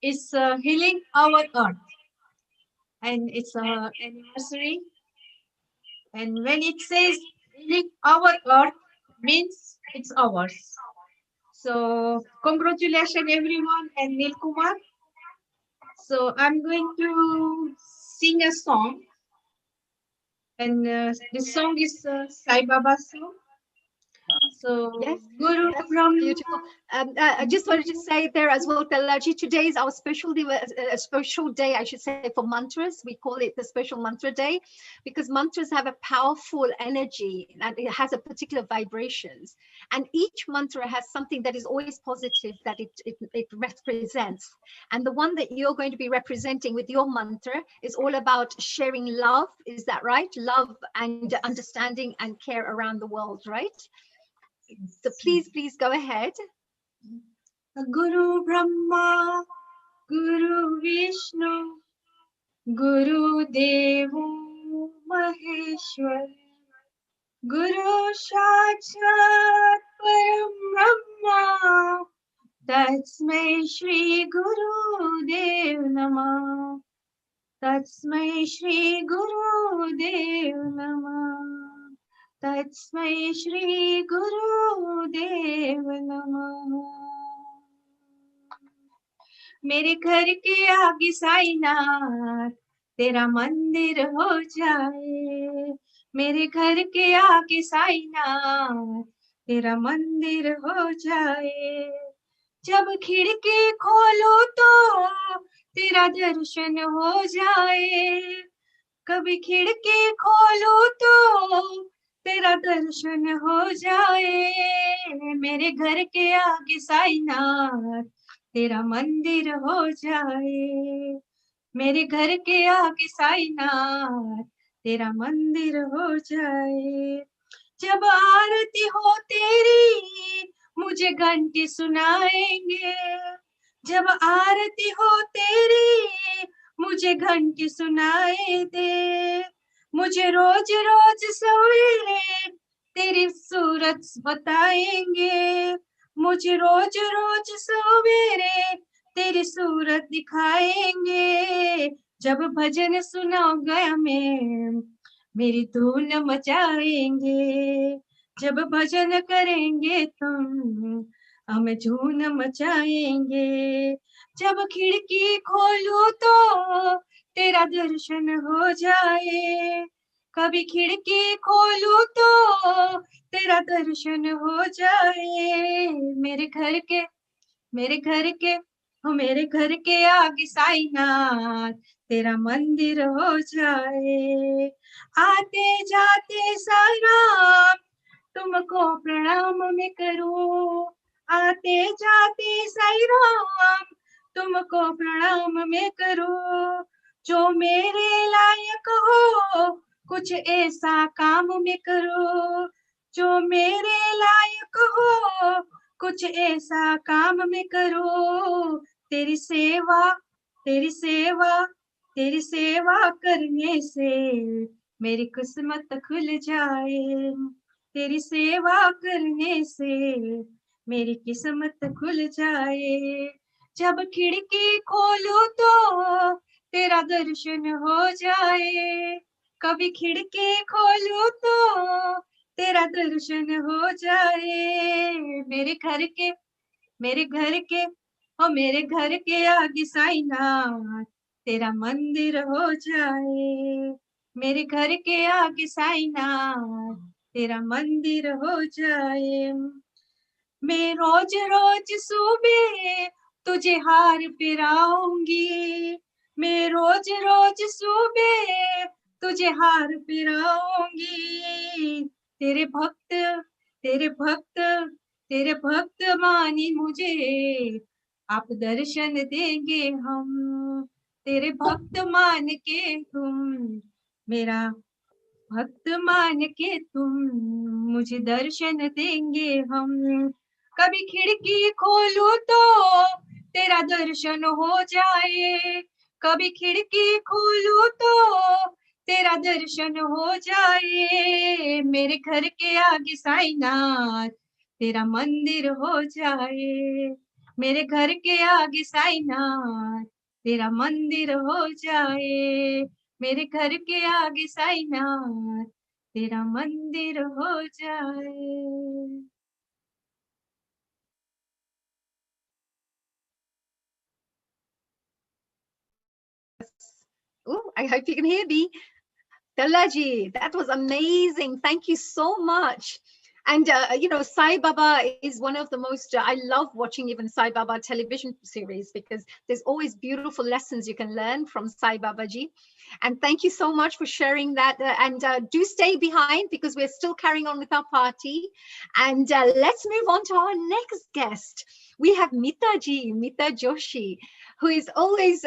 It's healing our earth, and it's our anniversary. And when it says healing our earth, means it's ours. So congratulations everyone and Nil Kumar. So I'm going to sing a song, and this song is Sai Baba's song. So yes, Guru that's Brahma. beautiful. I just wanted to say there as well, Telaji, today is our special day, I should say, for mantras. We call it the special mantra day because mantras have a powerful energy and it has a particular vibrations. And each mantra has something that is always positive that it represents. And the one that you're going to be representing with your mantra is all about sharing love. Is that right? Love and understanding and care around the world, right? So please go ahead. Guru Brahma, Guru Vishnu, Guru Devo Maheshwar, Guru Sakshat Param Brahma, Tatsmai Shri Guru Dev Namah, Tatsmai Shri Guru Dev Namah. Tatsmai Shri Guru Dev Namah. मेरे घर के आगे साईनाथ तेरा मंदिर हो जाए मेरे घर के आगे साईनाथ तेरा मंदिर हो जाए जब खिड़की खोलो तो तेरा दर्शन हो जाए कभी खिड़की खोलो तो तेरा दर्शन हो जाए मेरे घर के आगे साईनाथ तेरा मंदिर हो जाए मेरे घर के आगे साईनाथ तेरा मंदिर हो जाए जब आरती हो तेरी मुझे घंटी सुनाएंगे जब आरती हो तेरी मुझे घंटी सुनाए दे मुझे रोज रोज सवेरे तेरी सूरत बताएंगे मुझे रोज रोज सवेरे तेरी सूरत दिखाएंगे जब भजन सुनाओगे हमें मेरी धून मचाएंगे जब भजन करेंगे तुम हमें झूम मचाएंगे जब खिड़की खोलूं तो तेरा दर्शन हो जाए कभी खिड़की खोलूं तो तेरा दर्शन हो जाए मेरे घर के आगे साईनाथ तेरा मंदिर हो जाए आते जाते साईं तुमको प्रणाम मैं करूं आते जाते साईं तुमको प्रणाम मैं करूं जो मेरे लायक हो कुछ ऐसा काम मैं करूं जो मेरे लायक हो कुछ ऐसा काम में करो, तेरी सेवा तेरी सेवा तेरी सेवा करने से मेरी किस्मत खुल जाए, तेरी सेवा करने से मेरी किस्मत खुल जाए। जब खिड़की खोलूं तो तेरा दर्शन हो जाए, कभी खिड़की खोलूं तो तेरा दर्शन हो जाए। मेरे घर के ओ मेरे घर के आगे साईनाथ तेरा मंदिर हो जाए, मेरे घर के आगे साईनाथ तेरा मंदिर हो जाए। मैं रोज रोज सुबह तुझे हार पिराऊंगी, मैं रोज रोज सुबह तुझे हार पिराऊंगी। तेरे भक्त तेरे भक्त तेरे भक्त मानी मुझे आप दर्शन देंगे हम, तेरे भक्त मान के तुम मेरा भक्त मान के तुम मुझे दर्शन देंगे हम। कभी खिड़की खोलूं तो तेरा दर्शन हो जाए, कभी खिड़की खोलूं तो तेरा दर्शन हो जाए। मेरे घर के आगे साईनाथ तेरा मंदिर हो जाए, मेरे घर के आगे साईनाथ तेरा मंदिर हो जाए, मेरे घर के आगे साईनाथ तेरा मंदिर हो जाए। Oh, I hope you can hear me. Dalaji, that was amazing. Thank you so much. And, you know, Sai Baba is one of the most, I love watching even Sai Baba television series because there's always beautiful lessons you can learn from Sai Babaji. And thank you so much for sharing that. And do stay behind because we're still carrying on with our party. And let's move on to our next guest. We have Mita Joshi, who is always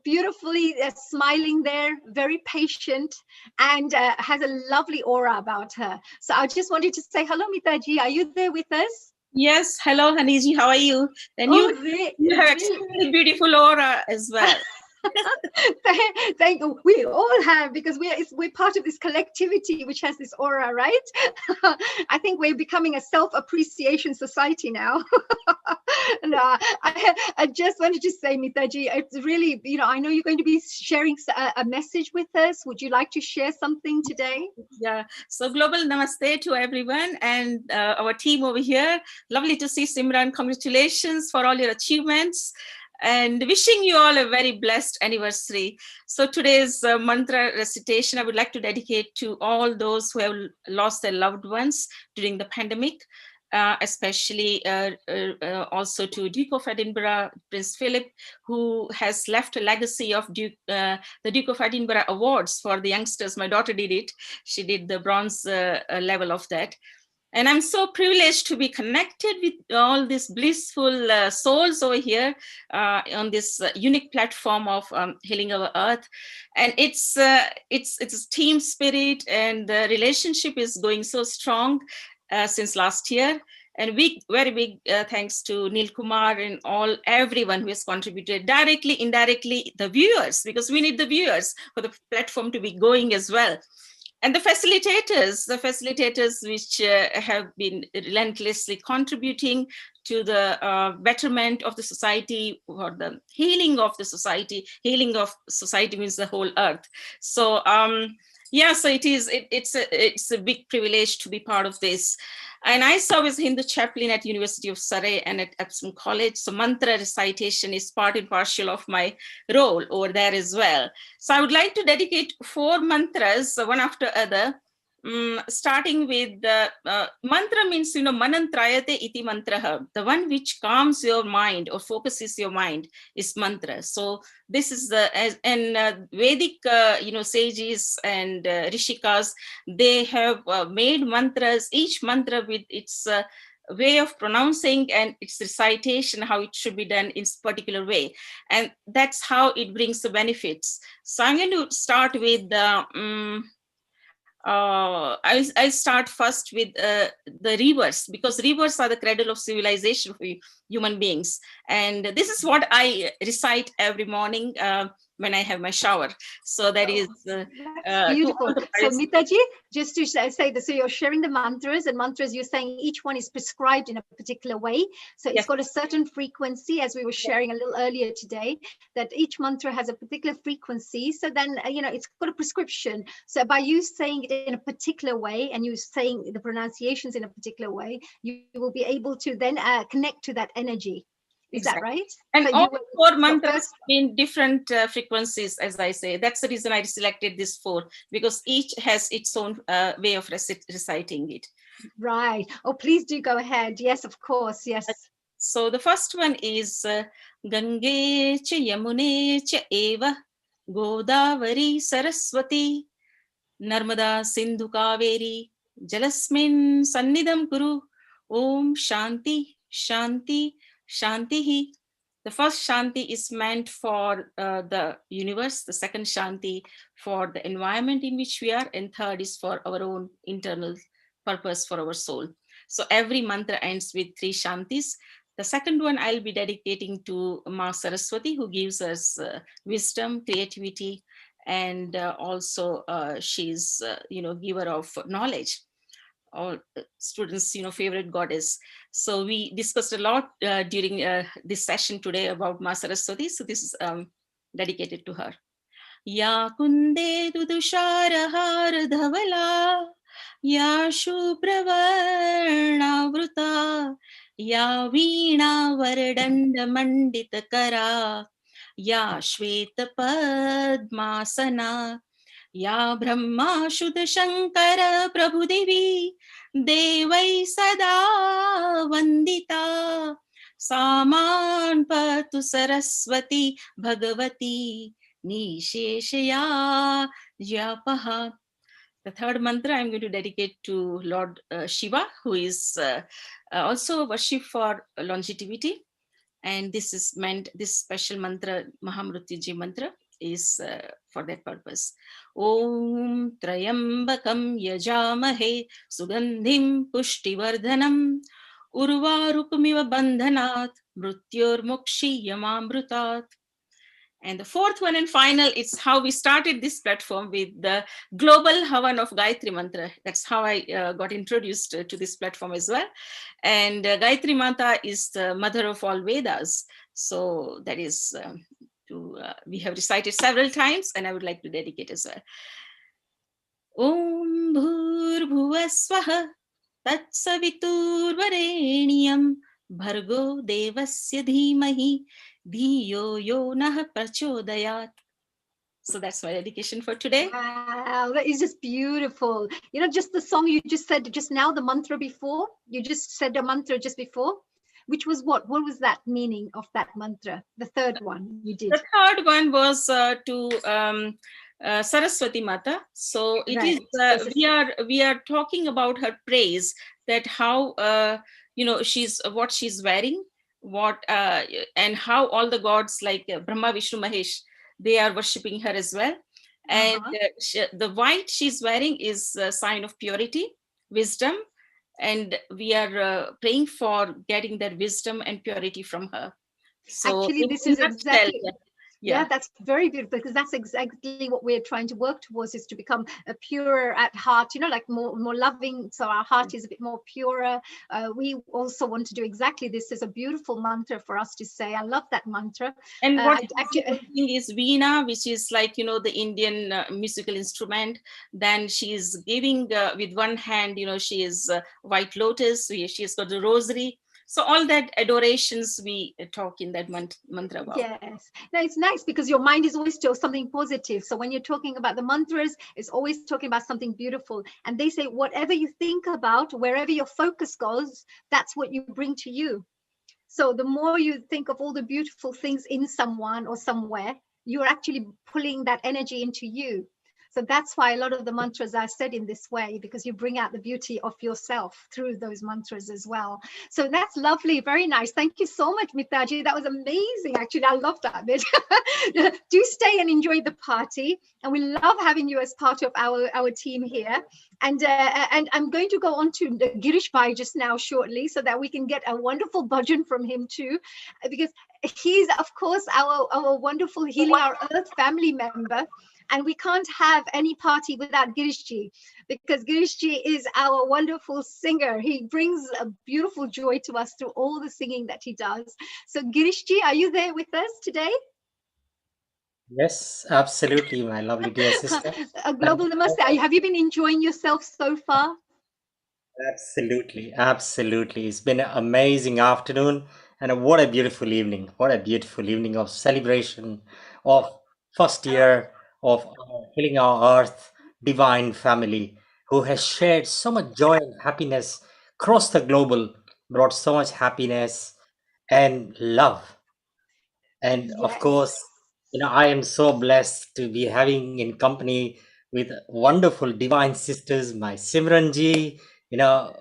beautifully smiling there, very patient, and has a lovely aura about her. So I just wanted to say hello, Mitaji. Are you there with us? Yes. Hello, Haniji. How are you? Then you have extremely beautiful aura as well. Thank you. We all have, because we're part of this collectivity which has this aura, right? I think we're becoming a self-appreciation society now. No, I just wanted to say, Mitaji, it's really, you know, I know you're going to be sharing a message with us. Would you like to share something today? Yeah. So global namaste to everyone and our team over here. Lovely to see Simran. Congratulations for all your achievements. And wishing you all a very blessed anniversary. So today's mantra recitation, I would like to dedicate to all those who have lost their loved ones during the pandemic, especially also to Duke of Edinburgh, Prince Philip, who has left a legacy of the Duke of Edinburgh Awards for the youngsters. My daughter did it. She did the bronze level of that. And I'm so privileged to be connected with all these blissful souls over here on this unique platform of Healing Our Earth. And it's team spirit, and the relationship is going so strong since last year. And very big thanks to Neil Kumar and everyone who has contributed directly, indirectly, the viewers, because we need the viewers for the platform to be going as well. And the facilitators which have been relentlessly contributing to the betterment of the society, or the healing of the society. Healing of society means the whole earth. So yeah, so it's a big privilege to be part of this. And I serve as Hindu chaplain at University of Surrey and at Epsom College. So mantra recitation is part and parcel of my role over there as well. So I would like to dedicate 4 mantras, one after other. Starting with the mantra means, you know, manantrayate iti mantraha. The one which calms your mind or focuses your mind is mantra. So this is Vedic, you know, sages and rishikas, they have made mantras, each mantra with its way of pronouncing and its recitation, how it should be done in a particular way. And that's how it brings the benefits. So I'm going to start with I'll start first with the rivers, because rivers are the cradle of civilization for human beings. And this is what I recite every morning when I have my shower. So that is beautiful. So Mitaji, just to say that, so you're sharing the mantras, and mantras, you're saying each one is prescribed in a particular way. So it's got a certain frequency, as we were sharing a little earlier today, that each mantra has a particular frequency. So then, it's got a prescription. So by you saying it in a particular way, and you saying the pronunciations in a particular way, you will be able to then connect to that energy. Is that right? And so all 4 mantras in different frequencies, as I say. That's the reason I selected this 4, because each has its own way of reciting it. Right. Oh, please do go ahead. Yes, of course. Yes. So the first one is Gange cha Yamune cha eva Godavari Saraswati Narmada Sindhu Kaveri Jalasmin Sannidam Kuru Om Shanti Shanti Shantihi. The first Shanti is meant for the universe, the second Shanti for the environment in which we are, and third is for our own internal purpose for our soul. So every mantra ends with 3 Shantis. The second one I'll be dedicating to Ma Saraswati, who gives us wisdom, creativity, and also she's, giver of knowledge. All students, favorite goddess. So we discussed a lot during this session today about Ma Saraswati. So this is dedicated to her. Ya kunde dudushara dhavala, ya shupravarna vruta, ya veena vardanda mandita kara, ya shweta padmasana, या ब्रह्मा शुद्ध शंकर प्रभु देवी देवै सदा वंदिता सामान पतु Saraswati Bhagwati निशेषया जपः. The third mantra I'm going to dedicate to Lord Shiva, who is also worshipped for longevity. And this is meant, this special mantra, Mahamrutyunjay mantra, is for that purpose. Om Trayambakam Yajamahe Sugandhim Pushtivardhanam Urvarukumiva Bandhanat Mrityor Mokshi Yamamrutat. And the fourth one and final, it's how we started this platform with the global Havan of Gayatri Mantra. That's how I got introduced to this platform as well. And Gayatri Mantra is the mother of all Vedas. So that is, we have recited several times, and I would like to dedicate as well. Om Bhur Bhuvaswaha Tat Saviturvareniyam Bhargo Devasya Dhimahi Dhiyo Yo Nah Prachodayat. So that's my dedication for today. Wow, that is just beautiful. Just the song you just said just now, the mantra before, you just said a mantra just before, which was what was that meaning of that mantra? The third one you did. The third one was to Saraswati Mata. So it is we are talking about her praise, that how she's what she's wearing, what and how all the gods like Brahma, Vishnu, Mahesh, they are worshipping her as well. And the white she's wearing is a sign of purity, wisdom, and we are praying for getting that wisdom and purity from her. So actually, this is exactly. Yeah, that's very beautiful, because that's exactly what we're trying to work towards, is to become a purer at heart, like more loving. So our heart is a bit more purer. We also want to do exactly this. Is a beautiful mantra for us to say. I love that mantra. And what actually is Veena, which is like, the Indian musical instrument. Then she is giving with one hand, she is white lotus. She has got the rosary. So all that adorations we talk in that mantra about. Yes. No, it's nice because your mind is always still something positive. So when you're talking about the mantras, it's always talking about something beautiful. And they say, whatever you think about, wherever your focus goes, that's what you bring to you. So the more you think of all the beautiful things in someone or somewhere, you're actually pulling that energy into you. So that's why a lot of the mantras are said in this way, because you bring out the beauty of yourself through those mantras as well. So that's lovely. Very nice. Thank you so much, Mitaji. That was amazing. Actually, I love that bit. Do stay and enjoy the party. And we love having you as part of our team here. And I'm going to go on to the Girish Bhai just now shortly, so that we can get a wonderful bhajan from him too, because he's, of course, our wonderful Healing Our Earth family member. And we can't have any party without Girishji, because Girishji is our wonderful singer. He brings a beautiful joy to us through all the singing that he does. So Girishji, are you there with us today? Yes, absolutely, my lovely dear sister. A global namaste. Have you been enjoying yourself so far? Absolutely, absolutely. It's been an amazing afternoon, and what a beautiful evening. What a beautiful evening of celebration of first year of Healing Our Earth divine family, who has shared so much joy and happiness across the global, brought so much happiness and love. And of course, I am so blessed to be having in company with wonderful divine sisters, my Simranji,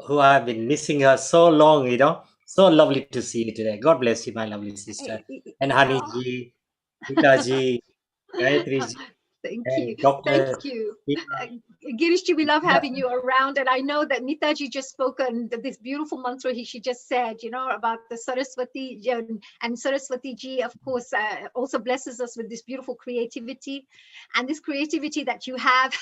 who I've been missing her so long, so lovely to see you today. God bless you, my lovely sister. And Hani ji, Pita ji, Gayatri ji, Thank you. and Dr. Thank you. Girishji, we love having you around. And I know that Mitaji just spoke on this beautiful mantra she just said, about the Saraswati, and Saraswati ji, of course, also blesses us with this beautiful creativity. And this creativity that you have,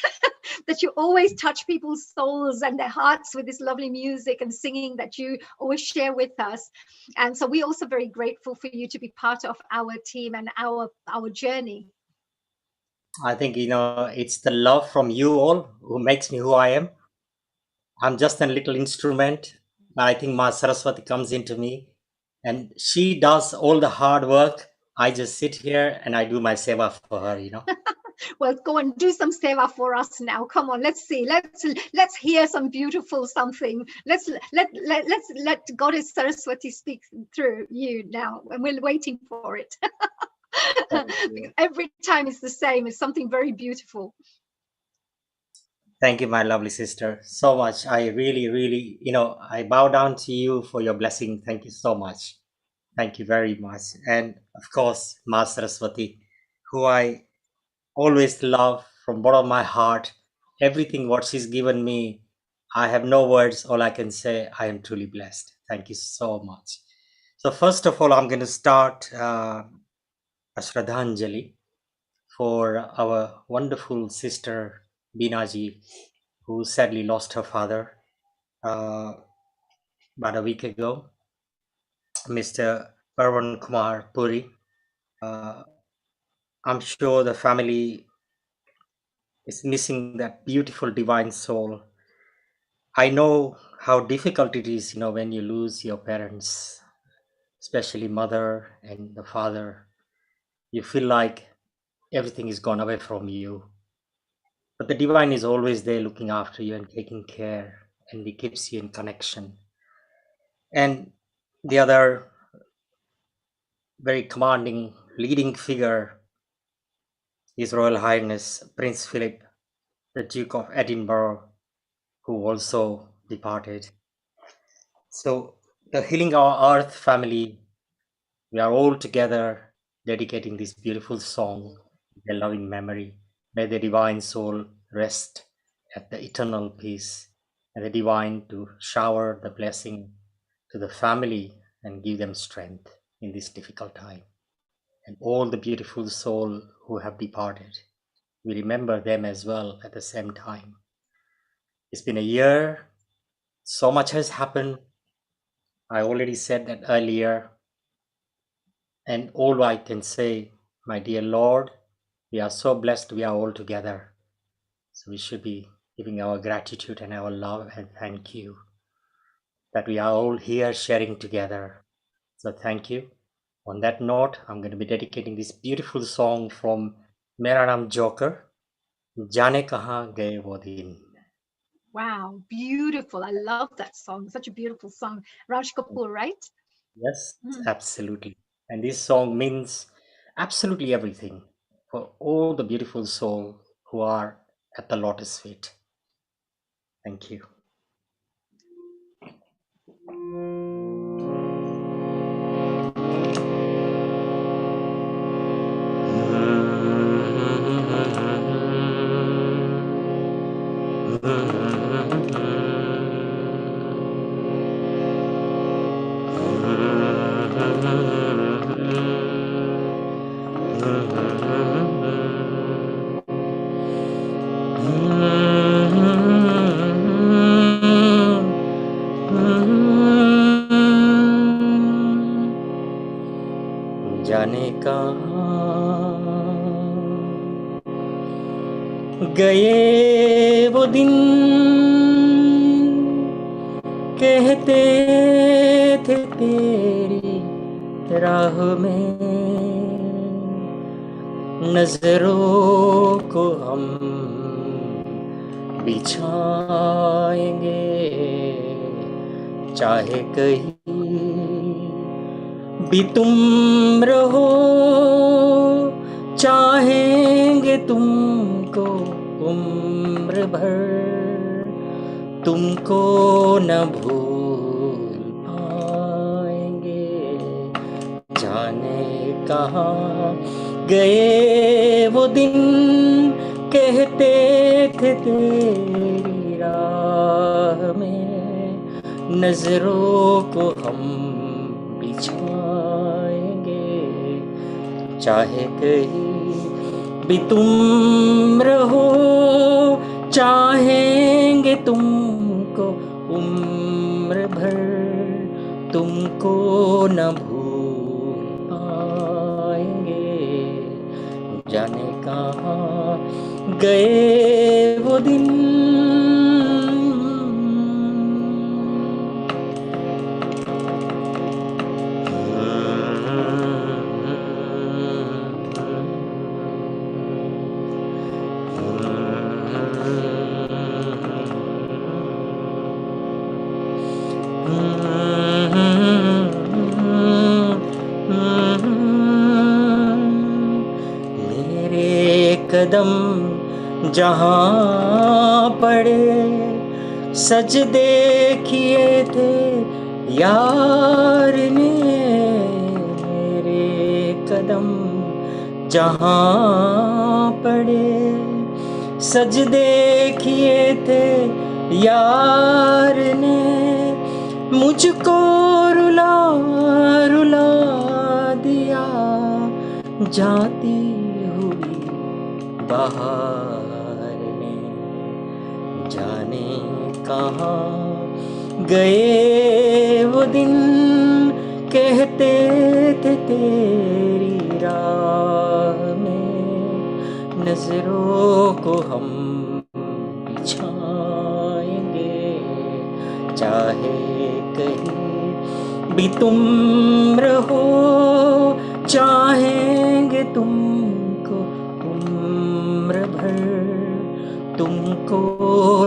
that you always touch people's souls and their hearts with this lovely music and singing that you always share with us. And so we're also very grateful for you to be part of our team and our journey. I think, it's the love from you all who makes me who I am. I'm just a little instrument, but I think Ma Saraswati comes into me and she does all the hard work. I just sit here and I do my seva for her. Well, go and do some seva for us now. Come on, let's see. Let's hear some beautiful something. Let's let Goddess Saraswati speak through you now, and we're waiting for it. Because every time it's the same. It's something very beautiful. Thank you, my lovely sister, so much. I really, really, I bow down to you for your blessing. Thank you so much. Thank you very much. And of course, Ma Saraswati, who I always love from bottom of my heart. Everything what she's given me, I have no words. All I can say, I am truly blessed. Thank you so much. So first of all, I'm going to start a Shraddhanjali for our wonderful sister Binaji, who sadly lost her father about a week ago, Mr. Parvan Kumar Puri. I'm sure the family is missing that beautiful divine soul. I know how difficult it is, when you lose your parents, especially mother and the father. You feel like everything is gone away from you. But the divine is always there looking after you and taking care, and it keeps you in connection. And the other very commanding leading figure His Royal Highness Prince Philip, the Duke of Edinburgh, who also departed. So the Healing Our Earth family, we are all together dedicating this beautiful song, their loving memory. May the divine soul rest at the eternal peace, and the divine to shower the blessing to the family and give them strength in this difficult time. And all the beautiful soul who have departed, we remember them as well at the same time. It's been a year, so much has happened. I already said that earlier. And all I can say, my dear Lord, we are so blessed we are all together. So we should be giving our gratitude and our love and thank you that we are all here sharing together. So thank you. On that note, I'm going to be dedicating this beautiful song from Mera Naam Joker, Jaane Kahan Gaye Wo Din. Wow, beautiful. I love that song. Such a beautiful song. Raj Kapoor, right? Yes, absolutely. And this song means absolutely everything for all the beautiful souls who are at the lotus feet. Thank you. जाने कहाँ गए वो दिन कहते थे तेरी राह में नजरों को हम बिछाएंगे चाहे कहीं भी तुम रहो चाहेंगे तुमको उम्र भर तुमको न भूल पाएंगे जाने कहाँ गए वो दिन कहते थे तेरी राह में नजरों को हम बिछाएंगे चाहे कहीं भी तुम रहो चाहेंगे तुमको उम्र भर तुमको न भूल पाएंगे जाने कहाँ गए वो दिन कदम जहाँ पड़े सजदे किए थे यार ने मेरे कदम जहाँ पड़े सजदे किए थे यार ने मुझको रुला रुला दिया जाती हुई बाहर ने जाने कहाँ गए वो दिन कहते थे तेरी राह में नजरों को हम बिछाएंगे चाहे कहीं भी तुम रहो चाहेंगे तुमको उम्र भर तुमको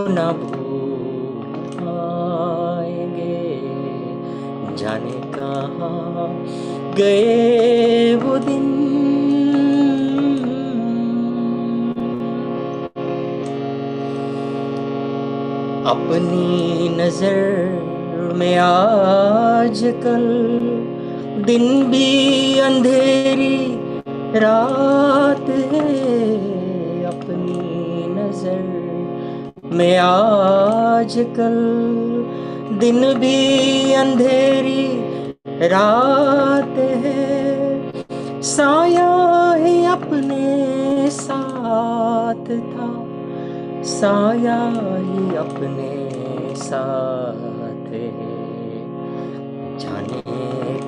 न भूल पाएंगे जाने कहाँ गए वो दिन अपनी नजर में आजकल दिन भी अंधेरी रात है अपनी नजर में आजकल दिन भी अंधेरी रात है साया ही अपने साथ था साया ही अपने साथ है जाने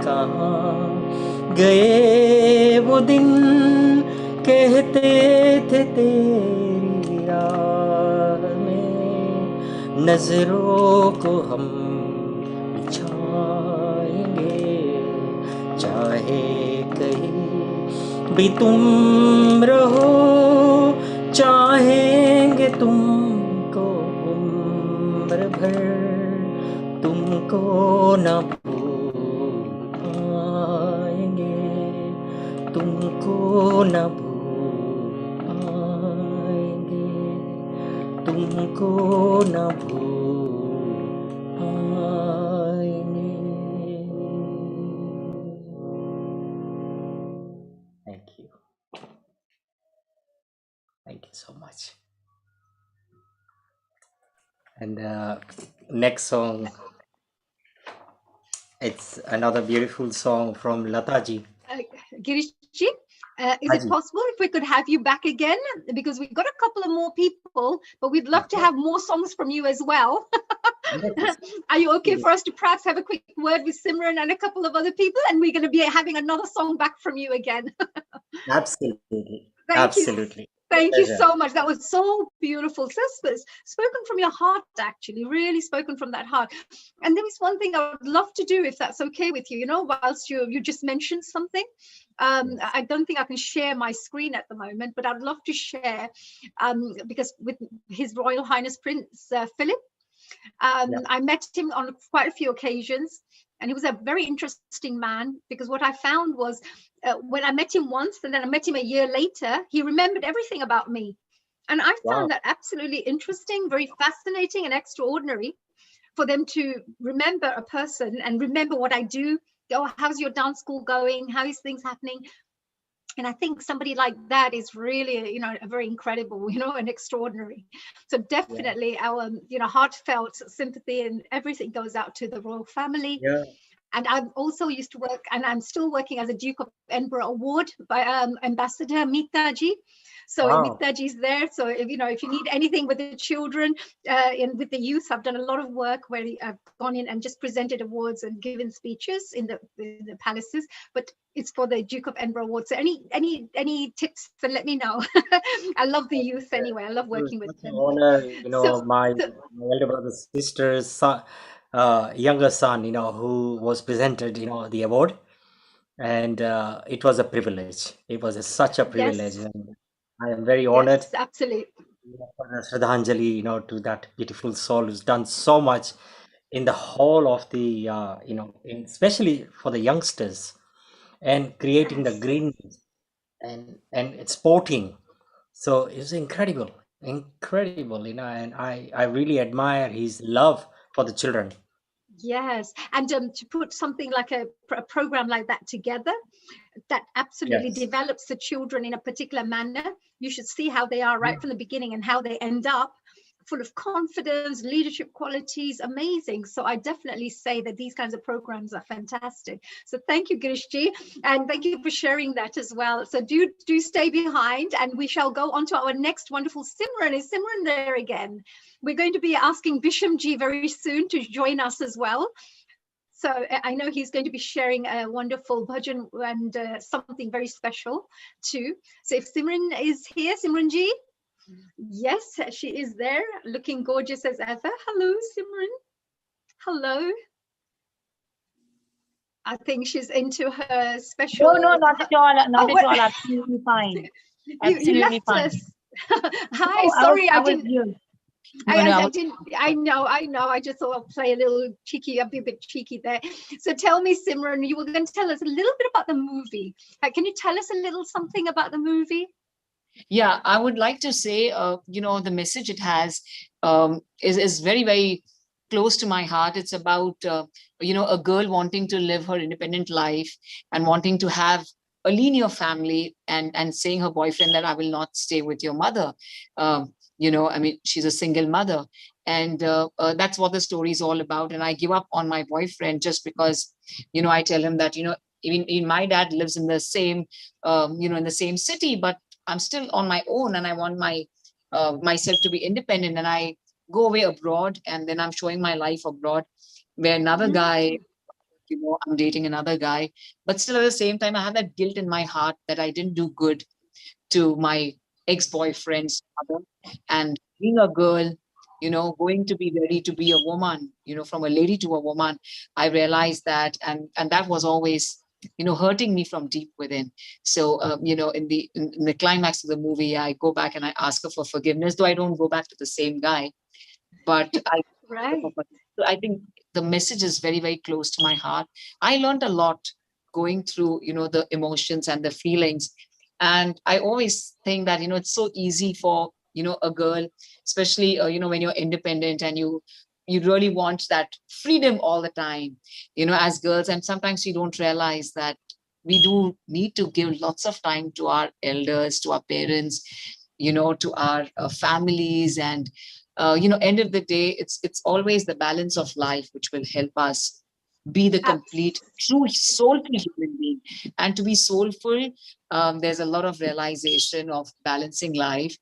कहाँ गए वो दिन कहते थे तेरी राह में नजरों को हम बिछाएंगे चाहे कहीं भी तुम रहो चाहेंगे तुमको उम्र भर तुमको न भूल पाएंगे तुमको न भूल पाएंगे तुमको न भूल पाएंगे. Thank you. Thank you so much. And next song, it's another beautiful song from Lataji. Girishji, is it Haji. possible if we could have you back again? Because we've got a couple of more people, but we'd love to have more songs from you as well. Are you okay for us to perhaps have a quick word with Simran and a couple of other people? And we're going to be having another song back from you again. Absolutely. Thank you. Absolutely. Thank you Pleasure. so much. That was so beautiful. So spoken from your heart, actually, really spoken from that heart. And there was one thing I would love to do, if that's okay with you, you know, whilst you just mentioned something. I don't think I can share my screen at the moment, but I'd love to share because with His Royal Highness Prince Philip, I met him on quite a few occasions, and he was a very interesting man, because what I found was when I met him once and then I met him a year later, he remembered everything about me. And I found that absolutely interesting, very fascinating and extraordinary, for them to remember a person and remember what I do. Oh, how's your dance school going? How is things happening? And I think somebody like that is really, you know, a very incredible, you know, and extraordinary. So definitely our, you know, heartfelt sympathy and everything goes out to the royal family. Yeah. And I've also used to work, and I'm still working as a Duke of Edinburgh Award by Ambassador Mitaji. So Mitaji's there. So if you know, if you need anything with the children and with the youth, I've done a lot of work where I've gone in and just presented awards and given speeches in the palaces. But it's for the Duke of Edinburgh Award. So any tips, then let me know. I love the youth anyway. I love working with them. Honor, you know, my elder brother's sister's son, younger son, you know, who was presented, you know, the award, and it was a privilege. It was such a privilege, Yes. and I am very honored. Yes, absolutely. For the Shraddhanjali, you know, to that beautiful soul who's done so much in the whole of the, you know, especially for the youngsters, and creating the green and sporting. So it's incredible, you know, and I really admire his love for the children. Yes, and to put something like a program like that together, that absolutely develops the children in a particular manner. You should see how they are right from the beginning and how they end up full of confidence, leadership qualities, amazing. So I definitely say that these kinds of programs are fantastic. So thank you, Girishji, and thank you for sharing that as well. So do stay behind, and we shall go on to our next wonderful Simran. Is Simran there again? We're going to be asking Bishamji very soon to join us as well. So I know he's going to be sharing a wonderful bhajan and something very special too. So if Simran is here, Simranji, yes, she is there, looking gorgeous as ever. Hello, Simran. Hello. I think she's into her special. No, not at all. Not Oh, at all. Absolutely fine. You Absolutely left fine. us. Hi, No, sorry, I I was didn't. here. I didn't. I know. I just thought I'll play a little cheeky. I'll be a bit cheeky there. So tell me, Simran, you were going to tell us a little bit about the movie. Can you tell us a little something about the movie? Yeah, I would like to say, you know, the message it has is very, very close to my heart. It's about, you know, a girl wanting to live her independent life and wanting to have a linear family, and saying her boyfriend that I will not stay with your mother. You know, I mean, she's a single mother. And that's what the story is all about. And I give up on my boyfriend just because, you know, I tell him that, you know, even my dad lives in the same, you know, in the same city, but I'm still on my own, and I want my myself to be independent. And I go away abroad, and then I'm showing my life abroad, where another guy, you know, I'm dating another guy, but still at the same time, I have that guilt in my heart that I didn't do good to my ex-boyfriend's mother. And being a girl, you know, going to be ready to be a woman, you know, from a lady to a woman, I realized that, and that was always, you know, hurting me from deep within. So, you know, in the climax of the movie, I go back and I ask her for forgiveness, though I don't go back to the same guy, but I think the message is very, very close to my heart. I learned a lot going through, you know, the emotions and the feelings. And I always think that, you know, it's so easy for a girl, especially when you're independent and you really want that freedom all the time, as girls. And sometimes we don't realize that we do need to give lots of time to our elders, to our parents, to our families. And end of the day, it's always the balance of life which will help us be the complete, true, soulful human being. And to be soulful, there's a lot of realization of balancing life.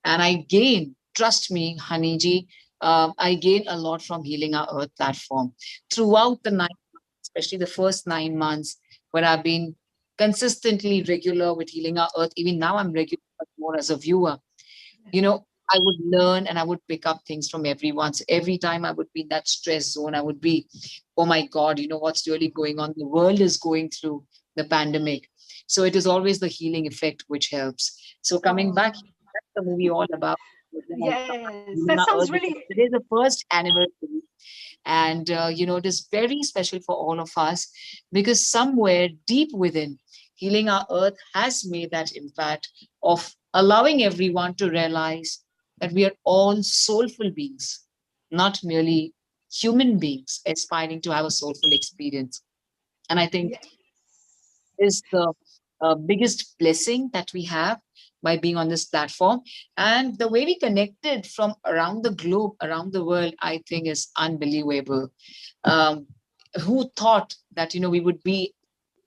And I gain, trust me, Haniji, I gain a lot from Healing Our Earth platform throughout the 9 months, especially the first 9 months, when I've been consistently regular with Healing Our Earth. Even now, I'm regular, but more as a viewer. I would learn and I would pick up things from everyone. So every time I would be in that stress zone, I would be, oh my God, what's really going on? The world is going through the pandemic. So it is always the healing effect which helps. So coming back, that's the movie all about. Yes, that sounds really. Today is the first anniversary. And, it is very special for all of us because somewhere deep within, Healing Our Earth has made that impact of allowing everyone to realize that we are all soulful beings, not merely human beings aspiring to have a soulful experience. And I think is the biggest blessing that we have by being on this platform. And the way we connected from around the globe, around the world, I think is unbelievable. Who thought that, we would be,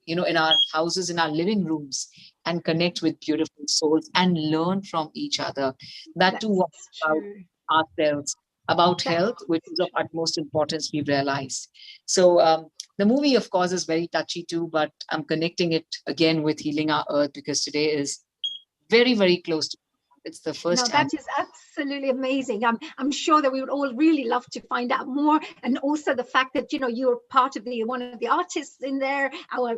in our houses, in our living rooms, and connect with beautiful souls and learn from each other. That too was about ourselves, about health, which is of utmost importance, we realized. So the movie, of course, is very touchy too, but I'm connecting it again with Healing Our Earth because today is very, very close to it's the first No, time. that is absolutely amazing. I'm sure that we would all really love to find out more, and also the fact that you're part of one of the artists in there.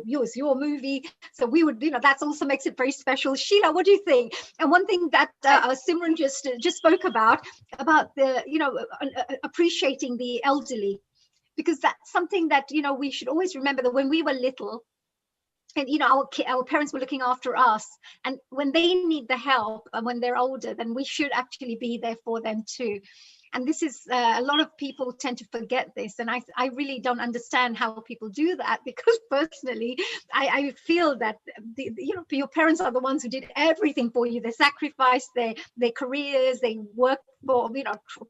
Yours, your movie, so we would that's also makes it very special. Sheila, what do you think? And one thing that Simran just spoke about the appreciating the elderly, because that's something that we should always remember, that when we were little, and our parents were looking after us, and when they need the help and when they're older, then we should actually be there for them too. And this is a lot of people tend to forget this, and I really don't understand how people do that, because personally I feel that your parents are the ones who did everything for you. They sacrificed their careers, they worked for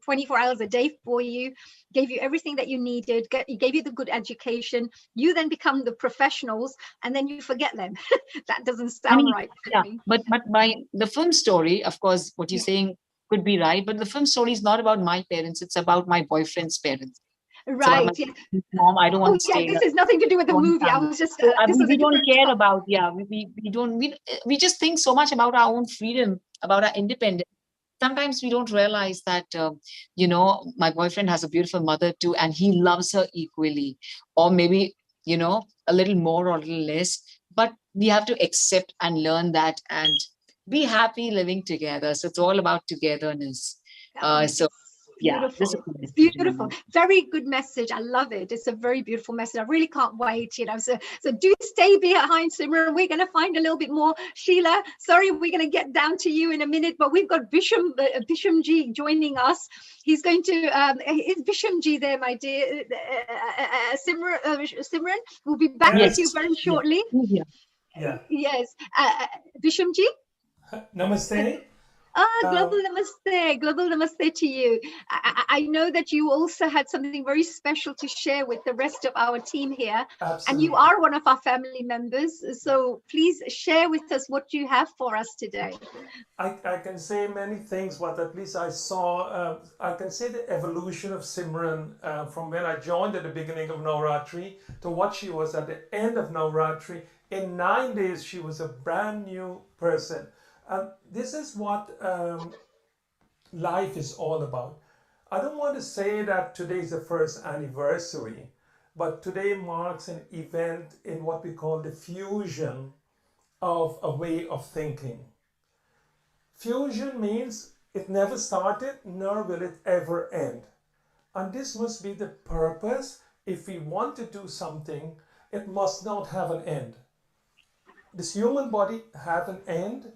24 hours a day for you, gave you everything that you needed, gave you the good education. You then become the professionals, and then you forget them. That doesn't sound right to me. But the film story, of course, what you're saying could be right, but the film story is not about my parents, it's about my boyfriend's parents. Right. Mom, I don't want to stay. This has nothing to do with the movie. I was just we don't care about we just think so much about our own freedom, about our independence. Sometimes we don't realize that my boyfriend has a beautiful mother too, and he loves her equally, or maybe a little more or a little less, but we have to accept and learn that and be happy living together. So it's all about togetherness. So yeah, this is it's beautiful. Very good message. I love it. It's a very beautiful message. I really can't wait. So do stay behind, Simran. We're going to find a little bit more. Sheila, sorry, we're going to get down to you in a minute, but we've got Bishamji joining us. He's going to is Bishamji there, my dear? Simran, we'll be back with you very shortly. Yes. Bishamji. Namaste. Global namaste, global namaste to you. I know that you also had something very special to share with the rest of our team here. Absolutely. And you are one of our family members. So please share with us what you have for us today. I can say many things, but at least I saw, I can say the evolution of Simran from when I joined at the beginning of Navratri to what she was at the end of Navratri. In 9 days, she was a brand new person. This is what life is all about. I don't want to say that today is the first anniversary, but today marks an event in what we call the fusion of a way of thinking. Fusion means it never started, nor will it ever end. And this must be the purpose. If we want to do something, it must not have an end. This human body have an end,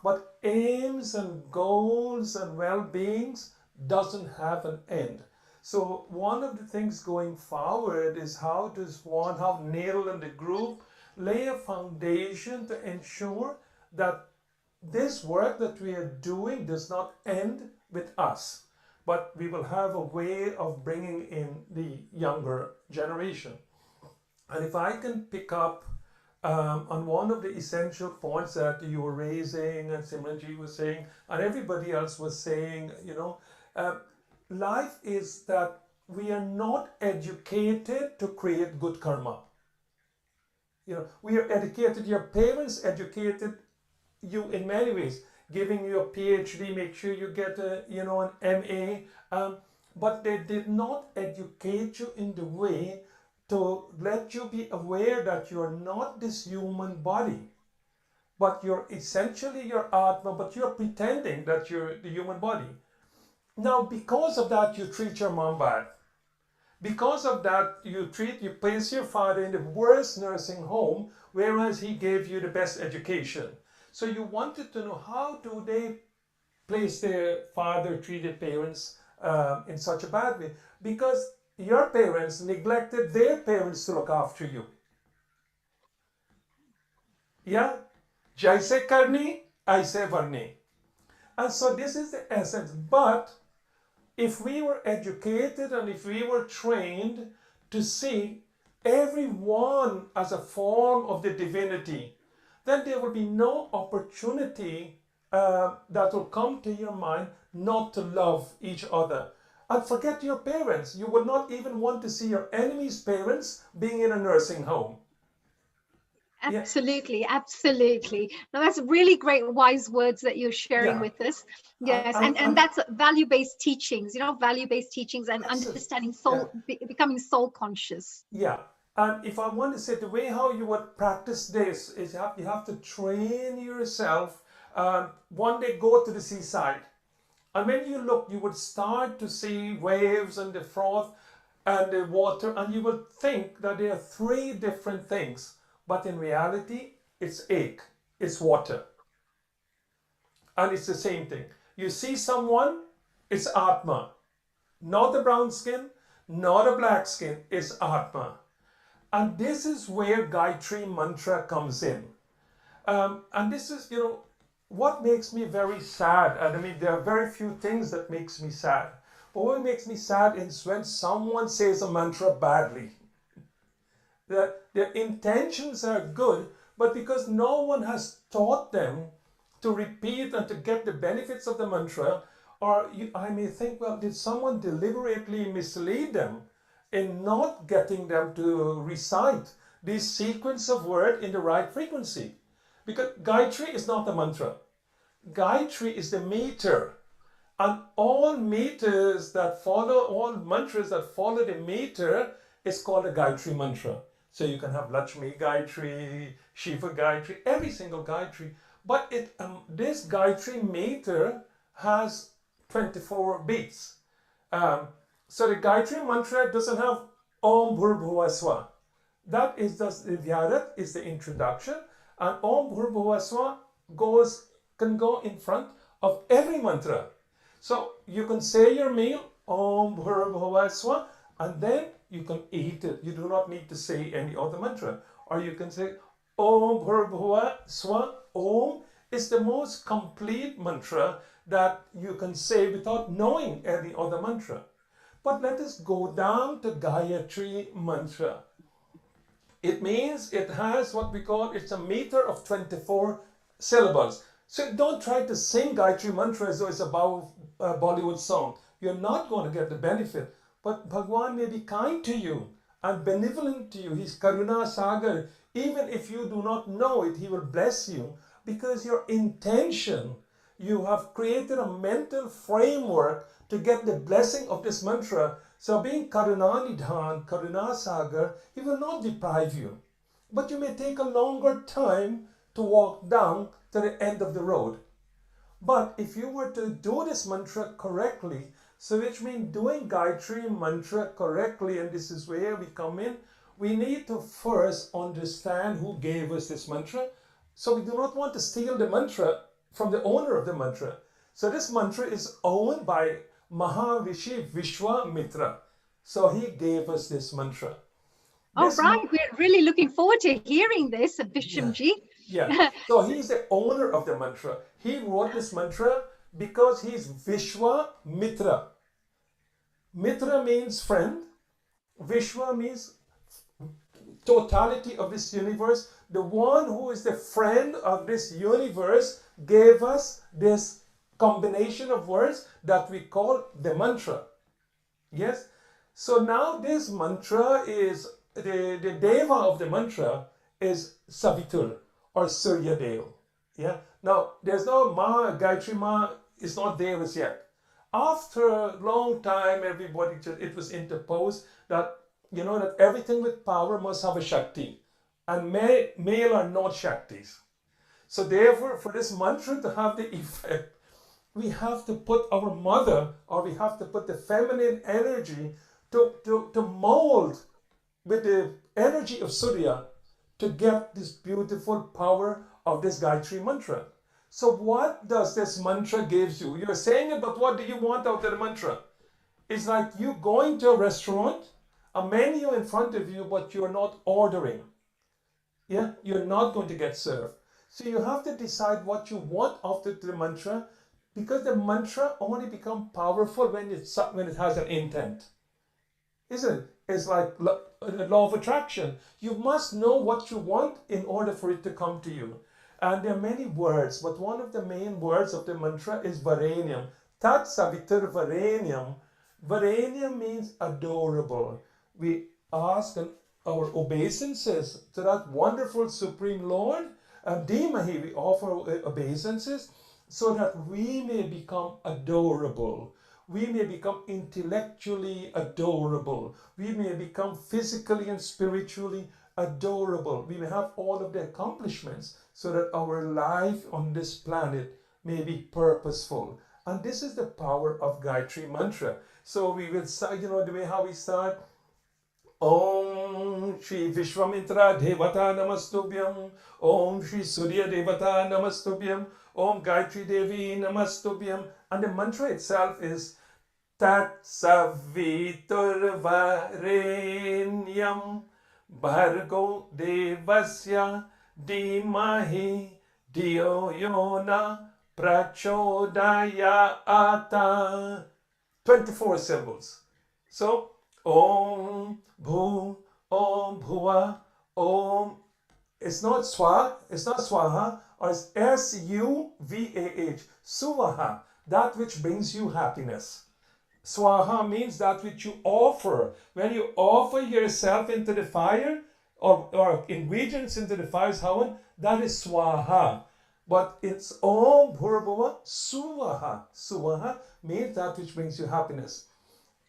But aims and goals and well-beings doesn't have an end. So one of the things going forward is how Neil and the group lay a foundation to ensure that this work that we are doing does not end with us, but we will have a way of bringing in the younger generation. And if I can pick up on one of the essential points that you were raising, and Simranji was saying, and everybody else was saying, life is that we are not educated to create good karma. We are educated, your parents educated you in many ways, giving you a PhD, make sure you get an MA, but they did not educate you in the way to let you be aware that you are not this human body, but you're essentially your Atma, but you're pretending that you're the human body. Now, because of that, you treat your mom bad. Because of that, you place your father in the worst nursing home, whereas he gave you the best education. So you wanted to know, how do they place their father, treated parents in such a bad way? Because your parents neglected their parents to look after you. Yeah? Jaise karni, aise varni. And so this is the essence. But if we were educated and if we were trained to see everyone as a form of the divinity, then there will be no opportunity that will come to your mind not to love each other. And forget your parents. You would not even want to see your enemy's parents being in a nursing home. Absolutely, absolutely. Now that's really great, wise words that you're sharing with us. Yes, and that's value-based teachings. Value-based teachings and understanding soul, becoming soul conscious. Yeah, and if I want to say the way how you would practice this is you have to train yourself. One day go to the seaside, and when you look, you would start to see waves and the froth and the water, and you will think that there are three different things. But in reality, it's egg, it's water. And it's the same thing. You see someone, it's Atma. Not a brown skin, not a black skin, it's Atma. And this is where Gayatri Mantra comes in. And this is, what makes me very sad. And I mean, there are very few things that makes me sad. But what makes me sad is when someone says a mantra badly. Their intentions are good, but because no one has taught them to repeat and to get the benefits of the mantra, or I may think, well, did someone deliberately mislead them in not getting them to recite this sequence of word in the right frequency? Because Gayatri is not a mantra. Gayatri is the meter. And all meters that follow, all mantras that follow the meter is called a Gayatri mantra. So you can have Lakshmi Gayatri, Shiva Gayatri, every single Gayatri. But this Gayatri meter has 24 beats. So the Gayatri mantra doesn't have Om Bhurbhuva Swa. That is just the Vyarat, is the introduction. And Om Bhurbhuva Swa can go in front of every mantra. So you can say your meal, Om Bhurbhuva Swa, and then you can eat it. You do not need to say any other mantra. Or you can say Om Bhurbhuva Swa. Om is the most complete mantra that you can say without knowing any other mantra. But let us go down to Gayatri mantra. It means it has what we call, it's a meter of 24 syllables. So don't try to sing Gayatri mantra as though it's a Bollywood song. You're not going to get the benefit. But Bhagwan may be kind to you and benevolent to you. He's Karuna Sagar. Even if you do not know it, he will bless you because your intention, you have created a mental framework to get the blessing of this mantra. So being Karunanidhan, Karuna Sagar, he will not deprive you. But you may take a longer time to walk down to the end of the road. But if you were to do this mantra correctly, so which means doing Gayatri mantra correctly, and this is where we come in, we need to first understand who gave us this mantra. So we do not want to steal the mantra from the owner of the mantra. So this mantra is owned by Maharishi Vishwamitra. So he gave us this mantra. All right, we're really looking forward to hearing this, Vishamji. Yeah, so he's the owner of the mantra. He wrote this mantra because he's Vishwa Mitra. Mitra means friend. Vishwa means totality of this universe. The one who is the friend of this universe gave us this combination of words that we call the mantra. Yes? So now this mantra is, the deva of the mantra is Savitur or Surya Dev. Yeah? Now, there's no Ma, Gayatri Ma is not there as yet. After a long time, everybody, it was interposed that, you know, that everything with power must have a Shakti. And male are not Shaktis. So therefore, for this mantra to have the effect, we have to put our mother, or we have to put the feminine energy to mold with the energy of Surya to get this beautiful power of this Gayatri mantra. So what does this mantra gives you? You're saying it, but what do you want out of the mantra? It's like you going to a restaurant, a menu in front of you, but you're not ordering. Yeah, you're not going to get served. So you have to decide what you want after the mantra, because the mantra only becomes powerful when it has an intent. Isn't it? It's like the law of attraction. You must know what you want in order for it to come to you. And there are many words, but one of the main words of the mantra is Varenium. Tat Savitur Varenium. Varenium means adorable. We ask our obeisances to that wonderful Supreme Lord. Dimahi, we offer obeisances so that we may become adorable. We may become intellectually adorable. We may become physically and spiritually adorable. We may have all of the accomplishments so that our life on this planet may be purposeful. And this is the power of Gayatri Mantra. So we will start, you know, the way how we start. Om Shri Vishwamitra Devata Namastubhyam. Om Shri Surya Devata Namastubhyam. Om Gayatri Devi Namastubhyam. And the mantra itself is Tat Savitur Varenyam Bhargo Devasya Dimahi Dio Yona Prachodayata. 24 syllables. So, Om Bhu Om Bhuva Om. It's not Swaha, or it's Suvah, Suvaha, that which brings you happiness. Swaha means that which you offer. When you offer yourself into the fire, or ingredients into the fire's havan, that is Swaha. But it's Om Bhurabhuva Suvaha. Suvaha means that which brings you happiness.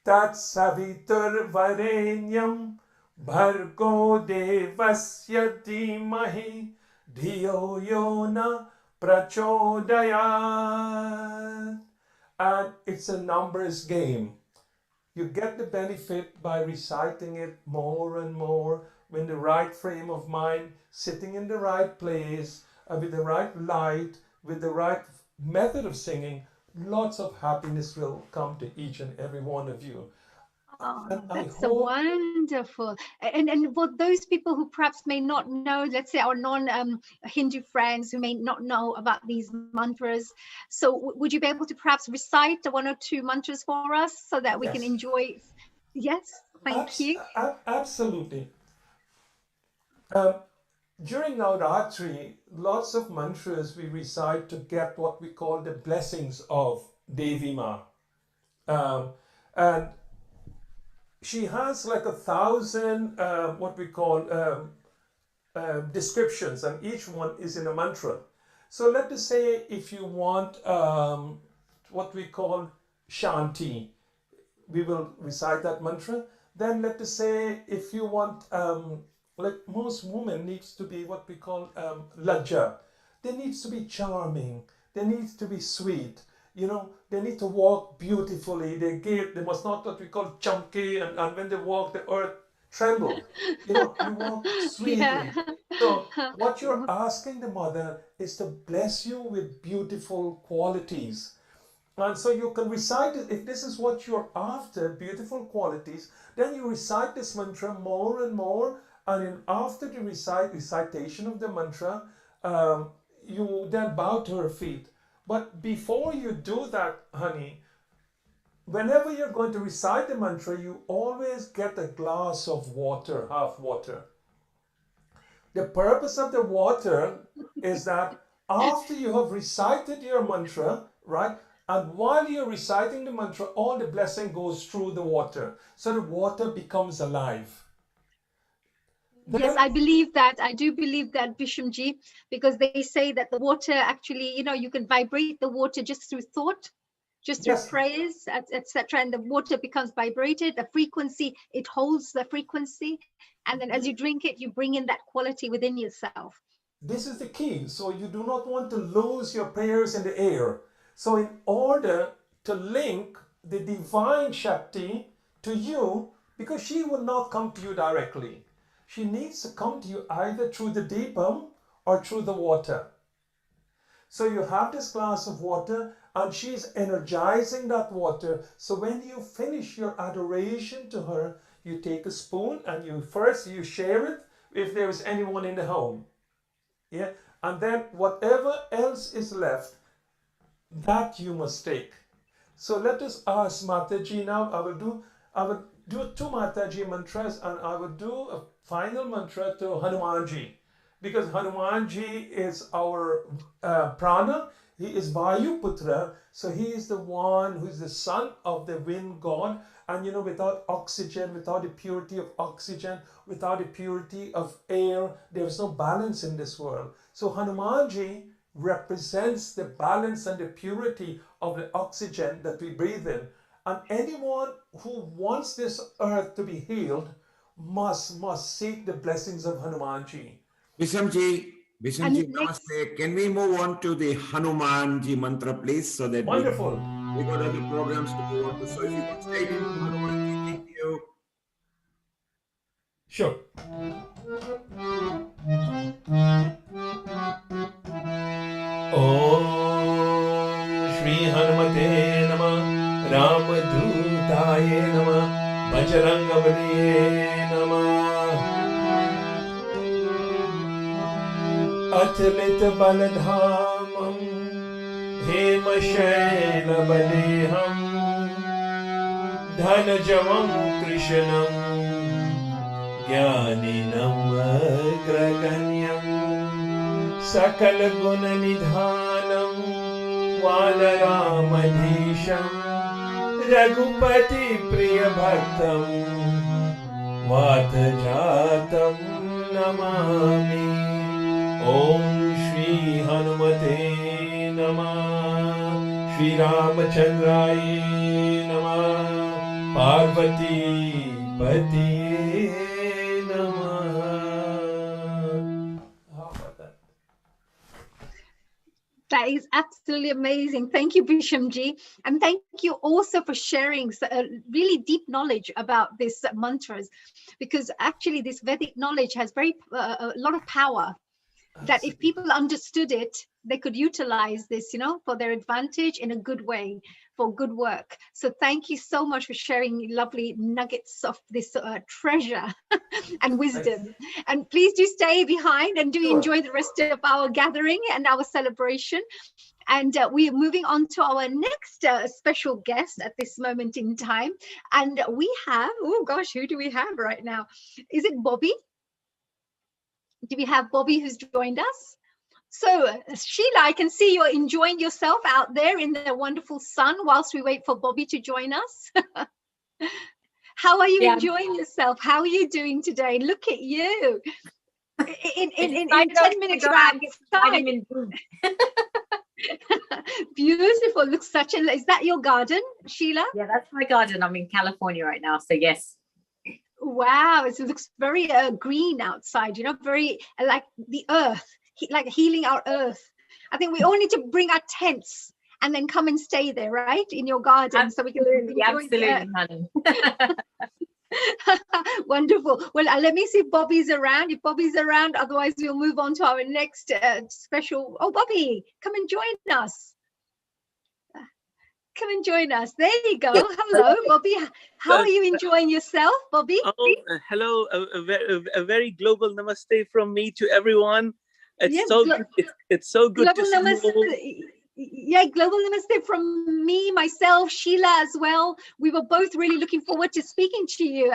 Tat Savitur Varenyam Bhargo Devasya Dhimahi Dhiyo Yona Prachodayat. And it's a numbers game. You get the benefit by reciting it more and more in the right frame of mind, sitting in the right place, with the right light, with the right method of singing. Lots of happiness will come to each and every one of you. Oh, that's so wonderful. And for those people who perhaps may not know, let's say our non-Hindu friends who may not know about these mantras, so would you be able to perhaps recite one or two mantras for us so that we can enjoy? Yes, thank you. Absolutely. During Navratri, lots of mantras we recite to get what we call the blessings of Devi Ma. And she has like 1,000 what we call descriptions, and each one is in a mantra. So let us say if you want what we call Shanti, we will recite that mantra. Then let us say if you want, like most women needs to be what we call Lajja. They needs to be charming. They need to be sweet. You know, they need to walk beautifully. They must not what we call chunky, and when they walk, the earth trembled. You know, you walk Yeah. sweetly. So what you're asking the mother is to bless you with beautiful qualities. And so you can recite it. If this is what you're after, beautiful qualities, then you recite this mantra more and more. And then after the recitation of the mantra, you then bow to her feet. But before you do that, honey, whenever you're going to recite the mantra, you always get a glass of water, half water. The purpose of the water is that after you have recited your mantra, right, and while you're reciting the mantra, all the blessing goes through the water. So the water becomes alive. Yes, I believe that. I do believe that, Bishumji, because they say that the water actually, you can vibrate the water just through thought, just through Yes. prayers, etc. And the water becomes vibrated, the frequency, it holds the frequency. And then as you drink it, you bring in that quality within yourself. This is the key. So you do not want to lose your prayers in the air. So in order to link the divine Shakti to you, because she will not come to you directly, she needs to come to you either through the deepam or through the water. So you have this glass of water and she's energizing that water. So when you finish your adoration to her, you take a spoon and you share it if there is anyone in the home. Yeah, and then whatever else is left, that you must take. So let us ask Mataji now. I will do two Mataji mantras, and I will do a final mantra to Hanumanji, because Hanumanji is our prana. He is Vayu Putra, so he is the one who is the son of the wind god. And without oxygen, without the purity of oxygen, without the purity of air, there is no balance in this world. So Hanumanji represents the balance and the purity of the oxygen that we breathe in. And anyone who wants this earth to be healed must seek the blessings of Hanumanji. Vishamji, namaste. Can we move on to the Hanumanji mantra, please, so that Wonderful. We got other programs to move on to. So if you could stay in Hanumanji, thank you. Sure. Om Shri Hanumate Namah Ramadutaye Namah Bajrangabaliye Namah Atlit Baladhamam Hemashayla Baleham Dhanajamam Krishnam Jnaninam Agraganyam Sakal Guna Nidhanam Valaramadhisham Raghupati Priya Bhaktam Vatajatam Namami Om Shri Hanumate Namah Shri Ramachandraye Namah Parvati Patiye Namah. How about that? That is absolutely amazing. Thank you, Bishamji. And thank you also for sharing really deep knowledge about this mantras, because actually this Vedic knowledge has a lot of power. That if people understood it, they could utilize this, for their advantage in a good way, for good work. So thank you so much for sharing lovely nuggets of this treasure and wisdom. And please do stay behind and do enjoy the rest of our gathering and our celebration. And we are moving on to our next special guest at this moment in time. And we have, oh gosh, who do we have right now? Is it Bobby? Do we have Bobby who's joined us? So Sheila, I can see you're enjoying yourself out there in the wonderful sun whilst we wait for Bobby to join us. How are you enjoying yourself? How are you doing today? Look at you. In 10 minutes, you're outside. Beautiful. Looks such a, is that your garden, Sheila? Yeah, that's my garden. I'm in California right now. So yes. Wow, it looks very green outside, very like the earth, like healing our earth. I think we all need to bring our tents and then come and stay there, right? In your garden. Absolutely, so we can absolutely, honey. Wonderful. Well, let me see if Bobby's around. If Bobby's around, otherwise we'll move on to our next special. Oh, Bobby, come and join us. Come and join us. There you go. Yes. Hello, Bobby. How Uh, are you enjoying yourself, Bobby? Hello. A very global namaste from me to everyone. It's Yes, so good. It's so good to global see you all. namaste. Yeah, global namaste from me, myself, Sheila as well. We were both really looking forward to speaking to you,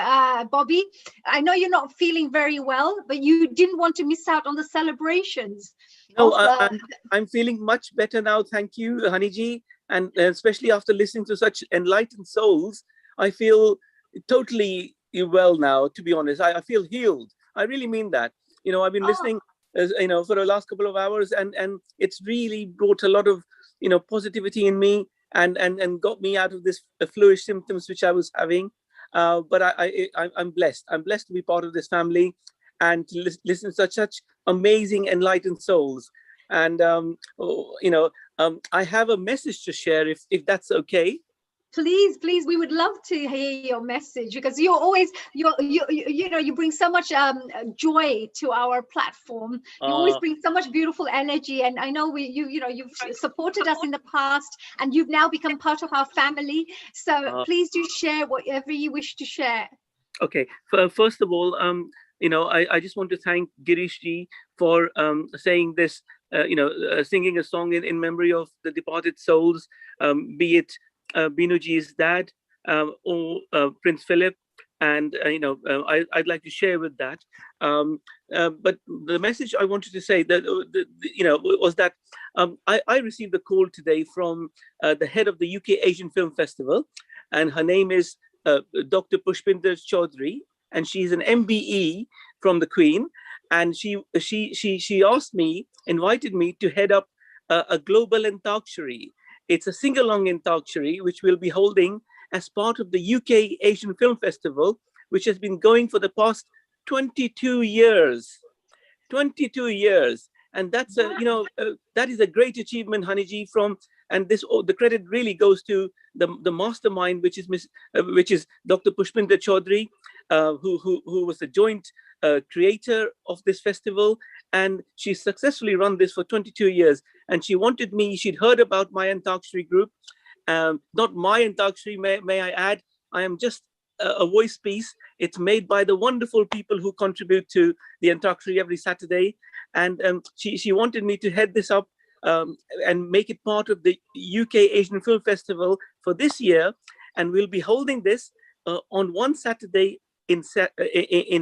Bobby. I know you're not feeling very well, but you didn't want to miss out on the celebrations. No, Of, I'm feeling much better now. Thank you, Haniji. And especially after listening to such enlightened souls, I feel totally well now, to be honest. I feel healed. I really mean that. You know, I've been listening, you know, for the last couple of hours, and it's really brought a lot of, you know, positivity in me, and got me out of this fluish symptoms which I was having. But I'm blessed. I'm blessed to be part of this family and to listen to such amazing enlightened souls. And you know, I have a message to share, if that's okay. please, please, we would love to hear your message, because you're always you know, you bring so much joy to our platform. You always bring so much beautiful energy, and I know you know, you've supported us in the past, and you've now become part of our family. So please do share whatever you wish to share. Okay, first of all, you know, I just want to thank Girishji for saying this, you know, singing a song in memory of the departed souls, be it Binuji's dad, or Prince Philip. And, you know, I'd like to share with that. But the message I wanted to say that, you know, was that I received a call today from the head of the UK Asian Film Festival, and her name is Dr. Pushpinder Chaudhary, and she's an MBE from the Queen. And she asked me, invited me to head up a global Antakshari. It's a sing-along Antakshari, which we'll be holding as part of the UK Asian Film Festival, which has been going for the past 22 years. 22 years. And that's a, you know, that is a great achievement, Haniji, from, and this, the credit really goes to the mastermind, which is Dr. Pushpinder Chaudhary, who was the joint creator of this festival, and she successfully run this for 22 years. And she wanted me, she'd heard about my Antakshari group, not my Antakshari, may I add. I am just a voice piece. It's made by the wonderful people who contribute to the Antakshari every Saturday. And she wanted me to head this up and make it part of the UK Asian Film Festival for this year. And we'll be holding this on one Saturday in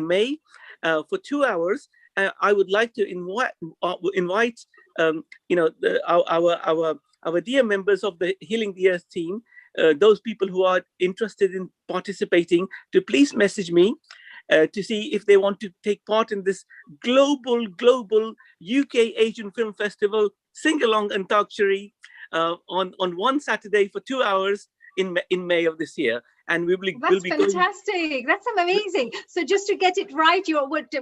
May for 2 hours. I would like to invite you know, our dear members of the Healing the Earth team, those people who are interested in participating, to please message me to see if they want to take part in this global UK Asian Film Festival sing-along Antakshari on one Saturday for 2 hours in May of this year. And we will That's be fantastic. That's amazing. So just to get it right,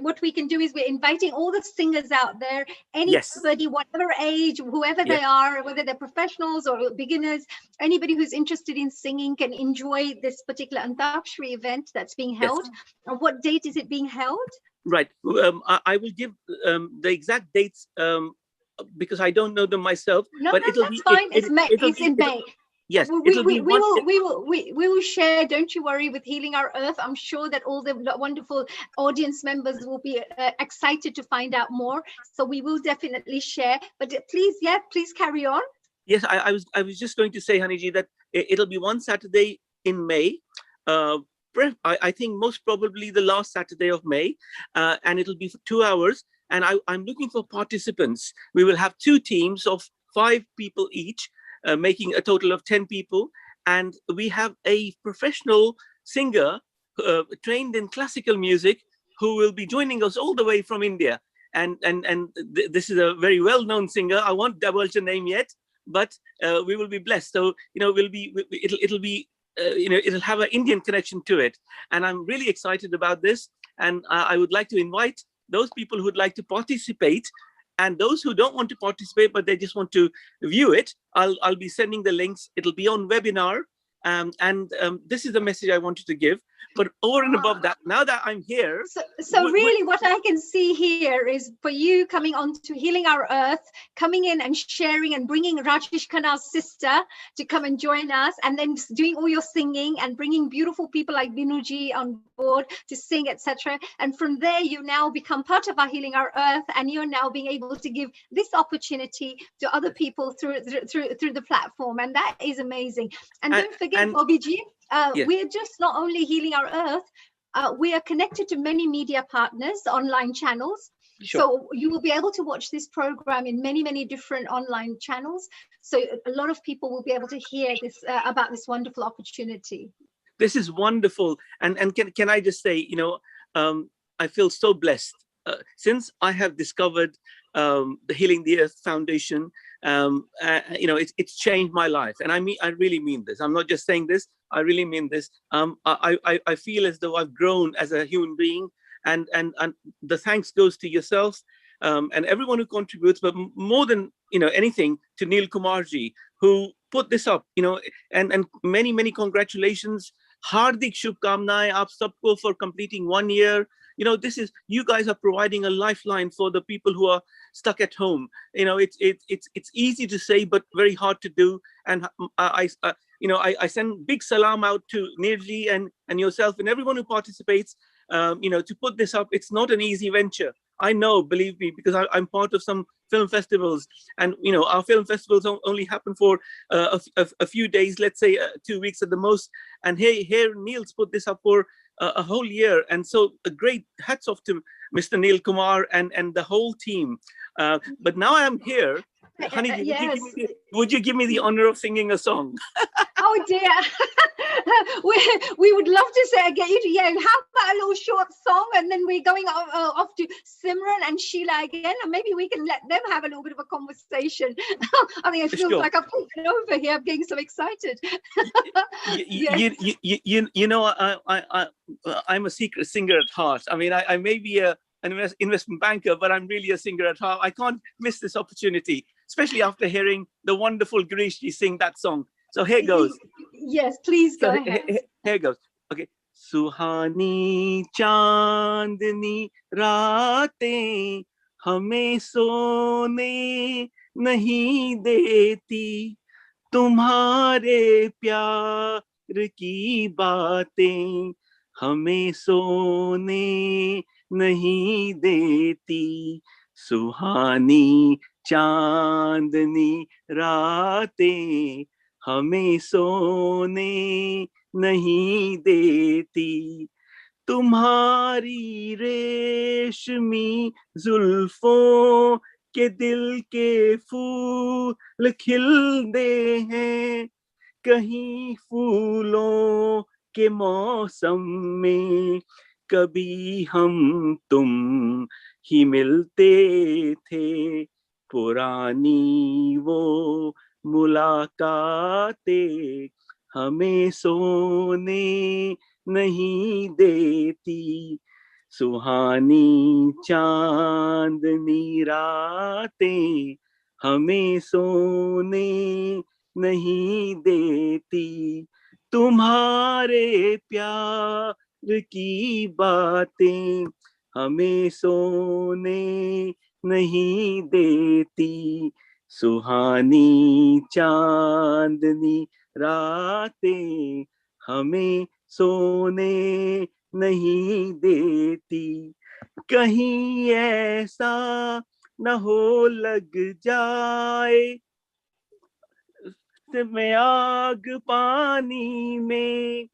what we can do is we're inviting all the singers out there, anybody, whatever age, whoever they are, whether they're professionals or beginners, anybody who's interested in singing can enjoy this particular Antakshari event that's being held. And what date is it being held? Right. I will give the exact dates because I don't know them myself. No, but no, it'll that's be, fine. It's in May. Yes, we will share. Don't you worry. With Healing Our Earth, I'm sure that all the wonderful audience members will be excited to find out more. So we will definitely share. But please, please carry on. Yes, I was just going to say, Haniji, that it'll be one Saturday in May. I think most probably the last Saturday of May, and it'll be for 2 hours. And I'm looking for participants. We will have 2 teams of 5 people each, making a total of 10 people. And we have a professional singer trained in classical music who will be joining us all the way from India. And this is a very well-known singer. I won't divulge the name yet, but we will be blessed. So, you know, it'll be you know, it'll have an Indian connection to it. And I'm really excited about this. And I would like to invite those people who would like to participate, and those who don't want to participate, but they just want to view it. I'll be sending the links. It'll be on webinar. And this is the message I wanted to give. But over and above that, now that I'm here, so really what I can see here is for you coming on to Healing Our Earth, coming in and sharing and bringing Rajesh Khanna's sister to come and join us, and then doing all your singing and bringing beautiful people like Binuji on board to sing, etc. And from there, you now become part of our Healing Our Earth, and you're now being able to give this opportunity to other people through the platform, and that is amazing. And don't forget, Bobby G, yes. we're just not only Healing Our Earth, we are connected to many media partners, online channels. Sure. So you will be able to watch this program in many, many different online channels. So a lot of people will be able to hear this about this wonderful opportunity. This is wonderful. And can I just say, you know, I feel so blessed since I have discovered the Healing the Earth Foundation. You know, it's changed my life, and I really mean this. I'm not just saying this. I really mean this. I feel as though I've grown as a human being, and the thanks goes to yourself and everyone who contributes, but more than anything, to Neil Kumarji, who put this up. You know, and many congratulations. Hardik shubhkamnaएं aap sabko for completing 1 year. You know, this is, you guys are providing a lifeline for the people who are stuck at home. You know, it's easy to say, but very hard to do. And I send big salam out to Nirji and yourself and everyone who participates. To put this up, it's not an easy venture. I know, believe me, because I'm part of some film festivals, and our film festivals only happen for a few days, let's say 2 weeks at the most. And here Neil's put this up for a whole year, and so a great hats off to Mr. Neil Kumar and the whole team. But now I'm here, honey. Yes. Would you give me the honor of singing a song? Oh dear. we would love to say again. Yeah, how about a little short song, and then we're going off to Simran and Sheila again, and maybe we can let them have a little bit of a conversation. I mean, it feels like I'm taking over here. I'm getting so excited. I'm a secret singer at heart. I mean, I may be an investment banker, but I'm really a singer at heart. I can't miss this opportunity, especially after hearing the wonderful Girishji sing that song. So here goes. Yes, please go ahead. Here goes. Okay. सुहानी चांदनी रातें हमें सोने नहीं देती, तुम्हारे प्यार की बातें हमें सोने नहीं देती, सुहानी चांदनी रातें हमें सोने नहीं देती, तुम्हारी रेशमी जुल्फों के दिल के फूल खिलते हैं, कहीं फूलों के मौसम में कभी हम तुम ही मिलते थे, पुरानी वो मुलाकातें हमें सोने नहीं देती, सुहानी चांदनी रातें हमें सोने नहीं देती, तुम्हारे प्यार की बातें हमें सोने नहीं देती, सुहानी चांदनी रातें हमें सोने नहीं देती, कहीं ऐसा न हो लग जाए में आग पानी में,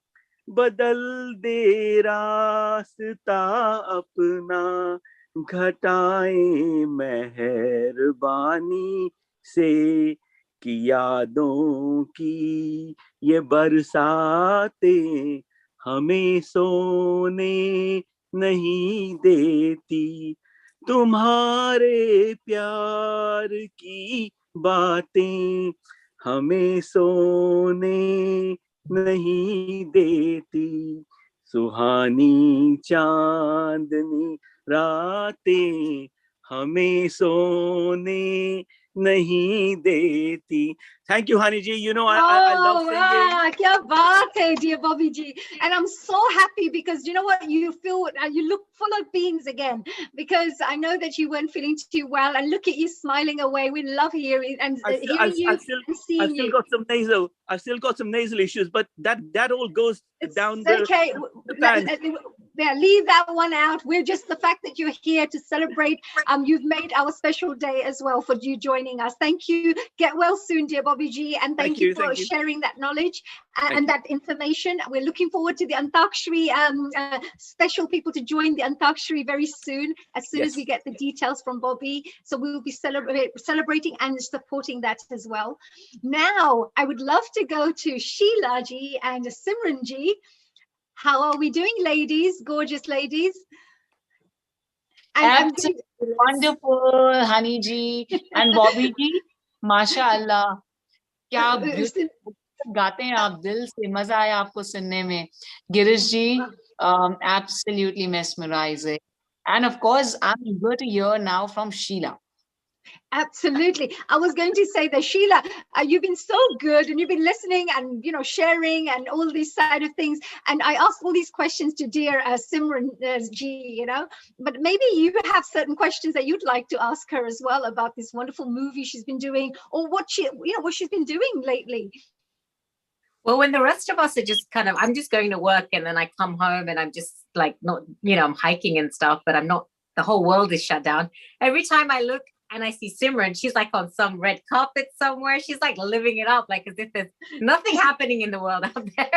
बदल दे रास्ता अपना, घटाएं मेहरबानी से, कि यादों की ये बरसातें हमें सोने नहीं देती, तुम्हारे प्यार की बातें हमें सोने नहीं देती, सुहानी चांदनी रातें हमें सोने nahi deti. Thank you, Hani ji. You know, I love Oh, singing. kya baat hai, dear Bobby ji. And I'm so happy because you know what? You feel, you look full of beans again, because I know that you weren't feeling too well. And look at you smiling away. We love hearing and hearing you and seeing you. I've still got some nasal issues, but that all goes down Okay, the pan. yeah, leave that one out. We're just the fact that you're here to celebrate. You've made our special day as well for you joining us. Thank you. Get well soon, dear Bobby G, and thank you for sharing that knowledge and that information. We're looking forward to the Antakshri special people to join the Antakshri very soon as we get the details from Bobby. So we will be celebrating and supporting that as well. Now, I would love to go to Sheila Ji and Simran Ji. How are we doing, ladies? Gorgeous ladies. Absolutely wonderful, Hani ji and Bobby ji. MashaAllah. क्या beautiful गाते हैं आप, दिल से मजा आया आपको सुनने में. Girish ji, absolutely mesmerizing. And of course, I'm eager to hear now from Sheila. Absolutely. I was going to say that, Sheila, you've been so good and you've been listening and, you know, sharing and all these side of things. And I asked all these questions to dear Simran Ji, you know, but maybe you have certain questions that you'd like to ask her as well about this wonderful movie she's been doing, or what she's been doing lately. Well, when the rest of us are just kind of, I'm just going to work and then I come home and I'm just like, not, you know, I'm hiking and stuff, but I'm not, the whole world is shut down. Every time I look and I see Simran, she's like on some red carpet somewhere. She's like living it up, like as if there's nothing happening in the world out there.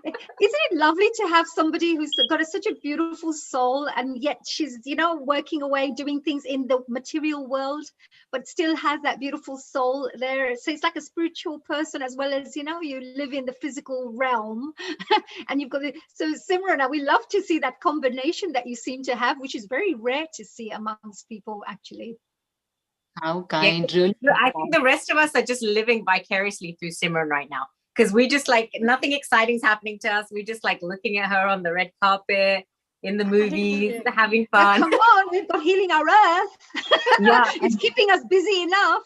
Isn't it lovely to have somebody who's got such a beautiful soul, and yet she's, you know, working away, doing things in the material world, but still has that beautiful soul there. So it's like a spiritual person as well as, you know, you live in the physical realm. And you've got so Simran, we love to see that combination that you seem to have, which is very rare to see amongst people actually. How kind. Really? I think the rest of us are just living vicariously through Simran right now, because we just like, nothing exciting's happening to us. We're just like looking at her on the red carpet, in the movies, having fun. Come on, we've got Healing Our Earth. Yeah. It's keeping us busy enough.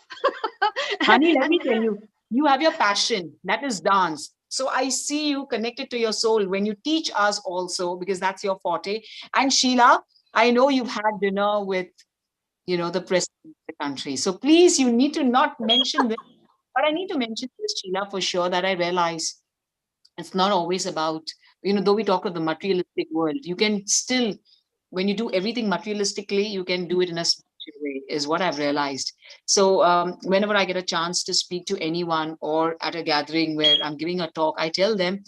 Honey, let me tell you, you have your passion, that is dance. So I see you connected to your soul when you teach us also, because that's your forte. And Sheila, I know you've had dinner with, you know, the president of the country. So please, you need to not mention this, but I need to mention this, Sheila, for sure, that I realize it's not always about, you know, though we talk of the materialistic world, you can still, when you do everything materialistically, you can do it in a spiritual way, is what I've realized. So whenever I get a chance to speak to anyone or at a gathering where I'm giving a talk, I tell them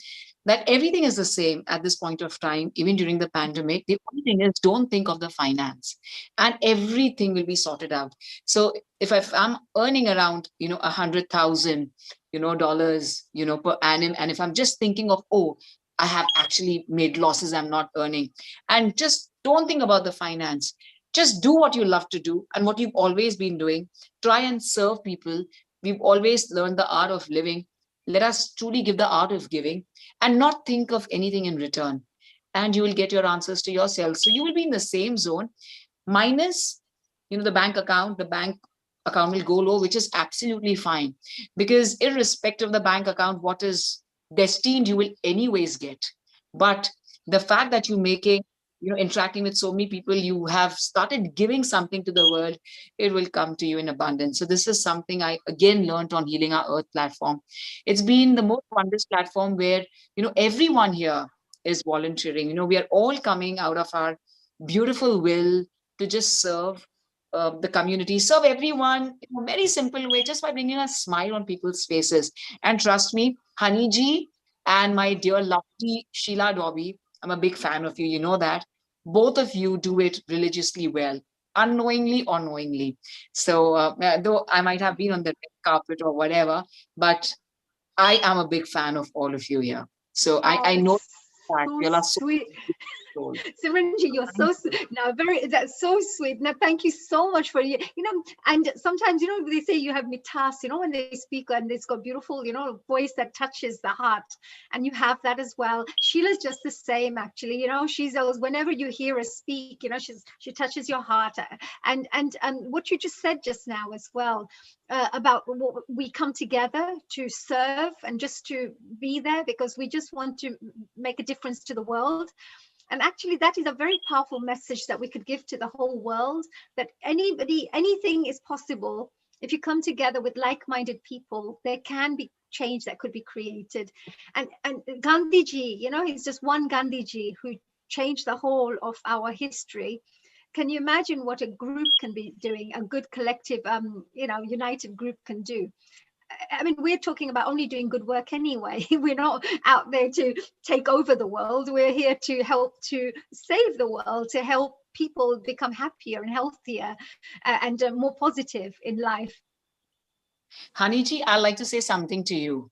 that everything is the same at this point of time, even during the pandemic. The only thing is, don't think of the finance, and everything will be sorted out. So if I'm earning around, you know, $100,000, you know, dollars, you know, per annum, and if I'm just thinking of, oh, I have actually made losses, I'm not earning, and just don't think about the finance. Just do what you love to do and what you've always been doing. Try and serve people. We've always learned the art of living. Let us truly give the art of giving and not think of anything in return. And you will get your answers to yourself. So you will be in the same zone, minus, you know, the bank account will go low, which is absolutely fine, because irrespective of the bank account, what is destined, you will anyways get. But the fact that you're making, you know, interacting with so many people, you have started giving something to the world, it will come to you in abundance. So this is something I again learned on Healing Our Earth platform. It's been the most wondrous platform where, you know, everyone here is volunteering. You know, we are all coming out of our beautiful will to just serve the community, serve everyone in a very simple way, just by bringing a smile on people's faces. And trust me, Hani ji and my dear lovely Sheila Dobby, I'm a big fan of you, you know that. Both of you do it religiously well, unknowingly or knowingly. So though I might have been on the red carpet or whatever, but I am a big fan of all of you here. So I know that you are so sweet. soul. Simranji, you're so now that's so sweet. Now, thank you so much for and sometimes they say you have mitas, when they speak, and it's got beautiful, voice that touches the heart, and you have that as well. Sheila's just the same, actually. She's always, whenever you hear her speak, she touches your heart, and what you just said just now as well, about we come together to serve and just to be there because we just want to make a difference to the world. And actually, that is a very powerful message that we could give to the whole world, that anything is possible. If you come together with like-minded people, there can be change that could be created. And Gandhiji, he's just one Gandhiji who changed the whole of our history. Can you imagine what a group can be doing, a good collective, united group can do? I mean, we're talking about only doing good work anyway. We're not out there to take over the world. We're here to help to save the world, to help people become happier and healthier and more positive in life. Haniji, I'd like to say something to you.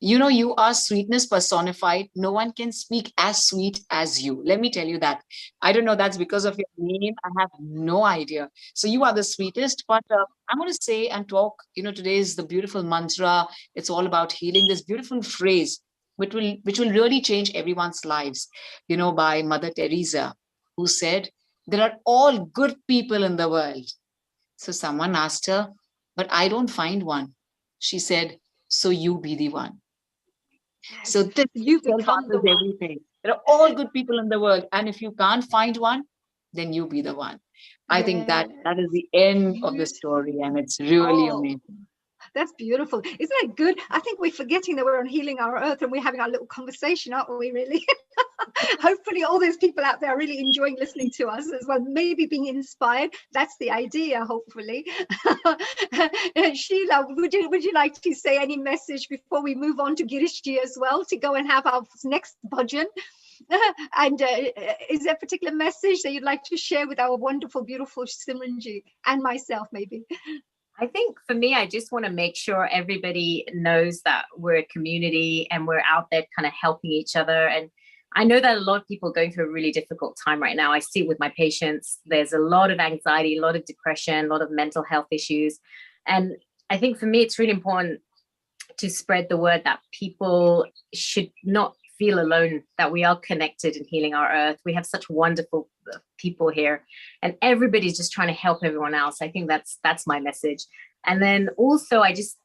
You are sweetness personified. No one can speak as sweet as you. Let me tell you that. I don't know, that's because of your name. I have no idea. So you are the sweetest, but I'm going to say and talk, today is the beautiful mantra. It's all about healing, this beautiful phrase, which will really change everyone's lives, by Mother Teresa, who said, there are all good people in the world. So someone asked her, but I don't find one. She said, so you be the one. So this you become the one. Everything. There are all good people in the world. And if you can't find one, then you be the one. I think that is the end of the story. And it's really amazing. That's beautiful. Isn't that good? I think we're forgetting that we're on Healing Our Earth and we're having our little conversation, aren't we, really? Hopefully all those people out there are really enjoying listening to us as well, maybe being inspired. That's the idea, hopefully. Sheila, would you like to say any message before we move on to Girishji as well, to go and have our next bhajan? And is there a particular message that you'd like to share with our wonderful, beautiful Simranji and myself, maybe? I think for me, I just want to make sure everybody knows that we're a community and we're out there kind of helping each other. And I know that a lot of people are going through a really difficult time right now. I see it with my patients. There's a lot of anxiety, a lot of depression, a lot of mental health issues. And I think for me, it's really important to spread the word that people should not feel alone, that we are connected in Healing Our Earth. We have such wonderful people here and everybody's just trying to help everyone else. I think that's my message. And then also I just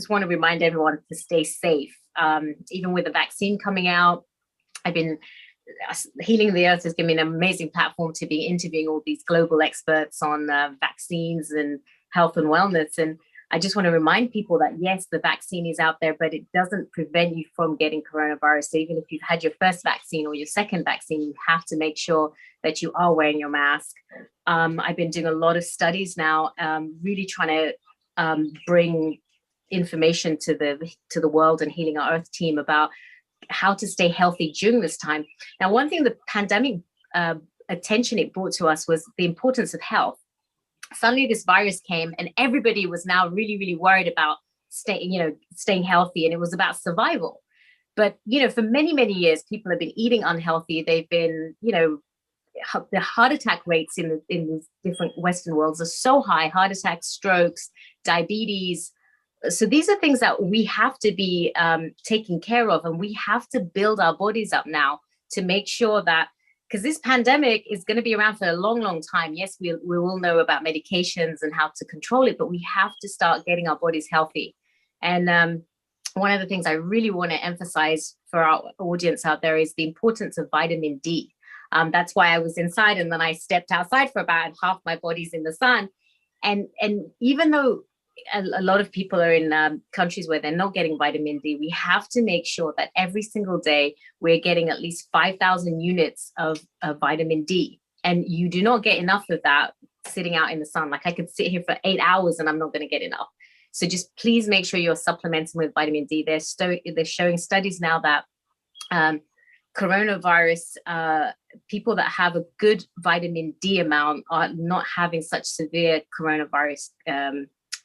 want to remind everyone to stay safe. Even with the vaccine coming out, Healing the Earth has given me an amazing platform to be interviewing all these global experts on vaccines and health and wellness. And I just want to remind people that, yes, the vaccine is out there, but it doesn't prevent you from getting coronavirus. So even if you've had your first vaccine or your second vaccine, you have to make sure that you are wearing your mask. I've been doing a lot of studies now, really trying to bring information to the world and Healing Our Earth team about how to stay healthy during this time. Now, one thing the pandemic attention it brought to us was the importance of health. Suddenly this virus came and everybody was now really, really worried about staying healthy, and it was about survival. But, for many, many years, people have been eating unhealthy. They've been, the heart attack rates in these different Western worlds are so high, heart attacks, strokes, diabetes. So these are things that we have to be taking care of, and we have to build our bodies up now to make sure that, because this pandemic is going to be around for a long, long time. Yes, we will know about medications and how to control it, but we have to start getting our bodies healthy. And one of the things I really want to emphasize for our audience out there is the importance of vitamin D. That's why I was inside, and then I stepped outside for about half my body's in the sun. And even though a lot of people are in countries where they're not getting vitamin D, we have to make sure that every single day we're getting at least 5,000 units of vitamin D. And you do not get enough of that sitting out in the sun. Like I could sit here for 8 hours and I'm not going to get enough. So just please make sure you're supplementing with vitamin D. They're showing studies now that coronavirus, people that have a good vitamin D amount are not having such severe coronavirus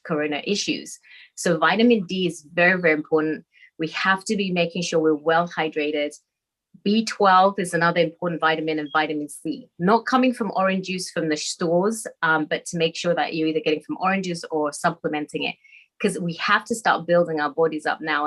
corona issues. So vitamin D is very, very important. We have to be making sure we're well hydrated, B12 is another important vitamin, and vitamin C. Not coming from orange juice from the stores, but to make sure that you're either getting from orange juice or supplementing it, because we have to start building our bodies up now.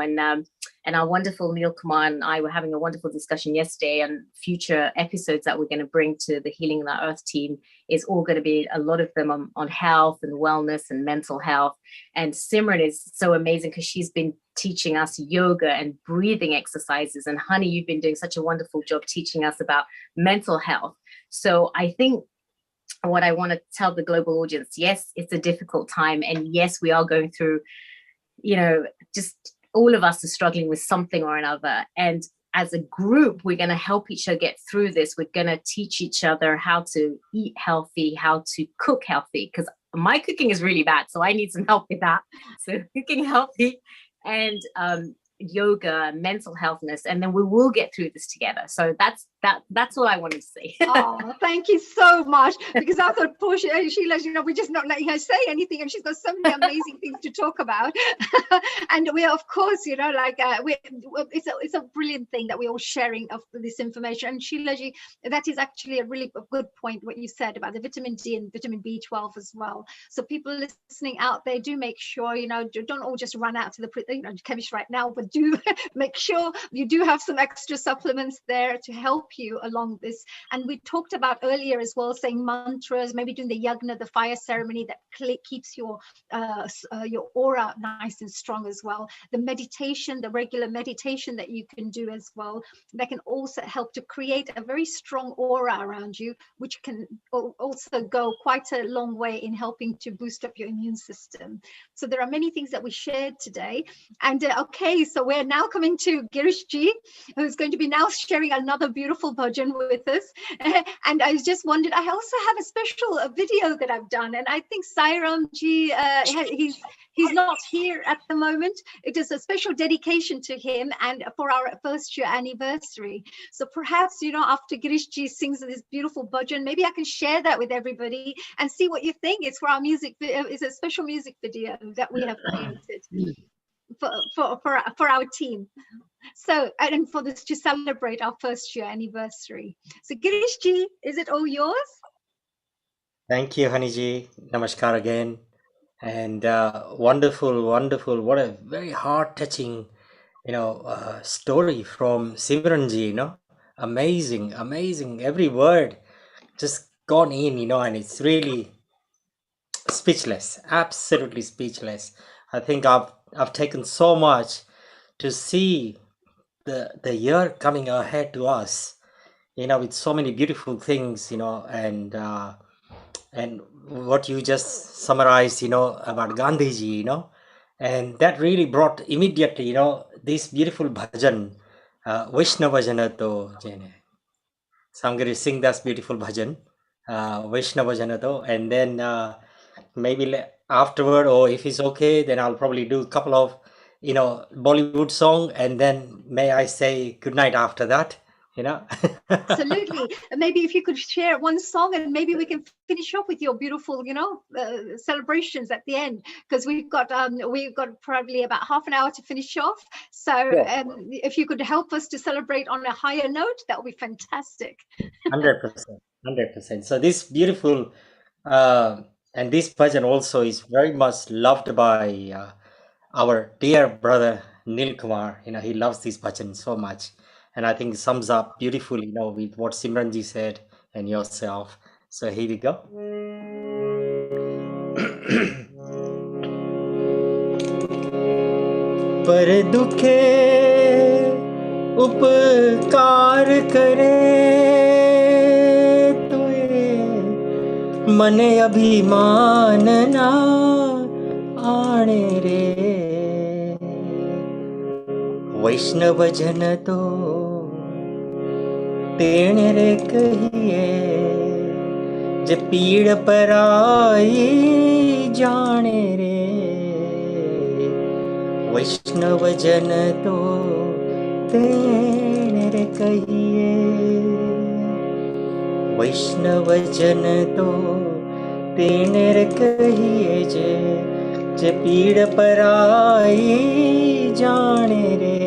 And our wonderful Neil Kumar and I were having a wonderful discussion yesterday, and future episodes that we're going to bring to the Healing the Earth team is all going to be, a lot of them on health and wellness and mental health. And Simran is so amazing because she's been teaching us yoga and breathing exercises. And Honey, you've been doing such a wonderful job teaching us about mental health. So I think what I want to tell the global audience, yes, it's a difficult time. And yes, we are going through, just all of us are struggling with something or another. And as a group, we're going to help each other get through this. We're going to teach each other how to eat healthy, how to cook healthy, because my cooking is really bad. So I need some help with that. So cooking healthy and yoga, mental healthness, and then we will get through this together. So that's all I wanted to say. Oh, thank you so much, because I thought poor Sheila, we're just not letting her say anything, and she's got so many amazing things to talk about. And we are, of course, it's a brilliant thing that we're all sharing of this information. And Sheila ji, that is actually a really good point what you said about the vitamin D and vitamin B12 as well. So people listening out there, do make sure, don't all just run out to the chemist right now, but do make sure you do have some extra supplements there to help you along this. And we talked about earlier as well, saying mantras, maybe doing the yagna, the fire ceremony that keeps your aura nice and strong as well. The meditation, the regular meditation that you can do as well, that can also help to create a very strong aura around you, which can also go quite a long way in helping to boost up your immune system. So there are many things that we shared today. And okay, so we're now coming to Girish ji, who's going to be now sharing another beautiful bhajan with us. And I just wondered, I also have a special video that I've done, and I think Sairam ji, he's not here at the moment. It is a special dedication to him and for our first year anniversary. So perhaps, after Girish ji sings this beautiful bhajan, maybe I can share that with everybody and see what you think. It's for our music, it's a special music video that we have created for our team. So, and for this, to celebrate our first year anniversary. So Girish ji, is it all yours? Thank you, Haniji. Namaskar again. And wonderful, what a very heart-touching, story from Simranji, amazing, every word just gone in, and it's really speechless, absolutely speechless. I think I've taken so much to see the year coming ahead to us, with so many beautiful things, and what you just summarized, about Gandhiji, and that really brought immediately, this beautiful bhajan, Vaishnava Janato Jane. So I'm going to sing that beautiful bhajan, Vaishnava Janato, and then maybe afterward, or if it's okay, then I'll probably do a couple of, Bollywood song, and then may I say good night after that, Absolutely. Maybe if you could share one song, and maybe we can finish off with your beautiful, celebrations at the end, because we've got probably about half an hour to finish off. So if you could help us to celebrate on a higher note, that would be fantastic. 100%. So this beautiful, and this bhajan also is very much loved by our dear brother Neil Kumar. He loves this bhajan so much, and I think it sums up beautifully, with what Simranji said and yourself. So here we go. पर दुखे उपकार करे मने अभिमान ना आने रे वैष्णव जन तो तेणे रे कहिए जे पीड़ पराई जाने रे वैष्णव जन तो तेणे रे कहिए वैष्णव जन तो तेणे रे कहिए जे पीड़ पराई जाने रे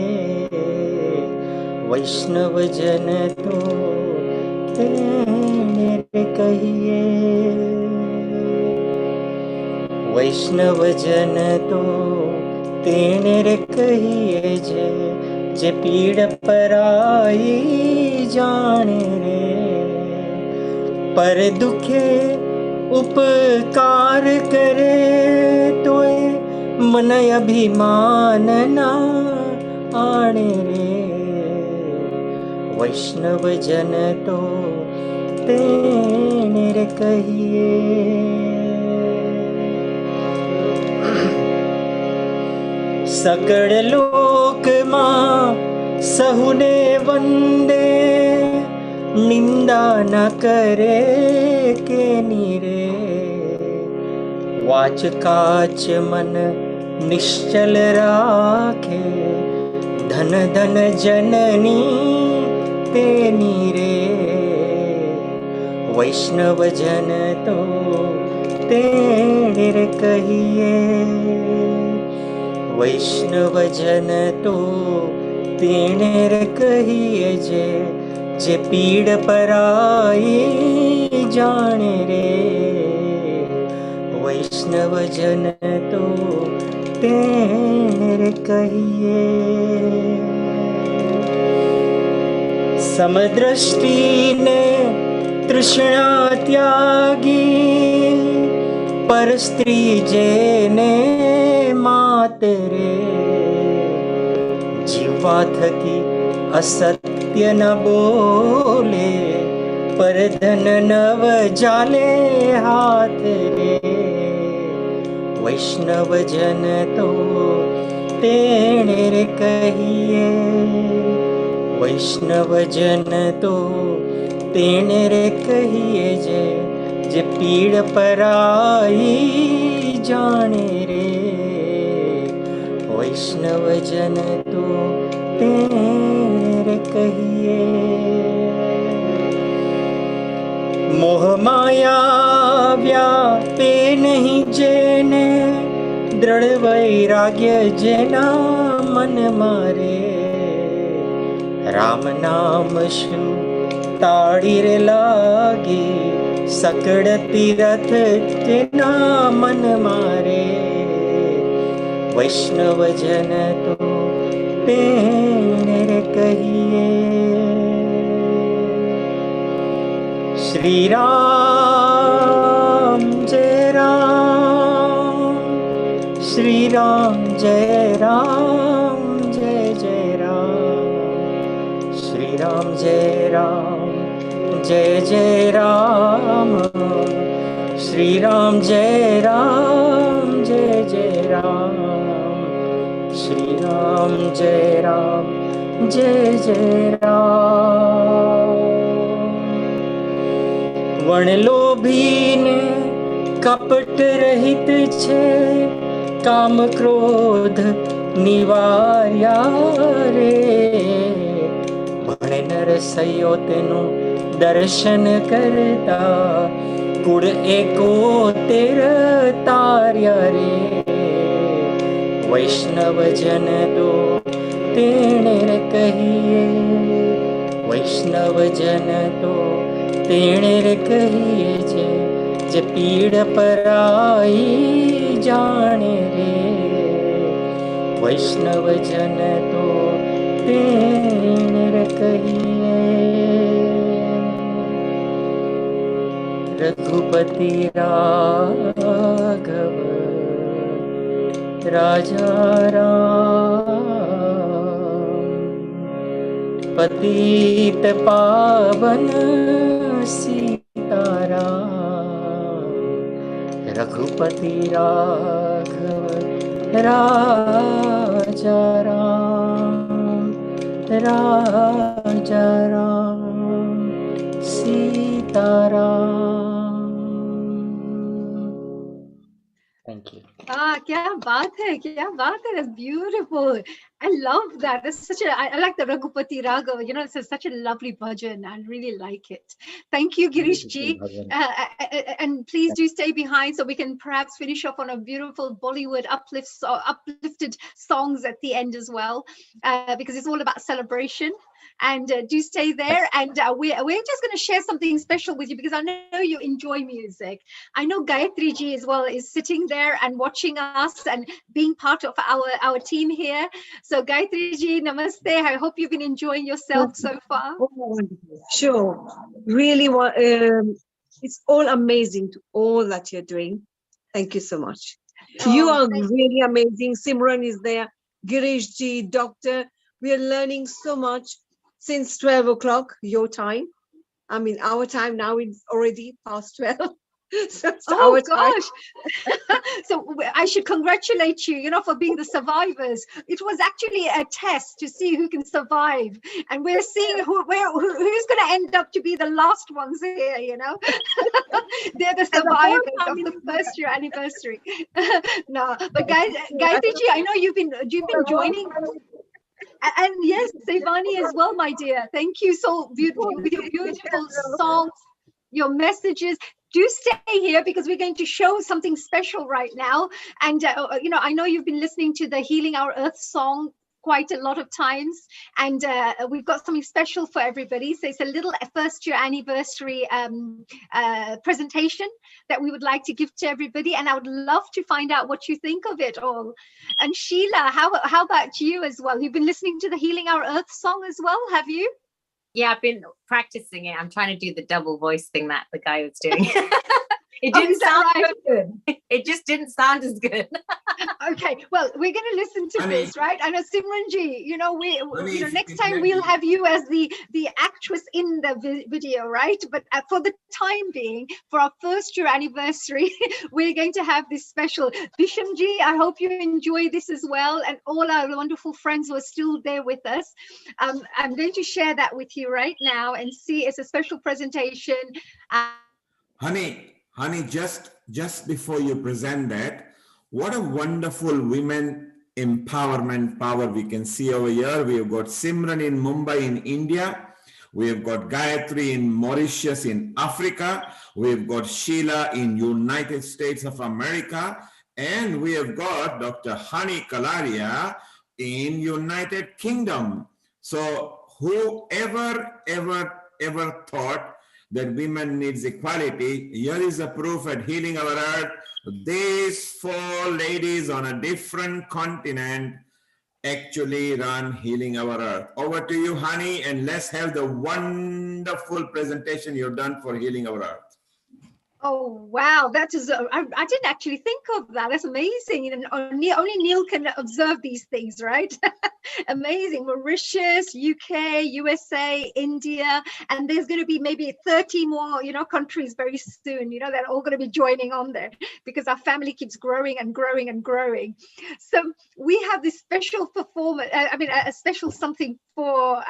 वैष्णव जन तो तेने कहिए, वैष्णव जन तो तेने कहिए जे, जे पीड़ पराई जाने रे, पर दुखे उपकार करे तोए मन अभिमान ना आने रे, वैष्णव जन तो तेने कहिए। सकड़ लोक मां सहुने वंदे, निंदा न करे के नीरे, वाच काच मन निश्चल राखे, धन धन जननी तेनी रे, वैष्णव जन तो तेरे कहिए, वैष्णव जन तो तेरे कहिए जे, जे पीड़ पराई जाने रे, वैष्णव जन तो तेरे कहिए। समदृष्टि ने तृष्णा त्यागी, पर स्त्री जेने मातरे, जीवा थकी असत्य न बोले, पर धन नव जाले हाथ रे, वैष्णव जन तो तेने कहिए, वैष्णव जन तो तेने कहिए जे, जे पीड़ पराई जाने रे, वैष्णव जन तो तेरे कहिए। मोह माया व्यापे नहीं जेने, दृढ़ वैराग्य जेना मन मारे, राम नाम शु ताड़ीर लागी, सकड़ तीरथ जेना मन मारे, वैष्णव जन तो तेरे कहिए। श्री राम जय राम, श्री राम जय राम, जय जय राम, श्री राम जय राम, जय जय राम, श्री राम जय राम, जय जय राम, श्री राम जय राम, जय जय राम। वण लोभी ने कपट रहित छे, काम क्रोध निवार्या रे, भणे नर सयो तेनु दर्शन करता, कुड़ एको तेर तार्या रे, वैष्णव जन तो तेने कहिए, वैष्णव जन तो तेने कहिए जे, जे पीड़ पराई जाने रे, वैष्णव जन तो तेने कहिए। रघुपति राघव राजा राम, पतित पावन सीताराम, रघुपति राघव राजा राम, राजा राम सीताराम। Thank you. क्या बात है, क्या बात है, that's beautiful. I love that. It's such a, I like the Raghupati Raga. You know, it's such a lovely bhajan. I really like it. Thank you, Girish ji. And please do stay behind so we can perhaps finish off on a beautiful Bollywood uplifted songs at the end as well, because it's all about celebration. And do stay there. And we're just going to share something special with you because I know you enjoy music. I know Gayatri ji as well is sitting there and watching us and being part of our team here. So Gayatri ji, namaste. I hope you've been enjoying yourself so far. Sure. Really, it's all amazing to all that you're doing. Thank you so much. You are really amazing. Simran is there. Girish ji, doctor. We are learning so much since 12 o'clock, your time. I mean, our time now is already past 12. So it's our gosh. So I should congratulate you, you know, for being the survivors. It was actually a test to see who can survive. And we're seeing who's going to end up to be the last ones here, you know. They're the survivors of the first year anniversary. No, but Gayatri ji, I know you've been joining. And yes, Sevani as well, my dear. Thank you so beautiful with your beautiful songs, your messages. Do stay here because we're going to show something special right now. And, you know, I know you've been listening to the Healing Our Earth song quite a lot of times. And we've got something special for everybody. So it's a little first year anniversary presentation that we would like to give to everybody. And I would love to find out what you think of it all. And Sheila, how about you as well? You've been listening to the Healing Our Earth song as well, have you? Yeah, I've been practicing it. I'm trying to do the double voice thing that the guy was doing. It didn't sound good. It just didn't sound as good. Okay, well, we're going to listen to this, right? I know Simranji, you know, you know, next time we'll have you as the actress in the video, right? But for the time being, for our first year anniversary, we're going to have this special. Vishamji, I hope you enjoy this as well, and all our wonderful friends who are still there with us. I'm going to share that with you right now and see it's a special presentation. Honey, just before you present that, what a wonderful women empowerment power we can see over here. We have got Simran in Mumbai in India. We have got Gayatri in Mauritius in Africa. We have got Sheila in United States of America. And we have got Dr. Hani Kalaria in United Kingdom. So whoever ever thought that women needs equality, here is a proof at Healing Our Earth. These four ladies on a different continent actually run Healing Our Earth. Over to you, Hani, and let's have the wonderful presentation you've done for Healing Our Earth. Oh, wow. That is, I didn't actually think of that. That's amazing. And only Neil can observe these things, right? Amazing. Mauritius, UK, USA, India, and there's going to be maybe 30 more, you know, countries very soon, you know, they're all going to be joining on there because our family keeps growing and growing and growing. So we have this special performance, a special something for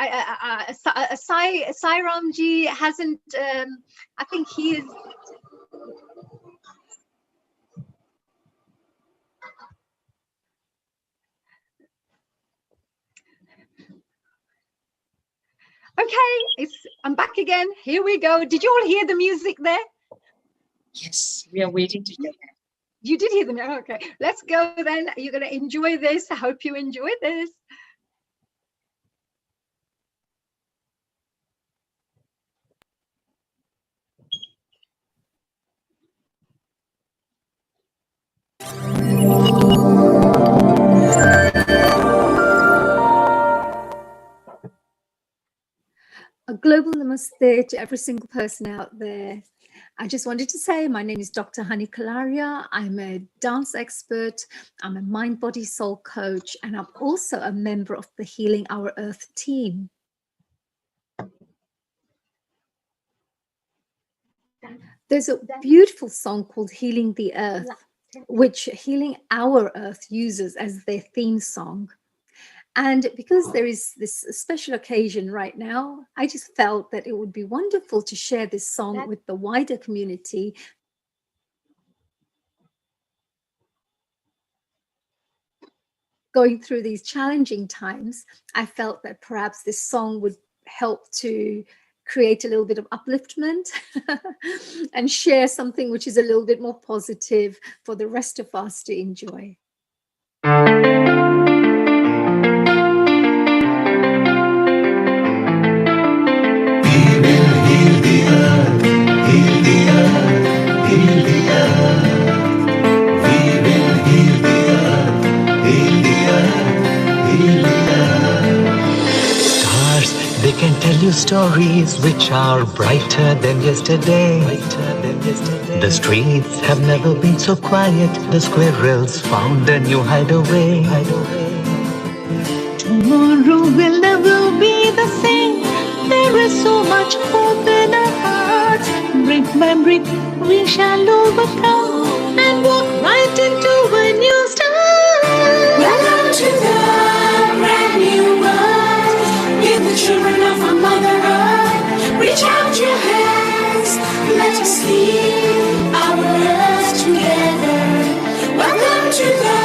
Sairamji hasn't, I think he is. Okay, I'm back again. Here we go. Did you all hear the music there? Yes, we are waiting to hear that. You did hear them. Okay, let's go then. You're going to enjoy this. I hope you enjoy this. A global namaste to every single person out there. I just wanted to say my name is Dr. Hani Kalaria. I'm a dance expert. I'm a mind, body, soul coach, and I'm also a member of the Healing Our Earth team. There's a beautiful song called Healing the Earth, which Healing Our Earth uses as their theme song. And because there is this special occasion right now, I just felt that it would be wonderful to share this song with the wider community. going through these challenging times, I felt that perhaps this song would help to create a little bit of upliftment and share something which is a little bit more positive for the rest of us to enjoy. They can tell you stories which are brighter than yesterday. The streets have never been so quiet. The squirrels found a new hideaway. Tomorrow will never be the same. There is so much hope in our hearts. Brick by brick, we shall overcome and walk right into a new start. Welcome to the brand new world. With the children of our Mother Earth, reach out your hands. Let us heal our earth together. Welcome to the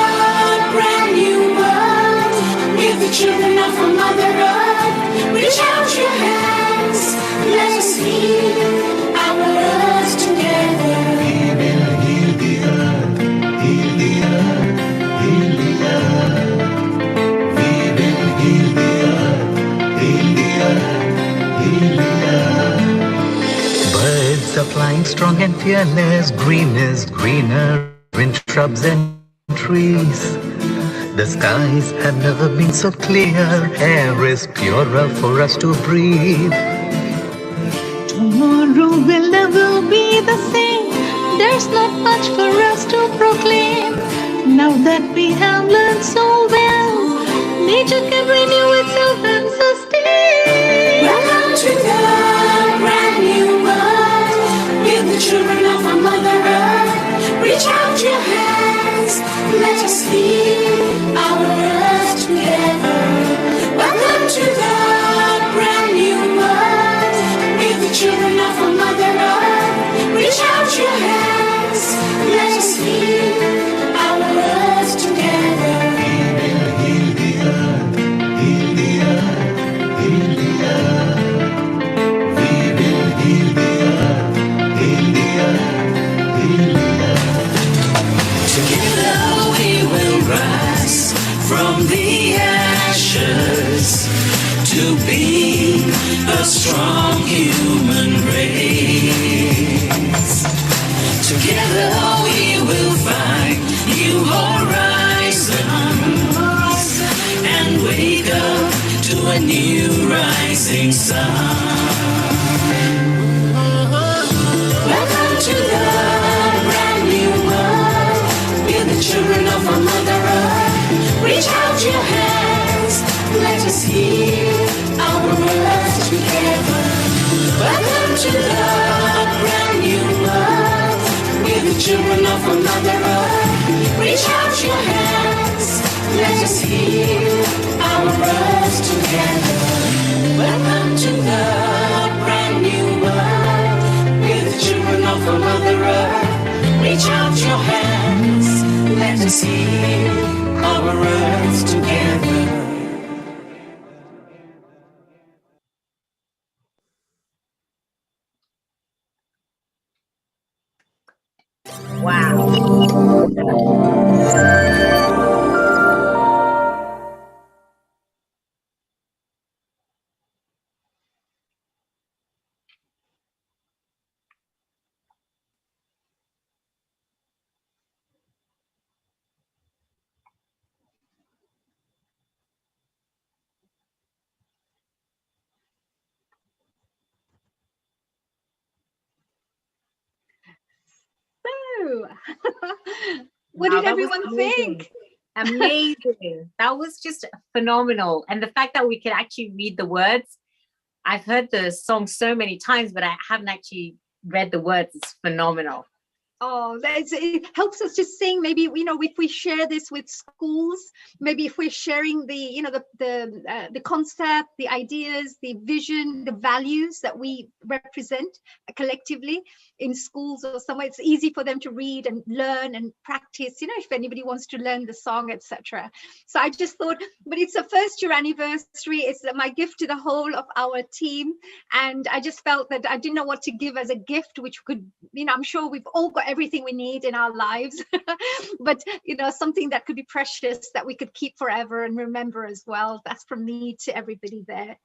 brand new world. With the children of our Mother Earth, reach out your hands. Let us heal our earth together. We will heal the earth, heal the earth, heal the earth. We will heal the earth, heal the earth, heal the earth. Birds are flying strong and fearless. Green is greener in shrubs and trees. The skies have never been so clear. Air is purer for us to breathe. Tomorrow will never be the same. There's not much for us to proclaim. Now that we have learned so well, nature can renew itself and sustain. Welcome to the brand new world. With the children of our Mother Earth, reach out your hands. Let us heal our earth together. Welcome to the brand new world. With the children of our Mother Earth, reach out your hands. Let us heal our earth together. We will heal the earth, heal the earth, heal the earth. We will heal the earth, heal the earth, heal the earth. Together we will rise from the ashes to be a strong human race. Together we will find new horizons and wake up to a new rising sun. Welcome to the brand new world. We're the children of our Mother Earth. Reach out your hands. Let us heal our earth together. Welcome to the brand new world. We're the children of our Mother Earth. Reach out your hands. Let us heal our earth together. Welcome to the brand new world. We're the children of our Mother Earth. Reach out your hands. Let us heal our earth together. So, what Wow, did that was everyone amazing. think? Amazing. That was just phenomenal. And the fact that we could actually read the words, I've heard the song so many times, but I haven't actually read the words. It's phenomenal. Oh, it helps us to sing. Maybe, you know, if we share this with schools, maybe if we're sharing the, you know, the concept, the ideas, the vision, the values that we represent collectively in schools or somewhere, it's easy for them to read and learn and practice, you know, if anybody wants to learn the song, etc. So I just thought, but it's a first year anniversary. It's my gift to the whole of our team. And I just felt that I didn't know what to give as a gift, which could, you know, I'm sure we've all got everything we need in our lives, but, you know, something that could be precious that we could keep forever and remember as well. That's from me to everybody there.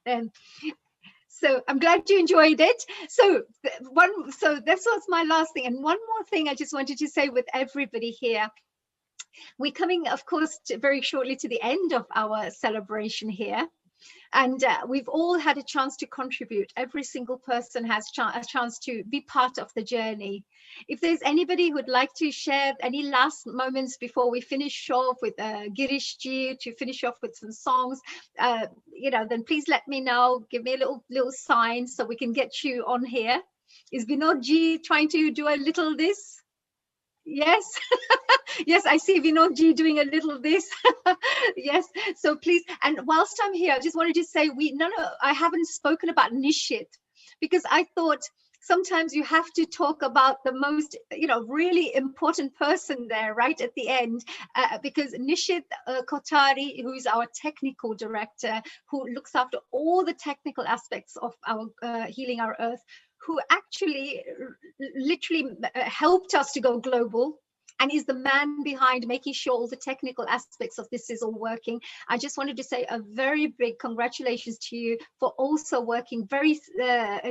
So I'm glad you enjoyed it. So this was my last thing. And one more thing I just wanted to say with everybody here. We're coming, of course, very shortly to the end of our celebration here. And we've all had a chance to contribute. Every single person has a chance to be part of the journey. If there's anybody who'd like to share any last moments before we finish off with Girish ji, to finish off with some songs, you know, then please let me know. Give me a little sign so we can get you on here. Is Vinod ji trying to do a little this? Yes. Yes, I see Vinod ji doing a little this. Yes, so please, and whilst I'm here, I just wanted to say I haven't spoken about Nishit, because I thought sometimes you have to talk about the most, you know, really important person there right at the end, because Nishit Kotari, who's our technical director, who looks after all the technical aspects of our Healing Our Earth, who actually literally helped us to go global and is the man behind making sure all the technical aspects of this is all working. I just wanted to say a very big congratulations to you for also working very,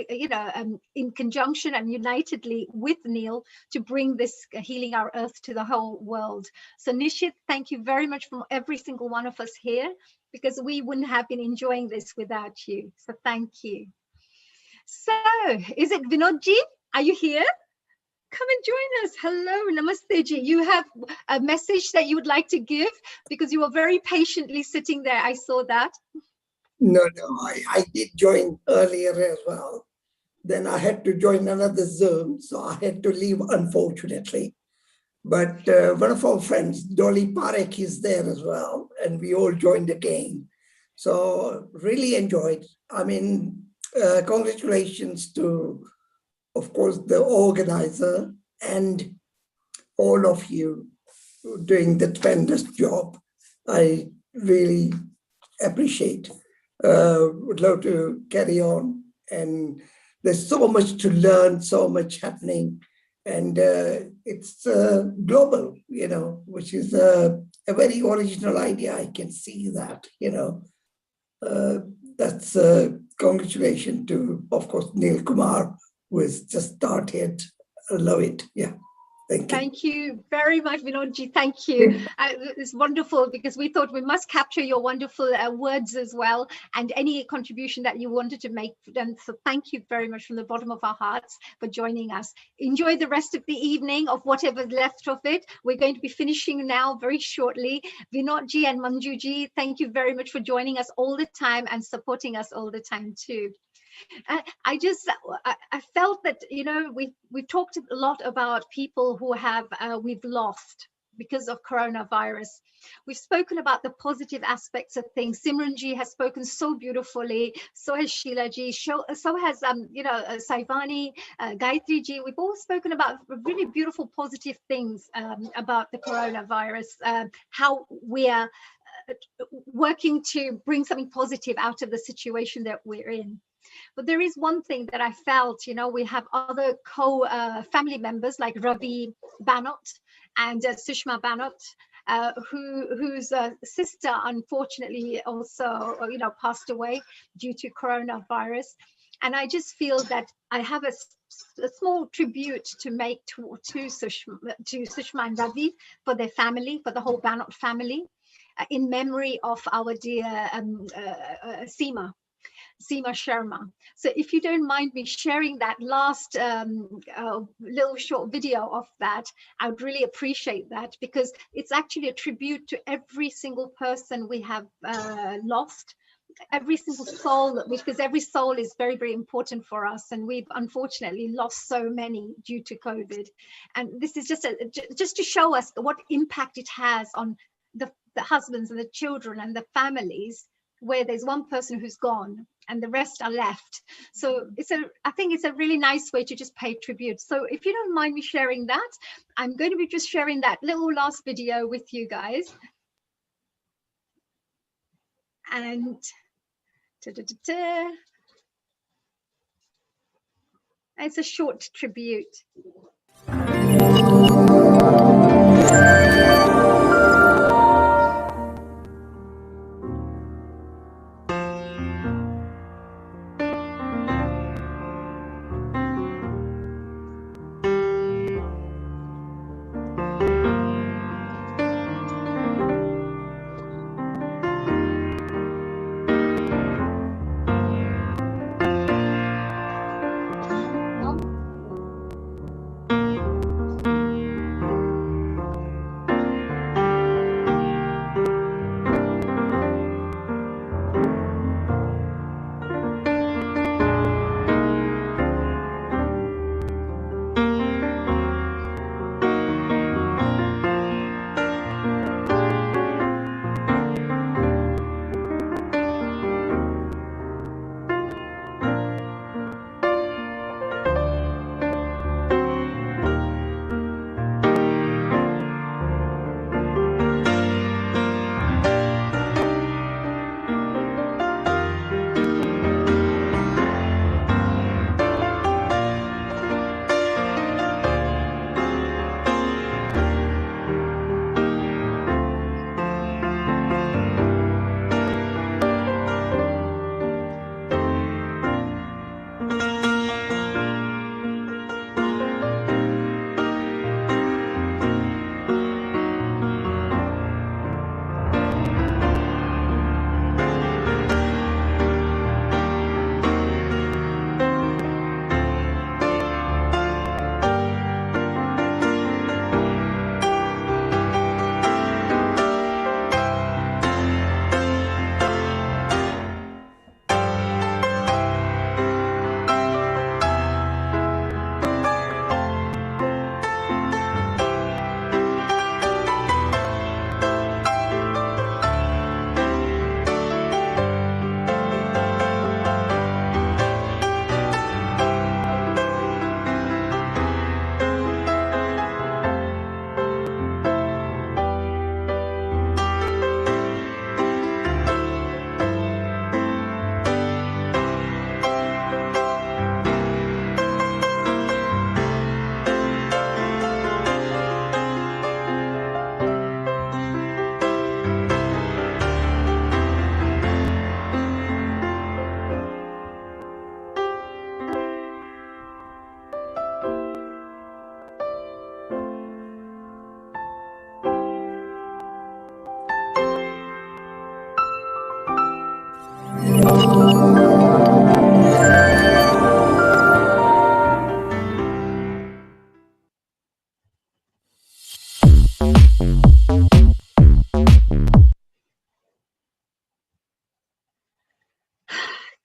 you know, in conjunction and unitedly with Neil to bring this Healing Our Earth to the whole world. So Nishit, thank you very much from every single one of us here, because we wouldn't have been enjoying this without you. So thank you. So, is it Vinodji? Are you here? Come and join us. Hello, Namaste ji. You have a message that you would like to give, because you were very patiently sitting there. I saw that. No, I did join earlier as well. Then I had to join another Zoom, so I had to leave, unfortunately. But one of our friends, Dolly Parekh, is there as well, and we all joined again. So really enjoyed. I mean, congratulations to, of course, the organizer and all of you doing the tremendous job. I really appreciate. Would love to carry on. And there's so much to learn, so much happening. And it's global, you know, which is a very original idea. I can see that, you know. That's congratulations to, of course, Neil Kumar, who has just started. I love it. Yeah. Thank you very much, Vinodji. Thank you. It's wonderful, because we thought we must capture your wonderful words as well, and any contribution that you wanted to make. And so thank you very much from the bottom of our hearts for joining us. Enjoy the rest of the evening, of whatever's left of it. We're going to be finishing now very shortly. Vinodji and Manjuji, thank you very much for joining us all the time and supporting us all the time too. I felt that, you know, we've talked a lot about people who have we've lost because of coronavirus. We've spoken about the positive aspects of things. Simranji has spoken so beautifully. So has Sheila ji. So has you know, Saivani, Gayatri ji. We've all spoken about really beautiful, positive things about the coronavirus. How we are working to bring something positive out of the situation that we're in. But there is one thing that I felt, you know, we have other family members like Ravi Banot and Sushma Banot, whose sister unfortunately also, you know, passed away due to coronavirus. And I just feel that I have a small tribute to make to Sushma and Ravi for their family, for the whole Banot family, in memory of our dear Seema Sharma. So if you don't mind me sharing that last little short video of that, I would really appreciate that, because it's actually a tribute to every single person we have lost every single soul, because every soul is very, very important for us, and we've unfortunately lost so many due to COVID. And this is just to show us what impact it has on the husbands and the children and the families, where there's one person who's gone and the rest are left. So I think it's a really nice way to just pay tribute. So if you don't mind me sharing that, I'm going to be just sharing that little last video with you guys. And it's a short tribute.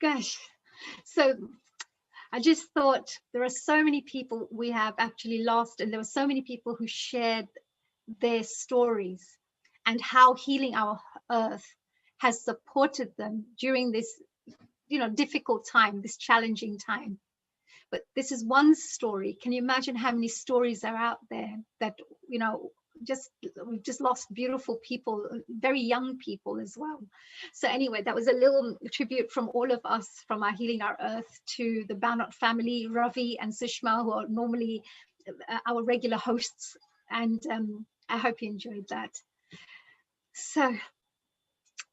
Gosh, so I just thought there are so many people we have actually lost, and there were so many people who shared their stories and how Healing Our Earth has supported them during this, difficult time, this challenging time. But this is one story. Can you imagine how many stories are out there that, we've just lost beautiful people, very young people as well. So anyway, that was a little tribute from all of us, from our Healing Our Earth, to the Banot family, Ravi and Sushma, who are normally our regular hosts. And I hope you enjoyed that. So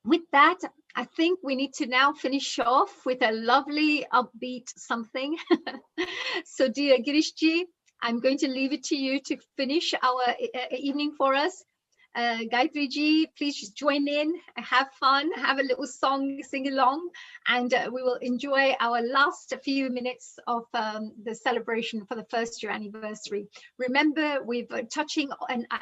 with that, I think we need to now finish off with a lovely upbeat something. So dear Girishji, I'm going to leave it to you to finish our evening for us. Gayatri ji, please just join in, have fun, have a little song, sing along, and we will enjoy our last few minutes of the celebration for the first year anniversary. Remember, we're touching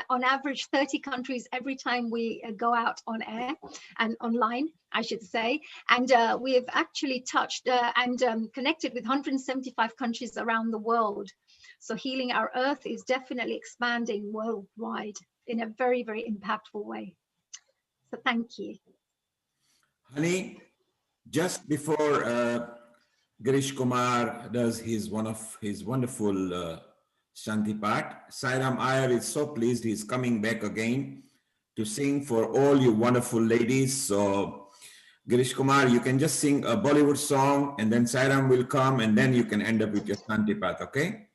on average 30 countries every time we go out on air and online, I should say, and we have actually touched and connected with 175 countries around the world. So Healing Our Earth is definitely expanding worldwide in a very, very impactful way. So thank you. Honey, just before Girish Kumar does one of his wonderful Shanti Path, Sairam Iyer is so pleased he's coming back again to sing for all you wonderful ladies. So Girish Kumar, you can just sing a Bollywood song and then Sairam will come and then you can end up with your Shanti Path, okay?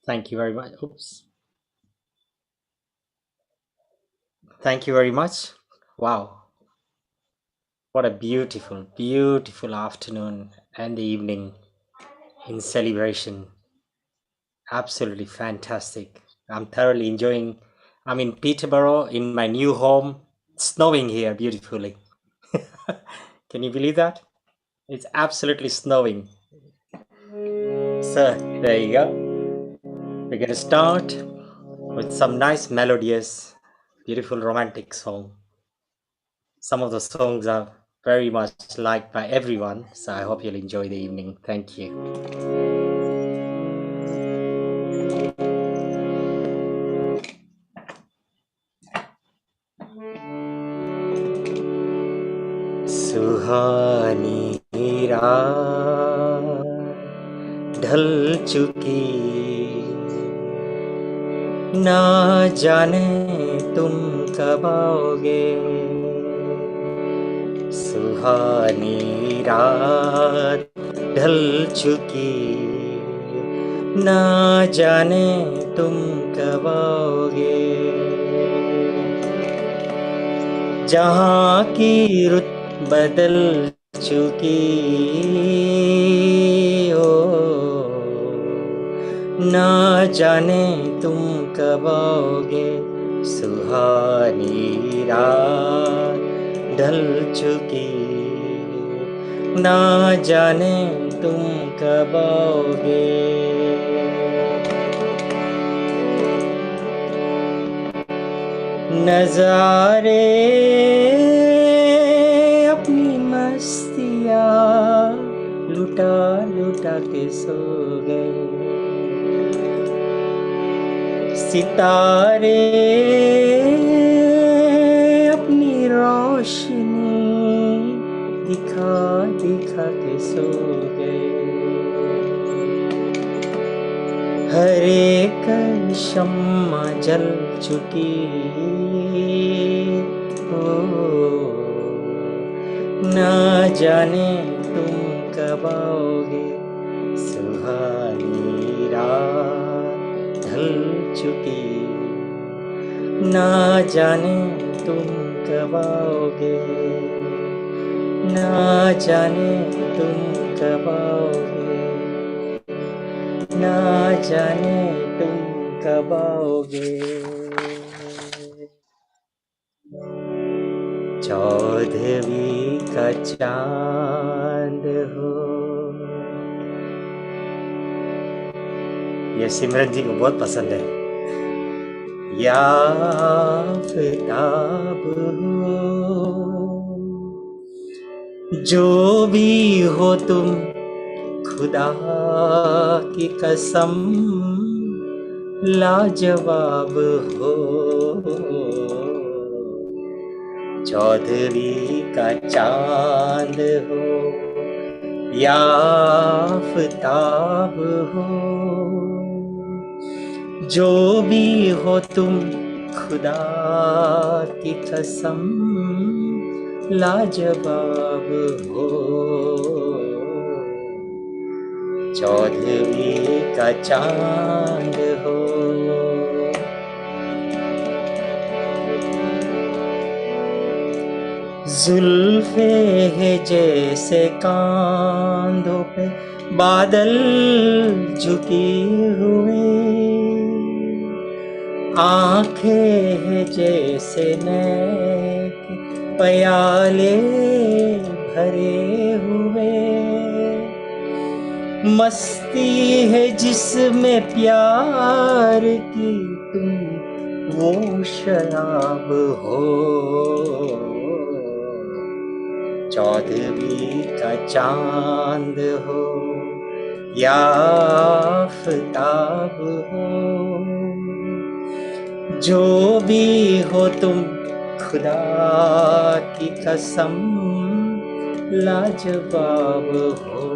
Thank you very much. Oops. Thank you very much. Wow. What a beautiful, beautiful afternoon and evening in celebration. Absolutely fantastic. I'm thoroughly enjoying. I'm in Peterborough in my new home. It's snowing here beautifully. Can you believe that? It's absolutely snowing. So there you go. We're going to start with some nice melodious, beautiful romantic song. Some of the songs are very much liked by everyone, so I hope you'll enjoy the evening. Thank you. सुहानी रात ढल चुकी, ना जाने तुम कब आओगे। सुहानी रात ढल चुकी, ना जाने तुम कब आओगे। जहाँ की रुत बदल चुकी हो, ना जाने तुम कब आओगे। सुहानी रात ढल चुकी, ना जाने तुम कब आओगे। नजारे अपनी मस्तियाँ लुटा लुटा के सो गए। सितारे अपनी रोशनी दिखा दिखा के सो गए। हर एक शम्मा जल चुकी हो, ना जाने तुम कब आओगे। सुहानी रात ढल चुकी, ना जाने तुम कब आओगे। ना जाने तुम कब आओगे। ना जाने तुम कब आओगे। चौदहवीं का चांद हो। ये सिमरन जी को बहुत पसंद है। या आफताब हो, जो भी हो तुम खुदा की कसम लाजवाब हो। चौदहवीं का चांद हो या आफताब हो, जो भी हो तुम खुदा की कसम लाजवाब हो। चौदहवीं का चांद हो। जुल्फे है जैसे कांधों पे बादल झुकी हुई, आंखें हैं जैसे नए प्याले भरे हुए, मस्ती है जिसमें प्यार की तुम वो शराब हो, चौदहवीं का चांद हो या आफताब हो, जो भी हो तुम खुदा की कसम लाजवाब हो,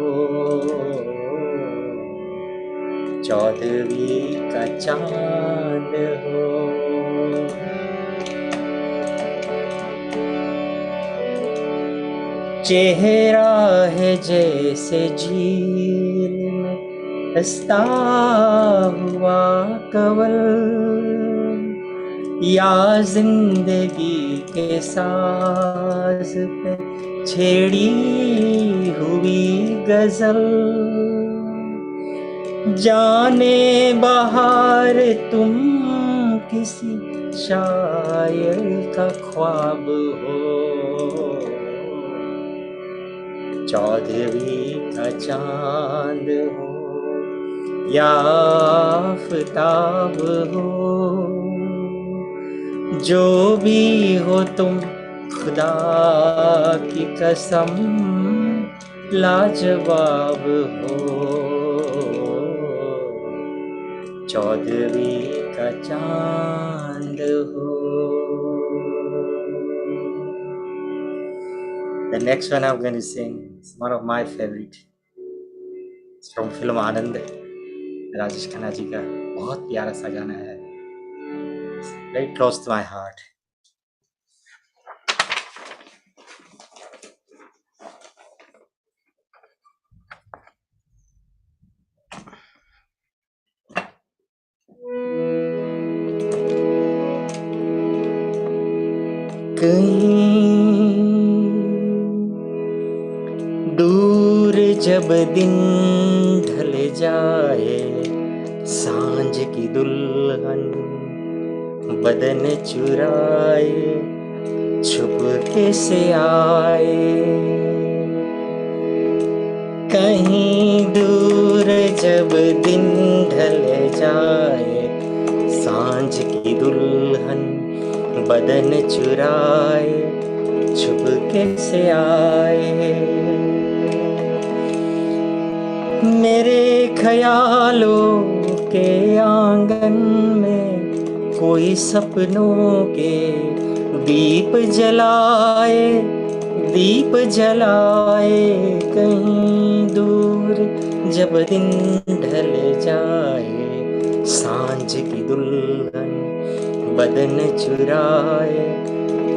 चौदहवीं का चांद हो। चेहरा है जैसे झील में हंसता हुआ कवल, या जिंदगी के साज पे छेड़ी हुई गजल, जाने बहार तुम किसी शायर का ख्वाब हो, चौदहवीं का चांद हो या आफताब हो, जो भी हो तुम खुदा की कसम लाजवाब हो, चौदहवीं का चांद हो। The next one I'm going to sing is one of my favorite. It's from film आनंद, राजेश खन्ना जी का बहुत प्यारा सा गाना है, It's very close to my heart. कहीं दूर जब दिन ढल जाए, सांझ की दुल्हन बदन चुराए छुपके से आए, कहीं दूर जब दिन ढल जाए, सांझ की दुल्हन बदन चुराए छुपके से आए, मेरे ख्यालों के आंगन में कोई सपनों के दीप जलाए, दीप जलाए, कहीं दूर जब दिन ढल जाए, सांझ की दुल्हन बदन चुराए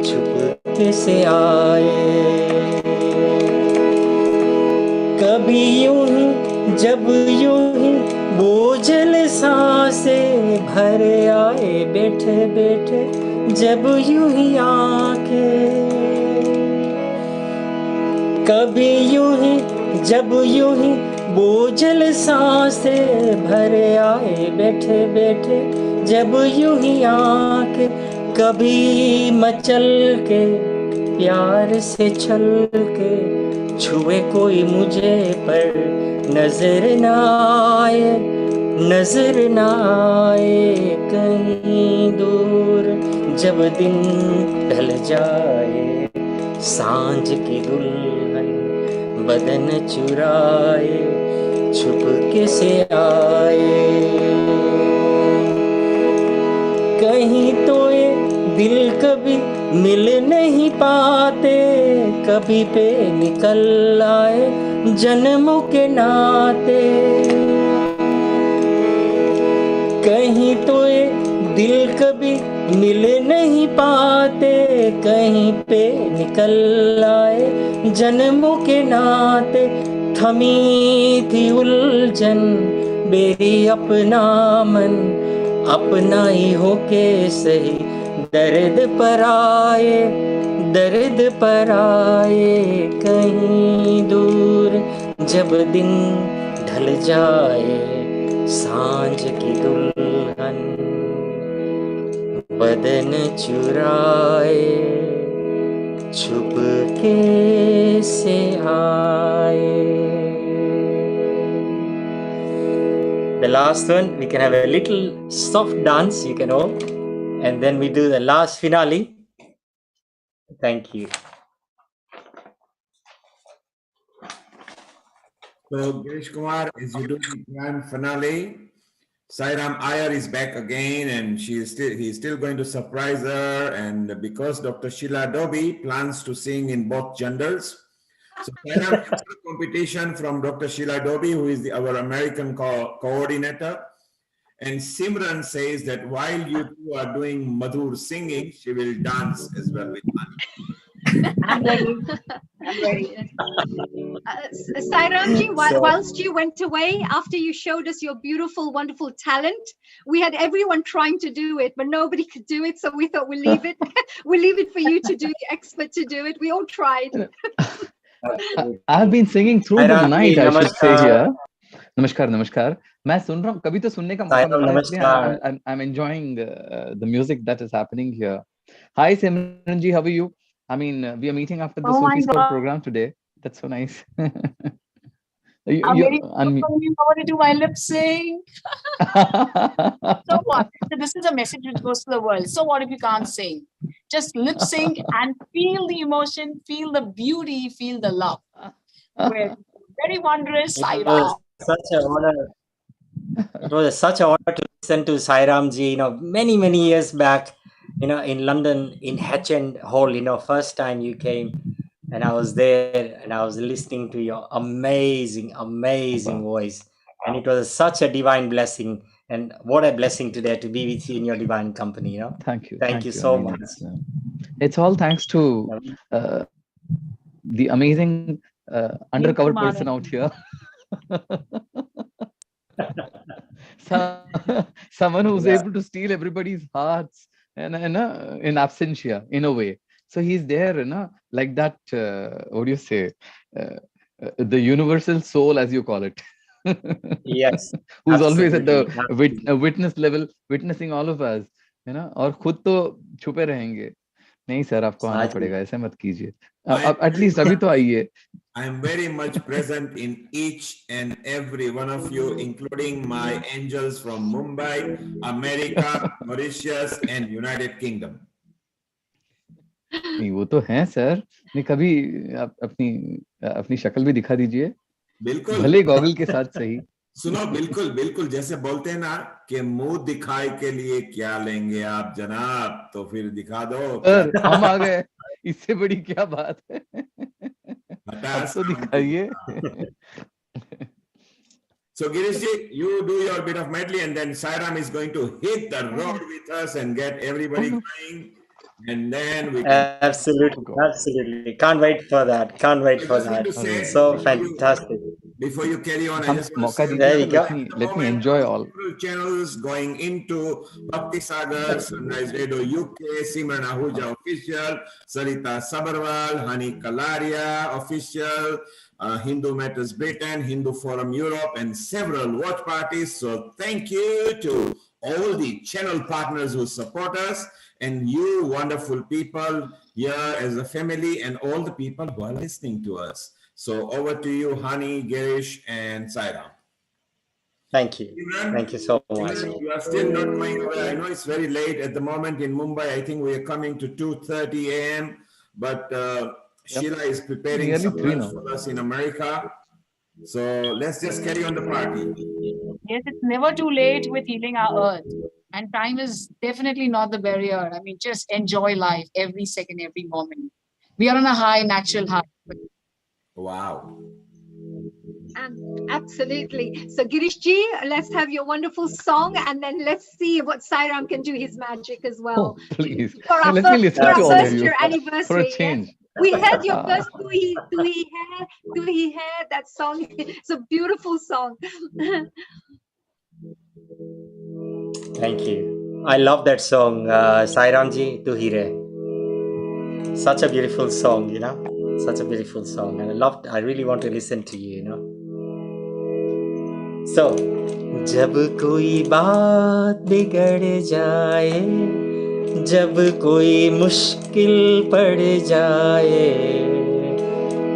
छुपके से आए, कभी यूं ही जब यूं ही बोझल सांसें भर आए, बैठे बैठे जब यूं ही आंखें, कभी यूं ही जब यूं ही बोझल सांसें भर आए, बैठे बैठे जब यूं ही आंखें, कभी मचल के प्यार से छल के छुए कोई मुझे पर नजर न आए, नजर न आए, कहीं दूर जब दिन ढल जाए, सांझ की दुल्हन बदन चुराए छुपके से आए, कहीं तो ये दिल कभी मिल नहीं पाते, कभी पे निकल आए जन्मों के नाते, कहीं तो ये दिल कभी मिल नहीं पाते, कहीं पे निकल आए जन्मों के नाते, थमी थी उलझन मेरी अपना मन, अपना ही होके सही दर्द पर आए, दर्द पर आए, कहीं दूर जब दिन ढल जाए सांझ की दुल्हन बदन चुराए छुपके से आए. The last one, we can have a little soft dance, you can all, and then we do the last finale. Thank you. So, Girish Kumar, as you do the grand finale, Sairam Iyer is back again, and he's still going to surprise her. And because Dr. Sheila Doby plans to sing in both genders, so Sairam gets a competition from Dr. Sheila Doby, who is our American coordinator. And Simran says that while you two are doing Madhur singing, she will dance as well with Hani. I'm ready. I'm ready. Sairamji, So- whilst you went away, after you showed us your beautiful, wonderful talent, we had everyone trying to do it, but nobody could do it. So we thought we'll leave it. We'll leave it for you to do, the expert to do it. We all tried. I've been singing through the Sairam night, ji, I should say namaskar. here. नमस्कार नमस्कार मैं सुन रहा हूँ कभी तो सुनने का मौका Sairam, मिलता है इसलिए namaskar. I'm enjoying the music that is happening here. Hi Simran ji, how are you? I mean we are meeting after the Oh my Sufi Squad God. program today. That's so nice. I'm very you want to do my lip sync. So what? So this is a message which goes to the world. So what if you can't sing? Just lip sync and feel the emotion, feel the beauty, feel the love. With very wondrous It Saira. was such an honor. It was such an honor to listen to Sairam ji, many years back, in London, in Hatchend Hall, first time you came, and I was there and I was listening to your amazing voice, and it was such a divine blessing, and what a blessing today to be with you in your divine company. Thank you so I mean, much. it's all thanks to the amazing undercover Kumar. person out here. Someone who's Yeah. able to steal everybody's hearts and in absentia in a way. So he's there, like that. What do you say? The universal soul, as you call it. Yes, Who's always at the absolutely. witness level, witnessing all of us. और खुद तो छुपे रहेंगे. नहीं sir, आपको आना पड़ेगा. ऐसे मत कीजिए. At least अभी तो आइए. I am very much present in each and every one of you, including my angels from Mumbai, America, Mauritius, and United Kingdom. नहीं वो तो हैं सर. नहीं कभी अपनी शक्ल भी दिखा दीजिए. बिल्कुल. भले गॉगल के साथ सही. सुनो बिल्कुल जैसे बोलते हैं ना कि मुंह दिखाई के लिए क्या लेंगे आप जनाब, तो फिर दिखा दो. सर हम आ गए, इससे बड़ी क्या बात है. अब तो दिखाइए. So Girishji, you do your bit of medley, and then Sairam is going to hit the road with us and get everybody crying, and then we can... Absolutely. Can't wait for that. So fantastic. Before you carry on, I हम just want मौका to say दीजिए. There you go. Let me enjoy all. several channels going into Bhakti Sagar, Sunrise Radio UK, Simran Ahuja Official, Sarita Sabarwal, Hani Kalaria Official, Hindu Matters Britain, Hindu Forum Europe, and several watch parties. So thank you to all the channel partners who support us, and you wonderful people here as a family, and all the people who are listening to us. So over to you, Hani, Girish, and Sairam. Thank you. Thank you so much. You are still not going away. I know it's very late at the moment in Mumbai. I think we are coming to 2:30 a.m. But Sheila is preparing Nearly some 3 lunch now. for us in America. So let's just carry on the party. Yes, it's never too late with healing our earth. And time is definitely not the barrier. I mean, just enjoy life every second, every moment. We are on a high, natural high. Wow. Absolutely. So Girishji, let's have your wonderful song, and then let's see what Sairam can do his magic as well. Oh, please. For our Let me listen to all of first you year anniversary. for a change. Yeah. We heard your first Tu Hi Hai, that song. It's a beautiful song. Thank you. I love that song, Sairam ji, Tu Hi Re. Such a beautiful song, Such a beautiful song. And I really want to listen to you, So, जब कोई बात बिगड़ जाए, जब कोई मुश्किल पड़ जाए,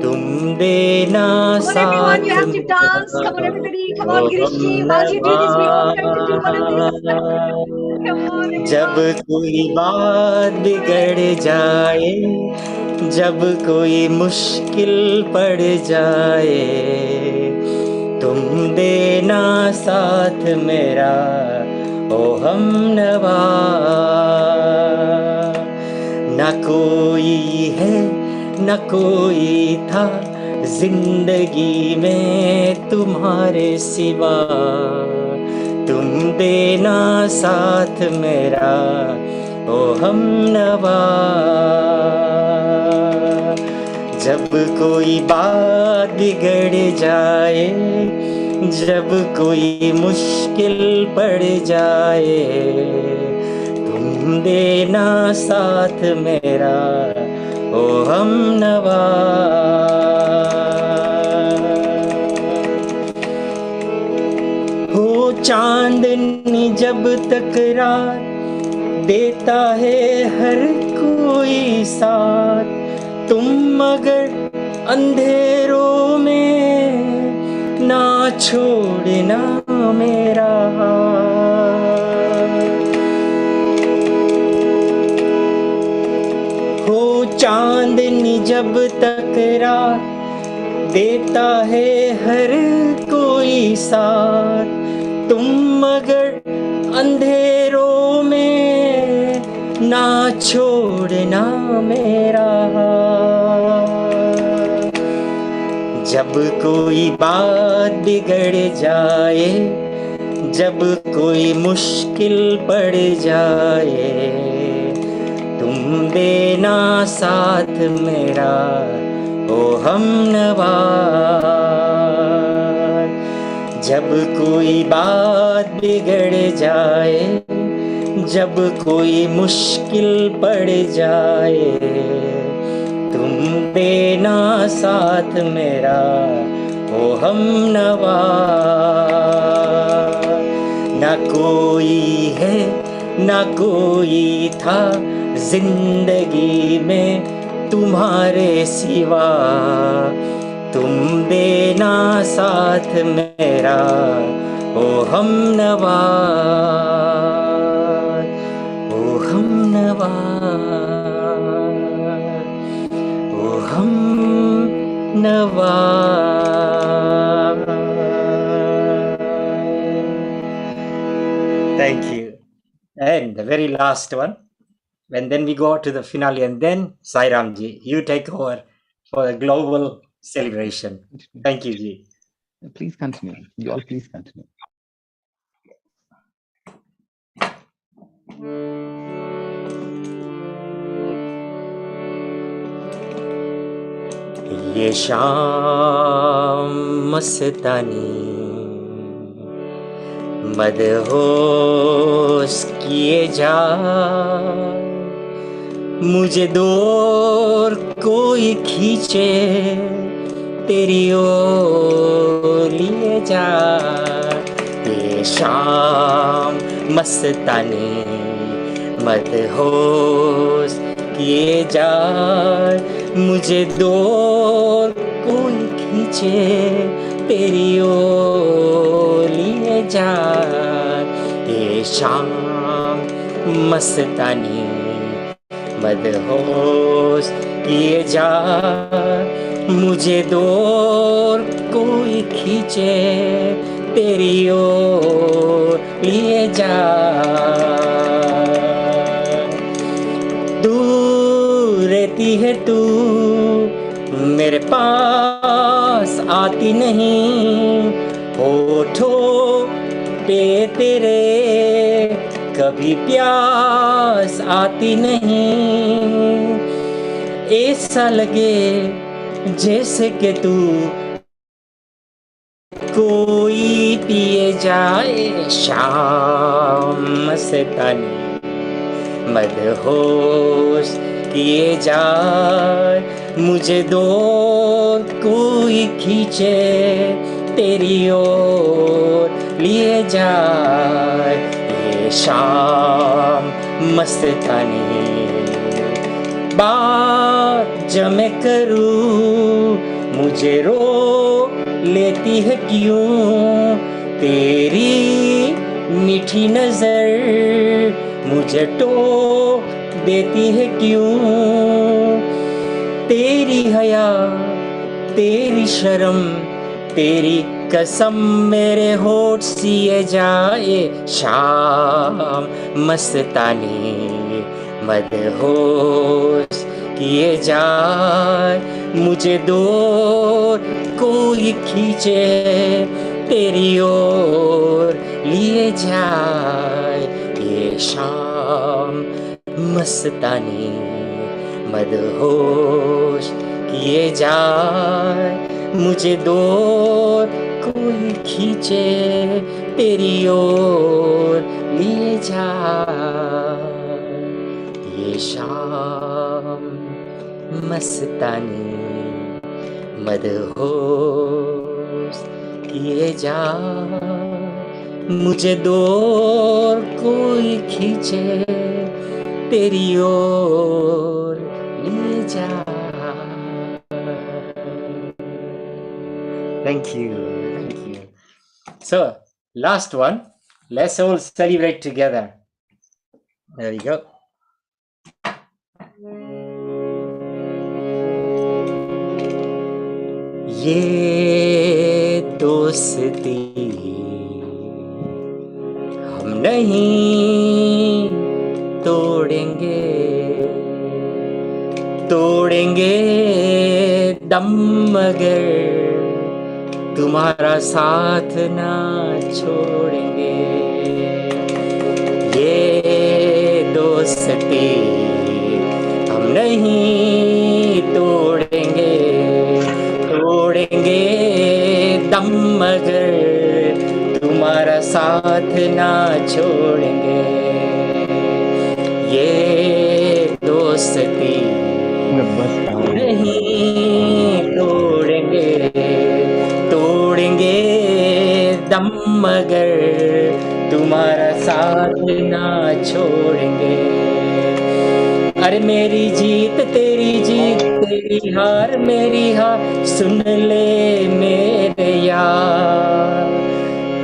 तुम देना Come on, everyone, साथ you have to मेरा, dance. Come on, everybody. Come O on, हम Girishji. While you do this, we all have to do one of this. Come on, जब everyone. कोई बात बिगड़ जाए, जब कोई मुश्किल पड़ जाए, तुम देना साथ मेरा, ओ हम नवा। न कोई है न कोई था जिंदगी में तुम्हारे सिवा, तुम देना साथ मेरा, ओ हम नवा। जब कोई बात बिगड़ जाए, जब कोई मुश्किल पड़ जाए, तुम देना साथ मेरा, ओ हम नवा। हो चांदनी जब तक रात देता है हर कोई साथ, तुम मगर अंधेरों में ना छोड़ना मेरा हाथ। हो चांदनी जब तक रात देता है हर कोई साथ, तुम मगर अंधेरों में ना छोड़ना मेरा हाथ। जब कोई बात बिगड़ जाए, जब कोई मुश्किल पड़ जाए, तुम देना साथ मेरा, ओ हम नवा। जब कोई बात बिगड़ जाए, जब कोई मुश्किल पड़ जाए, तुम देना साथ मेरा, ओ हम नवा। ना कोई है ना कोई था जिंदगी में तुम्हारे सिवा, तुम देना साथ मेरा, ओ हम नवा, ओ हम नवा, ओ हम नवा। Thank you. And the very last one. And then we go to the finale, and then Sairam ji, you take over for a global celebration. Thank you, ji. Please continue. You all please continue. ये शाम मस्तानी मदहोश किए जा, मुझे दूर कोई खींचे तेरी ओर लिए जा। ये शाम मस्तानी मदहोश किए जा, मुझे दूर कोई खींचे तेरी ओर लिए जा। ये शाम मस्तानी मदहोश किए जा, मुझे दूर कोई खींचे तेरी ओर लिए जा। दूर रहती है तू मेरे पास आती नहीं, होठों पे तेरे कभी प्यास आती नहीं। ऐसा लगे जैसे कि तू कोई पिए जाए। शाम मस्तानी मदहोश किए जा, मुझे दूर कोई खींचे तेरी ओर लिए जाए। ये शाम मस्तानी बात जब मैं करूं मुझे रो लेती है क्यों, तेरी मीठी नजर मुझे टोक देती है क्यों, तेरी हया तेरी शर्म तेरी कसम मेरे होठ सिए जाए। शाम मस्तानी मदहोश किए जाए, मुझे दूर कोई खींचे तेरी ओर लिए जाए। ये शाम मस्तानी मदहोश किए जाए, मुझे दूर कोई खींचे तेरी ओर लिए जाए। ये शाम मस्तानी मदहोश किए जा, मुझे दूर कोई खींचे तेरी ओर ले जा। Thank you, thank you. So, last one. Let's all celebrate together. There we go. ये दोस्ती हम नहीं तोड़ेंगे, तोड़ेंगे दम मगर तुम्हारा साथ ना छोड़ेंगे। ये दोस्ती हम नहीं तोड़ेंगे, तोड़ेंगे दम मगर तुम्हारा साथ ना छोड़ेंगे। ये दोस्ती नहीं तोड़ेंगे, तोड़ेंगे दम मगर तुम्हारा साथ ना छोड़ेंगे। अरे मेरी जीत तेरी जीत, तेरी हार मेरी हार, सुन ले मेरे यार।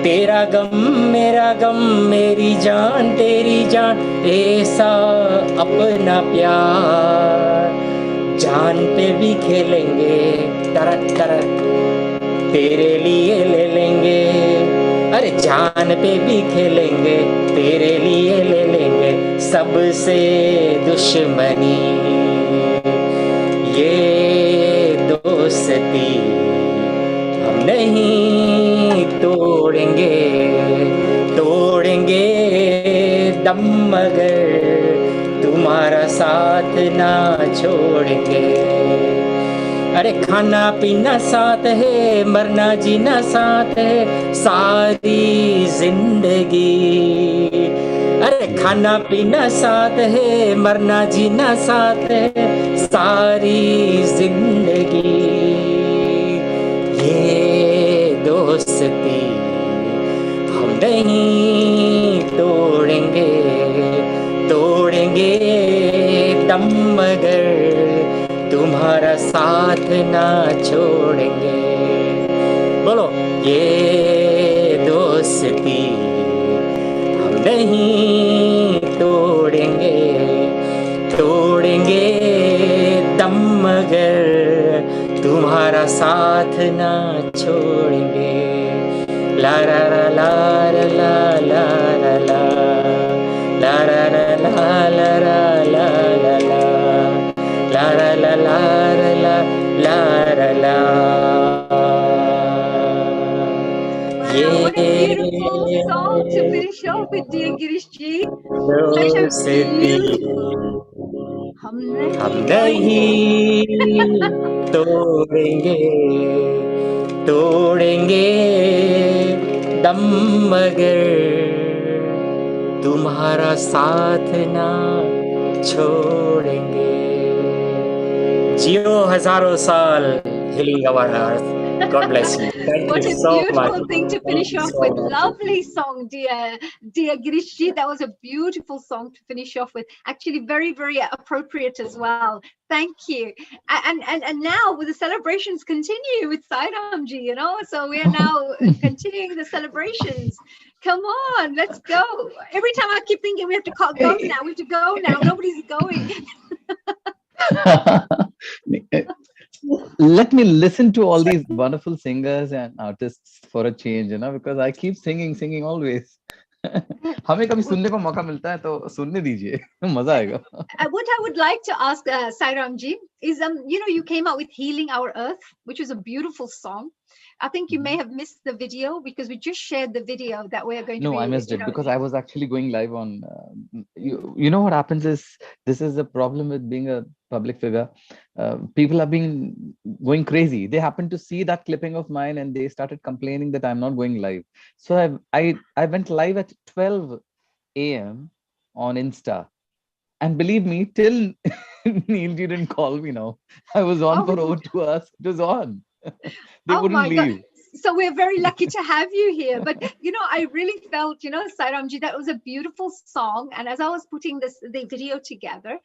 तेरा गम मेरा गम, मेरी जान तेरी जान, ऐसा अपना प्यार। जान पे भी खेलेंगे तरक तरक, तेरे लिए ले लेंगे। अरे जान पे भी खेलेंगे, तेरे लिए ले लेंगे सबसे दुश्मनी। ये दोस्ती हम नहीं तोड़ेंगे, तोड़ेंगे दम मगर तुम्हारा साथ ना छोड़ेंगे। अरे खाना पीना साथ है, मरना जीना साथ है सारी जिंदगी। अरे खाना पीना साथ है, मरना जीना साथ है सारी जिंदगी। ये दोस्ती हम नहीं तोड़ेंगे, तोड़ेंगे दम मगर तुम्हारा साथ ना छोड़ेंगे। बोलो ये दोस्ती हम नहीं तोड़ेंगे, तोड़ेंगे दम मगर तुम्हारा साथ ना छोड़ेंगे। ला ला ला ला ला ला ला ला ला ला ला ला ला ला ला ला la la la la la la la la. What a beautiful song to finish off with, dear Girishji. Such a beautiful. हम नहीं तोड़ेंगे, तोड़ेंगे दम मगर तुम्हारा साथ ना छोड़ेंगे। जियो हजारों साल, healing our earth. God bless you. Thank What you a so much. beautiful thing to Thank finish you off so with. much. Lovely song, dear Girishji. That was a beautiful song to finish off with. Actually, very, very appropriate as well. Thank you. And now with the celebrations continue with Sairamji, you know. So we are now continuing the celebrations. Come on, let's go. Every time I keep thinking we have to go now. We have to go now. Nobody's going. Let me listen to all these wonderful singers and artists for a change, because I keep singing always. हमें कभी सुनने को मौका मिलता है तो सुनने दीजिए मजा आएगा. What I would like to ask Sairamji is, you came out with Healing Our Earth, which was a beautiful song. I think you may have missed the video because we just shared the video that we are going to be. No, I missed it because I was actually going live on. You know what happens is, this is the problem with being a public figure. People are going crazy. They happened to see that clipping of mine and they started complaining that I'm not going live. So I went live at 12 a.m. on Insta. And believe me, till Neil didn't call me now. I was on for over 2 hours. It was on. They wouldn't my leave. God. So we're very lucky to have you here. But, I really felt, Sairamji, that was a beautiful song. And as I was putting the video together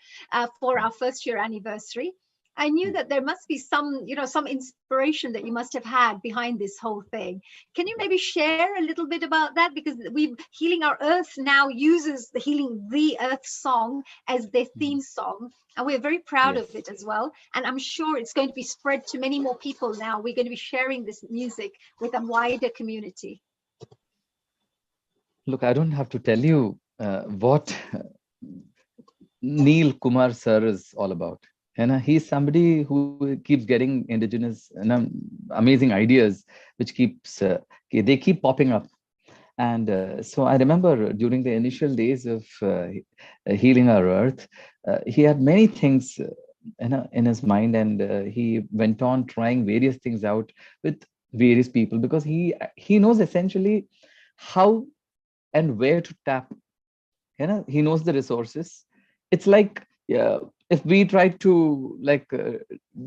for our first year anniversary, I knew that there must be some inspiration that you must have had behind this whole thing. Can you maybe share a little bit about that? Because Healing Our Earth now uses the Healing the Earth song as their theme song. And we're very proud of it as well. And I'm sure it's going to be spread to many more people now. We're going to be sharing this music with a wider community. Look, I don't have to tell you what Neil Kumar sir is all about. And he's somebody who keeps getting indigenous and amazing ideas, which they keep popping up. And so I remember during the initial days of Healing Our Earth, he had many things in his mind, and he went on trying various things out with various people because he knows essentially how and where to tap. He knows the resources. It's like, if we try to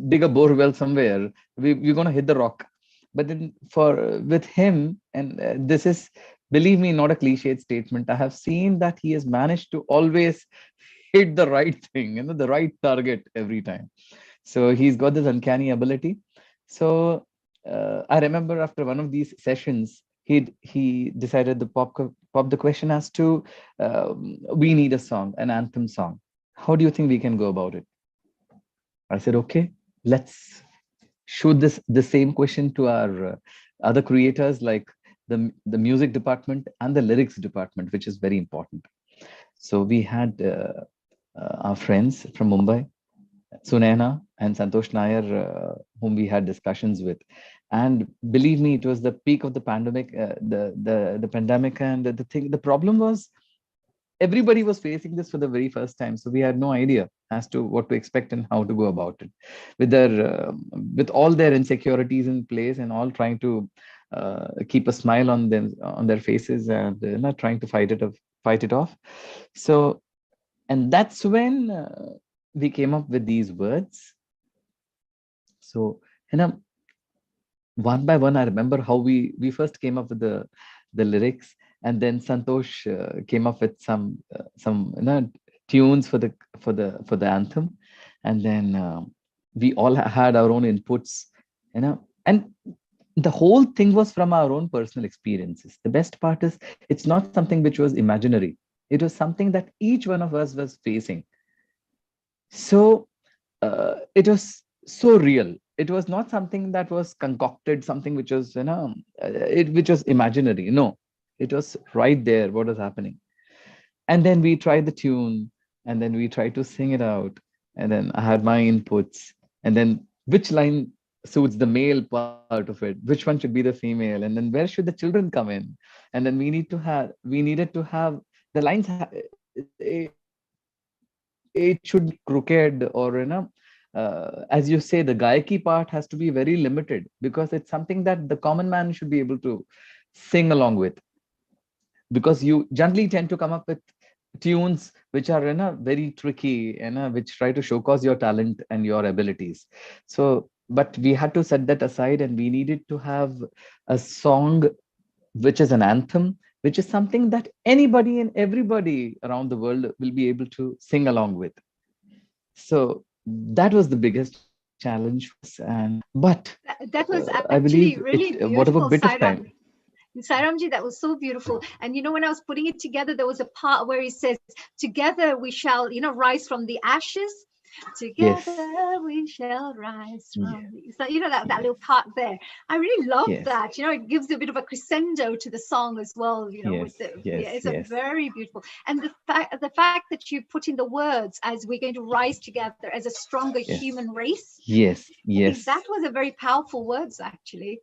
dig a bore well somewhere, we're going to hit the rock. But then with him, and this is, believe me, not a cliched statement, I have seen that he has managed to always hit the right thing, the right target every time. So he's got this uncanny ability. So I remember after one of these sessions, he decided to pop the question as to, we need a song, an anthem song. How do you think we can go about it? I said, okay, let's shoot the same question to our other creators, like the music department and the lyrics department, which is very important. So we had our friends from Mumbai, Sunaina and Santosh Nair, whom we had discussions with. And believe me, it was the peak of the pandemic, the pandemic, and the problem was everybody was facing this for the very first time. So we had no idea as to what to expect and how to go about it, with all their insecurities in place and all trying to keep a smile on their faces and not trying to fight it off. So, and that's when we came up with these words. So, one by one, I remember how we first came up with the lyrics, and then Santosh came up with some tunes for the anthem, and then we all had our own inputs, and the whole thing was from our own personal experiences. The best part is, it's not something which was imaginary. It was something that each one of us was facing. So it was so real. It was not something that was concocted, something which was, which was imaginary. No, it was right there, what was happening. And then we tried the tune, and then we tried to sing it out. And then I had my inputs, and then which line suits the male part of it, which one should be the female, and then where should the children come in. And then we needed to have the lines, it should be crooked, or as you say, the gayaki part has to be very limited, because it's something that the common man should be able to sing along with, because you generally tend to come up with tunes which are very tricky and which try to showcase your talent and your abilities. So but we had to set that aside, and we needed to have a song which is an anthem, which is something that anybody and everybody around the world will be able to sing along with. So that was the biggest challenge for us. And but That was I believe actually really it, whatever beautiful, bit of Sairam. time. Sairamji, that was so beautiful. And when I was putting it together, there was a part where he says, "Together we shall, rise from the ashes. Yes. Together we shall rise Yeah. from the." So that little part there. I really love Yes. that. It gives a bit of a crescendo to the song as well. Yes. With the Yes. it's a Yes. very beautiful. And the fact that you put in the words as we're going to rise together as a stronger Yes. human race. Yes. I think Yes. that was a very powerful words, actually.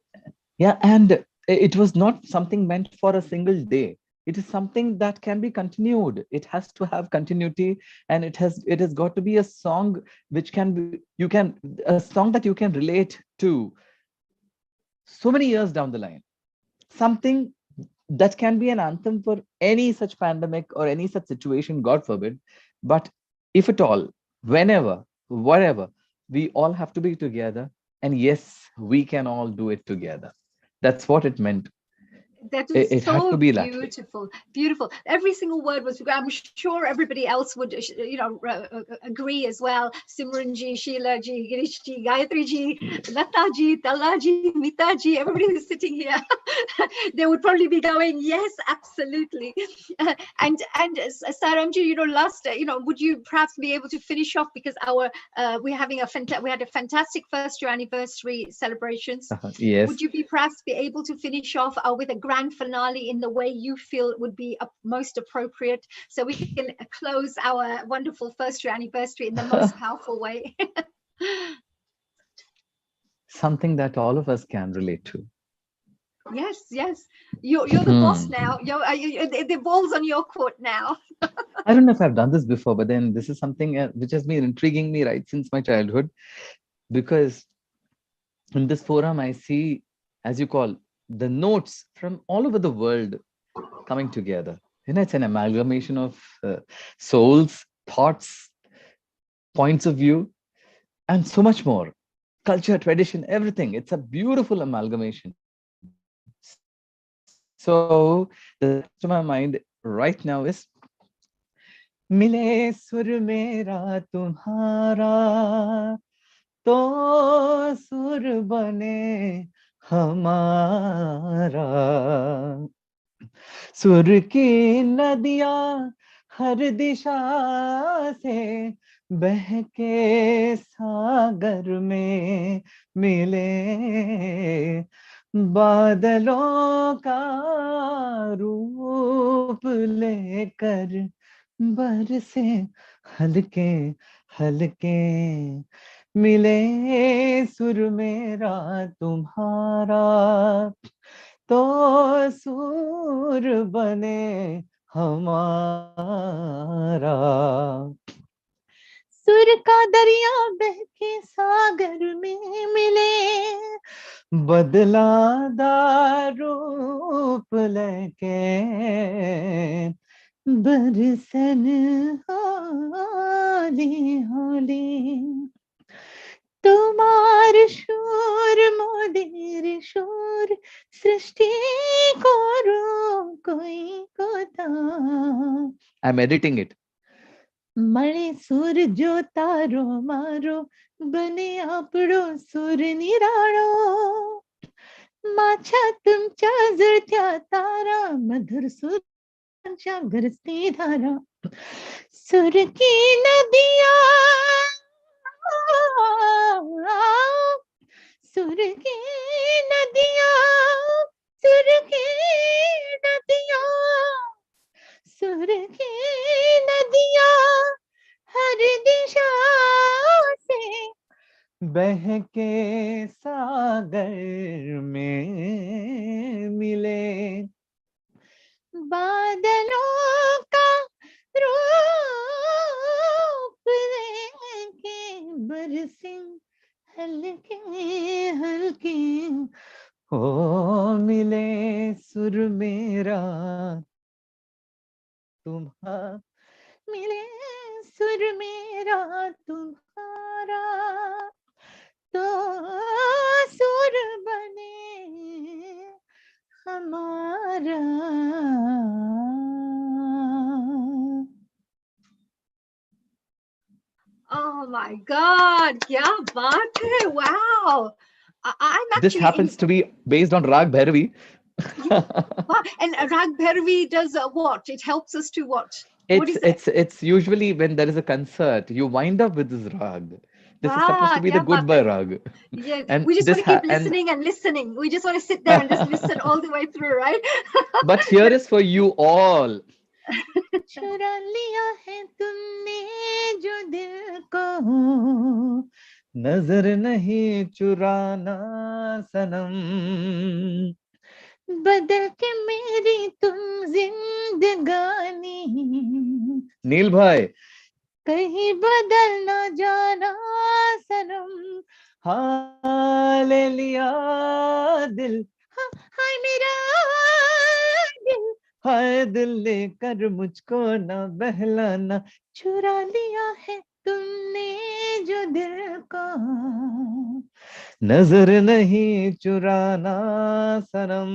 Yeah, and it was not something meant for a single day. It is something that can be continued. It has to have continuity, and it has got to be a song which can be a song that you can relate to so many years down the line. Something that can be an anthem for any such pandemic or any such situation, God forbid. But if at all, whenever, whatever, we all have to be together. And yes, we can all do it together. That's what it meant. That It, was it had to so be that way. beautiful, beautiful. Every single word was. I'm sure everybody else would, agree as well. Simran ji, Sheila ji, Girish ji, Gayatri ji, Lata ji, Tala ji, Mita ji. Everybody who's sitting here, they would probably be going, yes, absolutely. And Saram ji, last, would you perhaps be able to finish off, because we're having we had a fantastic first year anniversary celebrations. Yes. Would you perhaps be able to finish off with a grand finale in the way you feel would be most appropriate, so we can close our wonderful first year anniversary in the most powerful way? Something that all of us can relate to. Yes, yes. You're the boss now. The ball's on your court now. I don't know if I've done this before, but then this is something which has been intriguing me right since my childhood, because in this forum, I see, as you call, the notes from all over the world coming together. It's an amalgamation of souls, thoughts, points of view, and so much more. Culture, tradition, everything. It's a beautiful amalgamation. So the to my mind right now is मिले सुर मेरा तुम्हारा तो सुर बने हमारा सुर की नदियाँ हर दिशा से बह के सागर में मिले बादलों का रूप लेकर बरसे हल्के हल्के मिले सुर मेरा तुम्हारा तो सुर बने हमारा सुर का दरिया बह के सागर में मिले बदला रूप लेके बरसन होली होली तुम्हार शोर मोदेर शोर सृष्टि को कोई कोता I'm editing it. मळे सुर जो तारो मारो बने आपडो सुर निराळो माझ्या तुमच्या जळत्या तारा मधुर सुरांच्या गरजती धारा सुर की नदिया सुर की नदिया सुर की नदिया सुर की नदिया हर दिशा से बह के सागर में मिले बादलों का रूप लेके बरसे हल्के हल्के हो मिले सुर मेरा तुम्हारा मिले सुर मेरा तुम्हारा तो हमारा. Oh my God! Kya baat hai! Wow! I'm This actually happens to be based on Rag Bhairavi. wow. And Rag Bhairavi does what? It helps us to what? What is it? It's usually when there is a concert, you wind up with this rag. This is supposed to be the Kya baat goodbye hai. rag. Yeah, And we just this want to keep and listening and listening. We just want to sit there and just listen all the way through, right? but here is for you all. चुरा लिया है तुमने जो दिल को, नजर नहीं चुराना सनम. बदल के मेरी तुम जिंदगानी, नील भाई. कहीं बदल ना जाना सनम. हाँ ले लिया दिल, हाय मेरा दिल, हाय दिल लेकर मुझको ना बहलाना. चुरा लिया है तुमने जो दिल को, नजर नहीं चुराना सनम.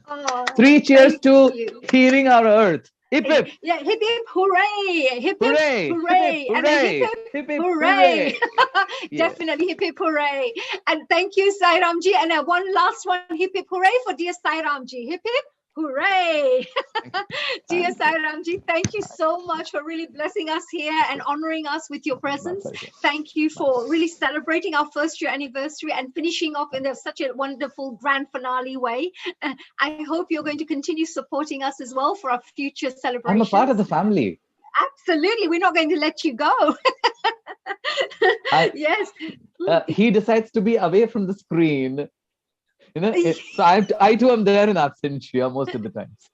Oh, Three cheers thank to you. healing our earth. Hip hip. Yeah, hip hip hooray! Hip hip Hooray! hooray! And a hip hip Hip hip hooray! hooray! Yes. Definitely hip hip hooray! And thank you, Sai Ramji. And one last one, hip hip hooray for dear Sai Ramji. Hip hip hooray! Dear Sai Ramji, thank you so much for really blessing us here and honoring us with your presence. Thank you for really celebrating our first year anniversary and finishing off in such a wonderful grand finale way. I hope you're going to continue supporting us as well for our future celebrations. I'm a part of the family. Absolutely. We're not going to let you go. Yes. He decides to be away from the screen. You know, so I too am there in absentia most of the times.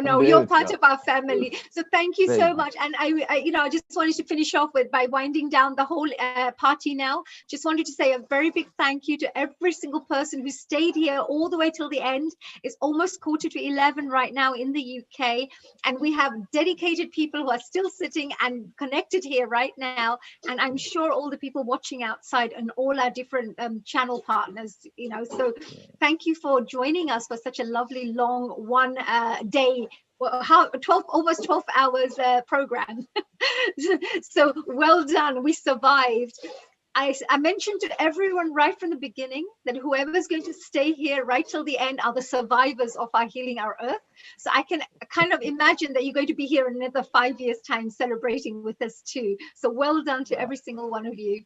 No, you're part of our family. So thank you Very so much. much. And I just wanted to finish off by winding down the whole party now. Just wanted to say a very big thank you to every single person who stayed here all the way till the end. It's almost 11:15 right now in the UK. And we have dedicated people who are still sitting and connected here right now. And I'm sure all the people watching outside and all our different channel partners, so thank you for joining us for such a lovely long one day, almost 12 hours program. So well done, we survived. I mentioned to everyone right from the beginning that whoever's going to stay here right till the end are the survivors of our Healing Our Earth. So I can kind of imagine that you're going to be here in another 5 years' time celebrating with us too. So well done to every single one of you.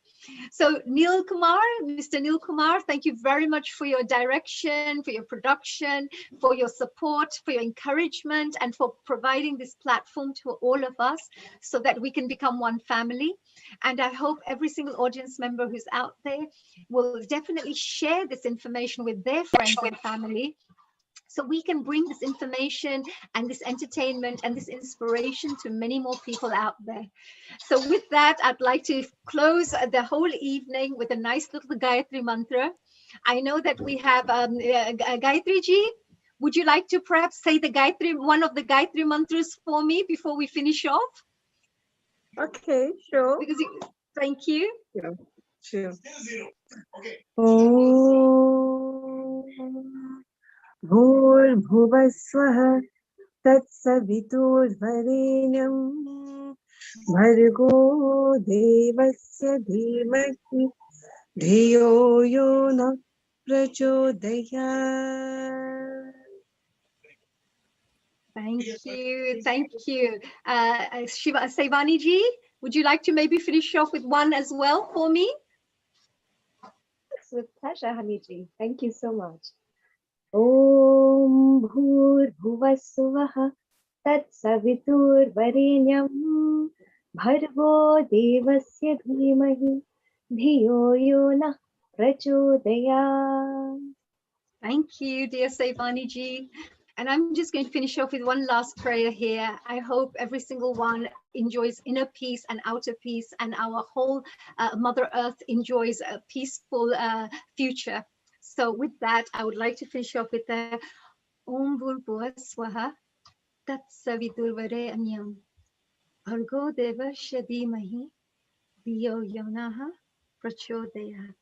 So Neil Kumar, Mr. Neil Kumar, thank you very much for your direction, for your production, for your support, for your encouragement, and for providing this platform to all of us so that we can become one family. And I hope every single audience member who's out there will definitely share this information with their friends and family, so we can bring this information and this entertainment and this inspiration to many more people out there. So with that, I'd like to close the whole evening with a nice little Gayatri mantra. I know that we have Gayatri ji. Would you like to perhaps say one of the Gayatri mantras for me before we finish off? Okay, sure. Thank you. Sure. Oh. भूर्भुवस्वः तत्सवितुर्वरेण्यं भर्गो देवस्य धीमहि धियो यो न प्रचोदयात्. Thank you. Shiva Sevani ji, would you like to maybe finish off with one as well for me? With pleasure, Haniji. Thank you so much. Om Bhurbhuvasvah Tatsaviturvarenyam Bhargo Devasya Dhimahi Dhiyo Yo Nah Prachodayat. Thank you, dear Sevani ji. And I'm just going to finish off with one last prayer here. I hope every single one enjoys inner peace and outer peace, and our whole Mother Earth enjoys a peaceful future. So with that, I would like to finish off with the Om Bhurbhuvah Swaha Tat Saviturvarenyam Bhargo devasya dhimahi Diyo yonaha prachodayat.